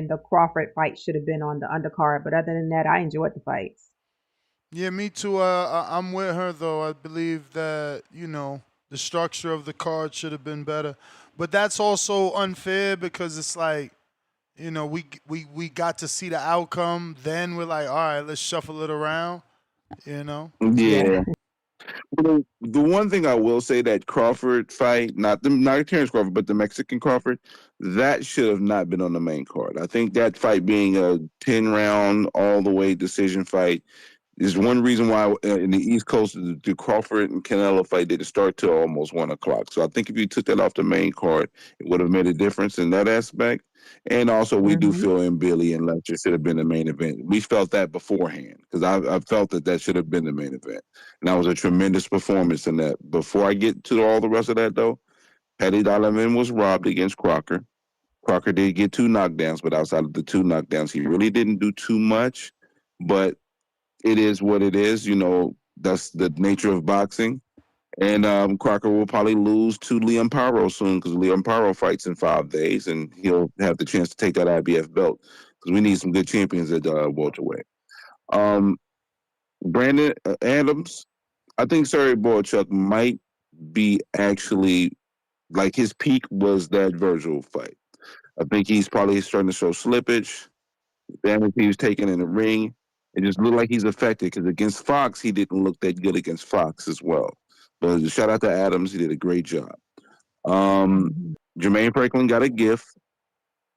the Crawford fight should have been on the undercard. But other than that, I enjoyed the fights. Yeah, me too. I'm with her though. I believe that the structure of the card should have been better, but that's also unfair because it's like we got to see the outcome. Then we're like, all right, let's shuffle it around. You know. Yeah. Yeah. The one thing I will say, that Crawford fight, not Terence Crawford, but the Mexican Crawford, that should have not been on the main card. I think that fight being a 10 round all the way decision fight is one reason why in the East Coast the Crawford and Canelo fight didn't start till almost 1 o'clock. So I think if you took that off the main card, it would have made a difference in that aspect. And also, we do Hmm. feel in Billy and Lecter should have been the main event. We felt that beforehand because I felt that should have been the main event. And that was a tremendous performance in that. Before I get to all the rest of that, though, Paddy Donovan was robbed against Crocker. Crocker did get 2 knockdowns, but outside of the 2 knockdowns, he really didn't do too much. But it is what it is. That's the nature of boxing. And Crocker will probably lose to Liam Pyro soon because Liam Pyro fights in 5 days, and he'll have the chance to take that IBF belt because we need some good champions at welterweight. Um, Brandon Adams, I think Surrey Boychuk might be actually like his peak was that Virgil fight. I think he's probably starting to show slippage. Damage he was taking in the ring. It just looked like he's affected because against Fox, he didn't look that good against Fox as well. But shout out to Adams. He did a great job. Hmm. Jermaine Franklin got a gift.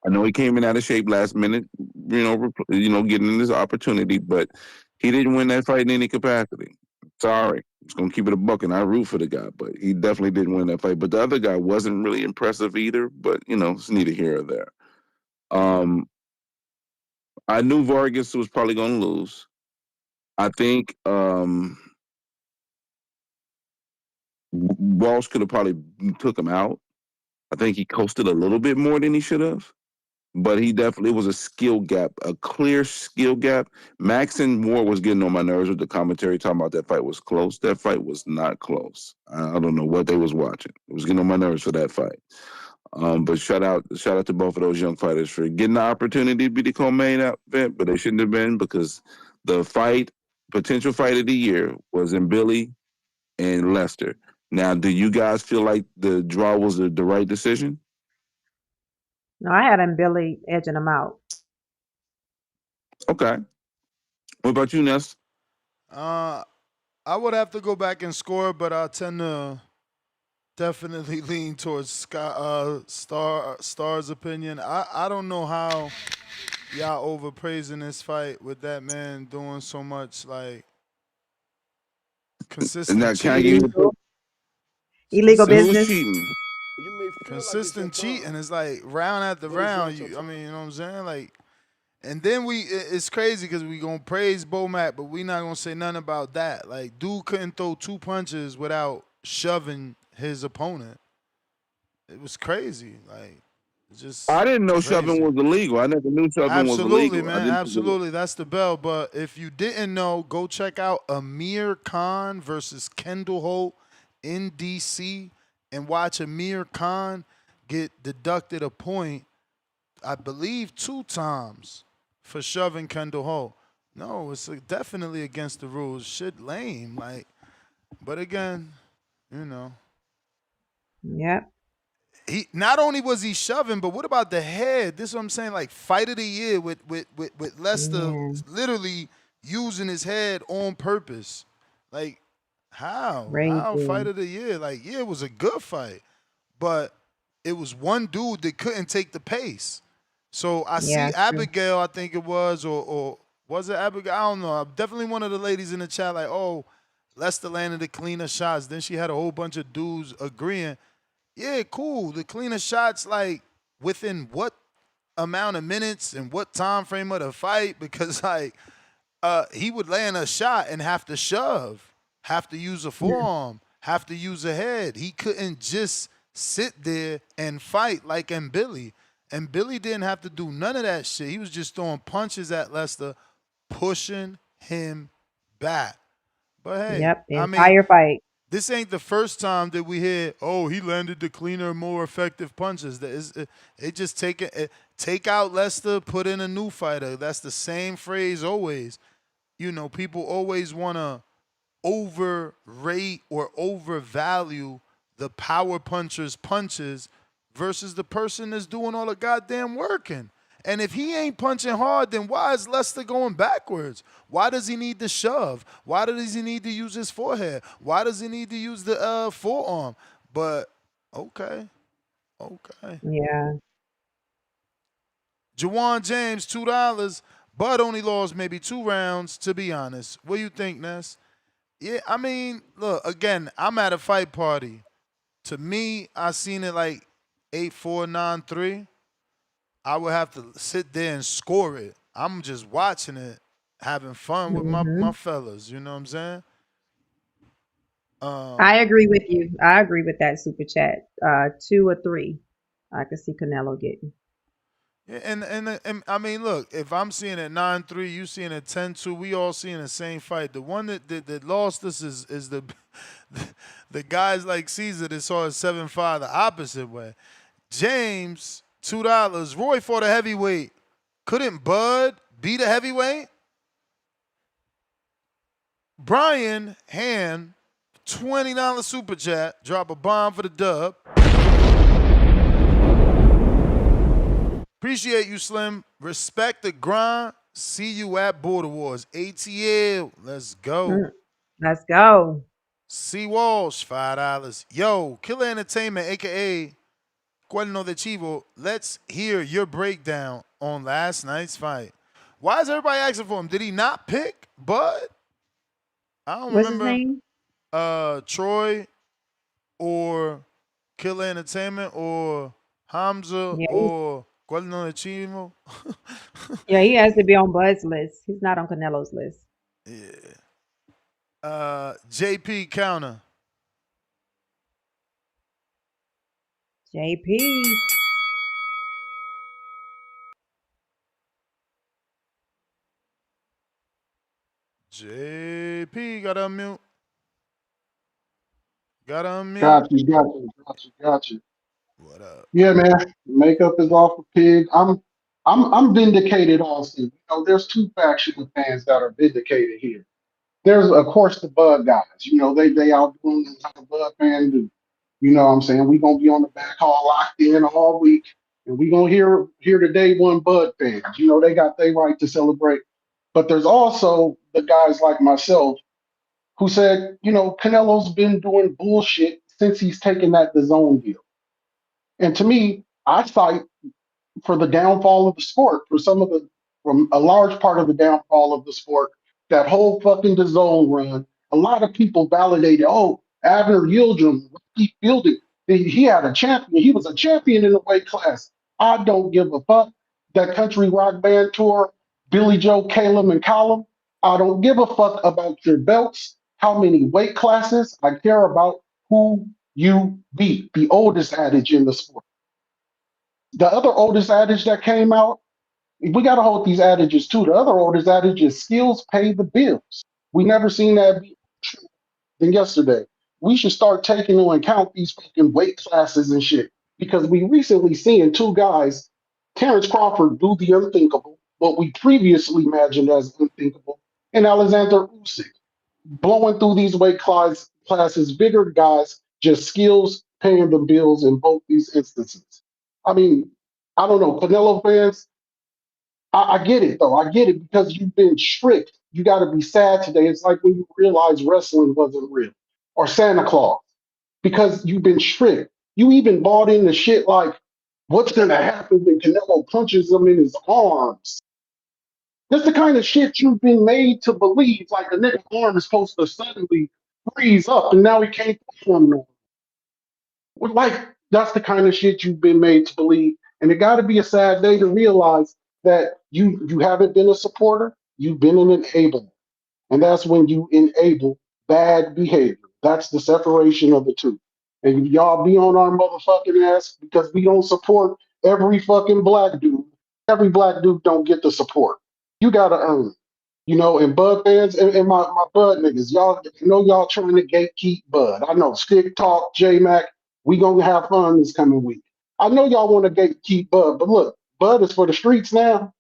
I know he came in out of shape last minute, getting in this opportunity, but He didn't win that fight in any capacity. Sorry. I'm just gonna keep it a buck, and I root for the guy, but he definitely didn't win that fight. But the other guy wasn't really impressive either. But it's neither here or there. Um, I knew Vargas was probably gonna lose. I think Walsh could have probably took him out. I think he coasted a little bit more than he should have. But he definitely was a skill gap, a clear skill gap. Max and Moore was getting on my nerves with the commentary talking about that fight was close. That fight was not close. I don't know what they was watching. It was getting on my nerves for that fight. But shout out to both of those young fighters for getting the opportunity to be the co-main event, but they shouldn't have been because the potential fight of the year was in Billy and Lester. Now, do you guys feel like the draw was the right decision? No, I had him Billy edging him out. Okay. What about you, Ness? I would have to go back and score, but I tend to definitely lean towards Star's opinion. I don't know how y'all overpraising this fight with that man doing so much like consistent Now, can I give you cheating. the Illegal who was business. cheating? You may feel like it's your Consistent cheating time, is like round after but it's round. not your I mean, time. you know what I'm saying? Like, and then it's crazy because we gonna praise Bomac, but we not gonna say nothing about that. Like, dude couldn't throw two punches without shoving his opponent. It was crazy. Like, it's just I didn't know shoving crazy. was illegal. I never knew shoving was Absolutely, illegal. I man. didn't think it was. Absolutely. That's the bell. But if you didn't know, go check out Amir Khan versus Kendall Holt in DC and watch Amir Khan get deducted a point, I believe, 2 times for shoving Kendall Holt. No, it's definitely against the rules. Shit lame. Like, but again, you know. Yep. He not only was he shoving, but what about the head? This is what I'm saying. Like fight of the year with Lester Yeah. literally using his head on purpose. Like how? How fight Crazy. of the year? Like, yeah, it was a good fight, but it was one dude that couldn't take the pace. So I Yeah, see true. Abigail, I think it was, or was it Abigail? I don't know. Definitely one of the ladies in the chat, like, oh, Lester landed the cleaner shots. Then she had a whole bunch of dudes agreeing. Yeah, cool. The cleaner shots, like within what amount of minutes and what time frame of the fight? Because like he would land a shot and have to shove, have to use a Yeah. forearm, have to use a head. He couldn't just sit there and fight like Billy. And Billy didn't have to do none of that shit. He was just throwing punches at Lester, pushing him back. But hey, Yep. The I mean, entire fight. this ain't the first time that we hear, oh, he landed the cleaner, more effective punches. They just take out Lester, put in a new fighter. That's the same phrase always. You know, people always want to overrate or overvalue the power puncher's punches versus the person that's doing all the goddamn working. And if he ain't punching hard, then why is Lester going backwards? Why does he need to shove? Why does he need to use his forehead? Why does he need to use the forearm? But okay, okay. Yeah. Jawan James, $2. Bud only lost maybe 2 rounds, to be honest. What do you think, Ness? Yeah, I mean, look, again, I'm at a fight party. To me, I seen it like 8-4, 9-3. I would have to sit there and score it. I'm just watching it, having fun with my Hmm. fellas. You know what I'm saying? I agree with you. I agree with that super chat. 2 or 3. I could see Canelo getting. Yeah, and I mean, look, if I'm seeing it 9-3, you seeing it 10-2, we all seeing the same fight. The one that lost us is the guys like Caesar that saw it 7-5 the opposite way. James, $2. Roy fought a heavyweight. Couldn't Bud beat a heavyweight? Brian Hand, $20 super chat. Drop a bomb for the dub. Appreciate you, Slim. Respect the grind. See you at Border Wars. ATL. Let's go. Let's go. C. Walsh, $5. Yo, Killer Entertainment, aka Cuerno de Chivo, let's hear your breakdown on last night's fight. Why is everybody asking for him? Did he not pick Bud? I don't What's his remember name? Troy or Killer Entertainment or Hamza Yeah, or ¿Cuál no le chimo? yeah, he has to be on Bud's list. He's not on Canelo's list. Yeah. JP Counter. JP. JP, gotta unmute. Gotta unmute. Got you. What up? Yeah, man. Makeup is off the pig. I'm vindicated also. You know, there's two factions of fans that are vindicated here. There's of course the Bud guys. You know, they out doing the Bud fan do. You know what I'm saying? We gonna be on the back hall locked in all week. And we gonna hear the day one Bud fans. You know, they got their right to celebrate. But there's also the guys like myself who said, you know, Canelo's been doing bullshit since he's taken that the zone deal. And to me, I fight for the downfall of the sport, for some of the, from a large part of the downfall of the sport, that whole fucking the zone run. A lot of people validated, oh, Abner Yildirim, he fielded, he had a champion. He was a champion in the weight class. I don't give a fuck. That country rock band tour, Billy Joe, Calum, and Column. I don't give a fuck about your belts, how many weight classes. I care about who you beat. The oldest adage in the sport. The other oldest adage that came out, we got to hold these adages too. The other oldest adage is skills pay the bills. We never seen that be true than yesterday. We should start taking into account these fucking weight classes and shit because we recently seen two guys, Terence Crawford do the unthinkable, what we previously imagined as unthinkable, and Alexander Usyk blowing through these classes, bigger guys, just skills paying the bills in both these instances. I mean, I don't know, Canelo fans, I get it though. I get it because you've been tricked. You got to be sad today. It's like when you realize wrestling wasn't real or Santa Claus because you've been tricked. You even bought into shit like, what's going to happen when Canelo punches him in his arms? That's the kind of shit you've been made to believe, like a nigga arm is supposed to suddenly freeze up and now he can't perform no more. Well, like, that's the kind of shit you've been made to believe. And it got to be a sad day to realize that you haven't been a supporter, you've been an enabler. And that's when you enable bad behavior. That's the separation of the two. And y'all be on our motherfucking ass because we don't support every fucking black dude. Every black dude don't get the support. You gotta earn it. You know, and Bud fans and my Bud niggas, y'all I know y'all trying to gatekeep Bud. I know Stick Talk, J Mac, we gonna have fun this coming week. I know y'all want to gatekeep Bud, but look, Bud is for the streets now.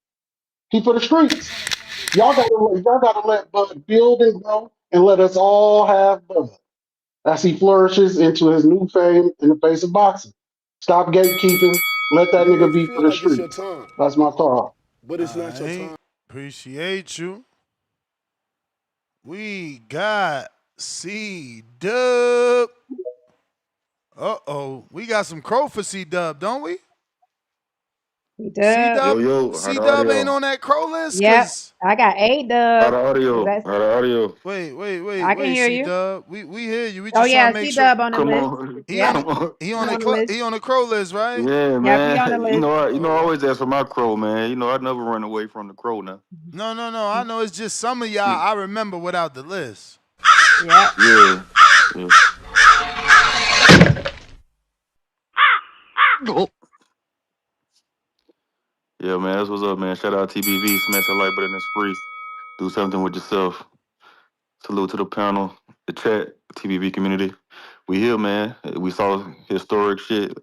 He for the streets. Y'all gotta let Bud build and grow and let us all have Bud as he flourishes into his new fame in the face of boxing. Stop gatekeeping. Let that You may nigga be feel for the like it's your streets. time, That's my thought. but it's not your I time. appreciate you. We got C Dub. We got some crow for C Dub, don't we? He C dub. Yo, Dub, yo, how C the Dub ain't audio? on that crow list, Yep. cause I got a How dub. the 'Cause audio? that's How the audio? I can wait, hear C you. Dub. We hear you. We Oh just trying yeah, to make C sure dub on the Come list. on, he Yep. on come on. he He on the on the list. he on the crow list, right? Yeah, Yep, he on the man. list. I Oh, always ask for my crow, man. You know, I never run away from the crow now. no. I know it's just some of y'all I remember without the list. Yep. Yeah, yeah. Yeah, man. That's what's up, man. Shout out TBV. Smash that like button. It's free. Do something with yourself. Salute to the panel, the chat, TBV community. We here, man. We saw historic shit,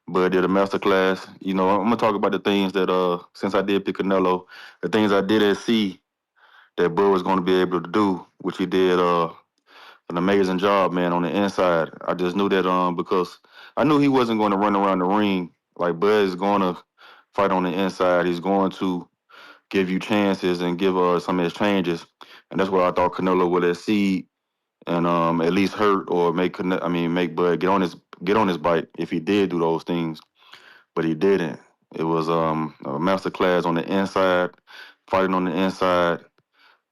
but did a masterclass. You know, I'm gonna talk about the things that since I did pick Canelo, the things I didn't see that Bud was gonna be able to do, which he did an amazing job, man, on the inside. I just knew that because I knew he wasn't going to run around the ring. Like Bud is going to fight on the inside. He's going to give you chances and give some exchanges, and that's what I thought Canelo would exceed and at least hurt or make Bud get on his bike if he did do those things, but he didn't. It was a master class on the inside fighting on the inside.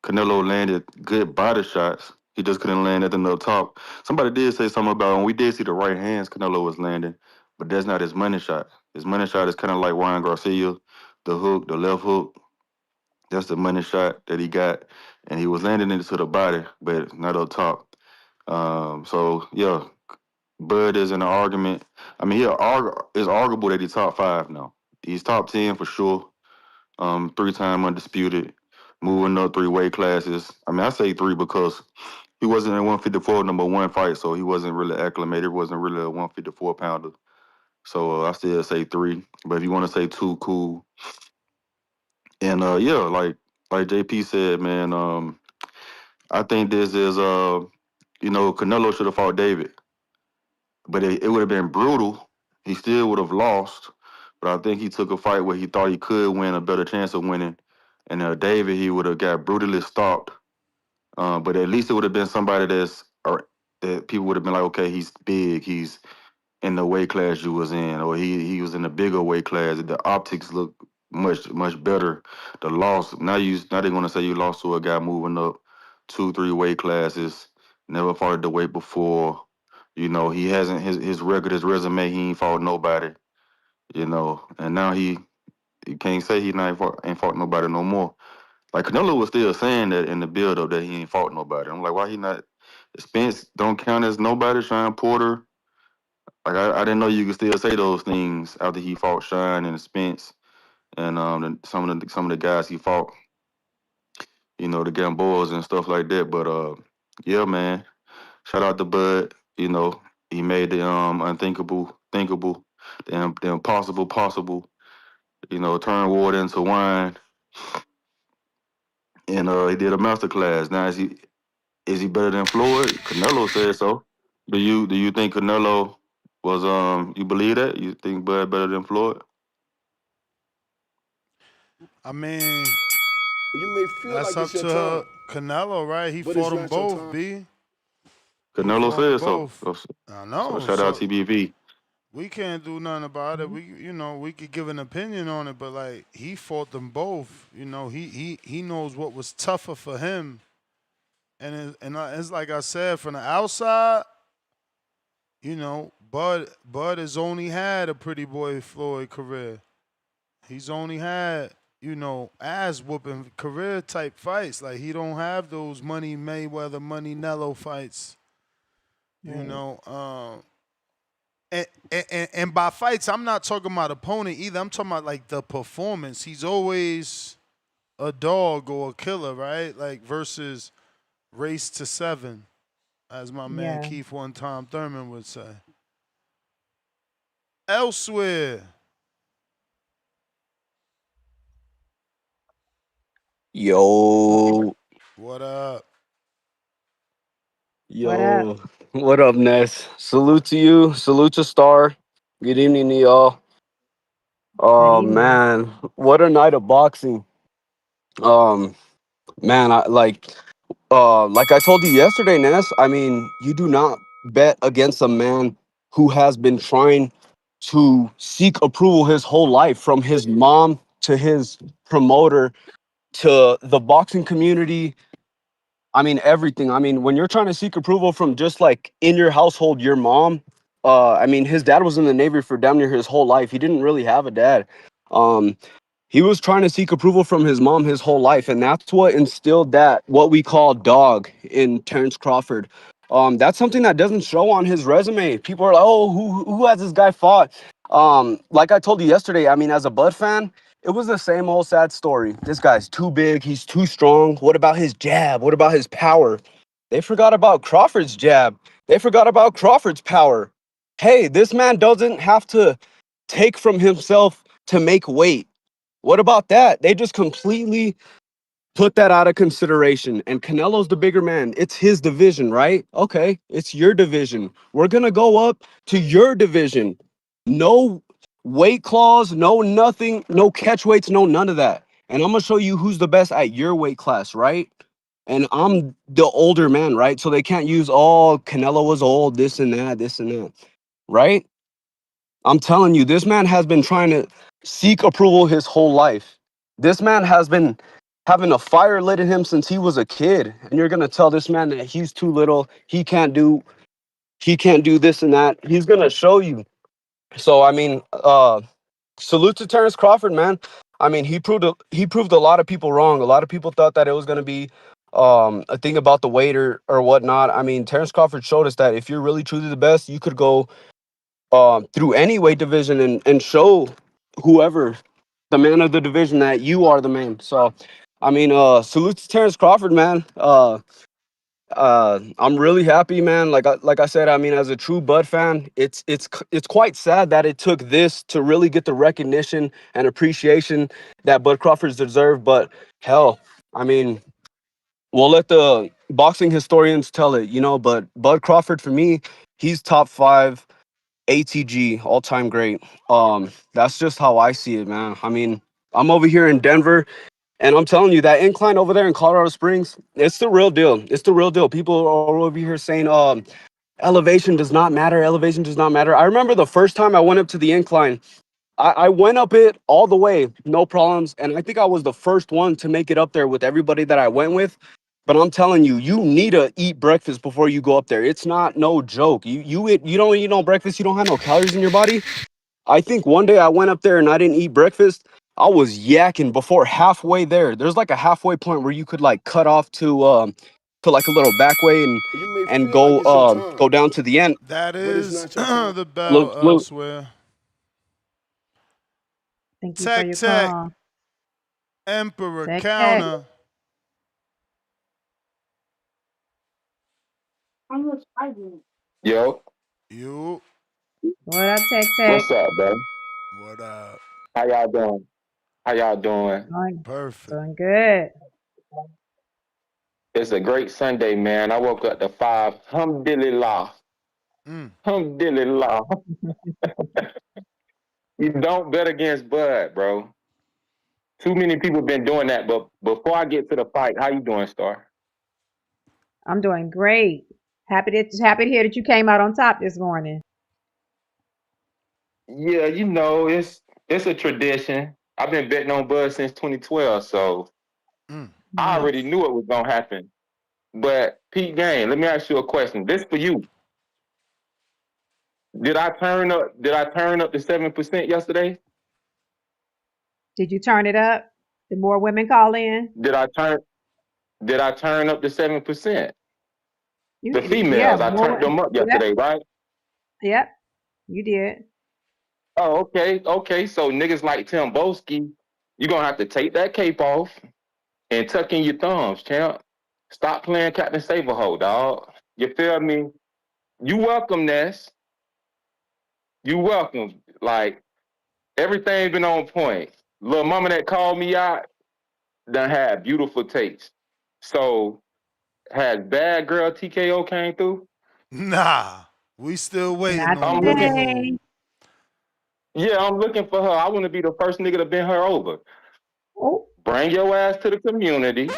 Canelo landed good body shots. He just couldn't land at the top. Somebody did say something about when we did see the right hands Canelo was landing, but that's not his money shot. His money shot is kind of like Ryan Garcia, the hook, the left hook. That's the money shot that he got, and he was landing into the body, but not up top. So yeah, Bud is in an argument. I mean, it's arguable that he's top five now. He's top 10 for sure. Three-time undisputed, moving up three weight classes. I mean, I say three because he wasn't in 154 number one fight, so he wasn't really acclimated. Wasn't really a 154 pounder. So I still say three. But if you want to say two, cool. And yeah, like JP said, man. I think this is Canelo should have fought David, but it would have been brutal. He still would have lost, but I think he took a fight where he thought he could win, a better chance of winning. And David, he would have got brutally stopped. But at least it would have been somebody that people would have been like, okay, he's big, he's in the weight class you was in, or he was in a bigger weight class. The optics look much better. The loss now they're gonna say you lost to a guy moving up 2-3 weight classes, never fought the weight before. He hasn't his record, his resume, he ain't fought nobody. And now he can't say he ain't fought nobody no more. Like Canelo was still saying that in the build up that he ain't fought nobody. I'm like, why he not? Spence don't count as nobody. Sean Porter, like I didn't know you could still say those things after he fought Shine and Spence and some of the guys he fought, the Gamboas and stuff like that. But yeah, man, shout out to Bud. He made the unthinkable thinkable, the impossible possible. Turn water into wine, and he did a master class. Now is he better than Floyd? Canelo said so. Do you think Canelo was you believe that? You think Bud better than Floyd? I mean, You may feel that's like up it's your to time, Canelo, right? He but fought it's them not your both, time. B. He Canelo fought them said so. both. I So know. shout out So TBV. we can't do nothing about it. Mhm. We could give an opinion on it, but like he fought them both. He knows what was tougher for him, it's like I said, from the outside, Bud has only had a pretty boy Floyd career. He's only had ass whooping career type fights. Like he don't have those Money Mayweather, Money Nello fights. You Right. know, and by fights, I'm not talking about opponent either. I'm talking about like the performance. He's always a dog or a killer, right? Like versus race to seven, as my man Yeah. Keith one time Thurman would say. Elsewhere, Yo, what up? What up? yo, what up, Ness? Salute to you. Salute to Star. Good evening to y'all. Good Oh evening. man, what a night of boxing. Um, man, like I told you yesterday, Ness. I mean, you do not bet against a man who has been trying to seek approval his whole life, from his mom to his promoter to the boxing community. I mean, everything. I mean, when you're trying to seek approval from just like in your household, your mom, I mean, his dad was in the Navy for damn near his whole life. He didn't really have a dad. Um, he was trying to seek approval from his mom his whole life, and that's what instilled that what we call dog in Terence Crawford. That's something that doesn't show on his resume. People are like, "Oh, who has this guy fought?" Like I told you yesterday, I mean, as a Bud fan, it was the same old sad story. This guy's too big, he's too strong. What about his jab? What about his power? They forgot about Crawford's jab. They forgot about Crawford's power. Hey, this man doesn't have to take from himself to make weight. What about that? They just completely put that out of consideration. And Canelo's the bigger man. It's his division, right? Okay, it's your division. We're going to go up to your division. No weight clause, no nothing, no catch weights, no none of that. And I'm going to show you who's the best at your weight class, right? And I'm the older man, right? So they can't use, oh, Canelo was old, this and that, right? I'm telling you, this man has been trying to seek approval his whole life. This man has been having a fire lit in him since he was a kid, and you're gonna tell this man that he's too little, he can't do this and that. He's gonna show you. So I mean, salute to Terence Crawford, man. I mean, he proved a lot of people wrong. A lot of people thought that it was gonna be a thing about the weight or whatnot. I mean, Terence Crawford showed us that if you're really truly the best, you could go through any weight division and show whoever the man of the division that you are the man. So, I mean, salute to Terence Crawford, man. I'm really happy, man. Like I said, I mean, as a true Bud fan, it's quite sad that it took this to really get the recognition and appreciation that Bud Crawford's deserved. But hell, I mean, we'll let the boxing historians tell it, you know. But Bud Crawford, for me, he's top 5 ATG all time great. That's just how I see it, man. I mean, I'm over here in Denver. And I'm telling you, that incline over there in Colorado Springs, it's the real deal. It's the real deal. People are over here saying, elevation does not matter. Elevation does not matter. I remember the first time I went up to the incline, I went up it all the way, no problems. And I think I was the first one to make it up there with everybody that I went with. But I'm telling you, you need to eat breakfast before you go up there. It's not no joke. You don't eat no breakfast, you don't have no calories in your body. I think one day I went up there and I didn't eat breakfast. I was yakking before halfway there. There's like a halfway point where you could like cut off to like a little back way You may and feel like it's your go time, down to the end. That but it's is not your time. the bell Look, look, elsewhere. Thank you for Tech your Tech, call. Emperor Tech Tech. Counter. Yo, You. What up, Tech Tech? what's up, bro? What up? How y'all doing? How y'all doing? Doing, Perfect. doing good. It's a great Sunday, man. I woke up to 5. Alhamdulillah. Mm. Alhamdulillah. You don't bet against Bud, bro. Too many people been doing that. But before I get to the fight, how you doing, Star? I'm doing great. Happy to hear that you came out on top this morning. Yeah, you know, it's a tradition. I've been betting on Bud since 2012, so Mm. I already Nice. knew it was gonna happen. But Pete Gang, let me ask you a question. This for you. Did I turn up to 7% yesterday? Did you turn it up? Did more women call in? Did I turn did I turn up to 7%? The Yeah, females, I more. turned them up Yep, yesterday, right? yep, you did. Oh, okay, okay. So niggas like Tim Boski, you're gonna have to take that cape off and tuck in your thumbs, champ. Stop playing Captain Saberho, dog. You feel me? You welcome, Ness. You welcome. Like everything been on point. Little mama that called me out done had beautiful taste. So has Bad Girl TKO came through? Nah. We still waiting Not on I'm Boogie looking. Hole. today. Yeah, I'm looking for her. I want to be the first nigga to bend her over. Oh, Bring your ass to the community.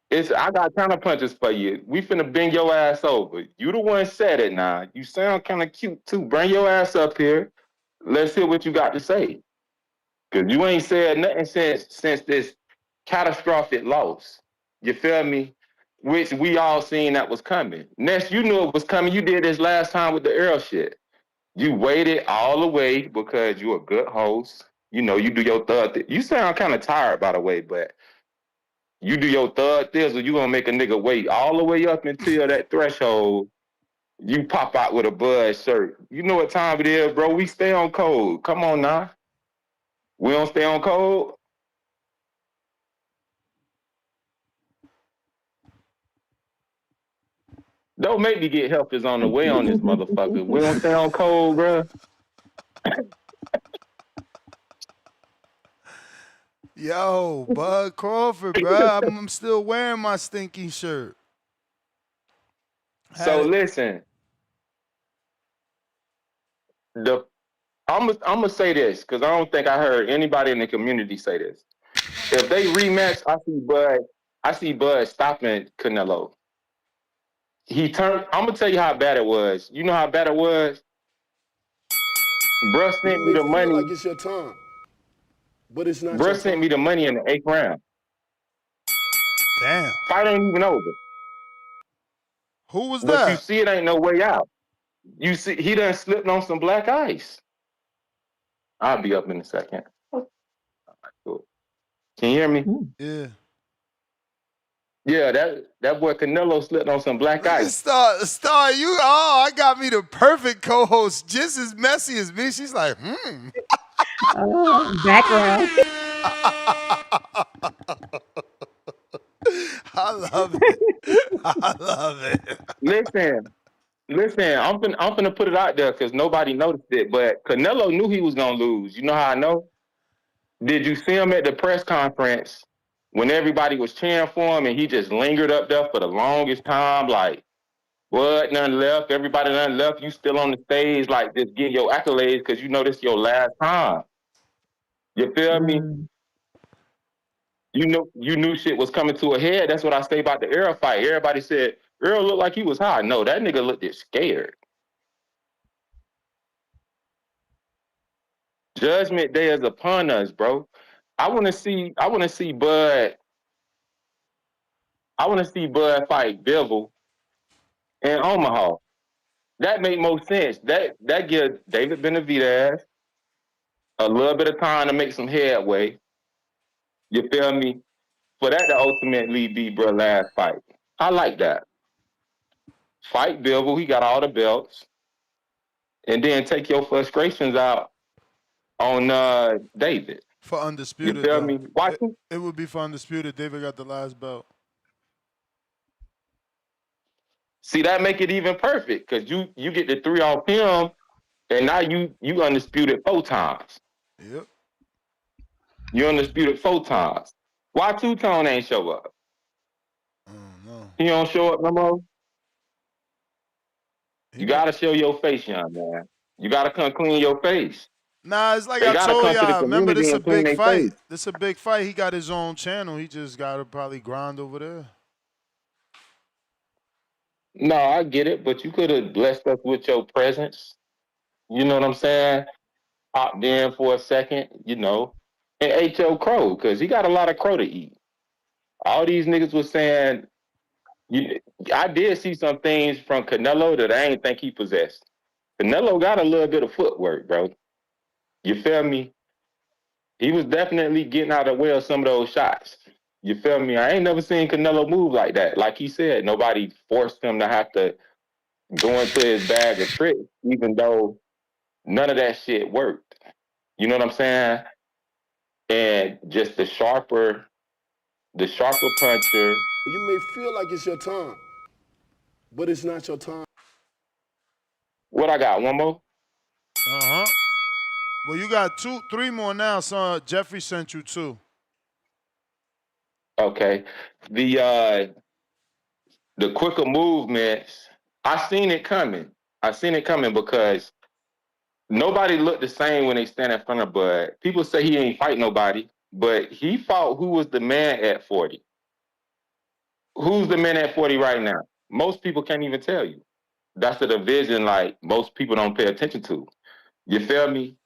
I got counter punches for you. We finna bend your ass over. You the one said it now. You sound kind of cute too. Bring your ass up here. Let's hear what you got to say. Cause you ain't said nothing since this catastrophic loss. You feel me? Which we all seen that was coming. Next, you knew it was coming. You did this last time with the Earl shit. You waited all the way because you a good host. You know, you do your thug. You sound kind of tired, by the way, but you do your thug thizzle, you gonna make a nigga wait all the way up until that threshold. You pop out with a Bud shirt. You know what time it is, bro. We stay on code. Come on now. We don't stay on code. Don't make me get helpers on the way on this motherfucker. We don't stay on code, bro. Yo, Bud Crawford, bro. I'm still wearing my stinky shirt. Had So it. listen, the I'm gonna say this because I don't think I heard anybody in the community say this. If they rematch, I see Bud stopping Canelo. He turned. I'm gonna tell you how bad it was. You know how bad it was. Bruh You sent me may the feel money. like it's your time, but it's not your Bruh sent time. me the money in the 8th round. Damn. Fight ain't even over. Who was But you that? see, it ain't no way out. You see, he done slipped on some black ice. I'll be up in a second. Cool. Can you hear me? Yeah. Yeah, that boy Canelo slipped on some black Look at ice. Star. You I got me the perfect co-host, just as messy as me. She's like, Background. I love it. I love it. Listen, listen, I'm finna put it out there because nobody noticed it, but Canelo knew he was gonna lose. You know how I know? Did you see him at the press conference when everybody was cheering for him and he just lingered up there for the longest time? Like, what? None left. Everybody none left. You still on the stage, like just get your accolades because you know this your last time. You feel me? Mm. You knew shit was coming to a head. That's what I say about the Earl fight. Everybody said Earl looked like he was high. No, that nigga looked scared. Judgment Day is upon us, bro. I wanna see Bud. I wanna see Bud fight Bivol in Omaha. That make more sense. That gives David Benavidez a little bit of time to make some headway. You feel me? For that to ultimately be bro last fight. I like that. Fight Bivol, he got all the belts, and then take your frustrations out on David. For You undisputed feel though. me? Watch It, him. it would be for undisputed. David got the last belt. See that make it even perfect because you get the three off him, and now you undisputed 4 times. Yep. You undisputed 4 times. Why Two Tone ain't show up? I don't know. He don't show up no more. He You may. gotta show your face, young man. You gotta come clean your face. Nah, it's like They I gotta told come to the y'all. Remember, community this a and clean big their fight. face. This a big fight. He got his own channel. He just gotta probably grind over there. No, I get it, but you could have blessed us with your presence. You know what I'm saying? Popped in for a second, and ate your crow because he got a lot of crow to eat. All these niggas was saying, you, I did see some things from Canelo that I ain't think he possessed. Canelo got a little bit of footwork, bro. You feel me? He was definitely getting out of the way of some of those shots. You feel me? I ain't never seen Canelo move like that. Like he said, nobody forced him to have to go into his bag of tricks, even though none of that shit worked. You know what I'm saying? And just the sharper puncher. You may feel like it's your time, but it's not your time. What I got? One more? Uh huh. Well, you got three more now. Son, Jeffrey sent you two. Okay. The quicker movements, I seen it coming. I seen it coming because nobody looked the same when they stand in front of Bud. People say he ain't fight nobody, but he fought who was the man at 40. Who's the man at 40 right now? Most people can't even tell you. That's a division like most people don't pay attention to. You feel me?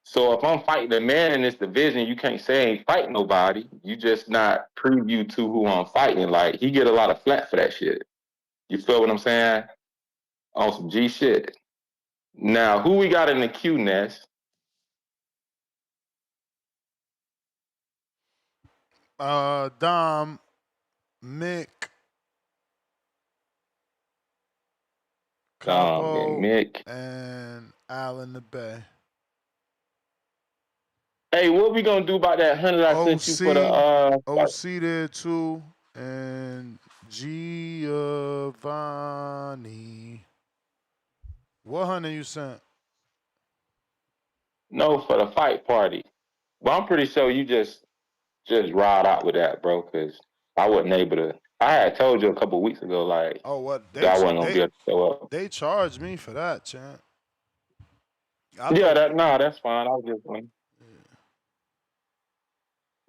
So if I'm fighting a man in this division, you can't say I ain't fight nobody. You just not preview to who I'm fighting. Like he get a lot of flack for that shit. You feel what I'm saying? On some G shit. Now, who we got in the queue, Ness? Dom, Mick, And Capo, Mick. and Allen the Bay. Hey, what we gonna do about that 100 I sent you for the OC, fight? OC there too, and Giovanni. What 100 you sent? No, for the fight party. But I'm pretty sure you just ride out with that, bro, because I wasn't able to. I had told you a couple weeks ago, like, Oh, what I wasn't gonna be able to show up. they charged me for that, champ. I Yeah, thought that's fine. I was just wondering.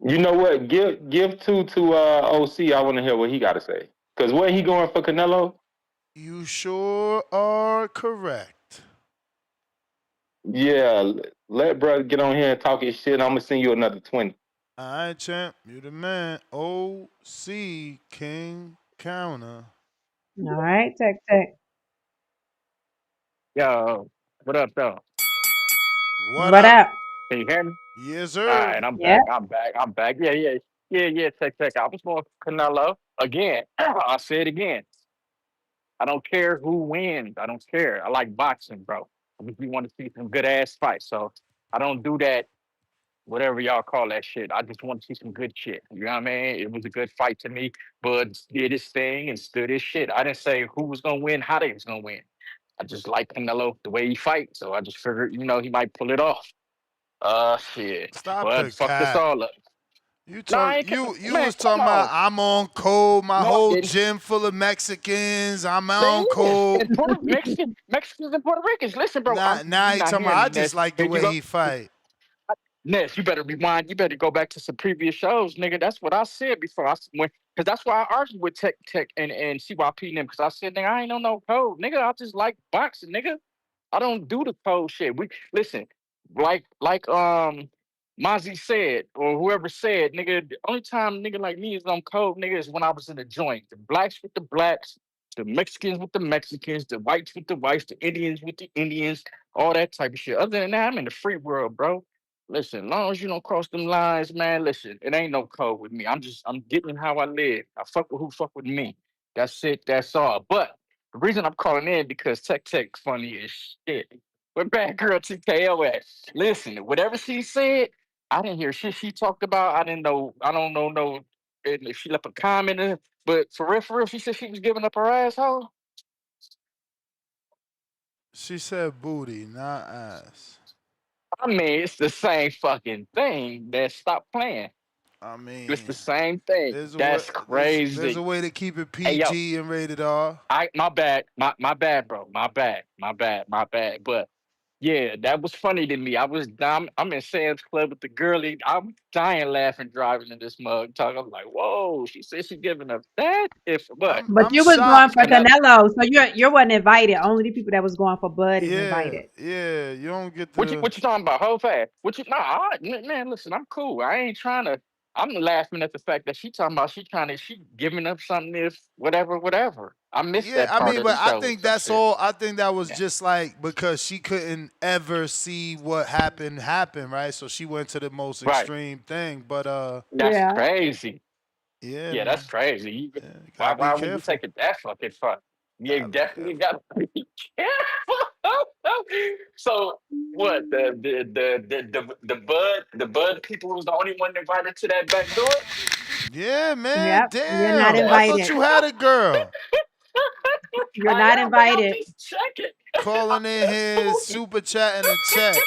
You know what? Give two to OC. I want to hear what he got to say. Cause where he going for Canelo? you sure are correct. Yeah, let brother get on here and talk his shit. I'm gonna send you another 20. All right, champ. You the man. OC King Counter. All right, Tech. Yo, what up, though? What What up? up? Can you hear me? Yes, All sir. right, I'm Yep. back. I'm back. I'm back. Yeah. Check. I was going for Canelo again. I'll say it again. I don't care who wins. I don't care. I like boxing, bro. We want to see some good ass fights. So I don't do that, whatever y'all call that shit. I just want to see some good shit. You know what I mean? It was a good fight to me. Bud did his thing and stood his shit. I didn't say who was gonna win, how they was gonna win. I just like Canelo the way he fights. So I just figured, he might pull it off. Shit. Stop Bud the fucked us cap. all up. You No, talk I ain't, you man, was talking come about on. I'm on code, my No, I whole didn't. gym full of Mexicans. I'm They on is. code. And Mexicans and Puerto Ricans. Listen, bro, Now you he not talking about hearing I me, just Ness. like the Here you way go. he fight. Ness, you better rewind. You better go back to some previous shows, nigga. That's what I said before. Because that's why I argued with Tech and CYP and them. Because I said, nigga, I ain't on no code, nigga. I just like boxing, nigga. I don't do the code shit. We listen, like Mozzie said, or whoever said, nigga, the only time nigga like me is on code, nigga, is when I was in the joint. The blacks with the blacks, the Mexicans with the Mexicans, the whites with the whites, the Indians with the Indians, all that type of shit. Other than that, I'm in the free world, bro. Listen, as long as you don't cross them lines, man, listen, it ain't no code with me. I'm getting how I live. I fuck with who fuck with me. That's it, that's all. But the reason I'm calling in because Tech funny as shit. Where bad girl TKO at? Listen, whatever she said, I didn't hear shit she talked about. I didn't know. I don't know. No, and if she left a comment in, but for real, she said she was giving up her asshole. She said booty, not ass. I mean, it's the same fucking thing. That stop playing. I It's mean, the same thing. there's a way That's there's a crazy. way to keep it Hey yo, PG and rated R. my bad, my bad, bro. My bad. But yeah, that was funny to me. I'm in Sam's Club with the girlie. I'm dying laughing driving in this mug talking. I'm like, whoa, she said she giving up that if but I'm But I'm you was going shocked. for Canelo. Canelo, so you wasn't invited. Only the people that was going for Bud is Yeah, invited. yeah. You don't get What you the what you talking about? Whole fast. What you man, listen, I'm cool. I ain't trying to I'm laughing at the fact that she talking about she giving up something if whatever. I missed yeah, that I part mean, of the but I show or think some that's shit. all. I think that was Yeah. just like because she couldn't ever see what happen, right? So she went to the most Right. extreme thing. But That's Yeah. crazy. yeah, Yeah, that's man, crazy. yeah, you Why gotta be why would you careful. take it that fucking far? You Gotta be definitely careful. gotta be careful. So what? The bud people was the only one invited to that back door. Yeah, man. Yep. You're not Damn, I That's thought invited. you had a girl You're I not am, but I'm invited. just checking. calling in here, super chatting the chat.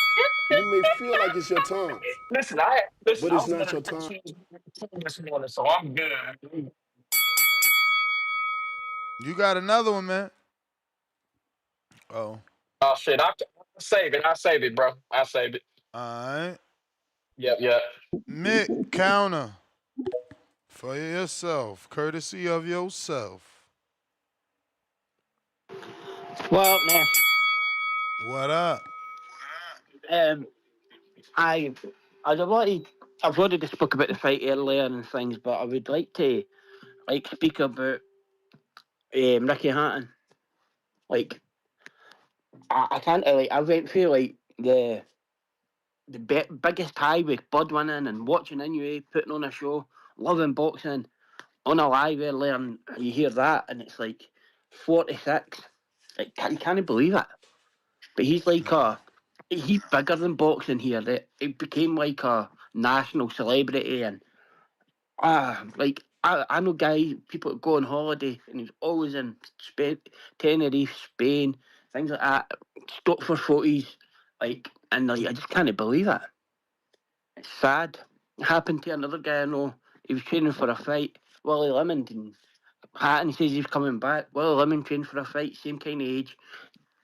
You may feel like it's your time, Listen. but I it's was one not of your the first time. ones this morning, so I'm good. You got another one, man. Oh, Oh shit, I'll save it. I'll save it, bro. I'll save it. all right. Yep. Mick counter for yourself, courtesy of yourself. Well, now, What up? um, I, I'd have wanted, I've already spoke about the fight earlier and things, but I would like to speak about Ricky Hatton. Like, I can't I went through like biggest high with Bud winning and watching anyway, putting on a show, loving boxing on a live earlier, and you hear that, and it's like 46. Like, you can't believe it. But he's bigger than boxing here. That it became like a national celebrity, and I know guys, people that go on holiday, and he's always in Spain, Tenerife, Spain, things like that. Stop for photos, and like I just can't believe it. It's sad. It happened to another guy I know. He was training for a fight. Willie Lemon and Hatton says he's coming back. Willie Lemon trained for a fight, same kind of age.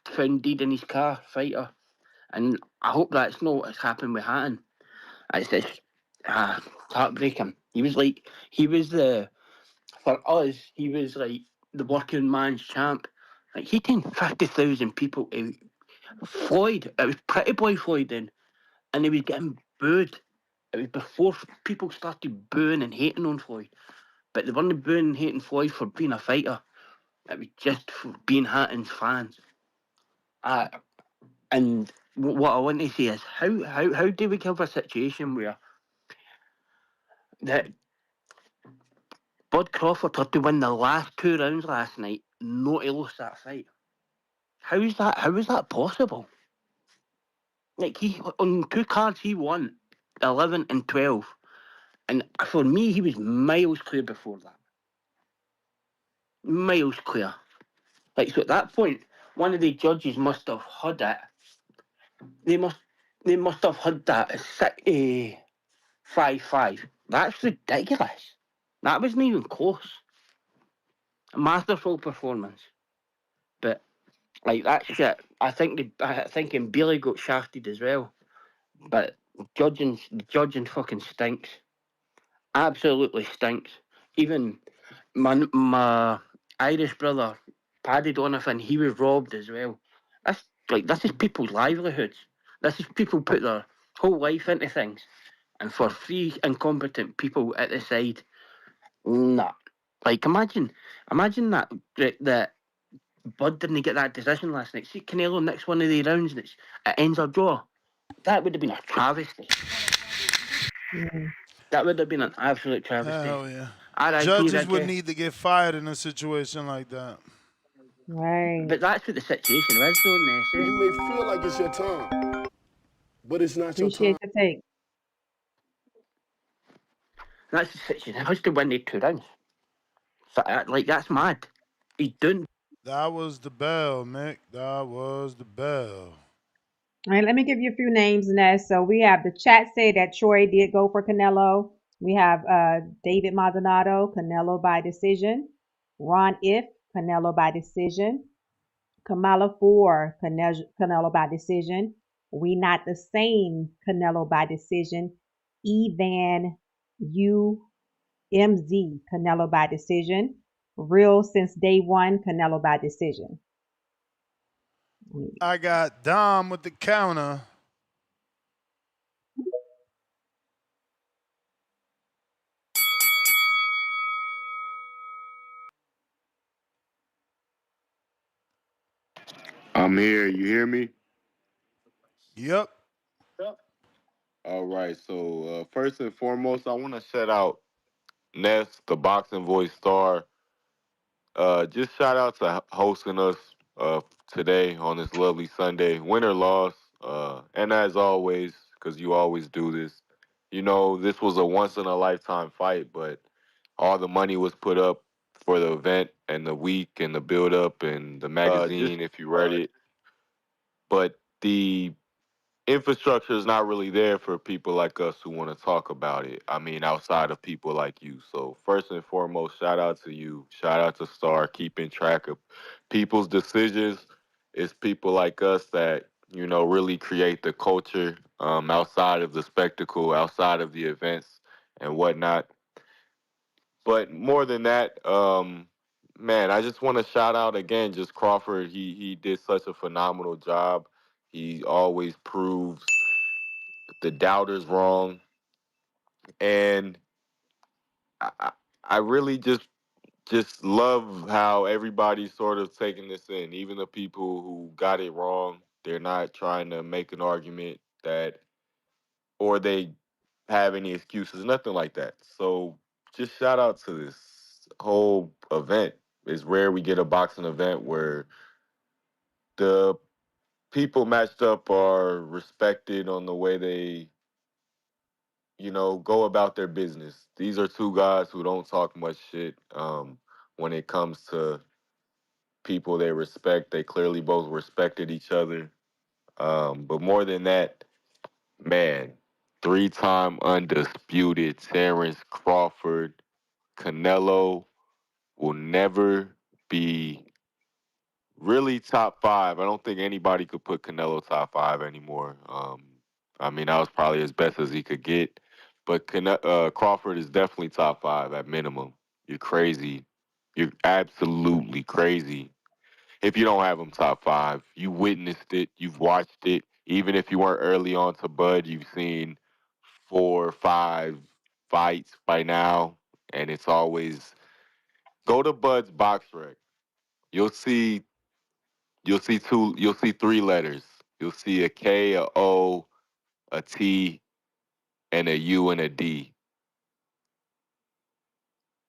Found dead in his car, fighter. And I hope that's not what's happened with Hatton. It's just heartbreaking. He was for us, he was like the working man's champ. Like he turned 50,000 people Floyd. It was Pretty Boy Floyd then, and he was getting booed. It was before people started booing and hating on Floyd. But they weren't booing and hating Floyd for being a fighter. It was just for being Hatton's fans. And what I want to say is, how do we have a situation where that Bud Crawford had to win the last 2 rounds last night, not to lose that fight? How is that? How is that possible? Like, he on 2 cards he won 11 and 12, and for me he was miles clear before that. Miles clear. Like, so at that point, one of the judges must have had it. They must have had that as 5-5. That's ridiculous. That wasn't even close. A masterful performance. But like that shit, I think Bailey got shafted as well. But the judging fucking stinks. Absolutely stinks. Even my Irish brother, Paddy Donovan, he was robbed as well. This is people's livelihoods. This is people put their whole life into things, and for three incompetent people at the side, nah. Like, imagine that Bud didn't get that decision last night. See Canelo next one of the rounds and it ends a draw. That would have been a travesty. Mm, That would have been an absolute travesty. Hell yeah. R.I.P. Judges would Ricky. need to get fired in a situation like that. right. But that's what the situation is, though, Nessie. You may feel like it's your time, but it's not your Appreciate time. the take. That's the situation. He has to win the 2 rounds. So, like, that's mad. He's done. That was the bell, Mick. That was the bell. All right, let me give you a few names, Ness. So we have the chat say that Troy did go for Canelo. We have David Maldonado, Canelo by decision. Ron If, Canelo by decision. Kamala Four, Canelo by decision. We Not the Same, Canelo by decision. Evan UMZ, Canelo by decision. Real Since Day One, Canelo by decision. I got Dom with the counter. I'm here. You hear me? Yep. All right. So first and foremost, I want to shout out Ness, the boxing voice star. Just shout out to hosting us today on this lovely Sunday, win or loss. And as always, because you always do this, you know, this was a once in a lifetime fight, but all the money was put up for the event and the week and the build up and the magazine, if you read it. But the infrastructure is not really there for people like us who want to talk about it. I mean, outside of people like you. So first and foremost, shout out to you. Shout out to Star, keeping track of people's decisions. It's people like us that, you know, really create the culture outside of the spectacle, outside of the events and whatnot. But more than that, man, I just want to shout out again just Crawford. He did such a phenomenal job. He always proves the doubters wrong, and I, I really just love how everybody's sort of taking this in. Even the people who got it wrong, they're not trying to make an argument that or they have any excuses, nothing like that. So just shout out to this whole event. It's rare we get a boxing event where the people matched up are respected on the way they, you know, go about their business. These are two guys who don't talk much shit when it comes to people they respect. They clearly both respected each other. But more than that, man, three-time undisputed Terence Crawford, Canelo will never be really top five. I don't think anybody could put Canelo top five anymore. I mean, that was probably as best as he could get. But Crawford is definitely top five at minimum. You're crazy. You're absolutely crazy if you don't have him top five. You witnessed it. You've watched it. Even if you weren't early on to Bud, you've seen 4, 5 fights by now, and it's always go to Bud's box rec. You'll see you'll see three letters. You'll see a K, a O, a T, and a U and a D.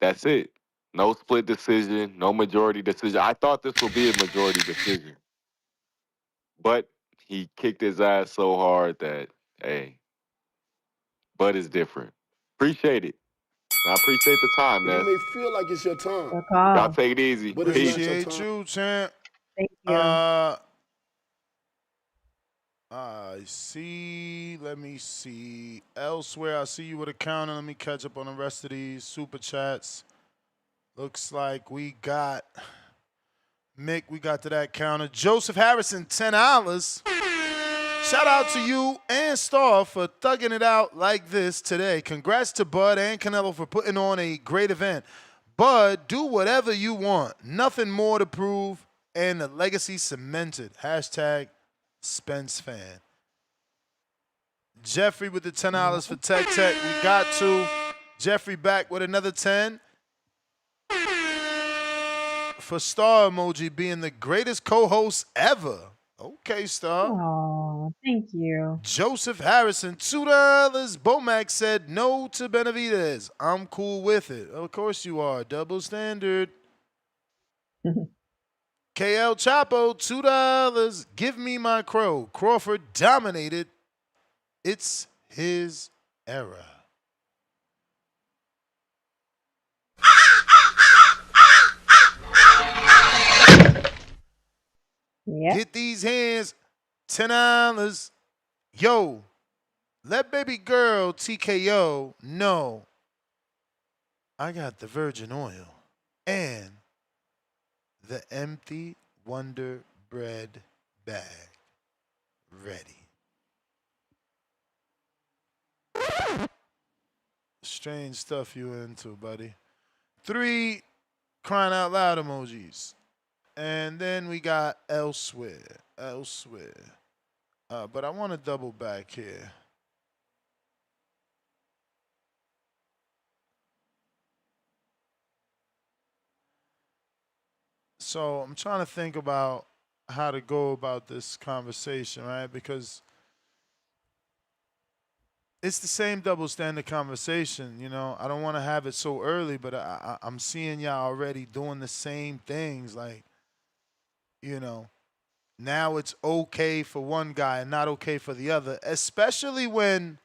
That's it. No split decision, no majority decision. I thought this would be a majority decision, but he kicked his ass so hard that, hey, Bud is different. Appreciate it. I appreciate the time, You Ness. may feel like it's your time, Good Y'all call. take it easy. but it's not Peace. your Appreciate time. you, champ. Thank you. Uh, I see. Let me see. Elsewhere, I see you with a counter. Let me catch up on the rest of these super chats. Looks like we got Mick. We got to that counter. Joseph Harrison, $10. Shout out to you and Star for thugging it out like this today. Congrats to Bud and Canelo for putting on a great event. Bud, do whatever you want. Nothing more to prove, and the legacy cemented. Hashtag Spence fan. Jeffrey with the $10 for Tech Tech. We got to. Jeffrey back with another 10 for Star Emoji being the greatest co-host ever. Okay, Star. Oh, thank you. Joseph Harrison, $2. Bomac said no to Benavidez. I'm cool with it. Of course you are. Double standard. KL Chapo, $2. Give me my crow. Crawford dominated. It's his era. Yep. Get these hands. $10. Yo, let baby girl TKO know I got the virgin oil and the empty Wonder Bread bag ready. Strange stuff you into, buddy. 3 crying out loud emojis. And then we got elsewhere. But I want to double back here. So I'm trying to think about how to go about this conversation, right? Because it's the same double standard conversation, you know. I don't want to have it so early, but I'm seeing y'all already doing the same things. Like, you know, now it's okay for one guy and not okay for the other, especially when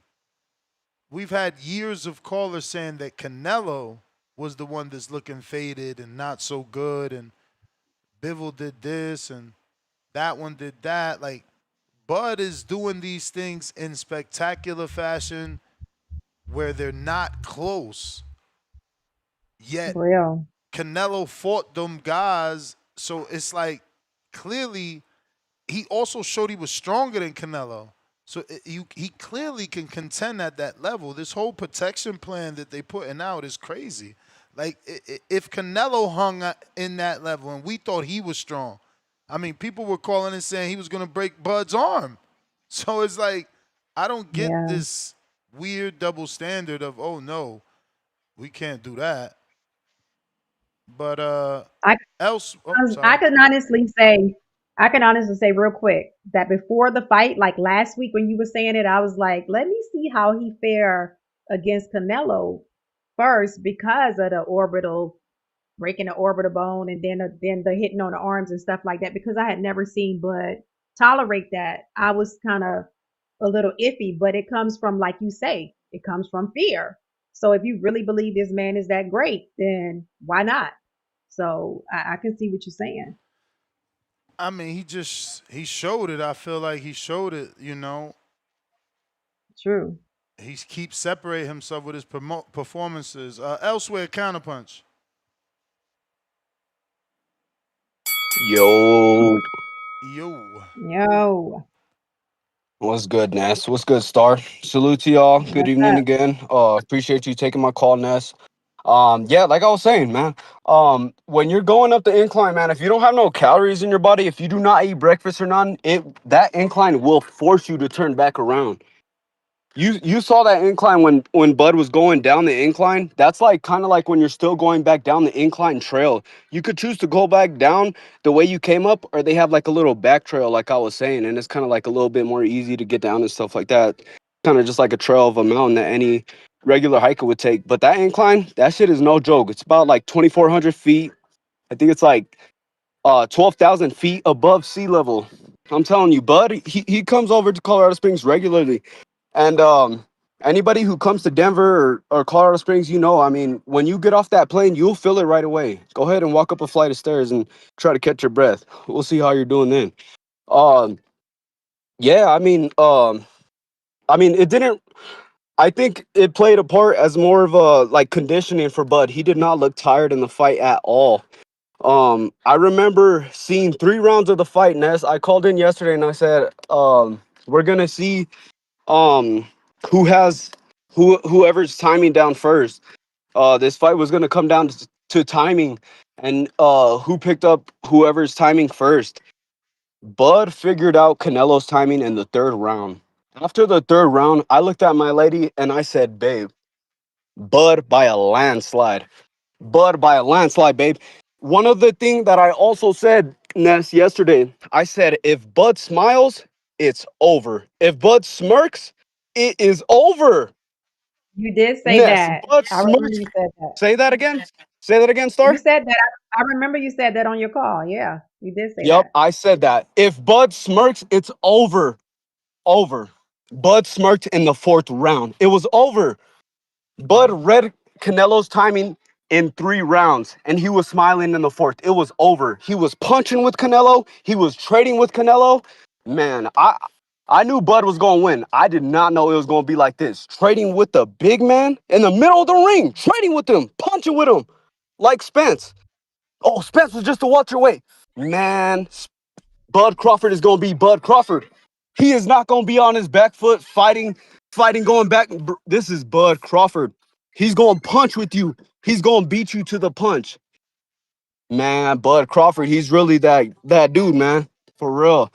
we've had years of callers saying that Canelo was the one that's looking faded and not so good, and Bivol did this and that one did that. Like, Bud is doing these things in spectacular fashion where they're not close. Yet Real. Canelo fought them guys, so it's like clearly he also showed he was stronger than Canelo. So he clearly can contend at that level. This whole protection plan that they putting out is crazy. Like, if Canelo hung in that level and we thought he was strong, I mean, people were calling and saying he was going to break Bud's arm. So it's like, I don't get Yeah. this weird double standard of, oh no, we can't do that. But I else, oh I sorry. can honestly say, real quick that before the fight, like last week when you were saying it, I was like, let me see how he fare against Canelo first because of the orbital breaking the orbital bone and then the hitting on the arms and stuff like that because I had never seen Bud tolerate that. I was kind of a little iffy, but it comes from, like you say, it comes from fear. So if you really believe this man is that great, then why not? So I can see what you're saying. I mean, he showed it. I feel like he showed it. You know, True. he keeps separating himself with his performances. Elsewhere, counterpunch. Yo, Yo, Yo, what's good, Ness? What's good, Star? Salute to y'all. Good what's evening up? again. Appreciate you taking my call, Ness. Yeah, like I was saying, man. When you're going up the incline, man, if you don't have no calories in your body, if you do not eat breakfast or none, that incline will force you to turn back around. You saw that incline when Bud was going down the incline. That's like kind of like when you're still going back down the incline trail. You could choose to go back down the way you came up, or they have like a little back trail, like I was saying, and it's kind of like a little bit more easy to get down and stuff like that. Kind of just like a trail of a mountain that any regular hiker would take. But that incline, that shit is no joke. It's about like 2,400 feet. I think it's like 12,000 feet above sea level. I'm telling you, Bud, he comes over to Colorado Springs regularly. And anybody who comes to Denver or Colorado Springs, you know, I mean, when you get off that plane, you'll feel it right away. Go ahead and walk up a flight of stairs and try to catch your breath. We'll see how you're doing then. Um, yeah, I mean, it didn't. I think it played a part as more of a like conditioning for Bud. He did not look tired in the fight at all. I remember seeing 3 rounds of the fight, Ness. I called in yesterday and I said, we're gonna see um whoever's timing down first. This fight was gonna come down to timing and who picked up whoever's timing first. Bud figured out Canelo's timing in the 3rd round. After the 3rd round, I looked at my lady and I said, babe, Bud by a landslide. Bud by a landslide, babe. One of the things that I also said, Ness, yesterday, I said, if Bud smiles, it's over. If Bud smirks, it is over. You did say Ness, that. Bud I remember smirks. you said that. Say that again. Say that again, You Star. said that. I remember you said that on your call. Yeah, you did say Yep, that. I said that. If Bud smirks, it's over. Over. Bud smirked in the 4th round. It was over. Bud read Canelo's timing in 3 rounds, and he was smiling in the 4th. It was over. He was punching with Canelo. He was trading with Canelo. Man, I knew Bud was going to win. I did not know it was going to be like this. Trading with the big man in the middle of the ring, trading with him, punching with him, like Spence. Oh, Spence was just a welterweight. Man, Bud Crawford is going to be Bud Crawford. He is not going to be on his back foot fighting, going back. This is Bud Crawford. He's going to punch with you. He's going to beat you to the punch. Man, Bud Crawford, he's really that dude, man. For real.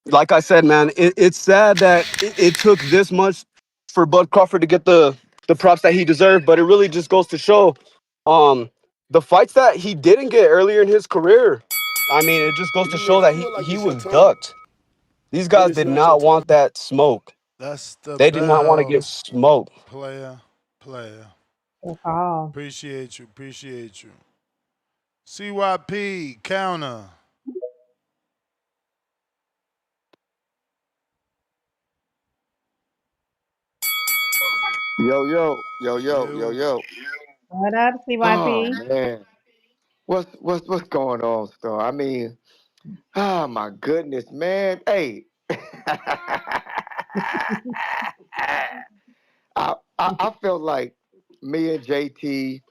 Like I said, man, it's sad that it took this much for Bud Crawford to get the props that he deserved, but it really just goes to show um the fights that he didn't get earlier in his career. I mean, it just goes to You may show that feel like he it's your was time, ducked. These but guys it's did not your not time. want that smoke. That's the They did not want to get bell. smoked. Player, player. Good call. Appreciate you. Appreciate you. CYP counter. Yo, yo, yo, yo, yo, You. yo. What up, Oh CYP? man, what's going on, Star? I mean, oh my goodness, man. Hey, I felt like me and JT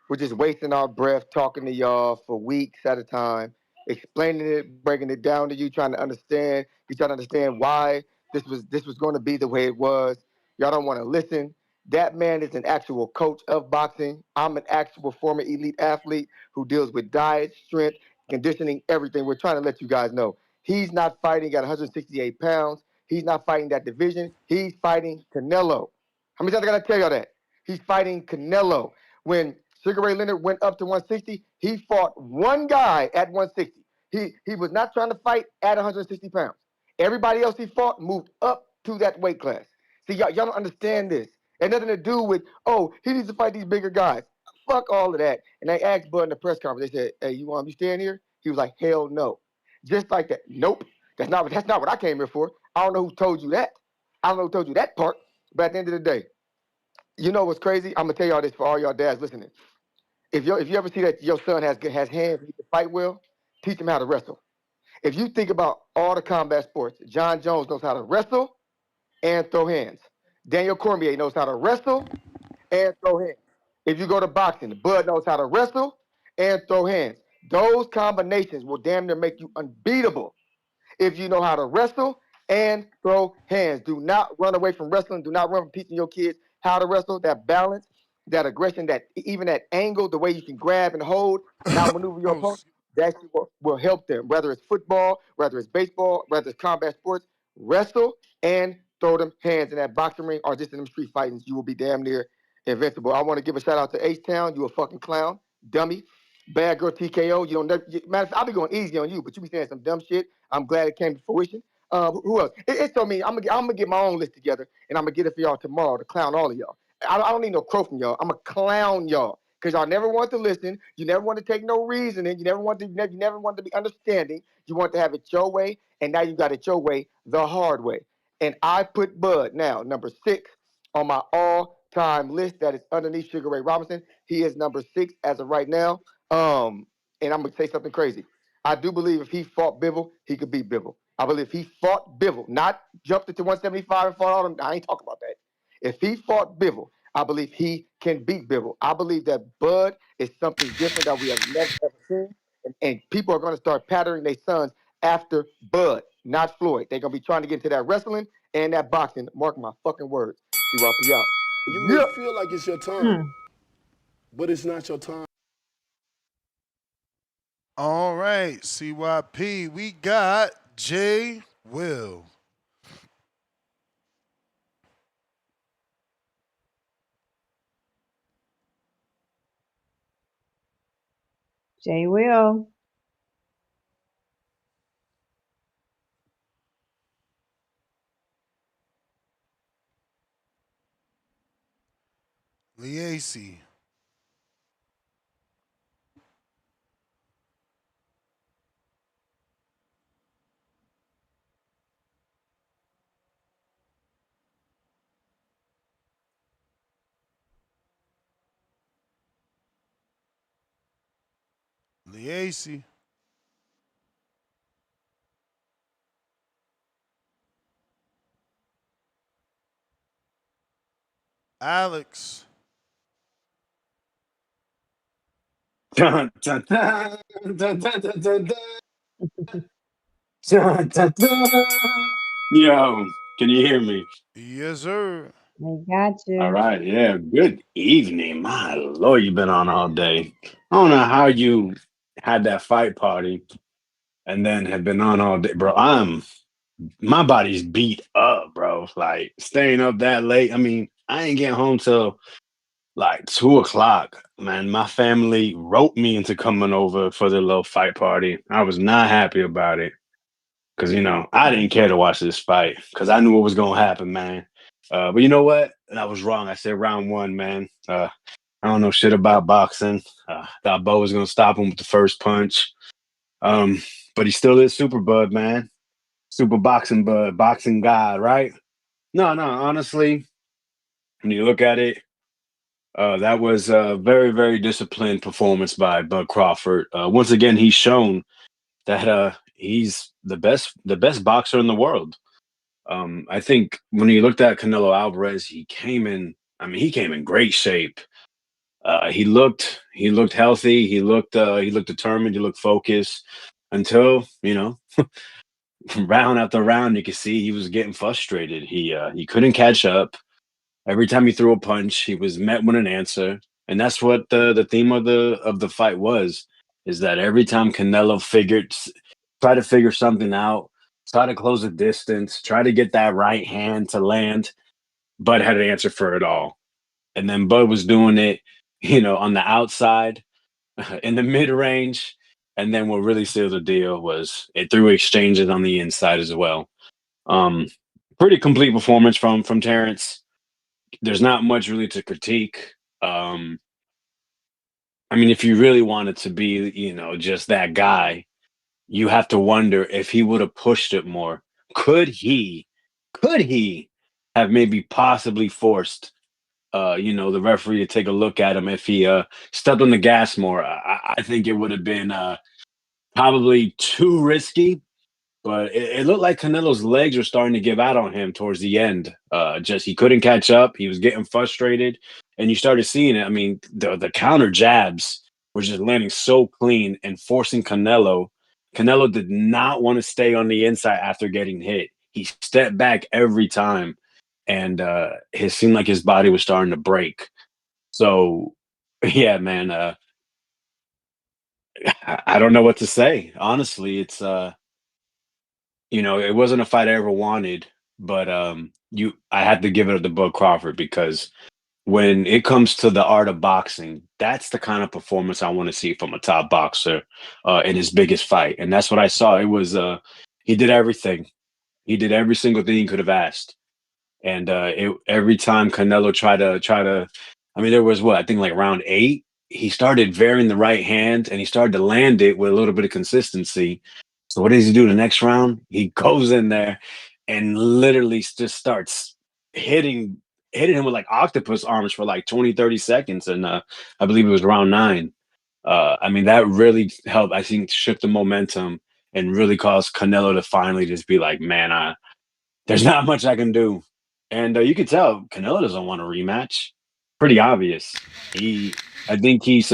we're just wasting our breath talking to y'all for weeks at a time, explaining it, breaking it down to you, trying to understand. You trying to understand why this was going to be the way it was. Y'all don't want to listen. That man is an actual coach of boxing. I'm an actual former elite athlete who deals with diet, strength, conditioning, everything. We're trying to let you guys know. He's not fighting at 168 pounds. He's not fighting that division. He's fighting Canelo. How many times I gotta tell y'all that? He's fighting Canelo. When Sugar Ray Leonard went up to 160, he fought one guy at 160. He was not trying to fight at 160 pounds. Everybody else he fought moved up to that weight class. See, y'all don't understand this. It had nothing to do with, oh, he needs to fight these bigger guys. Fuck all of that. And they asked Bud in the press conference, they said, hey, you want me staying here? He was like, hell no. Just like that. Nope. That's not what I came here for. I don't know who told you that. I don't know who told you that part. But at the end of the day, you know what's crazy? I'm gonna tell y'all this for all y'all dads listening. If you ever see that your son has hands, he can fight well, teach him how to wrestle. If you think about all the combat sports, John Jones knows how to wrestle and throw hands. Daniel Cormier knows how to wrestle and throw hands. If you go to boxing, Bud knows how to wrestle and throw hands. Those combinations will damn near make you unbeatable if you know how to wrestle and throw hands. Do not run away from wrestling. Do not run from teaching your kids how to wrestle. That balance, that aggression, that even that angle, the way you can grab and hold and outmaneuver your Oh, opponent, that will help them. Whether it's football, whether it's baseball, whether it's combat sports, wrestle and throw them hands in that boxing ring or just in them street fightings, you will be damn near invincible. I want to give a shout out to H-Town. You a fucking clown, dummy. Bad girl TKO. You don't never, man, I'll be going easy on you, but you be saying some dumb shit. I'm glad it came to fruition. Who else? It's so mean. I'm gonna get my own list together and I'm gonna get it for y'all tomorrow to clown all of y'all. I don't need no crow from y'all. I'm gonna clown y'all because y'all never want to listen. You never want to take no reasoning. You never want to be understanding. You want to have it your way, and now you got it your way, the hard way. And I put Bud now number 6 on my all-time list that is underneath Sugar Ray Robinson. He is number 6 as of right now. And I'm gonna say something crazy. I do believe if he fought Bivol, he could beat Bivol. I believe if he fought Bivol, not jumped into 175 and fought all them. I ain't talking about that. If he fought Bivol, I believe he can beat Bivol. I believe that Bud is something different that we have never ever seen. And people are going to start patterning their sons after Bud, not Floyd. They're going to be trying to get into that wrestling and that boxing. Mark my fucking words. CYP out. You may Yeah. feel like it's your time, Mm. but it's not your time. All right, CYP. We got J. Will. Jay will. Liesi. Liesi. Alex. Dun, dun, dun, dun, dun, dun, dun, dun. Dun, dun, dun. Yo, can you hear me? Yes, sir. I got All you. right, yeah. Good evening. My Lord, you've been on all day. I don't know how you had that fight party and then have been on all day, bro. My body's beat up, bro. Like staying up that late. I mean, I ain't getting home till like 2 o'clock. Man, my family wrote me into coming over for the little fight party. I was not happy about it. Because I didn't care to watch this fight because I knew what was gonna happen, man. But you know what? And I was wrong. I said round one, man. I don't know shit about boxing. Thought Bo was gonna stop him with the first punch. But he still is Super Bud, man. Super boxing bud, boxing god, right? No, no. Honestly, when you look at it, that was a very, very disciplined performance by Bud Crawford. Once again, he's shown that he's the best boxer in the world. I think when you looked at Canelo Alvarez, he came in. I mean, he came in great shape. He looked healthy. He looked determined. He looked focused. Until round after round, you could see he was getting frustrated. He couldn't catch up. Every time he threw a punch, he was met with an answer, and that's what the theme of the fight was. Is that every time Canelo try to figure something out, try to close the distance, try to get that right hand to land, Bud had an answer for it all. And then Bud was doing it, on the outside, in the mid range. And then what really sealed the deal was it threw exchanges on the inside as well. Um, Pretty complete performance from Terrence. There's not much really to critique. Um, I mean, if you really wanted to be, just that guy, you have to wonder if he would have pushed it more. Could he have maybe possibly forced the referee to take a look at him if he stepped on the gas more? I think it would have been probably too risky, but it looked like Canelo's legs were starting to give out on him towards the end. Just he couldn't catch up. He was getting frustrated, and you started seeing it. I mean, the counter jabs were just landing so clean and forcing Canelo. Canelo did not want to stay on the inside after getting hit. He stepped back every time, and it seemed like his body was starting to break. So, yeah, man, I don't know what to say. Honestly, it wasn't a fight I ever wanted. but I had to give it to Bud Crawford because when it comes to the art of boxing, that's the kind of performance I want to see from a top boxer in his biggest fight, and that's what I saw. It was he did everything. He did every single thing he could have asked. And every time Canelo tried to, I mean, there was what I think like round 8, he started varying the right hand and he started to land it with a little bit of consistency. So what does he do the next round? He goes in there and literally just starts hitting hitting him with like octopus arms for like 20, 30 seconds. And I believe it was round 9. I mean, that really helped, I think, shift the momentum and really caused Canelo to finally just be like, man, there's not much I can do. And you could tell Canelo doesn't want a rematch. Pretty obvious. I think he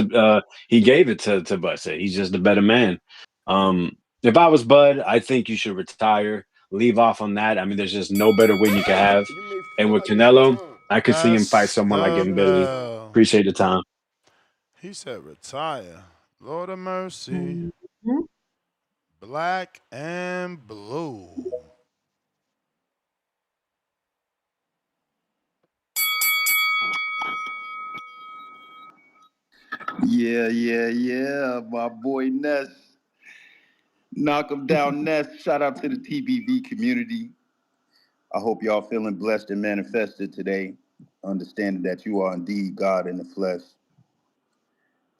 gave it to Bud. Said he's just a better man. If I was Bud, I think you should retire. Leave off on that. I mean, there's just no better win you could have. You may And feel with like it's your Canelo, time, I could see him fight That's someone like the Billy. bell. Appreciate the time. He said retire. Lord of mercy. Mhm. Black and blue. Yeah, yeah, yeah. My boy Ness. Knock him down, Ness. Shout out to the TBV community. I hope y'all feeling blessed and manifested today, understanding that you are indeed God in the flesh.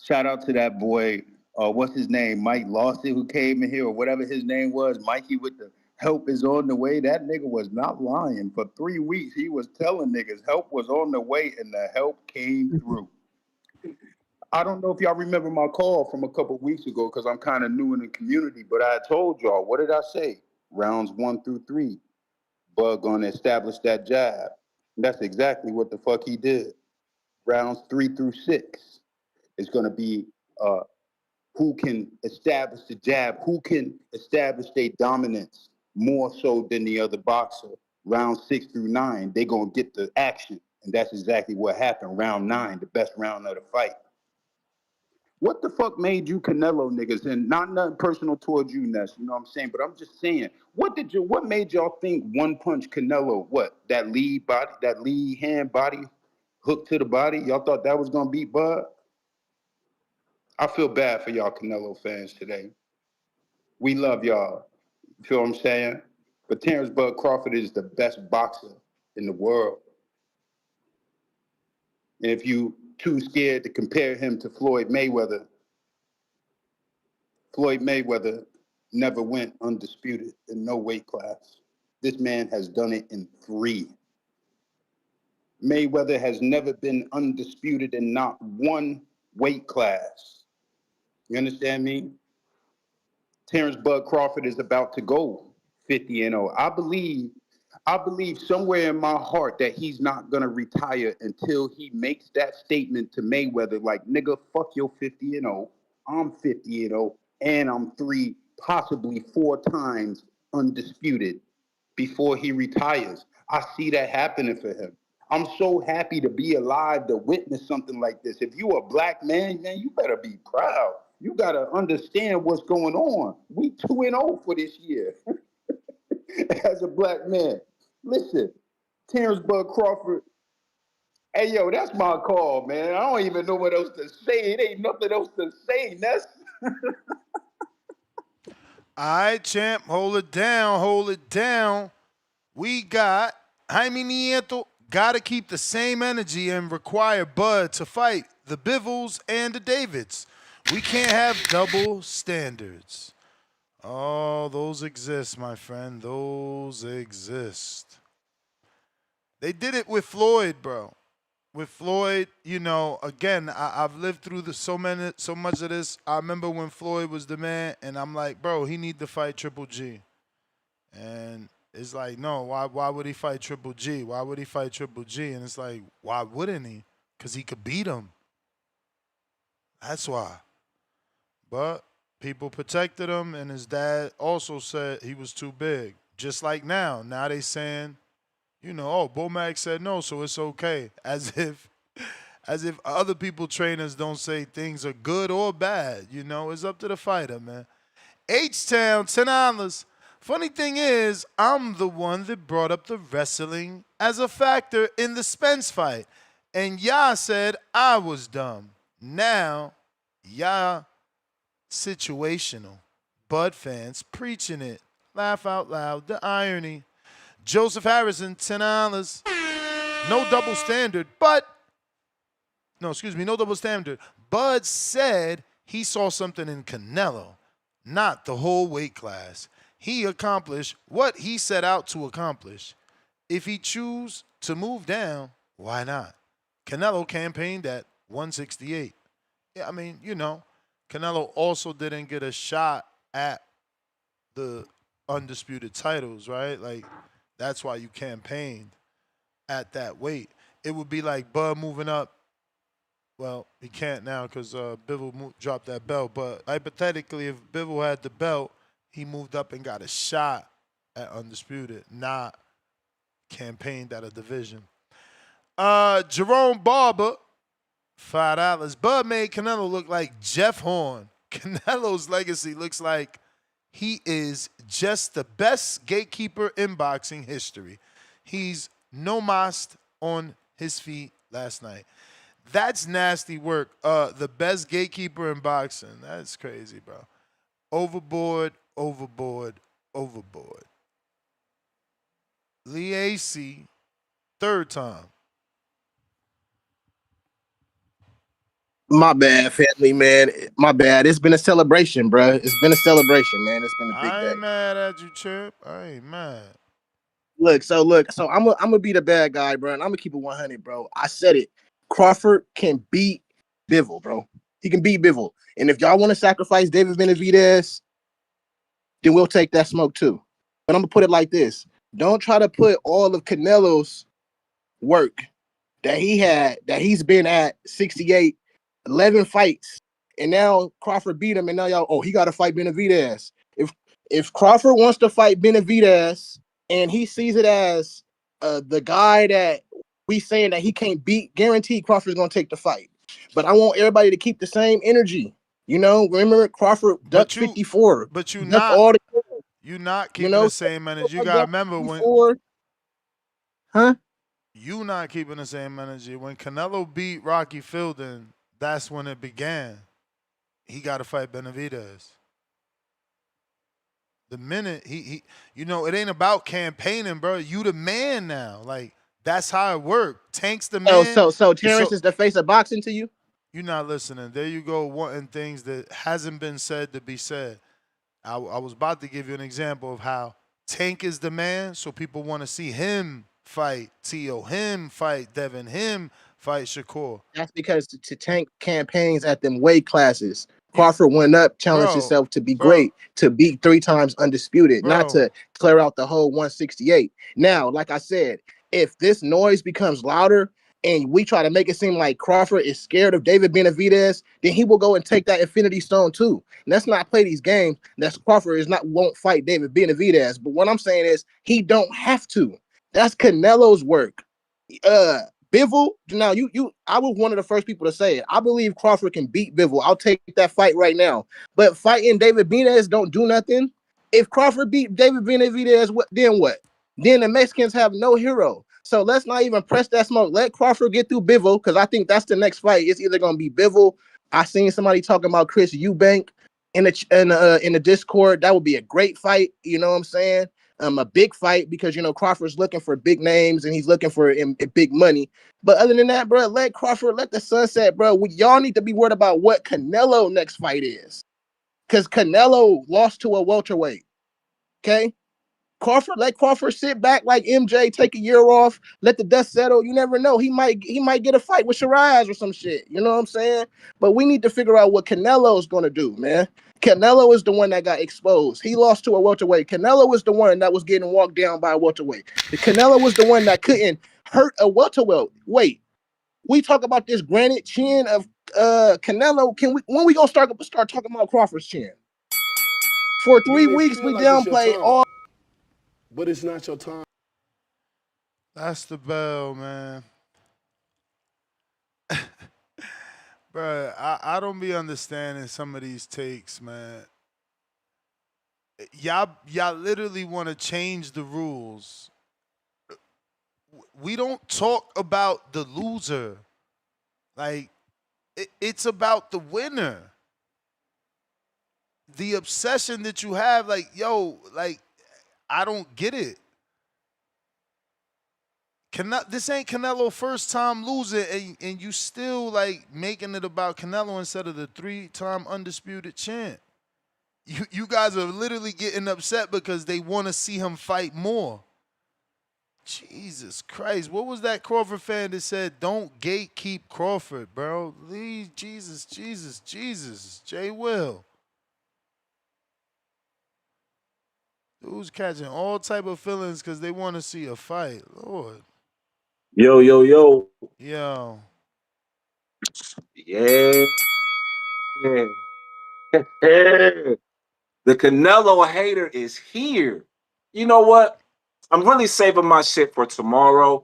Shout out to that boy, what's his name? Mike Lawson, who came in here, or whatever his name was. Mikey with the help is on the way. That nigga was not lying. For 3 weeks, he was telling niggas help was on the way, and the help came through. I don't know if y'all remember my call from a couple weeks ago because I'm kind of new in the community, but I told y'all, what did I say? Rounds 1 through 3, Bud gonna establish that jab. And that's exactly what the fuck he did. Rounds 3 through 6 is gonna be uh, who can establish the jab, who can establish their dominance more so than the other boxer. Round 6 through 9, they gonna get the action. And that's exactly what happened. Round 9, the best round of the fight. What the fuck made you Canelo niggas? And not nothing personal towards you, Ness. You know what I'm saying? But I'm just saying, what made y'all think one punch Canelo? What that lead body, that lead hand body, hook to the body? Y'all thought that was gonna beat Bud? I feel bad for y'all Canelo fans today. We love y'all. You feel what I'm saying? But Terence Bud Crawford is the best boxer in the world. And if you too scared to compare him to Floyd Mayweather never went undisputed in no weight class. This man has done it in 3. Mayweather has never been undisputed in not one weight class. You understand me? Terence Bud Crawford is about to go 50-0. I believe somewhere in my heart that he's not gonna retire until he makes that statement to Mayweather, like, nigga, fuck your 50-0. I'm 50-0, and I'm 3, possibly 4 times undisputed before he retires. I see that happening for him. I'm so happy to be alive to witness something like this. If you a black man, you better be proud. You gotta understand what's going on. We 2-0 for this year as a black man. Listen, Terrence Bud Crawford. Hey yo, that's my call, man. I don't even know what else to say. It ain't nothing else to say. That's All right, champ, hold it down, hold it down. We got Jaime Nieto, got to keep the same energy and require Bud to fight the Bivens and the Davids. We can't have double standards. Oh, those exist, my friend. Those exist. They did it with Floyd, bro. With Floyd, again, I've lived through so much of this. I remember when Floyd was the man, and I'm like, bro, he need to fight Triple G. And it's like, no, why would he fight Triple G? Why would he fight Triple G? And it's like, why wouldn't he? Because he could beat him. That's why. But people protected him, and his dad also said he was too big. Just like now. Now they saying, oh, Bomac said no, so it's okay. As if other people trainers don't say things are good or bad. It's up to the fighter, man. H-Town, $10 Funny thing is, I'm the one that brought up the wrestling as a factor in the Spence fight. And y'all said I was dumb. Now, y'all situational. Bud fans preaching it. Laugh out loud, the irony. Joseph Harrison, $10. No double standard, but no, excuse me, no double standard. Bud said he saw something in Canelo, not the whole weight class. He accomplished what he set out to accomplish. If he choose to move down, why not? Canelo campaigned at 168. Yeah, I mean, Canelo also didn't get a shot at the undisputed titles, right? Like, that's why you campaigned at that weight. It would be like Bud moving up. Well, he can't now because Bivol dropped that belt. But hypothetically, if Bivol had the belt, he moved up and got a shot at undisputed, not campaigned at a division. Jerome Barber, $5. Bud made Canelo look like Jeff Horn. Canelo's legacy looks like he is just the best gatekeeper in boxing history. He's nomased on his feet last night. That's nasty work. The best gatekeeper in boxing. That's crazy, bro. Overboard, overboard, overboard. Lee AC, third time. My bad, family, man. My bad. It's been a celebration, bro. It's been a celebration, man. It's been a big I day. ain't mad at you, Chip. I ain't mad. Look. I'm gonna be the bad guy, bro, and I'm gonna keep it 100, bro. I said it. Crawford can beat Bivol, bro. He can beat Bivol, and if y'all want to sacrifice David Benavidez, then we'll take that smoke too. But I'm gonna put it like this: don't try to put all of Canelo's work that he's been at 68, 11 fights, and now Crawford beat him, and now y'all, he got to fight Benavidez. If Crawford wants to fight Benavidez and he sees it as the guy that we saying that he can't beat, guaranteed Crawford's gonna take the fight. But I want everybody to keep the same energy. Remember Crawford ducked 54, But you ducked not all the, you not keeping the same energy. You gotta remember when 54, huh? you not keeping the same energy. When Canelo beat Rocky Fielding, that's when it began. He got to fight Benavidez. The minute he it ain't about campaigning, bro. You the man now. Like, that's how it worked. Tank's the man. So Terrence is the face of boxing to you? You're not listening. There you go, wanting things that hasn't been said to be said. I was about to give you an example of how Tank is the man, so people want to see him fight T.O., him fight Devin, him fight Shakur. That's because to Tank campaigns at them weight classes. Crawford went up, challenged Bro, himself to be great, to beat 3 times undisputed, not bro. to clear out the whole 168. Now, like I said, if this noise becomes louder and we try to make it seem like Crawford is scared of David Benavidez, then he will go and take that Infinity Stone too. Let's not play these games. That's Crawford won't fight David Benavidez. But what I'm saying is he don't have to. That's Canelo's work. Bivol, now I was one of the first people to say it. I believe Crawford can beat Bivol. I'll take that fight right now. But fighting David Benavidez don't do nothing. If Crawford beat David Benavidez, then what? Then the Mexicans have no hero. So let's not even press that smoke. Let Crawford get through Bivol, because I think that's the next fight. It's either gonna be Bivol. I seen somebody talking about Chris Eubank in the Discord. That would be a great fight. You know what I'm saying? A big fight, because Crawford's looking for big names and he's looking for big money. But other than that, bro, let Crawford, let the sunset, bro. Y'all need to be worried about what Canelo next fight is, because Canelo lost to a welterweight. Okay, let Crawford sit back like MJ, take a year off, let the dust settle. You never know. He might get a fight with Shiraz or some shit. You know what I'm saying? But we need to figure out what Canelo is gonna do, man. Canelo is the one that got exposed. He lost to a welterweight. Canelo was the one that was getting walked down by a welterweight. The Canelo was the one that couldn't hurt a welterweight. Wait, we talk about this granite chin of Canelo. When we gonna start talking about Crawford's chin? For You 3 weeks, feel we like it's your downplay time, all. but it's not your time. That's the bell, man. Bro, I don't be understanding some of these takes, man. y'all literally want to change the rules. We don't talk about the loser. Like it's about the winner. The obsession that you have, like, yo, like, I don't get it. This ain't Canelo first time losing, and you still like making it about Canelo instead of the 3-time undisputed champ. You guys are literally getting upset because they want to see him fight more. Jesus Christ. What was that Crawford fan that said, don't gatekeep Crawford, bro? Leave Jesus, Jesus, Jesus. Jay Will. Dude's catching all type of feelings because they want to see a fight. Lord. Yo, yo, yo. Yo. Yeah. The Canelo hater is here. You know what? I'm really saving my shit for tomorrow.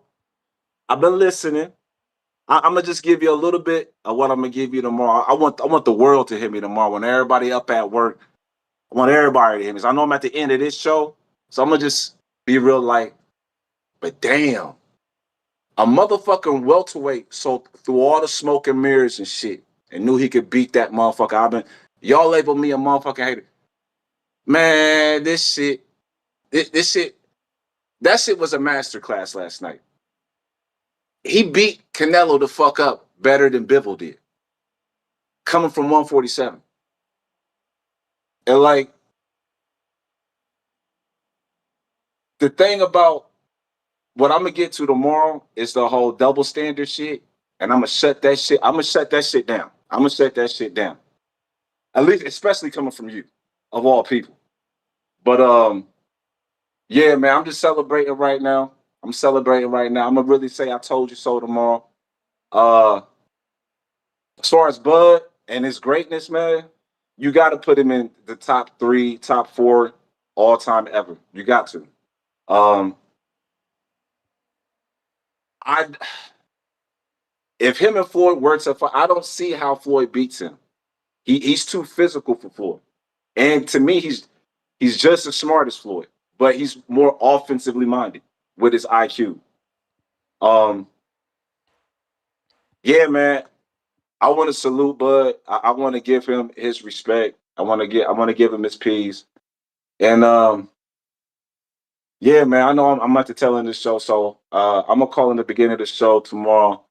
I've been listening. I'm gonna just give you a little bit of what I'm gonna give you tomorrow. I want the world to hear me tomorrow. When everybody up at work, I want everybody to hear me. So I know I'm at the end of this show, so I'm gonna just be real like, but damn, a motherfucking welterweight so through all the smoke and mirrors and shit and knew he could beat that motherfucker. Y'all label me a motherfucking hater. Man, this shit, that shit was a masterclass last night. He beat Canelo the fuck up better than Bivol did, coming from 147. And like, the thing about what I'm gonna get to tomorrow is the whole double standard shit. And I'm gonna shut that shit down. I'm gonna shut that shit down. At least, especially coming from you, of all people. But yeah, man, I'm just celebrating right now. I'm celebrating right now. I'm gonna really say I told you so tomorrow. Uh, as far as Bud and his greatness, man, you got to put him in the top 3, top 4 all time ever. You got to. Um, I if him and Floyd were to fight, I don't see how Floyd beats him. He's too physical for Floyd, and to me, he's just as smart as Floyd, but he's more offensively minded with his IQ. Um, yeah, man, I want to salute Bud. I want to give him his respect. I want to give him his peace. And yeah, man, I know I'm about to tell in this show, so I'm gonna call in the beginning of the show tomorrow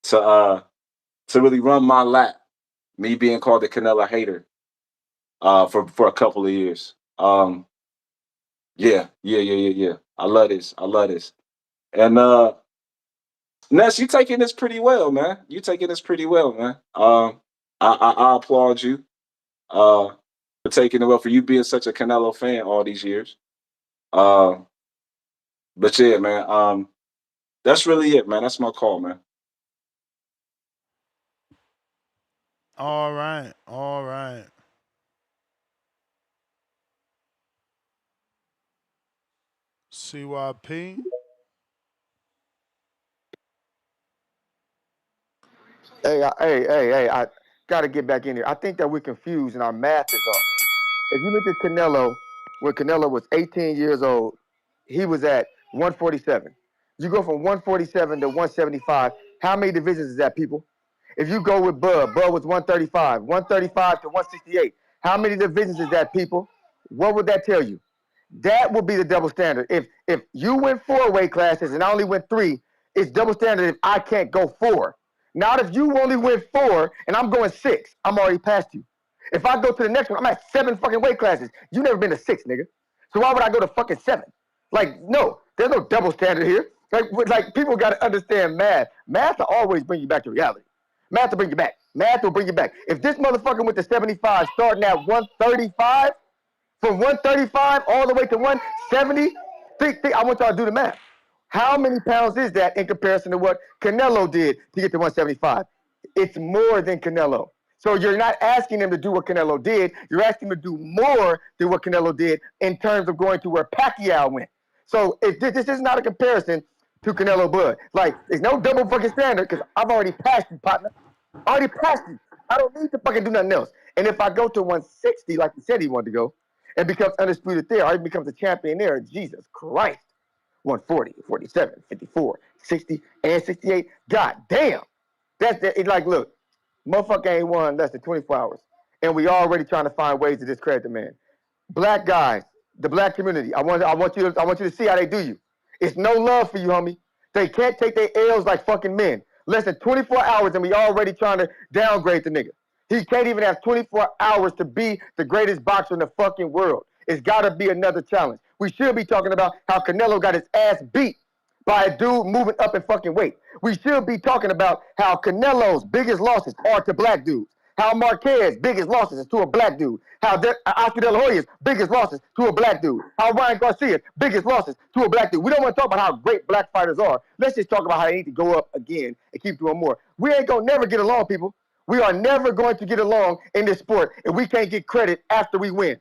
to really run my lap. Me being called the Canelo hater for a couple of years. Yeah. I love this. I love this. And Ness, you taking this pretty well, man. You taking this pretty well, man. I applaud you for taking it well, for you being such a Canelo fan all these years. Uh, but yeah, man. That's really it, man. That's my call, man. All right. All right. CYP. Hey, I got to get back in here. I think that we're confused and our math is off. If you look at Canelo, when Canelo was 18 years old, he was at 147. You go from 147 to 175. How many divisions is that, people? If you go with Bud was 135. 135 to 168. How many divisions is that, people? What would that tell you? That would be the double standard. If you went 4 weight classes and I only went 3, it's double standard if I can't go 4. Not if you only went 4 and I'm going 6. I'm already past you. If I go to the next one, I'm at 7 fucking weight classes. You never been to 6, nigga. So why would I go to fucking 7? Like, no, there's no double standard here. Like people got to understand math. Math will always bring you back to reality. Math will bring you back. Math will bring you back. If this motherfucker went to 75 starting at 135, from 135 all the way to 170, I want y'all to do the math. How many pounds is that in comparison to what Canelo did to get to 175? It's more than Canelo. So you're not asking him to do what Canelo did. You're asking him to do more than what Canelo did in terms of going to where Pacquiao went. So if this is not a comparison to Canelo Bud. Like, there's no double fucking standard because I've already passed you, partner. I already passed you. I don't need to fucking do nothing else. And if I go to 160, like he said he wanted to go, and becomes undisputed there, or he becomes a champion there, Jesus Christ. 140, 47, 54, 60, and 68. God damn. That's the, it's like, look, motherfucker ain't won less than 24 hours. And we already trying to find ways to discredit the man. Black guys, the black community, I want you to see how they do you. It's no love for you, homie. They can't take their L's like fucking men. Less than 24 hours and we already trying to downgrade the nigga. He can't even have 24 hours to be the greatest boxer in the fucking world. It's got to be another challenge. We should be talking about how Canelo got his ass beat by a dude moving up in fucking weight. We should be talking about how Canelo's biggest losses are to black dudes. How Marquez's biggest losses is to a black dude. How Oscar De La Hoya's biggest losses to a black dude. How Ryan Garcia's biggest losses to a black dude. We don't want to talk about how great black fighters are. Let's just talk about how they need to go up again and keep doing more. We ain't going to never get along, people. We are never going to get along in this sport if we can't get credit after we win.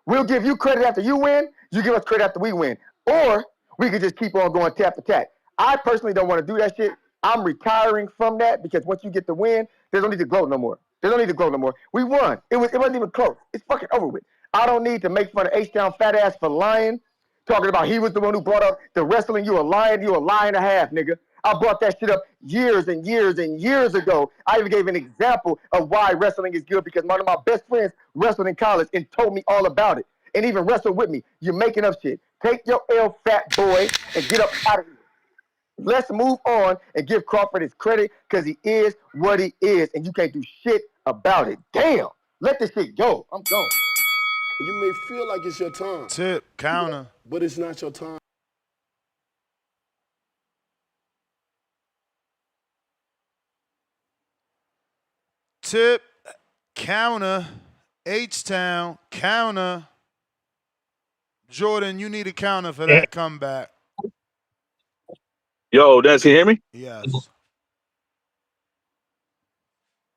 We'll give you credit after you win. You give us credit after we win. Or we could just keep on going tap for tat. I personally don't want to do that shit. I'm retiring from that because once you get the win, there's no need to gloat no more. There's no need to gloat no more. We won. It wasn't even close. It's fucking over with. I don't need to make fun of H-Town fat ass for lying, talking about he was the one who brought up the wrestling. You a lion and a half, nigga. I brought that shit up years and years and years ago. I even gave an example of why wrestling is good because one of my best friends wrestled in college and told me all about it and even wrestled with me. You're making up shit. Take your L, fat boy, and get up out of here. Let's move on and give Crawford his credit because he is what he is, and you can't do shit about it. Damn. Let this shit go. I'm gone. You may feel like it's your time, Tip, counter. but it's not your time. Tip, counter. H-Town, counter. Jordan, you need a counter for that comeback. Yo, Dennis, can you hear me? Yes.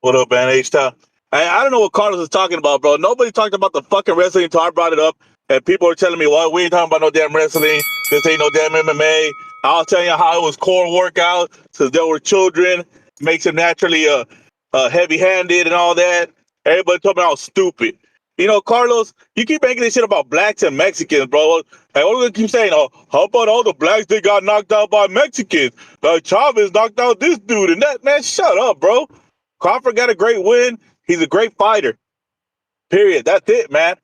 What up, man? H-Town. I don't know what Carlos is talking about, bro. Nobody talked about the fucking wrestling until I brought it up, and people are telling me, well, we ain't talking about no damn wrestling. This ain't no damn MMA. I was telling you how it was core workout since there were children. Makes him naturally heavy-handed and all that. Everybody told me I was stupid. You know, Carlos, you keep making this shit about blacks and Mexicans, bro. Hey, what do you keep saying? Oh, how about all the blacks that got knocked out by Mexicans? Like Chavez knocked out this dude and that. Man, shut up, bro. Crawford got a great win. He's a great fighter. Period. That's it, man.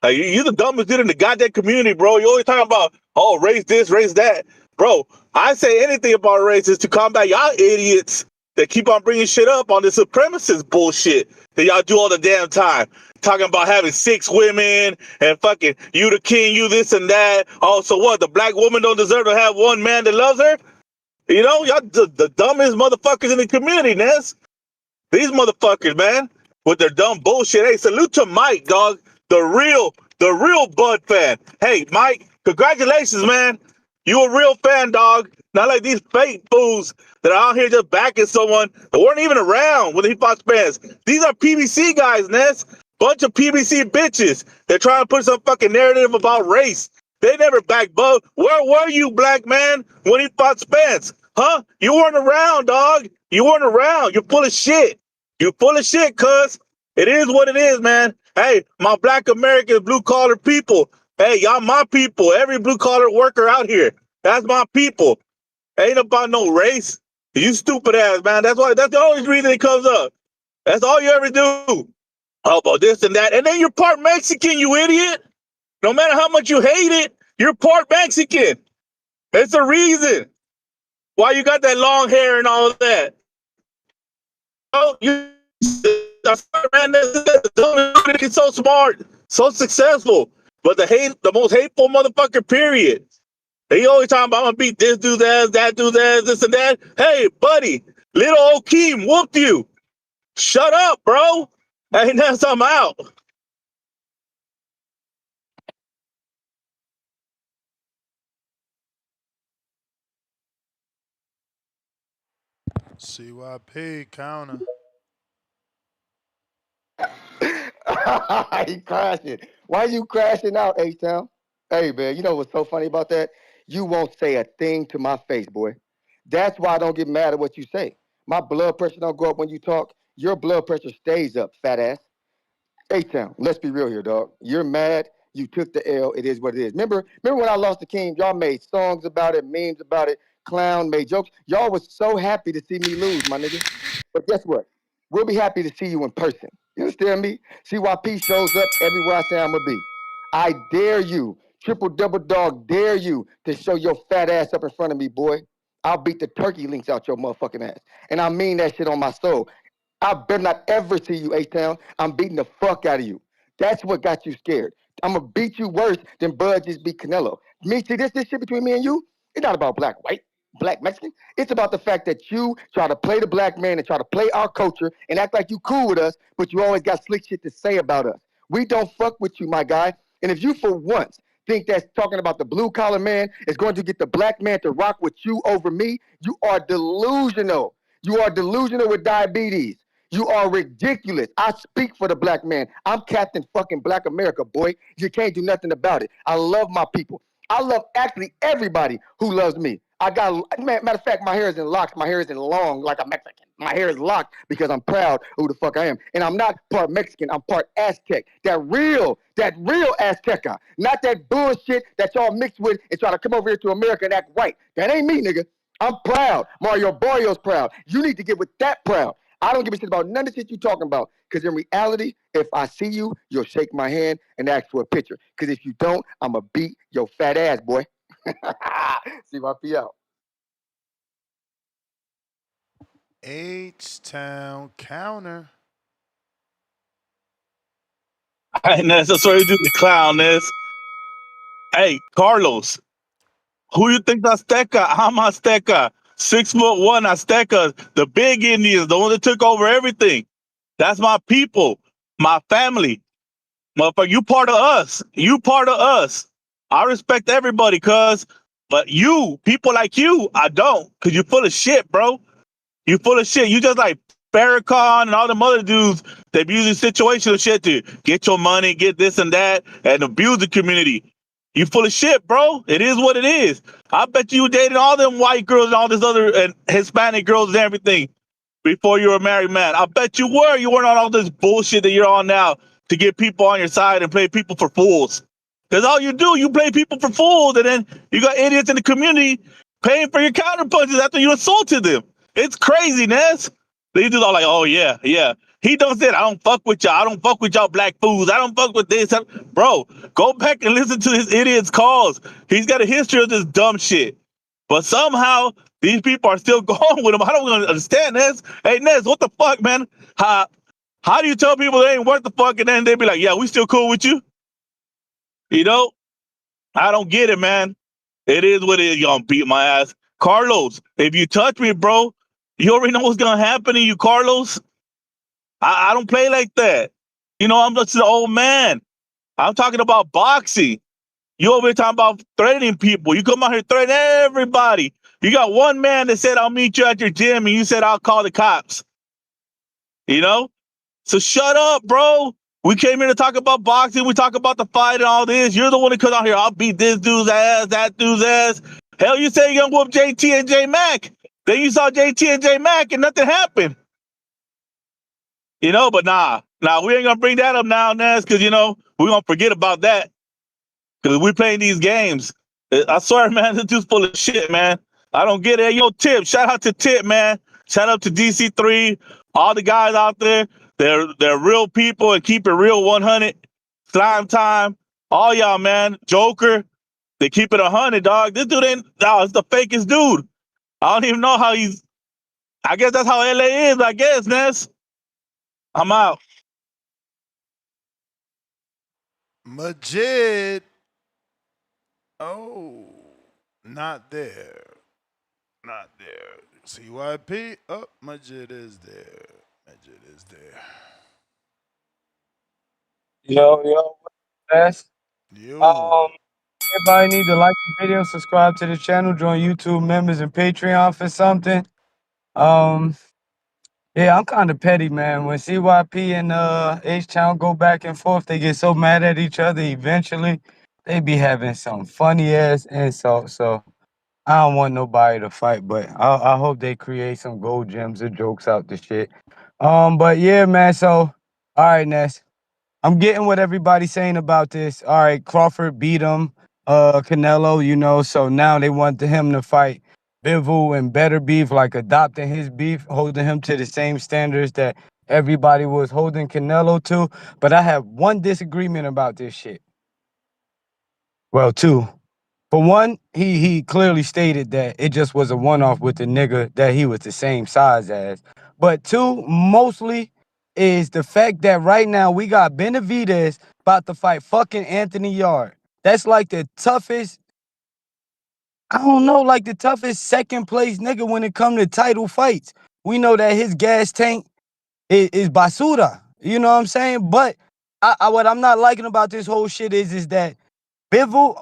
Like, you're the dumbest dude in the goddamn community, bro. You always talking about, oh, race this, race that. Bro, I say anything about races to combat y'all idiots that keep on bringing shit up on this supremacist bullshit that y'all do all the damn time. Talking about having 6 women and fucking you the king, you this and that. Oh, so what? The black woman don't deserve to have one man that loves her? You know, y'all the dumbest motherfuckers in the community, Ness. These motherfuckers, man, with their dumb bullshit. Hey, salute to Mike, dog. The real Bud fan. Hey, Mike, congratulations, man. You a real fan, dog. Not like these fake fools that are out here just backing someone that weren't even around when he fought Spence. These are PBC guys, Ness. Bunch of PBC bitches. They're trying to put some fucking narrative about race. They never backed Bud. Where were you, black man, when he fought Spence? Huh? You weren't around, dog. You weren't around. You're full of shit. You full of shit, cuz. It is what it is, man. Hey, my black American blue collar people. Hey, y'all my people. Every blue collar worker out here. That's my people. Ain't about no race. You stupid ass, man. That's the only reason it comes up. That's all you ever do. How about this and that? And then you're part Mexican, you idiot. No matter how much you hate it, you're part Mexican. It's the reason why you got that long hair and all of that. Oh, you man, that's so smart, so successful, but the most hateful motherfucker. Period. They always talking about I'm gonna beat this dude's ass, that dude's ass, this and that. Hey, buddy, little old Keem whooped you. Shut up, bro. Ain't that something out? CYP, counter. He crashing. Why you crashing out, H-Town? Hey, man, you know what's so funny about that? You won't say a thing to my face, boy. That's why I don't get mad at what you say. My blood pressure don't go up when you talk. Your blood pressure stays up, fat ass. H-Town, let's be real here, dog. You're mad. You took the L. It is what it is. Remember when I lost the King? Y'all made songs about it, memes about it, clown made jokes. Y'all was so happy to see me lose, my nigga. But guess what? We'll be happy to see you in person. You understand me? CYP shows up everywhere I say I'm gonna be. I dare you, triple double dog, dare you to show your fat ass up in front of me, boy. I'll beat the turkey links out your motherfucking ass. And I mean that shit on my soul. I better not ever see you, H-Town. I'm beating the fuck out of you. That's what got you scared. I'm gonna beat you worse than Bud just beat Canelo. Me, see this shit between me and you, it's not about black, white, black, Mexican. It's about the fact that you try to play the black man and try to play our culture and act like you cool with us, but you always got slick shit to say about us. We don't fuck with you, my guy. And if you for once think that's talking about the blue collar man is going to get the black man to rock with you over me, you are delusional. You are delusional with diabetes. You are ridiculous. I speak for the black man. I'm Captain fucking Black America, boy. You can't do nothing about it. I love my people. I love actually everybody who loves me. I got, matter of fact, my hair is in locks. My hair is in long like a Mexican. My hair is locked because I'm proud of who the fuck I am. And I'm not part Mexican. I'm part Aztec. That real Azteca. Not that bullshit that y'all mixed with and try to come over here to America and act white. That ain't me, nigga. I'm proud. Mario Barrio's proud. You need to get with that proud. I don't give a shit about none of the shit you talking about. Because in reality, if I see you, you'll shake my hand and ask for a picture. Because if you don't, I'm going to beat your fat ass, boy. CYP out. H-Town counter. And that's the story to the clown is. Hey, Carlos, who you think Azteca? I'm Azteca. 6'1" Azteca, the big Indians, the one that took over everything. That's my people, my family. Motherfucker, you part of us. You part of us. I respect everybody, but you, people like you, I don't. Cause you're full of shit, bro. You full of shit. You just like Farrakhan and all them other dudes that abuse situational shit to get your money, get this and that, and abuse the community. You full of shit, bro. It is what it is. I bet you dated all them white girls and all this other and Hispanic girls and everything before you were a married man. I bet you were. You weren't on all this bullshit that you're on now to get people on your side and play people for fools. Because all you do, you play people for fools, and then you got idiots in the community paying for your counterpunches after you insulted them. It's craziness. They just all like, oh yeah, yeah. He done said, I don't fuck with y'all. I don't fuck with y'all black fools. I don't fuck with this. Bro, go back and listen to this idiot's calls. He's got a history of this dumb shit. But somehow these people are still going with him. I don't understand this. Hey, Nez, what the fuck, man? How do you tell people they ain't worth the fuck and then they be like, yeah, we still cool with you? You know? I don't get it, man. It is what it is. Y'all beat my ass. Carlos, if you touch me, bro, you already know what's going to happen to you, Carlos. I don't play like that. You know, I'm just an old man. I'm talking about boxing. You over here talking about threatening people. You come out here threatening everybody. You got one man that said, I'll meet you at your gym, and you said, I'll call the cops. You know? So shut up, bro. We came here to talk about boxing. We talk about the fight and all this. You're the one that comes out here. I'll beat this dude's ass, that dude's ass. Hell, you say you're going to whoop JT and J Mac. Then you saw JT and J Mac and nothing happened. You know, but nah, we ain't going to bring that up now, Ness, because, you know, we're going to forget about that because we're playing these games. I swear, man, this dude's full of shit, man. I don't get it. Yo, Tip, shout out to Tip, man. Shout out to DC3, all the guys out there. They're real people and keep it real 100. Slime time. All y'all, man. Joker, they keep it 100, dog. This dude ain't, it's the fakest dude. I don't even know how he's, I guess that's how LA is, I guess, Ness. I'm out. Majid. Oh, not there. Not there. CYP. Oh, Majid is there. Majid is there. Yo, best. Yo. Everybody need to like the video, subscribe to the channel, join YouTube members and Patreon for something. Um, yeah, I'm kind of petty, man. When CYP and H-Town go back and forth, they get so mad at each other. Eventually, they be having some funny ass insults. So I don't want nobody to fight, but I hope they create some gold gems or jokes out the shit. But yeah, man. So all right, Ness. I'm getting what everybody's saying about this. All right, Crawford beat him, Canelo, you know, so now they want him to fight Bivol and Better Beef, like adopting his beef, holding him to the same standards that everybody was holding Canelo to. But I have one disagreement about this shit. Well, two. For one, he clearly stated that it just was a one-off with the nigga that he was the same size as. But two, mostly is the fact that right now we got Benavidez about to fight fucking Anthony Yard. That's like the toughest, I don't know, like the toughest second place nigga when it come to title fights. We know that his gas tank is basura. You know what I'm saying? But what I'm not liking about this whole shit is that Bivol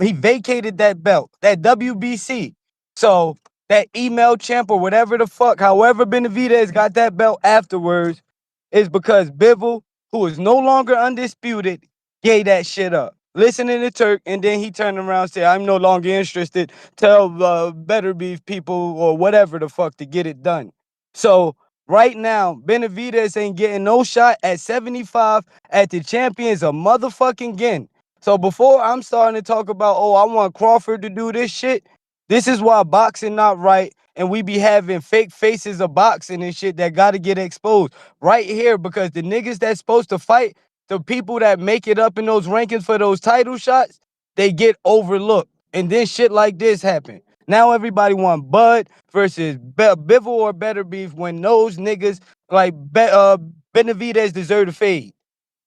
he vacated that belt, that WBC. So that email champ or whatever the fuck, however Benavidez got that belt afterwards, is because Bivol, who is no longer undisputed, gave that shit up. Listening to Turk, and then he turned around and said, I'm no longer interested. Tell Better Beef people or whatever the fuck to get it done. So right now, Benavidez ain't getting no shot at 75 at the champions of motherfucking again. So before I'm starting to talk about, oh, I want Crawford to do this shit, this is why boxing not right, and we be having fake faces of boxing and shit that gotta get exposed right here because the niggas that's supposed to fight, the people that make it up in those rankings for those title shots, they get overlooked. And then shit like this happen. Now everybody want Bud versus Bivol or Better Beef when those niggas like Benavidez deserve to fade.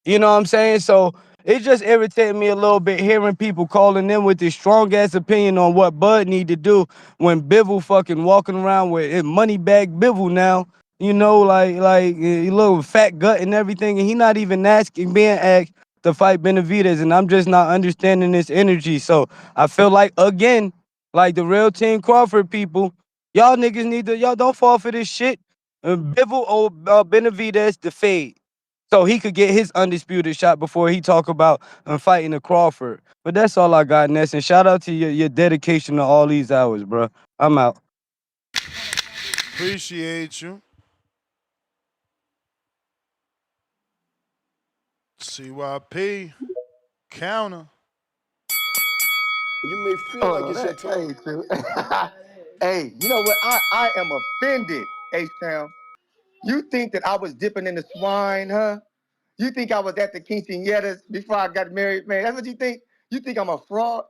You know what I'm saying? So it just irritated me a little bit hearing people calling in with this strong ass opinion on what Bud need to do when Bivol fucking walking around with his money bag Bivol now. You know, like a little fat gut and everything, and he not even being asked to fight Benavidez, and I'm just not understanding this energy. So I feel like again, like the real Team Crawford people, y'all niggas y'all don't fall for this shit. Bivol or Benavidez to fade so he could get his undisputed shot before he talk about fighting the Crawford. But that's all I got, Ness. And shout out to your dedication to all these hours, bro. I'm out. Appreciate you. CYP counter. You may feel Hold like on, it's your that, time, hey, too. Hey, you know what? I am offended, H-Town. You think that I was dipping in the swine, huh? You think I was at the quinceañeras before I got married, man? That's what you think? You think I'm a fraud?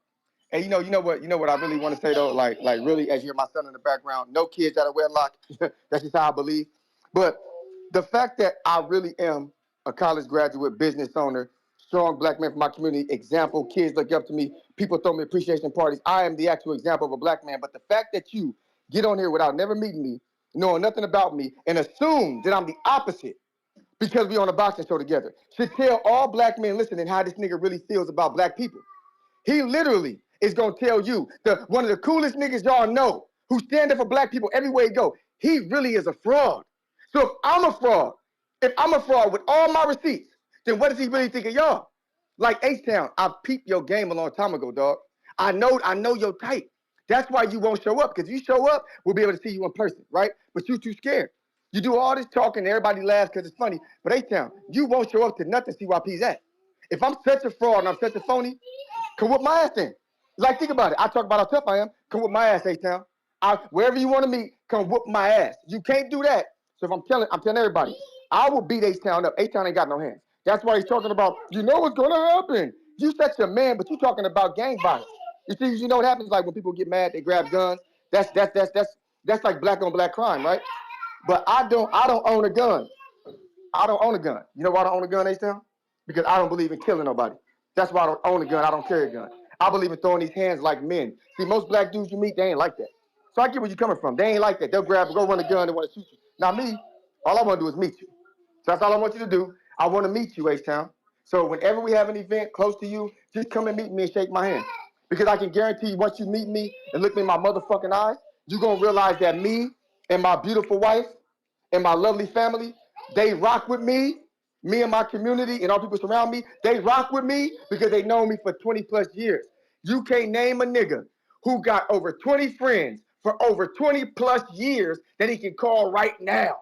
And you know what I really want to say though, like really, as you hear my son in the background, no kids out of wedlock. That's just how I believe. But the fact that I really am a college graduate, business owner, strong black man for my community, example, kids look up to me, people throw me appreciation parties. I am the actual example of a black man. But the fact that you get on here without never meeting me, knowing nothing about me, and assume that I'm the opposite because we on a boxing show together, should tell all black men listening how this nigga really feels about black people. He literally is gonna tell you one of the coolest niggas y'all know who stand up for black people everywhere he go. He really is a fraud. So if I'm a fraud with all my receipts, then what does he really think of y'all? Like H-Town, I peeped your game a long time ago, dog. I know your type. That's why you won't show up. Because if you show up, we'll be able to see you in person, right? But you too scared. You do all this talking, and everybody laughs because it's funny. But H-Town, you won't show up to nothing CYP's at. If I'm such a fraud and I'm such a phony, come whoop my ass then. Like, think about it. I talk about how tough I am. Come whoop my ass, H-Town. Wherever you want to meet, come whoop my ass. You can't do that. So if I'm telling everybody, I will beat H-Town up. H-Town ain't got no hands. That's why he's talking about, you know what's going to happen. You such a man, but you talking about gang violence. You know what happens like when people get mad, they grab guns. That's like black on black crime, right? But I don't own a gun. I don't own a gun. You know why I don't own a gun, H-Town? Because I don't believe in killing nobody. That's why I don't own a gun. I don't carry a gun. I believe in throwing these hands like men. See, most black dudes you meet, they ain't like that. So I get where you're coming from. They ain't like that. They'll go run a gun, they want to shoot you. Now me, all I want to do is meet you. So that's all I want you to do. I want to meet you, H-Town. So whenever we have an event close to you, just come and meet me and shake my hand. Because I can guarantee you, once you meet me and look me in my motherfucking eyes, you're going to realize that me and my beautiful wife and my lovely family, they rock with me and my community and all people surround me, they rock with me because they know me for 20 plus years. You can't name a nigga who got over 20 friends for over 20 plus years that he can call right now.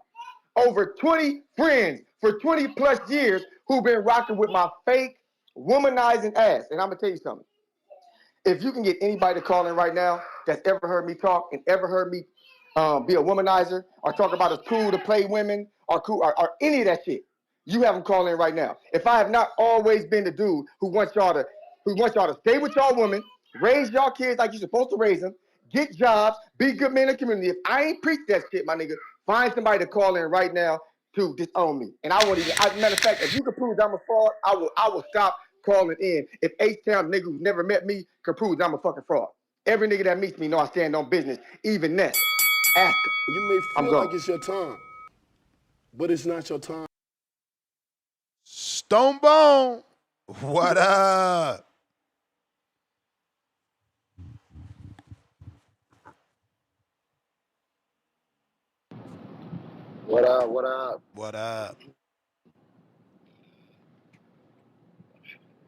over 20 friends for 20 plus years who've been rocking with my fake womanizing ass. And I'm gonna tell you something. If you can get anybody to call in right now that's ever heard me talk and ever heard me be a womanizer or talk about it's cool to play women or cool or any of that shit, you have them call in right now. If I have not always been the dude who wants y'all to stay with y'all women, raise y'all kids like you're supposed to raise them, get jobs, be good men in the community. If I ain't preach that shit, my nigga, find somebody to call in right now to disown me. And I won't even. Matter of fact, if you can prove I'm a fraud, I will stop calling in. If H-Town nigga who's never met me can prove I'm a fucking fraud. Every nigga that meets me know I stand on business. Even Ness. Ask him. You may I'm feel like gone. it's your time, but it's not your time. Stone Bone, what up? What up? What up? What up?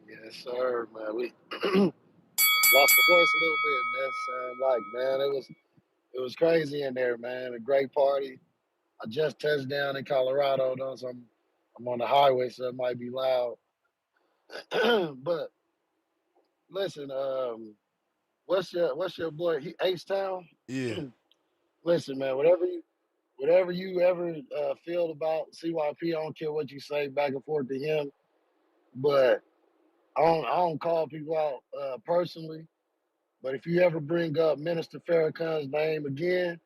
Yes, sir, man. We lost the voice a little bit, and that sound like, man, it was crazy in there, man. A great party. I just touched down in Colorado, though, so I'm on the highway, so it might be loud. But listen, what's your boy? He H Town. Yeah. Listen, man. Whatever you ever feel about CYP, I don't care what you say back and forth to him, but I don't call people out personally. But if you ever bring up Minister Farrakhan's name again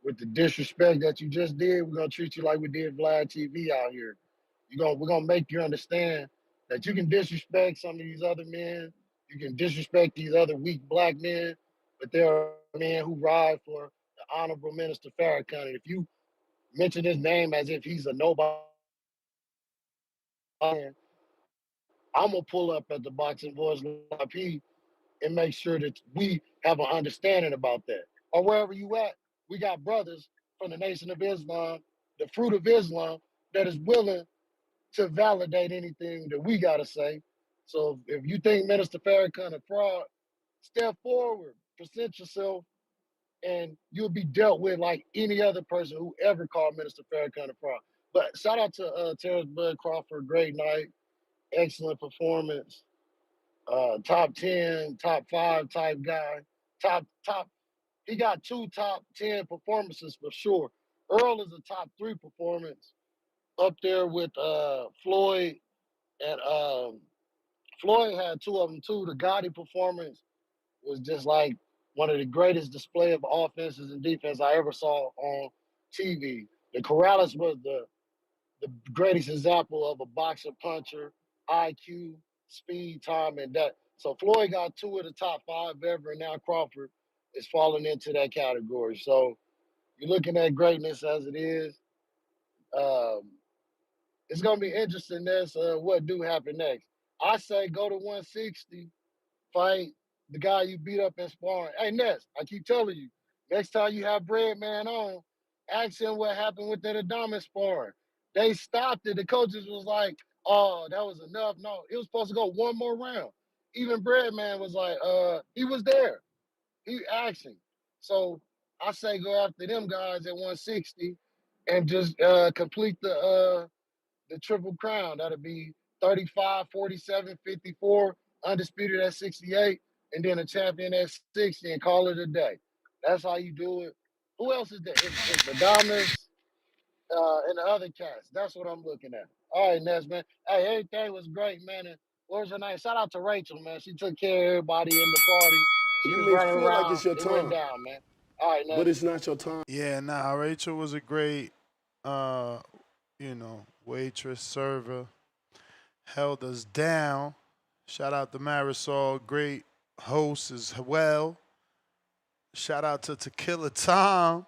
with the disrespect that you just did, we're gonna treat you like we did Vlad TV out here. We're gonna make you understand that you can disrespect some of these other men, you can disrespect these other weak black men, but there are men who ride for the honorable Minister Farrakhan. And if you mention his name as if he's a nobody, I'm gonna pull up at the Boxing Voice IP and make sure that we have an understanding about that. Or wherever you at, we got brothers from the Nation of Islam, the Fruit of Islam, that is willing to validate anything that we gotta say. So if you think Minister Farrakhan a fraud, step forward, present yourself, and you'll be dealt with like any other person who ever called Minister Farrakhan a fraud. But shout out to Terrence Crawford, great night, excellent performance, top 10, top 5 type guy. Top. He got 2 top 10 performances for sure. Earl is a top 3 performance up there with Floyd, and Floyd had 2 of them too. The Gotti performance was just like one of the greatest display of offenses and defense I ever saw on TV. The Corrales was the greatest example of a boxer puncher, IQ, speed, time, and that. So Floyd got 2 of the top 5 ever, and now Crawford is falling into that category. So you're looking at greatness as it is. Um, it's gonna be interesting. That's what do happen next. I say go to 160, fight the guy you beat up in sparring. Hey Ness, I keep telling you, next time you have Bread Man on, ask him what happened with that Adamas sparring. They stopped it. The coaches was like, "Oh, that was enough." No, it was supposed to go one more round. Even Bread Man was like, he was there. He asked him. So I say go after them guys at 160 and just complete the triple crown. That'll be 35, 47, 54, undisputed at 68, and then a champion at 60 and call it a day. That's how you do it. Who else is there? It's Adamas and the other cats. That's what I'm looking at. All right, Ness, man. Hey, everything was great, man. And what was her name? Shout out to Rachel, man. She took care of everybody in the party. She You was may running feel like around. it's your It went time, down, man. All right, but Ness. it's not your time. Yeah, nah, Rachel was a great, uh, waitress, server, held us down. Shout out to Marisol, great host as well. Shout out to Tequila Tom.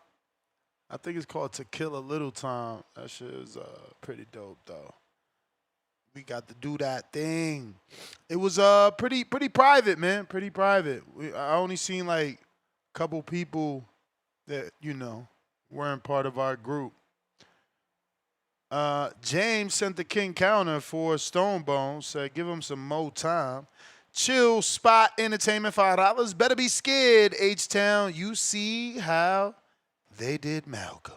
I think it's called Tequila Little Tom. That shit is pretty dope though. We got to do that thing. It was pretty private, man. Pretty private. I only seen like a couple people that weren't part of our group. James sent the King counter for Stonebone. Said give him some more time. Chill Spot Entertainment $5. Better be scared, H Town. You see how they did Malcolm.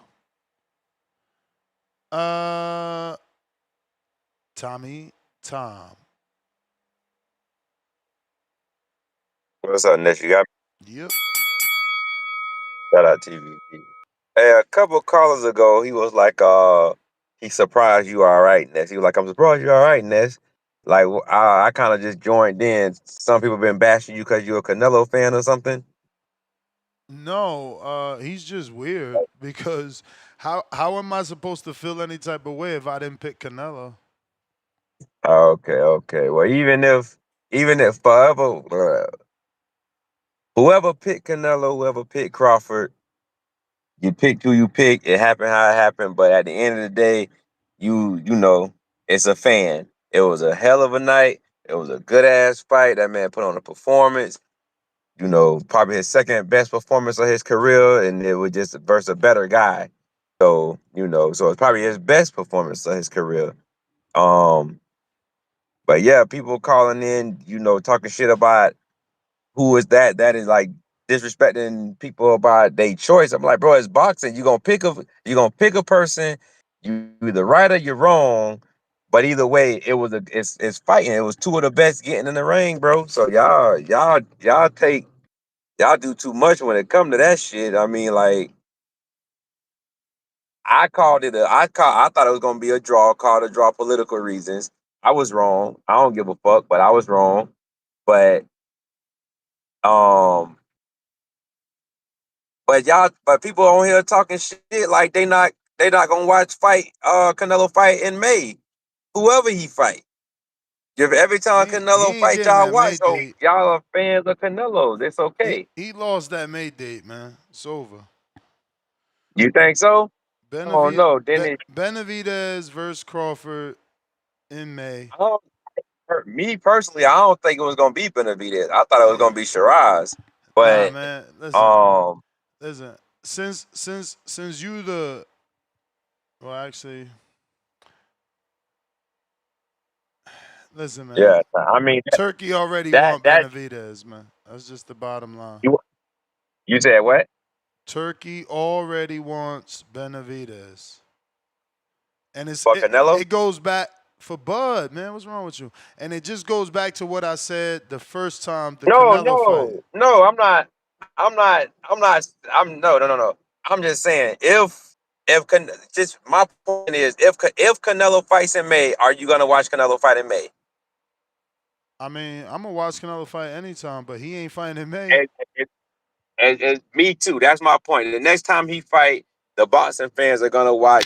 Uh, Tommy, Tom. What's up, Ness? You got Yep. me? Shout out TVP. Hey, a couple callers ago, he was like, he surprised you all right, Ness. He was like, I'm surprised you all right, Ness. Like, I kind of just joined in. Some people been bashing you because you're a Canelo fan or something. No, he's just weird because how am I supposed to feel any type of way if I didn't pick Canelo? Okay, okay. Well, even if whoever picked Canelo, whoever picked Crawford, you picked who you picked. It happened how it happened. But at the end of the day, you know, it's a fan. It was a hell of a night. It was a good ass fight. That man put on a performance. You know, probably his second best performance of his career, and it was just versus a better guy. So, so it's probably his best performance of his career. Um, but yeah, people calling in, talking shit about who is that? That is like disrespecting people about their choice. I'm like, bro, it's boxing. You gonna pick a person. You either right or you're wrong. But either way, it's fighting. It was two of the best getting in the ring, bro. So y'all do too much when it come to that shit. I mean, like I thought it was gonna be a draw, called a draw political reasons. I was wrong. I don't give a fuck, but I was wrong. But um but people on here talking shit like they not gonna watch Canelo fight in May. Whoever he fight. If every time He Canelo ain't fight getting y'all that watch, May so date. y'all are fans of Canelo. It's okay. He lost that May date, man. It's over. You think so? I don't know. Then it Benavidez versus Crawford in May. I don't, me personally, I don't think it was gonna be Benavidez. I thought it was gonna be Shiraz. Nah, But man. Listen, um listen. Since you the well, actually, listen, man. yeah, I mean Turkey already that want that Benavidez, man. That's just the bottom line. you you said what? Turkey already wants Benavidez, and For Canelo? it goes back for Bud, man. What's wrong with you? And it just goes back to what I said the first time the No, Canelo fight. no, no. I'm not. I'm not. I'm not. I'm no, no, no, no. I'm just saying just my point is if Canelo fights in May, are you gonna watch Canelo fight in May? I mean, I'm gonna watch Canelo fight anytime, but he ain't fighting in May. And, and me too. That's my point. The next time he fight, the boxing fans are gonna watch.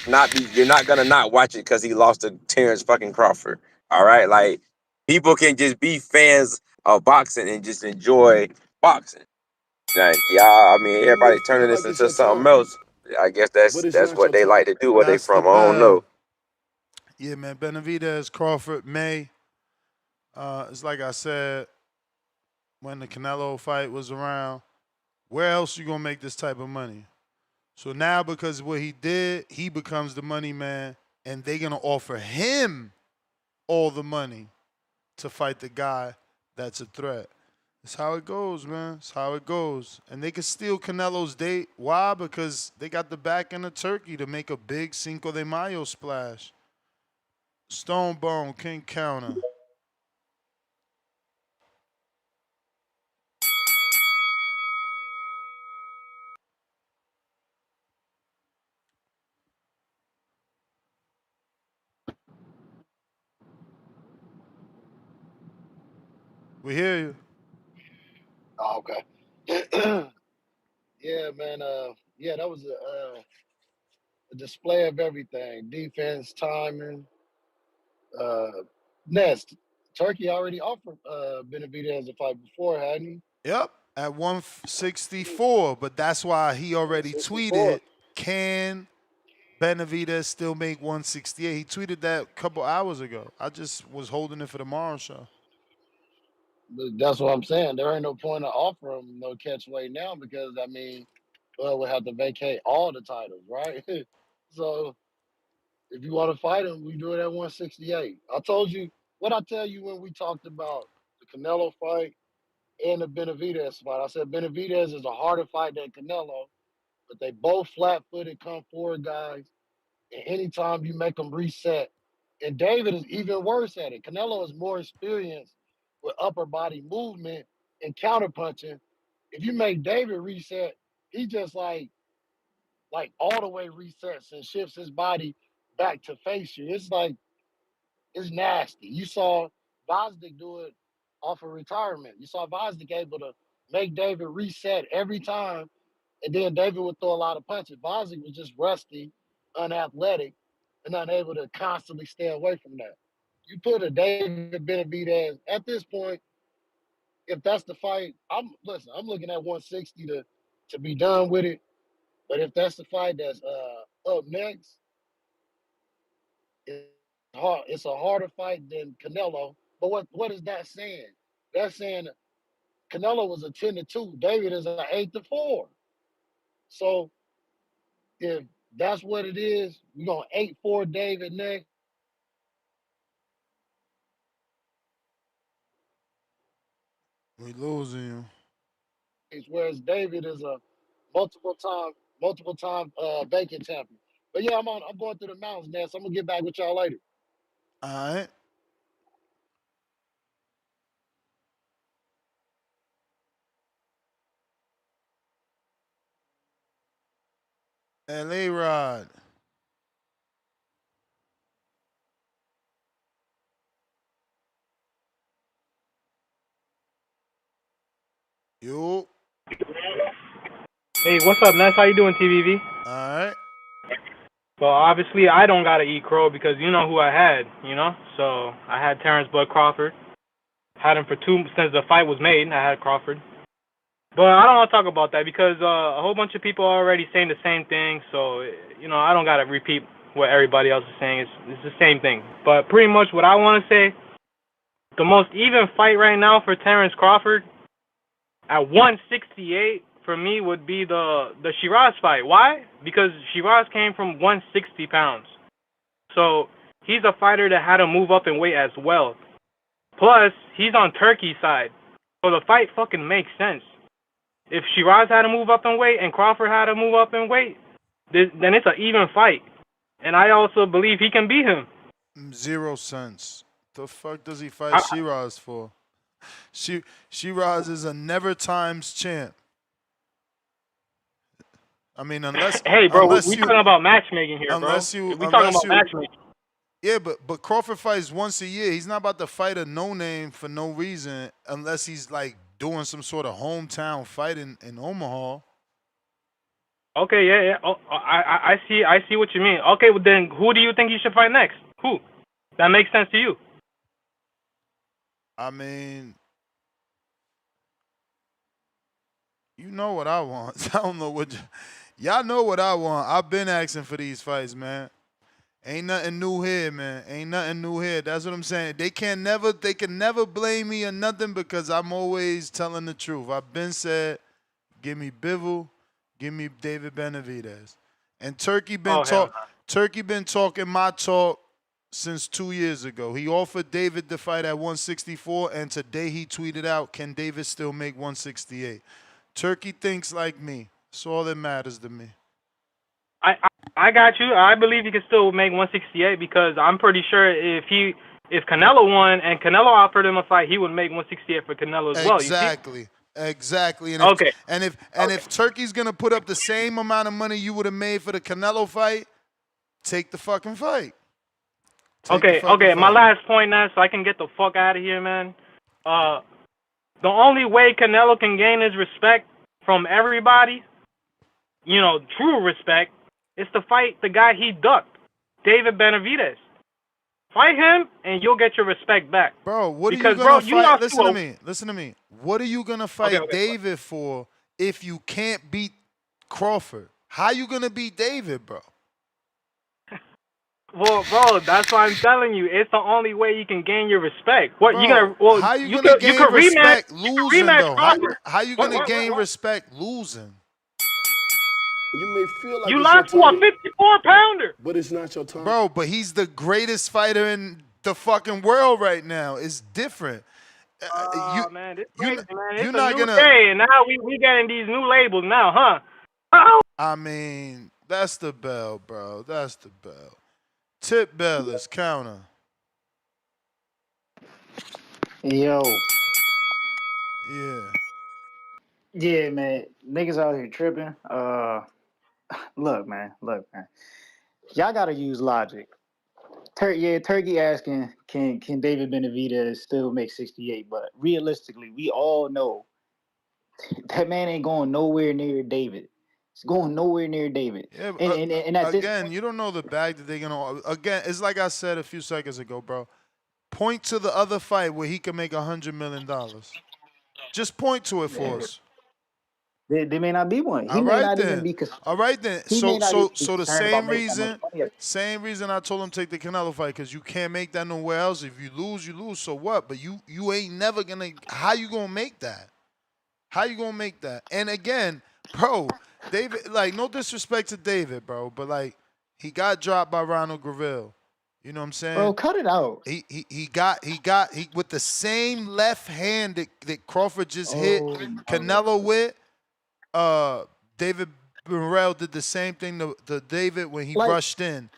You're not gonna not watch it because he lost to Terence fucking Crawford. All right, like people can just be fans of boxing and just enjoy boxing. Like, yeah, I mean, You may everybody turning feel this like it's into your something time, else. I guess but that's it's that's not what your they like time. to do. Where they That's the from? I don't know. bell. Yeah, man. Benavidez, Crawford, May. It's like I said when the Canelo fight was around. Where else you gonna make this type of money? So now because of what he did, he becomes the money man, and they gonna offer him all the money to fight the guy that's a threat. It's how it goes, man. It's how it goes. And they can steal Canelo's date. Why? Because they got the back end of Turkey to make a big Cinco de Mayo splash. Stone Bone, King Counter. We hear you. Oh, okay. Yeah, man. Yeah, that was a display of everything: defense, timing. Uh, Nest. Turkey already offered Benavidez a fight before, hadn't he? Yep, at 164. But that's why he already 164. tweeted, can Benavidez still make 168? He tweeted that a couple hours ago. I just was holding it for tomorrow show. But that's what I'm saying. There ain't no point to offer him no catch weight now because I mean, well, we have to vacate all the titles, right? So if you want to fight him, we do it at 168. I told you what I tell you when we talked about the Canelo fight and the Benavidez fight. I said Benavidez is a harder fight than Canelo, but they both flat-footed, come forward guys. And anytime you make them reset, and David is even worse at it. Canelo is more experienced with upper body movement and counterpunching. If you make David reset, he just like all the way resets and shifts his body back to face you. It's like it's nasty. You saw Bosdick do it off of retirement. You saw Bosdick able to make David reset every time, and then David would throw a lot of punches. Bosdick was just rusty, unathletic, and unable to constantly stay away from that. You put a David Benavidez at this point, if that's the fight, I'm looking at 160 to be done with it. But if that's the fight that's up next, it's hard. It's a harder fight than Canelo. But what is that saying? That's saying Canelo was a 10-2. David is an 8-4. So if that's what it is, we're gonna 8-4 David next. We losing you. Whereas David is a multiple time vacant champion. But yeah, I'm going through the mountains now, so I'm gonna get back with y'all later. All right. LA Rod. Yo. Hey, what's up, Ness? How you doing, TVV? All right. Well, obviously, I don't gotta eat crow because you know who I had, you know? So, I had Terence Bud Crawford. Had him for since the fight was made, I had Crawford. But I don't want to talk about that because a whole bunch of people are already saying the same thing. So, you know, I don't gotta repeat what everybody else is saying. It's the same thing. But pretty much what I want to say, the most even fight right now for Terence Crawford at 168 for me would be the Shiraz fight. Why? Because Shiraz came from 160 pounds. So he's a fighter that had to move up in weight as well. Plus, he's on Turkey's side. So the fight fucking makes sense. If Shiraz had to move up in weight and Crawford had to move up in weight, then it's an even fight. And I also believe he can beat him. 0 cents. The fuck does he fight Shiraz for? Shiraz is a never times champ. I mean, hey, bro, we talking about matchmaking here, bro. We talking about matchmaking. Yeah, but Crawford fights once a year. He's not about to fight a no name for no reason unless he's like doing some sort of hometown fight in Omaha. Okay, yeah. Oh, I see what you mean. Okay, well then, who do you think he should fight next? Who? That makes sense to you? I mean, you know what I want. I don't know what y'all know what I want. I've been asking for these fights, man. Ain't nothing new here, man. Ain't nothing new here. That's what I'm saying. They can never blame me or nothing because I'm always telling the truth. I've been said, give me Bivol, give me David Benavidez. And Turkey been talking my talk since 2 years ago. He offered David to fight at 164, and today he tweeted out, can David still make 168? Turkey thinks like me. That's all that matters to me. I got you. I believe he can still make 168 because I'm pretty sure if Canelo won and Canelo offered him a fight, he would make 168 for Canelo as well. Exactly. And okay. if Turkey's gonna put up the same amount of money you would have made for the Canelo fight, take the fucking fight. Okay. My last point now, so I can get the fuck out of here, man. The only way Canelo can gain his respect from everybody, you know, true respect, is to fight the guy he ducked, David Benavidez. Fight him, and you'll get your respect back. Bro, what are you gonna fight? Listen to me. What are you gonna fight David for if you can't beat Crawford? How you gonna beat David, bro? Well, bro, that's why I'm telling you. It's the only way you can gain your respect. What bro, you gonna? Well, how you gonna gain respect losing though? How you gonna what? gain respect losing? You may feel like you lost to a 54-pounder, but it's not your time, bro. But he's the greatest fighter in the fucking world right now. It's different. Man, this crazy, man. It's you're a not new gonna. day, and now we getting these new labels now, huh? Oh. I mean, That's the bell, bro. That's the bell. Tip bell is counter. Yo, Yeah. yeah, man, niggas out here tripping. Look, man. Y'all gotta use logic. Turkey asking, can David Benavidez still make 68? But realistically, we all know that man ain't going nowhere near David. It's going nowhere near David. Yeah, And at this again, point, you don't know the bag that they're gonna. Again, it's like I said a few seconds ago, bro. Point to the other fight where he can make $100 million. Just point to it for us. there may not be one. He All may right not even then. be. All right then. He may So not so even be so the concerned about same making that much reason, money. same reason I told him take the Canelo fight because you can't make that nowhere else. If you lose, you lose. So what? But you ain't never gonna. How you gonna make that? How you gonna make that? And again, bro, David. Like no disrespect to David, bro, but like he got dropped by Ronald Graville. You know what I'm Bro, saying? cut it out. He with the same left hand that Crawford just hit Oh my lord. Canelo with. David Burrell did the same thing to David when he Like, rushed in.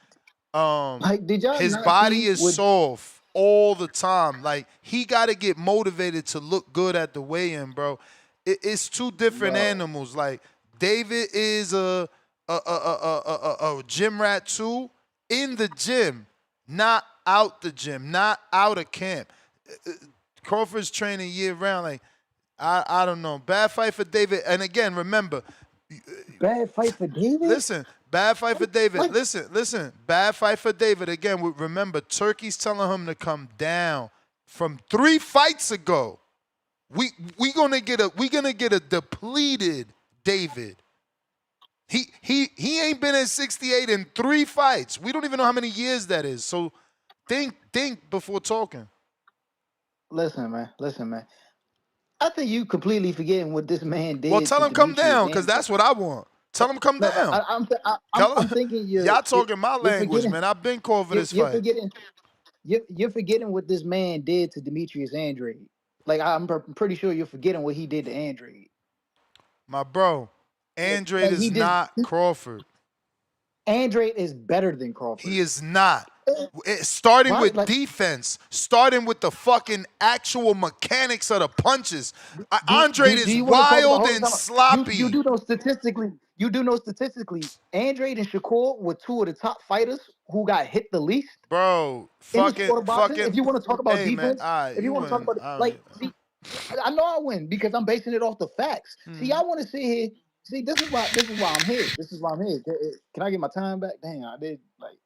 Um, did y'all his not body see is what? soft all the time. Like he got to get motivated to look good at the weigh-in, bro. It's two different Bro, animals. Like David is a gym rat too in the gym, not out the gym, not out of camp. Crawford's training year round. Like I don't know. Bad fight for David. And again, remember, bad fight for David. listen, bad fight for David. Like, Listen, bad fight for David. Again, remember, Turkey's telling him to come down from 3 fights ago. We gonna get a depleted David. He ain't been at 68 in 3 fights. We don't even know how many years that is. So think before talking. listen, man. I think you completely forgetting what this man Well, did tell to him come Demetrius down, cause Andrade. that's what I want. Tell him come No, down. I'm Tell him, thinking y'all talking my you're language, forgetting man. I've been called for this you're fight. forgetting you're forgetting what this man did to Demetrius Andrade. Like, pretty sure you're forgetting what he did to Andrade. My bro, Andrade Like is he just not Crawford. Andrade is better than He Crawford. is not. Starting Why? with Like, defense, starting with the fucking actual mechanics of the punches. do Andrade is you want to talk about? wild Hold on, and time out. You sloppy. do know statistically. You do know statistically. Andrade and Shakur were two of the top fighters who got hit the least Bro, in the sport of boxing. fucking, If you want to talk about hey man, defense, all right, if you you want to talk win. about, All like, right. see, I know I win because I'm basing it off the facts. See, Mhm. y'all want to sit here. See, this is why I'm here. This is why I'm here. Can I get my time back? Dang, I did like.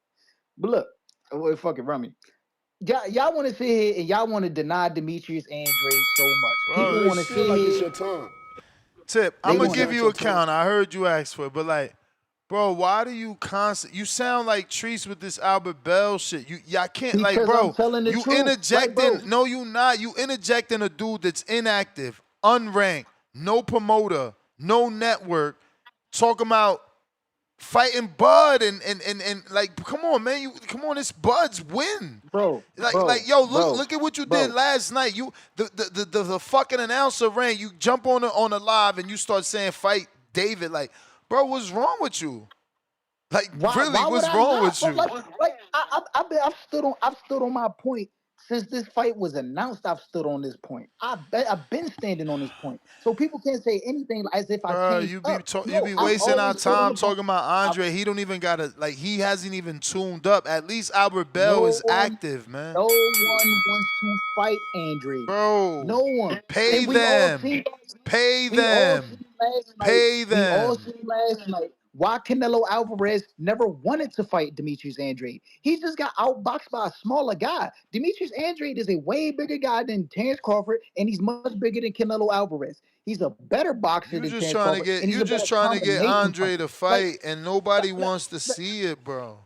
But look, well, fucking run me. Y'all want to sit here and y'all want to deny Demetrius Andrade so much. Bro, People You want to feel sit like it's here. your time. Tip, They I'm gonna Niggas want give to. not you your a time. count. I heard you ask for it, but like, bro, why do you constant? You sound like Treese with this Albert Bell shit. Y'all can't like, Because I'm bro. telling the You truth. Like, interjecting? bro, No, you not. You interjecting a dude that's inactive, unranked, no promoter, no network, talking about fighting Bud and like, come on, man. Come on, this Bud's win. bro, Like, bro, yo, bro, look at what you did bro. last night. You the fucking announcer ran. You jump on the live and you start saying fight David. Like, bro, what's wrong with you? Like, really, Why would what's I wrong not? with But you, I've stood on my point since this fight was announced. I've stood on this point. I've been standing on this point. So people can't say anything as if I bro? changed up. You No, be I've wasting our always stood on time the point. talking about I, Andre. He don't even gotta like. He hasn't even tuned up. At least Albert Bell no is one, active, man. no one wants to fight Andre. Bro, No one. pay And we all them, seen. pay We all them, seen last night. pay We all them. seen last night why Canelo Alvarez never wanted to fight Demetrius Andrade. He just got outboxed by a smaller guy. Demetrius Andrade is a way bigger guy than Terence Crawford, and he's much bigger than Canelo Alvarez. He's a better boxer than Terence Crawford, and he's You a just better trying to get combination Andre puncher. to Like, fight, and nobody wants to see it, bro.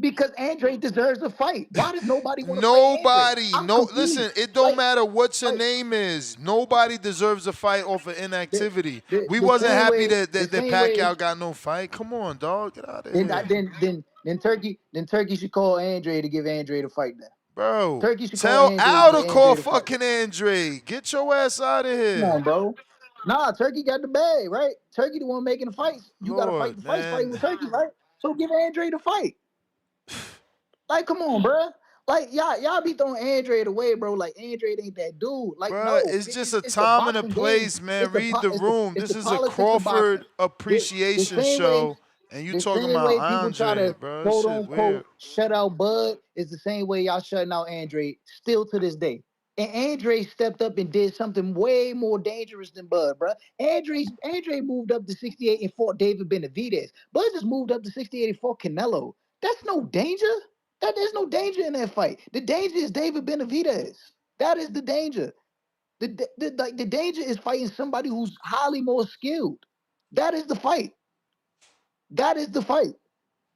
because Andrade deserves a fight. Why does nobody want to fight Andrade? Nobody, I'm no, listen, confused. it don't Like, matter what your like name is. Nobody deserves a fight off of the, inactivity. We the wasn't same happy way, that Pacquiao got no fight. Come on, dog, get out of then here, Turkey should call Andre to give Andre a fight. Then bro. Turkey should call Tell Andre to Al give to call Andre a fight. fucking Andre. Get your ass out of Come here, on, bro. Nah, Turkey got the bag, right? Turkey the one making the fights. You got to fight the Lord, fights fighting man. with Turkey, right? So give Andre the fight. Like, come on, bro. Like, y'all be throwing Andre away, bro. Like, Andre ain't that dude. Like, Bruh, no, it's just a it's the time and a boxing game. place, man. It's the Read the room. it's This the is a politics of boxing. Crawford The appreciation same way show, and you the talking same about way people try Andre, to bro. This quote shit weird. unquote shut out Bud is the same way y'all shutting out Andre still to this day. And Andre stepped up and did something way more dangerous than Bud, bro. Andre moved up to 68 and fought David Benavidez. Bud just moved up to 68 and fought Canelo. That's no danger. There's no danger in that fight. The danger is David Benavidez. That is the danger. The danger is fighting somebody who's highly more skilled. That is the fight. That is the fight.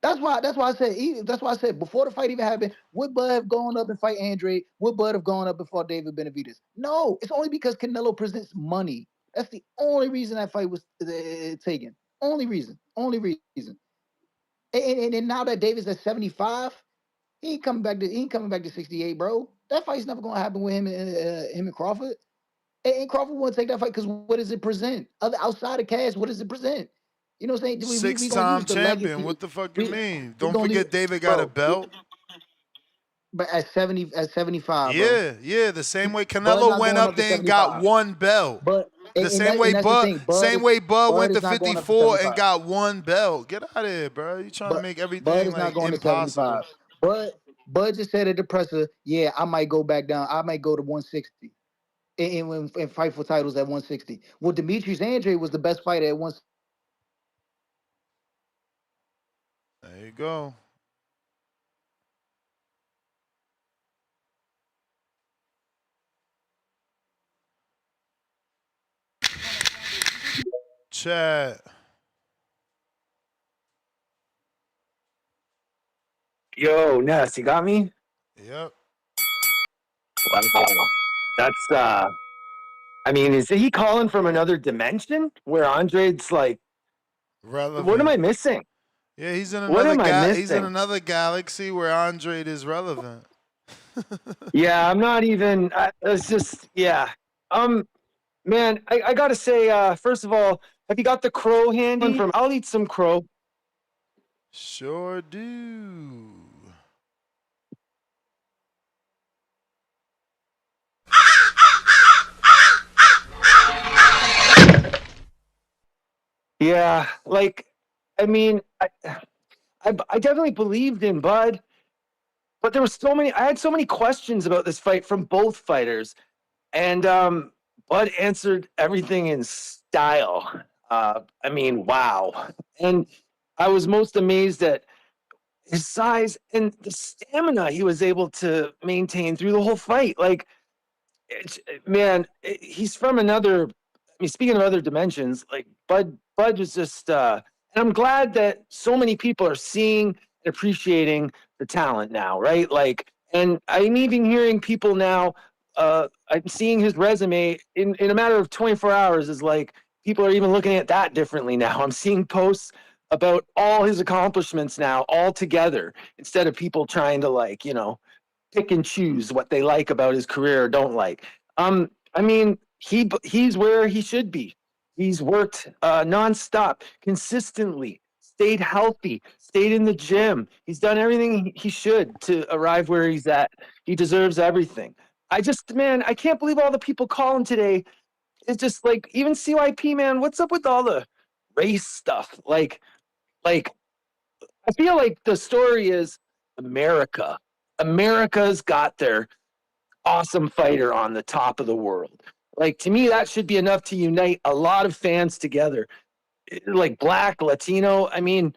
That's why I said before the fight even happened, would Bud have gone up and fight Andre? Would Bud have gone up and fought David Benavidez? No, it's only because Canelo presents money. That's the only reason that fight was taken. Only reason. Only reason. And now that David's at 75, he ain't coming back to 68, bro. That fight's never gonna happen with him and Crawford. And Crawford won't take that fight because what does it present? Other outside of cash, what does it present? You know what I'm saying? We gonna Six-time use the champion. legacy. What the fuck you We mean? we Don't gonna leave, forget David got a bro. belt. But at 75, bro. Yeah, yeah. The same way Bud Canelo not went going up up to there and got 75. one belt. But The same way and that's the Bud, thing. same way Bud Bud went is to not going up to 54 and 75. got one belt. Get out of here, bro. You trying to But make Bud everything is not like going to 75. impossible. Bud just said at the presser, yeah, I might go back down. I might go to 160 and fight for titles at 160. Well, Demetrius Andre was the best fighter at 160. There you go. Chat. Yo, Ness, you got me? Yep. Wow. That's I mean, is he calling from another dimension where Andre's like, what am Relevant. I missing? Yeah, he's in What another am I he's in missing? another galaxy where Andre is relevant. Yeah, I'm not even it's just yeah. Man, I gotta say, first of all, have you got the crow handy? I'll eat some crow. Sure do. Yeah, like I mean, I definitely believed in Bud, but there was so many I had so many questions about this fight from both fighters. And Bud answered everything in style. I mean, wow. And I was most amazed at his size and the stamina he was able to maintain through the whole fight. Like, man, he's from another. I mean, speaking of other dimensions, like Bud was just. And I'm glad that so many people are seeing and appreciating the talent now, right? Like, and I'm even hearing people now. I'm seeing his resume in a matter of 24 hours. Is like people are even looking at that differently now. I'm seeing posts about all his accomplishments now all together instead of people trying to like pick and choose what they like about his career or don't like. I mean, he's where he should be. He's worked nonstop, consistently, stayed healthy, stayed in the gym. He's done everything he should to arrive where he's at. He deserves everything. Man, I can't believe all the people calling today. It's just like even CYP, man. What's up with all the race stuff? Like I feel like the story is America. America's got their awesome fighter on the top of the world. Like to me, that should be enough to unite a lot of fans together. Like black, Latino. I mean,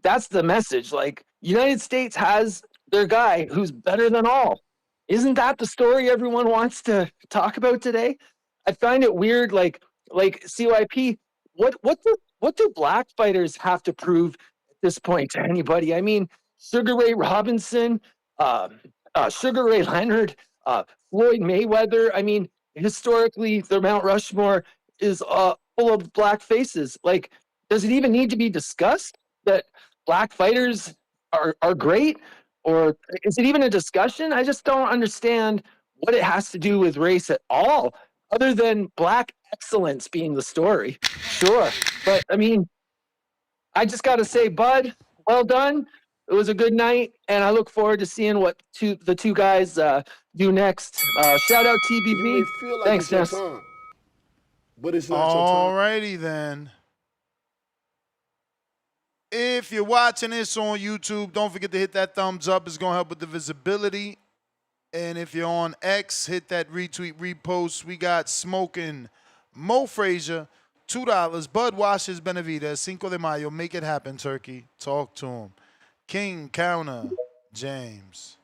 that's the message. Like United States has their guy who's better than all. Isn't that the story everyone wants to talk about today? I find it weird. Like CYP. What do black fighters have to prove at this point to anybody? I mean, Sugar Ray Robinson, uh, Sugar Ray Leonard, Floyd Mayweather. I mean, historically, the Mount Rushmore is full of black faces. Like, does it even need to be discussed that black fighters are great? Or is it even a discussion? I just don't understand what it has to do with race at all. other than black excellence being the story. Sure. But I mean, I just got to say, Bud, well done. It was a good night, and I look forward to seeing what the two guys do next. Shout out You may TBV. feel like Thanks, it's your Ness. time, but it's not your time. Alrighty then. If you're watching this on YouTube, don't forget to hit that thumbs up. It's going to help with the visibility. And if you're on X, hit that retweet, repost. We got Smoking Mo Frazier, $2. Bud Washers Benavides, Cinco de Mayo. Make it happen, Turkey. Talk to him. King Counter, James.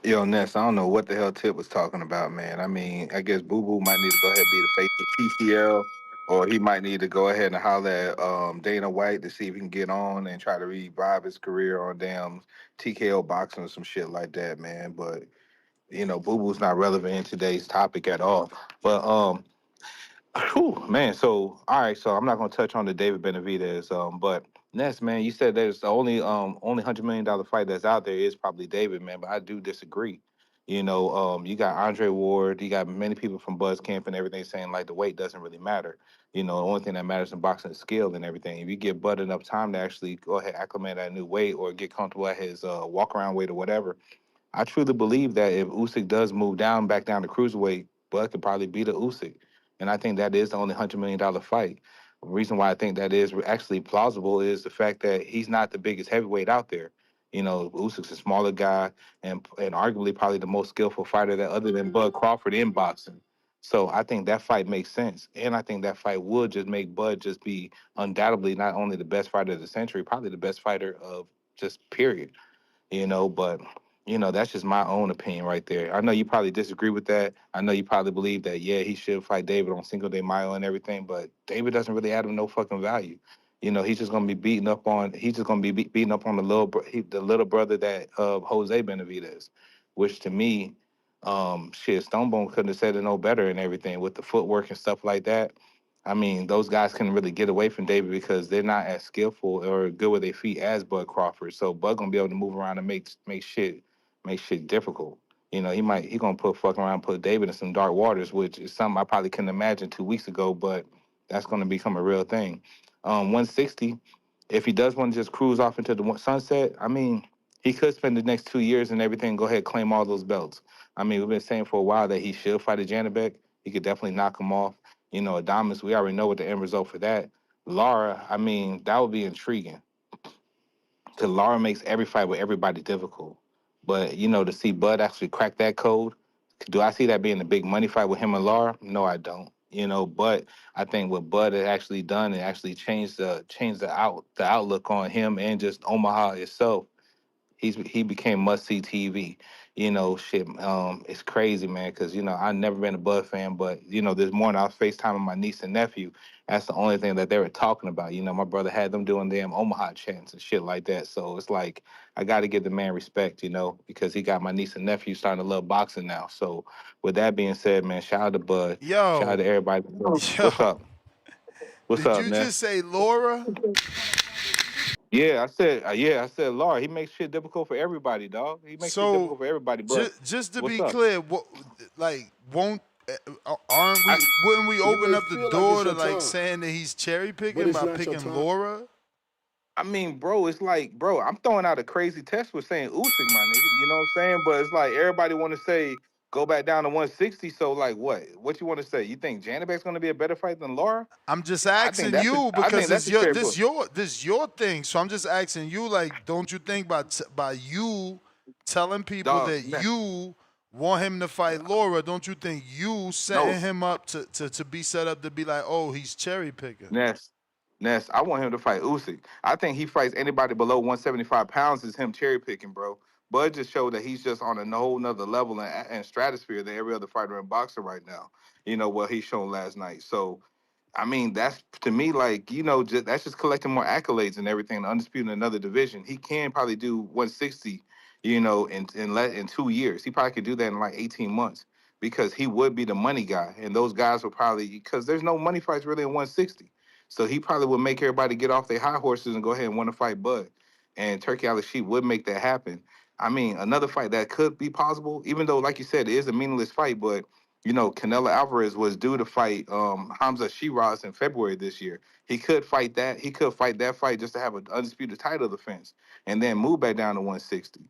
Yo, Ness, I don't know what the hell Tip was talking about, man. I mean, I guess Boo Boo might need to go ahead and be the face of TCL, or he might need to go ahead and holler at Dana White to see if he can get on and try to revive his career on damn TKO boxing or some shit like that, man. But Boo Boo's not relevant in today's topic at all. But whew, man, so all right, so I'm not gonna touch on the David Benavidez, but Ness, man, you said there's the only $100 million fight that's out there is probably David, man, but I do disagree. You got Andre Ward, you got many people from Buzz Camp and everything saying like the weight doesn't really matter. The only thing that matters in boxing is skill and everything. If you give Bud enough time to actually go ahead acclimate at a new weight or get comfortable at his walk around weight or whatever, I truly believe that if Usyk does move back down to cruiserweight, Bud could probably beat a Usyk, and I think that is the only $100 million fight. The reason why I think that is actually plausible is the fact that he's not the biggest heavyweight out there. Usyk's a smaller guy and arguably probably the most skillful fighter that other than Bud Crawford in boxing. So I think that fight makes sense, and I think that fight would just make Bud just be undoubtedly not only the best fighter of the century, probably the best fighter of just period. But that's just my own opinion right there. I know you probably disagree with that. I know you probably believe that, yeah, he should fight David on Cinco de Mayo and everything, but David doesn't really add him no fucking value. He's just gonna be beating up on the little brother that of Jose Benavidez, which to me, shit, Stonebone couldn't have said it no better and everything with the footwork and stuff like that. I mean, those guys can really get away from David because they're not as skillful or good with their feet as Bud Crawford. So Bud gonna be able to move around and make shit difficult. He gonna fuck around, put David in some dark waters, which is something I probably couldn't imagine 2 weeks ago, but that's gonna become a real thing. 160, if he does want to just cruise off into the sunset, I mean, he could spend the next 2 years and everything, go ahead claim all those belts. I mean, we've been saying for a while that he should fight a Janabek. He could definitely knock him off. Adamas, we already know what the end result for that. Lara, I mean, that would be intriguing because Lara makes every fight with everybody difficult. But to see Bud actually crack that code, do I see that being a big money fight with him and Lara? No, I don't. But I think what Bud had actually done and actually changed the outlook on him and just Omaha itself. He became must see TV. Shit. It's crazy, man. Because I've never been a Bud fan, but this morning I was FaceTiming my niece and nephew. That's the only thing that they were talking about. My brother had them doing damn Omaha chants and shit like that. So it's like I got to give the man respect, because he got my niece and nephew starting to love boxing now. So with that being said, man, shout out to Bud. Shout out Yo, to everybody. What's yo, up? What's did up, you just Ness? say Laura? Yeah, I said, Laura, he makes shit difficult for everybody, dog. He makes shit So difficult for everybody. But just to what's be up? clear, won't aren't I, we? Wouldn't we You open may up the feel like it's door to your like time, saying that he's cherry but picking it's by not your picking time. Laura? I mean, bro, it's like, bro, I'm throwing out a crazy test with saying Usyk, my nigga. You know what I'm saying? But it's like everybody want to say go back down to 160. So like, what? What you want to say? You think Janabek's going to be a better fight than Laura? I'm just I think asking that's a, you I because think that's it's a your straightforward. this your thing. So I'm just asking you, like, don't you think by you telling people Dog, that you want him to fight Laura, don't you think you no, setting him up to be set up to be like, oh, he's cherry picking? Ness, Ness, I want him to fight Usyk. I think he fights anybody below 175 pounds is him cherry picking, bro. Bud just showed that he's just on a whole nother level and stratosphere than every other fighter in boxing right now. What he's shown last night. So I mean, that's to me like that's just collecting more accolades and everything. Undisputed in another division, he can probably do 160. In 2 years, he probably could do that in like 18 months because he would be the money guy, and those guys would probably because there's no money fights really in 160. So he probably would make everybody get off their high horses and go ahead and want to fight Bud. And Turkey Al Sheep would make that happen. I mean, another fight that could be possible, even though, like you said, it is a meaningless fight, but Canelo Alvarez was due to fight Hamza Shiraz in February this year. He could fight that. He could fight that fight just to have an undisputed title defense, and then move back down to 160.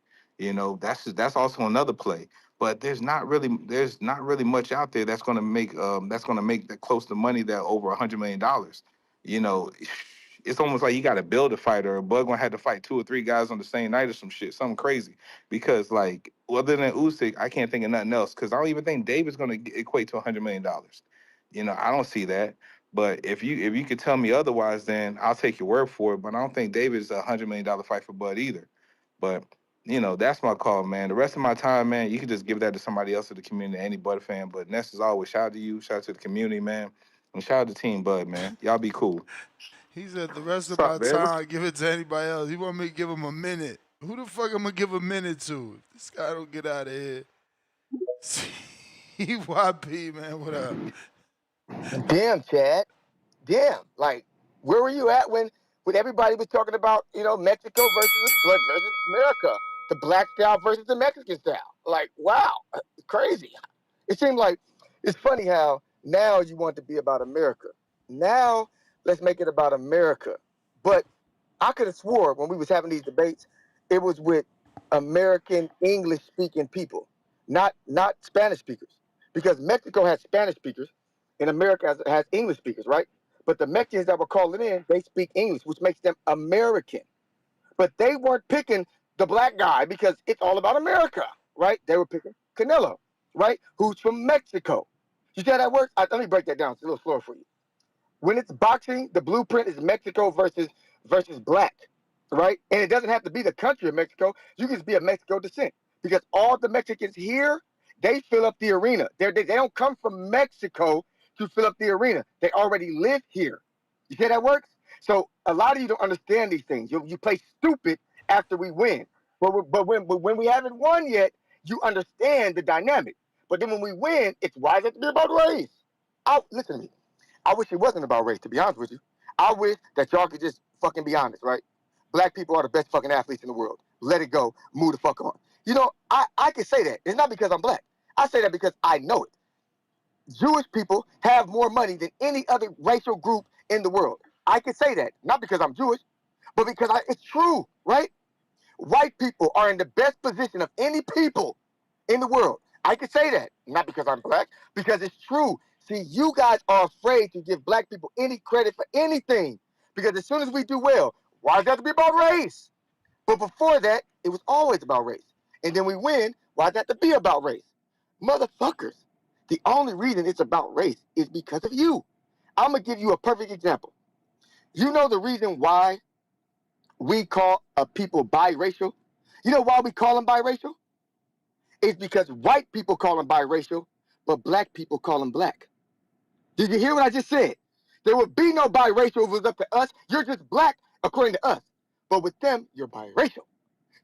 That's also another play. But there's not really much out there that's gonna make that close to money that over $100 million. You know, it's almost like you got to build a fighter. Or Bud gonna have to fight 2 or 3 guys on the same night or some shit, something crazy. Because like other than Usyk, I can't think of nothing else. Because I don't even think David's gonna equate to $100 million. I don't see that. But if you could tell me otherwise, then I'll take your word for it. But I don't think David's $100 million fight for Bud either. But that's my call, man. The rest of my time, man, you can just give that to somebody else in the community, any Bud fan. But Ness, as always, shout out to you, shout out to the community, man, and shout out to Team Bud, man. Y'all be cool. He said the rest What's of my up, man? time, give it to anybody else. He want me to give him a minute. Who the fuck am I gonna give a minute to? If this guy don't get out of here. CYP, man, what up? Damn, Chad. Damn. Like, where were you at when everybody was talking about, Mexico versus America, the black style versus the Mexican style? Like, wow, it's crazy. It seemed like it's funny how now you want to be about America. Now let's make it about America. But I could have swore when we was having these debates, it was with American English speaking people, not Spanish speakers, because Mexico has Spanish speakers, and America has English speakers, right? But the Mexicans that were calling in, they speak English, which makes them American. But they weren't picking the black guy because it's all about America, right? They were picking Canelo, right? Who's from Mexico. You see how that works? Let me break that down. It's a little slower for you. When it's boxing, the blueprint is Mexico versus black, right? And it doesn't have to be the country of Mexico. You can just be of Mexico descent because all the Mexicans here, they fill up the arena. They don't come from Mexico to fill up the arena. They already live here. You see how that works? So a lot of you don't understand these things. You play stupid after we win. But when we haven't won yet, you understand the dynamic. But then when we win, it's why does it have to be about race? Listen to me. I wish it wasn't about race, to be honest with you. I wish that y'all could just fucking be honest, right? Black people are the best fucking athletes in the world. Let it go. Move the fuck on. I can say that. It's not because I'm black. I say that because I know it. Jewish people have more money than any other racial group in the world. I can say that, not because I'm Jewish, but because it's true, right? White people are in the best position of any people in the world. I can say that, not because I'm black, because it's true. See, you guys are afraid to give black people any credit for anything, because as soon as we do well, why does it have to be about race? But before that, it was always about race. And then we win, why does it have to be about race? Motherfuckers. The only reason it's about race is because of you. I'm going to give you a perfect example. You know the reason why we call people biracial? You know why we call them biracial? It's because white people call them biracial, but black people call them black. Did you hear what I just said? There would be no biracial if it was up to us. You're just black according to us. But with them, you're biracial.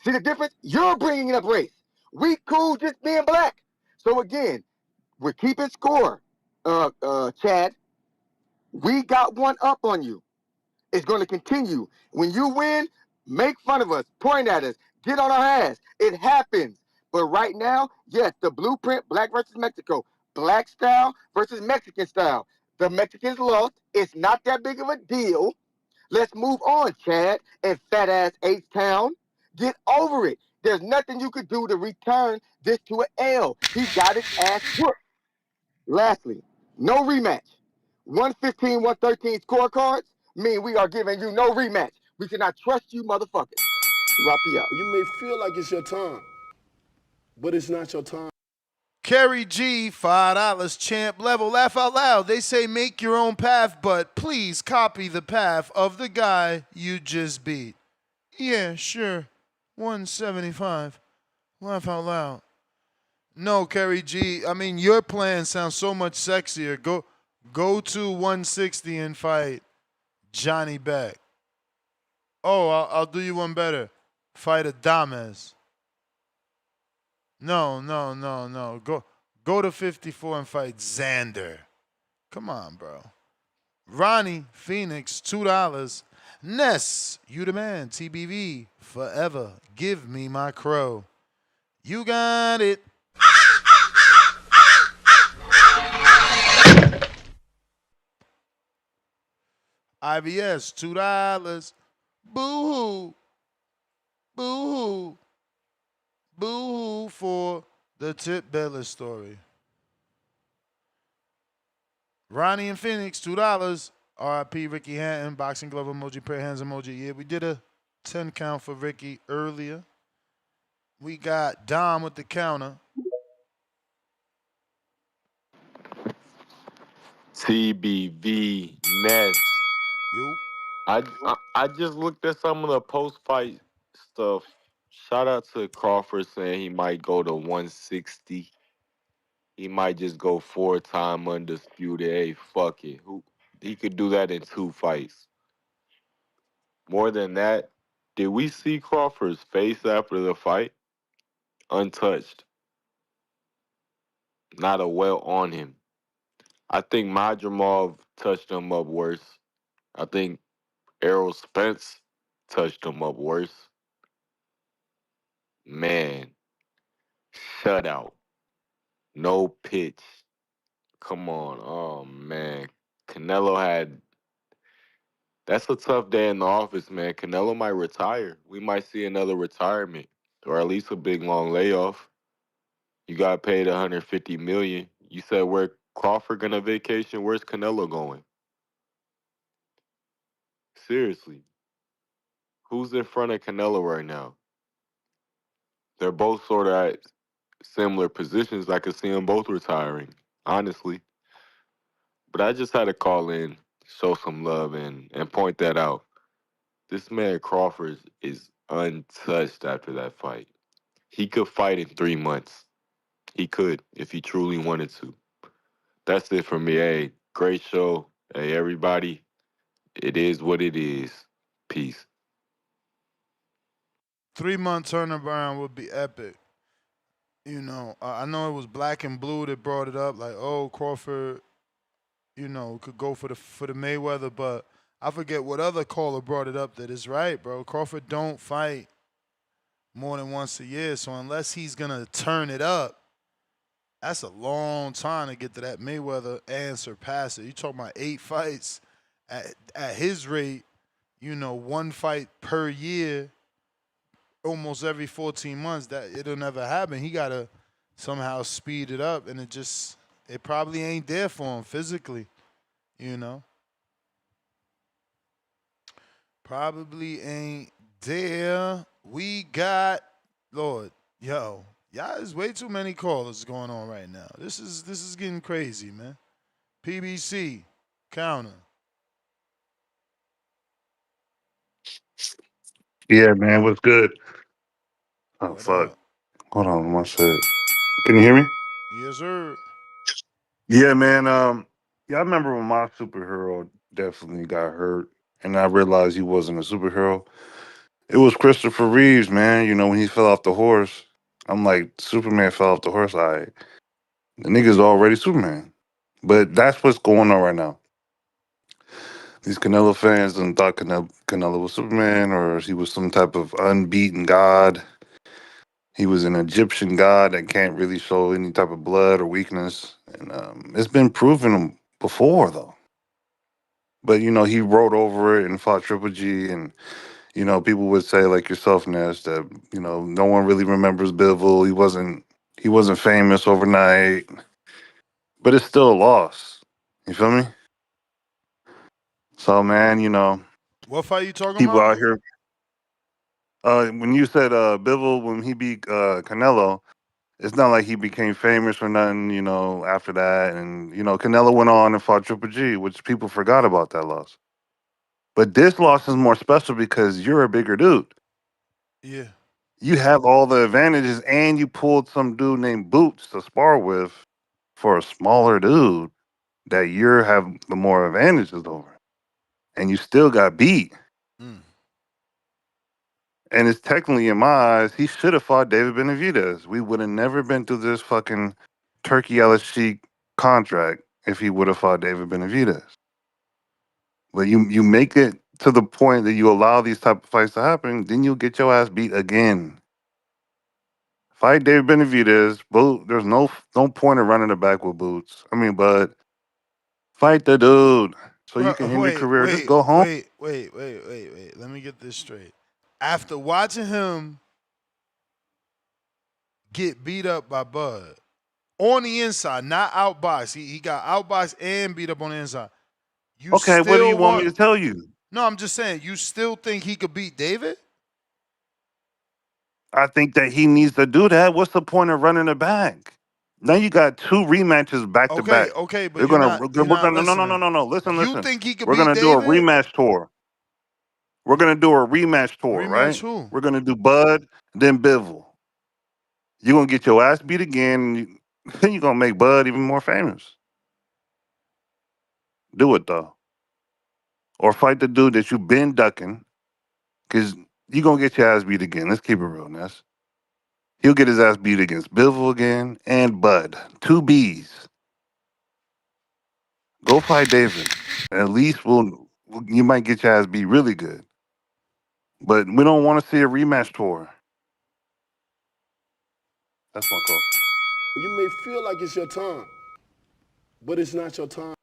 See the difference? You're bringing up race. We cool just being black. So again, we're keeping score, Chad. We got one up on you. It's going to continue. When you win, make fun of us, point at us, get on our ass. It happens. But right now, yes, the blueprint, black versus Mexico, black style versus Mexican style. The Mexicans lost. It's not that big of a deal. Let's move on, Chad and fat ass H-Town. Get over it. There's nothing you could do to return this to an L. He got his ass whooped. Lastly, no rematch. 115, 113 scorecards mean we are giving you no rematch. We cannot trust you, motherfuckers. CYP out. You may feel like it's your time, but it's not your time. Kerry G, $5 champ level. Laugh out loud. They say make your own path, but please copy the path of the guy you just beat. Yeah, sure. 175. Laugh out loud. No, Kerry G. I mean, your plan sounds so much sexier. Go to 160 and fight Johnny Beck. Oh, I'll do you one better. Fight Adames. No. Go to 54 and fight Xander. Come on, bro. Ronnie Phoenix, $2. Ness, you the man. TBV, forever. Give me my crow. You got it. IBS, $2. Boo hoo, boo hoo, boo hoo for the Tip Bayless story. Ronnie and Phoenix, $2. RIP Ricky Hatton, boxing glove emoji, prayer hands emoji. Yeah, we did a 10 count for Ricky earlier. We got Dom with the counter. TBV Ness. You. I just looked at some of the post fight stuff. Shout out to Crawford saying he might go to 160. He might just go 4-time undisputed. Hey, fuck it. Who he could do that in 2 fights. More than that, did we see Crawford's face after the fight? Untouched. Not a welt on him. I think Madrimov touched him up worse. I think Errol Spence touched him up worse. Man, shutout. No pitch. Come on. Oh man. Canelo had that's a tough day in the office, man. Canelo might retire. We might see another retirement. Or at least a big long layoff. You got paid 150 million. You said where Crawford gonna vacation? Where's Canelo going? Seriously. Who's in front of Canelo right now? They're both sort of at similar positions. I could see them both retiring, honestly. But I just had to call in, show some love, and point that out. This man Crawford is untouched after that fight. He could fight in 3 months. He could if he truly wanted to. That's it for me. Hey, great show. Hey, everybody. It is what it is. Peace. 3 month turnaround would be epic. I know it was Black and Blue that brought it up, like, oh, Crawford, could go for the Mayweather, but I forget what other caller brought it up that is right, bro. Crawford don't fight more than once a year, so unless he's gonna turn it up, that's a long time to get to that Mayweather and surpass it. You talking about 8 fights at his rate, 1 fight per year, almost every 14 months. That it'll never happen. He gotta somehow speed it up, and it probably ain't there for him physically. You know, probably ain't there. We got Lord, y'all. There's way too many callers going on right now. This is getting crazy, man. PBC counter. Yeah, man, what's good? Oh What fuck. up? Hold on one sec. Can you hear me? Yes, sir. Yeah, man. Yeah, I remember when my superhero definitely got hurt and I realized he wasn't a superhero. It was Christopher Reeves, man. You know, when he fell off the horse. I'm like, Superman fell off the horse. The nigga's already Superman. But that's what's going on right now. These Canelo fans done thought Canelo was Superman or he was some type of unbeaten god. He was an Egyptian god that can't really show any type of blood or weakness, and it's been proven before though. But he wrote over it and fought Triple G, and people would say like yourself, Nash, that no one really remembers Bivol. He wasn't famous overnight, but it's still a loss. You feel me? So man, What fight you talking people about? out here. When you said Bivol when he beat Canelo, it's not like he became famous or nothing, after that. And, Canelo went on and fought Triple G, which people forgot about that loss. But this loss is more special because you're a bigger dude. Yeah. You have all the advantages, and you pulled some dude named Boots to spar with for a smaller dude that you have the more advantages over. And you still got beat. Mm. And it's technically, in my eyes, he should have fought David Benavidez. We would have never been through this fucking Turkey Ellis Sheik contract if he would have fought David Benavidez. But you make it to the point that you allow these type of fights to happen, then you'll get your ass beat again. Fight David Benavidez. There's no point in running it back with Boots. I mean, but fight the dude. so you can end your Wait, career. Just wait, go home. wait, wait, wait, wait, wait. Let me get this straight. After watching him get beat up by Bud on the inside, not outbox. He got outboxed and beat up on the inside. You Okay, what do you still want me want? to tell you? No, I'm just saying. You still think he could beat David? I think that he needs to do that. What's the point of running it back? Now you got two rematches back to Okay, back. okay, but They're you're gonna not you're we're not gonna no no no listening. no no. Listen, You listen. think he could We're beat gonna do a David? rematch tour. We're gonna do a rematch tour, Rematch right? who? We're gonna do Bud, then Bivol. You're gonna get your ass beat again, and then you're gonna make Bud even more famous. Do it though. Or fight the dude that you've been ducking, because you're gonna get your ass beat again. Let's keep it real, Ness. He'll get his ass beat against Bivol again and Bud. Two B's. Go fight David. At least you might get your ass beat really good. But we don't want to see a rematch tour. That's my call. You may feel like it's your time, but it's not your time.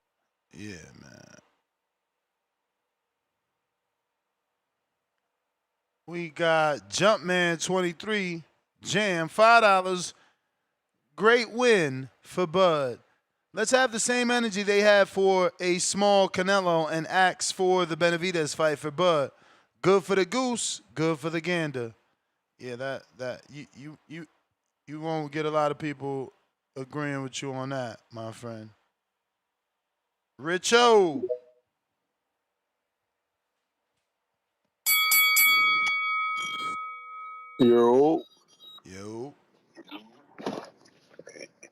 Yeah, man. We got Jumpman 23, Jam $5. Great win for Bud. Let's have the same energy they had for a small Canelo and axe for the Benavidez fight for Bud. Good for the goose, good for the gander. Yeah, that you won't get a lot of people agreeing with you on that, my friend. Richo. Yo, Yo.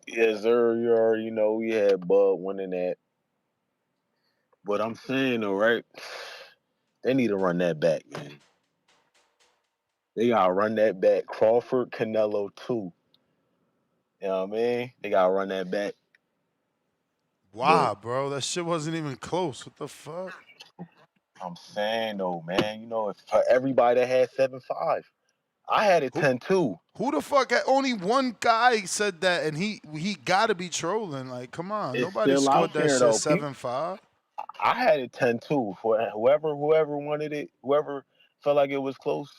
yes, sir. You already know we had Bud winning that. But I'm saying though, right? They need to run that back, man. They gotta run that back. Crawford, Canelo too. You know what I mean? They gotta run that back. But Wow, bro. That shit wasn't even close. What the fuck? I'm saying though, man, if for everybody that had 7-5, I had it Who 10-2. who the fuck had only one guy said that and he gotta be trolling. Like, come on. It's Nobody still scored out that there shit though. People, 7-5. I had it 10-2 for whoever wanted it, whoever felt like it was close.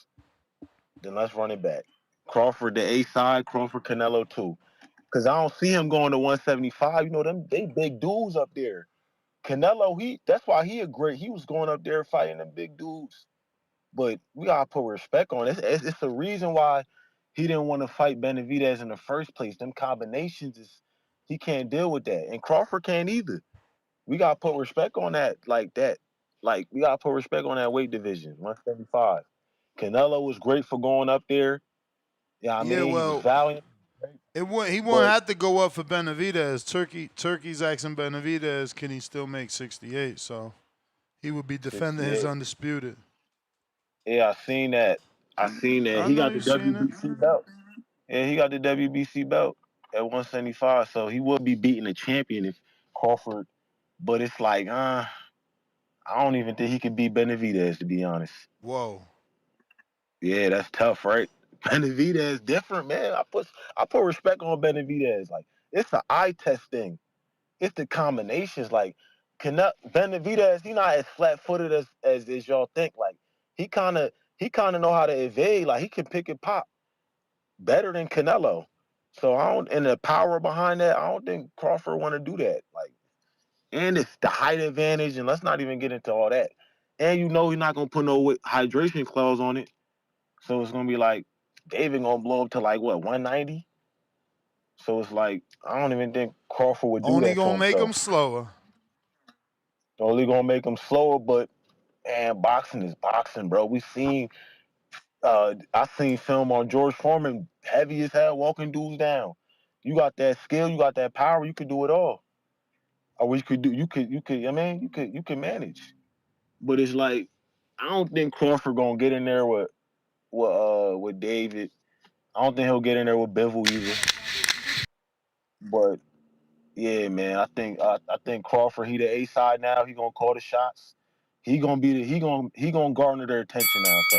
Then let's run it back. Crawford the A side, Crawford Canelo too. Cause I don't see him going to 175. Them they big dudes up there. Canelo, that's why he a great. He was going up there fighting them big dudes. But we gotta put respect on it. It's a reason why he didn't want to fight Benavidez in the first place. Them combinations is he can't deal with that, and Crawford can't either. We gotta put respect on that, like that. Like we gotta put respect on that weight division, 175. Canelo was great for going up there. Yeah, I Yeah, mean he was well, valiant, he won't but have to go up for Benavidez. Turkey's asking Benavidez, can he still make 68? So he would be defending his 68. undisputed. Yeah, I seen that. I seen that. I He know got the you seen it. WBC belt. Yeah, he got the WBC belt at 175. So he would be beating a champion if Crawford. But it's like, I don't even think he could beat Benavidez, to be honest. Whoa. Yeah, that's tough, right? Benavidez different, man. I put respect on Benavidez. Like it's an eye test thing. It's the combinations. Like Benavidez, he not as flat footed as y'all think. Like he kinda know how to evade. Like he can pick and pop better than Canelo. So I don't, and the power behind that, I don't think Crawford want to do that. Like, and it's the height advantage, and let's not even get into all that. And he's not gonna put no hydration clause on it, so it's gonna be like David gonna blow up to like what 190. So it's like I don't even think Crawford would do Only that to gonna make him himself. slower. Only gonna make him slower, but and boxing is boxing, bro. I seen film on George Foreman, heavy as hell, walking dudes down. You got that skill, you got that power, you could do it all. Or you could. I mean, you could manage. But it's like I don't think Crawford gonna get in there with David. I don't think he'll get in there with Bivol either. But yeah, man, I think Crawford he the A side now. He gonna call the shots. He gonna garner their attention now. So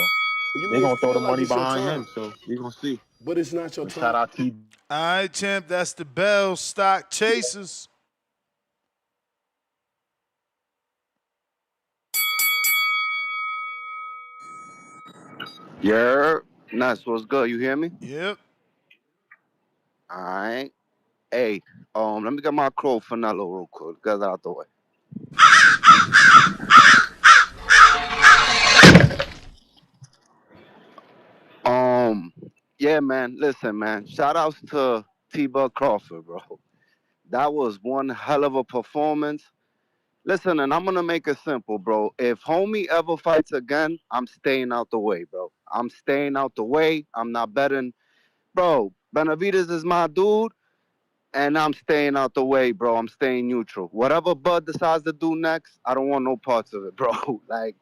You they may gonna throw the feel like money it's your behind time, him. So we gonna see. but it's not your But time. shout out to All right, champ, that's the bell. Stock chasers. Yeah, Ness, what's good? You hear me? Yep. All right. Hey, let me get my crow Finello real quick. Get that out the way. Um, yeah, man. Listen, man. Shout outs to T-Bug Crawford, bro. That was one hell of a performance. Listen, and I'm gonna make it simple, bro. If homie ever fights again, I'm staying out the way, bro. I'm staying out the way. I'm not betting, bro. Benavides is my dude. And I'm staying out the way, bro. I'm staying neutral. Whatever Bud decides to do next, I don't want no parts of it, bro. Like,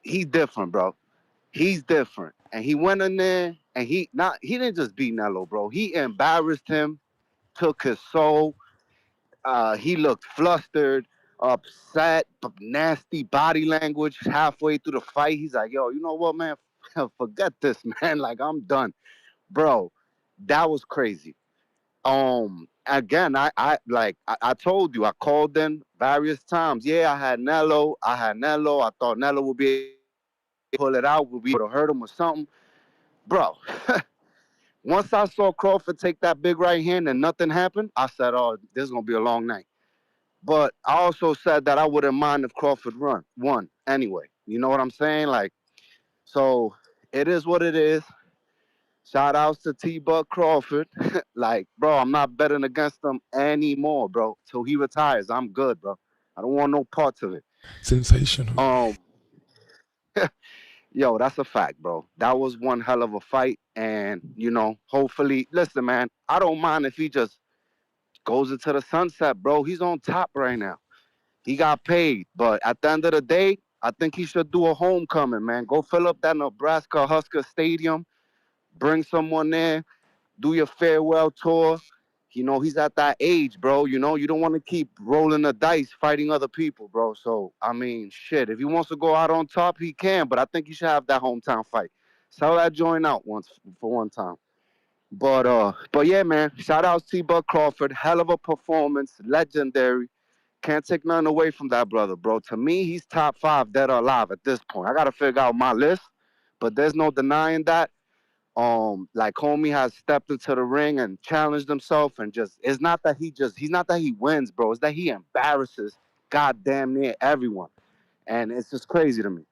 he's different, bro. He's different. And he went in there and he didn't just beat Nello, bro. He embarrassed him, took his soul. He looked flustered, upset, nasty body language halfway through the fight. He's like, yo, you know what, man? Forget this, man. Like, I'm done. Bro, that was crazy. Again, I told you, I called in various times. Yeah, I had Nello. I thought Nello would be able to pull it out, would be able to hurt him or something. Bro, once I saw Crawford take that big right hand and nothing happened, I said, oh, this is gonna be a long night. But I also said that I wouldn't mind if Crawford won anyway. You know what I'm saying? Like, so it is what it is. Shout outs to T Buck Crawford. Like, bro, I'm not betting against him anymore, bro. Till he retires, I'm good, bro. I don't want no parts of it. Sensational. Um, yo, that's a fact, bro. That was one hell of a fight, and hopefully, listen, man, I don't mind if he just goes into the sunset, bro. He's on top right now. He got paid, but at the end of the day, I think he should do a homecoming, man. Go fill up that Nebraska Husker Stadium, bring someone there, do your farewell tour. He's at that age, bro. You don't want to keep rolling the dice fighting other people, bro. So, I mean, shit, if he wants to go out on top, he can, but I think he should have that hometown fight. Sell that joint out once for one time. But yeah, man, shout out to Buck Crawford. Hell of a performance, legendary. Can't take nothing away from that brother, bro. To me, he's top 5 dead or alive at this point. I gotta figure out my list, but there's no denying that. Like homie has stepped into the ring and challenged himself, and just he's not that he wins, bro. It's that he embarrasses goddamn near everyone, and it's just crazy to me.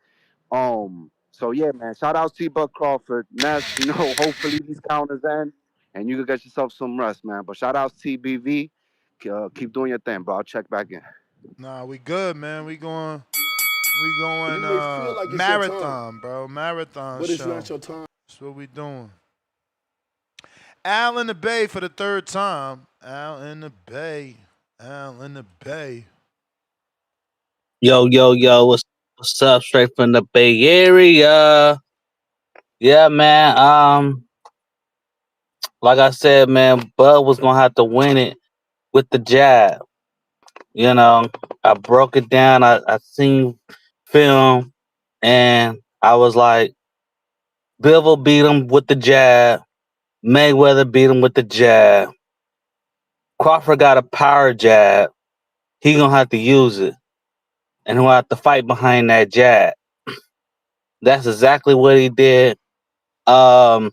So yeah, man. Shout out to Buck Crawford, Ness. Hopefully these counters end, and you can get yourself some rest, man. But shout out to TBV. Keep doing your thing, bro. I'll check back in. Nah, we good, man. We going You may feel like it's your time, marathon, bro. Marathon but it's show. not your time. That's what we doing. Al in the Bay for the third time. Al in the Bay. Al in the Bay. Yo, yo, yo, what's up? Straight from the Bay Area. Yeah, man. Like I said, man, Bud was gonna have to win it with the jab. You know, I broke it down. I seen film, and I was like, Bivol beat him with the jab. Mayweather beat him with the jab. Crawford got a power jab. He gonna have to use it, and he'll have to fight behind that jab. That's exactly what he did. Um,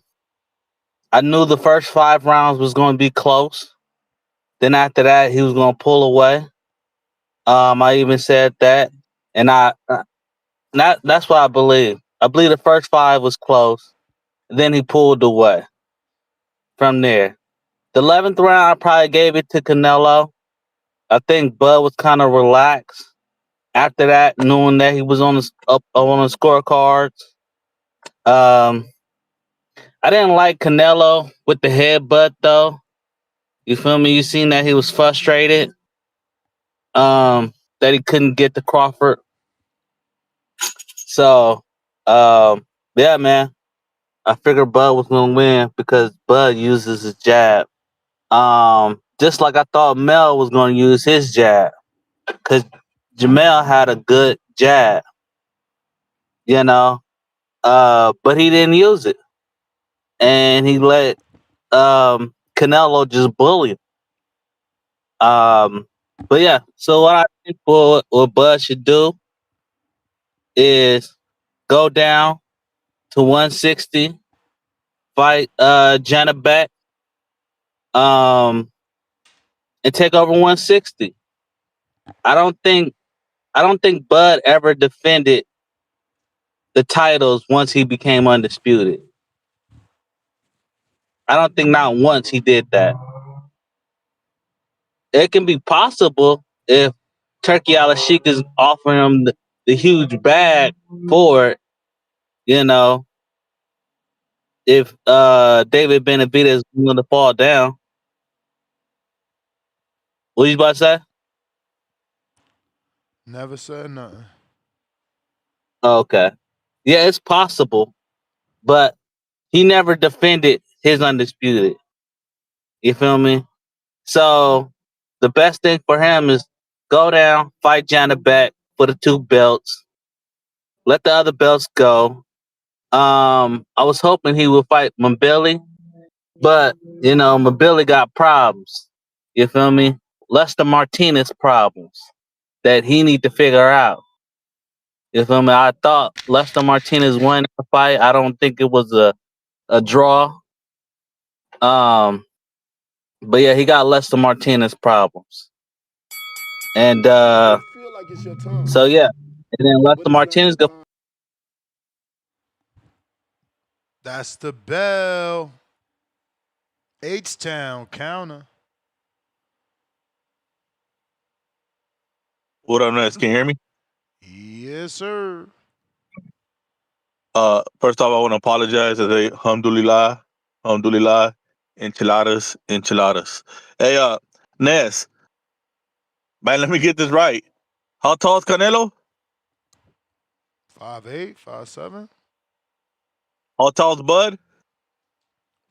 I knew the first 5 rounds was going to be close. Then after that, he was going to pull away. I even said that, and that's what I believe. I believe the first 5 was close. Then he pulled away from there. The 11th round, I probably gave it to Canelo. I think Bud was kind of relaxed after that, knowing that he was up on the scorecards. Um, I didn't like Canelo with the headbutt though. You feel me? You seen that he was frustrated. That he couldn't get to Crawford. So, yeah, man. I figured Bud was gonna win because Bud uses his jab. Just like I thought Mel was gonna use his jab, because Jamel had a good jab, you know. But he didn't use it, and he let Canelo just bully him. But yeah, so what I think what Bud should do is go down. to 160, fight Janabek, and take over 160. I don't think I don't think Bud ever defended the titles once he became undisputed. I don't think not once he did that. It can be possible if Turkey Al Sheik is offering him the huge bag for it, you know, if David Benavidez is going to fall down. What you about to say? Never said nothing. Okay. Yeah, it's possible, but he never defended his undisputed. You feel me? So the best thing for him is go down, fight Janabek for the two belts, let the other belts go. I was hoping he would fight Mbili, but you know, Mbili got problems. You feel me? Lester Martinez problems that he need to figure out. You feel me? I thought Lester Martinez won the fight. I don't think it was a draw. Um, but yeah, he got Lester Martinez problems. And It feel like it's your time, so yeah. And then but Lester it's not Martinez your go. time. That's the bell. H-Town counter. What up, Ness? Can you hear me? Yes, sir. First off, I want to apologize. I say alhamdulillah, alhamdulillah, enchiladas, enchiladas. Hey, Ness, man, let me get this right. How tall is Canelo? 5'8", 5'7", How tall is Bud?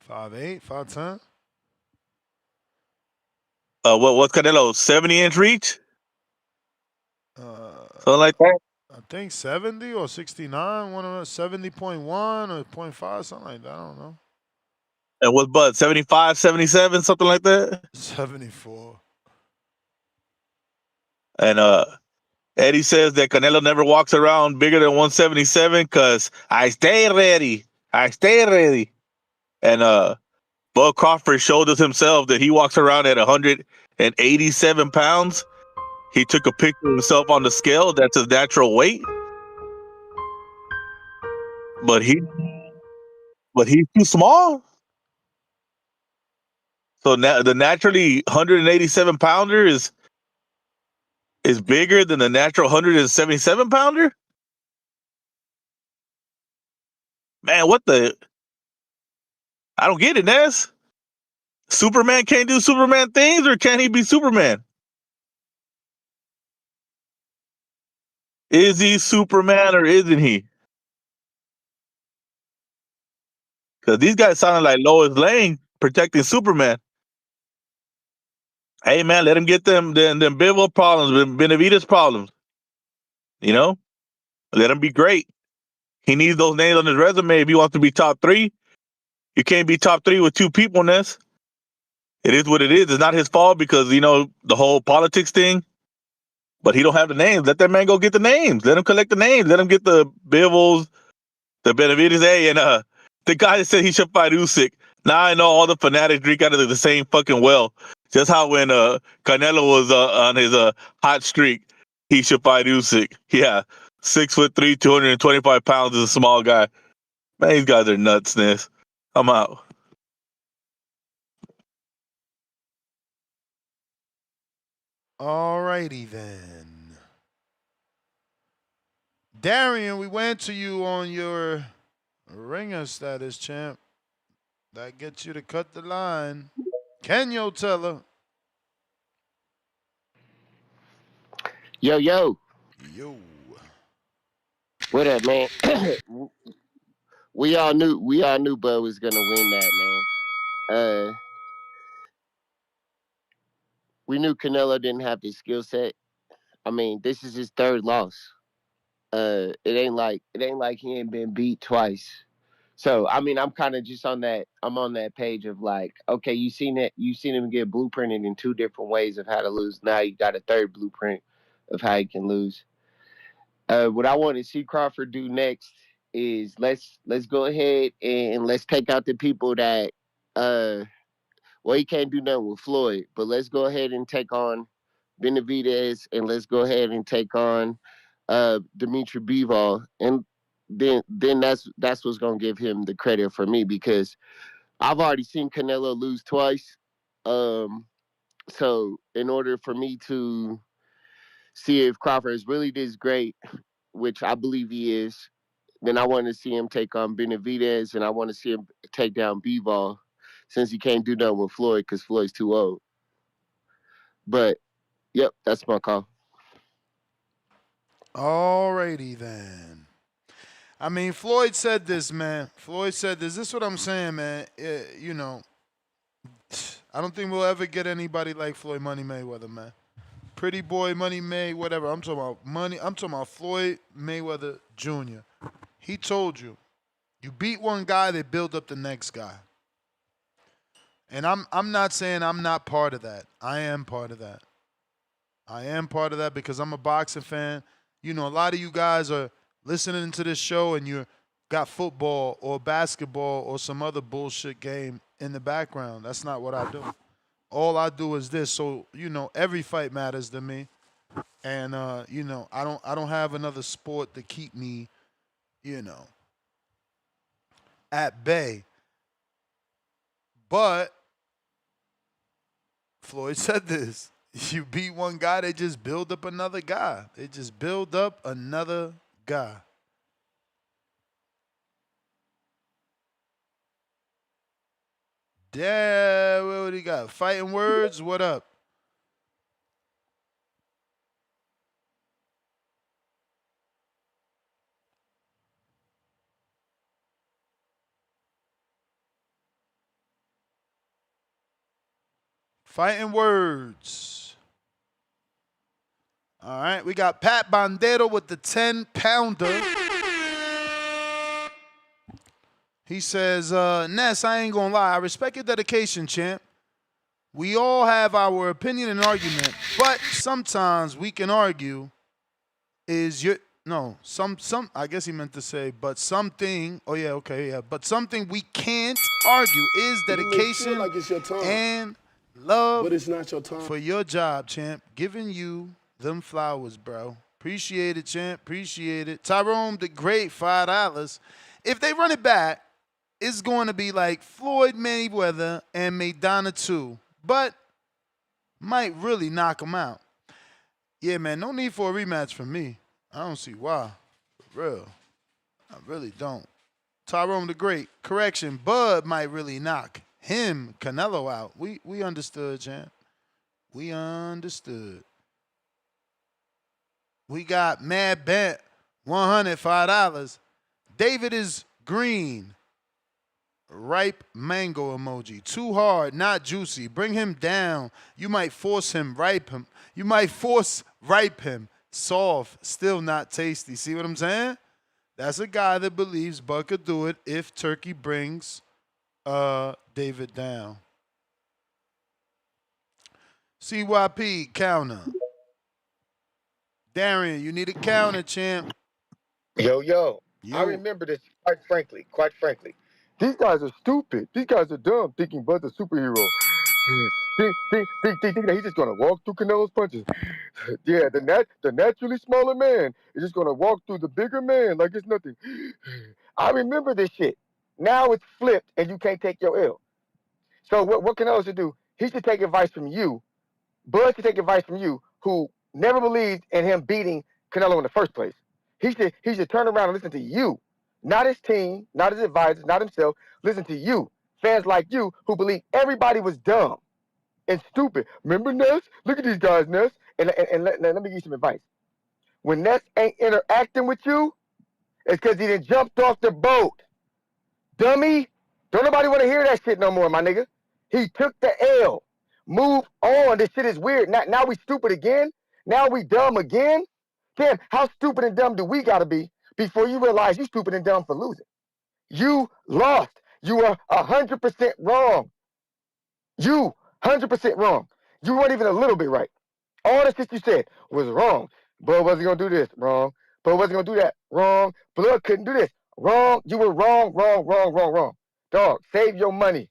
5'8", 5'10". What's Canelo? 70-inch reach? Something Uh, like that. I think 70 or 69, one of them, 70.1 or point 0.5, something like that. I don't know. And what's Bud? 75, 77, something like that. 74. And Eddie says that Canelo never walks around bigger than 177 because I stay ready. I stay ready. And Bud Crawford showed us himself that he walks around at 187 pounds. He took a picture of himself on the scale. That's his natural weight. But he's too small. So now the naturally 187 pounder is bigger than the natural 177 pounder. Man, what the? I don't get it, Ness. Superman can't do Superman things, or can he be Superman? Is he Superman or isn't he? Because these guys sounding like Lois Lane protecting Superman. Hey man, let him get them Bivol problems, Benavides problems. You know, let him be great. He needs those names on his resume if he wants to be top three. You can't be top three with two people in this. It is what it is. It's not his fault because you know the whole politics thing. But he don't have the names. Let that man go get the names. Let him collect the names. Let him get the Bivols, the Benavides. Hey, and the guy that said he should fight Usyk. Now I know all the fanatics drink out of the same fucking well. Just how when Canelo was on his hot streak, he should fight Usyk. Yeah, 6'3", 225 pounds is a small guy. Man, these guys are nuts, Ness. I'm out. Alrighty then. Darian, we went to you on your ringer status, champ. That gets you to cut the line. Kenyo Teller. Yo, yo, Yo. what up, man? we all knew Bud was gonna win that, man. Uh, we knew Canelo didn't have the skill set. I mean, this is his third loss. It ain't like he ain't been beat twice. So I mean, I'm kind of just on that. I'm on that page of like, okay, you seen him get blueprinted in two different ways of how to lose. Now you got a third blueprint of how he can lose. What I want to see Crawford do next. is let's go ahead and let's take out the people that well, he can't do nothing with Floyd, but let's go ahead and take on Benavidez, and let's go ahead and take on Dimitri Bivol, and then that's what's gonna give him the credit for me, because I've already seen Canelo lose twice. Um, so in order for me to see if Crawford is really this great, which I believe he is, then I want to see him take on Benavidez, and I want to see him take down Bivol, since he can't do nothing with Floyd because Floyd's too old. But yep, that's my call. Alrighty then. I mean, Floyd said this, man. Floyd said this. This is what I'm saying, man. You know, I don't think we'll ever get anybody like Floyd Money Mayweather, man. Pretty boy Money May, whatever. I'm talking about money. I'm talking about Floyd Mayweather Jr. He told you, you beat one guy, they build up the next guy. And I'm not saying I'm not part of that. I am part of that. I am part of that because I'm a boxing fan. You know, a lot of you guys are listening to this show and you got football or basketball or some other bullshit game in the background. That's not what I do. All I do is this. So, you know, every fight matters to me. And you know, I don't have another sport to keep me, you know, at bay. But Floyd said this. You beat one guy, they just build up another guy. They just build up another guy. Yeah, what do you got? Fighting words? What up? Fighting words. All right, we got Pat Bandero with the 10-pounder. He says, Ness, I ain't gonna lie. I respect your dedication, champ. We all have our opinion and argument, but sometimes we can argue is your no, some I guess he meant to say, but something, oh yeah, okay, yeah. But something we can't argue is You may feel dedication like it's your time, and love but it's not your time. for your job, champ. Giving you them flowers, bro. Appreciate it, champ. Appreciate it. Tyrone the Great, $5. If they run it back, it's going to be like Floyd Mayweather and Maidana 2, but might really knock him out. Yeah, man, no need for a rematch for me. I don't see why. For real. I really don't. Tyrone the Great. Correction, Bud might really knock him, Canelo, out. We understood, champ. We understood. We got Mad Bent, $105. David is green. Ripe mango emoji. Too hard, not juicy. Bring him down. You might force him ripe him. You might force ripe him. Soft, still not tasty. See what I'm saying? That's a guy that believes Bud could do it if Turkey brings David down. CYP counter. Darian, you need a counter, champ. Yo, I You. remember this quite frankly. These guys are stupid. These guys are dumb thinking Bud's a superhero. Think that he's just gonna walk through Canelo's punches. Yeah, the naturally smaller man is just gonna walk through the bigger man like it's nothing. I remember this shit. Now it's flipped and you can't take your L. So what Canelo should do? He should take advice from you. Bud should take advice from you, who never believed in him beating Canelo in the first place. He should turn around and listen to you, not his team, not his advisors, not himself. Listen to you, fans like you who believe everybody was dumb and stupid. Remember Ness? Look at these guys, Ness. And let me give you some advice. When Ness ain't interacting with you, it's because he done jumped off the boat. Dummy. Don't nobody want to hear that shit no more, my nigga. He took the L. Move on. This shit is weird. Now we stupid again? Now we dumb again? Damn, how stupid and dumb do we gotta be before you realize you stupid and dumb for losing? You lost. You are 100% wrong. You 100% wrong. You weren't even a little bit right. All the shit you said was wrong. Bud wasn't gonna do this, wrong. Bud wasn't gonna do that, wrong. Blood couldn't do this, Wrong. You were wrong, wrong, wrong, wrong, wrong. Dog, save your money.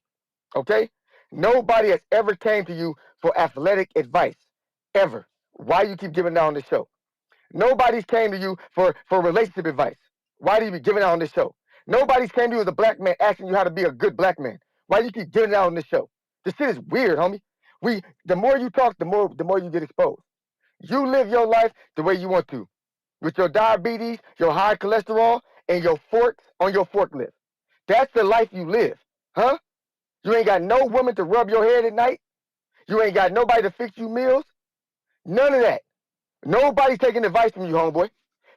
Okay? Nobody has ever came to you for athletic advice. Ever. Why you keep giving out on this show? Nobody's came to you for relationship advice. Why do you be giving out on this show? Nobody's came to you as a black man asking you how to be a good black man. Why do you keep giving out on this show? This shit is weird, homie. The more you talk, the more you get exposed. You live your life the way you want to. With your diabetes, your high cholesterol, and your forks on your forklift. That's the life you live. Huh? You ain't got no woman to rub your head at night. You ain't got nobody to fix you meals. None of that. Nobody's taking advice from you, homeboy.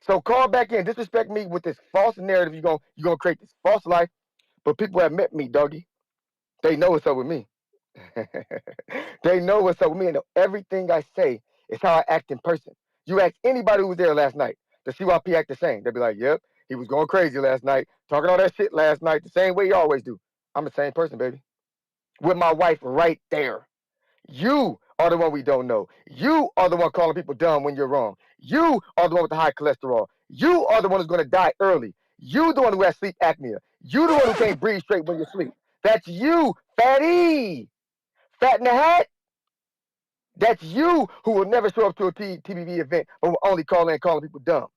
So call back in, disrespect me with this false narrative. You're gonna create this false life. But people have met me, doggy. They know what's up with me. They know what's up with me, and everything I say is how I act in person. You ask anybody who was there last night, the CYP act the same. They'll be like, "Yep, he was going crazy last night, talking all that shit last night, the same way you always do." I'm the same person, baby. With my wife right there. You are the one we don't know. You are the one calling people dumb when you're wrong. You are the one with the high cholesterol. You are the one who's going to die early. You the one who has sleep apnea. You the one who can't breathe straight when you sleep. That's you, fatty. Fat in the hat. That's you who will never show up to a TBV event, but will only call in calling people dumb.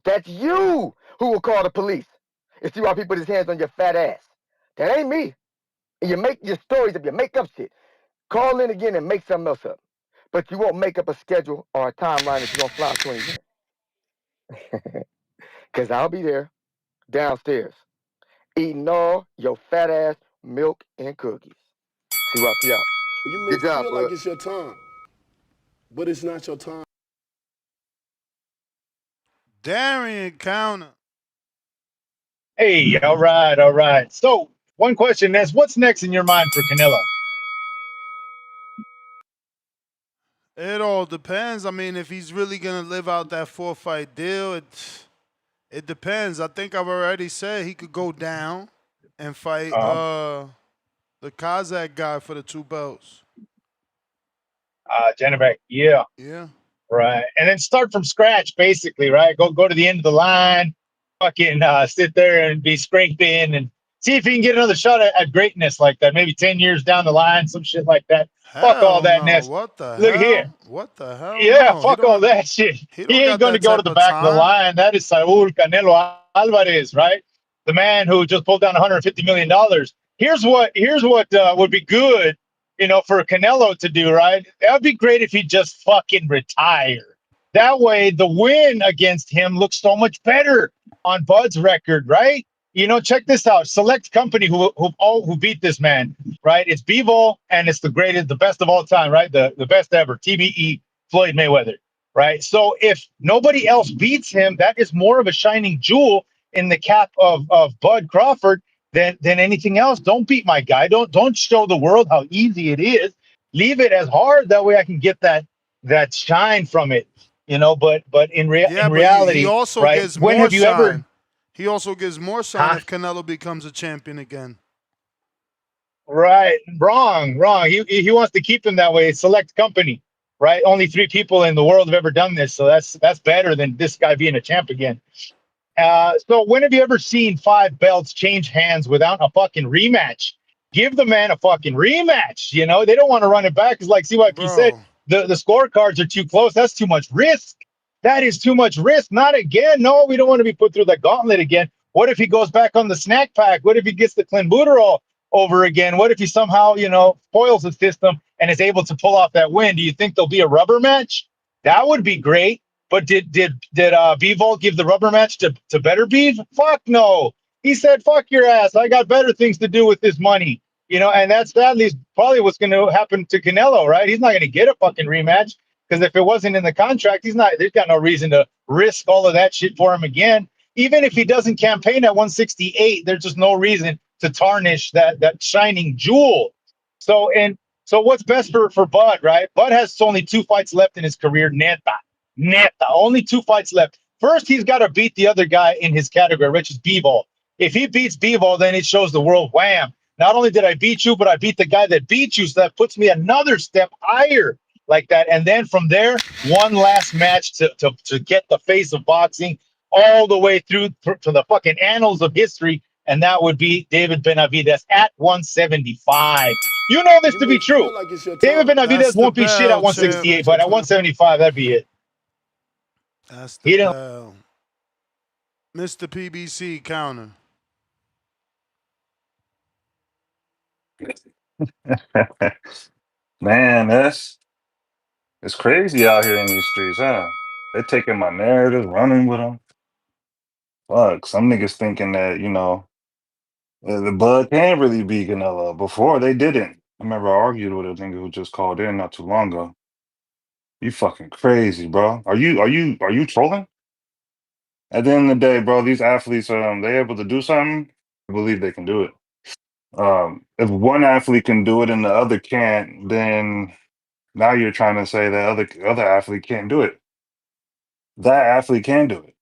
That's you who will call the police and see why people put his hands on your fat ass. That ain't me. And you make your stories up, you make up shit. Call in again and make something else up. But you won't make up a schedule or a timeline that you're going to fly to an event. Because I'll be there downstairs eating all your fat ass milk and cookies. CYP out. You may Good job, feel like bud. it's your time, but it's not your time. Darian Counter. Hey, all right, all right. So, one question is, what's next in your mind for Canelo? It all depends. I mean, if he's really gonna live out that 4-fight deal, it depends. I think I've already said he could go down and fight Uh, the Kazakh guy for the 2 belts. Janibek, yeah, Yeah. right. And then start from scratch, basically, right? Go to the end of the line, fucking sit there and be scraping and see if you can get another shot at greatness like that. Maybe 10 years down the line, some shit like that. Fuck all Hell that, no. Ness. What the Look here. hell? What the hell? Yeah, No. fuck all that shit. He He don't ain't got going to that go to type the of back of the time. line. That is Saul Canelo Alvarez, right? The man who just pulled down $150 million. Here's what would be good, for Canelo to do, right? That would be great if he just fucking retired. That way, the win against him looks so much better on Bud's record, right? Check this out. Select company who beat this man, right? It's Bivol, and it's the greatest, the best of all time, right? The best ever, TBE, Floyd Mayweather, right? So if nobody else beats him, that is more of a shining jewel in the cap of Bud Crawford than anything else. Don't beat my guy. Don't show the world how easy it is. Leave it as hard. That way I can get that shine from it, But Yeah, in but he reality, also right? gets When more have you ever, shine. He also gets more shine huh? if Canelo becomes a champion again. Right. Wrong. He wants to keep them that way. Select company, right? Only 3 people in the world have ever done this, so that's better than this guy being a champ again. So when have you ever seen 5 belts change hands without a fucking rematch? Give the man a fucking rematch. They don't want to run it back. It's like CYP said, Bro. the scorecards are too close. That's too much risk. That is too much risk. Not again. No, we don't want to be put through the gauntlet again. What if he goes back on the snack pack? What if he gets the clenbuterol over again? What if he somehow, foils the system and is able to pull off that win? Do you think there'll be a rubber match? That would be great. But did Bivol give the rubber match to Better Beef? Fuck no. He said, "Fuck your ass. I got better things to do with this money." And that's sadly probably what's going to happen to Canelo, right? He's not going to get a fucking rematch because if it wasn't in the contract, there's got no reason to risk all of that shit for him again. Even if he doesn't campaign at 168, there's just no reason to tarnish that shining jewel. So what's best for Bud, right? Bud has only 2 fights left in his career, neta, only 2 fights left. First, he's got to beat the other guy in his category, which is Bivol. If he beats Bivol, then it shows the world, wham, not only did I beat you, but I beat the guy that beat you. So that puts me another step higher like that. And then from there, one last match to get the face of boxing all the way through to the fucking annals of history, and that would be David Benavidez at 175. You know this You to be make it true. feel like it's your David time, Benavidez That's the won't be shit at bell, but you don't champ. feel 168, it's your but at time. 175, that'd be it. That's the He didn't. bell. Mr. PBC counter. Man, it's crazy out here in these streets, huh? They taking my narratives, running with them. Fuck, some niggas thinking that, the Bud can really beat Canelo. Before they didn't. I remember I argued with a nigga who just called in not too long ago. You fucking crazy, bro. Are you trolling? At the end of the day, bro, these athletes, they able to do something. I believe they can do it. If one athlete can do it and the other can't, then now you're trying to say that other athlete can't do it. That athlete can do it.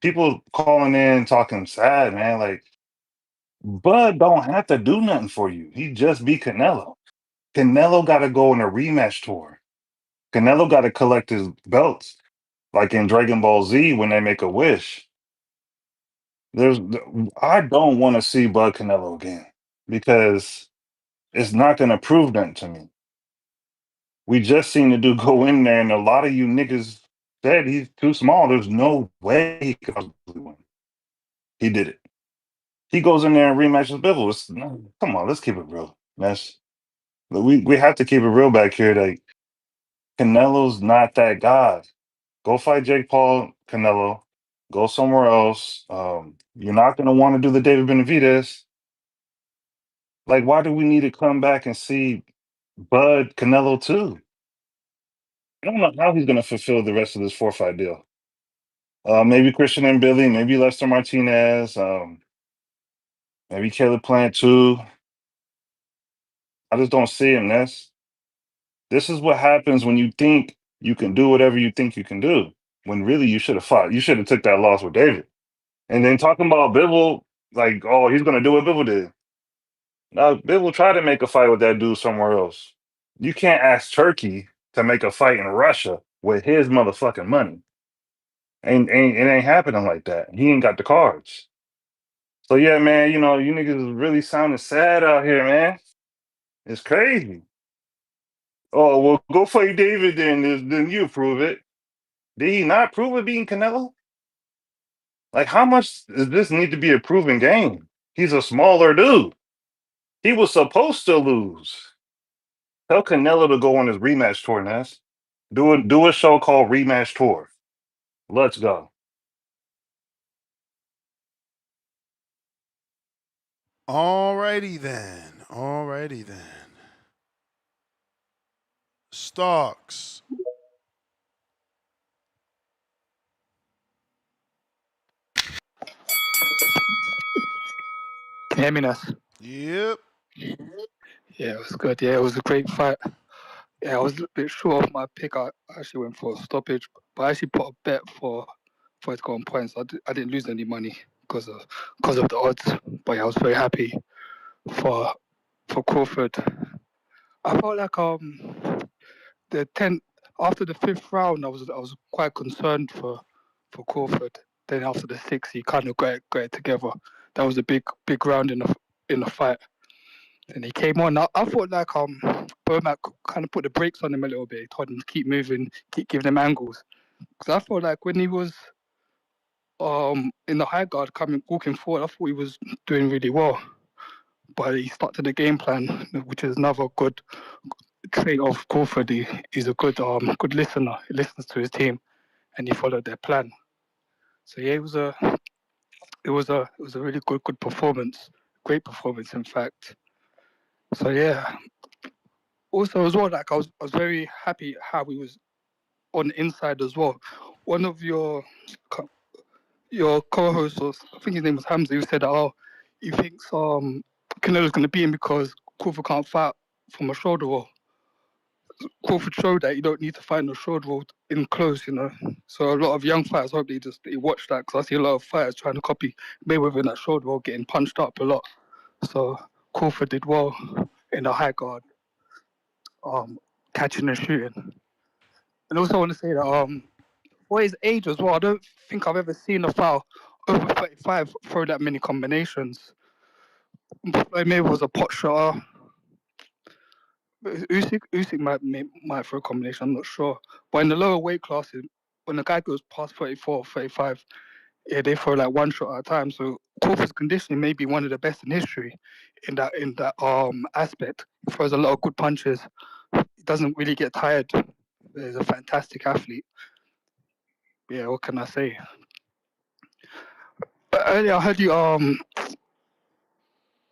People calling in talking sad, man. Like Bud don't have to do nothing for you. He just beat Canelo. Canelo got to go on a rematch tour. Canelo got to collect his belts, like in Dragon Ball Z when they make a wish. There's, I don't want to see Bud Canelo again because it's not going to prove nothing to me. We just seen the dude go in there, and a lot of you niggas said he's too small. There's no way he could possibly win. He did it. He goes in there and rematches Bivol. Come on, let's keep it real. We have to keep it real back here. Like Canelo's not that guy. Go fight Jake Paul, Canelo. Go somewhere else. You're not gonna want to do the David Benavidez. Like, why do we need to come back and see Bud Canelo too? I don't know how he's gonna fulfill the rest of this 4-fight deal. Maybe Christian and Billy, maybe Lester Martinez, maybe Caleb Plant too. I just don't see him. This is what happens when you think you can do whatever you think you can do. When really you should have fought. You should have took that loss with David. And then talking about Bivol, like, oh, he's gonna do what Bivol did. Now Bivol tried to make a fight with that dude somewhere else. You can't ask Turkey to make a fight in Russia with his motherfucking money. Ain't it ain't happening like that. He ain't got the cards. So yeah, man, you niggas is really sounding sad out here, man. It's crazy. Oh, well, go fight David then you prove it. Did he not prove it beating Canelo? Like, how much does this need to be a proven game? He's a smaller dude. He was supposed to lose. Tell Canelo to go on his rematch tour, Ness. Do a show called Rematch Tour. Let's go. Alrighty then. Alrighty then. Starks. Can you hear me, Ness? Yep. Yeah, it was good. Yeah, it was a great fight. Yeah, I was a bit short of my pick. I actually went for a stoppage, but I actually put a bet for it to go on points. I didn't lose any money because of the odds. But yeah, I was very happy for Crawford. I felt like the 10th after the 5th round, I was quite concerned for Crawford. Then after the 6th, he kind of got it together. That was a big round in the fight. And he came on. I thought like Bomac kind of put the brakes on him a little bit. He told him to keep moving, keep giving him angles. Because I thought like when he was in the high guard walking forward, I thought he was doing really well. But he stuck to the game plan, which is another good trait of Crawford. He's a good listener. He listens to his team and he followed their plan. So yeah, it was a really good performance. Great performance, in fact. So yeah. Also as well, like I was very happy how he was on the inside as well. One of your co-hosts, I think his name was Hamza, who said, "Oh, he thinks Canelo's going to beat him because Crawford can't fight from a shoulder roll." Crawford showed that you don't need to fight in a shoulder roll in close. So a lot of young fighters hope they watch that, because I see a lot of fighters trying to copy Mayweather in that shoulder roll, getting punched up a lot. So Crawford did well in the high guard, catching and shooting. And also I want to say that for his age as well, I don't think I've ever seen a foul over 35 throw that many combinations. Maybe it was a pot shot. Usyk might throw a combination, I'm not sure. But in the lower weight classes, when the guy goes past 34, 35, yeah, they throw like one shot at a time. So Crawford's conditioning may be one of the best in history in that aspect. He throws a lot of good punches. He doesn't really get tired. He's a fantastic athlete. Yeah, what can I say? But earlier I heard you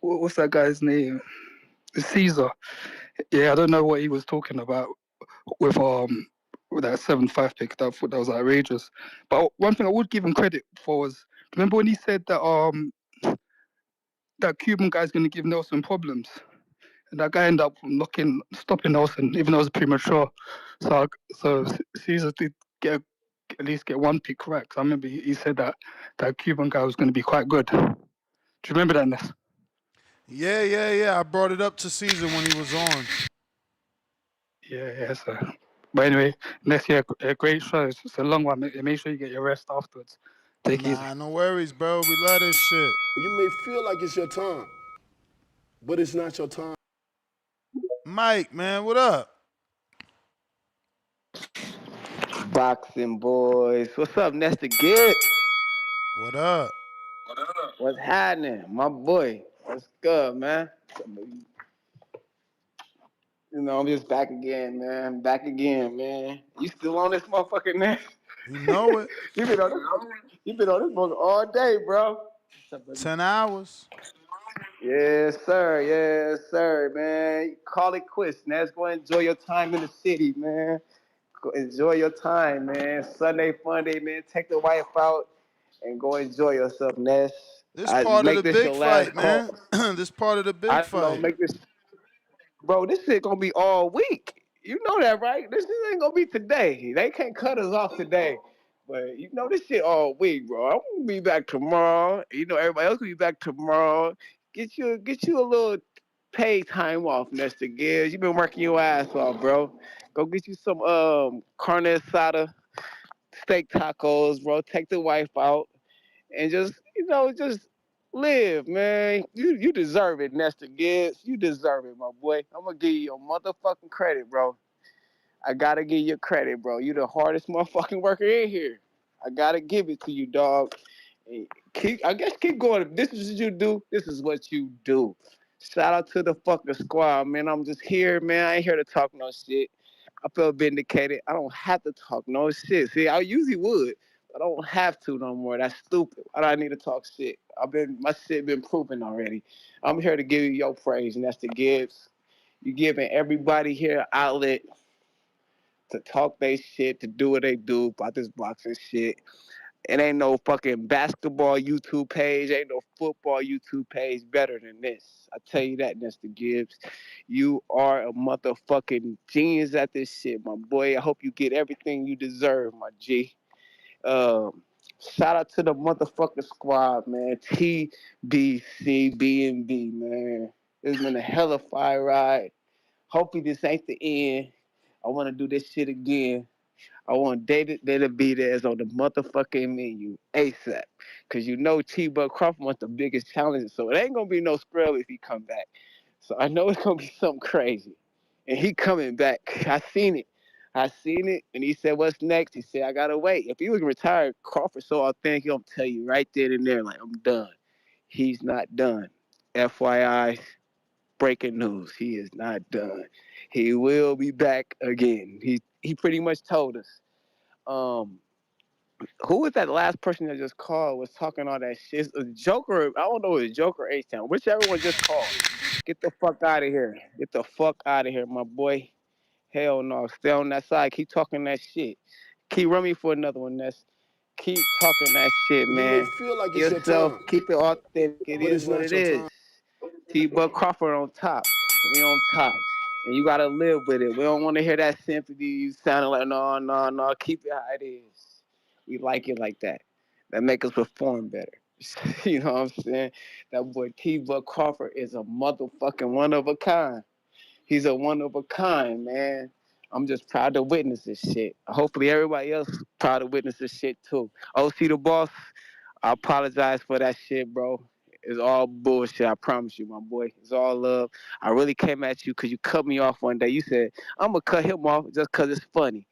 what's that guy's name? Caesar. Yeah, I don't know what he was talking about with that 7-5 pick. That thought that was outrageous. But one thing I would give him credit for was, remember when he said that that Cuban guy's going to give Nelson problems, and that guy ended up stopping Nelson, even though it was premature. So Caesar did at least get one pick correct. I remember he said that Cuban guy was going to be quite good. Do you remember that, Ness? Yeah. I brought it up to Caesar when he was on. Yeah. So, but anyway, next year, a great show. It's a long one. Make sure you get your rest afterwards. Take it easy. Nah, no worries, bro. We love this shit. You may feel like it's your time, but it's not your time. Mike, man, what up? Boxing boys. What's up, Nestor Gibbs? What up? What's happening? My boy. What's good, man? You know, I'm just back again, man. Back again, man. You still on this motherfucking man? You know it. You been on this motherfucker all day, bro. 10 hours. Yes, sir. Yes, sir, man. Call it quits, Ness. Go enjoy your time in the city, man. Go enjoy your time, man. Sunday, fun day, man. Take the wife out and go enjoy yourself, Ness. This I part of the make this big your last fight, call. man. This part of the big I don't know, fight. make this, bro. This shit gonna be all week. You know that, right? This shit ain't gonna be today. They can't cut us off today. But you know this shit all week, bro. I'm gonna be back tomorrow. You know everybody else gonna be back tomorrow. Get you a little paid time off, Nestor Gibbs. You've been working your ass off, bro. Go get you some carne asada, steak tacos, bro. Take the wife out and just live, man. You deserve it, Nestor Gibbs. You deserve it, my boy. I'm gonna give you your motherfucking credit, bro. I gotta give you credit, bro. You the hardest motherfucking worker in here. I gotta give it to you, dog. Keep going. If this is what you do, this is what you do. Shout out to the fucking squad, man. I'm just here, man. I ain't here to talk no shit. I feel vindicated. I don't have to talk no shit. See, I usually would. I don't have to no more. That's stupid. Why do I need to talk shit? My shit been proven already. I'm here to give you your praise, and that's the Gibbs. You giving everybody here an outlet to talk their shit, to do what they do about this boxing shit. It ain't no fucking basketball YouTube page, ain't no football YouTube page better than this. I tell you that, Mr. Gibbs. You are a motherfucking genius at this shit, my boy. I hope you get everything you deserve, my G. Shout out to the motherfucking squad, man. TBCBNB, man. It's been a hell of a fire ride. Hopefully this ain't the end. I want to do this shit again. I want David to be there as on the motherfucking menu ASAP. Because you know T-Buck Crawford wants the biggest challenge. So it ain't going to be no scrub if he come back. So I know it's going to be something crazy. And he coming back. I seen it. And he said, what's next? He said, I got to wait. If he was retired, Crawford so authentic, he'll tell you right then and there, like, I'm done. He's not done. FYI, breaking news. He is not done. He will be back again. He pretty much told us. Who was that last person that just called was talking all that shit? It's a Joker. I don't know if it's Joker or H-Town. Whichever one just called. Get the fuck out of here. Get the fuck out of here, my boy. Hell no. Stay on that side. Keep talking that shit. Keep running for another one. Keep talking that shit, You may man. feel like it's your Yourself. time, Keep it authentic. It but is it's what not it your is. time. T-Buck Crawford on top. We on top. And you gotta live with it. We don't want to hear that sympathy. You sounding like, no. Keep it how it is. We like it like that. That make us perform better. You know what I'm saying? That boy T-Buck Crawford is a motherfucking one of a kind. He's a one of a kind, man. I'm just proud to witness this shit. Hopefully everybody else proud to witness this shit too. OC the boss, I apologize for that shit, bro. It's all bullshit. I promise you, my boy. It's all love. I really came at you because you cut me off one day. You said I'm gonna cut him off just because it's funny.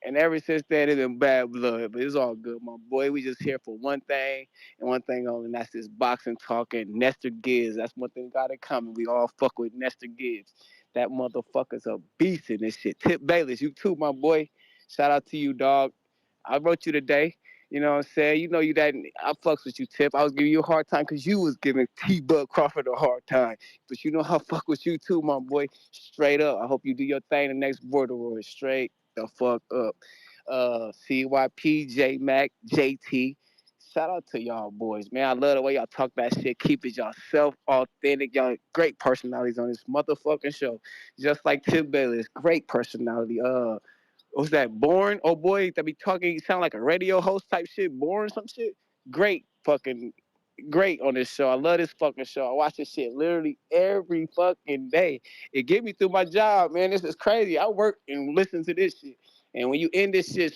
And ever since then, it's been bad blood. But it's all good, my boy. We just here for one thing and one thing only, and that's this boxing talk and Nestor Gibbs. That's one thing we got in common. We all fuck with Nestor Gibbs. That motherfucker's a beast in this shit. Tip Bayless, you too, my boy. Shout out to you, dog. I wrote you today. You know what I'm saying? You know you that I fucks with you, Tip. I was giving you a hard time because you was giving T Bug Crawford a hard time. But you know how I fuck with you too, my boy. Straight up. I hope you do your thing the next border war. Straight the fuck up. CYP, J Mac, JT. Shout out to y'all boys, man. I love the way y'all talk that shit. Keep it yourself, authentic. Y'all great personalities on this motherfucking show. Just like Tip Bayless, great personality. What's that? Born? Oh boy, that be talking. You sound like a radio host type shit. Born some shit. Great fucking great on this show. I love this fucking show. I watch this shit literally every fucking day. It get me through my job, man. This is crazy. I work and listen to this shit. And when you end this shit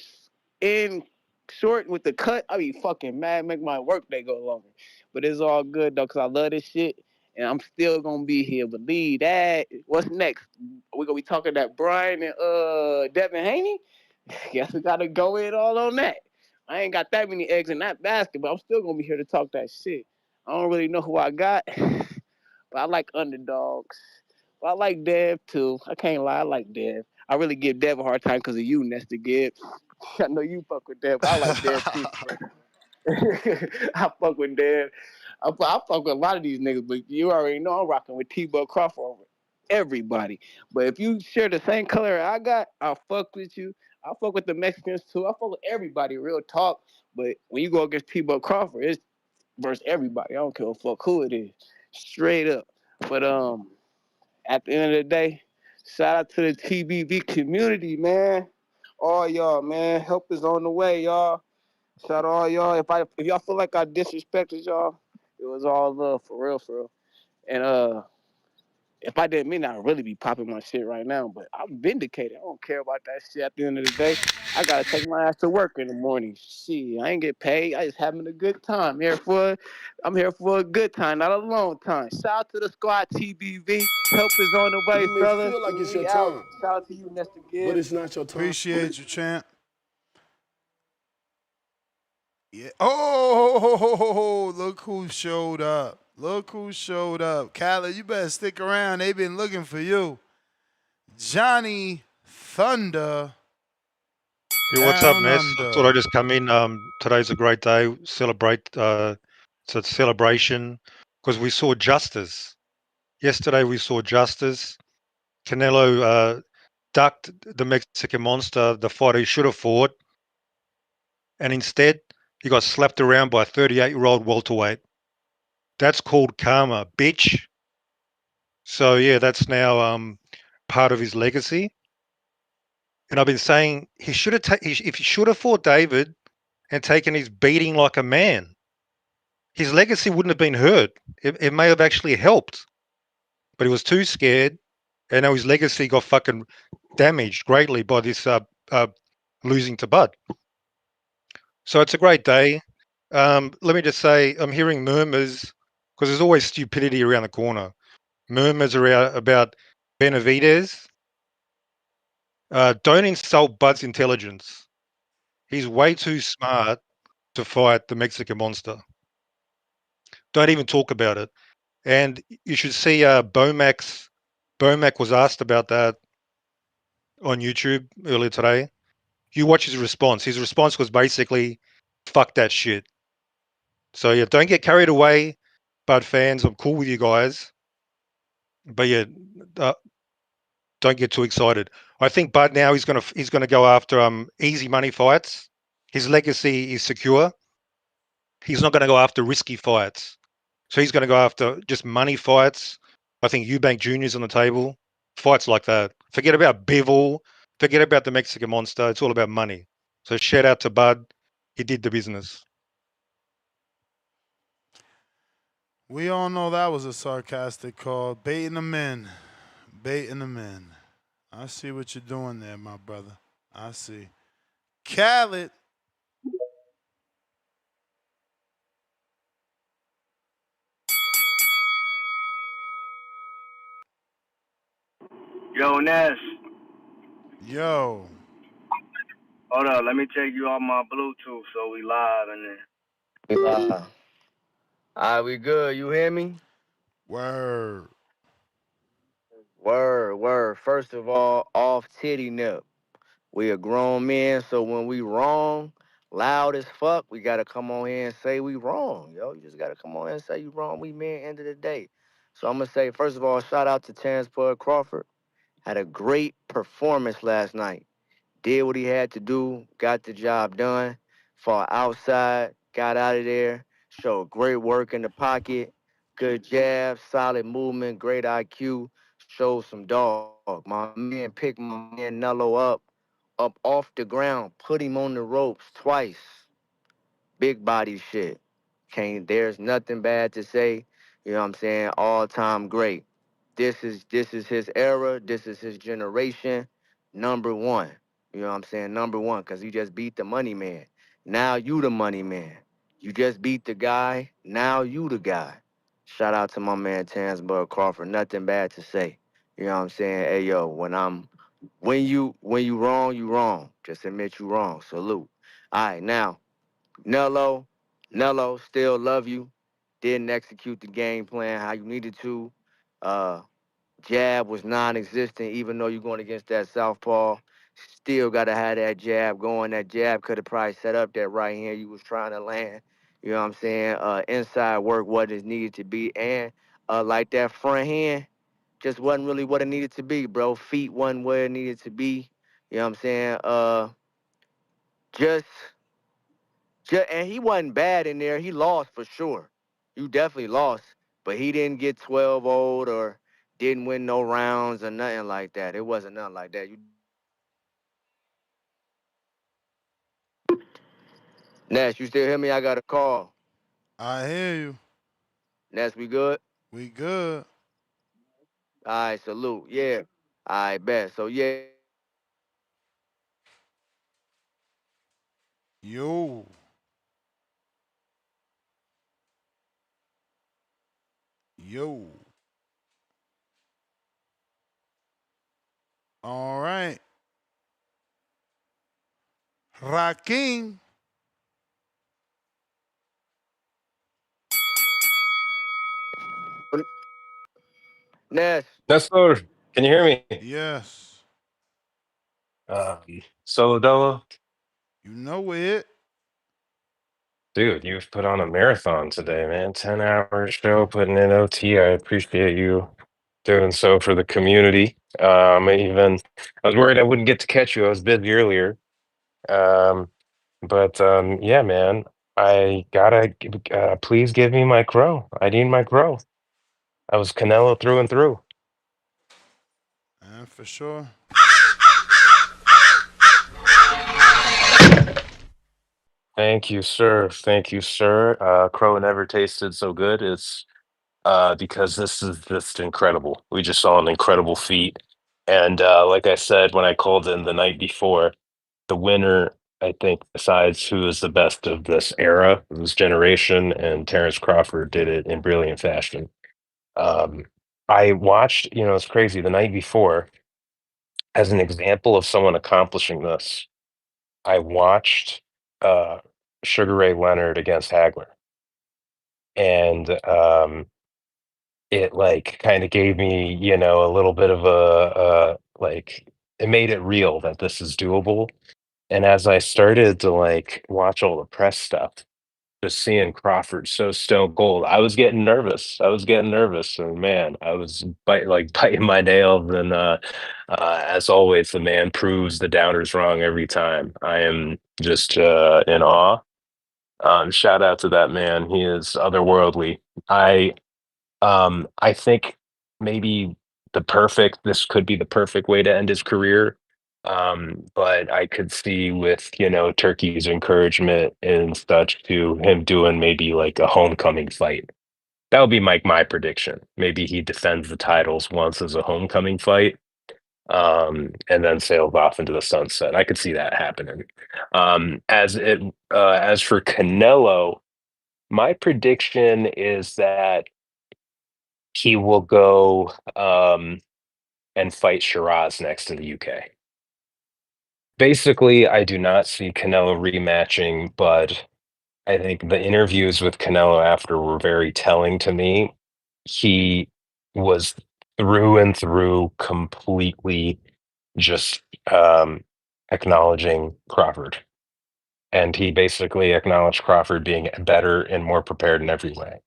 in short with the cut, I be fucking mad, make my work day go longer. But it's all good though, cause I love this shit. And I'm still gonna be here. Believe that. What's next? We gonna be talking that Brian and Devin Haney? Guess we gotta go in all on that. I ain't got that many eggs in that basket, but I'm still gonna be here to talk that shit. I don't really know who I got, but I like underdogs. But I like Dev too. I can't lie, I like Dev. I really give Dev a hard time because of you, Nestor Gibbs. I know you fuck with Dev. I like Dev too. I fuck with Dev. I fuck with a lot of these niggas, but you already know I'm rocking with T-Buck Crawford over everybody. But if you share the same color I got, I'll fuck with you. I fuck with the Mexicans too. I fuck with everybody, real talk. But when you go against T-Buck Crawford, it's versus everybody. I don't give a fuck who it is. Straight up. But at the end of the day, shout out to the TBV community, man. All y'all, man. Help is on the way, y'all. Shout out all y'all. If y'all feel like I disrespected y'all, it was all love for real, for real. And if I didn't mean, I'd really be popping my shit right now. But I'm vindicated. I don't care about that shit. At the end of the day, I gotta take my ass to work in the morning. Shit, I ain't get paid. I just having a good time. I'm here for a good time, not a long time. Shout out to the squad, TBV. Help is on the way, You may fellas, feel like and it's your we out. time, Shout out to you, Nestor but Gibbs. it's not your time. Appreciate you, champ. Yeah. Oh, look who showed up. Look who showed up. Khaled, you better stick around. They've been looking for you. Johnny Thunder Hey, what's up, down Ness? I thought under. I'd just come in. Today's a great day. Celebrate. It's a celebration because we saw justice. Yesterday we saw justice. Canelo ducked the Mexican monster, the fighter he should have fought, and instead he got slapped around by a 38-year-old welterweight. That's called karma, bitch. So yeah, that's now part of his legacy. And I've been saying he should have if he should have fought David and taken his beating like a man, his legacy wouldn't have been hurt. It may have actually helped, but he was too scared, and now his legacy got fucking damaged greatly by this losing to Bud. So it's a great day. Let me just say, I'm hearing murmurs because there's always stupidity around the corner. Murmurs around about Benavidez. Don't insult Bud's intelligence. He's way too smart to fight the Mexican monster. Don't even talk about it. And you should see Bomac was asked about that on YouTube earlier today. You watch his response. His response was basically, fuck that shit. So yeah, don't get carried away, Bud fans. I'm cool with you guys. But yeah, uh, don't get too excited. I think Bud now he's gonna go after easy money fights. His legacy is secure. He's not gonna go after risky fights. So he's gonna go after just money fights. I think Eubank Jr.'s on the table. Fights like that. Forget about Bivol. Forget about the Mexican monster. It's all about money. So shout out to Bud. He did the business. We all know that was a sarcastic call. Baiting them in. Baiting them in. I see what you're doing there, my brother. I see. Khaled, Yo, Ness, yo, hold up. Let me take you off my Bluetooth so we live and then. We live. All right, we good. You hear me? word. Word, word. First of all, off titty nip. We a grown men, so when we wrong, loud as fuck, we gotta come on here and say we wrong, yo. You just gotta come on here and say you wrong. We men, end of the day. So I'm gonna say, first of all, shout out to Terence Crawford. Had a great performance last night. Did what he had to do, got the job done, fought outside, got out of there, showed great work in the pocket, good jab, solid movement, great IQ, showed some dog. My man picked my man Nello up off the ground, put him on the ropes twice. Big body shit. Can't there's nothing bad to say. You know what I'm saying? All time great. This is his era. This is his generation. Number one. You know what I'm saying? Number one, because you just beat the money man. Now you the money man. You just beat the guy. Now you the guy. Shout out to my man Tansburg Crawford. Nothing bad to say. You know what I'm saying? Hey yo, when you wrong, you wrong. Just admit you wrong. Salute. All right, now Nello, Nello, still love you. Didn't execute the game plan how you needed to. Uh, Jab was non-existent, even though you're going against that southpaw. Still got to have that jab going. That jab could have probably set up that right hand you was trying to land. You know what I'm saying? Inside work what it needed to be, and like that front hand just wasn't really what it needed to be, bro. Feet wasn't where it needed to be. You know what I'm saying? Just and he wasn't bad in there. He lost for sure. You definitely lost, but he didn't get 12 old or didn't win no rounds or nothing like that. It wasn't nothing like that. Ness, you still hear me? I got a call. I hear you. Ness, we good? We good. All right, salute. Yeah. I bet. So yeah, Yo, yo. All right. Rakim. Ness. That's good. Can you hear me? Yes. Solo Dolo, You know it. dude, you've put on a marathon today, man. 10-hour show, putting in OT. I appreciate you doing so for the community. Even I was worried I wouldn't get to catch you. I was busy earlier. Um, but yeah, man, I gotta please give me my crow. I need my crow. I was Canelo through and through. For sure. Thank you, sir. Thank you, sir. Crow never tasted so good. It's because this is just incredible. We just saw an incredible feat. And like I said when I called in the night before, the winner, I think, besides who is the best of this era, this generation, and Terence Crawford did it in brilliant fashion. Um, I watched, it's crazy, the night before, as an example of someone accomplishing this, I watched uh, Sugar Ray Leonard against Hagler. And it, like, kinda gave me, a little bit of like, it made it real that this is doable, and as I started to, like, watch all the press stuff, just seeing Crawford so stone cold, I was getting nervous, and man, I was biting my nails, and, as always, the man proves the doubters wrong every time. I am just, in awe. Shout out to that man, he is otherworldly. I I think maybe this could be the perfect way to end his career. But I could see with, Turkey's encouragement and such to him doing maybe like a homecoming fight. That would be my prediction. Maybe he defends the titles once as a homecoming fight. and then sails off into the sunset. I could see that happening. As for Canelo, my prediction is that he will go and fight Shiraz next in the UK. Basically, I do not see Canelo rematching, but I think the interviews with Canelo after were very telling to me. He was through and through completely just acknowledging Crawford. And he basically acknowledged Crawford being better and more prepared in every way,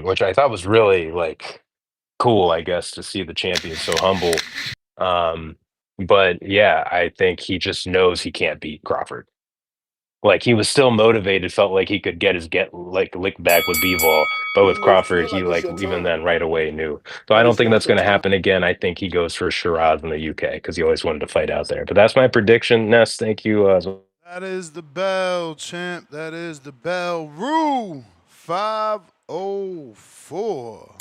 which I thought was really like cool, I guess, to see the champion so humble. Um, but yeah, I think he just knows he can't beat Crawford. Like he was still motivated, felt like he could get like lick back with Bivol, but with You will Crawford, feel he like it's like your even time, then right away knew. So I but don't it's think not that's your going to time. happen again. I think he goes for Shiraz in the UK because he always wanted to fight out there. But that's my prediction. Ness, thank you. That is the bell, champ. That is the bell. Rule 504.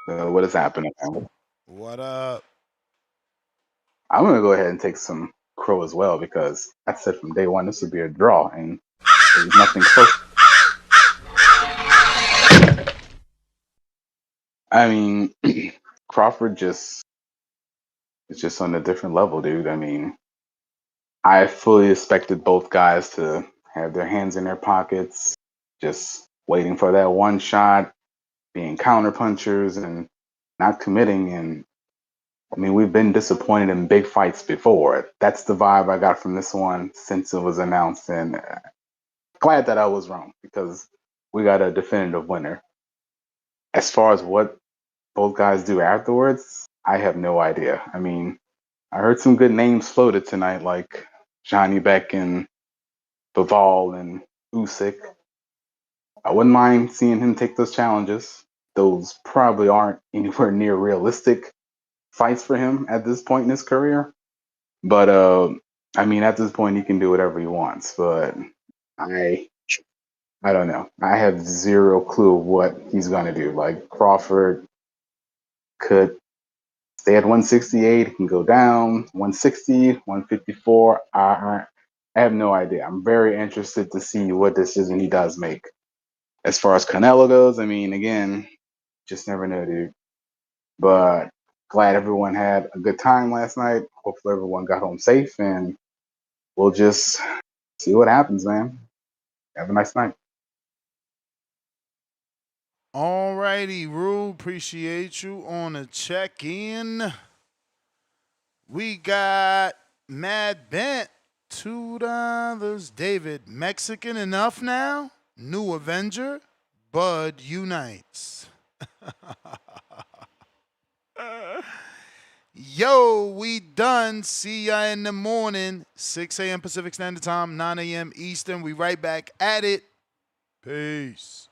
What is happening, man? What up? I'm gonna go ahead and take some crow as well because I said from day one this would be a draw, and there was nothing close. I mean, Crawford just is just on a different level, dude. I mean, I fully expected both guys to have their hands in their pockets, just waiting for that one shot, being counter punchers and not committing. And I mean, we've been disappointed in big fights before. That's the vibe I got from this one since it was announced, and glad that I was wrong because we got a definitive winner. As far as what both guys do afterwards, I have no idea. I mean, I heard some good names floated tonight, like Johnny Beck and Bivol and Usyk. I wouldn't mind seeing him take those challenges. Those probably aren't anywhere near realistic fights for him at this point in his career. But I mean, at this point, he can do whatever he wants. But I, I don't know. I have zero clue what he's gonna do. Like Crawford could stay at 168, he can go down 160, 154. I have no idea. I'm very interested to see what decision he does make. As far as Canelo goes, I mean, again, just never know, dude. But glad everyone had a good time last night. Hopefully, everyone got home safe, and we'll just see what happens, man. Have a nice night. Alrighty, Rule. Appreciate you on the check in. We got Mad Bent, $2. David, Mexican enough now? New Avenger, Bud unites. Yo, we done. See ya in the morning, 6 a.m. Pacific Standard Time, 9 a.m. Eastern. We right back at it. Peace.